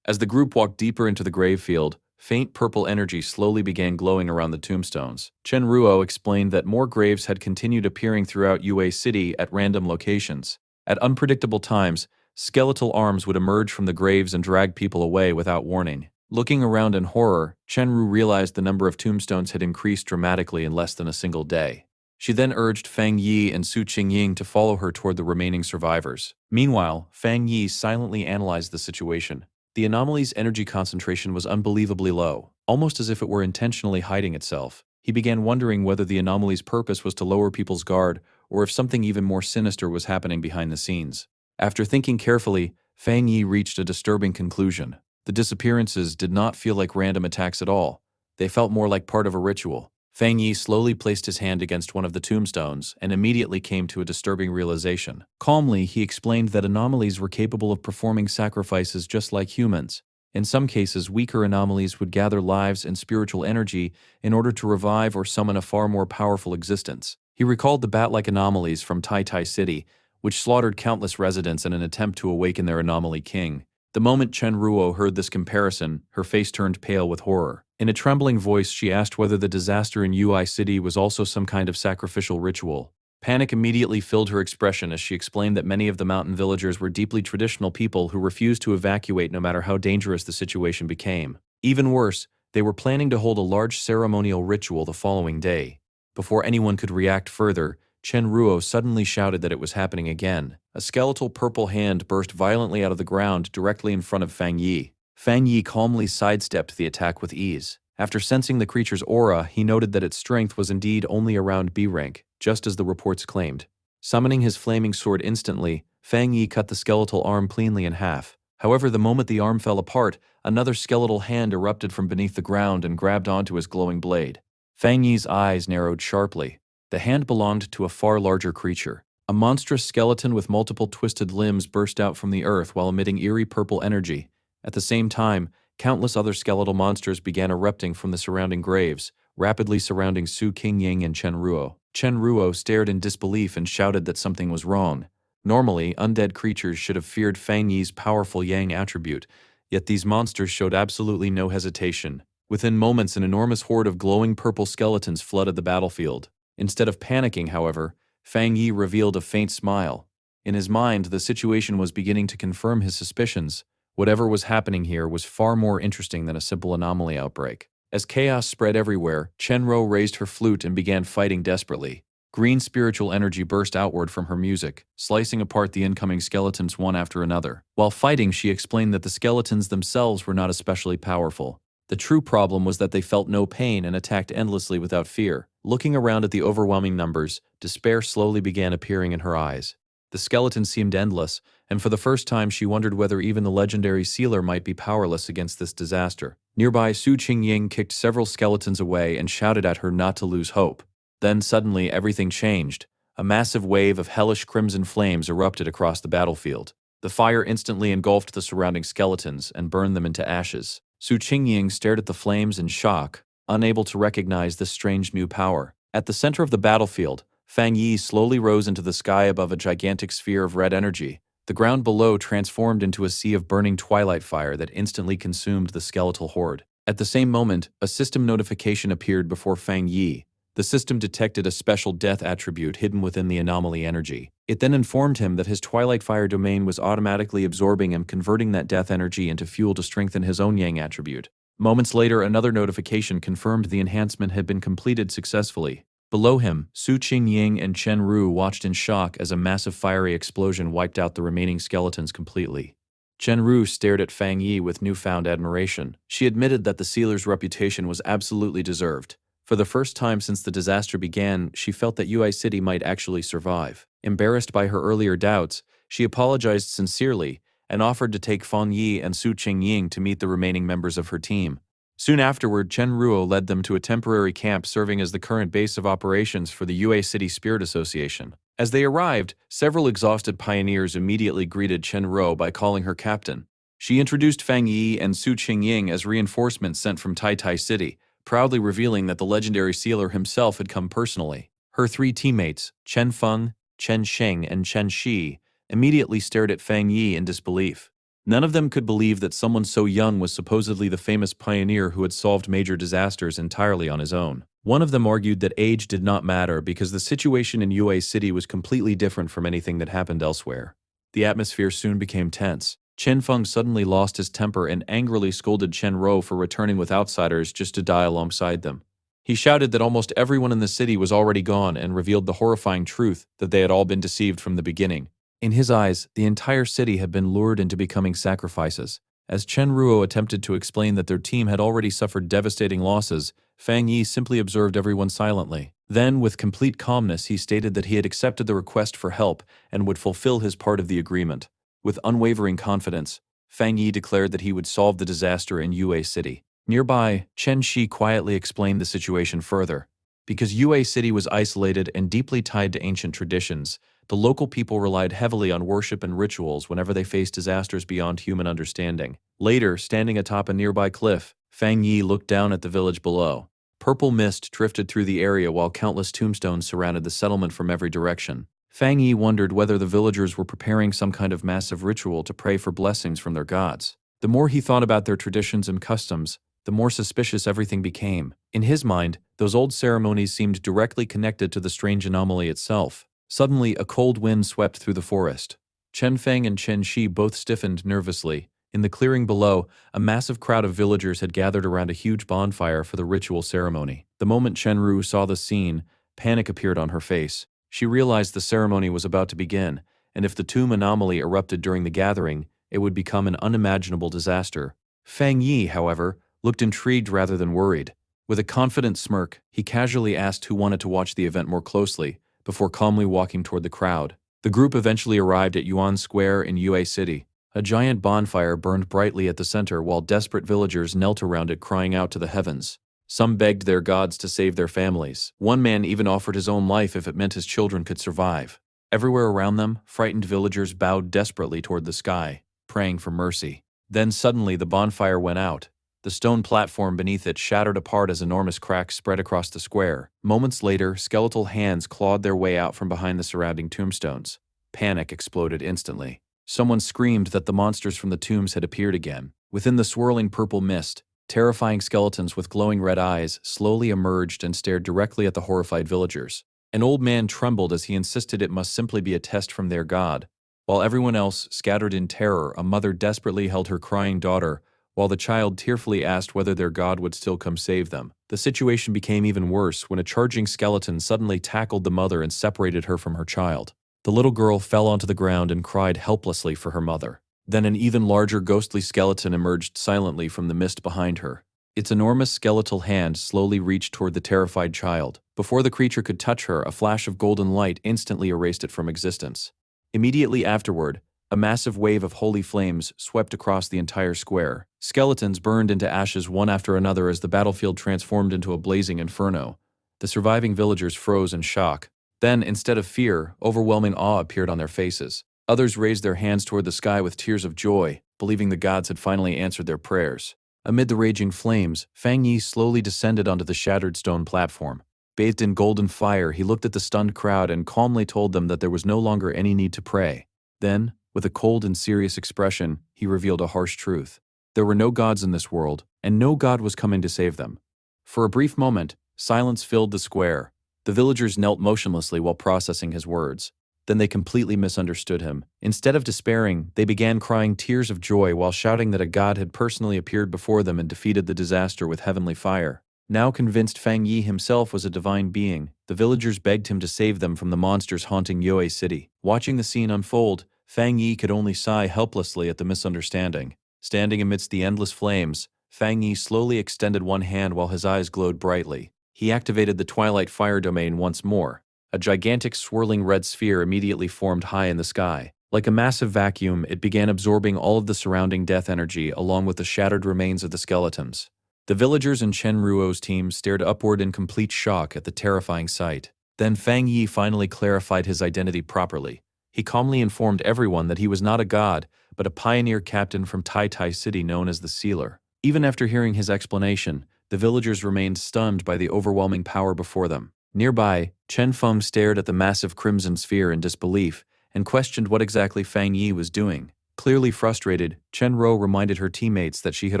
As the group walked deeper into the grave field, faint purple energy slowly began glowing around the tombstones. Chen Ruo explained that more graves had continued appearing throughout Yue City at random locations. At unpredictable times, skeletal arms would emerge from the graves and drag people away without warning. Looking around in horror, Chen Ru realized the number of tombstones had increased dramatically in less than a single day. She then urged Fang Yi and Su Qingying to follow her toward the remaining survivors. Meanwhile, Fang Yi silently analyzed the situation. The anomaly's energy concentration was unbelievably low, almost as if it were intentionally hiding itself. He began wondering whether the anomaly's purpose was to lower people's guard or if something even more sinister was happening behind the scenes. After thinking carefully, Fang Yi reached a disturbing conclusion. The disappearances did not feel like random attacks at all. They felt more like part of a ritual. Fang Yi slowly placed his hand against one of the tombstones and immediately came to a disturbing realization. Calmly, he explained that anomalies were capable of performing sacrifices just like humans. In some cases, weaker anomalies would gather lives and spiritual energy in order to revive or summon a far more powerful existence. He recalled the bat-like anomalies from Tai Tai City, which slaughtered countless residents in an attempt to awaken their anomaly king. The moment Chen Ruo heard this comparison, her face turned pale with horror. In a trembling voice, she asked whether the disaster in Ui City was also some kind of sacrificial ritual. Panic immediately filled her expression as she explained that many of the mountain villagers were deeply traditional people who refused to evacuate no matter how dangerous the situation became. Even worse, They were planning to hold a large ceremonial ritual the following day. Before anyone could react further, Chen Ruo suddenly shouted that it was happening again. A skeletal purple hand burst violently out of the ground directly in front of Fang Yi. Fang Yi calmly sidestepped the attack with ease. After sensing the creature's aura, he noted that its strength was indeed only around B rank, just as the reports claimed. Summoning his flaming sword instantly, Fang Yi cut the skeletal arm cleanly in half. However, the moment the arm fell apart, another skeletal hand erupted from beneath the ground and grabbed onto his glowing blade. Fang Yi's eyes narrowed sharply. The hand belonged to a far larger creature. A monstrous skeleton with multiple twisted limbs burst out from the earth while emitting eerie purple energy. At the same time, countless other skeletal monsters began erupting from the surrounding graves, rapidly surrounding Su Qingying and Chen Ruo. Chen Ruo stared in disbelief and shouted that something was wrong. Normally, undead creatures should have feared Fang Yi's powerful Yang attribute, yet these monsters showed absolutely no hesitation. Within moments, an enormous horde of glowing purple skeletons flooded the battlefield. Instead of panicking, however, Fang Yi revealed a faint smile. In his mind, the situation was beginning to confirm his suspicions. Whatever was happening here was far more interesting than a simple anomaly outbreak. As chaos spread everywhere, Chen Ro raised her flute and began fighting desperately. Green spiritual energy burst outward from her music, slicing apart the incoming skeletons one after another. While fighting, she explained that the skeletons themselves were not especially powerful. The true problem was that they felt no pain and attacked endlessly without fear. Looking around at the overwhelming numbers, despair slowly began appearing in her eyes. The skeletons seemed endless, and for the first time she wondered whether even the legendary sealer might be powerless against this disaster. Nearby, Su Qingying kicked several skeletons away and shouted at her not to lose hope. Then suddenly everything changed. A massive wave of hellish crimson flames erupted across the battlefield. The fire instantly engulfed the surrounding skeletons and burned them into ashes. Su Qingying stared at the flames in shock, unable to recognize this strange new power. At the center of the battlefield, Fang Yi slowly rose into the sky above a gigantic sphere of red energy. The ground below transformed into a sea of burning twilight fire that instantly consumed the skeletal horde. At the same moment, a system notification appeared before Fang Yi. The system detected a special death attribute hidden within the anomaly energy. It then informed him that his twilight fire domain was automatically absorbing and converting that death energy into fuel to strengthen his own yang attribute. Moments later, another notification confirmed the enhancement had been completed successfully. Below him, Su Qingying and Chen Ru watched in shock as a massive fiery explosion wiped out the remaining skeletons completely. Chen Ru stared at Fang Yi with newfound admiration. She admitted that the sealer's reputation was absolutely deserved. For the first time since the disaster began, she felt that Yue City might actually survive. Embarrassed by her earlier doubts, she apologized sincerely and offered to take Fang Yi and Su Qingying to meet the remaining members of her team. Soon afterward, Chen Ruo led them to a temporary camp serving as the current base of operations for the Yue City Spirit Association. As they arrived, several exhausted pioneers immediately greeted Chen Ruo by calling her captain. She introduced Fang Yi and Su Qingying as reinforcements sent from Tai Tai City, proudly revealing that the legendary sealer himself had come personally. Her three teammates, Chen Feng, Chen Sheng, and Chen Shi, immediately stared at Fang Yi in disbelief. None of them could believe that someone so young was supposedly the famous pioneer who had solved major disasters entirely on his own. One of them argued that age did not matter because the situation in Yue City was completely different from anything that happened elsewhere. The atmosphere soon became tense. Chen Feng suddenly lost his temper and angrily scolded Chen Ro for returning with outsiders just to die alongside them. He shouted that almost everyone in the city was already gone and revealed the horrifying truth that they had all been deceived from the beginning. In his eyes, the entire city had been lured into becoming sacrifices. As Chen Ruo attempted to explain that their team had already suffered devastating losses, Fang Yi simply observed everyone silently. Then, with complete calmness, he stated that he had accepted the request for help and would fulfill his part of the agreement. With unwavering confidence, Fang Yi declared that he would solve the disaster in Yue City. Nearby, Chen Shi quietly explained the situation further. Because Yue City was isolated and deeply tied to ancient traditions, the local people relied heavily on worship and rituals whenever they faced disasters beyond human understanding. Later, standing atop a nearby cliff, Fang Yi looked down at the village below. Purple mist drifted through the area while countless tombstones surrounded the settlement from every direction. Fang Yi wondered whether the villagers were preparing some kind of massive ritual to pray for blessings from their gods. The more he thought about their traditions and customs, the more suspicious everything became. In his mind, those old ceremonies seemed directly connected to the strange anomaly itself. Suddenly, a cold wind swept through the forest. Chen Feng and Chen Shi both stiffened nervously, In the clearing below, a massive crowd of villagers had gathered around a huge bonfire for the ritual ceremony. The moment Chenru saw the scene, panic appeared on her face. She realized the ceremony was about to begin, and if the tomb anomaly erupted during the gathering, it would become an unimaginable disaster. Fang Yi, however, looked intrigued rather than worried. With a confident smirk, he casually asked who wanted to watch the event more closely, before calmly walking toward the crowd. The group eventually arrived at Yuan Square in Yue City. A giant bonfire burned brightly at the center while desperate villagers knelt around it crying out to the heavens. Some begged their gods to save their families. One man even offered his own life if it meant his children could survive. Everywhere around them, frightened villagers bowed desperately toward the sky, praying for mercy. Then suddenly the bonfire went out. The stone platform beneath it shattered apart as enormous cracks spread across the square. Moments later, skeletal hands clawed their way out from behind the surrounding tombstones. Panic exploded instantly. Someone screamed that the monsters from the tombs had appeared again. Within the swirling purple mist, terrifying skeletons with glowing red eyes slowly emerged and stared directly at the horrified villagers. An old man trembled as he insisted it must simply be a test from their god. While everyone else scattered in terror, a mother desperately held her crying daughter, while the child tearfully asked whether their god would still come save them. The situation became even worse when a charging skeleton suddenly tackled the mother and separated her from her child. The little girl fell onto the ground and cried helplessly for her mother. Then an even larger ghostly skeleton emerged silently from the mist behind her. Its enormous skeletal hand slowly reached toward the terrified child. Before the creature could touch her, a flash of golden light instantly erased it from existence. Immediately afterward, a massive wave of holy flames swept across the entire square. Skeletons burned into ashes one after another as the battlefield transformed into a blazing inferno. The surviving villagers froze in shock. Then, instead of fear, overwhelming awe appeared on their faces. Others raised their hands toward the sky with tears of joy, believing the gods had finally answered their prayers. Amid the raging flames, Fang Yi slowly descended onto the shattered stone platform. Bathed in golden fire, he looked at the stunned crowd and calmly told them that there was no longer any need to pray. Then, with a cold and serious expression, he revealed a harsh truth. There were no gods in this world, and no god was coming to save them. For a brief moment, silence filled the square. The villagers knelt motionlessly while processing his words. Then they completely misunderstood him. Instead of despairing, they began crying tears of joy while shouting that a god had personally appeared before them and defeated the disaster with heavenly fire. Now convinced Fang Yi himself was a divine being, the villagers begged him to save them from the monsters haunting Yue City. Watching the scene unfold, Fang Yi could only sigh helplessly at the misunderstanding. Standing amidst the endless flames, Fang Yi slowly extended one hand while his eyes glowed brightly. He activated the Twilight Fire domain once more. A gigantic swirling red sphere immediately formed high in the sky. Like a massive vacuum, it began absorbing all of the surrounding death energy along with the shattered remains of the skeletons. The villagers and Chen Ruo's team stared upward in complete shock at the terrifying sight. Then Fang Yi finally clarified his identity properly. He calmly informed everyone that he was not a god, but a pioneer captain from Tai Tai City known as the Sealer. Even after hearing his explanation, the villagers remained stunned by the overwhelming power before them. Nearby, Chen Feng stared at the massive crimson sphere in disbelief and questioned what exactly Fang Yi was doing. Clearly frustrated, Chen Ro reminded her teammates that she had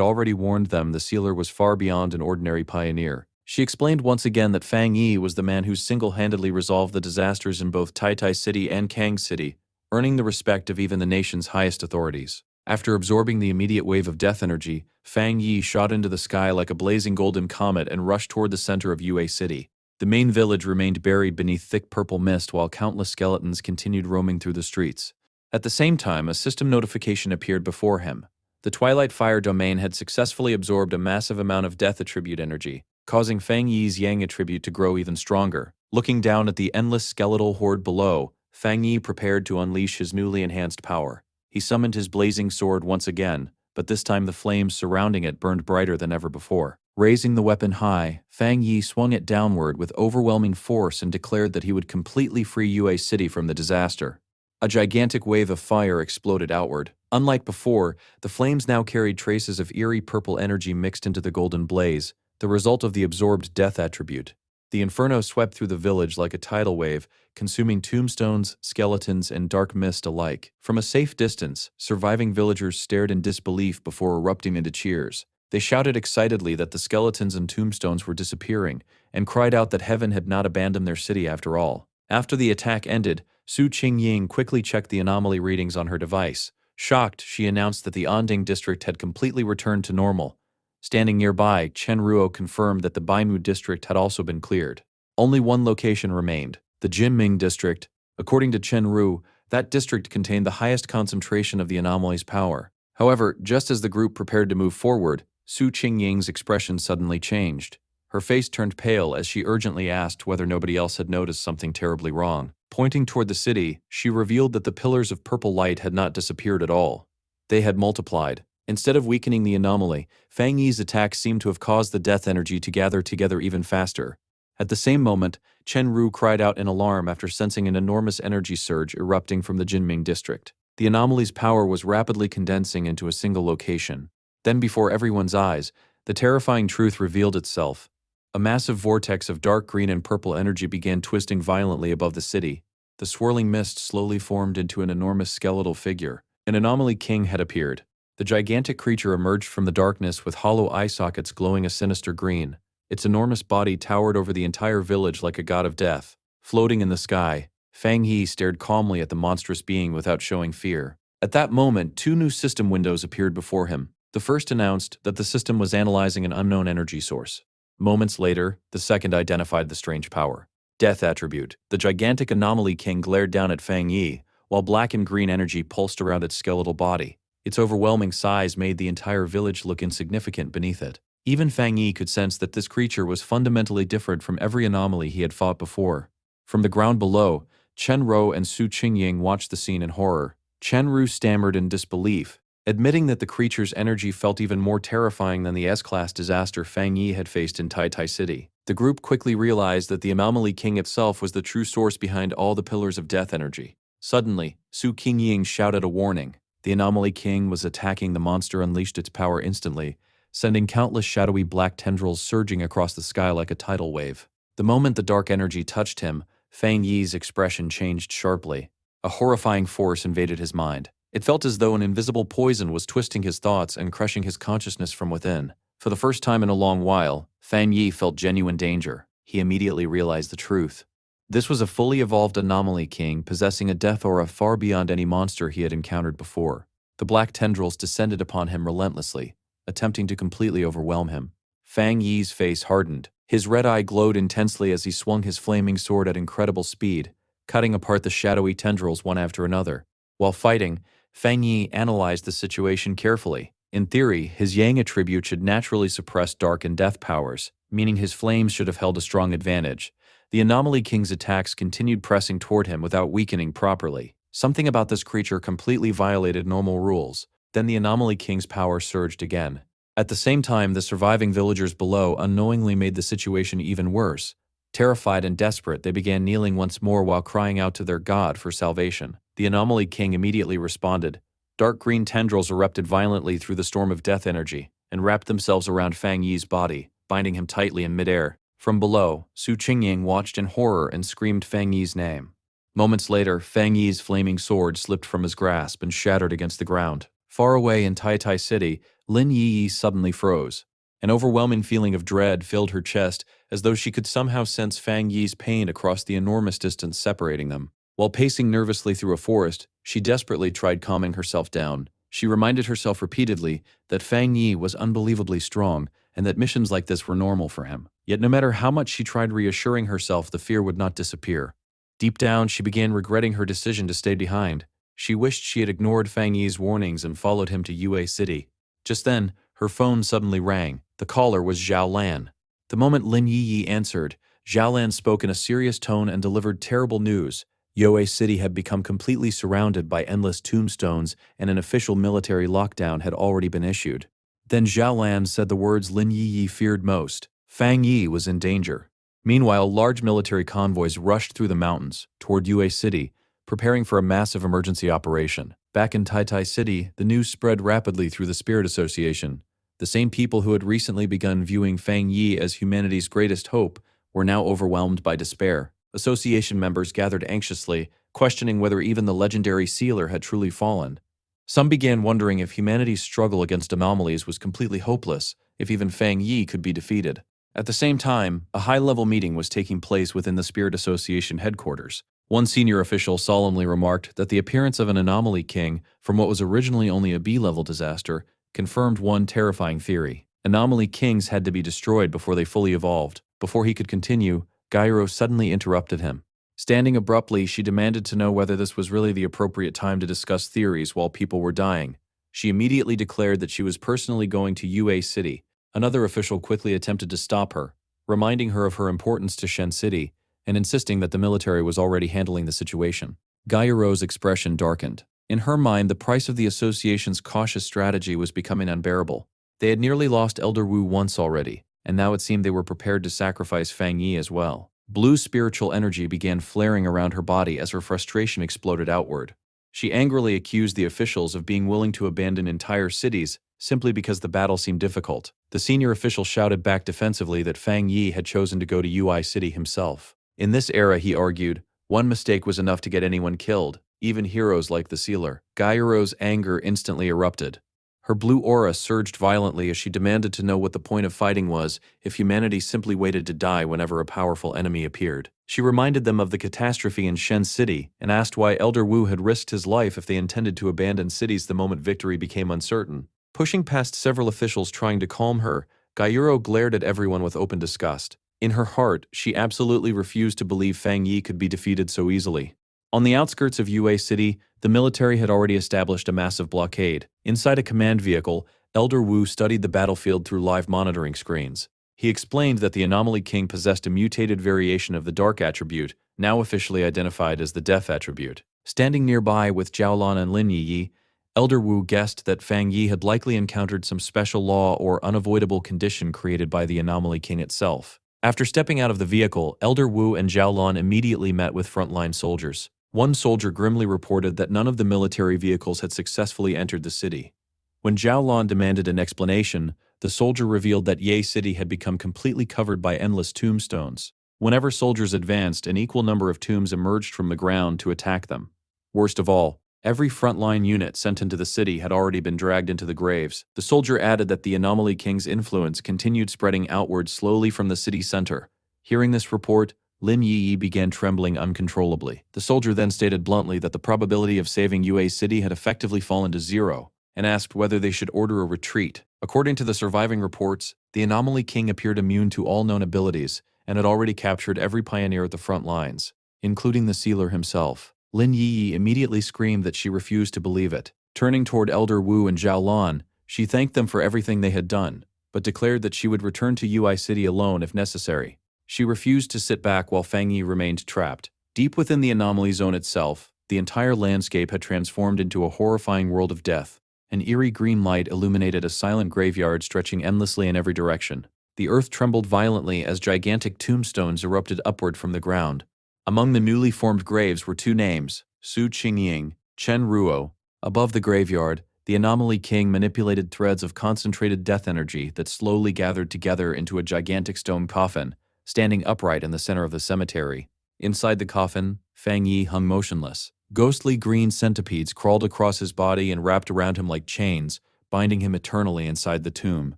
already warned them the Sealer was far beyond an ordinary pioneer. She explained once again that Fang Yi was the man who single-handedly resolved the disasters in both Tai Tai City and Kang City, earning the respect of even the nation's highest authorities. After absorbing the immediate wave of death energy, Fang Yi shot into the sky like a blazing golden comet and rushed toward the center of Yue City. The main village remained buried beneath thick purple mist while countless skeletons continued roaming through the streets. At the same time, a system notification appeared before him. The Twilight Fire domain had successfully absorbed a massive amount of death attribute energy, causing Fang Yi's Yang attribute to grow even stronger. Looking down at the endless skeletal horde below, Fang Yi prepared to unleash his newly enhanced power. He summoned his blazing sword once again, but this time the flames surrounding it burned brighter than ever before. Raising the weapon high, Fang Yi swung it downward with overwhelming force and declared that he would completely free Yue City from the disaster. A gigantic wave of fire exploded outward. Unlike before, the flames now carried traces of eerie purple energy mixed into the golden blaze, the result of the absorbed death attribute. The inferno swept through the village like a tidal wave, consuming tombstones, skeletons, and dark mist alike. From a safe distance, surviving villagers stared in disbelief before erupting into cheers. They shouted excitedly that the skeletons and tombstones were disappearing, and cried out that heaven had not abandoned their city after all. After the attack ended, Su Qingying quickly checked the anomaly readings on her device, Shocked, she announced that the Anding district had completely returned to normal. Standing nearby, Chen Ruo confirmed that the Baimu district had also been cleared. Only one location remained, the Jinming district. According to Chen Ru, that district contained the highest concentration of the anomaly's power. However, just as the group prepared to move forward, Su Qingying's expression suddenly changed. Her face turned pale as she urgently asked whether nobody else had noticed something terribly wrong. Pointing toward the city, she revealed that the pillars of purple light had not disappeared at all. They had multiplied. Instead of weakening the anomaly, Fang Yi's attack seemed to have caused the death energy to gather together even faster. At the same moment, Chen Ru cried out in alarm after sensing an enormous energy surge erupting from the Jinming district. The anomaly's power was rapidly condensing into a single location. Then, before everyone's eyes, the terrifying truth revealed itself. A massive vortex of dark green and purple energy began twisting violently above the city. The swirling mist slowly formed into an enormous skeletal figure. An anomaly king had appeared. The gigantic creature emerged from the darkness with hollow eye sockets glowing a sinister green. Its enormous body towered over the entire village like a god of death. Floating in the sky, Fang Yi stared calmly at the monstrous being without showing fear. At that moment, two new system windows appeared before him. The first announced that the system was analyzing an unknown energy source. Moments later, the second identified the strange power. Death attribute. The gigantic anomaly king glared down at Fang Yi, while black and green energy pulsed around its skeletal body. Its overwhelming size made the entire village look insignificant beneath it. Even Fang Yi could sense that this creature was fundamentally different from every anomaly he had fought before. From the ground below, Chen Ru and Su Qingying watched the scene in horror. Chen Ru stammered in disbelief, admitting that the creature's energy felt even more terrifying than the S-class disaster Fang Yi had faced in Tai Tai City. The group quickly realized that the Anomaly King itself was the true source behind all the pillars of death energy. Suddenly, Su Qingying shouted a warning. The Anomaly King was attacking. The monster unleashed its power instantly, sending countless shadowy black tendrils surging across the sky like a tidal wave. The moment the dark energy touched him, Fang Yi's expression changed sharply. A horrifying force invaded his mind. It felt as though an invisible poison was twisting his thoughts and crushing his consciousness from within. For the first time in a long while, Fang Yi felt genuine danger. He immediately realized the truth. This was a fully evolved Anomaly King possessing a death aura far beyond any monster he had encountered before. The black tendrils descended upon him relentlessly, attempting to completely overwhelm him. Fang Yi's face hardened. His red eye glowed intensely as he swung his flaming sword at incredible speed, cutting apart the shadowy tendrils one after another. While fighting, Fang Yi analyzed the situation carefully. In theory, his Yang attribute should naturally suppress dark and death powers, meaning his flames should have held a strong advantage. The Anomaly King's attacks continued pressing toward him without weakening properly. Something about this creature completely violated normal rules. Then the Anomaly King's power surged again. At the same time, the surviving villagers below unknowingly made the situation even worse. Terrified and desperate, they began kneeling once more while crying out to their god for salvation. The Anomaly King immediately responded. Dark green tendrils erupted violently through the storm of death energy and wrapped themselves around Fang Yi's body, binding him tightly in midair. From below, Su Qingying watched in horror and screamed Fang Yi's name. Moments later, Fang Yi's flaming sword slipped from his grasp and shattered against the ground. Far away in Tai Tai City, Lin Yi suddenly froze. An overwhelming feeling of dread filled her chest as though she could somehow sense Fang Yi's pain across the enormous distance separating them. While pacing nervously through a forest, she desperately tried calming herself down. She reminded herself repeatedly that Fang Yi was unbelievably strong and that missions like this were normal for him. Yet no matter how much she tried reassuring herself, the fear would not disappear. Deep down, she began regretting her decision to stay behind. She wished she had ignored Fang Yi's warnings and followed him to Yue City. Just then, her phone suddenly rang. The caller was Zhao Lan. The moment Lin Yi answered, Zhao Lan spoke in a serious tone and delivered terrible news. Yue City had become completely surrounded by endless tombstones and an official military lockdown had already been issued. Then Zhao Lan said the words Lin Yi feared most. Fang Yi was in danger. Meanwhile, large military convoys rushed through the mountains toward Yue City, preparing for a massive emergency operation. Back in Tai Tai City, the news spread rapidly through the Spirit Association. The same people who had recently begun viewing Fang Yi as humanity's greatest hope were now overwhelmed by despair. Association members gathered anxiously, questioning whether even the legendary sealer had truly fallen. Some began wondering if humanity's struggle against anomalies was completely hopeless, if even Fang Yi could be defeated. At the same time, a high-level meeting was taking place within the Spirit Association headquarters. One senior official solemnly remarked that the appearance of an anomaly king from what was originally only a B-level disaster confirmed one terrifying theory. Anomaly kings had to be destroyed before they fully evolved. Before he could continue, Gyro suddenly interrupted him. Standing abruptly, she demanded to know whether this was really the appropriate time to discuss theories while people were dying. She immediately declared that she was personally going to UA City. Another official quickly attempted to stop her, reminding her of her importance to Shen City and insisting that the military was already handling the situation. Gyro's expression darkened. In her mind, the price of the association's cautious strategy was becoming unbearable. They had nearly lost Elder Wu once already, and now it seemed they were prepared to sacrifice Fang Yi as well. Blue spiritual energy began flaring around her body as her frustration exploded outward. She angrily accused the officials of being willing to abandon entire cities simply because the battle seemed difficult. The senior official shouted back defensively that Fang Yi had chosen to go to UI City himself. In this era, he argued, one mistake was enough to get anyone killed, even heroes like the Sealer. Gyro's anger instantly erupted. Her blue aura surged violently as she demanded to know what the point of fighting was if humanity simply waited to die whenever a powerful enemy appeared. She reminded them of the catastrophe in Shen City and asked why Elder Wu had risked his life if they intended to abandon cities the moment victory became uncertain. Pushing past several officials trying to calm her, Gyro glared at everyone with open disgust. In her heart, she absolutely refused to believe Fang Yi could be defeated so easily. On the outskirts of UA City, the military had already established a massive blockade. Inside a command vehicle, Elder Wu studied the battlefield through live monitoring screens. He explained that the Anomaly King possessed a mutated variation of the Dark attribute, now officially identified as the Death attribute. Standing nearby with Jiaolan and Lin Yi, Elder Wu guessed that Fang Yi had likely encountered some special law or unavoidable condition created by the Anomaly King itself. After stepping out of the vehicle, Elder Wu and Jiaolan immediately met with frontline soldiers. One soldier grimly reported that none of the military vehicles had successfully entered the city. When Jiaolan demanded an explanation, the soldier revealed that Ye City had become completely covered by endless tombstones. Whenever soldiers advanced, an equal number of tombs emerged from the ground to attack them. Worst of all, every frontline unit sent into the city had already been dragged into the graves. The soldier added that the Anomaly King's influence continued spreading outward slowly from the city center. Hearing this report, Lin Yi began trembling uncontrollably. The soldier then stated bluntly that the probability of saving UA City had effectively fallen to zero, and asked whether they should order a retreat. According to the surviving reports, the Anomaly King appeared immune to all known abilities and had already captured every pioneer at the front lines, including the Sealer himself. Lin Yi immediately screamed that she refused to believe it. Turning toward Elder Wu and Jiaolan, she thanked them for everything they had done, but declared that she would return to UI City alone if necessary. She refused to sit back while Fang Yi remained trapped. Deep within the anomaly zone itself, the entire landscape had transformed into a horrifying world of death. An eerie green light illuminated a silent graveyard stretching endlessly in every direction. The earth trembled violently as gigantic tombstones erupted upward from the ground. Among the newly formed graves were two names, Su Qingying, Chen Ruo. Above the graveyard, the Anomaly King manipulated threads of concentrated death energy that slowly gathered together into a gigantic stone coffin, standing upright in the center of the cemetery. Inside the coffin, Fang Yi hung motionless. Ghostly green centipedes crawled across his body and wrapped around him like chains, binding him eternally inside the tomb.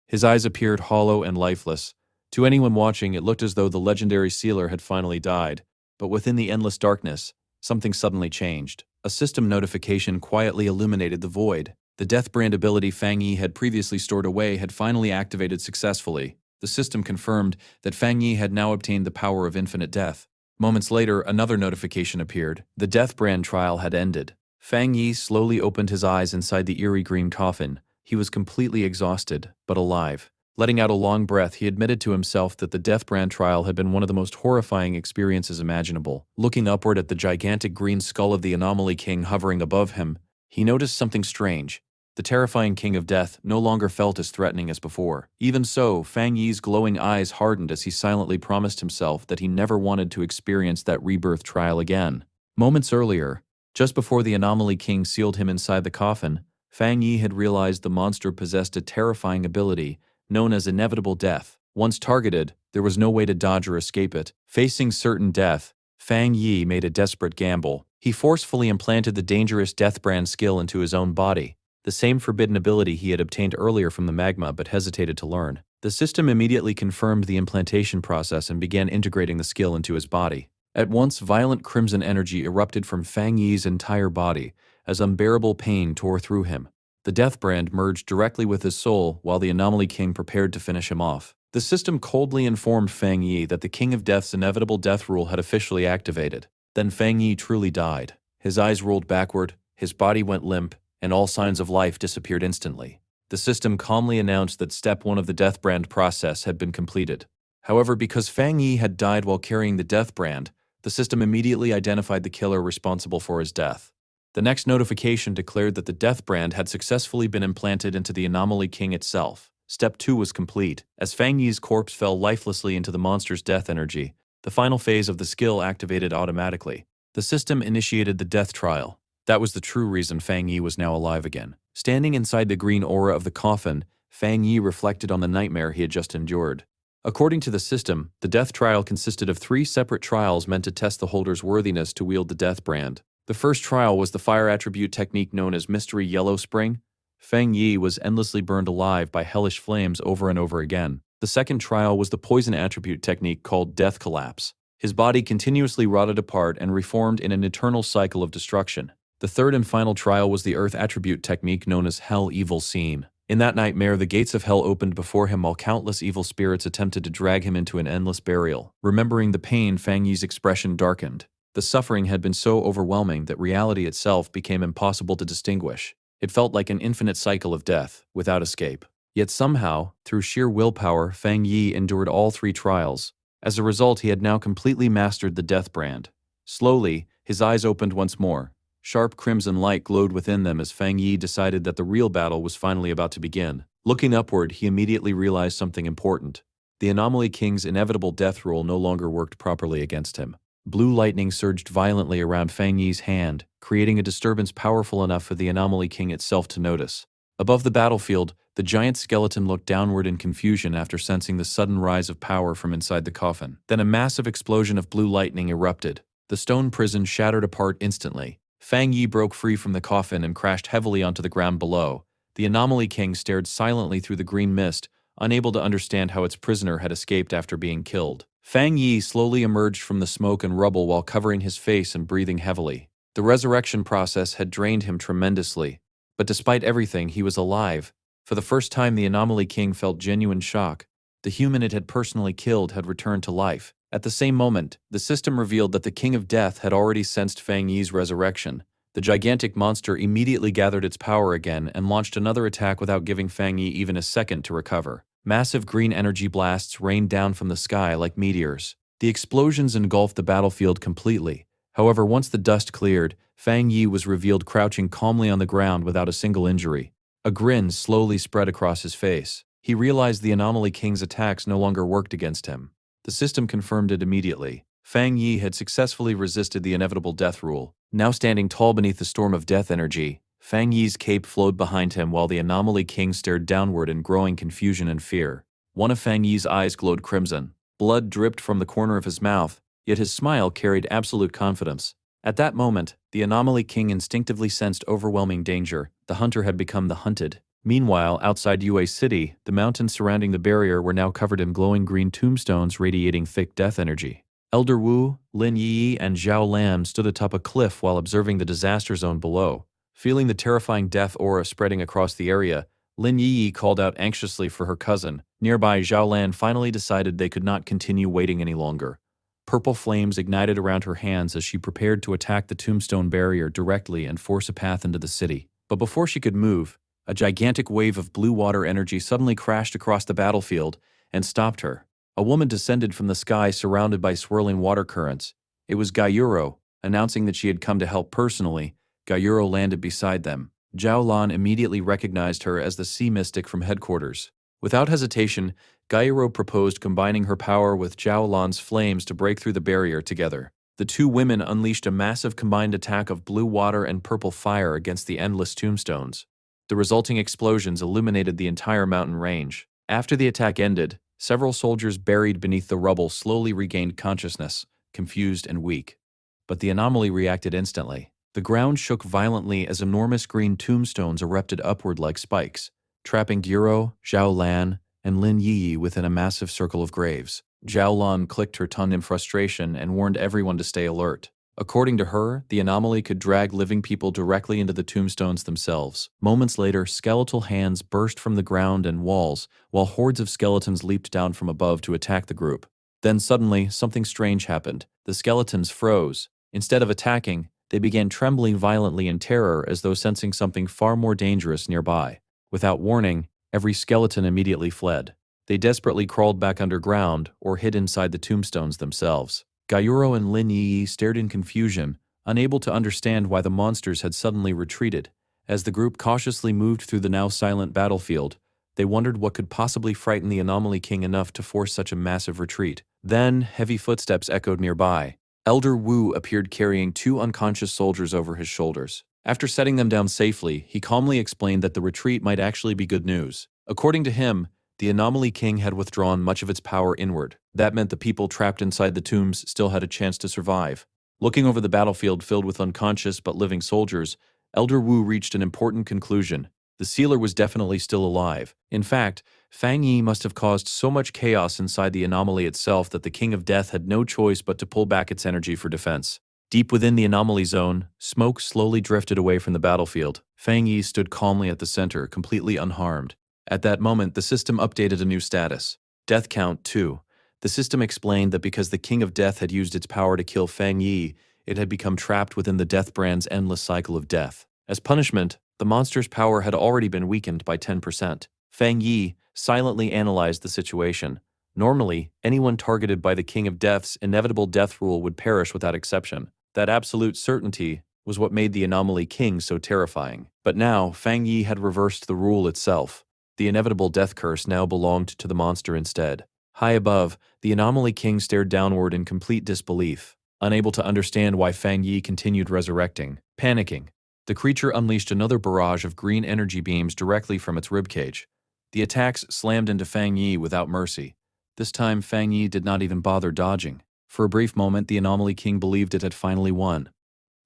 His eyes appeared hollow and lifeless. To anyone watching, it looked as though the legendary Sealer had finally died. But within the endless darkness, something suddenly changed. A system notification quietly illuminated the void. The Death Brand ability Fang Yi had previously stored away had finally activated successfully. The system confirmed that Fang Yi had now obtained the power of infinite death. Moments later, another notification appeared. The Death Brand trial had ended. Fang Yi slowly opened his eyes inside the eerie green coffin. He was completely exhausted, but alive. Letting out a long breath, he admitted to himself that the Death Brand trial had been one of the most horrifying experiences imaginable. Looking upward at the gigantic green skull of the Anomaly King hovering above him, he noticed something strange. The terrifying King of Death no longer felt as threatening as before. Even so, Fang Yi's glowing eyes hardened as he silently promised himself that he never wanted to experience that rebirth trial again. Moments earlier, just before the Anomaly King sealed him inside the coffin, Fang Yi had realized the monster possessed a terrifying ability known as inevitable death. Once targeted, there was no way to dodge or escape it. Facing certain death, Fang Yi made a desperate gamble. He forcefully implanted the dangerous Death Brand skill into his own body, the same forbidden ability he had obtained earlier from the magma but hesitated to learn. The system immediately confirmed the implantation process and began integrating the skill into his body. At once, violent crimson energy erupted from Fang Yi's entire body, as unbearable pain tore through him. The death brand merged directly with his soul while the Anomaly King prepared to finish him off. The system coldly informed Fang Yi that the King of Death's inevitable death rule had officially activated. Then Fang Yi truly died. His eyes rolled backward, his body went limp, and all signs of life disappeared instantly. The system calmly announced that Step 1 of the death brand process had been completed. However, because Fang Yi had died while carrying the death brand, the system immediately identified the killer responsible for his death. The next notification declared that the death brand had successfully been implanted into the Anomaly King itself. Step 2 was complete. As Fang Yi's corpse fell lifelessly into the monster's death energy, the final phase of the skill activated automatically. The system initiated the death trial. That was the true reason Fang Yi was now alive again. Standing inside the green aura of the coffin, Fang Yi reflected on the nightmare he had just endured. According to the system, the death trial consisted of 3 separate trials meant to test the holder's worthiness to wield the death brand. The first trial was the fire attribute technique known as Mystery Yellow Spring. Fang Yi was endlessly burned alive by hellish flames over and over again. The second trial was the poison attribute technique called Death Collapse. His body continuously rotted apart and reformed in an eternal cycle of destruction. The third and final trial was the earth attribute technique known as Hell Evil Scene. In that nightmare, the gates of hell opened before him while countless evil spirits attempted to drag him into an endless burial. Remembering the pain, Fang Yi's expression darkened. The suffering had been so overwhelming that reality itself became impossible to distinguish. It felt like an infinite cycle of death, without escape. Yet somehow, through sheer willpower, Fang Yi endured all 3 trials. As a result, he had now completely mastered the death brand. Slowly, his eyes opened once more. Sharp crimson light glowed within them as Fang Yi decided that the real battle was finally about to begin. Looking upward, he immediately realized something important. The Anomaly King's inevitable death rule no longer worked properly against him. Blue lightning surged violently around Fang Yi's hand, creating a disturbance powerful enough for the Anomaly King itself to notice. Above the battlefield, the giant skeleton looked downward in confusion after sensing the sudden rise of power from inside the coffin. Then a massive explosion of blue lightning erupted. The stone prison shattered apart instantly. Fang Yi broke free from the coffin and crashed heavily onto the ground below. The Anomaly King stared silently through the green mist, unable to understand how its prisoner had escaped after being killed. Fang Yi slowly emerged from the smoke and rubble while covering his face and breathing heavily. The resurrection process had drained him tremendously, but despite everything, he was alive. For the first time, the Anomaly King felt genuine shock. The human it had personally killed had returned to life. At the same moment, the system revealed that the King of Death had already sensed Fang Yi's resurrection. The gigantic monster immediately gathered its power again and launched another attack without giving Fang Yi even a second to recover. Massive green energy blasts rained down from the sky like meteors. The explosions engulfed the battlefield completely. However, once the dust cleared, Fang Yi was revealed crouching calmly on the ground without a single injury. A grin slowly spread across his face. He realized the Anomaly King's attacks no longer worked against him. The system confirmed it immediately. Fang Yi had successfully resisted the inevitable death rule. Now standing tall beneath the storm of death energy, Fang Yi's cape flowed behind him while the Anomaly King stared downward in growing confusion and fear. One of Fang Yi's eyes glowed crimson. Blood dripped from the corner of his mouth, yet his smile carried absolute confidence. At that moment, the Anomaly King instinctively sensed overwhelming danger. The hunter had become the hunted. Meanwhile, outside Yue City, the mountains surrounding the barrier were now covered in glowing green tombstones radiating thick death energy. Elder Wu, Lin Yi, and Zhao Lan stood atop a cliff while observing the disaster zone below. Feeling the terrifying death aura spreading across the area, Lin Yi called out anxiously for her cousin. Nearby, Zhao Lan finally decided they could not continue waiting any longer. Purple flames ignited around her hands as she prepared to attack the tombstone barrier directly and force a path into the city. But before she could move, a gigantic wave of blue water energy suddenly crashed across the battlefield and stopped her. A woman descended from the sky surrounded by swirling water currents. It was Gyuro. Announcing that she had come to help personally, Gyuro landed beside them. Zhao Lan immediately recognized her as the sea mystic from headquarters. Without hesitation, Gyuro proposed combining her power with Zhao Lan's flames to break through the barrier together. The two women unleashed a massive combined attack of blue water and purple fire against the endless tombstones. The resulting explosions illuminated the entire mountain range. After the attack ended, several soldiers buried beneath the rubble slowly regained consciousness, confused and weak. But the anomaly reacted instantly. The ground shook violently as enormous green tombstones erupted upward like spikes, trapping Gyuro, Zhao Lan, and Lin Yi within a massive circle of graves. Zhao clicked her tongue in frustration and warned everyone to stay alert. According to her, the anomaly could drag living people directly into the tombstones themselves. Moments later, skeletal hands burst from the ground and walls, while hordes of skeletons leaped down from above to attack the group. Then suddenly, something strange happened. The skeletons froze. Instead of attacking, they began trembling violently in terror as though sensing something far more dangerous nearby. Without warning, every skeleton immediately fled. They desperately crawled back underground or hid inside the tombstones themselves. Gyuro and Lin Yi stared in confusion, unable to understand why the monsters had suddenly retreated. As the group cautiously moved through the now silent battlefield, they wondered what could possibly frighten the Anomaly King enough to force such a massive retreat. Then, heavy footsteps echoed nearby. Elder Wu appeared carrying two unconscious soldiers over his shoulders. After setting them down safely, he calmly explained that the retreat might actually be good news. According to him, the Anomaly King had withdrawn much of its power inward. That meant the people trapped inside the tombs still had a chance to survive. Looking over the battlefield filled with unconscious but living soldiers, Elder Wu reached an important conclusion. The sealer was definitely still alive. In fact, Fang Yi must have caused so much chaos inside the anomaly itself that the King of Death had no choice but to pull back its energy for defense. Deep within the anomaly zone, smoke slowly drifted away from the battlefield. Fang Yi stood calmly at the center, completely unharmed. At that moment, the system updated a new status. Death count 2. The system explained that because the King of Death had used its power to kill Fang Yi, it had become trapped within the Death Brand's endless cycle of death. As punishment, the monster's power had already been weakened by 10%. Fang Yi silently analyzed the situation. Normally, anyone targeted by the King of Death's inevitable death rule would perish without exception. That absolute certainty was what made the Anomaly King so terrifying. But now, Fang Yi had reversed the rule itself. The inevitable death curse now belonged to the monster instead. High above, the Anomaly King stared downward in complete disbelief, unable to understand why Fang Yi continued resurrecting. Panicking, the creature unleashed another barrage of green energy beams directly from its ribcage. The attacks slammed into Fang Yi without mercy. This time, Fang Yi did not even bother dodging. For a brief moment, the Anomaly King believed it had finally won.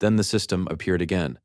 Then the system appeared again.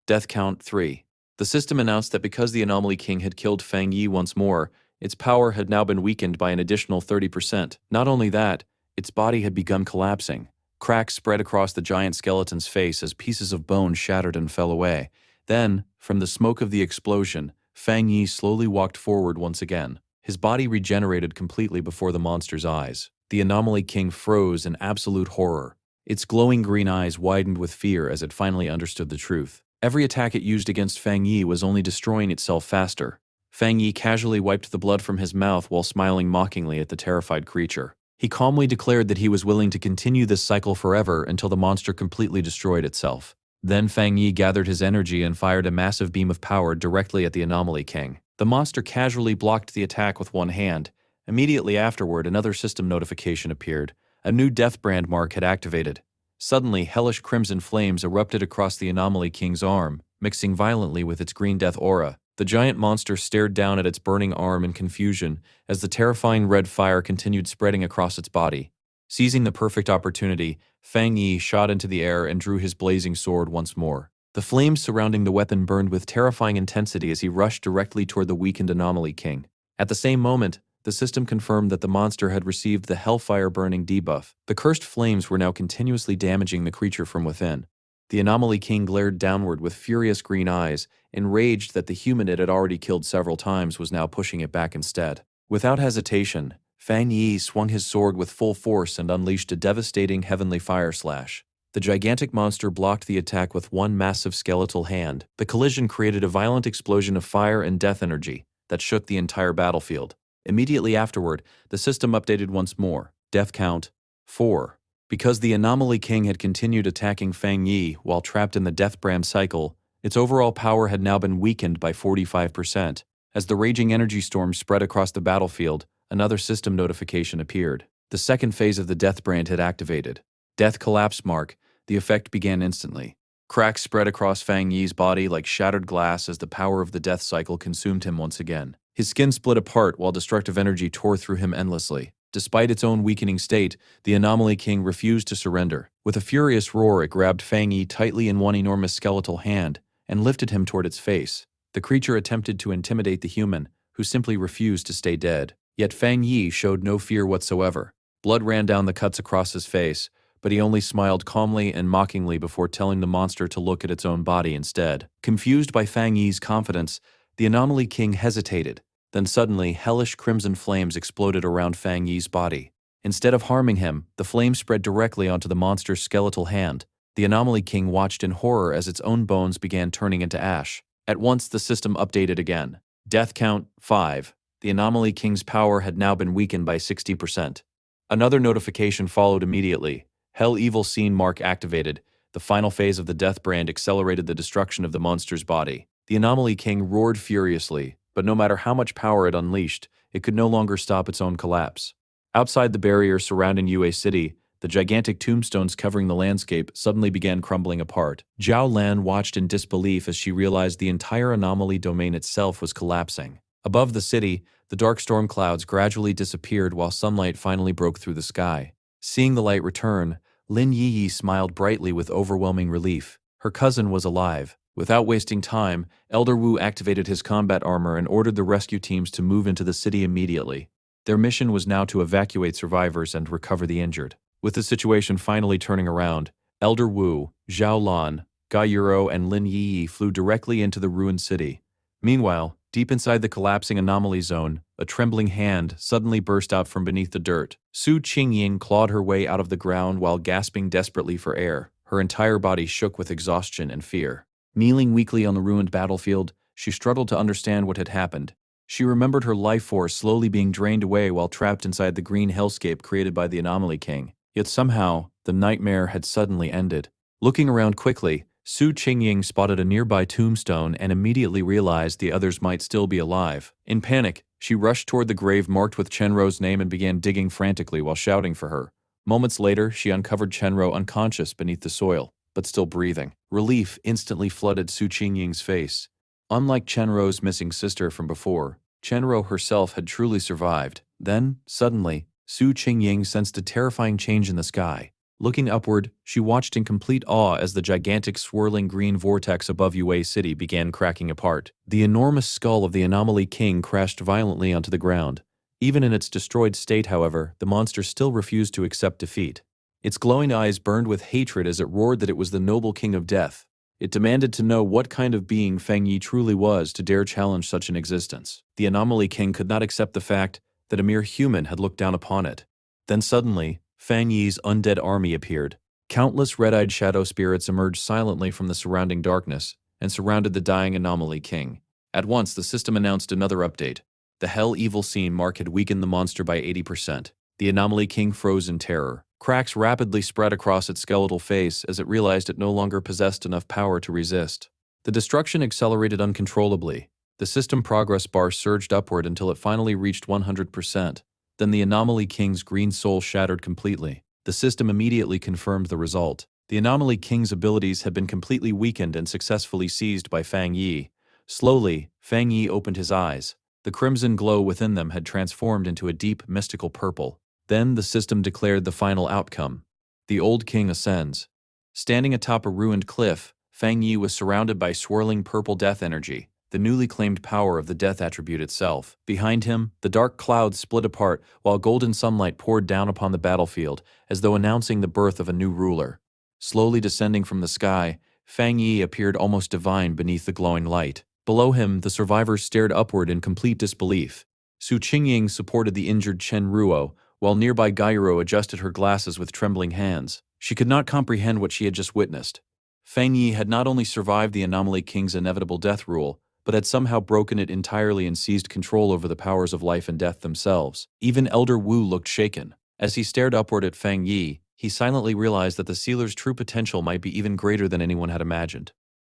Death count 3. The system announced that because the Anomaly King had killed Fang Yi once more, its power had now been weakened by an additional 30%. Not only that, its body had begun collapsing. Cracks spread across the giant skeleton's face as pieces of bone shattered and fell away. Then, from the smoke of the explosion, Fang Yi slowly walked forward once again. His body regenerated completely before the monster's eyes. The Anomaly King froze in absolute horror. Its glowing green eyes widened with fear as it finally understood the truth. Every attack it used against Fang Yi was only destroying itself faster. Fang Yi casually wiped the blood from his mouth while smiling mockingly at the terrified creature. He calmly declared that he was willing to continue this cycle forever until the monster completely destroyed itself. Then Fang Yi gathered his energy and fired a massive beam of power directly at the Anomaly King. The monster casually blocked the attack with one hand. Immediately afterward, another system notification appeared. A new Death Brand mark had activated. Suddenly, hellish crimson flames erupted across the Anomaly King's arm, mixing violently with its green death aura. The giant monster stared down at its burning arm in confusion as the terrifying red fire continued spreading across its body. Seizing the perfect opportunity, Fang Yi shot into the air and drew his blazing sword once more. The flames surrounding the weapon burned with terrifying intensity as he rushed directly toward the weakened Anomaly King. At the same moment, the system confirmed that the monster had received the Hellfire Burning debuff. The cursed flames were now continuously damaging the creature from within. The Anomaly King glared downward with furious green eyes, enraged that the human it had already killed several times was now pushing it back instead. Without hesitation, Fang Yi swung his sword with full force and unleashed a devastating heavenly fire slash. The gigantic monster blocked the attack with one massive skeletal hand. The collision created a violent explosion of fire and death energy that shook the entire battlefield. Immediately afterward, the system updated once more. Death count 4. Because the Anomaly King had continued attacking Fang Yi while trapped in the Death Brand cycle, its overall power had now been weakened by 45%. As the raging energy storm spread across the battlefield, another system notification appeared. The second phase of the Death Brand had activated. Death collapse mark. The effect began instantly. Cracks spread across Fang Yi's body like shattered glass as the power of the death cycle consumed him once again. His skin split apart while destructive energy tore through him endlessly. Despite its own weakening state, the Anomaly King refused to surrender. With a furious roar, it grabbed Fang Yi tightly in one enormous skeletal hand and lifted him toward its face. The creature attempted to intimidate the human, who simply refused to stay dead. Yet Fang Yi showed no fear whatsoever. Blood ran down the cuts across his face, but he only smiled calmly and mockingly before telling the monster to look at its own body instead. Confused by Fang Yi's confidence, the Anomaly King hesitated. Then suddenly, hellish crimson flames exploded around Fang Yi's body. Instead of harming him, the flames spread directly onto the monster's skeletal hand. The Anomaly King watched in horror as its own bones began turning into ash. At once, the system updated again. Death count 5. The Anomaly King's power had now been weakened by 60%. Another notification followed immediately. Hell Evil Scene Mark activated. The final phase of the Death Brand accelerated the destruction of the monster's body. The Anomaly King roared furiously, but no matter how much power it unleashed, it could no longer stop its own collapse. Outside the barrier surrounding Yue City, the gigantic tombstones covering the landscape suddenly began crumbling apart. Zhao Lan watched in disbelief as she realized the entire anomaly domain itself was collapsing. Above the city, the dark storm clouds gradually disappeared while sunlight finally broke through the sky. Seeing the light return, Lin Yi smiled brightly with overwhelming relief. Her cousin was alive. Without wasting time, Elder Wu activated his combat armor and ordered the rescue teams to move into the city immediately. Their mission was now to evacuate survivors and recover the injured. With the situation finally turning around, Elder Wu, Zhao Lan, Gai Yuro, and Lin Yi flew directly into the ruined city. Meanwhile, deep inside the collapsing anomaly zone, a trembling hand suddenly burst out from beneath the dirt. Su Qingying clawed her way out of the ground while gasping desperately for air. Her entire body shook with exhaustion and fear. Kneeling weakly on the ruined battlefield, she struggled to understand what had happened. She remembered her life force slowly being drained away while trapped inside the green hellscape created by the Anomaly King. Yet somehow, the nightmare had suddenly ended. Looking around quickly, Su Qingying spotted a nearby tombstone and immediately realized the others might still be alive. In panic, she rushed toward the grave marked with Chenro's name and began digging frantically while shouting for her. Moments later, she uncovered Chenro unconscious beneath the soil, but still breathing. Relief instantly flooded Su Qingying's face. Unlike Chenro's missing sister from before, Chenro herself had truly survived. Then, suddenly, Su Qingying sensed a terrifying change in the sky. Looking upward, she watched in complete awe as the gigantic swirling green vortex above Yue City began cracking apart. The enormous skull of the Anomaly King crashed violently onto the ground. Even in its destroyed state, however, the monster still refused to accept defeat. Its glowing eyes burned with hatred as it roared that it was the noble king of death. It demanded to know what kind of being Fang Yi truly was to dare challenge such an existence. The Anomaly King could not accept the fact that a mere human had looked down upon it. Then suddenly, Fang Yi's undead army appeared. Countless red-eyed shadow spirits emerged silently from the surrounding darkness and surrounded the dying Anomaly King. At once, the system announced another update. The Hell Evil Scene mark had weakened the monster by 80%. The Anomaly King froze in terror. Cracks rapidly spread across its skeletal face as it realized it no longer possessed enough power to resist. The destruction accelerated uncontrollably. The system progress bar surged upward until it finally reached 100%. Then the Anomaly King's green soul shattered completely. The system immediately confirmed the result. The Anomaly King's abilities had been completely weakened and successfully seized by Fang Yi. Slowly, Fang Yi opened his eyes. The crimson glow within them had transformed into a deep, mystical purple. Then the system declared the final outcome. The old king ascends. Standing atop a ruined cliff, Fang Yi was surrounded by swirling purple death energy, the newly claimed power of the death attribute itself. Behind him, the dark clouds split apart while golden sunlight poured down upon the battlefield as though announcing the birth of a new ruler. Slowly descending from the sky, Fang Yi appeared almost divine beneath the glowing light. Below him, the survivors stared upward in complete disbelief. Su Qingying supported the injured Chen Ruo, while nearby Gairo adjusted her glasses with trembling hands. She could not comprehend what she had just witnessed. Fang Yi had not only survived the Anomaly King's inevitable death rule, but had somehow broken it entirely and seized control over the powers of life and death themselves. Even Elder Wu looked shaken. As he stared upward at Fang Yi, he silently realized that the sealer's true potential might be even greater than anyone had imagined.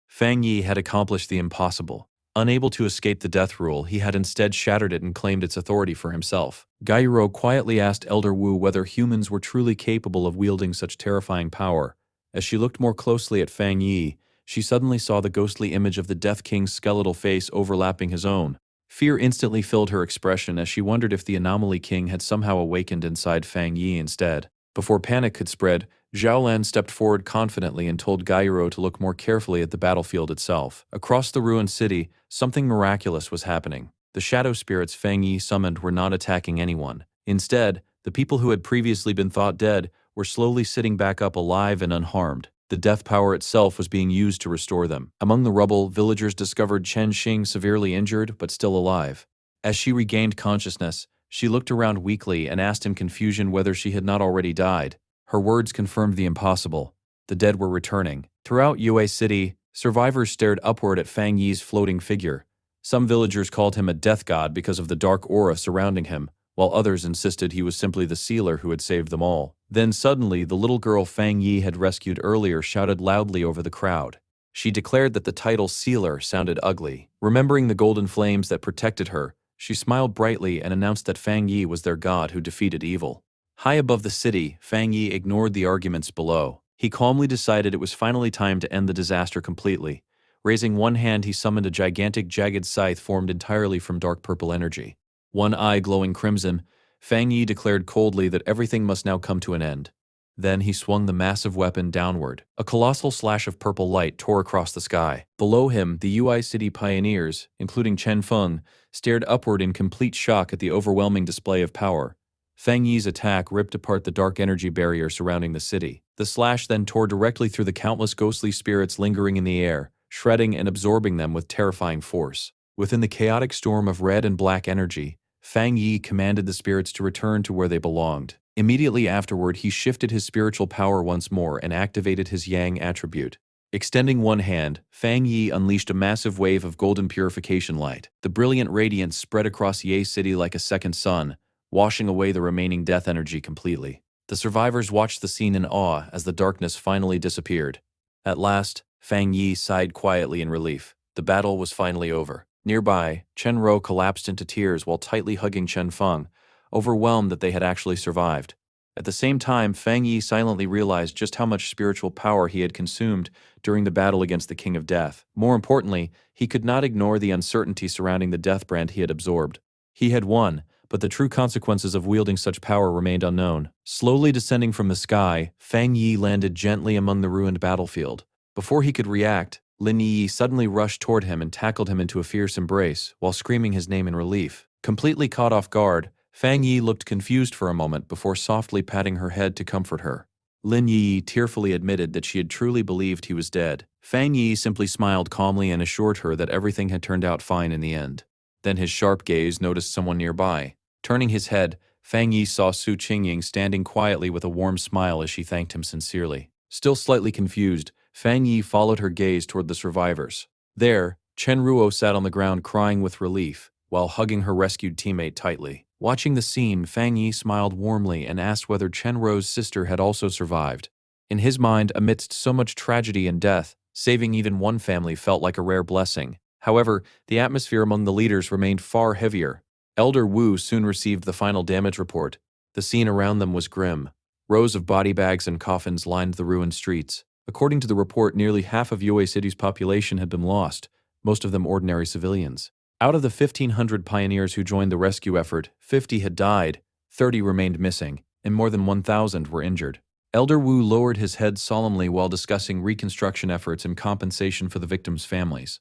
Fang Yi had accomplished the impossible. Unable to escape the death rule, he had instead shattered it and claimed its authority for himself. Gairo quietly asked Elder Wu whether humans were truly capable of wielding such terrifying power. As she looked more closely at Fang Yi, she suddenly saw the ghostly image of the Death King's skeletal face overlapping his own. Fear instantly filled her expression as she wondered if the Anomaly King had somehow awakened inside Fang Yi instead. Before panic could spread, Zhao Lan stepped forward confidently and told Gairo to look more carefully at the battlefield itself. Across the ruined city, something miraculous was happening. The shadow spirits Fang Yi summoned were not attacking anyone. Instead, The people who had previously been thought dead were slowly sitting back up alive and unharmed. The death power itself was being used to restore them. Among the rubble, villagers discovered Chen Xing severely injured but still alive. As she regained consciousness, she looked around weakly and asked in confusion whether she had not already died. Her words confirmed the impossible. The dead were returning. Throughout Yue City, survivors stared upward at Fang Yi's floating figure. Some villagers called him a death god because of the dark aura surrounding him, while others insisted he was simply the sealer who had saved them all. Then suddenly, the little girl Fang Yi had rescued earlier shouted loudly over the crowd. She declared that the title sealer sounded ugly. Remembering the golden flames that protected her, she smiled brightly and announced that Fang Yi was their god who defeated evil. High above the city, Fang Yi ignored the arguments below. He calmly decided it was finally time to end the disaster completely. Raising one hand, he summoned a gigantic jagged scythe formed entirely from dark purple energy. One eye glowing crimson, Fang Yi declared coldly that everything must now come to an end. Then he swung the massive weapon downward. A colossal slash of purple light tore across the sky. Below him, the Ui City pioneers, including Chen Feng, stared upward in complete shock at the overwhelming display of power. Fang Yi's attack ripped apart the dark energy barrier surrounding the city. The slash then tore directly through the countless ghostly spirits lingering in the air, shredding and absorbing them with terrifying force. Within the chaotic storm of red and black energy, Fang Yi commanded the spirits to return to where they belonged. Immediately afterward, he shifted his spiritual power once more and activated his Yang attribute. Extending one hand, Fang Yi unleashed a massive wave of golden purification light. The brilliant radiance spread across Ye City like a second sun, washing away the remaining death energy completely. The survivors watched the scene in awe as the darkness finally disappeared. At last, Fang Yi sighed quietly in relief. The battle was finally over. Nearby, Chen Rou collapsed into tears while tightly hugging Chen Feng, overwhelmed that they had actually survived. At the same time, Fang Yi silently realized just how much spiritual power he had consumed during the battle against the King of Death. More importantly, he could not ignore the uncertainty surrounding the death brand he had absorbed. He had won, but the true consequences of wielding such power remained unknown. Slowly descending from the sky, Fang Yi landed gently among the ruined battlefield. Before he could react, Lin Yi suddenly rushed toward him and tackled him into a fierce embrace, while screaming his name in relief. Completely caught off guard, Fang Yi looked confused for a moment before softly patting her head to comfort her. Lin Yi tearfully admitted that she had truly believed he was dead. Fang Yi simply smiled calmly and assured her that everything had turned out fine in the end. Then his sharp gaze noticed someone nearby. Turning his head, Fang Yi saw Su Qingying standing quietly with a warm smile as she thanked him sincerely. Still slightly confused, Fang Yi followed her gaze toward the survivors. There, Chen Ruo sat on the ground crying with relief, while hugging her rescued teammate tightly. Watching the scene, Fang Yi smiled warmly and asked whether Chen Ruo's sister had also survived. In his mind, amidst so much tragedy and death, saving even one family felt like a rare blessing. However, the atmosphere among the leaders remained far heavier. Elder Wu soon received the final damage report. The scene around them was grim. Rows of body bags and coffins lined the ruined streets. According to the report, nearly half of Yue City's population had been lost, most of them ordinary civilians. Out of the 1,500 pioneers who joined the rescue effort, 50 had died, 30 remained missing, and more than 1,000 were injured. Elder Wu lowered his head solemnly while discussing reconstruction efforts and compensation for the victims' families.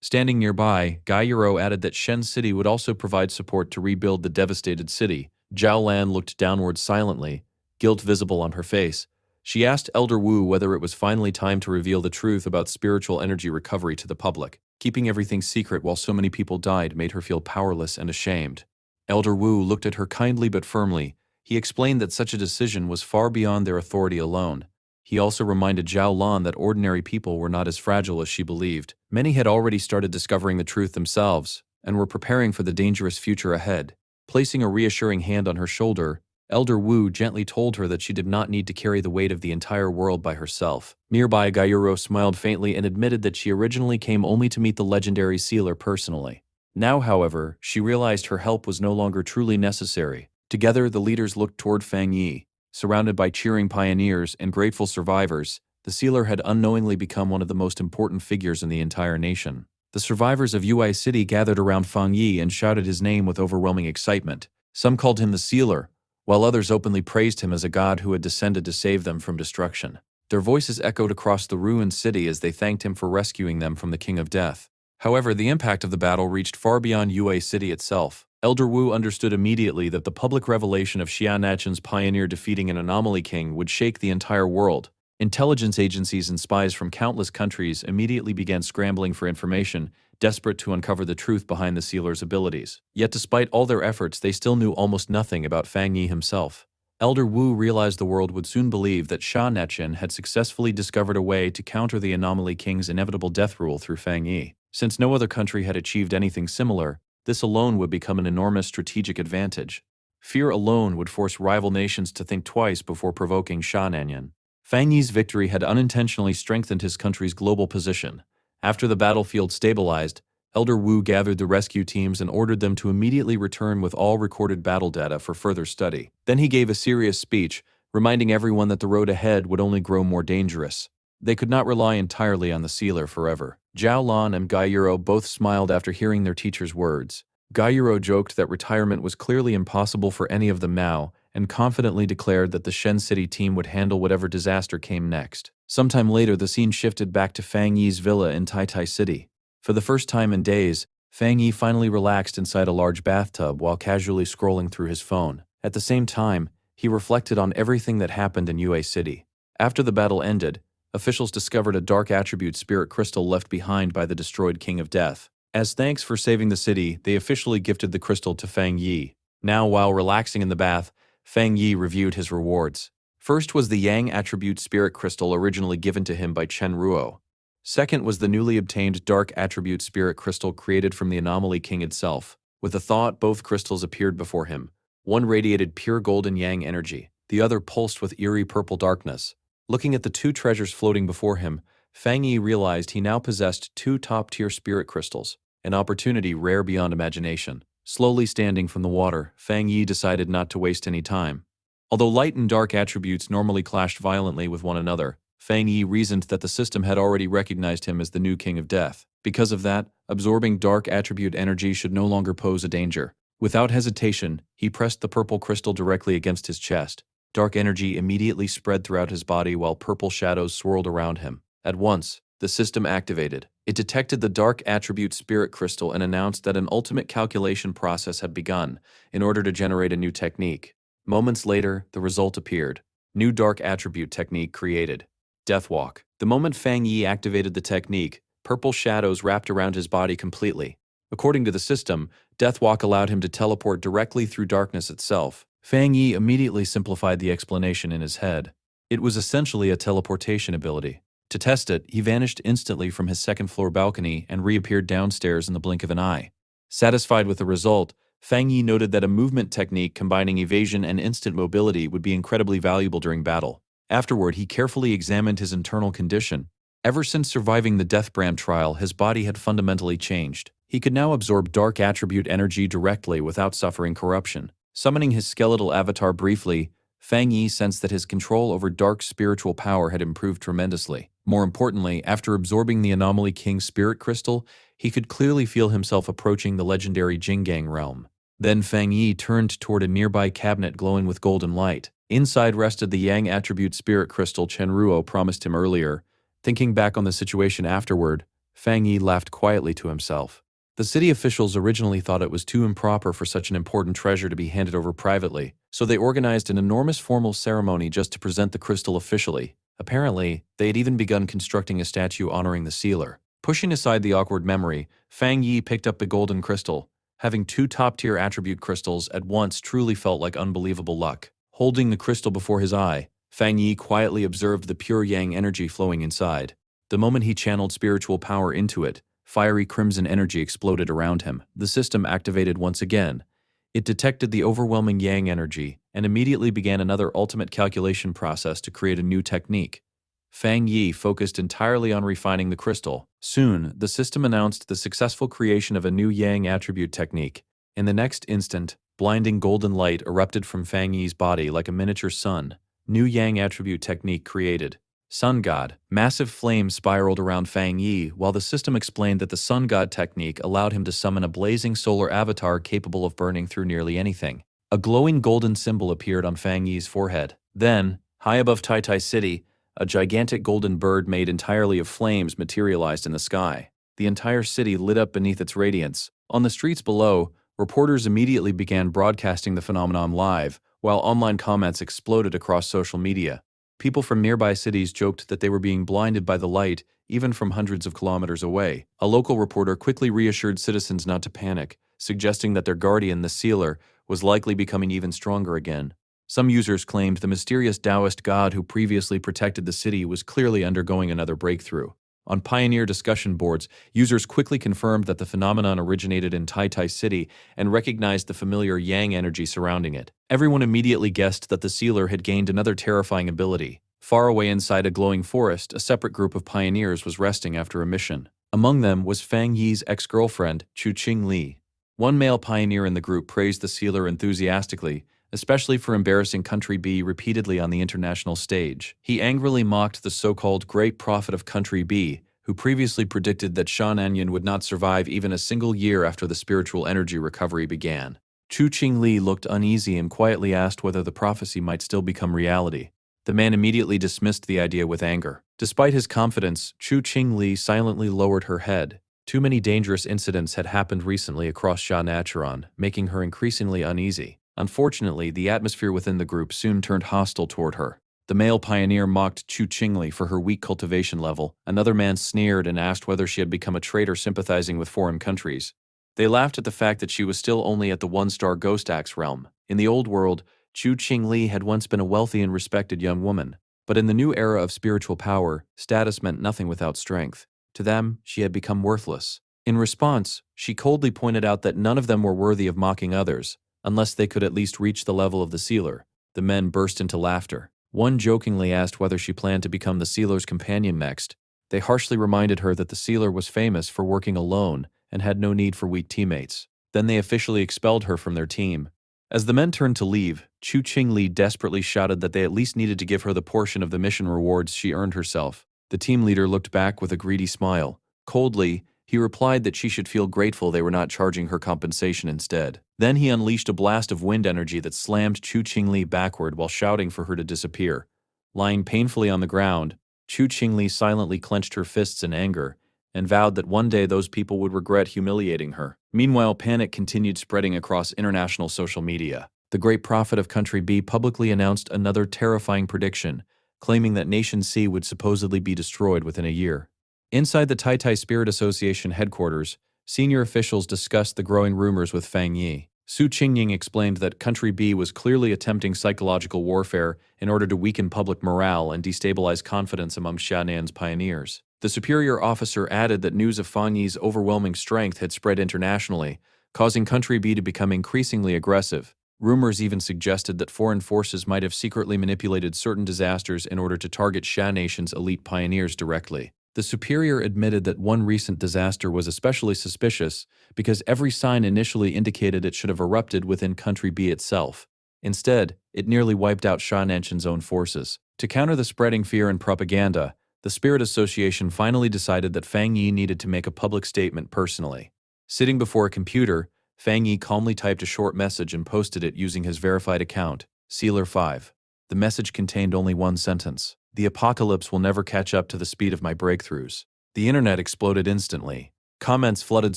Standing nearby, Gai Yuro added that Shen City would also provide support to rebuild the devastated city. Zhao Lan looked downward silently, guilt visible on her face. She asked Elder Wu whether it was finally time to reveal the truth about spiritual energy recovery to the public. Keeping everything secret while so many people died made her feel powerless and ashamed. Elder Wu looked at her kindly but firmly. He explained that such a decision was far beyond their authority alone. He also reminded Zhao Lan that ordinary people were not as fragile as she believed. Many had already started discovering the truth themselves and were preparing for the dangerous future ahead. Placing a reassuring hand on her shoulder, Elder Wu gently told her that she did not need to carry the weight of the entire world by herself. Nearby, Gaiyuro smiled faintly and admitted that she originally came only to meet the legendary sealer personally. Now, however, she realized her help was no longer truly necessary. Together, the leaders looked toward Fang Yi. Surrounded by cheering pioneers and grateful survivors, the sealer had unknowingly become one of the most important figures in the entire nation. The survivors of Ui City gathered around Fang Yi and shouted his name with overwhelming excitement. Some called him the sealer, while others openly praised him as a god who had descended to save them from destruction. Their voices echoed across the ruined city as they thanked him for rescuing them from the King of Death. However, the impact of the battle reached far beyond Yue City itself. Elder Wu understood immediately that the public revelation of Xia Nachen's pioneer defeating an anomaly king would shake the entire world. Intelligence agencies and spies from countless countries immediately began scrambling for information, desperate to uncover the truth behind the sealer's abilities. Yet despite all their efforts, they still knew almost nothing about Fang Yi himself. Elder Wu realized the world would soon believe that Xia Nechen had successfully discovered a way to counter the anomaly king's inevitable death rule through Fang Yi. Since no other country had achieved anything similar, this alone would become an enormous strategic advantage. Fear alone would force rival nations to think twice before provoking Xia Nanyan. Fang Yi's victory had unintentionally strengthened his country's global position. After the battlefield stabilized, Elder Wu gathered the rescue teams and ordered them to immediately return with all recorded battle data for further study. Then he gave a serious speech, reminding everyone that the road ahead would only grow more dangerous. They could not rely entirely on the sealer forever. Zhao Lan and Gai Yuro both smiled after hearing their teacher's words. Gai Yuro joked that retirement was clearly impossible for any of them now, and confidently declared that the Shen City team would handle whatever disaster came next. Sometime later, the scene shifted back to Fang Yi's villa in Tai City. For the first time in days, Fang Yi finally relaxed inside a large bathtub while casually scrolling through his phone. At the same time, he reflected on everything that happened in Yue City. After the battle ended, officials discovered a dark attribute spirit crystal left behind by the destroyed King of Death. As thanks for saving the city, they officially gifted the crystal to Fang Yi. Now, while relaxing in the bath, Fang Yi reviewed his rewards. First was the Yang attribute spirit crystal originally given to him by Chen Ruo. Second was the newly obtained dark attribute spirit crystal created from the anomaly king itself. With a thought, both crystals appeared before him. One radiated pure golden yang energy, the other pulsed with eerie purple darkness. Looking at the two treasures floating before him, Fang Yi realized he now possessed two top-tier spirit crystals, an opportunity rare beyond imagination. Slowly standing from the water, Fang Yi decided not to waste any time. Although light and dark attributes normally clashed violently with one another, Fang Yi reasoned that the system had already recognized him as the new King of Death. Because of that, absorbing dark attribute energy should no longer pose a danger. Without hesitation, he pressed the purple crystal directly against his chest. Dark energy immediately spread throughout his body while purple shadows swirled around him. At once, the system activated. It detected the dark attribute spirit crystal and announced that an ultimate calculation process had begun in order to generate a new technique. Moments later, the result appeared. New dark attribute technique created. Deathwalk. The moment Fang Yi activated the technique, purple shadows wrapped around his body completely. According to the system, Deathwalk allowed him to teleport directly through darkness itself. Fang Yi immediately simplified the explanation in his head. It was essentially a teleportation ability. To test it, he vanished instantly from his second-floor balcony and reappeared downstairs in the blink of an eye. Satisfied with the result, Fang Yi noted that a movement technique combining evasion and instant mobility would be incredibly valuable during battle. Afterward, he carefully examined his internal condition. Ever since surviving the Deathbrand trial, his body had fundamentally changed. He could now absorb dark attribute energy directly without suffering corruption. Summoning his skeletal avatar briefly, Fang Yi sensed that his control over dark spiritual power had improved tremendously. More importantly, after absorbing the Anomaly King's spirit crystal, he could clearly feel himself approaching the legendary Jinggang realm. Then Fang Yi turned toward a nearby cabinet glowing with golden light. Inside rested the Yang attribute spirit crystal Chen Ruo promised him earlier. Thinking back on the situation afterward, Fang Yi laughed quietly to himself. The city officials originally thought it was too improper for such an important treasure to be handed over privately, so they organized an enormous formal ceremony just to present the crystal officially. Apparently, they had even begun constructing a statue honoring the sealer. Pushing aside the awkward memory, Fang Yi picked up the golden crystal. Having two top-tier attribute crystals at once truly felt like unbelievable luck. Holding the crystal before his eye, Fang Yi quietly observed the pure yang energy flowing inside. The moment he channeled spiritual power into it, fiery crimson energy exploded around him. The system activated once again. It detected the overwhelming yang energy and immediately began another ultimate calculation process to create a new technique. Fang Yi focused entirely on refining the crystal. Soon, the system announced the successful creation of a new yang attribute technique. In the next instant, blinding golden light erupted from Fang Yi's body like a miniature sun. New yang attribute technique created. Sun God. Massive flames spiraled around Fang Yi, while the system explained that the Sun God technique allowed him to summon a blazing solar avatar capable of burning through nearly anything. A glowing golden symbol appeared on Fang Yi's forehead. Then, high above Tai City, a gigantic golden bird made entirely of flames materialized in the sky. The entire city lit up beneath its radiance. On the streets below, Reporters immediately began broadcasting the phenomenon live, while online comments exploded across social media. People from nearby cities joked that they were being blinded by the light, even from hundreds of kilometers away. A local reporter quickly reassured citizens not to panic, suggesting that their guardian, the sealer, was likely becoming even stronger again. Some users claimed the mysterious Taoist god who previously protected the city was clearly undergoing another breakthrough. On Pioneer discussion boards, users quickly confirmed that the phenomenon originated in Tai City and recognized the familiar yang energy surrounding it. Everyone immediately guessed that the sealer had gained another terrifying ability. Far away inside a glowing forest, a separate group of pioneers was resting after a mission. Among them was Fang Yi's ex-girlfriend, Chu Qing Li. One male pioneer in the group praised the sealer enthusiastically, especially for embarrassing Country B repeatedly on the international stage. He angrily mocked the so-called Great Prophet of Country B, who previously predicted that Shananyan would not survive even a single year after the spiritual energy recovery began. Chu Qing Li looked uneasy and quietly asked whether the prophecy might still become reality. The man immediately dismissed the idea with anger. Despite his confidence, Chu Qing Li silently lowered her head. Too many dangerous incidents had happened recently across Shanacharan, making her increasingly uneasy. Unfortunately, the atmosphere within the group soon turned hostile toward her. The male pioneer mocked Chu Qingli for her weak cultivation level. Another man sneered and asked whether she had become a traitor sympathizing with foreign countries. They laughed at the fact that she was still only at the one-star ghost axe realm. In the old world, Chu Qingli had once been a wealthy and respected young woman. But in the new era of spiritual power, status meant nothing without strength. To them, she had become worthless. In response, she coldly pointed out that none of them were worthy of mocking others, unless they could at least reach the level of the sealer. The men burst into laughter. One jokingly asked whether she planned to become the sealer's companion next. They harshly reminded her that the sealer was famous for working alone and had no need for weak teammates. Then they officially expelled her from their team. As the men turned to leave, Chu Qingli desperately shouted that they at least needed to give her the portion of the mission rewards she earned herself. The team leader looked back with a greedy smile. Coldly, he replied that she should feel grateful they were not charging her compensation instead. Then he unleashed a blast of wind energy that slammed Chu Qingli backward while shouting for her to disappear. Lying painfully on the ground, Chu Qingli silently clenched her fists in anger and vowed that one day those people would regret humiliating her. Meanwhile, panic continued spreading across international social media. The Great Prophet of Country B publicly announced another terrifying prediction, claiming that Nation C would supposedly be destroyed within a year. Inside the Tai Spirit Association headquarters, senior officials discussed the growing rumors with Fang Yi. Su Qingying explained that Country B was clearly attempting psychological warfare in order to weaken public morale and destabilize confidence among Shanan's pioneers. The superior officer added that news of Fang Yi's overwhelming strength had spread internationally, causing Country B to become increasingly aggressive. Rumors even suggested that foreign forces might have secretly manipulated certain disasters in order to target Sha Nation's elite pioneers directly. The superior admitted that one recent disaster was especially suspicious because every sign initially indicated it should have erupted within Country B itself. Instead, it nearly wiped out Sha Nation's own forces. To counter the spreading fear and propaganda, the Spirit Association finally decided that Fang Yi needed to make a public statement personally. Sitting before a computer, Fang Yi calmly typed a short message and posted it using his verified account, Sealer 5. The message contained only one sentence. The apocalypse will never catch up to the speed of my breakthroughs. The internet exploded instantly. Comments flooded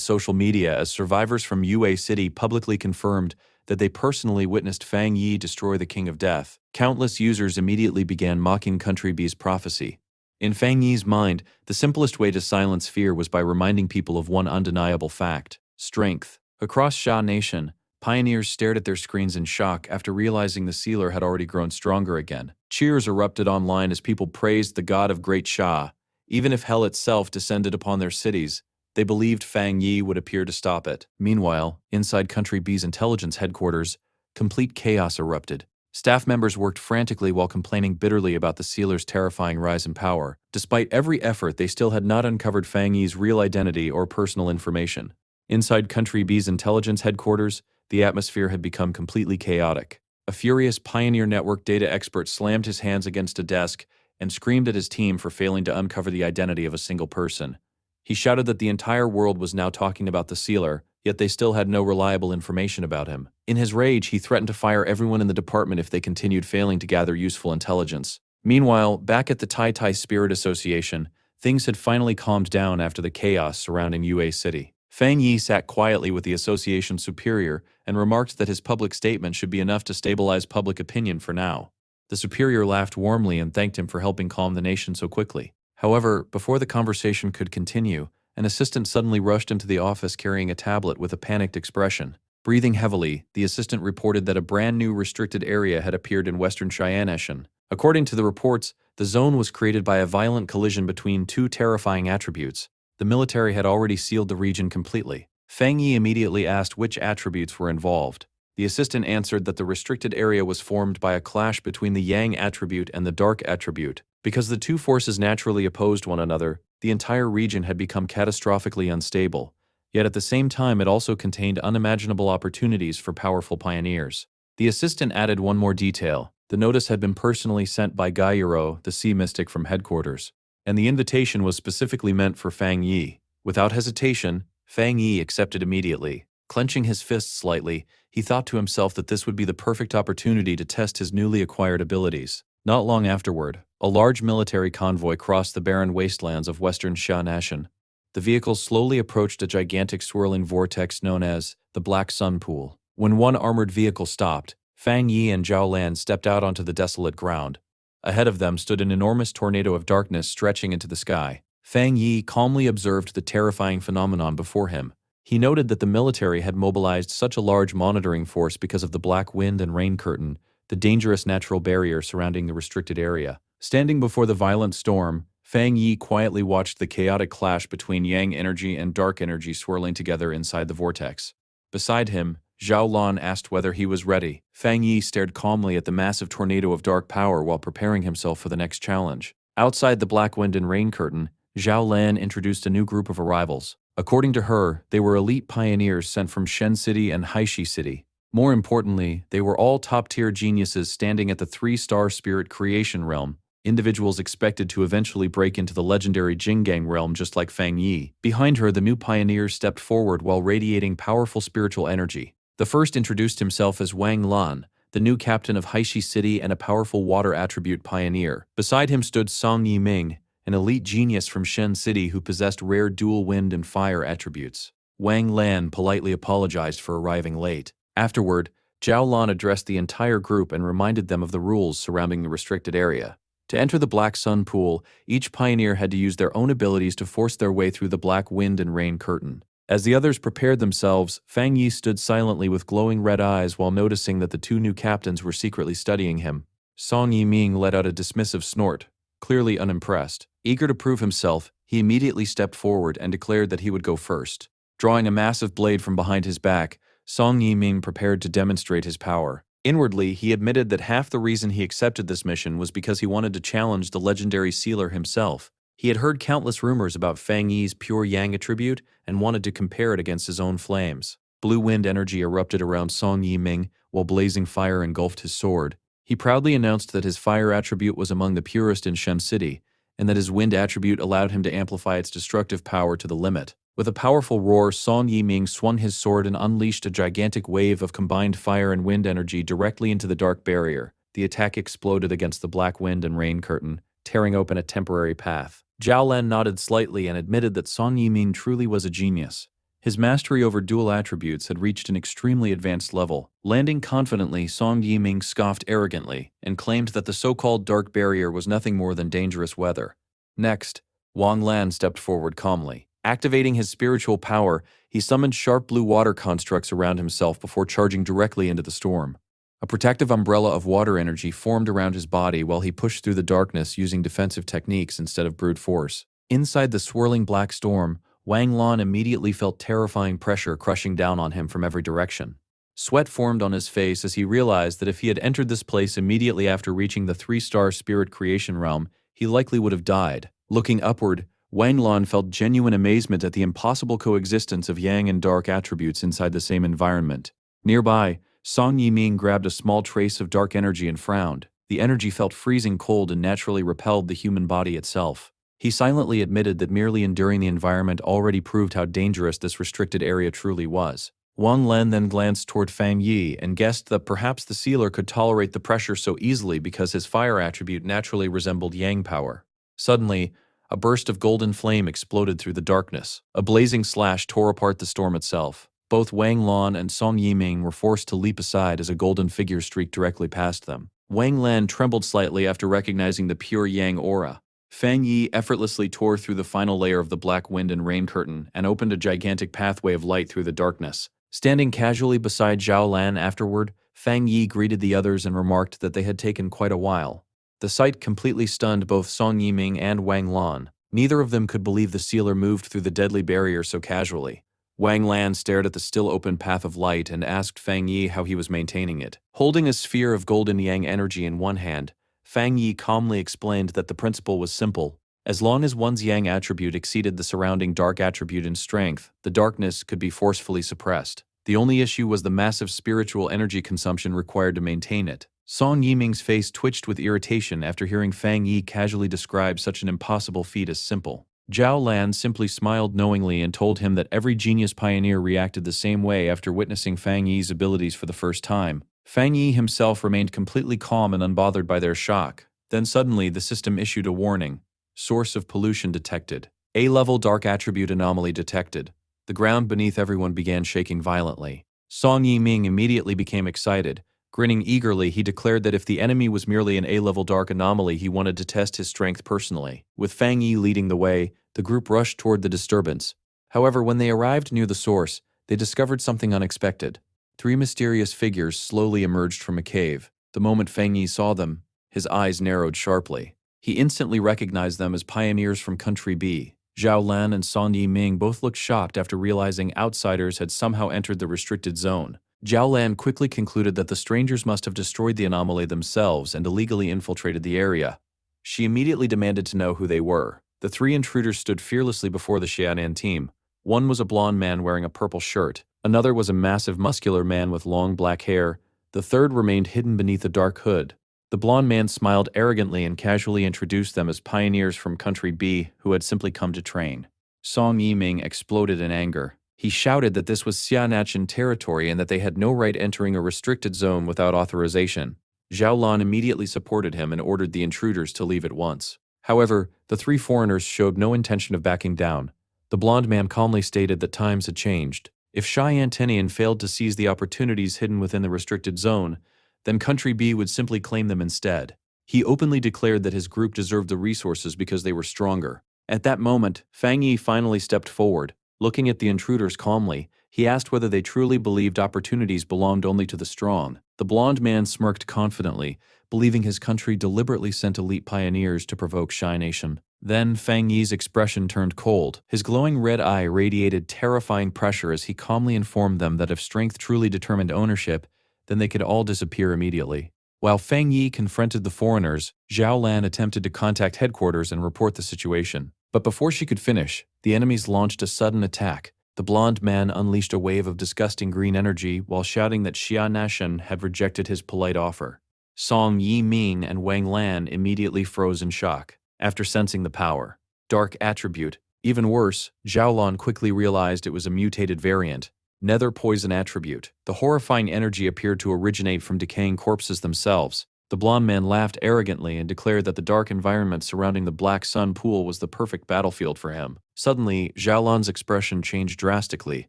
social media as survivors from UA City publicly confirmed that they personally witnessed Fang Yi destroy the King of Death. Countless users immediately began mocking Country B's prophecy. In Fang Yi's mind, the simplest way to silence fear was by reminding people of one undeniable fact: strength. Across Sha Nation, pioneers stared at their screens in shock after realizing the sealer had already grown stronger again. Cheers erupted online as people praised the god of Great Sha. Even if hell itself descended upon their cities, they believed Fang Yi would appear to stop it. Meanwhile, inside Country B's intelligence headquarters, complete chaos erupted. Staff members worked frantically while complaining bitterly about the sealer's terrifying rise in power. Despite every effort, they still had not uncovered Fang Yi's real identity or personal information. Inside Country B's intelligence headquarters, the atmosphere had become completely chaotic. A furious Pioneer Network data expert slammed his hands against a desk and screamed at his team for failing to uncover the identity of a single person. He shouted that the entire world was now talking about the sealer, yet they still had no reliable information about him. In his rage, he threatened to fire everyone in the department if they continued failing to gather useful intelligence. Meanwhile, back at the Tai Spirit Association, things had finally calmed down after the chaos surrounding UA City. Fang Yi sat quietly with the association's superior and remarked that his public statement should be enough to stabilize public opinion for now. The superior laughed warmly and thanked him for helping calm the nation so quickly. However, before the conversation could continue, an assistant suddenly rushed into the office carrying a tablet with a panicked expression. Breathing heavily, the assistant reported that a brand new restricted area had appeared in western Cheyenne. According to the reports, the zone was created by a violent collision between two terrifying attributes. The military had already sealed the region completely. Fang Yi immediately asked which attributes were involved. The assistant answered that the restricted area was formed by a clash between the Yang attribute and the Dark attribute. Because the two forces naturally opposed one another, the entire region had become catastrophically unstable. Yet at the same time, it also contained unimaginable opportunities for powerful pioneers. The assistant added one more detail. The notice had been personally sent by Gaiyuro, the sea mystic from headquarters, and the invitation was specifically meant for Fang Yi. Without hesitation, Fang Yi accepted immediately. Clenching his fists slightly, he thought to himself that this would be the perfect opportunity to test his newly acquired abilities. Not long afterward, a large military convoy crossed the barren wastelands of western Sha-Nashan. The vehicle slowly approached a gigantic swirling vortex known as the Black Sun Pool. When one armored vehicle stopped, Fang Yi and Zhao Lan stepped out onto the desolate ground. Ahead of them stood an enormous tornado of darkness stretching into the sky. Fang Yi calmly observed the terrifying phenomenon before him. He noted that the military had mobilized such a large monitoring force because of the black wind and rain curtain, the dangerous natural barrier surrounding the restricted area. Standing before the violent storm, Fang Yi quietly watched the chaotic clash between Yang energy and Dark energy swirling together inside the vortex. Beside him, Zhao Lan asked whether he was ready. Fang Yi stared calmly at the massive tornado of dark power while preparing himself for the next challenge. Outside the black wind and rain curtain, Zhao Lan introduced a new group of arrivals. According to her, they were elite pioneers sent from Shen City and Haishi City. More importantly, they were all top-tier geniuses standing at the 3-star spirit creation realm, individuals expected to eventually break into the legendary Jinggang realm just like Fang Yi. Behind her, the new pioneers stepped forward while radiating powerful spiritual energy. The first introduced himself as Wang Lan, the new captain of Haishi City and a powerful water attribute pioneer. Beside him stood Song Yiming, an elite genius from Shen City who possessed rare dual wind and fire attributes. Wang Lan politely apologized for arriving late. Afterward, Zhao Lan addressed the entire group and reminded them of the rules surrounding the restricted area. To enter the Black Sun Pool, each pioneer had to use their own abilities to force their way through the black wind and rain curtain. As the others prepared themselves, Fang Yi stood silently with glowing red eyes while noticing that the two new captains were secretly studying him. Song Yiming let out a dismissive snort, clearly unimpressed. Eager to prove himself, he immediately stepped forward and declared that he would go first. Drawing a massive blade from behind his back, Song Yiming prepared to demonstrate his power. Inwardly, he admitted that half the reason he accepted this mission was because he wanted to challenge the legendary sealer himself. He had heard countless rumors about Fang Yi's pure Yang attribute and wanted to compare it against his own flames. Blue wind energy erupted around Song Yiming while blazing fire engulfed his sword. He proudly announced that his fire attribute was among the purest in Shen City, and that his wind attribute allowed him to amplify its destructive power to the limit. With a powerful roar, Song Yiming swung his sword and unleashed a gigantic wave of combined fire and wind energy directly into the dark barrier. The attack exploded against the black wind and rain curtain, tearing open a temporary path. Zhao Lan nodded slightly and admitted that Song Yiming truly was a genius. His mastery over dual attributes had reached an extremely advanced level. Landing confidently, Song Yiming scoffed arrogantly and claimed that the so-called dark barrier was nothing more than dangerous weather. Next, Wang Lan stepped forward calmly. Activating his spiritual power, he summoned sharp blue water constructs around himself before charging directly into the storm. A protective umbrella of water energy formed around his body while he pushed through the darkness using defensive techniques instead of brute force. Inside the swirling black storm, Wang Lan immediately felt terrifying pressure crushing down on him from every direction. Sweat formed on his face as he realized that if he had entered this place immediately after reaching the 3-star spirit creation realm, he likely would have died. Looking upward, Wang Lan felt genuine amazement at the impossible coexistence of Yang and Dark attributes inside the same environment. Nearby, Song Yiming grabbed a small trace of dark energy and frowned. The energy felt freezing cold and naturally repelled the human body itself. He silently admitted that merely enduring the environment already proved how dangerous this restricted area truly was. Wang Lan then glanced toward Fang Yi and guessed that perhaps the sealer could tolerate the pressure so easily because his fire attribute naturally resembled Yang power. Suddenly, A burst of golden flame exploded through the darkness. A blazing slash tore apart the storm itself. Both Wang Lan and Song Yiming were forced to leap aside as a golden figure streaked directly past them. Wang Lan trembled slightly after recognizing the pure Yang aura. Fang Yi effortlessly tore through the final layer of the black wind and rain curtain and opened a gigantic pathway of light through the darkness. Standing casually beside Zhao Lan afterward, Fang Yi greeted the others and remarked that they had taken quite a while. The sight completely stunned both Song Yiming and Wang Lan. Neither of them could believe the sealer moved through the deadly barrier so casually. Wang Lan stared at the still open path of light and asked Fang Yi how he was maintaining it. Holding a sphere of golden yang energy in one hand, Fang Yi calmly explained that the principle was simple. As long as one's yang attribute exceeded the surrounding dark attribute in strength, the darkness could be forcefully suppressed. The only issue was the massive spiritual energy consumption required to maintain it. Song Yiming's face twitched with irritation after hearing Fang Yi casually describe such an impossible feat as simple. Zhao Lan simply smiled knowingly and told him that every genius pioneer reacted the same way after witnessing Fang Yi's abilities for the first time. Fang Yi himself remained completely calm and unbothered by their shock. Then suddenly the system issued a warning. Source of pollution detected. A-level dark attribute anomaly detected. The ground beneath everyone began shaking violently. Song Yiming immediately became excited. Grinning eagerly, he declared that if the enemy was merely an A-level dark anomaly, he wanted to test his strength personally. With Fang Yi leading the way, the group rushed toward the disturbance. However, when they arrived near the source, they discovered something unexpected. 3 mysterious figures slowly emerged from a cave. The moment Fang Yi saw them, his eyes narrowed sharply. He instantly recognized them as pioneers from Country B. Zhao Lan and Song Yiming both looked shocked after realizing outsiders had somehow entered the restricted zone. Zhao Lan quickly concluded that the strangers must have destroyed the anomaly themselves and illegally infiltrated the area. She immediately demanded to know who they were. The 3 intruders stood fearlessly before the Xianan team. One was a blonde man wearing a purple shirt. Another was a massive muscular man with long black hair. The third remained hidden beneath a dark hood. The blonde man smiled arrogantly and casually introduced them as pioneers from Country B who had simply come to train. Song Yiming exploded in anger. He shouted that this was Xianachan territory and that they had no right entering a restricted zone without authorization. Zhao Lan immediately supported him and ordered the intruders to leave at once. However, the 3 foreigners showed no intention of backing down. The blonde man calmly stated that times had changed. If Cheyenne Tenian failed to seize the opportunities hidden within the restricted zone, then Country B would simply claim them instead. He openly declared that his group deserved the resources because they were stronger. At that moment, Fang Yi finally stepped forward. Looking at the intruders calmly, he asked whether they truly believed opportunities belonged only to the strong. The blonde man smirked confidently, believing his country deliberately sent elite pioneers to provoke Shy Nation. Then Fang Yi's expression turned cold. His glowing red eye radiated terrifying pressure as he calmly informed them that if strength truly determined ownership, then they could all disappear immediately. While Fang Yi confronted the foreigners, Zhao Lan attempted to contact headquarters and report the situation. But before she could finish, the enemies launched a sudden attack. The blonde man unleashed a wave of disgusting green energy while shouting that Xia Nashan had rejected his polite offer. Song Yiming and Wang Lan immediately froze in shock. After sensing the power, dark attribute. Even worse, Zhao Lan quickly realized it was a mutated variant, nether poison attribute. The horrifying energy appeared to originate from decaying corpses themselves. The blonde man laughed arrogantly and declared that the dark environment surrounding the Black Sun pool was the perfect battlefield for him. Suddenly, Zhao Lan's expression changed drastically.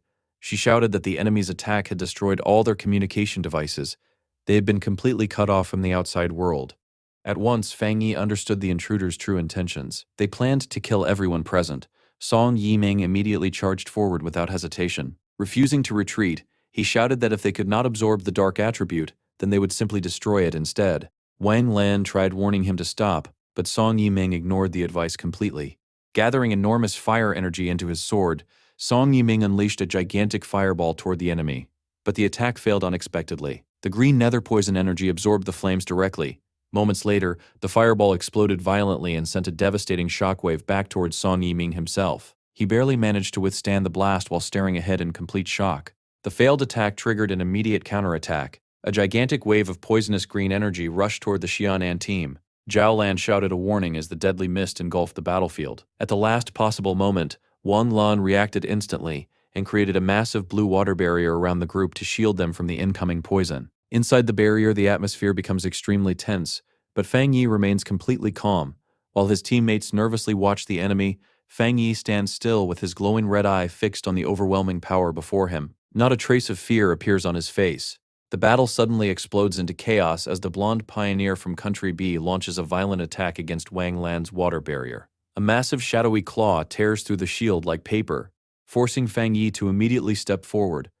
She shouted that the enemy's attack had destroyed all their communication devices. They had been completely cut off from the outside world. At once, Fang Yi understood the intruders' true intentions. They planned to kill everyone present. Song Yiming immediately charged forward without hesitation. Refusing to retreat, he shouted that if they could not absorb the dark attribute, then they would simply destroy it instead. Wang Lan tried warning him to stop, but Song Yiming ignored the advice completely. Gathering enormous fire energy into his sword, Song Yiming unleashed a gigantic fireball toward the enemy. But the attack failed unexpectedly. The green nether poison energy absorbed the flames directly. Moments later, the fireball exploded violently and sent a devastating shockwave back towards Song Yiming himself. He barely managed to withstand the blast while staring ahead in complete shock. The failed attack triggered an immediate counterattack. A gigantic wave of poisonous green energy rushed toward the Xianan team. Zhao Lan shouted a warning as the deadly mist engulfed the battlefield. At the last possible moment, Wang Lan reacted instantly and created a massive blue water barrier around the group to shield them from the incoming poison. Inside the barrier, the atmosphere becomes extremely tense, but Fang Yi remains completely calm. While his teammates nervously watch the enemy, Fang Yi stands still with his glowing red eye fixed on the overwhelming power before him. Not a trace of fear appears on his face. The battle suddenly explodes into chaos as the blonde pioneer from Country B launches a violent attack against Wang Lan's water barrier. A massive shadowy claw tears through the shield like paper, forcing Fang Yi to immediately step forward.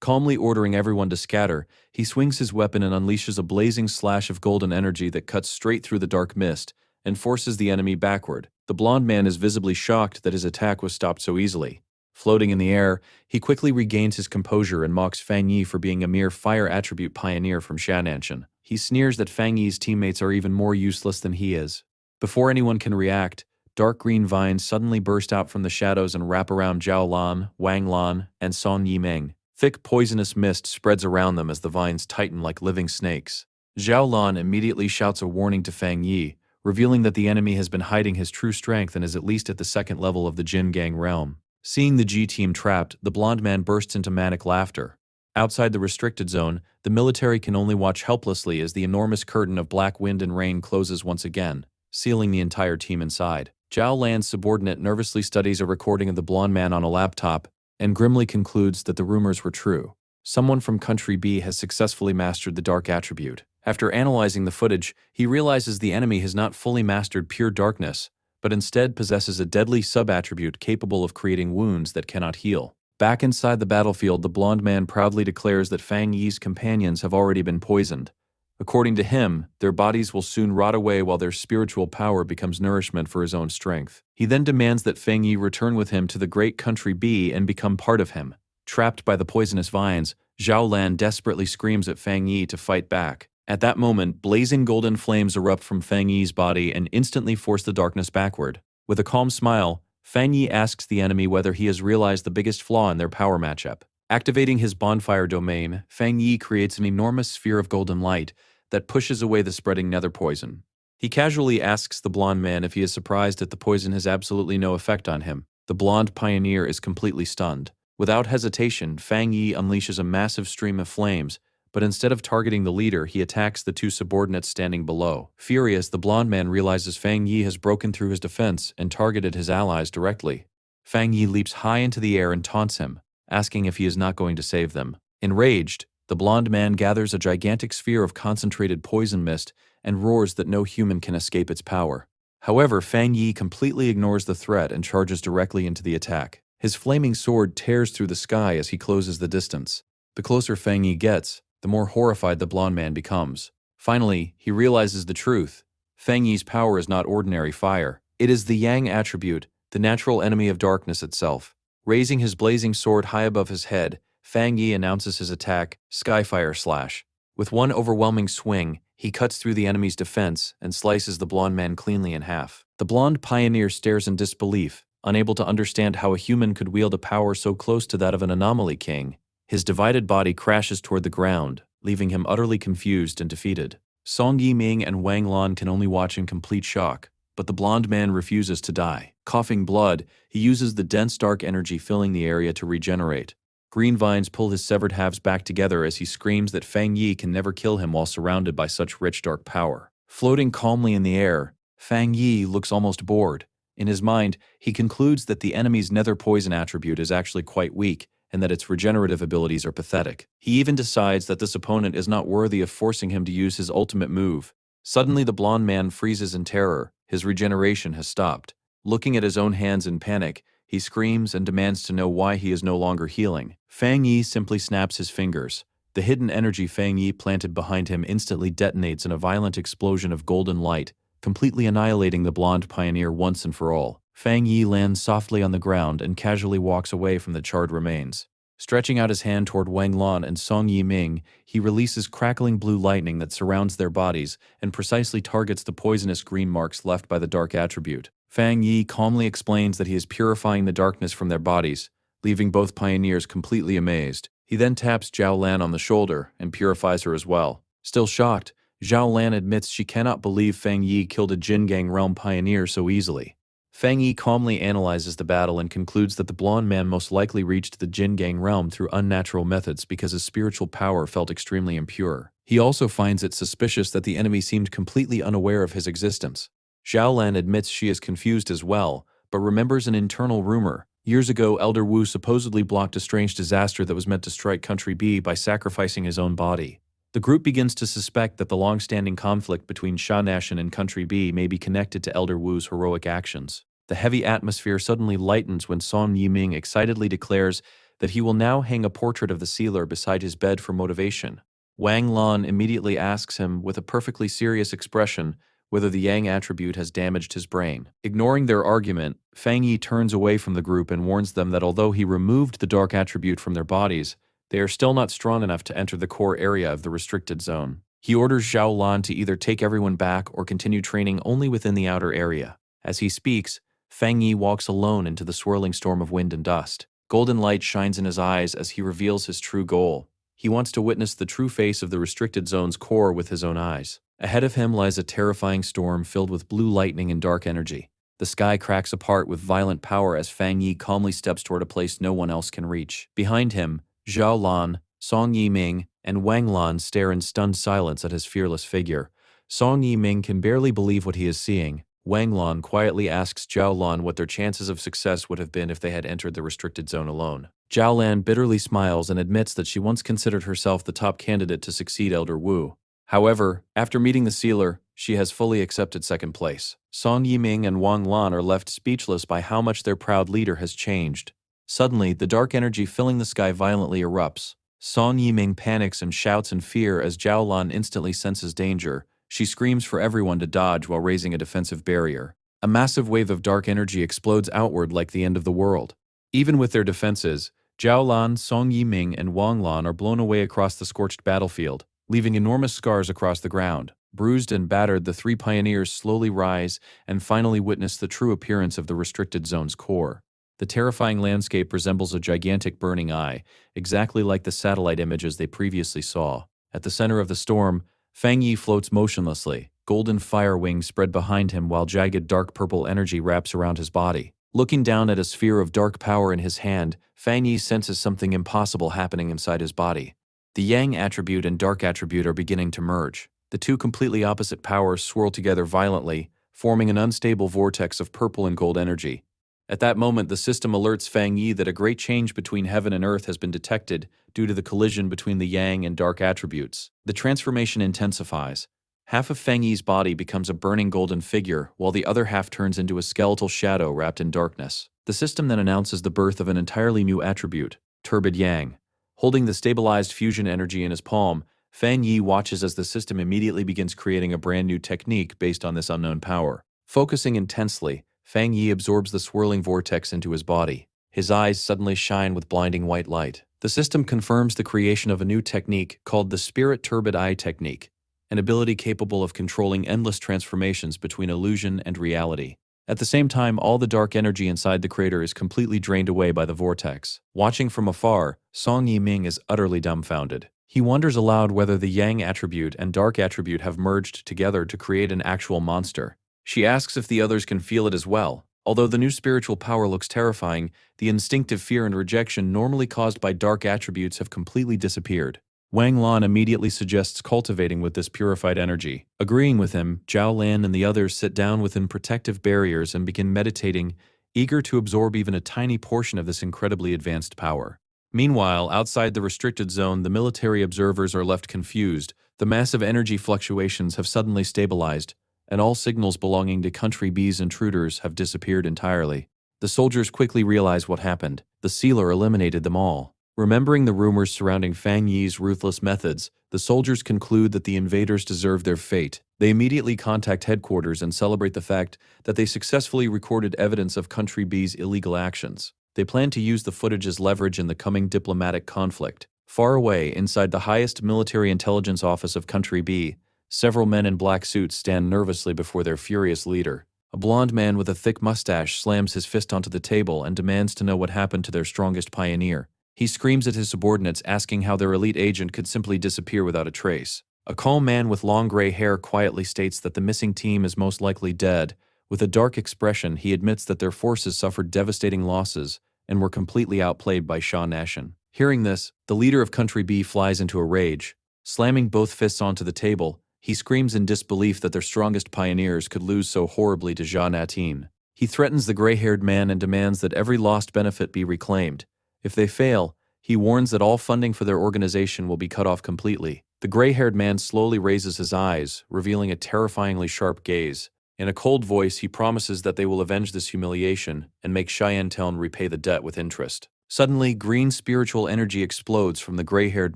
Calmly ordering everyone to scatter, he swings his weapon and unleashes a blazing slash of golden energy that cuts straight through the dark mist and forces the enemy backward. The blonde man is visibly shocked that his attack was stopped so easily. Floating in the air, he quickly regains his composure and mocks Fang Yi for being a mere fire attribute pioneer from Shananshan. He sneers that Fang Yi's teammates are even more useless than he is. Before anyone can react, dark green vines suddenly burst out from the shadows and wrap around Zhao Lan, Wang Lan, and Song Yimeng. Thick poisonous mist spreads around them as the vines tighten like living snakes. Zhao Lan immediately shouts a warning to Fang Yi, revealing that the enemy has been hiding his true strength and is at least at the second level of the Jin Gang realm. Seeing the G-team trapped, the blonde man bursts into manic laughter. Outside the restricted zone, the military can only watch helplessly as the enormous curtain of black wind and rain closes once again, sealing the entire team inside. Zhao Lan's subordinate nervously studies a recording of the blonde man on a laptop and grimly concludes that the rumors were true. Someone from Country B has successfully mastered the dark attribute. After analyzing the footage, he realizes the enemy has not fully mastered pure darkness, but instead possesses a deadly sub-attribute capable of creating wounds that cannot heal. Back inside the battlefield, the blonde man proudly declares that Fang Yi's companions have already been poisoned. According to him, their bodies will soon rot away while their spiritual power becomes nourishment for his own strength. He then demands that Fang Yi return with him to the great Country B and become part of him. Trapped by the poisonous vines, Zhao Lan desperately screams at Fang Yi to fight back. At that moment, blazing golden flames erupt from Fang Yi's body and instantly force the darkness backward. With a calm smile, Fang Yi asks the enemy whether he has realized the biggest flaw in their power matchup. Activating his bonfire domain, Fang Yi creates an enormous sphere of golden light that pushes away the spreading nether poison. He casually asks the blonde man if he is surprised that the poison has absolutely no effect on him. The blonde pioneer is completely stunned. Without hesitation, Fang Yi unleashes a massive stream of flames, but instead of targeting the leader, he attacks the two subordinates standing below. Furious, the blonde man realizes Fang Yi has broken through his defense and targeted his allies directly. Fang Yi leaps high into the air and taunts him, asking if he is not going to save them. Enraged, the blonde man gathers a gigantic sphere of concentrated poison mist and roars that no human can escape its power. However, Fang Yi completely ignores the threat and charges directly into the attack. His flaming sword tears through the sky as he closes the distance. The closer Fang Yi gets, the more horrified the blonde man becomes. Finally, he realizes the truth. Fang Yi's power is not ordinary fire. It is the Yang attribute, the natural enemy of darkness itself. Raising his blazing sword high above his head, Fang Yi announces his attack, Skyfire Slash. With one overwhelming swing, he cuts through the enemy's defense and slices the blonde man cleanly in half. The blonde pioneer stares in disbelief, unable to understand how a human could wield a power so close to that of an anomaly king. His divided body crashes toward the ground, leaving him utterly confused and defeated. Song Yiming and Wang Lan can only watch in complete shock, but the blonde man refuses to die. Coughing blood, he uses the dense dark energy filling the area to regenerate. Green vines pull his severed halves back together as he screams that Fang Yi can never kill him while surrounded by such rich dark power. Floating calmly in the air, Fang Yi looks almost bored. In his mind, he concludes that the enemy's nether poison attribute is actually quite weak, and that its regenerative abilities are pathetic. He even decides that this opponent is not worthy of forcing him to use his ultimate move. Suddenly, the blonde man freezes in terror. His regeneration has stopped. Looking at his own hands in panic, he screams and demands to know why he is no longer healing. Fang Yi simply snaps his fingers. The hidden energy Fang Yi planted behind him instantly detonates in a violent explosion of golden light, completely annihilating the blonde pioneer once and for all. Fang Yi lands softly on the ground and casually walks away from the charred remains. Stretching out his hand toward Wang Lan and Song Yiming, he releases crackling blue lightning that surrounds their bodies and precisely targets the poisonous green marks left by the dark attribute. Fang Yi calmly explains that he is purifying the darkness from their bodies, leaving both pioneers completely amazed. He then taps Zhao Lan on the shoulder and purifies her as well. Still shocked, Zhao Lan admits she cannot believe Fang Yi killed a Jin Gang realm pioneer so easily. Fang Yi calmly analyzes the battle and concludes that the blonde man most likely reached the Jin Gang realm through unnatural methods because his spiritual power felt extremely impure. He also finds it suspicious that the enemy seemed completely unaware of his existence. Zhao Lan admits she is confused as well, but remembers an internal rumor. Years ago, Elder Wu supposedly blocked a strange disaster that was meant to strike Country B by sacrificing his own body. The group begins to suspect that the long-standing conflict between Sha Nashan and Country B may be connected to Elder Wu's heroic actions. The heavy atmosphere suddenly lightens when Song Yiming excitedly declares that he will now hang a portrait of the sealer beside his bed for motivation. Wang Lan immediately asks him, with a perfectly serious expression, whether the Yang attribute has damaged his brain. Ignoring their argument, Fang Yi turns away from the group and warns them that although he removed the dark attribute from their bodies, they are still not strong enough to enter the core area of the restricted zone. He orders Zhao Lan to either take everyone back or continue training only within the outer area. As he speaks, Fang Yi walks alone into the swirling storm of wind and dust. Golden light shines in his eyes as he reveals his true goal. He wants to witness the true face of the restricted zone's core with his own eyes. Ahead of him lies a terrifying storm filled with blue lightning and dark energy. The sky cracks apart with violent power as Fang Yi calmly steps toward a place no one else can reach. Behind him, Zhao Lan, Song Yiming, and Wang Lan stare in stunned silence at his fearless figure. Song Yiming can barely believe what he is seeing. Wang Lan quietly asks Zhao Lan what their chances of success would have been if they had entered the restricted zone alone. Zhao Lan bitterly smiles and admits that she once considered herself the top candidate to succeed Elder Wu. However, after meeting the sealer, she has fully accepted second place. Song Yiming and Wang Lan are left speechless by how much their proud leader has changed. Suddenly, the dark energy filling the sky violently erupts. Song Yiming panics and shouts in fear as Zhao Lan instantly senses danger. She screams for everyone to dodge while raising a defensive barrier. A massive wave of dark energy explodes outward like the end of the world. Even with their defenses, Zhao Lan, Song Yiming, and Wang Lan are blown away across the scorched battlefield, leaving enormous scars across the ground. Bruised and battered, the three pioneers slowly rise and finally witness the true appearance of the restricted zone's core. The terrifying landscape resembles a gigantic burning eye, exactly like the satellite images they previously saw. At the center of the storm, Fang Yi floats motionlessly, golden fire wings spread behind him while jagged dark purple energy wraps around his body. Looking down at a sphere of dark power in his hand, Fang Yi senses something impossible happening inside his body. The Yang attribute and Dark attribute are beginning to merge. The two completely opposite powers swirl together violently, forming an unstable vortex of purple and gold energy. At that moment, the system alerts Fang Yi that a great change between heaven and earth has been detected due to the collision between the Yang and Dark attributes. The transformation intensifies. Half of Fang Yi's body becomes a burning golden figure, while the other half turns into a skeletal shadow wrapped in darkness. The system then announces the birth of an entirely new attribute, Turbid Yang. Holding the stabilized fusion energy in his palm, Fang Yi watches as the system immediately begins creating a brand new technique based on this unknown power. Focusing intensely, Fang Yi absorbs the swirling vortex into his body. His eyes suddenly shine with blinding white light. The system confirms the creation of a new technique called the Spirit Turbid Eye Technique, an ability capable of controlling endless transformations between illusion and reality. At the same time, all the dark energy inside the crater is completely drained away by the vortex. Watching from afar, Song Yiming is utterly dumbfounded. He wonders aloud whether the Yang attribute and Dark attribute have merged together to create an actual monster. She asks if the others can feel it as well. Although the new spiritual power looks terrifying, the instinctive fear and rejection normally caused by dark attributes have completely disappeared. Wang Lan immediately suggests cultivating with this purified energy. Agreeing with him, Zhao Lan and the others sit down within protective barriers and begin meditating, eager to absorb even a tiny portion of this incredibly advanced power. Meanwhile, outside the restricted zone, the military observers are left confused. The massive energy fluctuations have suddenly stabilized, and all signals belonging to Country B's intruders have disappeared entirely. The soldiers quickly realize what happened. The sealer eliminated them all. Remembering the rumors surrounding Fang Yi's ruthless methods, the soldiers conclude that the invaders deserve their fate. They immediately contact headquarters and celebrate the fact that they successfully recorded evidence of Country B's illegal actions. They plan to use the footage as leverage in the coming diplomatic conflict. Far away, inside the highest military intelligence office of Country B, several men in black suits stand nervously before their furious leader. A blond man with a thick mustache slams his fist onto the table and demands to know what happened to their strongest pioneer. He screams at his subordinates, asking how their elite agent could simply disappear without a trace. A calm man with long gray hair quietly states that the missing team is most likely dead. With a dark expression, he admits that their forces suffered devastating losses and were completely outplayed by Sha Nashan. Hearing this, the leader of Country B flies into a rage. Slamming both fists onto the table, He screams in disbelief that their strongest pioneers could lose so horribly to Jia Natin. He threatens the gray-haired man and demands that every lost benefit be reclaimed. If they fail, he warns that all funding for their organization will be cut off completely. The gray-haired man slowly raises his eyes, revealing a terrifyingly sharp gaze. In a cold voice, he promises that they will avenge this humiliation and make Cheyenne Town repay the debt with interest. Suddenly, green spiritual energy explodes from the gray-haired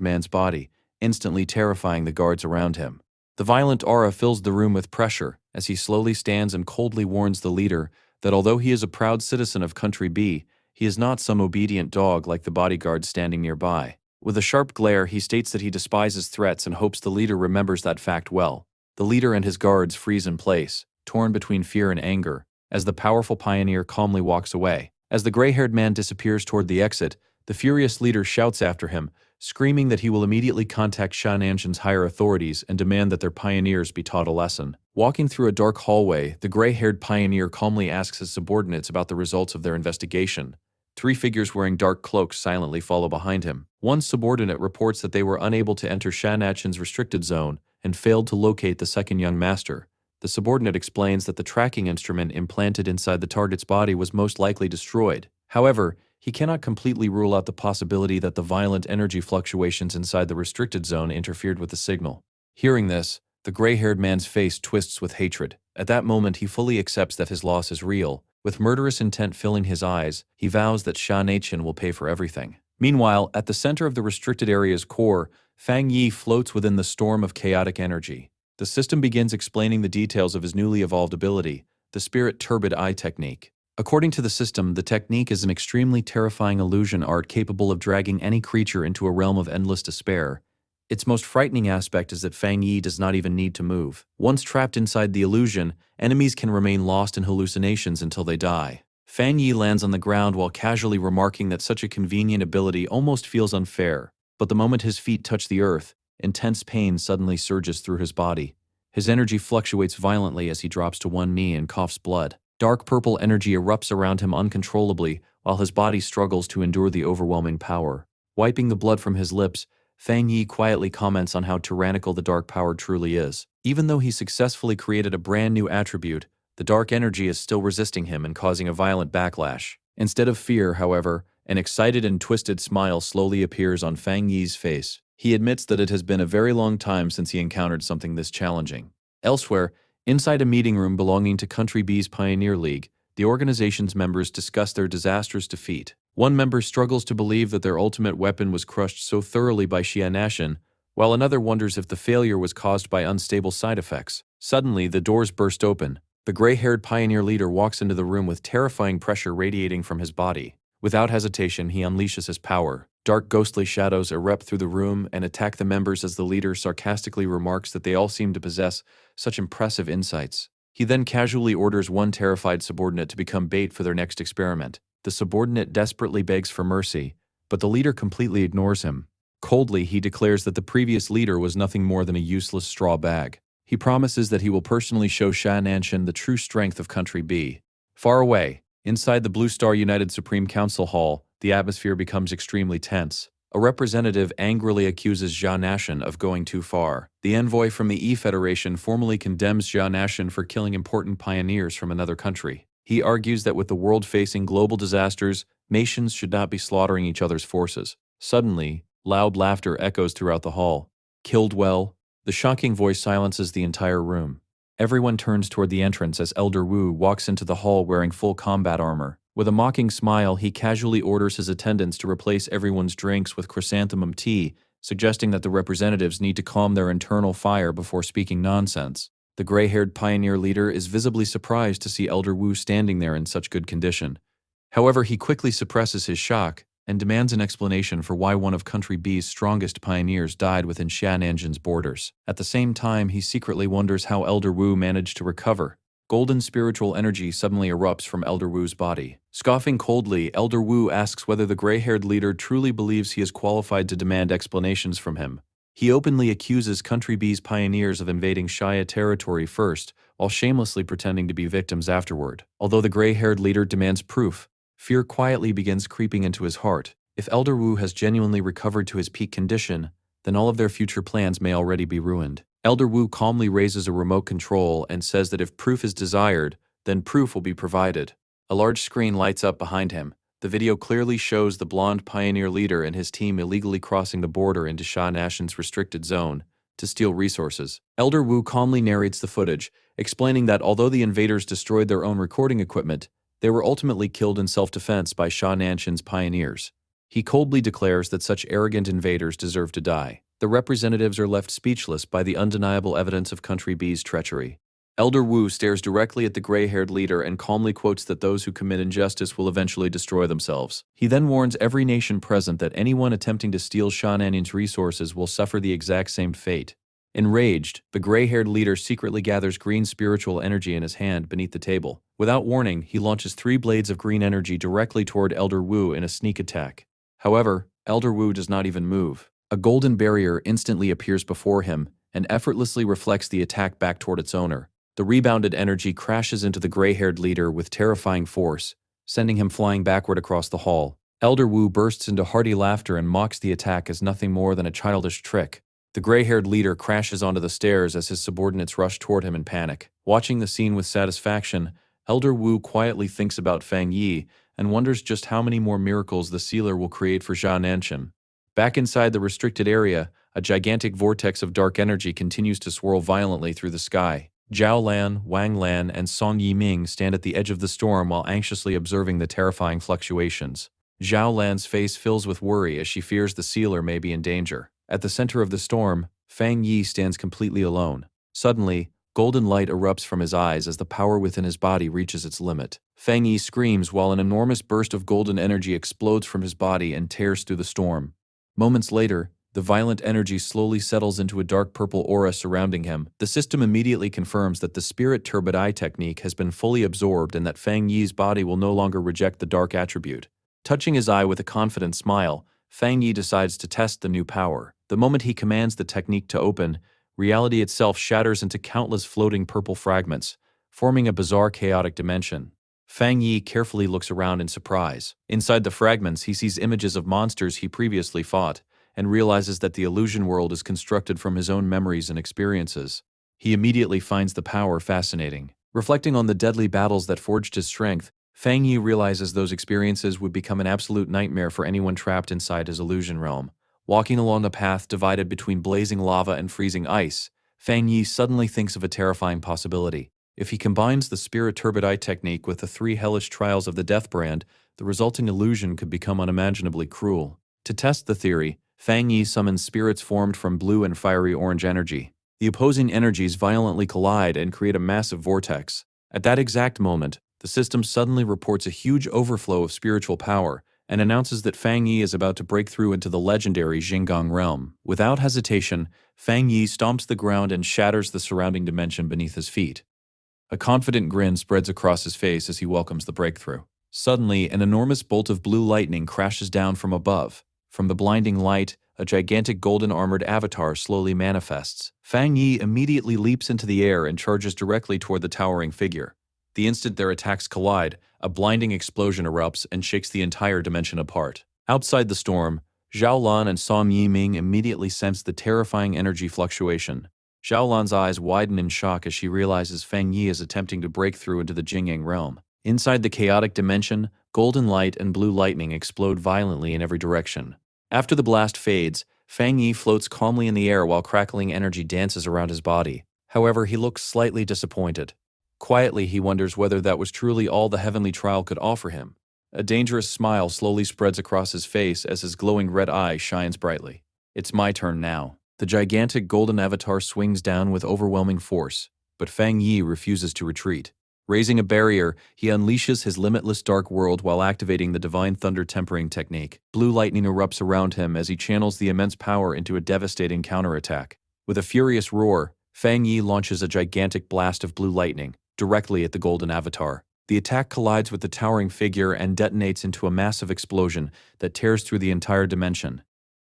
man's body, instantly terrifying the guards around him. The violent aura fills the room with pressure as he slowly stands and coldly warns the leader that although he is a proud citizen of Country B, he is not some obedient dog like the bodyguards standing nearby. With a sharp glare, he states that he despises threats and hopes the leader remembers that fact well. The leader and his guards freeze in place, torn between fear and anger, as the powerful pioneer calmly walks away. As the gray-haired man disappears toward the exit, the furious leader shouts after him, screaming that he will immediately contact Shananshan's higher authorities and demand that their pioneers be taught a lesson. Walking through a dark hallway, the gray-haired pioneer calmly asks his subordinates about the results of their investigation. 3 figures wearing dark cloaks silently follow behind him. One subordinate reports that they were unable to enter Shananshan's restricted zone and failed to locate the second young master. The subordinate explains that the tracking instrument implanted inside the target's body was most likely destroyed. However, he cannot completely rule out the possibility that the violent energy fluctuations inside the restricted zone interfered with the signal. Hearing this, the gray-haired man's face twists with hatred. At that moment, he fully accepts that his loss is real. With murderous intent filling his eyes, he vows that Sha Naichin will pay for everything. Meanwhile, at the center of the restricted area's core, Fang Yi floats within the storm of chaotic energy. The system begins explaining the details of his newly evolved ability, the Spirit Turbid Eye technique. According to the system, the technique is an extremely terrifying illusion art capable of dragging any creature into a realm of endless despair. Its most frightening aspect is that Fang Yi does not even need to move. Once trapped inside the illusion, enemies can remain lost in hallucinations until they die. Fang Yi lands on the ground while casually remarking that such a convenient ability almost feels unfair. But the moment his feet touch the earth, intense pain suddenly surges through his body. His energy fluctuates violently as he drops to one knee and coughs blood. Dark purple energy erupts around him uncontrollably while his body struggles to endure the overwhelming power. Wiping the blood from his lips, Fang Yi quietly comments on how tyrannical the dark power truly is. Even though he successfully created a brand new attribute, the dark energy is still resisting him and causing a violent backlash. Instead of fear, however, an excited and twisted smile slowly appears on Fang Yi's face. He admits that it has been a very long time since he encountered something this challenging. Elsewhere, inside a meeting room belonging to Country B's Pioneer League, the organization's members discuss their disastrous defeat. One member struggles to believe that their ultimate weapon was crushed so thoroughly by Xianashan, while another wonders if the failure was caused by unstable side effects. Suddenly, the doors burst open. The gray-haired pioneer leader walks into the room with terrifying pressure radiating from his body. Without hesitation, he unleashes his power. Dark ghostly shadows erupt through the room and attack the members as the leader sarcastically remarks that they all seem to possess such impressive insights. He then casually orders one terrified subordinate to become bait for their next experiment. The subordinate desperately begs for mercy, but the leader completely ignores him. Coldly, he declares that the previous leader was nothing more than a useless straw bag. He promises that he will personally show Shananshan the true strength of Country B. Far away, inside the Blue Star United Supreme Council Hall, the atmosphere becomes extremely tense. A representative angrily accuses Jia Nashan of going too far. The envoy from the E-Federation formally condemns Jia Nashan for killing important pioneers from another country. He argues that with the world facing global disasters, nations should not be slaughtering each other's forces. Suddenly, loud laughter echoes throughout the hall. Killed well? The shocking voice silences the entire room. Everyone turns toward the entrance as Elder Wu walks into the hall wearing full combat armor. With a mocking smile, he casually orders his attendants to replace everyone's drinks with chrysanthemum tea, suggesting that the representatives need to calm their internal fire before speaking nonsense. The gray-haired pioneer leader is visibly surprised to see Elder Wu standing there in such good condition. However, he quickly suppresses his shock and demands an explanation for why one of Country B's strongest pioneers died within Shananshan's borders. At the same time, he secretly wonders how Elder Wu managed to recover. Golden spiritual energy suddenly erupts from Elder Wu's body. Scoffing coldly, Elder Wu asks whether the gray-haired leader truly believes he is qualified to demand explanations from him. He openly accuses Country B's pioneers of invading Shaya territory first, while shamelessly pretending to be victims afterward. Although the gray-haired leader demands proof, fear quietly begins creeping into his heart. If Elder Wu has genuinely recovered to his peak condition, then all of their future plans may already be ruined. Elder Wu calmly raises a remote control and says that if proof is desired, then proof will be provided. A large screen lights up behind him. The video clearly shows the blonde pioneer leader and his team illegally crossing the border into Sha Nation's restricted zone to steal resources. Elder Wu calmly narrates the footage, explaining that although the invaders destroyed their own recording equipment, they were ultimately killed in self-defense by Sha Nanshan's pioneers. He coldly declares that such arrogant invaders deserve to die. The representatives are left speechless by the undeniable evidence of Country B's treachery. Elder Wu stares directly at the gray-haired leader and calmly quotes that those who commit injustice will eventually destroy themselves. He then warns every nation present that anyone attempting to steal Sha Nanshan's resources will suffer the exact same fate. Enraged, the gray-haired leader secretly gathers green spiritual energy in his hand beneath the table. Without warning, he launches 3 blades of green energy directly toward Elder Wu in a sneak attack. However, Elder Wu does not even move. A golden barrier instantly appears before him and effortlessly reflects the attack back toward its owner. The rebounded energy crashes into the gray-haired leader with terrifying force, sending him flying backward across the hall. Elder Wu bursts into hearty laughter and mocks the attack as nothing more than a childish trick. The gray-haired leader crashes onto the stairs as his subordinates rush toward him in panic. Watching the scene with satisfaction, Elder Wu quietly thinks about Fang Yi and wonders just how many more miracles the sealer will create for Sha Nanshan. Back inside the restricted area, a gigantic vortex of dark energy continues to swirl violently through the sky. Zhao Lan, Wang Lan, and Song Yiming stand at the edge of the storm while anxiously observing the terrifying fluctuations. Zhao Lan's face fills with worry as she fears the sealer may be in danger. At the center of the storm, Fang Yi stands completely alone. Suddenly, golden light erupts from his eyes as the power within his body reaches its limit. Fang Yi screams while an enormous burst of golden energy explodes from his body and tears through the storm. Moments later, the violent energy slowly settles into a dark purple aura surrounding him. The system immediately confirms that the spirit turbid eye technique has been fully absorbed and that Fang Yi's body will no longer reject the dark attribute. Touching his eye with a confident smile, Fang Yi decides to test the new power. The moment he commands the technique to open, reality itself shatters into countless floating purple fragments, forming a bizarre chaotic dimension. Fang Yi carefully looks around in surprise. Inside the fragments, he sees images of monsters he previously fought, and realizes that the illusion world is constructed from his own memories and experiences. He immediately finds the power fascinating. Reflecting on the deadly battles that forged his strength, Fang Yi realizes those experiences would become an absolute nightmare for anyone trapped inside his illusion realm. Walking along a path divided between blazing lava and freezing ice, Fang Yi suddenly thinks of a terrifying possibility. If he combines the Spirit Turbid Eye technique with the 3 hellish trials of the Death Brand, the resulting illusion could become unimaginably cruel. To test the theory, Fang Yi summons spirits formed from blue and fiery orange energy. The opposing energies violently collide and create a massive vortex. At that exact moment, the system suddenly reports a huge overflow of spiritual power and announces that Fang Yi is about to break through into the legendary Jinggang realm. Without hesitation, Fang Yi stomps the ground and shatters the surrounding dimension beneath his feet. A confident grin spreads across his face as he welcomes the breakthrough. Suddenly, an enormous bolt of blue lightning crashes down from above. From the blinding light, a gigantic golden armored avatar slowly manifests. Fang Yi immediately leaps into the air and charges directly toward the towering figure. The instant their attacks collide, a blinding explosion erupts and shakes the entire dimension apart. Outside the storm, Zhao Lan and Song Yiming immediately sense the terrifying energy fluctuation. Zhao Lan's eyes widen in shock as she realizes Fang Yi is attempting to break through into the Jingyang realm. Inside the chaotic dimension, golden light and blue lightning explode violently in every direction. After the blast fades, Fang Yi floats calmly in the air while crackling energy dances around his body. However, he looks slightly disappointed. Quietly, he wonders whether that was truly all the heavenly trial could offer him. A dangerous smile slowly spreads across his face as his glowing red eye shines brightly. It's my turn now. The gigantic golden avatar swings down with overwhelming force, but Fang Yi refuses to retreat. Raising a barrier, he unleashes his limitless dark world while activating the divine thunder tempering technique. Blue lightning erupts around him as he channels the immense power into a devastating counterattack. With a furious roar, Fang Yi launches a gigantic blast of blue lightning directly at the golden avatar. The attack collides with the towering figure and detonates into a massive explosion that tears through the entire dimension.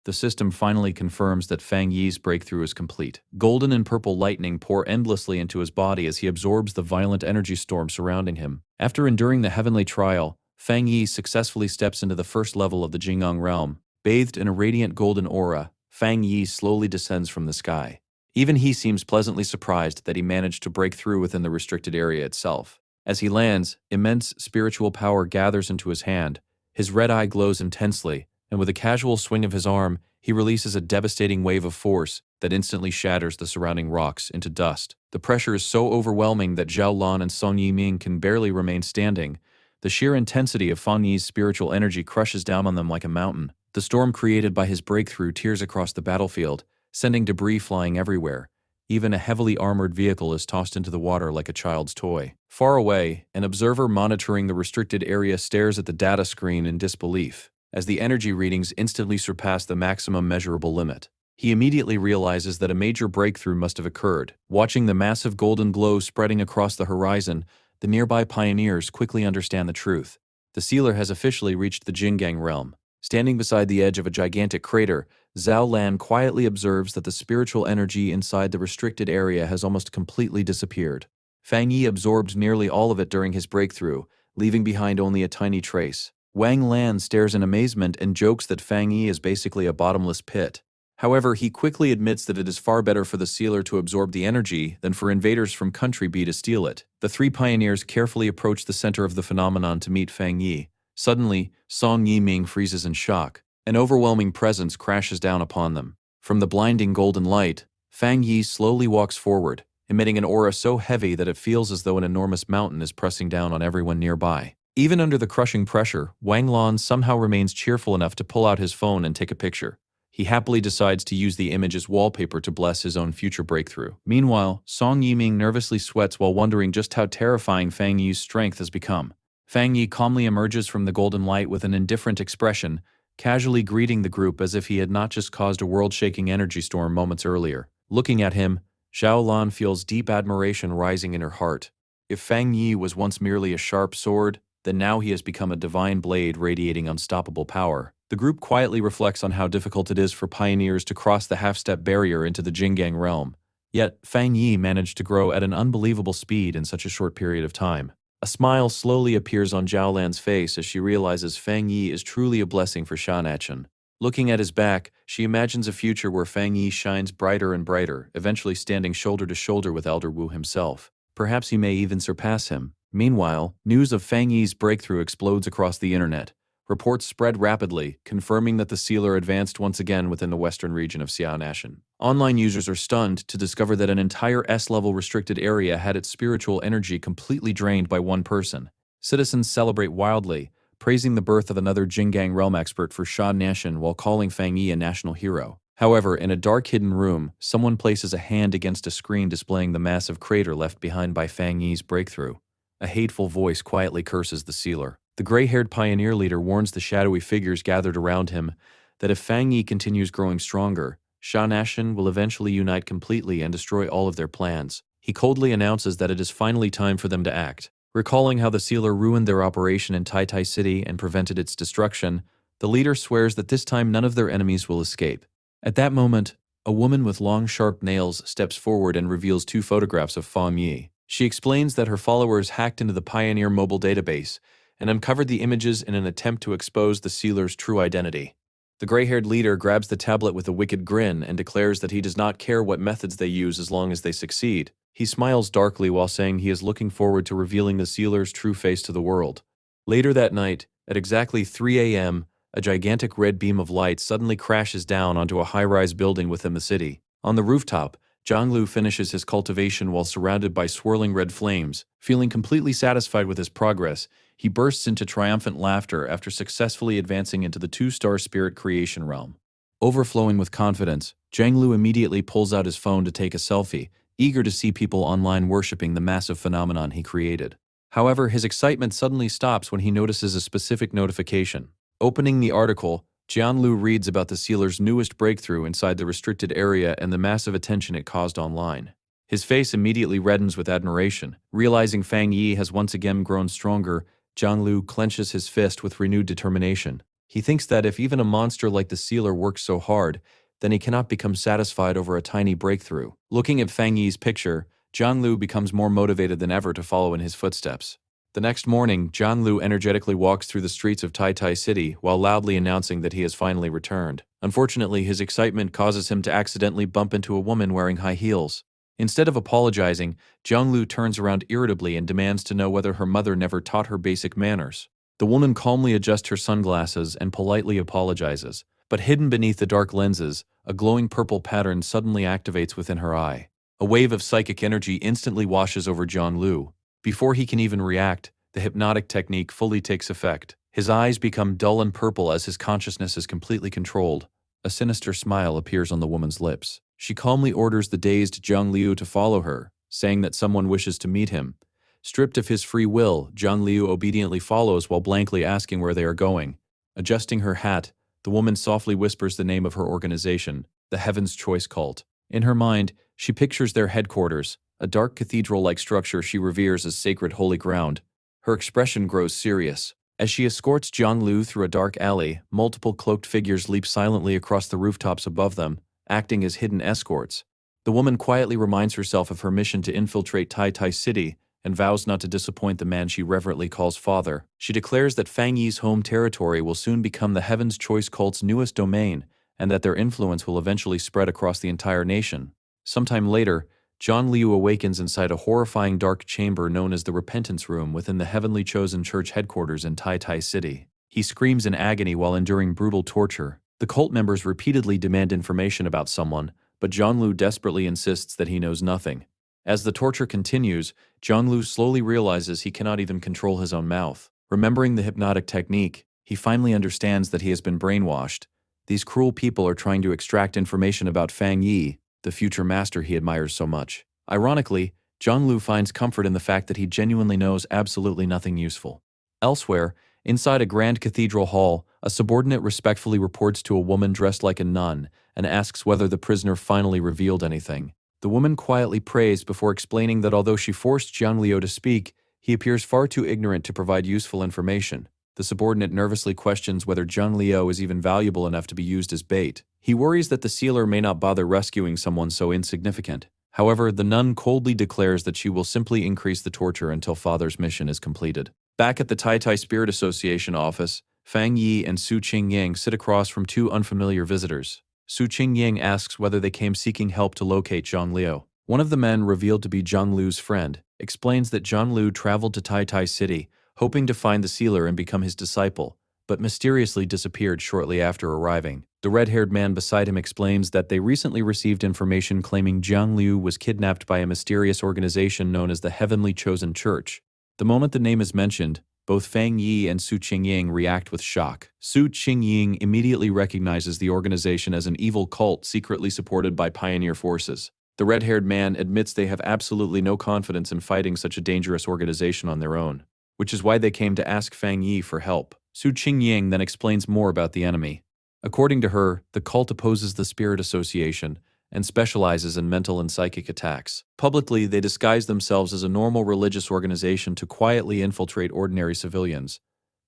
The system finally confirms that Fang Yi's breakthrough is complete. Golden and purple lightning pour endlessly into his body as he absorbs the violent energy storm surrounding him. After enduring the heavenly trial, Fang Yi successfully steps into the first level of the Jinggang realm. Bathed in a radiant golden aura, Fang Yi slowly descends from the sky. Even he seems pleasantly surprised that he managed to break through within the restricted area itself. As he lands, immense spiritual power gathers into his hand. His red eye glows intensely, and with a casual swing of his arm, he releases a devastating wave of force that instantly shatters the surrounding rocks into dust. The pressure is so overwhelming that Zhao Lan and Song Yiming can barely remain standing. The sheer intensity of Fang Yi's spiritual energy crushes down on them like a mountain. The storm created by his breakthrough tears across the battlefield, sending debris flying everywhere. Even a heavily armored vehicle is tossed into the water like a child's toy. Far away, an observer monitoring the restricted area stares at the data screen in disbelief, as the energy readings instantly surpass the maximum measurable limit. He immediately realizes that a major breakthrough must have occurred. Watching the massive golden glow spreading across the horizon, the nearby pioneers quickly understand the truth. The sealer has officially reached the Jingang realm. Standing beside the edge of a gigantic crater, Zhao Lan quietly observes that the spiritual energy inside the restricted area has almost completely disappeared. Fang Yi absorbed nearly all of it during his breakthrough, leaving behind only a tiny trace. Wang Lan stares in amazement and jokes that Fang Yi is basically a bottomless pit. However, he quickly admits that it is far better for the sealer to absorb the energy than for invaders from Country B to steal it. The three pioneers carefully approach the center of the phenomenon to meet Fang Yi. Suddenly, Song Yiming freezes in shock. An overwhelming presence crashes down upon them. From the blinding golden light, Fang Yi slowly walks forward, emitting an aura so heavy that it feels as though an enormous mountain is pressing down on everyone nearby. Even under the crushing pressure, Wang Lan somehow remains cheerful enough to pull out his phone and take a picture. He happily decides to use the image as wallpaper to bless his own future breakthrough. Meanwhile, Song Yiming nervously sweats while wondering just how terrifying Fang Yi's strength has become. Fang Yi calmly emerges from the golden light with an indifferent expression, casually greeting the group as if he had not just caused a world-shaking energy storm moments earlier. Looking at him, Zhao Lan feels deep admiration rising in her heart. If Fang Yi was once merely a sharp sword, then now he has become a divine blade radiating unstoppable power. The group quietly reflects on how difficult it is for pioneers to cross the half-step barrier into the Jingang realm. Yet, Fang Yi managed to grow at an unbelievable speed in such a short period of time. A smile slowly appears on Zhao Lan's face as she realizes Fang Yi is truly a blessing for Shan. Looking at his back, she imagines a future where Fang Yi shines brighter and brighter, eventually standing shoulder to shoulder with Elder Wu himself. Perhaps he may even surpass him. Meanwhile, news of Fang Yi's breakthrough explodes across the internet. Reports spread rapidly, confirming that the sealer advanced once again within the western region of Xiaonashan. Online users are stunned to discover that an entire S-level restricted area had its spiritual energy completely drained by one person. Citizens celebrate wildly, praising the birth of another Jingang realm expert for Xiaonashan while calling Fang Yi a national hero. However, in a dark hidden room, someone places a hand against a screen displaying the massive crater left behind by Fang Yi's breakthrough. A hateful voice quietly curses the sealer. The gray-haired pioneer leader warns the shadowy figures gathered around him that if Fang Yi continues growing stronger, Xiaonashan will eventually unite completely and destroy all of their plans. He coldly announces that it is finally time for them to act. Recalling how the sealer ruined their operation in Tai City and prevented its destruction, the leader swears that this time none of their enemies will escape. At that moment, a woman with long, sharp nails steps forward and reveals two photographs of Fang Yi. She explains that her followers hacked into the Pioneer mobile database and uncovered the images in an attempt to expose the sealer's true identity. The gray-haired leader grabs the tablet with a wicked grin and declares that he does not care what methods they use as long as they succeed. He smiles darkly while saying he is looking forward to revealing the sealer's true face to the world. Later that night, at exactly 3 a.m., a gigantic red beam of light suddenly crashes down onto a high-rise building within the city. On the rooftop, Zhang Lu finishes his cultivation while surrounded by swirling red flames. Feeling completely satisfied with his progress, he bursts into triumphant laughter after successfully advancing into the 2-star spirit creation realm. Overflowing with confidence, Zhang Lu immediately pulls out his phone to take a selfie, eager to see people online worshipping the massive phenomenon he created. However, his excitement suddenly stops when he notices a specific notification. Opening the article, Jianlu reads about the sealer's newest breakthrough inside the restricted area and the massive attention it caused online. His face immediately reddens with admiration. Realizing Fang Yi has once again grown stronger, Jianlu clenches his fist with renewed determination. He thinks that if even a monster like the sealer works so hard, then he cannot become satisfied over a tiny breakthrough. Looking at Fang Yi's picture, Jianlu becomes more motivated than ever to follow in his footsteps. The next morning, Jianlu energetically walks through the streets of Tai City while loudly announcing that he has finally returned. Unfortunately, his excitement causes him to accidentally bump into a woman wearing high heels. Instead of apologizing, Jianglu turns around irritably and demands to know whether her mother never taught her basic manners. The woman calmly adjusts her sunglasses and politely apologizes, but hidden beneath the dark lenses, a glowing purple pattern suddenly activates within her eye. A wave of psychic energy instantly washes over Jianglu. Before he can even react, the hypnotic technique fully takes effect. His eyes become dull and purple as his consciousness is completely controlled. A sinister smile appears on the woman's lips. She calmly orders the dazed Zhang Liu to follow her, saying that someone wishes to meet him. Stripped of his free will, Zhang Liu obediently follows while blankly asking where they are going. Adjusting her hat, the woman softly whispers the name of her organization, the Heaven's Choice Cult. In her mind, she pictures their headquarters, a dark cathedral-like structure she reveres as sacred holy ground. Her expression grows serious. As she escorts Zhang Liu through a dark alley, multiple cloaked figures leap silently across the rooftops above them, acting as hidden escorts. The woman quietly reminds herself of her mission to infiltrate Tai Tai City and vows not to disappoint the man she reverently calls father. She declares that Fang Yi's home territory will soon become the Heaven's Choice Cult's newest domain, and that their influence will eventually spread across the entire nation. Sometime later, Zhang Liu awakens inside a horrifying dark chamber known as the Repentance Room within the Heavenly Chosen Church headquarters in Tai Tai City. He screams in agony while enduring brutal torture. The cult members repeatedly demand information about someone, but Zhang Liu desperately insists that he knows nothing. As the torture continues, Zhang Liu slowly realizes he cannot even control his own mouth. Remembering the hypnotic technique, he finally understands that he has been brainwashed. These cruel people are trying to extract information about Fang Yi, the future master he admires so much. Ironically, Zhang Liu finds comfort in the fact that he genuinely knows absolutely nothing useful. Elsewhere, inside a grand cathedral hall, a subordinate respectfully reports to a woman dressed like a nun and asks whether the prisoner finally revealed anything. The woman quietly prays before explaining that although she forced Zhang Liu to speak, he appears far too ignorant to provide useful information. The subordinate nervously questions whether Zhang Liu is even valuable enough to be used as bait. He worries that the sealer may not bother rescuing someone so insignificant. However, the nun coldly declares that she will simply increase the torture until Father's mission is completed. Back at the Tai Tai Spirit Association office, Fang Yi and Su Qingying sit across from two unfamiliar visitors. Su Qingying asks whether they came seeking help to locate Zhang Liu. One of the men, revealed to be Zhang Liu's friend, explains that Zhang Liu traveled to Tai Tai City, hoping to find the sealer and become his disciple, but mysteriously disappeared shortly after arriving. The red-haired man beside him explains that they recently received information claiming Zhang Liu was kidnapped by a mysterious organization known as the Heavenly Chosen Church. The moment the name is mentioned, both Fang Yi and Su Qingying react with shock. Su Qingying immediately recognizes the organization as an evil cult secretly supported by pioneer forces. The red-haired man admits they have absolutely no confidence in fighting such a dangerous organization on their own, which is why they came to ask Fang Yi for help. Su Qingying then explains more about the enemy. According to her, the cult opposes the Spirit Association and specializes in mental and psychic attacks. Publicly, they disguise themselves as a normal religious organization to quietly infiltrate ordinary civilians.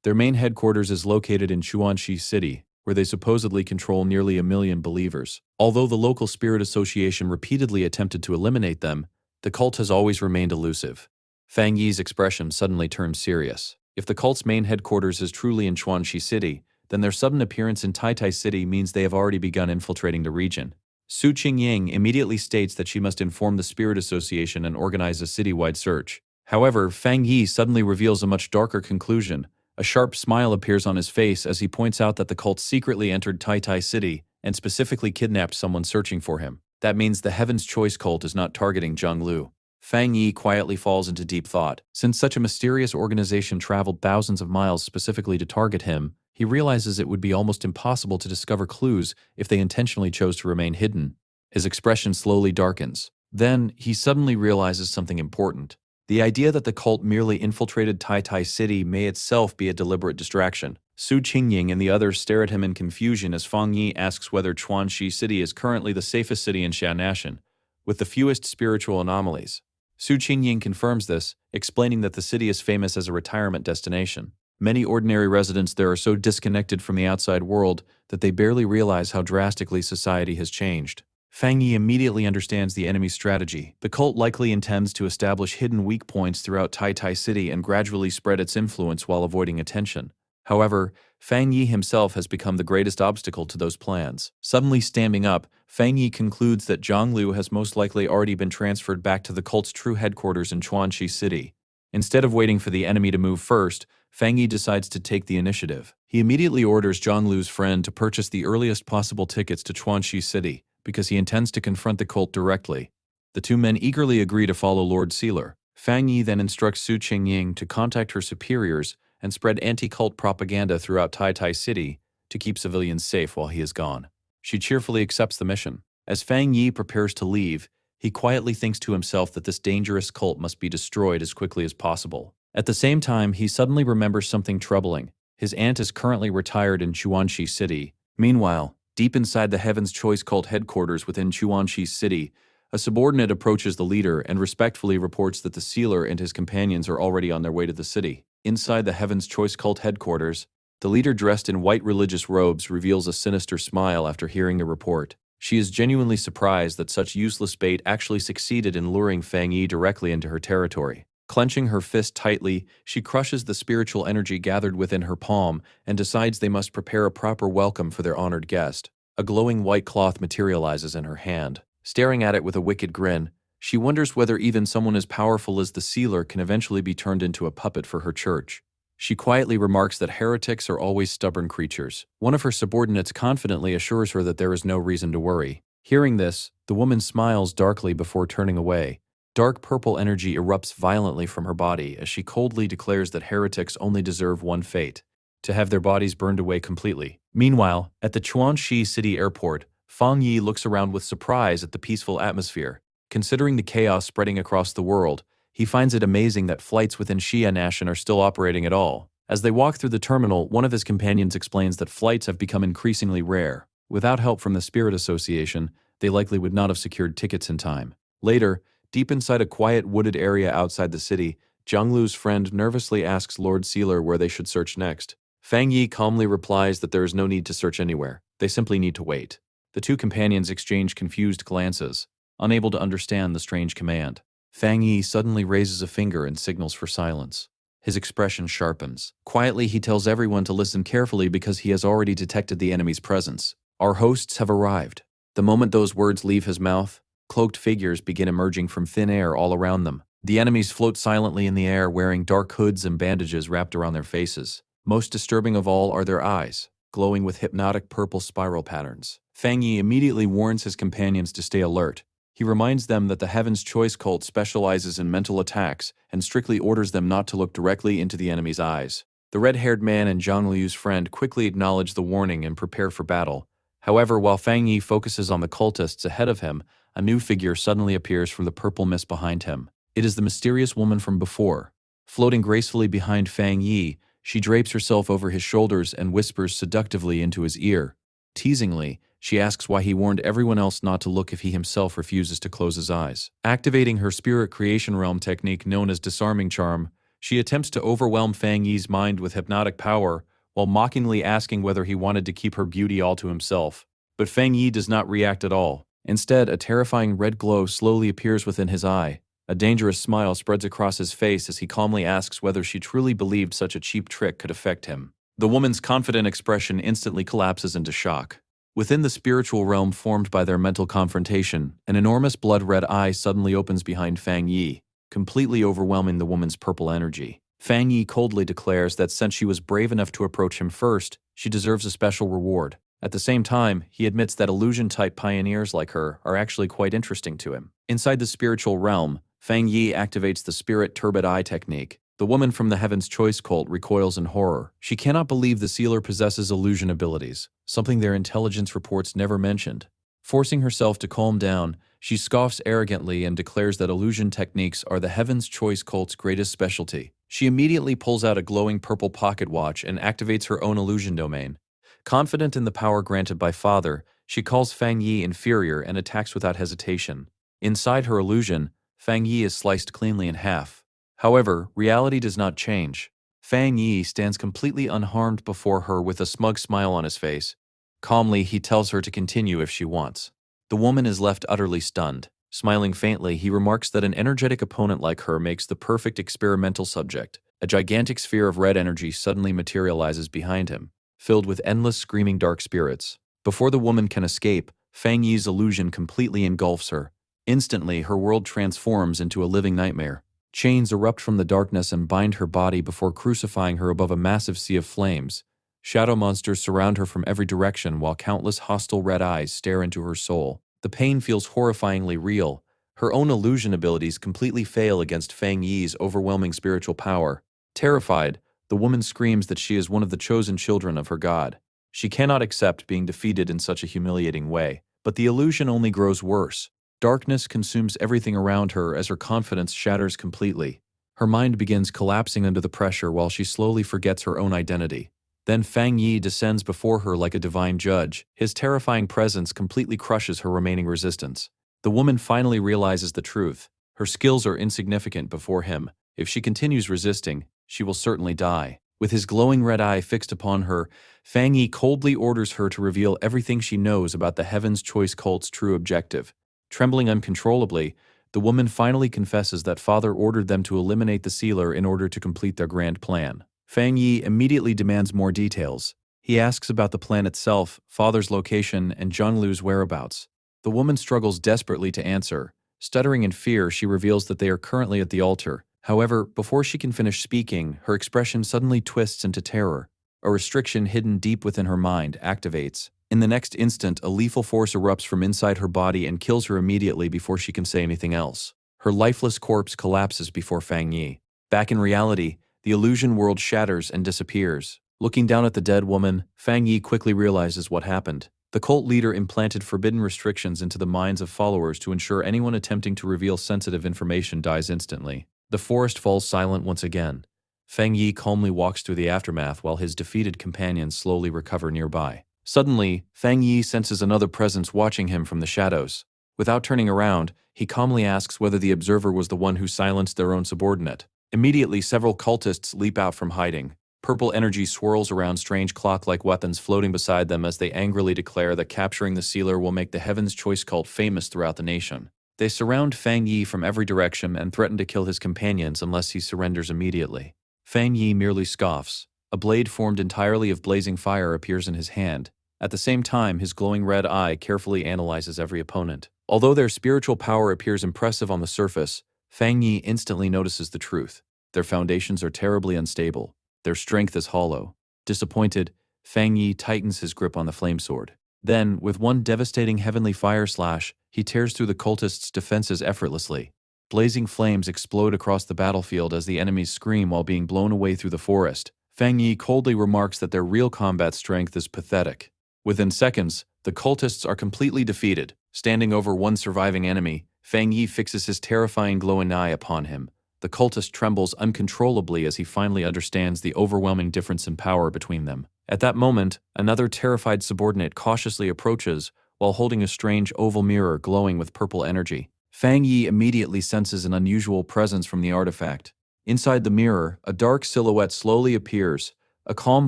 Their main headquarters is located in Chuanxi City, where they supposedly control nearly 1 million believers. Although the local Spirit Association repeatedly attempted to eliminate them, the cult has always remained elusive. Fang Yi's expression suddenly turns serious. If the cult's main headquarters is truly in Chuanxi City, then their sudden appearance in Tai Tai City means they have already begun infiltrating the region. Su Qingying immediately states that she must inform the Spirit Association and organize a citywide search. However, Fang Yi suddenly reveals a much darker conclusion. A sharp smile appears on his face as he points out that the cult secretly entered Tai Tai City and specifically kidnapped someone searching for him. That means the Heaven's Choice cult is not targeting Zhang Liu. Fang Yi quietly falls into deep thought. Since such a mysterious organization traveled thousands of miles specifically to target him, he realizes it would be almost impossible to discover clues if they intentionally chose to remain hidden. His expression slowly darkens. Then, he suddenly realizes something important. The idea that the cult merely infiltrated Tai Tai City may itself be a deliberate distraction. Su Qingying and the others stare at him in confusion as Fang Yi asks whether Chuanxi City is currently the safest city in Xiannashan, with the fewest spiritual anomalies. Su Qingying confirms this, explaining that the city is famous as a retirement destination. Many ordinary residents there are so disconnected from the outside world that they barely realize how drastically society has changed. Fang Yi immediately understands the enemy's strategy. The cult likely intends to establish hidden weak points throughout Tai Tai City and gradually spread its influence while avoiding attention. However, Fang Yi himself has become the greatest obstacle to those plans. Suddenly standing up, Fang Yi concludes that Zhang Lu has most likely already been transferred back to the cult's true headquarters in Chuanxi City. Instead of waiting for the enemy to move first, Fang Yi decides to take the initiative. He immediately orders Zhang Lu's friend to purchase the earliest possible tickets to Chuanxi City, because he intends to confront the cult directly. The two men eagerly agree to follow Lord Sealer. Fang Yi then instructs Su Qingying to contact her superiors and spread anti-cult propaganda throughout Tai City to keep civilians safe while he is gone. She cheerfully accepts the mission. As Fang Yi prepares to leave, he quietly thinks to himself that this dangerous cult must be destroyed as quickly as possible. At the same time, he suddenly remembers something troubling. His aunt is currently retired in Chuanxi City. Meanwhile, deep inside the Heaven's Choice cult headquarters within Chuanxi City, a subordinate approaches the leader and respectfully reports that the sealer and his companions are already on their way to the city. Inside the Heaven's Choice cult headquarters, the leader dressed in white religious robes reveals a sinister smile after hearing the report. She is genuinely surprised that such useless bait actually succeeded in luring Fang Yi directly into her territory. Clenching her fist tightly, she crushes the spiritual energy gathered within her palm and decides they must prepare a proper welcome for their honored guest. A glowing white cloth materializes in her hand. Staring at it with a wicked grin, she wonders whether even someone as powerful as the sealer can eventually be turned into a puppet for her church. She quietly remarks that heretics are always stubborn creatures. One of her subordinates confidently assures her that there is no reason to worry. Hearing this, the woman smiles darkly before turning away. Dark purple energy erupts violently from her body as she coldly declares that heretics only deserve one fate: to have their bodies burned away completely. Meanwhile, at the Chuanxi City airport, Fang Yi looks around with surprise at the peaceful atmosphere. Considering the chaos spreading across the world, he finds it amazing that flights within Xi'annashan are still operating at all. As they walk through the terminal, one of his companions explains that flights have become increasingly rare. Without help from the Spirit Association, they likely would not have secured tickets in time. Later, deep inside a quiet wooded area outside the city, Zhang Lu's friend nervously asks Lord Sealer where they should search next. Fang Yi calmly replies that there is no need to search anywhere. They simply need to wait. The two companions exchange confused glances, unable to understand the strange command. Fang Yi suddenly raises a finger and signals for silence. His expression sharpens. Quietly, he tells everyone to listen carefully because he has already detected the enemy's presence. Our hosts have arrived. The moment those words leave his mouth, cloaked figures begin emerging from thin air all around them. The enemies float silently in the air, wearing dark hoods and bandages wrapped around their faces. Most disturbing of all are their eyes, glowing with hypnotic purple spiral patterns. Fang Yi immediately warns his companions to stay alert. He reminds them that the Heaven's Choice cult specializes in mental attacks and strictly orders them not to look directly into the enemy's eyes. The red-haired man and Zhang Liu's friend quickly acknowledge the warning and prepare for battle. However, while Fang Yi focuses on the cultists ahead of him, a new figure suddenly appears from the purple mist behind him. It is the mysterious woman from before. Floating gracefully behind Fang Yi, she drapes herself over his shoulders and whispers seductively into his ear. Teasingly, she asks why he warned everyone else not to look if he himself refuses to close his eyes. Activating her spirit creation realm technique known as disarming charm, she attempts to overwhelm Fang Yi's mind with hypnotic power while mockingly asking whether he wanted to keep her beauty all to himself. But Fang Yi does not react at all. Instead, a terrifying red glow slowly appears within his eye. A dangerous smile spreads across his face as he calmly asks whether she truly believed such a cheap trick could affect him. The woman's confident expression instantly collapses into shock. Within the spiritual realm formed by their mental confrontation, an enormous blood-red eye suddenly opens behind Fang Yi, completely overwhelming the woman's purple energy. Fang Yi coldly declares that since she was brave enough to approach him first, she deserves a special reward. At the same time, he admits that illusion-type pioneers like her are actually quite interesting to him. Inside the spiritual realm, Fang Yi activates the Spirit Turbid Eye technique. The woman from the Heaven's Choice cult recoils in horror. She cannot believe the sealer possesses illusion abilities, something their intelligence reports never mentioned. Forcing herself to calm down, she scoffs arrogantly and declares that illusion techniques are the Heaven's Choice cult's greatest specialty. She immediately pulls out a glowing purple pocket watch and activates her own illusion domain. Confident in the power granted by Father, she calls Fang Yi inferior and attacks without hesitation. Inside her illusion, Fang Yi is sliced cleanly in half. However, reality does not change. Fang Yi stands completely unharmed before her with a smug smile on his face. Calmly, he tells her to continue if she wants. The woman is left utterly stunned. Smiling faintly, he remarks that an energetic opponent like her makes the perfect experimental subject. A gigantic sphere of red energy suddenly materializes behind him. filled with endless screaming dark spirits. Before the woman can escape, Fang Yi's illusion completely engulfs her. Instantly, her world transforms into a living nightmare. Chains erupt from the darkness and bind her body before crucifying her above a massive sea of flames. Shadow monsters surround her from every direction while countless hostile red eyes stare into her soul. The pain feels horrifyingly real. Her own illusion abilities completely fail against Fang Yi's overwhelming spiritual power. Terrified, the woman screams that she is one of the chosen children of her god. She cannot accept being defeated in such a humiliating way, but the illusion only grows worse. Darkness consumes everything around her as her confidence shatters completely. Her mind begins collapsing under the pressure while she slowly forgets her own identity. Then Fang Yi descends before her like a divine judge. His terrifying presence completely crushes her remaining resistance. The woman finally realizes the truth. Her skills are insignificant before him. If she continues resisting, she will certainly die. With his glowing red eye fixed upon her, Fang Yi coldly orders her to reveal everything she knows about the Heaven's Choice cult's true objective. Trembling uncontrollably, the woman finally confesses that Father ordered them to eliminate the sealer in order to complete their grand plan. Fang Yi immediately demands more details. He asks about the plan itself, Father's location, and Zhonglu's whereabouts. The woman struggles desperately to answer. Stuttering in fear, she reveals that they are currently at the altar. However, before she can finish speaking, her expression suddenly twists into terror. A restriction hidden deep within her mind activates. In the next instant, a lethal force erupts from inside her body and kills her immediately before she can say anything else. Her lifeless corpse collapses before Fang Yi. Back in reality, the illusion world shatters and disappears. Looking down at the dead woman, Fang Yi quickly realizes what happened. The cult leader implanted forbidden restrictions into the minds of followers to ensure anyone attempting to reveal sensitive information dies instantly. The forest falls silent once again. Fang Yi calmly walks through the aftermath while his defeated companions slowly recover nearby. Suddenly, Fang Yi senses another presence watching him from the shadows. Without turning around, he calmly asks whether the observer was the one who silenced their own subordinate. Immediately, several cultists leap out from hiding. Purple energy swirls around strange clock-like weapons floating beside them as they angrily declare that capturing the sealer will make the Heaven's Choice cult famous throughout the nation. They surround Fang Yi from every direction and threaten to kill his companions unless he surrenders immediately. Fang Yi merely scoffs. A blade formed entirely of blazing fire appears in his hand. At the same time, his glowing red eye carefully analyzes every opponent. Although their spiritual power appears impressive on the surface, Fang Yi instantly notices the truth. Their foundations are terribly unstable. Their strength is hollow. Disappointed, Fang Yi tightens his grip on the flame sword. Then, with one devastating heavenly fire slash, he tears through the cultists' defenses effortlessly. Blazing flames explode across the battlefield as the enemies scream while being blown away through the forest. Fang Yi coldly remarks that their real combat strength is pathetic. Within seconds, the cultists are completely defeated. Standing over one surviving enemy, Fang Yi fixes his terrifying glowing eye upon him. The cultist trembles uncontrollably as he finally understands the overwhelming difference in power between them. At that moment, another terrified subordinate cautiously approaches while holding a strange oval mirror glowing with purple energy. Fang Yi immediately senses an unusual presence from the artifact. Inside the mirror, a dark silhouette slowly appears. A calm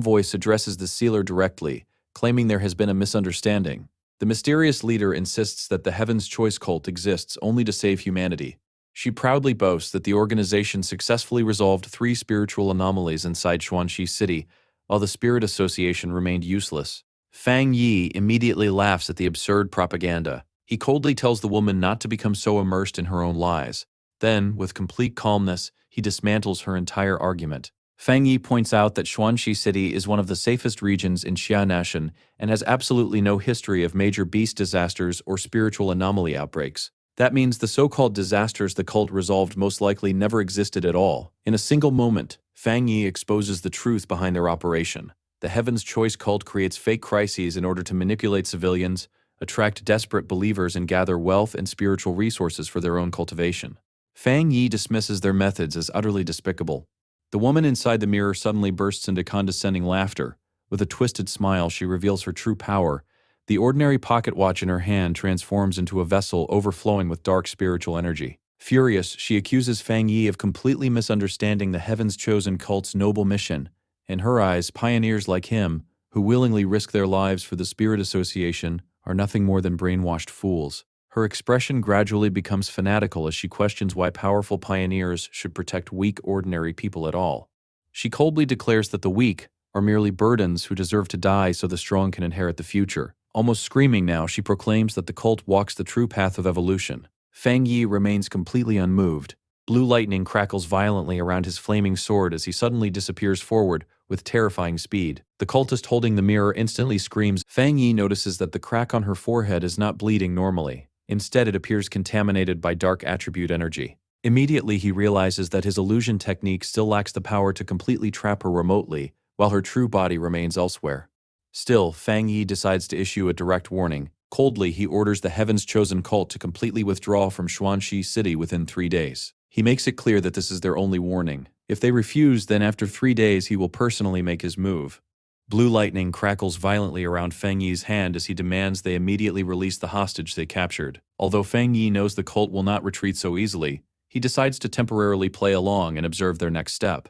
voice addresses the sealer directly, claiming there has been a misunderstanding. The mysterious leader insists that the Heaven's Choice cult exists only to save humanity. She proudly boasts that the organization successfully resolved 3 spiritual anomalies inside Xuanxi City, while the Spirit Association remained useless. Fang Yi immediately laughs at the absurd propaganda. He coldly tells the woman not to become so immersed in her own lies. Then, with complete calmness, he dismantles her entire argument. Fang Yi points out that Xuanxi City is one of the safest regions in Xia Nation and has absolutely no history of major beast disasters or spiritual anomaly outbreaks. That means the so-called disasters the cult resolved most likely never existed at all. In a single moment, Fang Yi exposes the truth behind their operation. The Heaven's Choice cult creates fake crises in order to manipulate civilians, attract desperate believers, and gather wealth and spiritual resources for their own cultivation. Fang Yi dismisses their methods as utterly despicable. The woman inside the mirror suddenly bursts into condescending laughter. With a twisted smile, she reveals her true power. The ordinary pocket watch in her hand transforms into a vessel overflowing with dark spiritual energy. Furious, she accuses Fang Yi of completely misunderstanding the Heaven's Chosen cult's noble mission. In her eyes, pioneers like him, who willingly risk their lives for the Spirit Association, are nothing more than brainwashed fools. Her expression gradually becomes fanatical as she questions why powerful pioneers should protect weak, ordinary people at all. She coldly declares that the weak, are merely burdens who deserve to die so the strong can inherit the future. Almost screaming now, she proclaims that the cult walks the true path of evolution. Fang Yi remains completely unmoved. Blue lightning crackles violently around his flaming sword as he suddenly disappears forward with terrifying speed. The cultist holding the mirror instantly screams. Fang Yi notices that the crack on her forehead is not bleeding normally. Instead, it appears contaminated by dark attribute energy. Immediately, he realizes that his illusion technique still lacks the power to completely trap her remotely, while her true body remains elsewhere. Still, Fang Yi decides to issue a direct warning. Coldly, he orders the Heaven's Chosen cult to completely withdraw from Xuanxi City within 3 days. He makes it clear that this is their only warning. If they refuse, then after 3 days he will personally make his move. Blue lightning crackles violently around Fang Yi's hand as he demands they immediately release the hostage they captured. Although Fang Yi knows the cult will not retreat so easily, he decides to temporarily play along and observe their next step.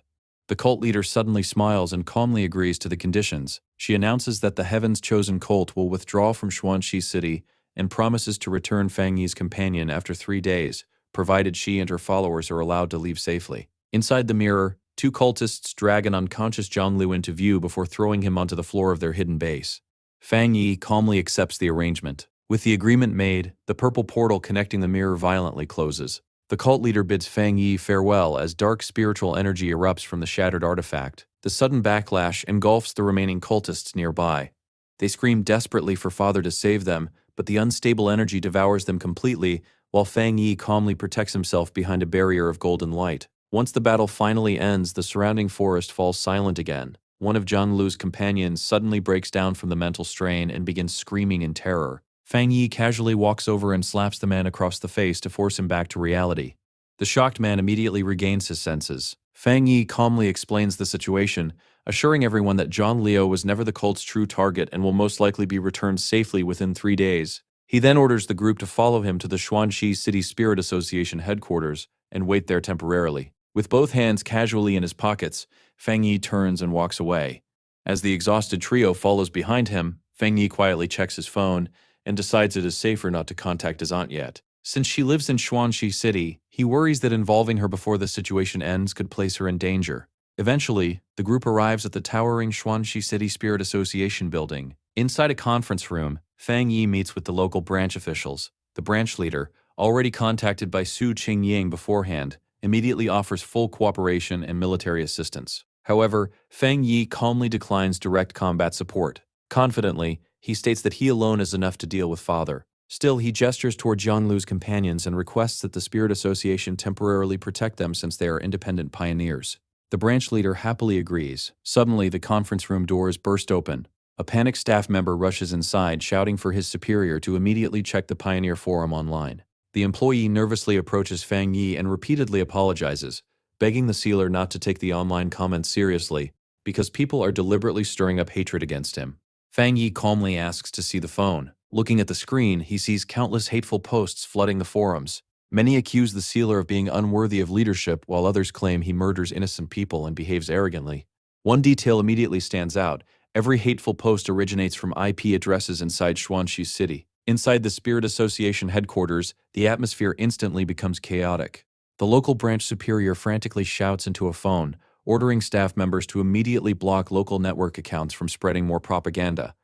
The cult leader suddenly smiles and calmly agrees to the conditions. She announces that the Heaven's Chosen cult will withdraw from Xuanxi City and promises to return Fang Yi's companion after 3 days, provided she and her followers are allowed to leave safely. Inside the mirror, 2 cultists drag an unconscious Zhonglu into view before throwing him onto the floor of their hidden base. Fang Yi calmly accepts the arrangement. With the agreement made, the purple portal connecting the mirror violently closes. The cult leader bids Fang Yi farewell as dark spiritual energy erupts from the shattered artifact. The sudden backlash engulfs the remaining cultists nearby. They scream desperately for Father to save them, but the unstable energy devours them completely, while Fang Yi calmly protects himself behind a barrier of golden light. Once the battle finally ends, the surrounding forest falls silent again. One of Zhang Lu's companions suddenly breaks down from the mental strain and begins screaming in terror. Fang Yi casually walks over and slaps the man across the face to force him back to reality. The shocked man immediately regains his senses. Fang Yi calmly explains the situation, assuring everyone that Zhang Liu was never the cult's true target and will most likely be returned safely within 3 days. He then orders the group to follow him to the Xuanxi City Spirit Association headquarters and wait there temporarily. With both hands casually in his pockets, Fang Yi turns and walks away. As the exhausted trio follows behind him, Fang Yi quietly checks his phone and decides it is safer not to contact his aunt yet. Since she lives in Xuanxi City, he worries that involving her before the situation ends could place her in danger. Eventually, the group arrives at the towering Xuanxi City Spirit Association building. Inside a conference room, Fang Yi meets with the local branch officials. The branch leader, already contacted by Su Qingying beforehand, immediately offers full cooperation and military assistance. However, Fang Yi calmly declines direct combat support. Confidently, he states that he alone is enough to deal with Father. Still, he gestures toward Zhang Lu's companions and requests that the Spirit Association temporarily protect them since they are independent pioneers. The branch leader happily agrees. Suddenly, the conference room doors burst open. A panicked staff member rushes inside, shouting for his superior to immediately check the Pioneer Forum online. The employee nervously approaches Fang Yi and repeatedly apologizes, begging the sealer not to take the online comments seriously because people are deliberately stirring up hatred against him. Fang Yi calmly asks to see the phone. Looking at the screen, he sees countless hateful posts flooding the forums. Many accuse the sealer of being unworthy of leadership, while others claim he murders innocent people and behaves arrogantly. One detail immediately stands out. Every hateful post originates from IP addresses inside Xuanxi City. Inside the Spirit Association headquarters, the atmosphere instantly becomes chaotic. The local branch superior frantically shouts into a phone, ordering staff members to immediately block local network accounts from spreading more propaganda.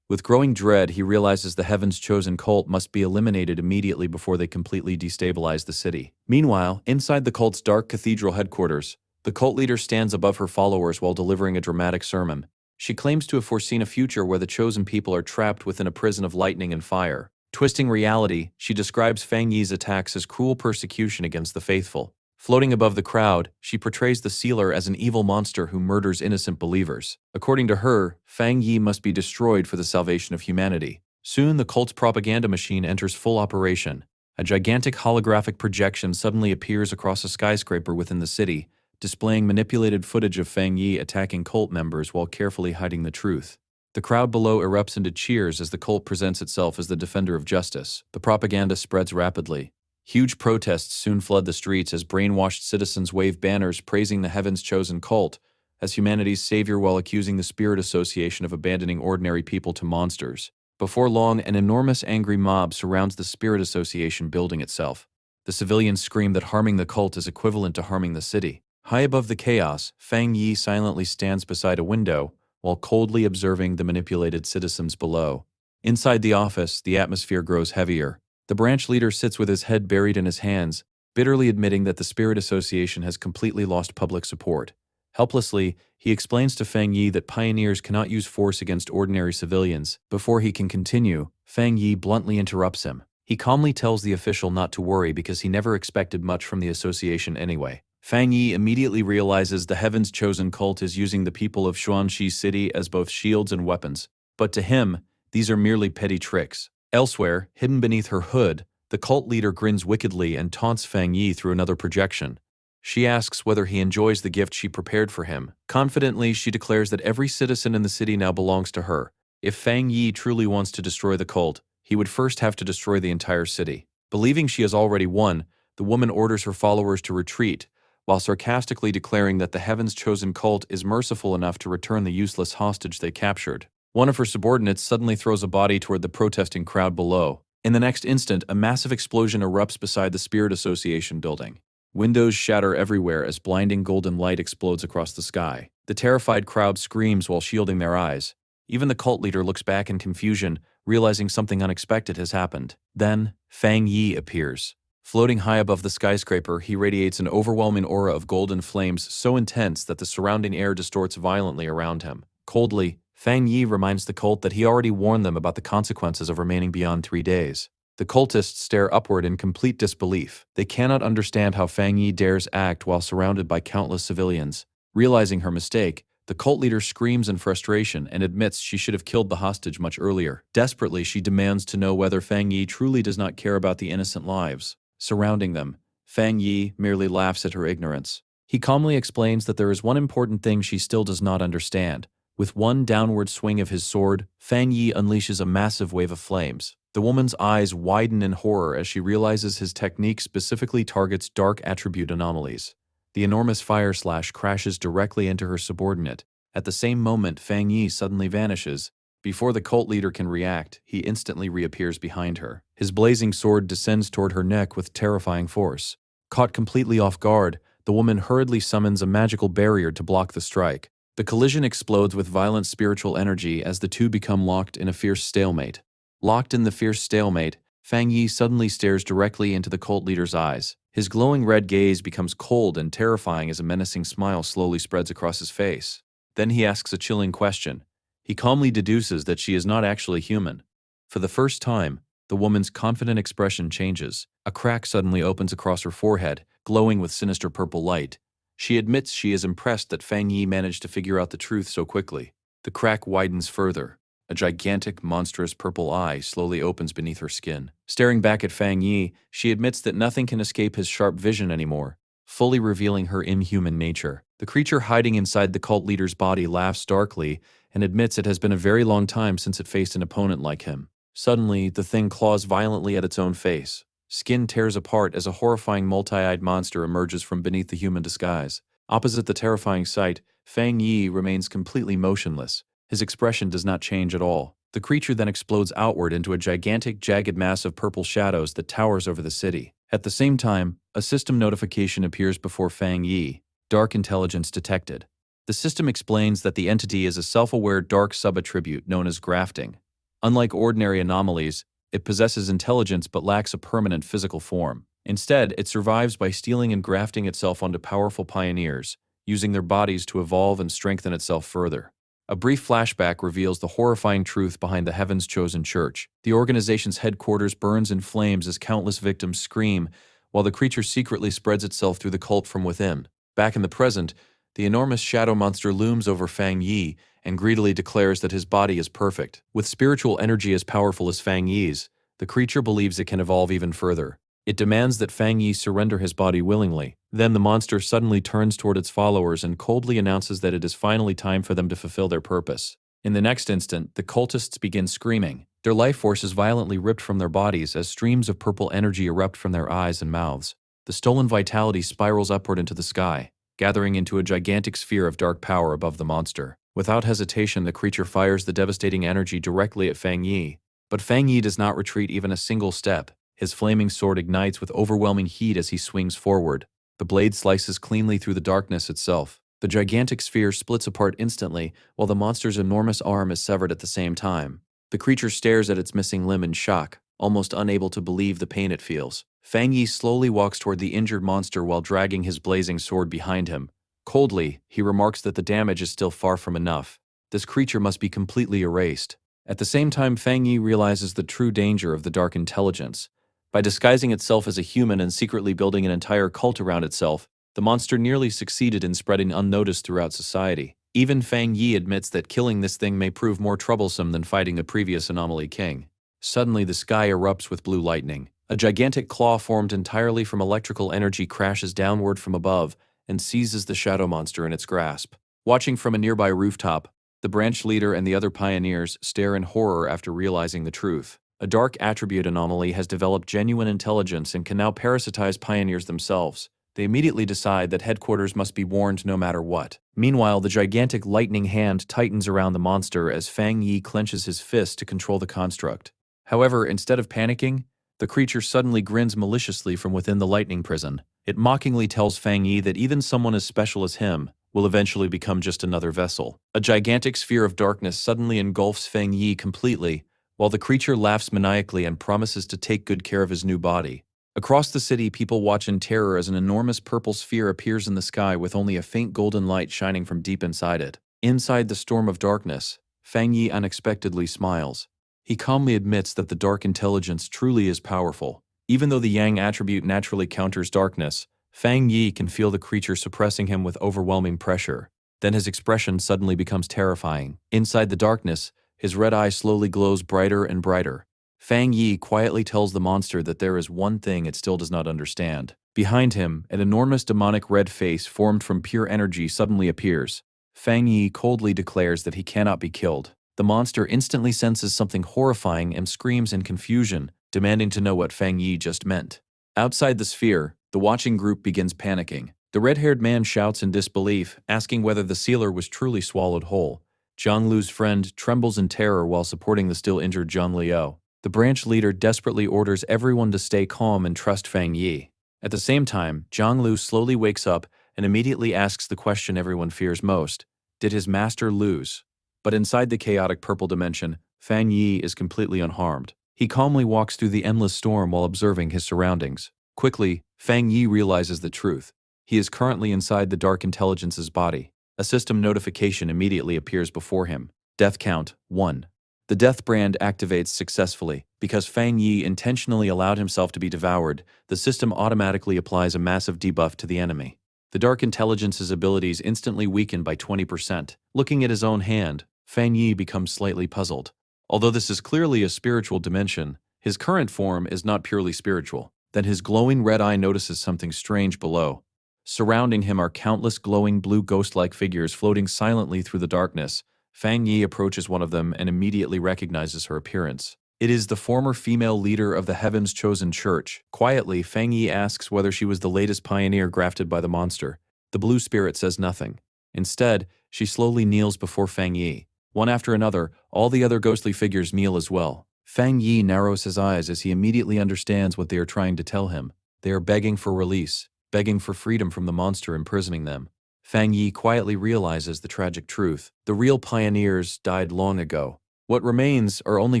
With growing dread, he realizes the Heaven's Chosen cult must be eliminated immediately before they completely destabilize the city. Meanwhile, inside the cult's dark cathedral headquarters, the cult leader stands above her followers while delivering a dramatic sermon. She claims to have foreseen a future where the chosen people are trapped within a prison of lightning and fire. Twisting reality, she describes Fang Yi's attacks as cruel persecution against the faithful. Floating above the crowd, she portrays the sealer as an evil monster who murders innocent believers. According to her, Fang Yi must be destroyed for the salvation of humanity. Soon, the cult's propaganda machine enters full operation. A gigantic holographic projection suddenly appears across a skyscraper within the city, displaying manipulated footage of Fang Yi attacking cult members while carefully hiding the truth. The crowd below erupts into cheers as the cult presents itself as the defender of justice. The propaganda spreads rapidly. Huge protests soon flood the streets as brainwashed citizens wave banners praising the Heaven's Chosen cult as humanity's savior while accusing the Spirit Association of abandoning ordinary people to monsters. Before long, an enormous angry mob surrounds the Spirit Association building itself. The civilians scream that harming the cult is equivalent to harming the city. High above the chaos, Fang Yi silently stands beside a window, while coldly observing the manipulated citizens below. Inside the office, the atmosphere grows heavier. The branch leader sits with his head buried in his hands, bitterly admitting that the Spirit Association has completely lost public support. Helplessly, he explains to Fang Yi that pioneers cannot use force against ordinary civilians. Before he can continue, Fang Yi bluntly interrupts him. He calmly tells the official not to worry because he never expected much from the association anyway. Fang Yi immediately realizes the Heaven's Chosen cult is using the people of Xuanxi City as both shields and weapons. But to him, these are merely petty tricks. Elsewhere, hidden beneath her hood, the cult leader grins wickedly and taunts Fang Yi through another projection. She asks whether he enjoys the gift she prepared for him. Confidently, she declares that every citizen in the city now belongs to her. If Fang Yi truly wants to destroy the cult, he would first have to destroy the entire city. Believing she has already won, the woman orders her followers to retreat, while sarcastically declaring that the Heaven's Chosen cult is merciful enough to return the useless hostage they captured. One of her subordinates suddenly throws a body toward the protesting crowd below. In the next instant, a massive explosion erupts beside the Spirit Association building. Windows shatter everywhere as blinding golden light explodes across the sky. The terrified crowd screams while shielding their eyes. Even the cult leader looks back in confusion, realizing something unexpected has happened. Then, Fang Yi appears. Floating high above the skyscraper, he radiates an overwhelming aura of golden flames so intense that the surrounding air distorts violently around him. Coldly, Fang Yi reminds the cult that he already warned them about the consequences of remaining beyond 3 days. The cultists stare upward in complete disbelief. They cannot understand how Fang Yi dares act while surrounded by countless civilians. Realizing her mistake, the cult leader screams in frustration and admits she should have killed the hostage much earlier. Desperately, she demands to know whether Fang Yi truly does not care about the innocent lives surrounding them. Fang Yi merely laughs at her ignorance. He calmly explains that there is one important thing she still does not understand. With one downward swing of his sword, Fang Yi unleashes a massive wave of flames. The woman's eyes widen in horror as she realizes his technique specifically targets dark attribute anomalies. The enormous fire slash crashes directly into her subordinate. At the same moment, Fang Yi suddenly vanishes. Before the cult leader can react, he instantly reappears behind her. His blazing sword descends toward her neck with terrifying force. Caught completely off guard, the woman hurriedly summons a magical barrier to block the strike. The collision explodes with violent spiritual energy as the two become locked in a fierce stalemate. Locked in the fierce stalemate, Fang Yi suddenly stares directly into the cult leader's eyes. His glowing red gaze becomes cold and terrifying as a menacing smile slowly spreads across his face. Then he asks a chilling question. He calmly deduces that she is not actually human. For the first time, the woman's confident expression changes. A crack suddenly opens across her forehead, glowing with sinister purple light. She admits she is impressed that Fang Yi managed to figure out the truth so quickly. The crack widens further. A gigantic, monstrous purple eye slowly opens beneath her skin. Staring back at Fang Yi, she admits that nothing can escape his sharp vision anymore, fully revealing her inhuman nature. The creature hiding inside the cult leader's body laughs darkly and admits it has been a very long time since it faced an opponent like him. Suddenly, the thing claws violently at its own face. Skin tears apart as a horrifying multi-eyed monster emerges from beneath the human disguise. Opposite the terrifying sight, Fang Yi remains completely motionless. His expression does not change at all. The creature then explodes outward into a gigantic, jagged mass of purple shadows that towers over the city. At the same time, a system notification appears before Fang Yi. Dark intelligence detected. The system explains that the entity is a self-aware dark sub-attribute known as grafting. Unlike ordinary anomalies, it possesses intelligence but lacks a permanent physical form. Instead, it survives by stealing and grafting itself onto powerful pioneers, using their bodies to evolve and strengthen itself further. A brief flashback reveals the horrifying truth behind the Heaven's Chosen Church. The organization's headquarters burns in flames as countless victims scream, while the creature secretly spreads itself through the cult from within. Back in the present, the enormous shadow monster looms over Fang Yi and greedily declares that his body is perfect. With spiritual energy as powerful as Fang Yi's, the creature believes it can evolve even further. It demands that Fang Yi surrender his body willingly. Then the monster suddenly turns toward its followers and coldly announces that it is finally time for them to fulfill their purpose. In the next instant, the cultists begin screaming. Their life force is violently ripped from their bodies as streams of purple energy erupt from their eyes and mouths. The stolen vitality spirals upward into the sky, gathering into a gigantic sphere of dark power above the monster. Without hesitation, the creature fires the devastating energy directly at Fang Yi. But Fang Yi does not retreat even a single step. His flaming sword ignites with overwhelming heat as he swings forward. The blade slices cleanly through the darkness itself. The gigantic sphere splits apart instantly, while the monster's enormous arm is severed at the same time. The creature stares at its missing limb in shock, almost unable to believe the pain it feels. Fang Yi slowly walks toward the injured monster while dragging his blazing sword behind him. Coldly, he remarks that the damage is still far from enough. This creature must be completely erased. At the same time, Fang Yi realizes the true danger of the dark intelligence. By disguising itself as a human and secretly building an entire cult around itself, the monster nearly succeeded in spreading unnoticed throughout society. Even Fang Yi admits that killing this thing may prove more troublesome than fighting the previous anomaly king. Suddenly, the sky erupts with blue lightning. A gigantic claw formed entirely from electrical energy crashes downward from above and seizes the shadow monster in its grasp. Watching from a nearby rooftop, the branch leader and the other pioneers stare in horror after realizing the truth. A dark attribute anomaly has developed genuine intelligence and can now parasitize pioneers themselves. They immediately decide that headquarters must be warned no matter what. Meanwhile, the gigantic lightning hand tightens around the monster as Fang Yi clenches his fist to control the construct. However, instead of panicking, the creature suddenly grins maliciously from within the lightning prison. It mockingly tells Fang Yi that even someone as special as him will eventually become just another vessel. A gigantic sphere of darkness suddenly engulfs Fang Yi completely, while the creature laughs maniacally and promises to take good care of his new body. Across the city, people watch in terror as an enormous purple sphere appears in the sky with only a faint golden light shining from deep inside it. Inside the storm of darkness, Fang Yi unexpectedly smiles. He calmly admits that the dark intelligence truly is powerful. Even though the Yang attribute naturally counters darkness, Fang Yi can feel the creature suppressing him with overwhelming pressure. Then his expression suddenly becomes terrifying. Inside the darkness, his red eye slowly glows brighter and brighter. Fang Yi quietly tells the monster that there is one thing it still does not understand. Behind him, an enormous demonic red face formed from pure energy suddenly appears. Fang Yi coldly declares that he cannot be killed. The monster instantly senses something horrifying and screams in confusion, demanding to know what Fang Yi just meant. Outside the sphere, the watching group begins panicking. The red-haired man shouts in disbelief, asking whether the sealer was truly swallowed whole. Zhang Lu's friend trembles in terror while supporting the still injured Zhang Liu. The branch leader desperately orders everyone to stay calm and trust Fang Yi. At the same time, Zhang Lu slowly wakes up and immediately asks the question everyone fears most: did his master lose? But inside the chaotic purple dimension, Fang Yi is completely unharmed. He calmly walks through the endless storm while observing his surroundings. Quickly, Fang Yi realizes the truth. He is currently inside the Dark Intelligence's body. A system notification immediately appears before him. Death count 1. The death brand activates successfully. Because Fang Yi intentionally allowed himself to be devoured, the system automatically applies a massive debuff to the enemy. The Dark Intelligence's abilities instantly weaken by 20%. Looking at his own hand, Fang Yi becomes slightly puzzled. Although this is clearly a spiritual dimension, his current form is not purely spiritual. Then his glowing red eye notices something strange below. Surrounding him are countless glowing blue ghost-like figures floating silently through the darkness. Fang Yi approaches one of them and immediately recognizes her appearance. It is the former female leader of the Heaven's Chosen Church. Quietly, Fang Yi asks whether she was the latest pioneer grafted by the monster. The blue spirit says nothing. Instead, she slowly kneels before Fang Yi. One after another, all the other ghostly figures kneel as well. Fang Yi narrows his eyes as he immediately understands what they are trying to tell him. They are begging for release, begging for freedom from the monster imprisoning them. Fang Yi quietly realizes the tragic truth. The real pioneers died long ago. What remains are only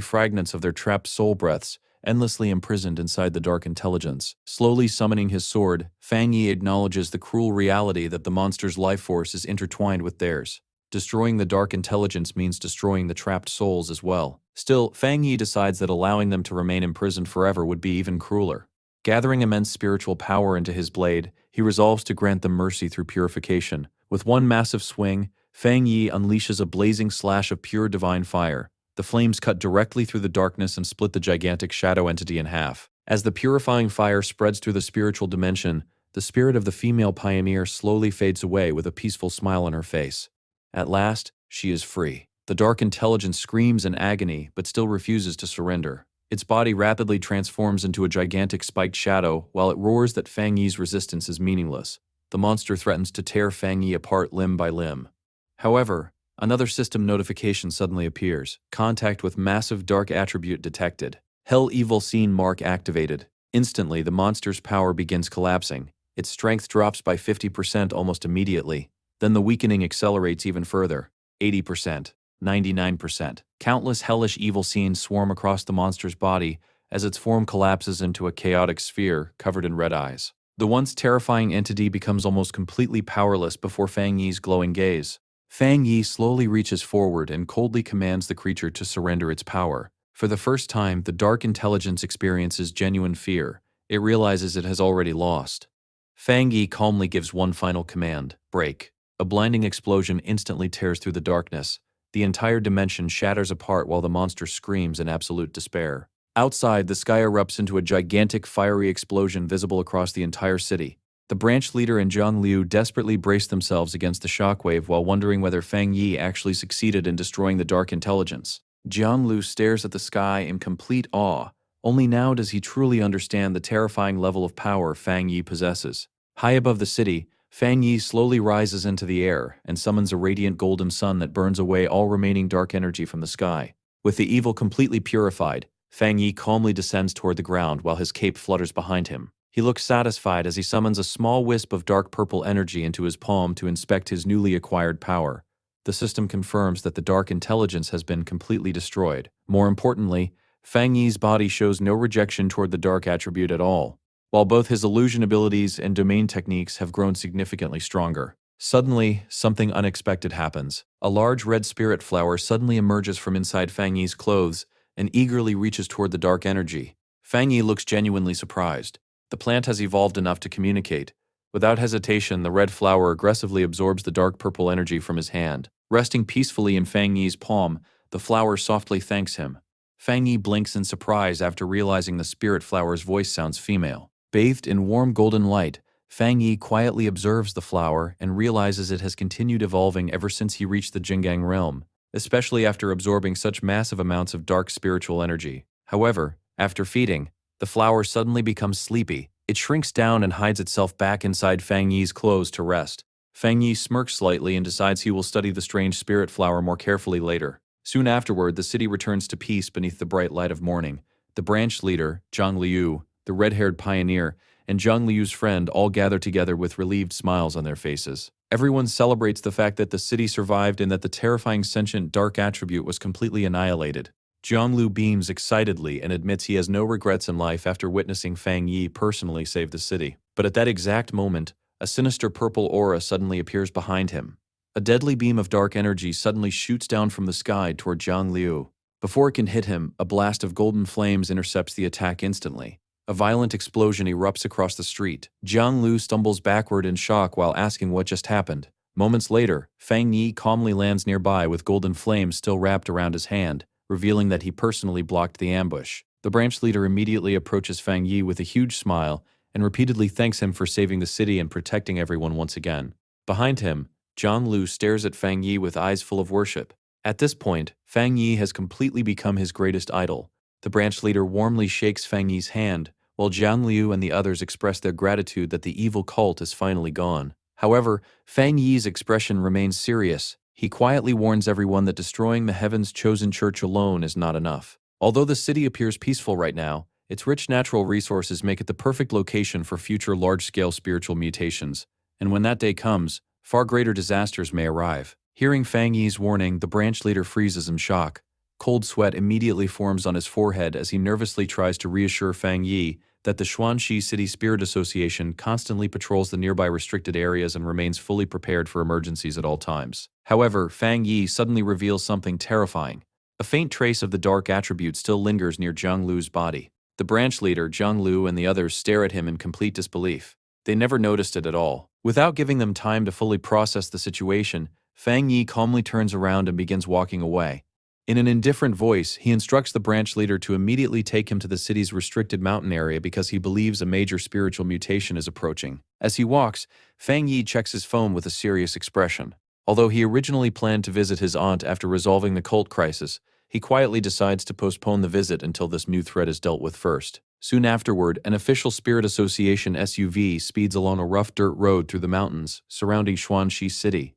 fragments of their trapped soul breaths, endlessly imprisoned inside the Dark Intelligence. Slowly summoning his sword, Fang Yi acknowledges the cruel reality that the monster's life force is intertwined with theirs. Destroying the Dark Intelligence means destroying the trapped souls as well. Still, Fang Yi decides that allowing them to remain imprisoned forever would be even crueler. Gathering immense spiritual power into his blade, he resolves to grant them mercy through purification. With one massive swing, Fang Yi unleashes a blazing slash of pure divine fire. The flames cut directly through the darkness and split the gigantic shadow entity in half. As the purifying fire spreads through the spiritual dimension, the spirit of the female pioneer slowly fades away with a peaceful smile on her face. At last, she is free. The Dark Intelligence screams in agony, but still refuses to surrender. Its body rapidly transforms into a gigantic spiked shadow, while it roars that Fang Yi's resistance is meaningless. The monster threatens to tear Fang Yi apart limb by limb. However, another system notification suddenly appears. Contact with massive dark attribute detected. Hell Evil Scene mark activated. Instantly, the monster's power begins collapsing. Its strength drops by 50% almost immediately. Then the weakening accelerates even further. 80%, 99%. Countless hellish evil scenes swarm across the monster's body as its form collapses into a chaotic sphere covered in red eyes. The once terrifying entity becomes almost completely powerless before Fang Yi's glowing gaze. Fang Yi slowly reaches forward and coldly commands the creature to surrender its power. For the first time, the dark intelligence experiences genuine fear. It realizes it has already lost. Fang Yi calmly gives one final command: break. A blinding explosion instantly tears through the darkness. The entire dimension shatters apart while the monster screams in absolute despair. Outside, the sky erupts into a gigantic fiery explosion visible across the entire city. The branch leader and Zhang Liu desperately brace themselves against the shockwave while wondering whether Fang Yi actually succeeded in destroying the dark intelligence. Jiang Lu stares at the sky in complete awe. Only now does he truly understand the terrifying level of power Fang Yi possesses. High above the city, Fang Yi slowly rises into the air and summons a radiant golden sun that burns away all remaining dark energy from the sky. With the evil completely purified, Fang Yi calmly descends toward the ground while his cape flutters behind him. He looks satisfied as he summons a small wisp of dark purple energy into his palm to inspect his newly acquired power. The system confirms that the dark intelligence has been completely destroyed. More importantly, Fang Yi's body shows no rejection toward the dark attribute at all, while both his illusion abilities and domain techniques have grown significantly stronger. Suddenly, something unexpected happens. A large red spirit flower suddenly emerges from inside Fang Yi's clothes and eagerly reaches toward the dark energy. Fang Yi looks genuinely surprised. The plant has evolved enough to communicate. Without hesitation, the red flower aggressively absorbs the dark purple energy from his hand. Resting peacefully in Fang Yi's palm, the flower softly thanks him. Fang Yi blinks in surprise after realizing the spirit flower's voice sounds female. Bathed in warm golden light, Fang Yi quietly observes the flower and realizes it has continued evolving ever since he reached the Jinggang realm, especially after absorbing such massive amounts of dark spiritual energy. However, after feeding, the flower suddenly becomes sleepy. It shrinks down and hides itself back inside Fang Yi's clothes to rest. Fang Yi smirks slightly and decides he will study the strange spirit flower more carefully later. Soon afterward, the city returns to peace beneath the bright light of morning. The branch leader, Zhang Liu, the red-haired pioneer, and Zhang Liu's friend all gather together with relieved smiles on their faces. Everyone celebrates the fact that the city survived and that the terrifying sentient dark attribute was completely annihilated. Zhang Liu beams excitedly and admits he has no regrets in life after witnessing Fang Yi personally save the city. But at that exact moment, a sinister purple aura suddenly appears behind him. A deadly beam of dark energy suddenly shoots down from the sky toward Zhang Liu. Before it can hit him, a blast of golden flames intercepts the attack instantly. A violent explosion erupts across the street. Zhang Liu stumbles backward in shock while asking what just happened. Moments later, Fang Yi calmly lands nearby with golden flames still wrapped around his hand, revealing that he personally blocked the ambush. The branch leader immediately approaches Fang Yi with a huge smile and repeatedly thanks him for saving the city and protecting everyone once again. Behind him, Zhang Liu stares at Fang Yi with eyes full of worship. At this point, Fang Yi has completely become his greatest idol. The branch leader warmly shakes Fang Yi's hand, while Zhang Liu and the others express their gratitude that the evil cult is finally gone. However, Fang Yi's expression remains serious. He quietly warns everyone that destroying the Heaven's chosen church alone is not enough. Although the city appears peaceful right now, its rich natural resources make it the perfect location for future large-scale spiritual mutations. And when that day comes, far greater disasters may arrive. Hearing Fang Yi's warning, the branch leader freezes in shock. Cold sweat immediately forms on his forehead as he nervously tries to reassure Fang Yi that the Xuanxi City Spirit Association constantly patrols the nearby restricted areas and remains fully prepared for emergencies at all times. However, Fang Yi suddenly reveals something terrifying. A faint trace of the dark attribute still lingers near Zhang Lu's body. The branch leader, Zhang Lu, and the others stare at him in complete disbelief. They never noticed it at all. Without giving them time to fully process the situation, Fang Yi calmly turns around and begins walking away. In an indifferent voice, he instructs the branch leader to immediately take him to the city's restricted mountain area because he believes a major spiritual mutation is approaching. As he walks, Fang Yi checks his phone with a serious expression. Although he originally planned to visit his aunt after resolving the cult crisis, he quietly decides to postpone the visit until this new threat is dealt with first. Soon afterward, an official Spirit Association SUV speeds along a rough dirt road through the mountains surrounding Xuanxi City.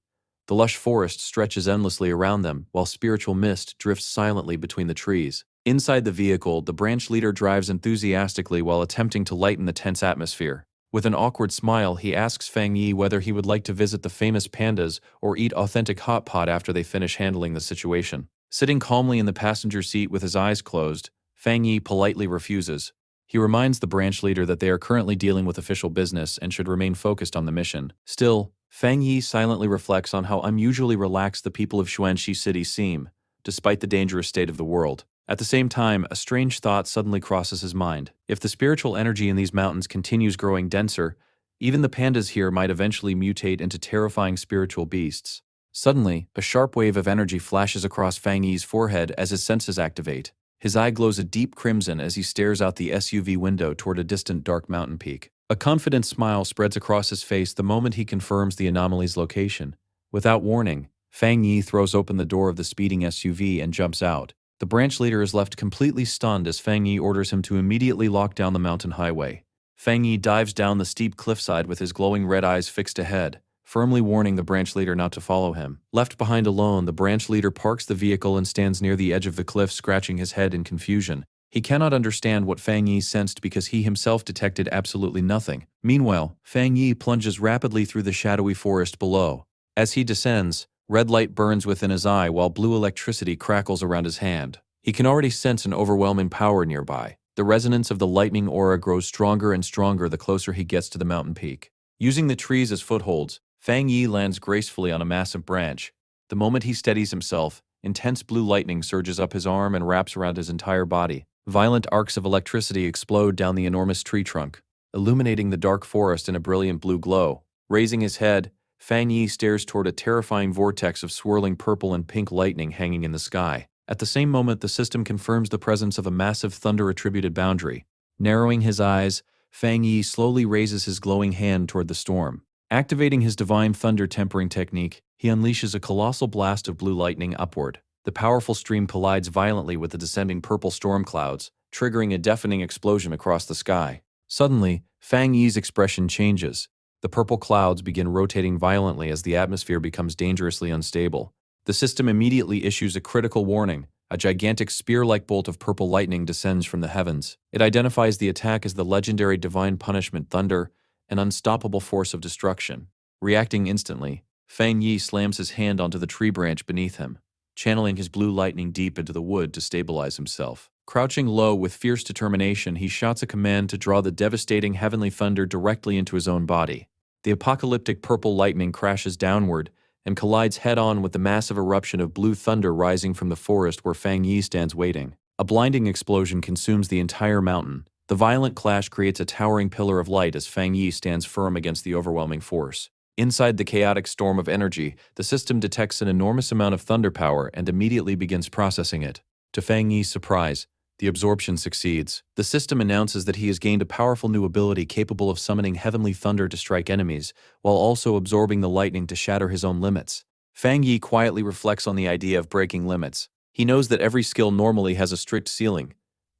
The lush forest stretches endlessly around them, while spiritual mist drifts silently between the trees. Inside the vehicle, the branch leader drives enthusiastically while attempting to lighten the tense atmosphere. With an awkward smile, he asks Fang Yi whether he would like to visit the famous pandas or eat authentic hot pot after they finish handling the situation. Sitting calmly in the passenger seat with his eyes closed, Fang Yi politely refuses. He reminds the branch leader that they are currently dealing with official business and should remain focused on the mission. Still, Fang Yi silently reflects on how unusually relaxed the people of Xuanxi City seem, despite the dangerous state of the world. At the same time, a strange thought suddenly crosses his mind. If the spiritual energy in these mountains continues growing denser, even the pandas here might eventually mutate into terrifying spiritual beasts. Suddenly, a sharp wave of energy flashes across Fang Yi's forehead as his senses activate. His eye glows a deep crimson as he stares out the SUV window toward a distant dark mountain peak. A confident smile spreads across his face the moment he confirms the anomaly's location. Without warning, Fang Yi throws open the door of the speeding SUV and jumps out. The branch leader is left completely stunned as Fang Yi orders him to immediately lock down the mountain highway. Fang Yi dives down the steep cliffside with his glowing red eyes fixed ahead, firmly warning the branch leader not to follow him. Left behind alone, the branch leader parks the vehicle and stands near the edge of the cliff, scratching his head in confusion. He cannot understand what Fang Yi sensed because he himself detected absolutely nothing. Meanwhile, Fang Yi plunges rapidly through the shadowy forest below. As he descends, red light burns within his eye while blue electricity crackles around his hand. He can already sense an overwhelming power nearby. The resonance of the lightning aura grows stronger and stronger the closer he gets to the mountain peak. Using the trees as footholds, Fang Yi lands gracefully on a massive branch. The moment he steadies himself, intense blue lightning surges up his arm and wraps around his entire body. Violent arcs of electricity explode down the enormous tree trunk, illuminating the dark forest in a brilliant blue glow. Raising his head, Fang Yi stares toward a terrifying vortex of swirling purple and pink lightning hanging in the sky. At the same moment, the system confirms the presence of a massive thunder-attributed boundary. Narrowing his eyes, Fang Yi slowly raises his glowing hand toward the storm. Activating his divine thunder tempering technique, he unleashes a colossal blast of blue lightning upward. The powerful stream collides violently with the descending purple storm clouds, triggering a deafening explosion across the sky. Suddenly, Fang Yi's expression changes. The purple clouds begin rotating violently as the atmosphere becomes dangerously unstable. The system immediately issues a critical warning. A gigantic spear-like bolt of purple lightning descends from the heavens. It identifies the attack as the legendary divine punishment thunder, an unstoppable force of destruction. Reacting instantly, Fang Yi slams his hand onto the tree branch beneath him, channeling his blue lightning deep into the wood to stabilize himself. Crouching low with fierce determination, he shouts a command to draw the devastating heavenly thunder directly into his own body. The apocalyptic purple lightning crashes downward and collides head-on with the massive eruption of blue thunder rising from the forest where Fang Yi stands waiting. A blinding explosion consumes the entire mountain. The violent clash creates a towering pillar of light as Fang Yi stands firm against the overwhelming force. Inside the chaotic storm of energy, the system detects an enormous amount of thunder power and immediately begins processing it. To Fang Yi's surprise, the absorption succeeds. The system announces that he has gained a powerful new ability capable of summoning heavenly thunder to strike enemies, while also absorbing the lightning to shatter his own limits. Fang Yi quietly reflects on the idea of breaking limits. He knows that every skill normally has a strict ceiling.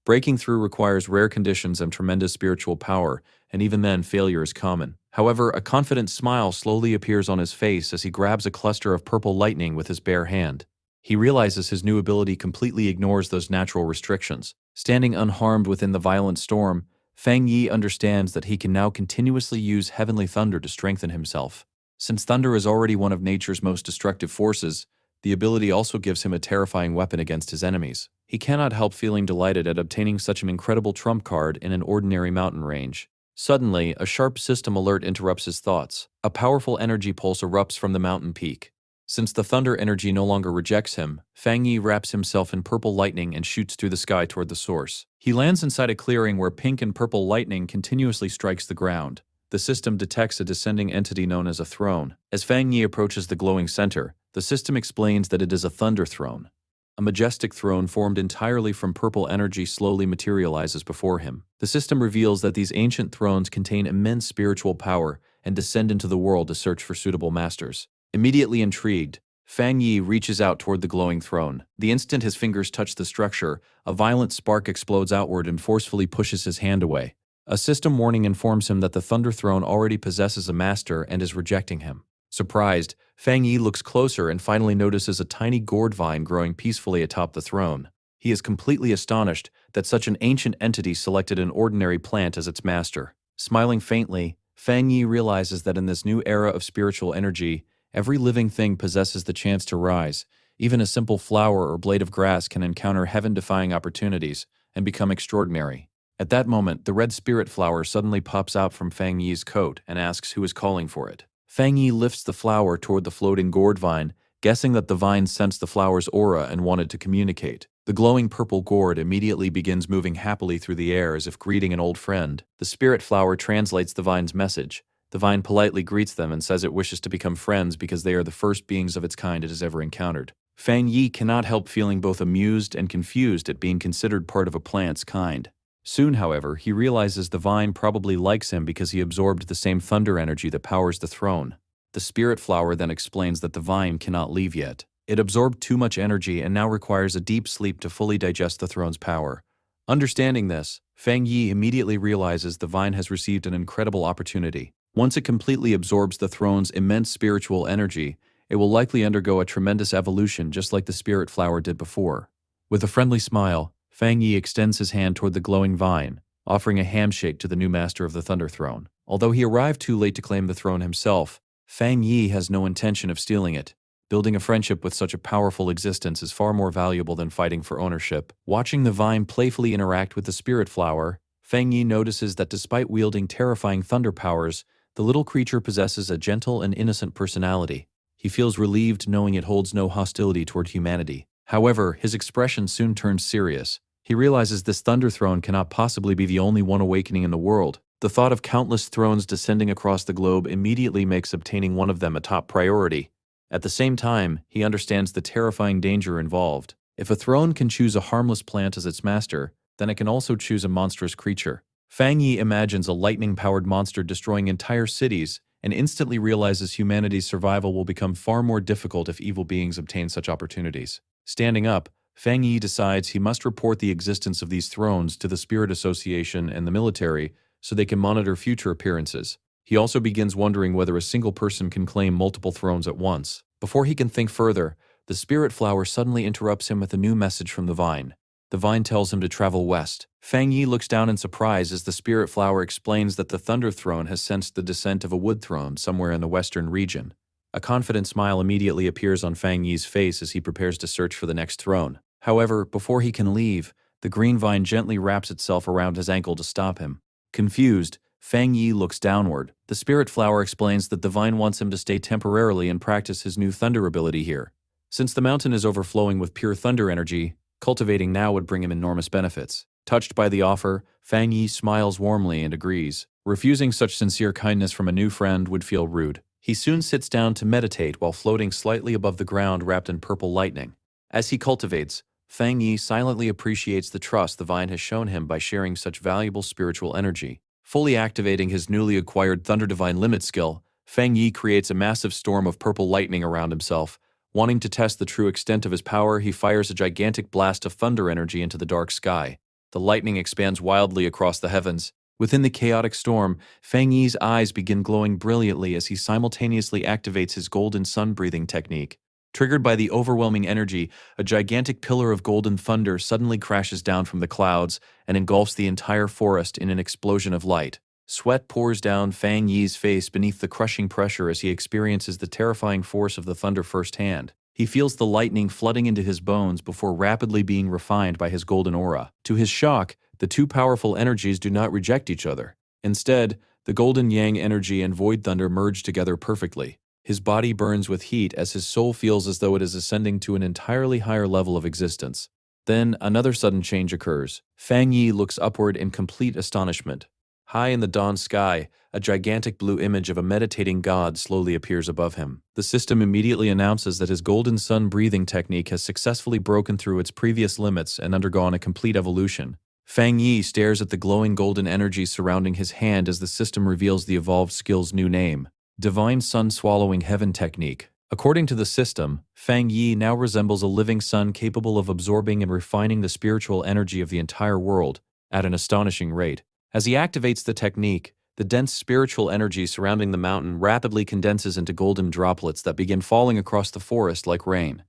Breaking through requires rare conditions and tremendous spiritual power, and even then failure is common. However, a confident smile slowly appears on his face as he grabs a cluster of purple lightning with his bare hand. He realizes his new ability completely ignores those natural restrictions. Standing unharmed within the violent storm, Fang Yi understands that he can now continuously use heavenly thunder to strengthen himself. Since thunder is already one of nature's most destructive forces, the ability also gives him a terrifying weapon against his enemies. He cannot help feeling delighted at obtaining such an incredible trump card in an ordinary mountain range. Suddenly, a sharp system alert interrupts his thoughts. A powerful energy pulse erupts from the mountain peak. Since the thunder energy no longer rejects him, Fang Yi wraps himself in purple lightning and shoots through the sky toward the source. He lands inside a clearing where pink and purple lightning continuously strikes the ground. The system detects a descending entity known as a throne. As Fang Yi approaches the glowing center, the system explains that it is a thunder throne. A majestic throne formed entirely from purple energy slowly materializes before him. The system reveals that these ancient thrones contain immense spiritual power and descend into the world to search for suitable masters. Immediately intrigued, Fang Yi reaches out toward the glowing throne. The instant his fingers touch the structure, a violent spark explodes outward and forcefully pushes his hand away. A system warning informs him that the Thunder Throne already possesses a master and is rejecting him. Surprised, Fang Yi looks closer and finally notices a tiny gourd vine growing peacefully atop the throne. He is completely astonished that such an ancient entity selected an ordinary plant as its master. Smiling faintly, Fang Yi realizes that in this new era of spiritual energy, every living thing possesses the chance to rise. Even a simple flower or blade of grass can encounter heaven-defying opportunities and become extraordinary. At that moment, the red spirit flower suddenly pops out from Fang Yi's coat and asks who is calling for it. Fang Yi lifts the flower toward the floating gourd vine, guessing that the vine sensed the flower's aura and wanted to communicate. The glowing purple gourd immediately begins moving happily through the air as if greeting an old friend. The spirit flower translates the vine's message. The vine politely greets them and says it wishes to become friends because they are the first beings of its kind it has ever encountered. Fang Yi cannot help feeling both amused and confused at being considered part of a plant's kind. Soon, however, he realizes the vine probably likes him because he absorbed the same thunder energy that powers the throne. The spirit flower then explains that the vine cannot leave yet. It absorbed too much energy and now requires a deep sleep to fully digest the throne's power. Understanding this, Fang Yi immediately realizes the vine has received an incredible opportunity. Once it completely absorbs the throne's immense spiritual energy, it will likely undergo a tremendous evolution just like the spirit flower did before. With a friendly smile, Fang Yi extends his hand toward the glowing vine, offering a handshake to the new master of the Thunder Throne. Although he arrived too late to claim the throne himself, Fang Yi has no intention of stealing it. Building a friendship with such a powerful existence is far more valuable than fighting for ownership. Watching the vine playfully interact with the spirit flower, Fang Yi notices that despite wielding terrifying thunder powers, the little creature possesses a gentle and innocent personality. He feels relieved knowing it holds no hostility toward humanity. However, his expression soon turns serious. He realizes this Thunder Throne cannot possibly be the only one awakening in the world. The thought of countless thrones descending across the globe immediately makes obtaining one of them a top priority. At the same time, he understands the terrifying danger involved. If a throne can choose a harmless plant as its master, then it can also choose a monstrous creature. Fang Yi imagines a lightning-powered monster destroying entire cities and instantly realizes humanity's survival will become far more difficult if evil beings obtain such opportunities. Standing up, Fang Yi decides he must report the existence of these thrones to the Spirit Association and the military so they can monitor future appearances. He also begins wondering whether a single person can claim multiple thrones at once. Before he can think further, the spirit flower suddenly interrupts him with a new message from the vine. The vine tells him to travel west. Fang Yi looks down in surprise as the spirit flower explains that the Thunder Throne has sensed the descent of a wood throne somewhere in the western region. A confident smile immediately appears on Fang Yi's face as he prepares to search for the next throne. However, before he can leave, the green vine gently wraps itself around his ankle to stop him. Confused, Fang Yi looks downward. The spirit flower explains that the vine wants him to stay temporarily and practice his new thunder ability here. Since the mountain is overflowing with pure thunder energy, cultivating now would bring him enormous benefits. Touched by the offer, Fang Yi smiles warmly and agrees. Refusing such sincere kindness from a new friend would feel rude. He soon sits down to meditate while floating slightly above the ground wrapped in purple lightning. As he cultivates, Fang Yi silently appreciates the trust the vine has shown him by sharing such valuable spiritual energy. Fully activating his newly acquired Thunder Divine Limit skill, Fang Yi creates a massive storm of purple lightning around himself. Wanting to test the true extent of his power, he fires a gigantic blast of thunder energy into the dark sky. The lightning expands wildly across the heavens. Within the chaotic storm, Fang Yi's eyes begin glowing brilliantly as he simultaneously activates his golden sun-breathing technique. Triggered by the overwhelming energy, a gigantic pillar of golden thunder suddenly crashes down from the clouds and engulfs the entire forest in an explosion of light. Sweat pours down Fang Yi's face beneath the crushing pressure as he experiences the terrifying force of the thunder firsthand. He feels the lightning flooding into his bones before rapidly being refined by his golden aura. To his shock, the two powerful energies do not reject each other. Instead, the golden yang energy and void thunder merge together perfectly. His body burns with heat as his soul feels as though it is ascending to an entirely higher level of existence. Then, another sudden change occurs. Fang Yi looks upward in complete astonishment. High in the dawn sky, a gigantic blue image of a meditating god slowly appears above him. The system immediately announces that his golden sun breathing technique has successfully broken through its previous limits and undergone a complete evolution. Fang Yi stares at the glowing golden energy surrounding his hand as the system reveals the evolved skill's new name. Divine Sun Swallowing Heaven Technique. According to the system, Fang Yi now resembles a living sun capable of absorbing and refining the spiritual energy of the entire world at an astonishing rate. As he activates the technique, the dense spiritual energy surrounding the mountain rapidly condenses into golden droplets that begin falling across the forest like rain.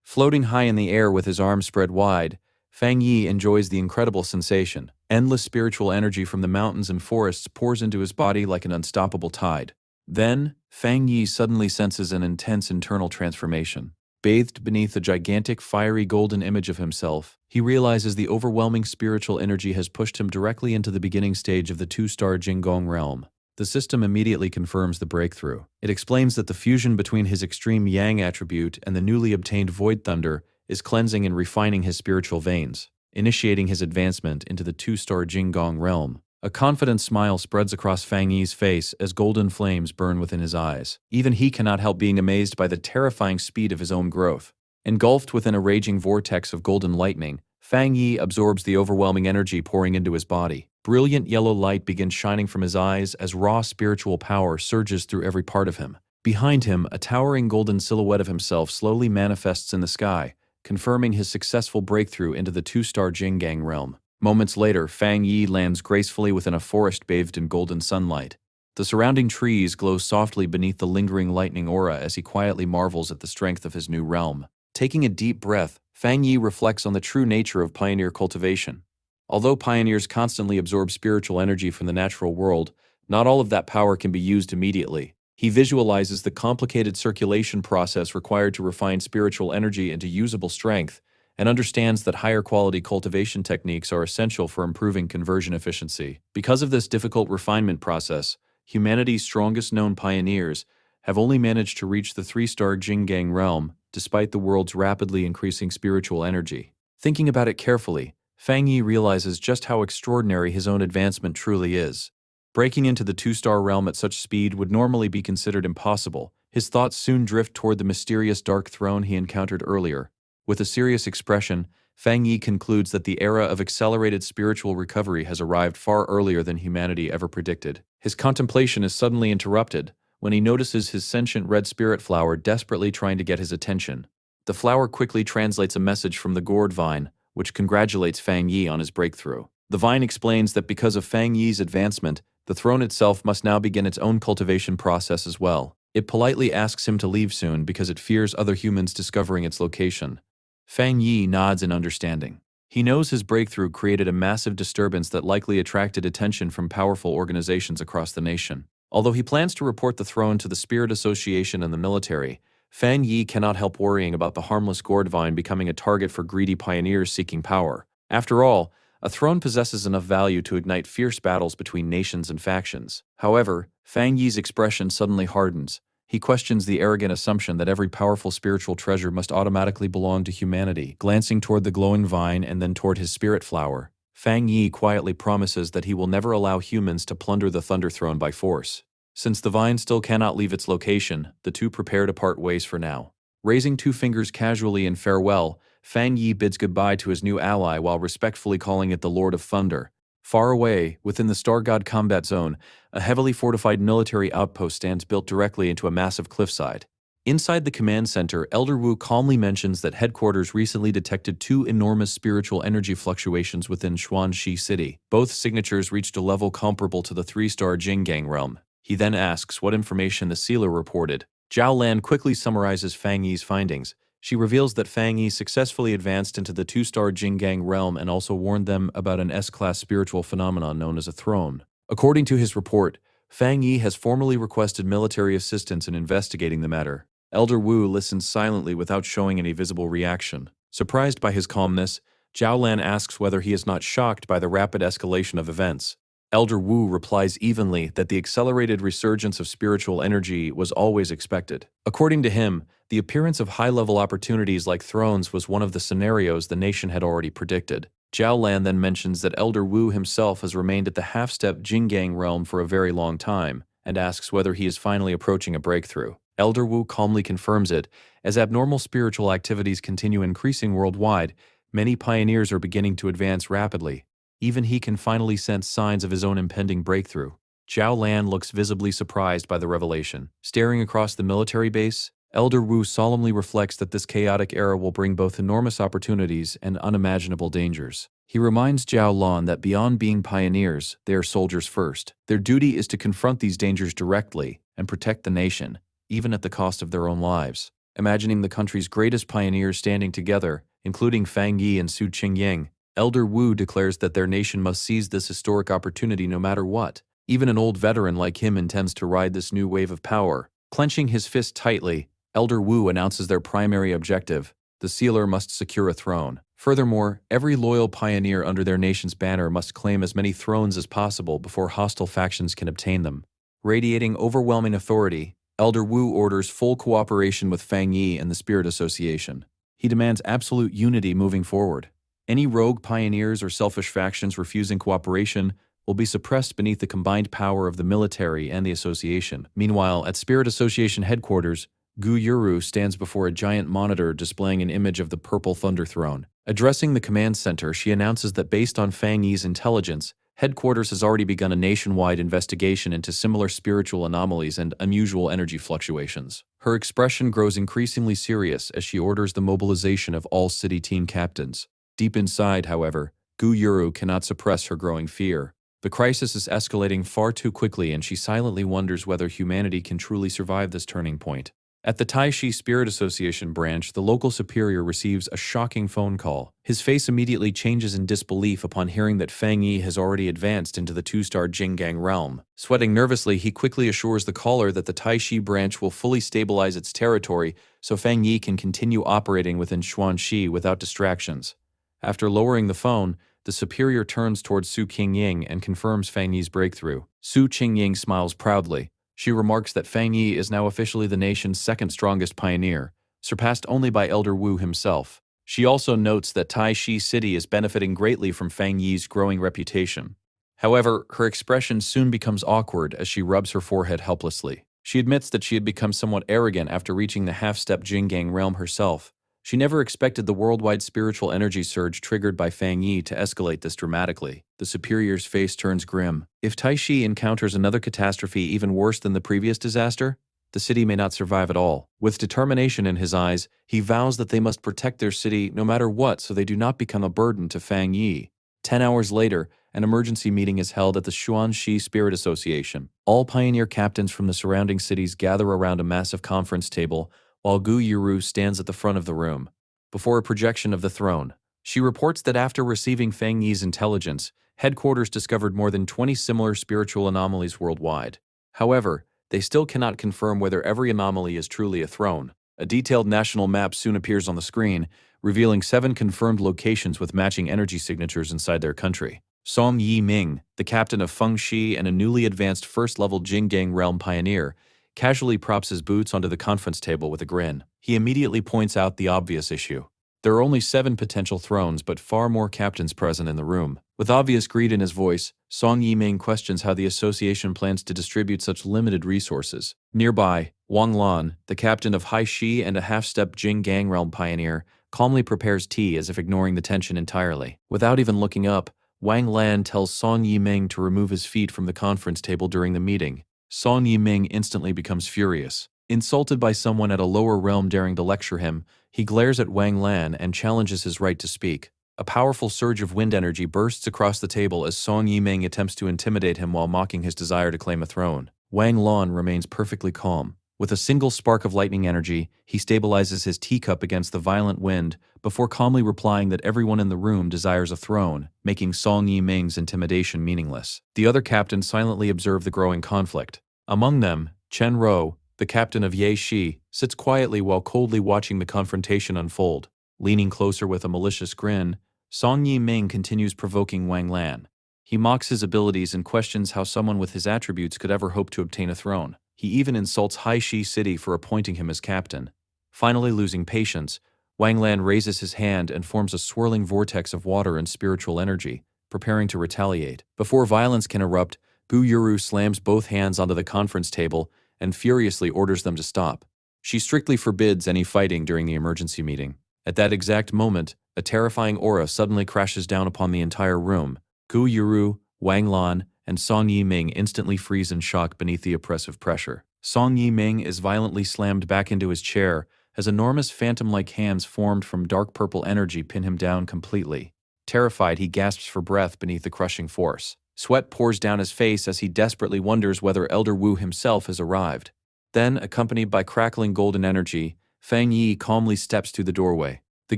Floating high in the air with his arms spread wide, Fang Yi enjoys the incredible sensation. Endless spiritual energy from the mountains and forests pours into his body like an unstoppable tide. Then, Fang Yi suddenly senses an intense internal transformation. Bathed beneath a gigantic, fiery golden image of himself, he realizes the overwhelming spiritual energy has pushed him directly into the beginning stage of the two-star Jinggong realm. The system immediately confirms the breakthrough. It explains that the fusion between his extreme Yang attribute and the newly obtained Void Thunder is cleansing and refining his spiritual veins, initiating his advancement into the two-star Jinggong realm. A confident smile spreads across Fang Yi's face as golden flames burn within his eyes. Even he cannot help being amazed by the terrifying speed of his own growth. Engulfed within a raging vortex of golden lightning, Fang Yi absorbs the overwhelming energy pouring into his body. Brilliant yellow light begins shining from his eyes as raw spiritual power surges through every part of him. Behind him, a towering golden silhouette of himself slowly manifests in the sky, confirming his successful breakthrough into the two-star Jinggang realm. Moments later, Fang Yi lands gracefully within a forest bathed in golden sunlight. The surrounding trees glow softly beneath the lingering lightning aura as he quietly marvels at the strength of his new realm. Taking a deep breath, Fang Yi reflects on the true nature of pioneer cultivation. Although pioneers constantly absorb spiritual energy from the natural world, not all of that power can be used immediately. He visualizes the complicated circulation process required to refine spiritual energy into usable strength, and understands that higher quality cultivation techniques are essential for improving conversion efficiency. Because of this difficult refinement process, humanity's strongest known pioneers have only managed to reach the three-star Jinggang realm, despite the world's rapidly increasing spiritual energy. Thinking about it carefully, Fang Yi realizes just how extraordinary his own advancement truly is. Breaking into the two-star realm at such speed would normally be considered impossible. His thoughts soon drift toward the mysterious dark throne he encountered earlier. With a serious expression, Fang Yi concludes that the era of accelerated spiritual recovery has arrived far earlier than humanity ever predicted. His contemplation is suddenly interrupted when he notices his sentient red spirit flower desperately trying to get his attention. The flower quickly translates a message from the gourd vine, which congratulates Fang Yi on his breakthrough. The vine explains that because of Fang Yi's advancement, the throne itself must now begin its own cultivation process as well. It politely asks him to leave soon because it fears other humans discovering its location. Fang Yi nods in understanding. He knows his breakthrough created a massive disturbance that likely attracted attention from powerful organizations across the nation. Although he plans to report the throne to the Spirit Association and the military, Fang Yi cannot help worrying about the harmless gourd vine becoming a target for greedy pioneers seeking power. After all, a throne possesses enough value to ignite fierce battles between nations and factions. However, Fang Yi's expression suddenly hardens. He questions the arrogant assumption that every powerful spiritual treasure must automatically belong to humanity. Glancing toward the glowing vine and then toward his spirit flower, Fang Yi quietly promises that he will never allow humans to plunder the Thunder Throne by force. Since the vine still cannot leave its location, the two prepare to part ways for now. Raising two fingers casually in farewell, Fang Yi bids goodbye to his new ally while respectfully calling it the Lord of Thunder. Far away, within the Star God combat zone, a heavily fortified military outpost stands built directly into a massive cliffside. Inside the command center, Elder Wu calmly mentions that headquarters recently detected two enormous spiritual energy fluctuations within Xuanxi City. Both signatures reached a level comparable to the three-star Jinggang realm. He then asks what information the sealer reported. Zhao Lan quickly summarizes Fang Yi's findings. She reveals that Fang Yi successfully advanced into the two-star Jinggang realm and also warned them about an S-class spiritual phenomenon known as a throne. According to his report, Fang Yi has formally requested military assistance in investigating the matter. Elder Wu listens silently without showing any visible reaction. Surprised by his calmness, Zhao Lan asks whether he is not shocked by the rapid escalation of events. Elder Wu replies evenly that the accelerated resurgence of spiritual energy was always expected. According to him, the appearance of high-level opportunities like thrones was one of the scenarios the nation had already predicted. Zhao Lan then mentions that Elder Wu himself has remained at the half-step Jinggang realm for a very long time, and asks whether he is finally approaching a breakthrough. Elder Wu calmly confirms it. As abnormal spiritual activities continue increasing worldwide, many pioneers are beginning to advance rapidly. Even he can finally sense signs of his own impending breakthrough. Zhao Lan looks visibly surprised by the revelation. Staring across the military base, Elder Wu solemnly reflects that this chaotic era will bring both enormous opportunities and unimaginable dangers. He reminds Zhao Lan that beyond being pioneers, they are soldiers first. Their duty is to confront these dangers directly and protect the nation, even at the cost of their own lives. Imagining the country's greatest pioneers standing together, including Fang Yi and Su Qingying. Elder Wu declares that their nation must seize this historic opportunity no matter what. Even an old veteran like him intends to ride this new wave of power. Clenching his fist tightly, Elder Wu announces their primary objective: the sealer must secure a throne. Furthermore, every loyal pioneer under their nation's banner must claim as many thrones as possible before hostile factions can obtain them. Radiating overwhelming authority, Elder Wu orders full cooperation with Fang Yi and the Spirit Association. He demands absolute unity moving forward. Any rogue pioneers or selfish factions refusing cooperation will be suppressed beneath the combined power of the military and the association. Meanwhile, at Spirit Association headquarters, Gu Yuru stands before a giant monitor displaying an image of the Purple Thunder Throne. Addressing the command center, she announces that based on Fang Yi's intelligence, headquarters has already begun a nationwide investigation into similar spiritual anomalies and unusual energy fluctuations. Her expression grows increasingly serious as she orders the mobilization of all city team captains. Deep inside, however, Gu Yuru cannot suppress her growing fear. The crisis is escalating far too quickly, and she silently wonders whether humanity can truly survive this turning point. At the Taishi Spirit Association branch, the local superior receives a shocking phone call. His face immediately changes in disbelief upon hearing that Fang Yi has already advanced into the 2-star Jinggang realm. Sweating nervously, he quickly assures the caller that the Taishi branch will fully stabilize its territory so Fang Yi can continue operating within Xuanxi without distractions. After lowering the phone, the superior turns towards Su Qingying and confirms Fang Yi's breakthrough. Su Qingying smiles proudly. She remarks that Fang Yi is now officially the nation's second strongest pioneer, surpassed only by Elder Wu himself. She also notes that Taishi City is benefiting greatly from Fang Yi's growing reputation. However, her expression soon becomes awkward as she rubs her forehead helplessly. She admits that she had become somewhat arrogant after reaching the half-step Jinggang realm herself. She never expected the worldwide spiritual energy surge triggered by Fang Yi to escalate this dramatically. The superior's face turns grim. If Taishi encounters another catastrophe even worse than the previous disaster, the city may not survive at all. With determination in his eyes, he vows that they must protect their city no matter what so they do not become a burden to Fang Yi. 10 hours later, an emergency meeting is held at the Xuanxi Spirit Association. All pioneer captains from the surrounding cities gather around a massive conference table while Gu Yuru stands at the front of the room, before a projection of the throne. She reports that after receiving Fang Yi's intelligence, headquarters discovered more than 20 similar spiritual anomalies worldwide. However, they still cannot confirm whether every anomaly is truly a throne. A detailed national map soon appears on the screen, revealing 7 confirmed locations with matching energy signatures inside their country. Song Yi Ming, the captain of Fengxi and a newly advanced first-level Jinggang realm pioneer, casually props his boots onto the conference table with a grin. He immediately points out the obvious issue. There are only 7 potential thrones, but far more captains present in the room. With obvious greed in his voice, Song Yiming questions how the association plans to distribute such limited resources. Nearby, Wang Lan, the captain of Haishi and a half-step Jinggang realm pioneer, calmly prepares tea as if ignoring the tension entirely. Without even looking up, Wang Lan tells Song Yiming to remove his feet from the conference table during the meeting. Song Yiming instantly becomes furious. Insulted by someone at a lower realm daring to lecture him, he glares at Wang Lan and challenges his right to speak. A powerful surge of wind energy bursts across the table as Song Yiming attempts to intimidate him while mocking his desire to claim a throne. Wang Lan remains perfectly calm. With a single spark of lightning energy, he stabilizes his teacup against the violent wind before calmly replying that everyone in the room desires a throne, making Song Yiming's intimidation meaningless. The other captains silently observe the growing conflict. Among them, Chen Rou, the captain of Ye Shi, sits quietly while coldly watching the confrontation unfold. Leaning closer with a malicious grin, Song Yiming continues provoking Wang Lan. He mocks his abilities and questions how someone with his attributes could ever hope to obtain a throne. He even insults Haishi City for appointing him as captain. Finally losing patience, Wang Lan raises his hand and forms a swirling vortex of water and spiritual energy, preparing to retaliate. Before violence can erupt, Gu Yuru slams both hands onto the conference table and furiously orders them to stop. She strictly forbids any fighting during the emergency meeting. At that exact moment, a terrifying aura suddenly crashes down upon the entire room. Gu Yuru, Wang Lan, and Song Yiming instantly freeze in shock beneath the oppressive pressure. Song Yiming is violently slammed back into his chair as enormous phantom-like hands formed from dark purple energy pin him down completely. Terrified, he gasps for breath beneath the crushing force. Sweat pours down his face as he desperately wonders whether Elder Wu himself has arrived. Then, accompanied by crackling golden energy, Fang Yi calmly steps through the doorway. The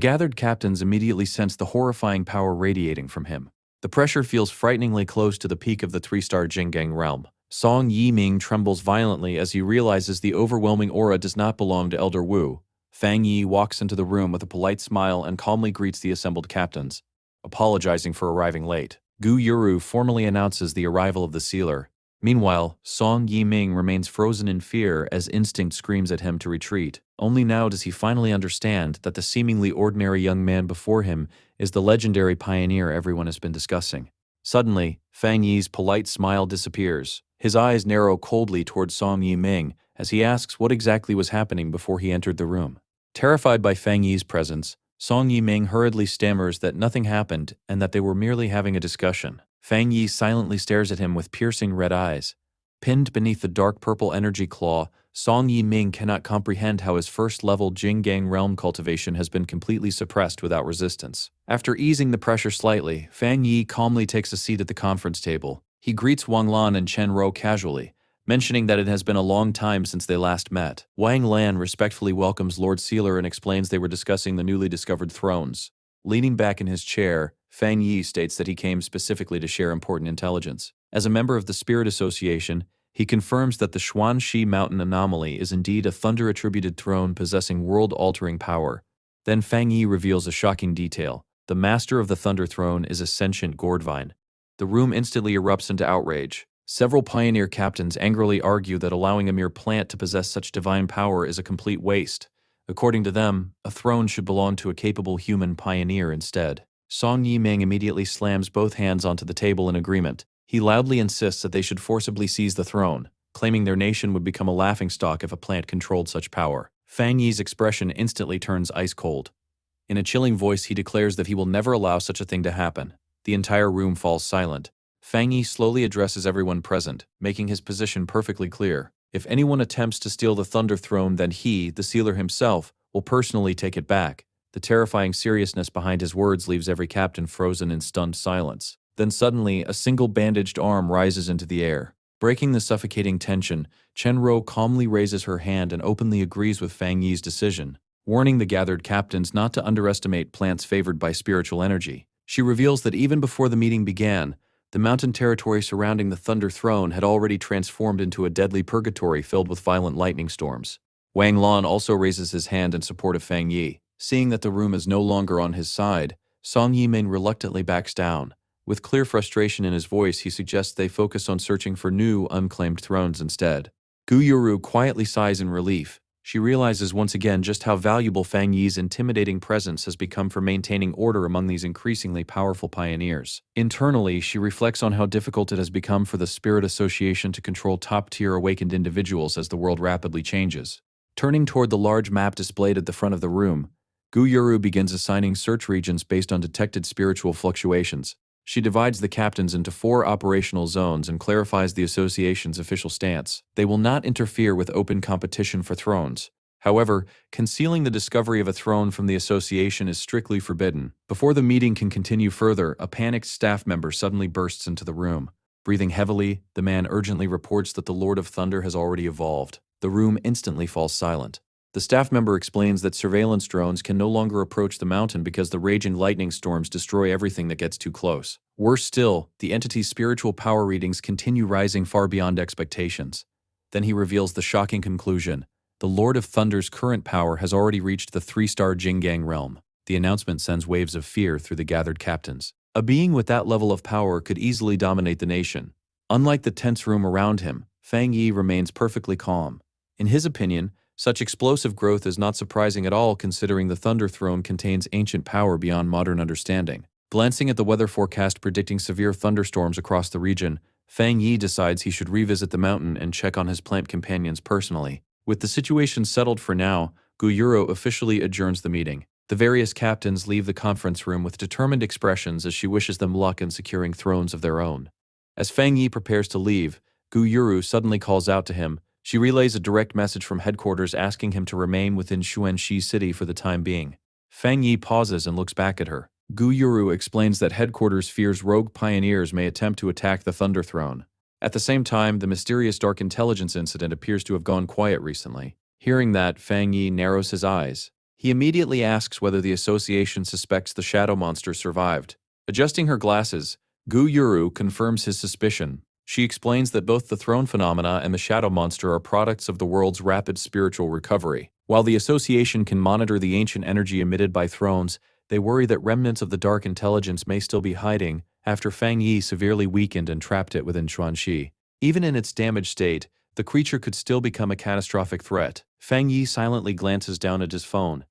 gathered captains immediately sense the horrifying power radiating from him. The pressure feels frighteningly close to the peak of the three-star Jinggang realm. Song Yiming trembles violently as he realizes the overwhelming aura does not belong to Elder Wu. Fang Yi walks into the room with a polite smile and calmly greets the assembled captains, apologizing for arriving late. Gu Yuru formally announces the arrival of the sealer. Meanwhile, Song Yiming remains frozen in fear as instinct screams at him to retreat. Only now does he finally understand that the seemingly ordinary young man before him is the legendary pioneer everyone has been discussing. Suddenly, Fang Yi's polite smile disappears. His eyes narrow coldly towards Song Yiming as he asks what exactly was happening before he entered the room. Terrified by Fang Yi's presence, Song Yiming hurriedly stammers that nothing happened and that they were merely having a discussion. Fang Yi silently stares at him with piercing red eyes. Pinned beneath the dark purple energy claw, Song Yiming cannot comprehend how his first-level Jinggang realm cultivation has been completely suppressed without resistance. After easing the pressure slightly, Fang Yi calmly takes a seat at the conference table. He greets Wang Lan and Chen Rou casually, mentioning that it has been a long time since they last met. Wang Lan respectfully welcomes Lord Sealer and explains they were discussing the newly discovered thrones. Leaning back in his chair, Fang Yi states that he came specifically to share important intelligence. As a member of the Spirit Association, he confirms that the Xuanxi Mountain anomaly is indeed a thunder-attributed throne possessing world-altering power. Then Fang Yi reveals a shocking detail. The master of the Thunder Throne is a sentient gourdvine. The room instantly erupts into outrage. Several pioneer captains angrily argue that allowing a mere plant to possess such divine power is a complete waste. According to them, a throne should belong to a capable human pioneer instead. Song Yiming immediately slams both hands onto the table in agreement. He loudly insists that they should forcibly seize the throne, claiming their nation would become a laughingstock if a plant controlled such power. Fang Yi's expression instantly turns ice cold. In a chilling voice, he declares that he will never allow such a thing to happen. The entire room falls silent. Fang Yi slowly addresses everyone present, making his position perfectly clear. If anyone attempts to steal the Thunder Throne, then he, the sealer himself, will personally take it back. The terrifying seriousness behind his words leaves every captain frozen in stunned silence. Then suddenly, a single bandaged arm rises into the air. Breaking the suffocating tension, Chen Rou calmly raises her hand and openly agrees with Fang Yi's decision, warning the gathered captains not to underestimate plants favored by spiritual energy. She reveals that even before the meeting began, the mountain territory surrounding the Thunder Throne had already transformed into a deadly purgatory filled with violent lightning storms. Wang Lan also raises his hand in support of Fang Yi. Seeing that the room is no longer on his side, Song Yiming reluctantly backs down. With clear frustration in his voice, he suggests they focus on searching for new, unclaimed thrones instead. Gu Yuru quietly sighs in relief. She realizes once again just how valuable Fang Yi's intimidating presence has become for maintaining order among these increasingly powerful pioneers. Internally, she reflects on how difficult it has become for the Spirit Association to control top-tier awakened individuals as the world rapidly changes. Turning toward the large map displayed at the front of the room, Gu Yuru begins assigning search regions based on detected spiritual fluctuations. She divides the captains into 4 operational zones and clarifies the association's official stance. They will not interfere with open competition for thrones. However, concealing the discovery of a throne from the association is strictly forbidden. Before the meeting can continue further, a panicked staff member suddenly bursts into the room. Breathing heavily, the man urgently reports that the Lord of Thunder has already evolved. The room instantly falls silent. The staff member explains that surveillance drones can no longer approach the mountain because the raging lightning storms destroy everything that gets too close. Worse still, the entity's spiritual power readings continue rising far beyond expectations. Then he reveals the shocking conclusion. The Lord of Thunder's current power has already reached the 3-star Jinggang realm. The announcement sends waves of fear through the gathered captains. A being with that level of power could easily dominate the nation. Unlike the tense room around him, Fang Yi remains perfectly calm. In his opinion, such explosive growth is not surprising at all considering the Thunder Throne contains ancient power beyond modern understanding. Glancing at the weather forecast predicting severe thunderstorms across the region, Fang Yi decides he should revisit the mountain and check on his plant companions personally. With the situation settled for now, Gu Yuro officially adjourns the meeting. The various captains leave the conference room with determined expressions as she wishes them luck in securing thrones of their own. As Fang Yi prepares to leave, Gu Yuru suddenly calls out to him. She relays a direct message from headquarters asking him to remain within Xuanxi City for the time being. Fang Yi pauses and looks back at her. Gu Yuru explains that headquarters fears rogue pioneers may attempt to attack the Thunder Throne. At the same time, the mysterious dark intelligence incident appears to have gone quiet recently. Hearing that, Fang Yi narrows his eyes. He immediately asks whether the association suspects the shadow monster survived. Adjusting her glasses, Gu Yuru confirms his suspicion. She explains that both the throne phenomena and the shadow monster are products of the world's rapid spiritual recovery. While the association can monitor the ancient energy emitted by thrones, they worry that remnants of the dark intelligence may still be hiding after Fang Yi severely weakened and trapped it within Xuanxi. Even in its damaged state, the creature could still become a catastrophic threat. Fang Yi silently glances down at his phone.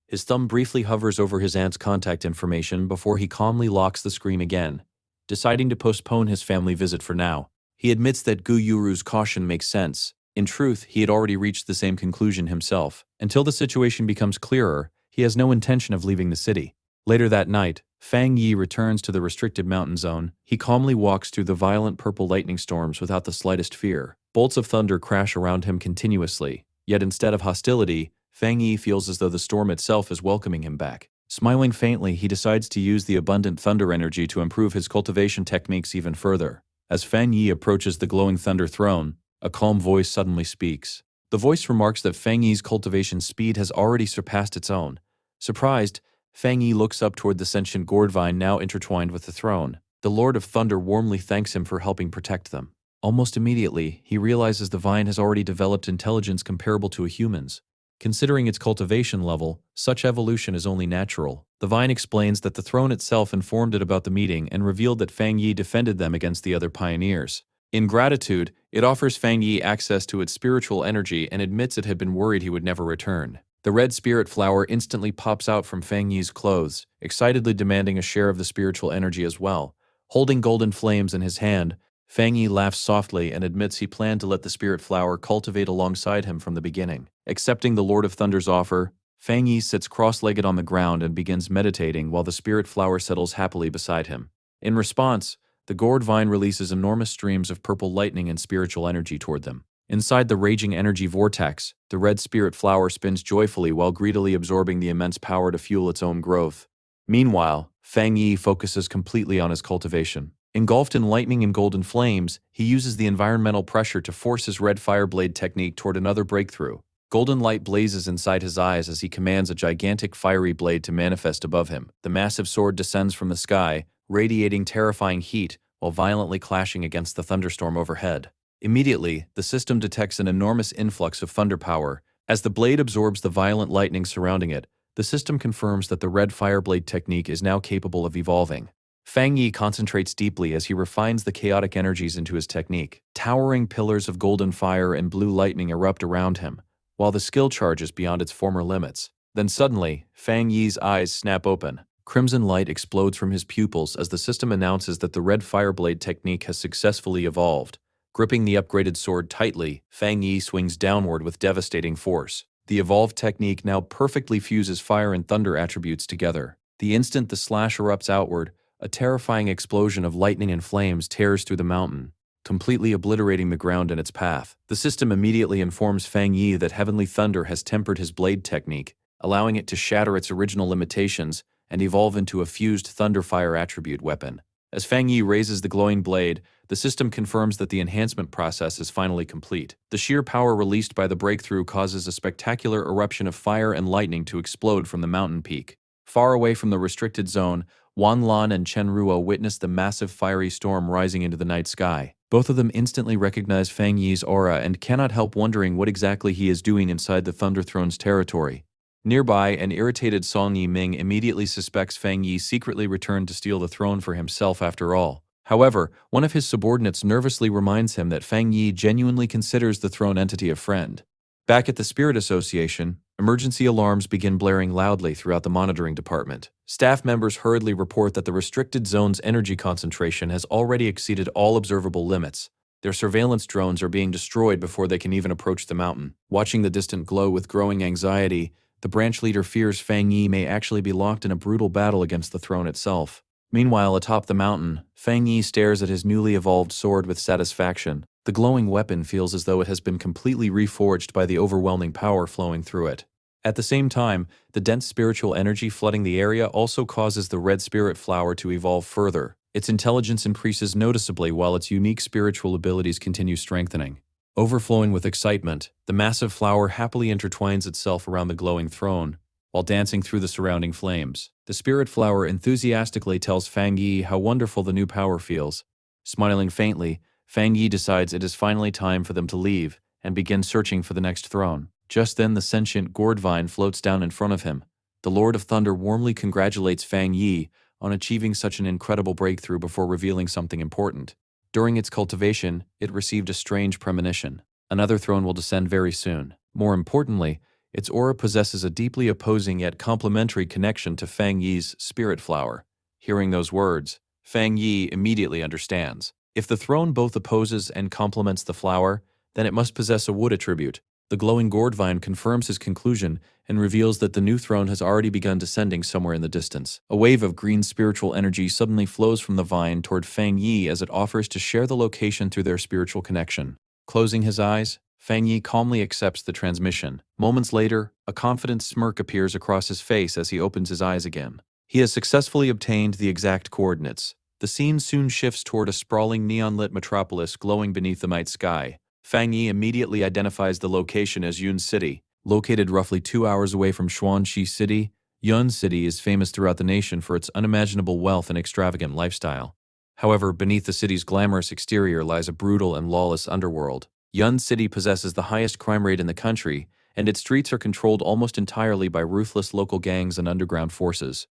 His thumb briefly hovers over his aunt's contact information before he calmly locks the screen again, deciding to postpone his family visit for now. He admits that Gu Yuru's caution makes sense. In truth, he had already reached the same conclusion himself. Until the situation becomes clearer, he has no intention of leaving the city. Later that night, Fang Yi returns to the restricted mountain zone. He calmly walks through the violent purple lightning storms without the slightest fear. Bolts of thunder crash around him continuously, yet instead of hostility, Fang Yi feels as though the storm itself is welcoming him back. Smiling faintly, he decides to use the abundant thunder energy to improve his cultivation techniques even further. As Fang Yi approaches the glowing thunder throne, a calm voice suddenly speaks. The voice remarks that Fang Yi's cultivation speed has already surpassed its own. Surprised, Fang Yi looks up toward the sentient gourd vine now intertwined with the throne. The Lord of Thunder warmly thanks him for helping protect them. Almost immediately, he realizes the vine has already developed intelligence comparable to a human's. Considering its cultivation level, such evolution is only natural. The vine explains that the throne itself informed it about the meeting and revealed that Fang Yi defended them against the other pioneers. In gratitude, it offers Fang Yi access to its spiritual energy and admits it had been worried he would never return. The red spirit flower instantly pops out from Fang Yi's clothes, excitedly demanding a share of the spiritual energy as well. Holding golden flames in his hand, Fang Yi laughs softly and admits he planned to let the spirit flower cultivate alongside him from the beginning. Accepting the Lord of Thunder's offer, Fang Yi sits cross-legged on the ground and begins meditating while the spirit flower settles happily beside him. In response, the gourd vine releases enormous streams of purple lightning and spiritual energy toward them. Inside the raging energy vortex, the red spirit flower spins joyfully while greedily absorbing the immense power to fuel its own growth. Meanwhile, Fang Yi focuses completely on his cultivation. Engulfed in lightning and golden flames, he uses the environmental pressure to force his red fire blade technique toward another breakthrough. Golden light blazes inside his eyes as he commands a gigantic fiery blade to manifest above him. The massive sword descends from the sky, radiating terrifying heat while violently clashing against the thunderstorm overhead. Immediately, the system detects an enormous influx of thunder power. As the blade absorbs the violent lightning surrounding it, the system confirms that the red fire blade technique is now capable of evolving. Fang Yi concentrates deeply as he refines the chaotic energies into his technique. Towering pillars of golden fire and blue lightning erupt around him, while the skill charges beyond its former limits. Then suddenly, Fang Yi's eyes snap open. Crimson light explodes from his pupils as the system announces that the red fireblade technique has successfully evolved. Gripping the upgraded sword tightly, Fang Yi swings downward with devastating force. The evolved technique now perfectly fuses fire and thunder attributes together. The instant the slash erupts outward, a terrifying explosion of lightning and flames tears through the mountain, completely obliterating the ground in its path. The system immediately informs Fang Yi that heavenly thunder has tempered his blade technique, allowing it to shatter its original limitations and evolve into a fused thunderfire attribute weapon. As Fang Yi raises the glowing blade, the system confirms that the enhancement process is finally complete. The sheer power released by the breakthrough causes a spectacular eruption of fire and lightning to explode from the mountain peak. Far away from the restricted zone, Wan Lan and Chen Ruo witness the massive fiery storm rising into the night sky. Both of them instantly recognize Fang Yi's aura and cannot help wondering what exactly he is doing inside the Thunder Throne's territory. Nearby, an irritated Song Yiming immediately suspects Fang Yi secretly returned to steal the throne for himself after all. However, one of his subordinates nervously reminds him that Fang Yi genuinely considers the throne entity a friend. Back at the Spirit Association, emergency alarms begin blaring loudly throughout the monitoring department. Staff members hurriedly report that the restricted zone's energy concentration has already exceeded all observable limits. Their surveillance drones are being destroyed before they can even approach the mountain. Watching the distant glow with growing anxiety, the branch leader fears Fang Yi may actually be locked in a brutal battle against the throne itself. Meanwhile, atop the mountain, Fang Yi stares at his newly evolved sword with satisfaction. The glowing weapon feels as though it has been completely reforged by the overwhelming power flowing through it. At the same time, the dense spiritual energy flooding the area also causes the red spirit flower to evolve further. Its intelligence increases noticeably while its unique spiritual abilities continue strengthening. Overflowing with excitement, the massive flower happily intertwines itself around the glowing throne, while dancing through the surrounding flames. The spirit flower enthusiastically tells Fang Yi how wonderful the new power feels. Smiling faintly, Fang Yi decides it is finally time for them to leave and begin searching for the next throne. Just then the sentient gourd vine floats down in front of him. The Lord of Thunder warmly congratulates Fang Yi on achieving such an incredible breakthrough before revealing something important. During its cultivation, it received a strange premonition. Another throne will descend very soon. More importantly, its aura possesses a deeply opposing yet complementary connection to Fang Yi's spirit flower. Hearing those words, Fang Yi immediately understands. If the throne both opposes and complements the flower, then it must possess a wood attribute. The glowing gourd vine confirms his conclusion and reveals that the new throne has already begun descending somewhere in the distance. A wave of green spiritual energy suddenly flows from the vine toward Fang Yi as it offers to share the location through their spiritual connection. Closing his eyes, Fang Yi calmly accepts the transmission. Moments later, a confident smirk appears across his face as he opens his eyes again. He has successfully obtained the exact coordinates. The scene soon shifts toward a sprawling neon-lit metropolis glowing beneath the night sky. Fang Yi immediately identifies the location as Yun City. Located roughly 2 hours away from Xuanxi City, Yun City is famous throughout the nation for its unimaginable wealth and extravagant lifestyle. However, beneath the city's glamorous exterior lies a brutal and lawless underworld. Yun City possesses the highest crime rate in the country, and its streets are controlled almost entirely by ruthless local gangs and underground forces.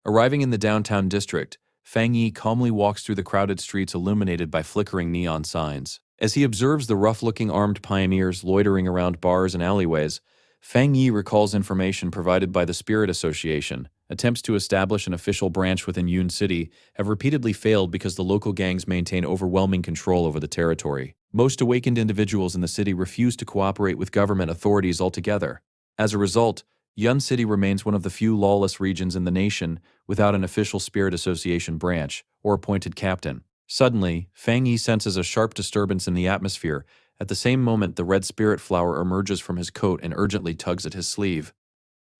Arriving in the downtown district, Fang Yi calmly walks through the crowded streets illuminated by flickering neon signs. As he observes the rough-looking armed pioneers loitering around bars and alleyways, Fang Yi recalls information provided by the Spirit Association. Attempts to establish an official branch within Yun City have repeatedly failed because the local gangs maintain overwhelming control over the territory. Most awakened individuals in the city refuse to cooperate with government authorities altogether. As a result, Yun City remains one of the few lawless regions in the nation without an official Spirit Association branch or appointed captain. Suddenly, Fang Yi senses a sharp disturbance in the atmosphere. At the same moment, the red spirit flower emerges from his coat and urgently tugs at his sleeve.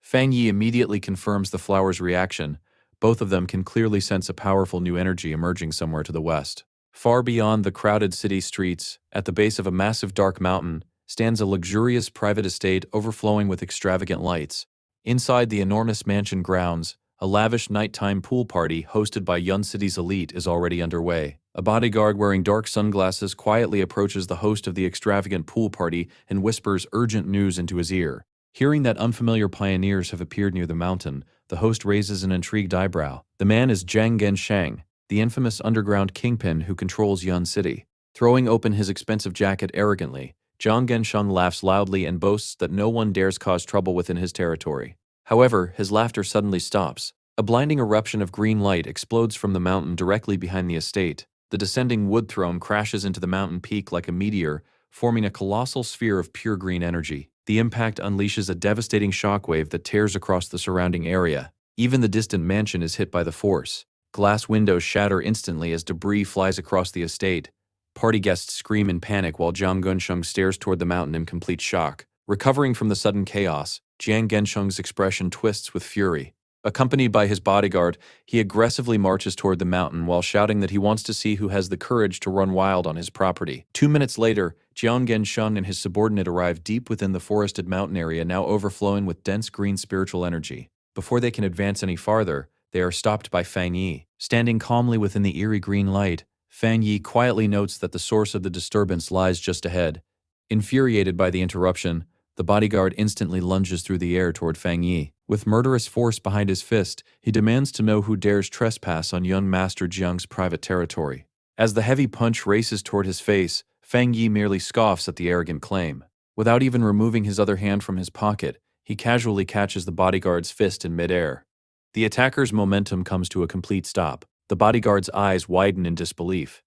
Fang Yi immediately confirms the flower's reaction. Both of them can clearly sense a powerful new energy emerging somewhere to the west. Far beyond the crowded city streets, at the base of a massive dark mountain, stands a luxurious private estate overflowing with extravagant lights. Inside the enormous mansion grounds, a lavish nighttime pool party hosted by Yun City's elite is already underway. A bodyguard wearing dark sunglasses quietly approaches the host of the extravagant pool party and whispers urgent news into his ear. Hearing that unfamiliar pioneers have appeared near the mountain, the host raises an intrigued eyebrow. The man is Zhang Gensheng, the infamous underground kingpin who controls Yun City. Throwing open his expensive jacket arrogantly, Zhang Gensheng laughs loudly and boasts that no one dares cause trouble within his territory. However, his laughter suddenly stops. A blinding eruption of green light explodes from the mountain directly behind the estate. The descending wood throne crashes into the mountain peak like a meteor, forming a colossal sphere of pure green energy. The impact unleashes a devastating shockwave that tears across the surrounding area. Even the distant mansion is hit by the force. Glass windows shatter instantly as debris flies across the estate. Party guests scream in panic while Zhang Gensheng stares toward the mountain in complete shock. Recovering from the sudden chaos, Jiang Gensheng's expression twists with fury. Accompanied by his bodyguard, he aggressively marches toward the mountain while shouting that he wants to see who has the courage to run wild on his property. 2 minutes later, Jiang Gensheng and his subordinate arrive deep within the forested mountain area now overflowing with dense green spiritual energy. Before they can advance any farther, they are stopped by Fang Yi. Standing calmly within the eerie green light, Fang Yi quietly notes that the source of the disturbance lies just ahead. Infuriated by the interruption, the bodyguard instantly lunges through the air toward Fang Yi. With murderous force behind his fist, he demands to know who dares trespass on young Master Jiang's private territory. As the heavy punch races toward his face, Fang Yi merely scoffs at the arrogant claim. Without even removing his other hand from his pocket, he casually catches the bodyguard's fist in midair. The attacker's momentum comes to a complete stop. The bodyguard's eyes widen in disbelief.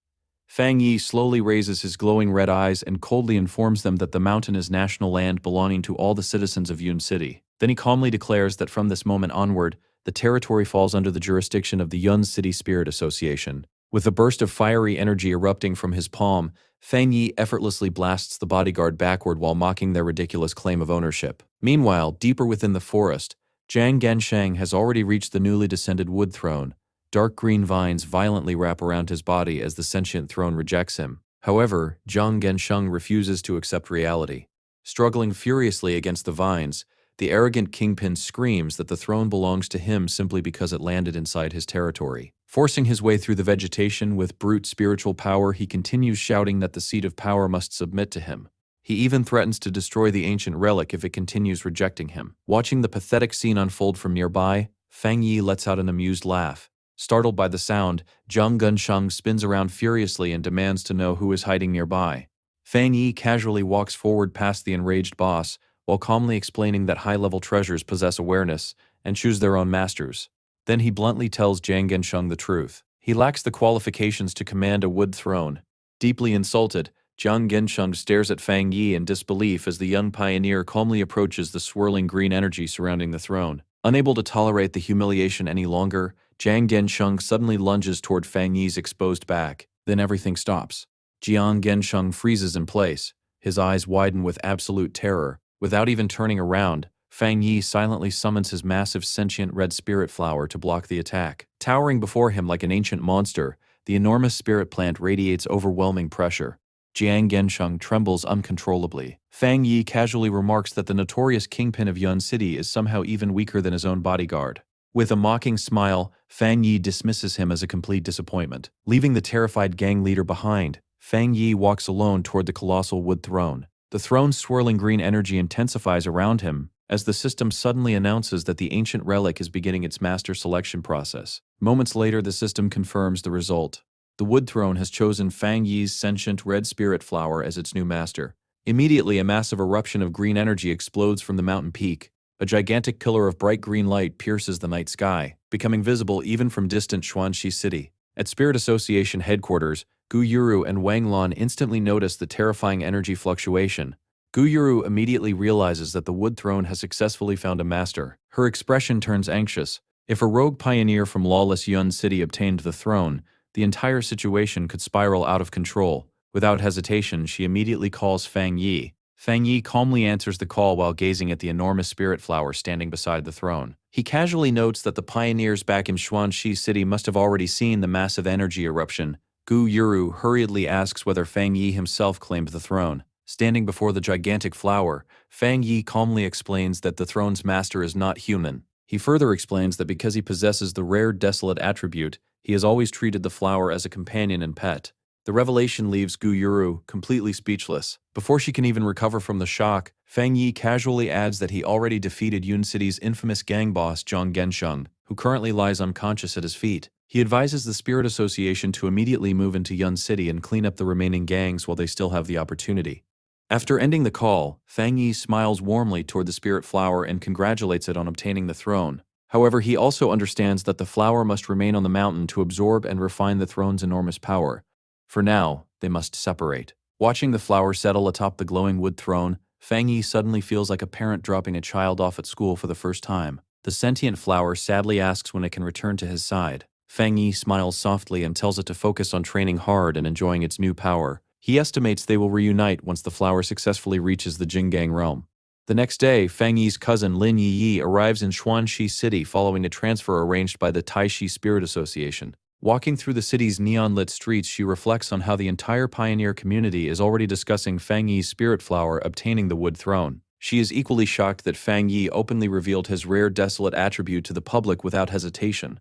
Fang Yi slowly raises his glowing red eyes and coldly informs them that the mountain is national land belonging to all the citizens of Yun City. Then he calmly declares that from this moment onward, the territory falls under the jurisdiction of the Yun City Spirit Association. With a burst of fiery energy erupting from his palm, Fang Yi effortlessly blasts the bodyguard backward while mocking their ridiculous claim of ownership. Meanwhile, deeper within the forest, Zhang Gensheng has already reached the newly descended wood throne. Dark green vines violently wrap around his body as the sentient throne rejects him. However, Zhang Gensheng refuses to accept reality. Struggling furiously against the vines, The arrogant kingpin screams that the throne belongs to him simply because it landed inside his territory. Forcing his way through the vegetation with brute spiritual power, he continues shouting that the seat of power must submit to him. He even threatens to destroy the ancient relic if it continues rejecting him. Watching the pathetic scene unfold from nearby, Fang Yi lets out an amused laugh. Startled by the sound, Zhang Gensheng spins around furiously and demands to know who is hiding nearby. Fang Yi casually walks forward past the enraged boss, while calmly explaining that high-level treasures possess awareness and choose their own masters. Then he bluntly tells Zhang Gensheng the truth. He lacks the qualifications to command a wood throne. Deeply insulted, Zhang Gensheng stares at Fang Yi in disbelief as the young pioneer calmly approaches the swirling green energy surrounding the throne. Unable to tolerate the humiliation any longer, Zhang Gensheng suddenly lunges toward Fang Yi's exposed back. Then everything stops. Jiang Gensheng freezes in place. His eyes widen with absolute terror. Without even turning around, Fang Yi silently summons his massive sentient red spirit flower to block the attack. Towering before him like an ancient monster, the enormous spirit plant radiates overwhelming pressure. Jiang Gensheng trembles uncontrollably. Fang Yi casually remarks that the notorious kingpin of Yun City is somehow even weaker than his own bodyguard. With a mocking smile, Fang Yi dismisses him as a complete disappointment. Leaving the terrified gang leader behind, Fang Yi walks alone toward the colossal wood throne. The throne's swirling green energy intensifies around him as the system suddenly announces that the ancient relic is beginning its master selection process. Moments later, the system confirms the result. The wood throne has chosen Fang Yi's sentient red spirit flower as its new master. Immediately, a massive eruption of green energy explodes from the mountain peak. A gigantic pillar of bright green light pierces the night sky, becoming visible even from distant Xuanxi City. At Spirit Association headquarters, Gu Yuru and Wang Lan instantly notice the terrifying energy fluctuation. Gu Yuru immediately realizes that the wood throne has successfully found a master. Her expression turns anxious. If a rogue pioneer from lawless Yun City obtained the throne, the entire situation could spiral out of control. Without hesitation, she immediately calls Fang Yi. Fang Yi calmly answers the call while gazing at the enormous spirit flower standing beside the throne. He casually notes that the pioneers back in Xuanxi City must have already seen the massive energy eruption. Gu Yuru hurriedly asks whether Fang Yi himself claimed the throne. Standing before the gigantic flower, Fang Yi calmly explains that the throne's master is not human. He further explains that because he possesses the rare desolate attribute, he has always treated the flower as a companion and pet. The revelation leaves Gu Yuru completely speechless. Before she can even recover from the shock, Fang Yi casually adds that he already defeated Yun City's infamous gang boss Zhang Gensheng, who currently lies unconscious at his feet. He advises the Spirit Association to immediately move into Yun City and clean up the remaining gangs while they still have the opportunity. After ending the call, Fang Yi smiles warmly toward the spirit flower and congratulates it on obtaining the throne. However, he also understands that the flower must remain on the mountain to absorb and refine the throne's enormous power. For now, they must separate. Watching the flower settle atop the glowing wood throne, Fang Yi suddenly feels like a parent dropping a child off at school for the first time. The sentient flower sadly asks when it can return to his side. Fang Yi smiles softly and tells it to focus on training hard and enjoying its new power. He estimates they will reunite once the flower successfully reaches the Jinggang realm. The next day, Fang Yi's cousin Lin Yi arrives in Xuanxi City following a transfer arranged by the Taishi Spirit Association. Walking through the city's neon-lit streets, she reflects on how the entire pioneer community is already discussing Fang Yi's spirit flower obtaining the wood throne. She is equally shocked that Fang Yi openly revealed his rare desolate attribute to the public without hesitation.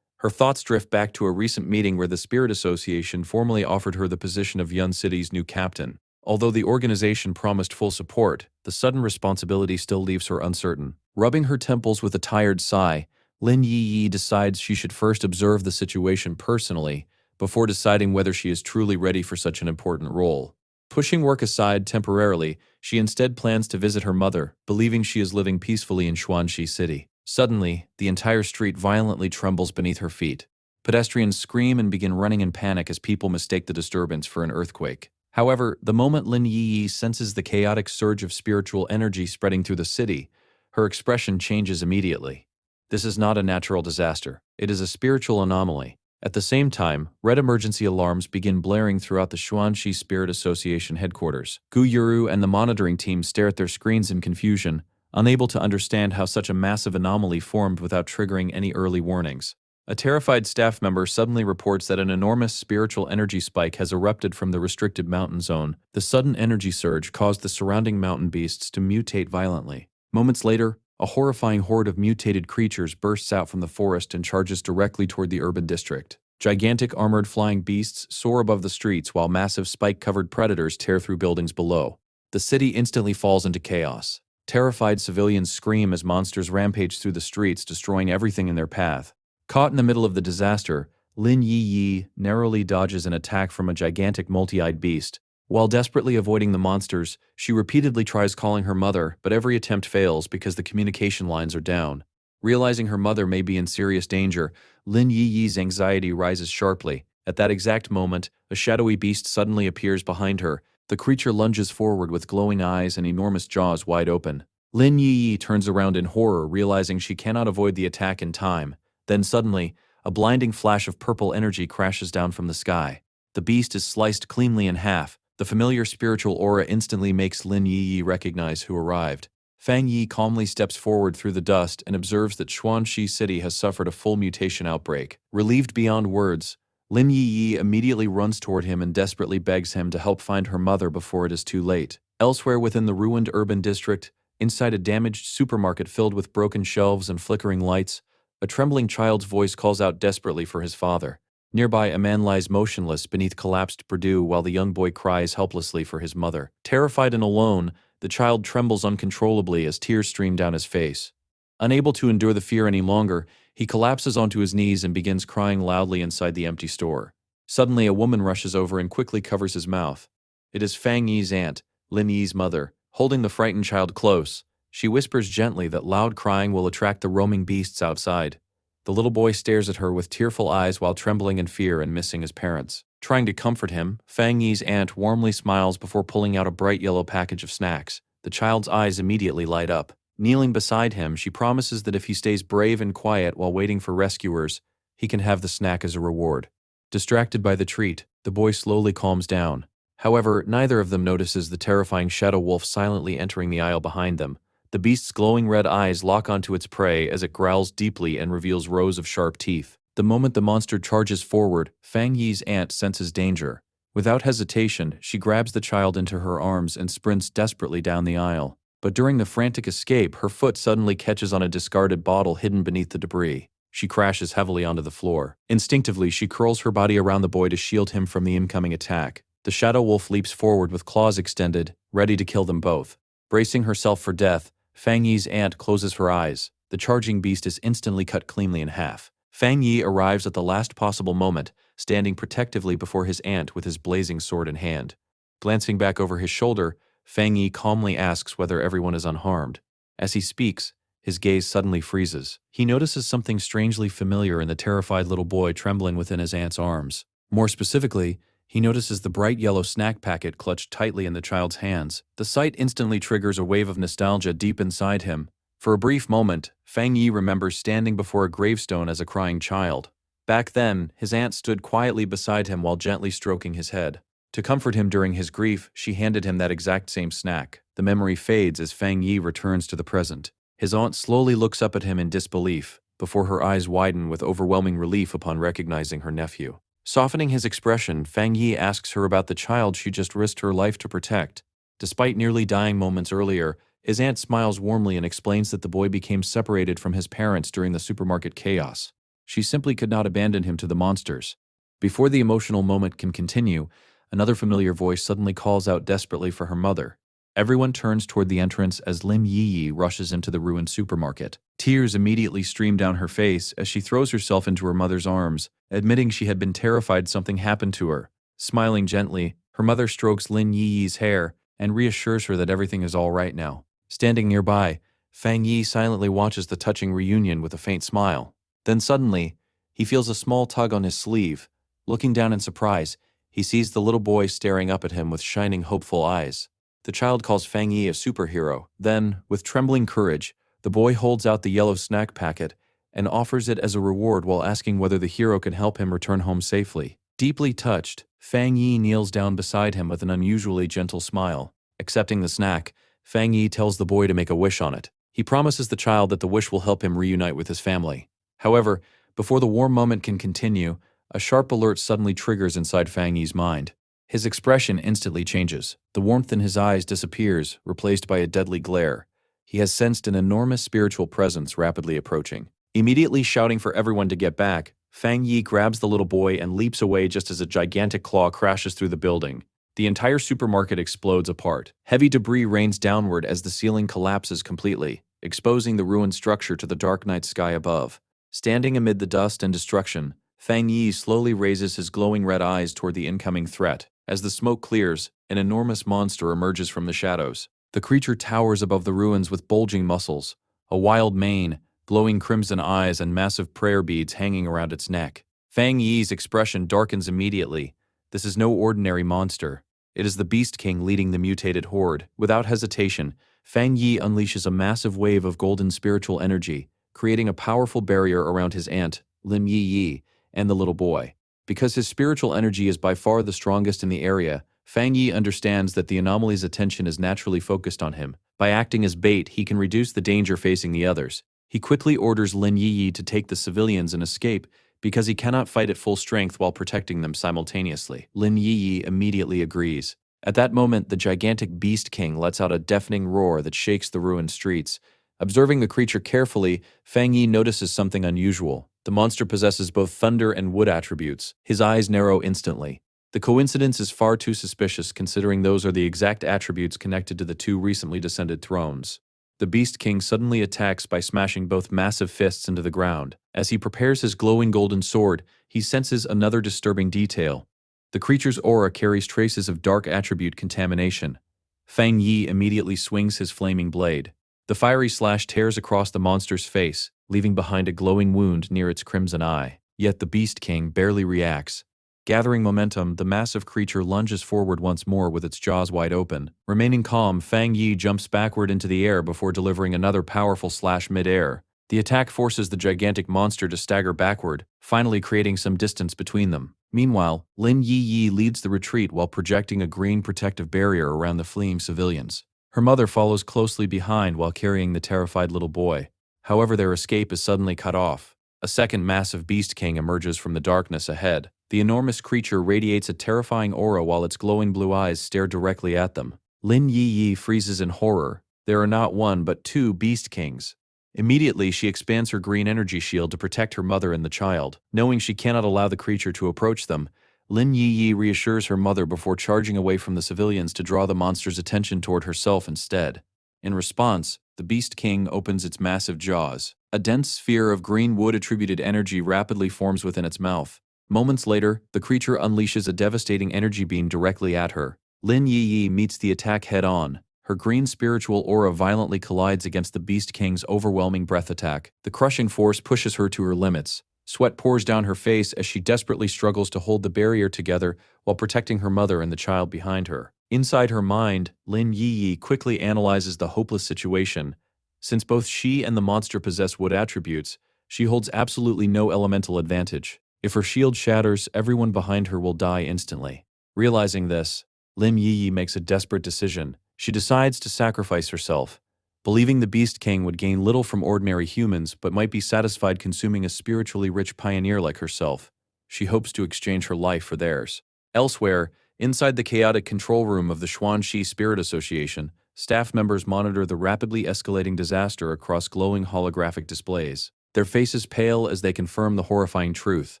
Her thoughts drift back to a recent meeting where the Spirit Association formally offered her the position of Yun City's new captain. Although the organization promised full support, the sudden responsibility still leaves her uncertain. Rubbing her temples with a tired sigh, Lin Yi decides she should first observe the situation personally before deciding whether she is truly ready for such an important role. Pushing work aside temporarily, she instead plans to visit her mother, believing she is living peacefully in Xuanxi City. Suddenly, the entire street violently trembles beneath her feet. Pedestrians scream and begin running in panic as people mistake the disturbance for an earthquake. However, the moment Lin Yi senses the chaotic surge of spiritual energy spreading through the city, her expression changes immediately. This is not a natural disaster. It is a spiritual anomaly. At the same time, red emergency alarms begin blaring throughout the Xuanxi Spirit Association headquarters. Gu Yuru and the monitoring team stare at their screens in confusion, unable to understand how such a massive anomaly formed without triggering any early warnings. A terrified staff member suddenly reports that an enormous spiritual energy spike has erupted from the restricted mountain zone. The sudden energy surge caused the surrounding mountain beasts to mutate violently. Moments later, A horrifying horde of mutated creatures bursts out from the forest and charges directly toward the urban district. Gigantic armored flying beasts soar above the streets while massive spike-covered predators tear through buildings below. The city instantly falls into chaos. Terrified civilians scream as monsters rampage through the streets, destroying everything in their path. Caught in the middle of the disaster, Lin Yi narrowly dodges an attack from a gigantic multi-eyed beast. While desperately avoiding the monsters, she repeatedly tries calling her mother, but every attempt fails because the communication lines are down. Realizing her mother may be in serious danger, Lin Yi's anxiety rises sharply. At that exact moment, a shadowy beast suddenly appears behind her. The creature lunges forward with glowing eyes and enormous jaws wide open. Lin Yi turns around in horror, realizing she cannot avoid the attack in time. Then suddenly, a blinding flash of purple energy crashes down from the sky. The beast is sliced cleanly in half. The familiar spiritual aura instantly makes Lin Yi recognize who arrived. Fang Yi calmly steps forward through the dust and observes that Xuanxi City has suffered a full mutation outbreak. Relieved beyond words, Lin Yi immediately runs toward him and desperately begs him to help find her mother before it is too late. Elsewhere within the ruined urban district, inside a damaged supermarket filled with broken shelves and flickering lights, a trembling child's voice calls out desperately for his father. Nearby, a man lies motionless beneath collapsed Purdue while the young boy cries helplessly for his mother. Terrified and alone, the child trembles uncontrollably as tears stream down his face. Unable to endure the fear any longer, he collapses onto his knees and begins crying loudly inside the empty store. Suddenly, a woman rushes over and quickly covers his mouth. It is Fang Yi's aunt, Lin Yi's mother. Holding the frightened child close, she whispers gently that loud crying will attract the roaming beasts outside. The little boy stares at her with tearful eyes while trembling in fear and missing his parents. Trying to comfort him, Fang Yi's aunt warmly smiles before pulling out a bright yellow package of snacks. The child's eyes immediately light up. Kneeling beside him, she promises that if he stays brave and quiet while waiting for rescuers, he can have the snack as a reward. Distracted by the treat, the boy slowly calms down. However, neither of them notices the terrifying shadow wolf silently entering the aisle behind them. The beast's glowing red eyes lock onto its prey as it growls deeply and reveals rows of sharp teeth. The moment the monster charges forward, Fang Yi's aunt senses danger. Without hesitation, she grabs the child into her arms and sprints desperately down the aisle. But during the frantic escape, her foot suddenly catches on a discarded bottle hidden beneath the debris. She crashes heavily onto the floor. Instinctively, she curls her body around the boy to shield him from the incoming attack. The shadow wolf leaps forward with claws extended, ready to kill them both. Bracing herself for death, Fang Yi's aunt closes her eyes. The charging beast is instantly cut cleanly in half. Fang Yi arrives at the last possible moment, standing protectively before his aunt with his blazing sword in hand. Glancing back over his shoulder, Fang Yi calmly asks whether everyone is unharmed. As he speaks, his gaze suddenly freezes. He notices something strangely familiar in the terrified little boy trembling within his aunt's arms. More specifically, he notices the bright yellow snack packet clutched tightly in the child's hands. The sight instantly triggers a wave of nostalgia deep inside him. For a brief moment, Fang Yi remembers standing before a gravestone as a crying child. Back then, his aunt stood quietly beside him while gently stroking his head. To comfort him during his grief, she handed him that exact same snack. The memory fades as Fang Yi returns to the present. His aunt slowly looks up at him in disbelief, before her eyes widen with overwhelming relief upon recognizing her nephew. Softening his expression, Fang Yi asks her about the child she just risked her life to protect. Despite nearly dying moments earlier, his aunt smiles warmly and explains that the boy became separated from his parents during the supermarket chaos. She simply could not abandon him to the monsters. Before the emotional moment can continue, another familiar voice suddenly calls out desperately for her mother. Everyone turns toward the entrance as Lin Yi rushes into the ruined supermarket. Tears immediately stream down her face as she throws herself into her mother's arms, admitting she had been terrified something happened to her. Smiling gently, her mother strokes Lin Yi's hair and reassures her that everything is all right now. Standing nearby, Fang Yi silently watches the touching reunion with a faint smile. Then suddenly, he feels a small tug on his sleeve. Looking down in surprise, he sees the little boy staring up at him with shining, hopeful eyes. The child calls Fang Yi a superhero. Then, with trembling courage, the boy holds out the yellow snack packet and offers it as a reward while asking whether the hero can help him return home safely. Deeply touched, Fang Yi kneels down beside him with an unusually gentle smile. Accepting the snack, Fang Yi tells the boy to make a wish on it. He promises the child that the wish will help him reunite with his family. However, before the warm moment can continue, a sharp alert suddenly triggers inside Fang Yi's mind. His expression instantly changes. The warmth in his eyes disappears, replaced by a deadly glare. He has sensed an enormous spiritual presence rapidly approaching. Immediately shouting for everyone to get back, Fang Yi grabs the little boy and leaps away just as a gigantic claw crashes through the building. The entire supermarket explodes apart. Heavy debris rains downward as the ceiling collapses completely, exposing the ruined structure to the dark night sky above. Standing amid the dust and destruction, Fang Yi slowly raises his glowing red eyes toward the incoming threat. As the smoke clears, an enormous monster emerges from the shadows. The creature towers above the ruins with bulging muscles, a wild mane, glowing crimson eyes, and massive prayer beads hanging around its neck. Fang Yi's expression darkens immediately. This is no ordinary monster. It is the Beast King leading the mutated horde. Without hesitation, Fang Yi unleashes a massive wave of golden spiritual energy, creating a powerful barrier around his aunt, Lim Yi Yi, and the little boy. Because his spiritual energy is by far the strongest in the area, Fang Yi understands that the anomaly's attention is naturally focused on him. By acting as bait, he can reduce the danger facing the others. He quickly orders Lin Yi to take the civilians and escape because he cannot fight at full strength while protecting them simultaneously. Lin Yi immediately agrees. At that moment, the gigantic Beast King lets out a deafening roar that shakes the ruined streets. Observing the creature carefully, Fang Yi notices something unusual. The monster possesses both thunder and wood attributes. His eyes narrow instantly. The coincidence is far too suspicious considering those are the exact attributes connected to the two recently descended thrones. The Beast King suddenly attacks by smashing both massive fists into the ground. As he prepares his glowing golden sword, he senses another disturbing detail. The creature's aura carries traces of dark attribute contamination. Fang Yi immediately swings his flaming blade. The fiery slash tears across the monster's face, leaving behind a glowing wound near its crimson eye. Yet the Beast King barely reacts. Gathering momentum, the massive creature lunges forward once more with its jaws wide open. Remaining calm, Fang Yi jumps backward into the air before delivering another powerful slash mid-air. The attack forces the gigantic monster to stagger backward, finally creating some distance between them. Meanwhile, Lin Yi leads the retreat while projecting a green protective barrier around the fleeing civilians. Her mother follows closely behind while carrying the terrified little boy. However, their escape is suddenly cut off. A second massive Beast King emerges from the darkness ahead. The enormous creature radiates a terrifying aura while its glowing blue eyes stare directly at them. Lin Yi freezes in horror. There are not one but two Beast Kings. Immediately, she expands her green energy shield to protect her mother and the child. Knowing she cannot allow the creature to approach them, Lin Yi reassures her mother before charging away from the civilians to draw the monster's attention toward herself instead. In response, the Beast King opens its massive jaws. A dense sphere of green wood-attributed energy rapidly forms within its mouth. Moments later, the creature unleashes a devastating energy beam directly at her. Lin Yi meets the attack head-on. Her green spiritual aura violently collides against the Beast King's overwhelming breath attack. The crushing force pushes her to her limits. Sweat pours down her face as she desperately struggles to hold the barrier together while protecting her mother and the child behind her. Inside her mind, Lin Yi quickly analyzes the hopeless situation. Since both she and the monster possess wood attributes, she holds absolutely no elemental advantage. If her shield shatters, everyone behind her will die instantly. Realizing this, Lim Yi makes a desperate decision. She decides to sacrifice herself. Believing the Beast King would gain little from ordinary humans but might be satisfied consuming a spiritually rich pioneer like herself, she hopes to exchange her life for theirs. Elsewhere, inside the chaotic control room of the Xuanxi Spirit Association, staff members monitor the rapidly escalating disaster across glowing holographic displays. Their faces pale as they confirm the horrifying truth.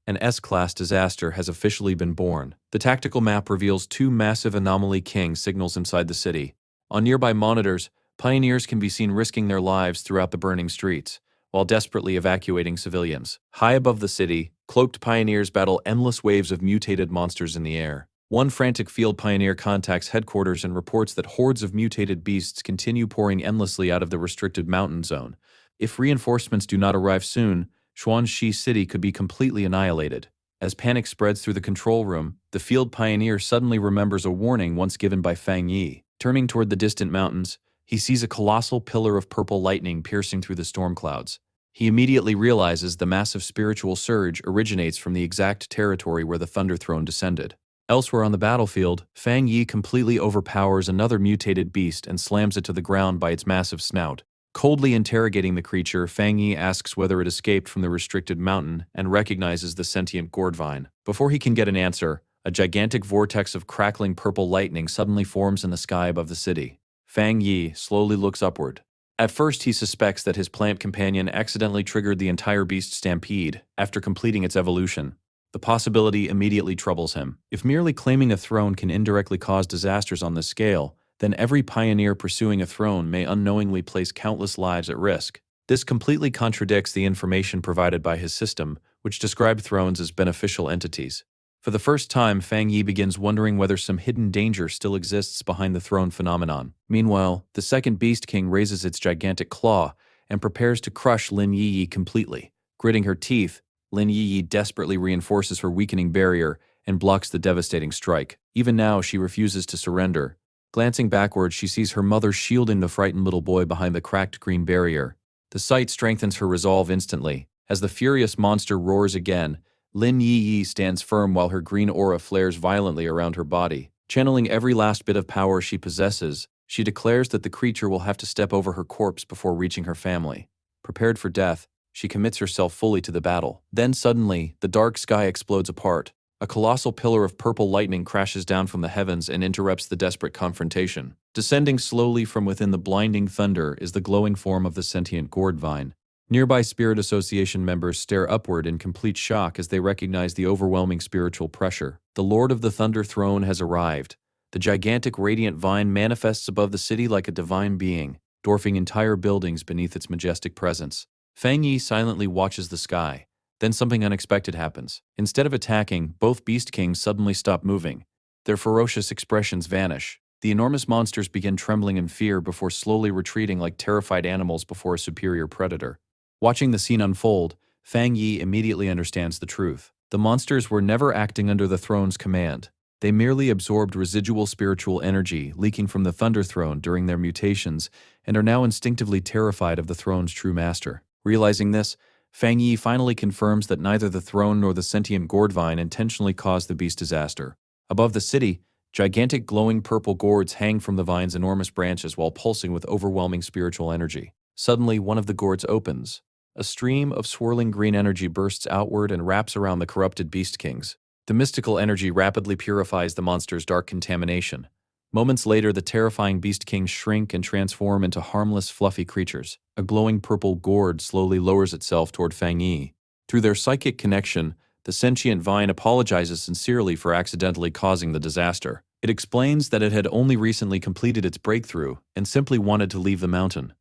An S-class disaster has officially been born. The tactical map reveals two massive anomaly king signals inside the city. On nearby monitors, pioneers can be seen risking their lives throughout the burning streets, while desperately evacuating civilians. High above the city, cloaked pioneers battle endless waves of mutated monsters in the air. One frantic field pioneer contacts headquarters and reports that hordes of mutated beasts continue pouring endlessly out of the restricted mountain zone. If reinforcements do not arrive soon, Xuanxi City could be completely annihilated. As panic spreads through the control room, the field pioneer suddenly remembers a warning once given by Fang Yi. Turning toward the distant mountains, he sees a colossal pillar of purple lightning piercing through the storm clouds. He immediately realizes the massive spiritual surge originates from the exact territory where the Thunder Throne descended. Elsewhere on the battlefield, Fang Yi completely overpowers another mutated beast and slams it to the ground by its massive snout. Coldly interrogating the creature, Fang Yi asks whether it escaped from the restricted mountain and recognizes the sentient gourdvine. Before he can get an answer, a gigantic vortex of crackling purple lightning suddenly forms in the sky above the city. Fang Yi slowly looks upward. At first, he suspects that his plant companion accidentally triggered the entire beast stampede after completing its evolution. The possibility immediately troubles him. If merely claiming a throne can indirectly cause disasters on this scale, then every pioneer pursuing a throne may unknowingly place countless lives at risk. This completely contradicts the information provided by his system, which described thrones as beneficial entities. For the first time, Fang Yi begins wondering whether some hidden danger still exists behind the throne phenomenon. Meanwhile, the second Beast King raises its gigantic claw and prepares to crush Lin Yi completely. Gritting her teeth, Lin Yi desperately reinforces her weakening barrier and blocks the devastating strike. Even now, she refuses to surrender. Glancing backward, she sees her mother shielding the frightened little boy behind the cracked green barrier. The sight strengthens her resolve instantly. As the furious monster roars again, Lin Yi stands firm while her green aura flares violently around her body. Channeling every last bit of power she possesses, she declares that the creature will have to step over her corpse before reaching her family. Prepared for death, she commits herself fully to the battle. Then suddenly, the dark sky explodes apart. A colossal pillar of purple lightning crashes down from the heavens and interrupts the desperate confrontation. Descending slowly from within the blinding thunder is the glowing form of the sentient gourd vine. Nearby Spirit Association members stare upward in complete shock as they recognize the overwhelming spiritual pressure. The Lord of the Thunder Throne has arrived. The gigantic radiant vine manifests above the city like a divine being, dwarfing entire buildings beneath its majestic presence. Fang Yi silently watches the sky. Then something unexpected happens. Instead of attacking, both Beast Kings suddenly stop moving. Their ferocious expressions vanish. The enormous monsters begin trembling in fear before slowly retreating like terrified animals before a superior predator. Watching the scene unfold, Fang Yi immediately understands the truth. The monsters were never acting under the throne's command. They merely absorbed residual spiritual energy leaking from the Thunder Throne during their mutations and are now instinctively terrified of the throne's true master. Realizing this, Fang Yi finally confirms that neither the throne nor the sentient gourd vine intentionally caused the beast disaster. Above the city, gigantic glowing purple gourds hang from the vine's enormous branches while pulsing with overwhelming spiritual energy. Suddenly, one of the gourds opens. A stream of swirling green energy bursts outward and wraps around the corrupted Beast Kings. The mystical energy rapidly purifies the monster's dark contamination. Moments later, the terrifying Beast Kings shrink and transform into harmless, fluffy creatures. A glowing purple gourd slowly lowers itself toward Fang Yi. Through their psychic connection, the sentient vine apologizes sincerely for accidentally causing the disaster. It explains that it had only recently completed its breakthrough and simply wanted to leave the mountain.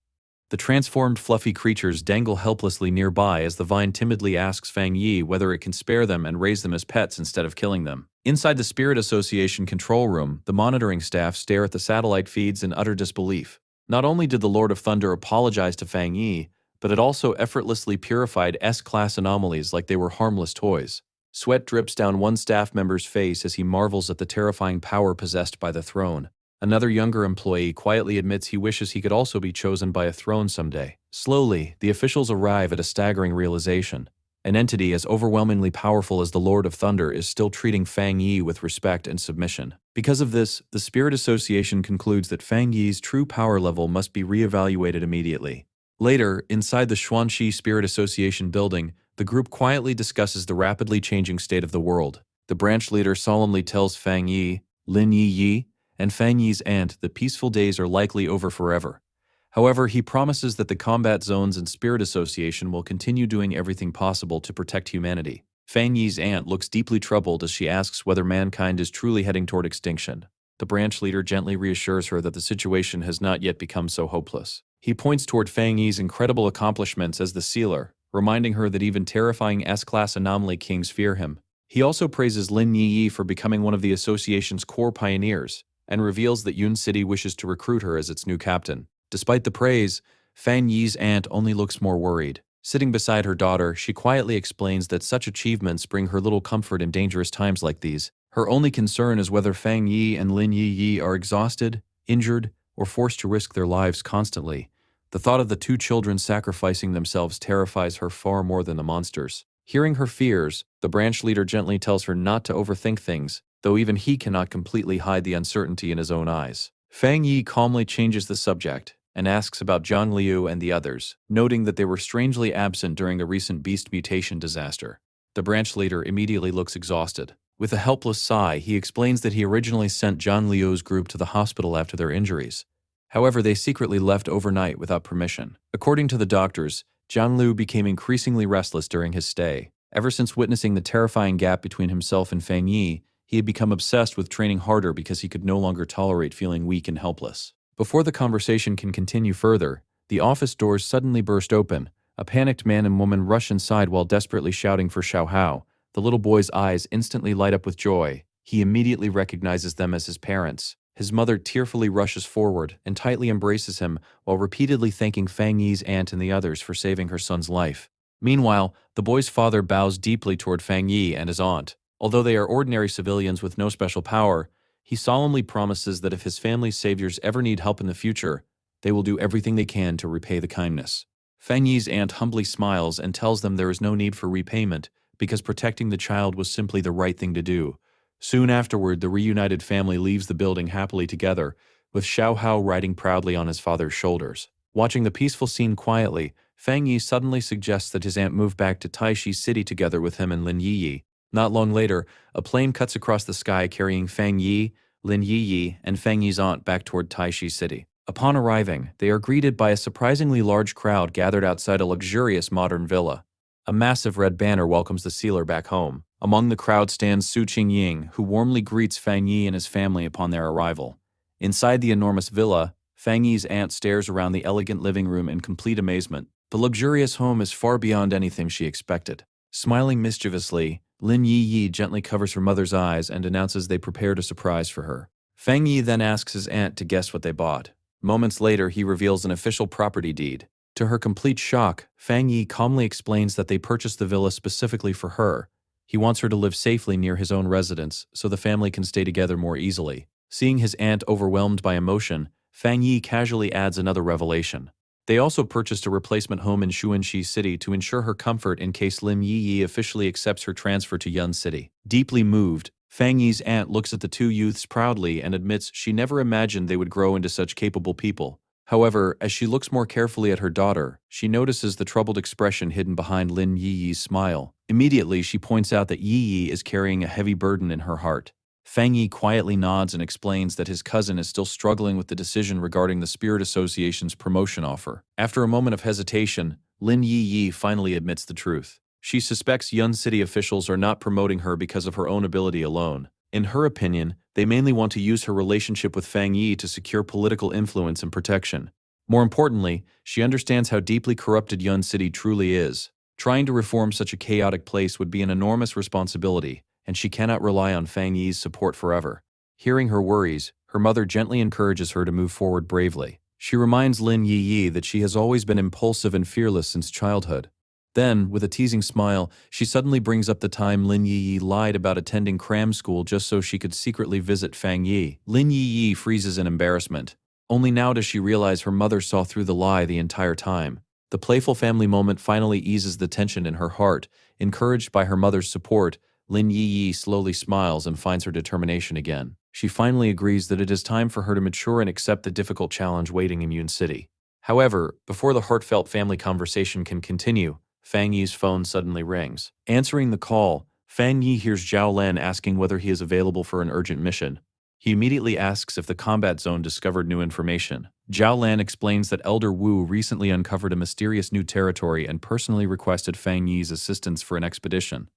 The transformed fluffy creatures dangle helplessly nearby as the vine timidly asks Fang Yi whether it can spare them and raise them as pets instead of killing them. Inside the Spirit Association control room, the monitoring staff stare at the satellite feeds in utter disbelief. Not only did the Lord of Thunder apologize to Fang Yi, but it also effortlessly purified S-class anomalies like they were harmless toys. Sweat drips down one staff member's face as he marvels at the terrifying power possessed by the throne. Another younger employee quietly admits he wishes he could also be chosen by a throne someday. Slowly, the officials arrive at a staggering realization. An entity as overwhelmingly powerful as the Lord of Thunder is still treating Fang Yi with respect and submission. Because of this, the Spirit Association concludes that Fang Yi's true power level must be reevaluated immediately. Later, inside the Xuanxi Spirit Association building, the group quietly discusses the rapidly changing state of the world. The branch leader solemnly tells Fang Yi, Lin Yi, and Fang Yi's aunt that peaceful days are likely over forever. However, he promises that the combat zones and Spirit Association will continue doing everything possible to protect humanity. Fang Yi's aunt looks deeply troubled as she asks whether mankind is truly heading toward extinction. The branch leader gently reassures her that the situation has not yet become so hopeless. He points toward Fang Yi's incredible accomplishments as the sealer, reminding her that even terrifying S-class anomaly kings fear him. He also praises Lin Yi for becoming one of the association's core pioneers, and reveals that Yun City wishes to recruit her as its new captain. Despite the praise, Fang Yi's aunt only looks more worried. Sitting beside her daughter, she quietly explains that such achievements bring her little comfort in dangerous times like these. Her only concern is whether Fang Yi and Lin Yi are exhausted, injured, or forced to risk their lives constantly. The thought of the two children sacrificing themselves terrifies her far more than the monsters. Hearing her fears, the branch leader gently tells her not to overthink things, though even he cannot completely hide the uncertainty in his own eyes. Fang Yi calmly changes the subject and asks about Zhang Liu and the others, noting that they were strangely absent during the recent beast mutation disaster. The branch leader immediately looks exhausted. With a helpless sigh, he explains that he originally sent Zhang Liu's group to the hospital after their injuries. However, they secretly left overnight without permission. According to the doctors, Jiang Lu became increasingly restless during his stay. Ever since witnessing the terrifying gap between himself and Fang Yi, he had become obsessed with training harder because he could no longer tolerate feeling weak and helpless. Before the conversation can continue further, the office doors suddenly burst open. A panicked man and woman rush inside while desperately shouting for Xiao Hao. The little boy's eyes instantly light up with joy. He immediately recognizes them as his parents. His mother tearfully rushes forward and tightly embraces him while repeatedly thanking Fang Yi's aunt and the others for saving her son's life. Meanwhile, the boy's father bows deeply toward Fang Yi and his aunt. Although they are ordinary civilians with no special power, he solemnly promises that if his family's saviors ever need help in the future, they will do everything they can to repay the kindness. Fang Yi's aunt humbly smiles and tells them there is no need for repayment because protecting the child was simply the right thing to do. Soon afterward, the reunited family leaves the building happily together, with Xiao Hao riding proudly on his father's shoulders. Watching the peaceful scene quietly, Fang Yi suddenly suggests that his aunt move back to Taishi City together with him and Lin Yiyi. Not long later, a plane cuts across the sky carrying Fang Yi, Lin Yiyi, and Fang Yi's aunt back toward Taishi City. Upon arriving, they are greeted by a surprisingly large crowd gathered outside a luxurious modern villa. A massive red banner welcomes the sealer back home. Among the crowd stands Su Qingying, who warmly greets Fang Yi and his family upon their arrival. Inside the enormous villa, Fang Yi's aunt stares around the elegant living room in complete amazement. The luxurious home is far beyond anything she expected. Smiling mischievously, Lin Yiyi gently covers her mother's eyes and announces they prepared a surprise for her. Fang Yi then asks his aunt to guess what they bought. Moments later, he reveals an official property deed. To her complete shock, Fang Yi calmly explains that they purchased the villa specifically for her. He wants her to live safely near his own residence so the family can stay together more easily. Seeing his aunt overwhelmed by emotion, Fang Yi casually adds another revelation. They also purchased a replacement home in Shuanxi City to ensure her comfort in case Lin Yiyi officially accepts her transfer to Yun City. Deeply moved, Fang Yi's aunt looks at the two youths proudly and admits she never imagined they would grow into such capable people. However, as she looks more carefully at her daughter, she notices the troubled expression hidden behind Lin Yiyi's smile. Immediately, she points out that Yiyi is carrying a heavy burden in her heart. Fang Yi quietly nods and explains that his cousin is still struggling with the decision regarding the Spirit Association's promotion offer. After a moment of hesitation, Lin Yiyi finally admits the truth. She suspects Yun City officials are not promoting her because of her own ability alone. In her opinion, they mainly want to use her relationship with Fang Yi to secure political influence and protection. More importantly, she understands how deeply corrupted Yun City truly is. Trying to reform such a chaotic place would be an enormous responsibility, and she cannot rely on Fang Yi's support forever. Hearing her worries, her mother gently encourages her to move forward bravely. She reminds Lin Yiyi that she has always been impulsive and fearless since childhood. Then, with a teasing smile, she suddenly brings up the time Lin Yiyi lied about attending cram school just so she could secretly visit Fang Yi. Lin Yiyi freezes in embarrassment. Only now does she realize her mother saw through the lie the entire time. The playful family moment finally eases the tension in her heart. Encouraged by her mother's support, Lin Yiyi slowly smiles and finds her determination again. She finally agrees that it is time for her to mature and accept the difficult challenge waiting in Yun City. However, before the heartfelt family conversation can continue, Fang Yi's phone suddenly rings. Answering the call, Fang Yi hears Zhao Lan asking whether he is available for an urgent mission. He immediately asks if the combat zone discovered new information. Zhao Lan explains that Elder Wu recently uncovered a mysterious new territory and personally requested Fang Yi's assistance for an expedition.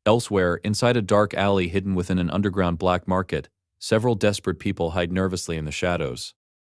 Elsewhere, inside a dark alley hidden within an underground black market, several desperate people hide nervously in the shadows.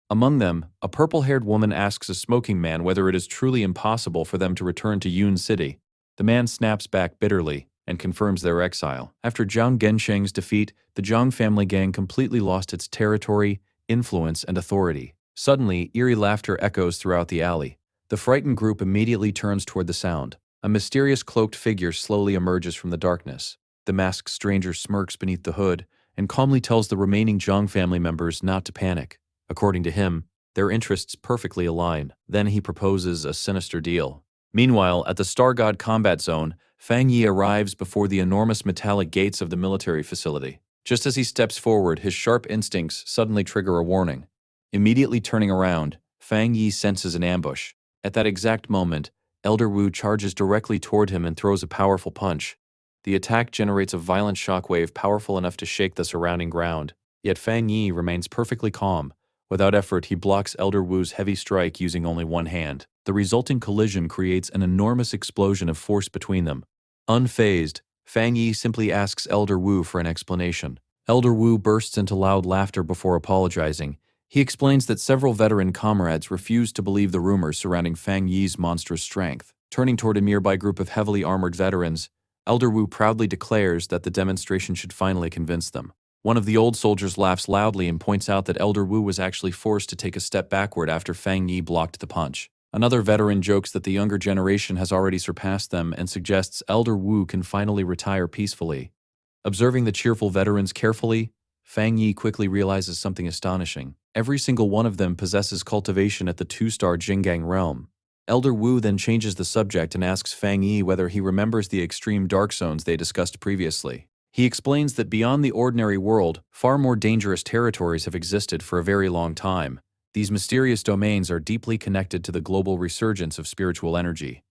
Among them, a purple-haired woman asks a smoking man whether it is truly impossible for them to return to Yun City. The man snaps back bitterly and confirms their exile. After Zhang Gensheng's defeat, the Zhang family gang completely lost its territory, influence, and authority. Suddenly, eerie laughter echoes throughout the alley. The frightened group immediately turns toward the sound. A mysterious cloaked figure slowly emerges from the darkness. The masked stranger smirks beneath the hood and calmly tells the remaining Zhang family members not to panic. According to him, their interests perfectly align. Then he proposes a sinister deal. Meanwhile, at the Star God combat zone, Fang Yi arrives before the enormous metallic gates of the military facility. Just as he steps forward, his sharp instincts suddenly trigger a warning. Immediately turning around, Fang Yi senses an ambush. At that exact moment, Elder Wu charges directly toward him and throws a powerful punch. The attack generates a violent shockwave powerful enough to shake the surrounding ground. Yet Fang Yi remains perfectly calm, Without effort, he blocks Elder Wu's heavy strike using only one hand. The resulting collision creates an enormous explosion of force between them. Unfazed, Fang Yi simply asks Elder Wu for an explanation. Elder Wu bursts into loud laughter before apologizing. He explains that several veteran comrades refused to believe the rumors surrounding Fang Yi's monstrous strength. Turning toward a nearby group of heavily armored veterans, Elder Wu proudly declares that the demonstration should finally convince them. One of the old soldiers laughs loudly and points out that Elder Wu was actually forced to take a step backward after Fang Yi blocked the punch. Another veteran jokes that the younger generation has already surpassed them and suggests Elder Wu can finally retire peacefully. Observing the cheerful veterans carefully, Fang Yi quickly realizes something astonishing. Every single one of them possesses cultivation at the 2-star Jinggang realm. Elder Wu then changes the subject and asks Fang Yi whether he remembers the extreme dark zones they discussed previously. He explains that beyond the ordinary world, far more dangerous territories have existed for a very long time. These mysterious domains are deeply connected to the global resurgence of spiritual energy.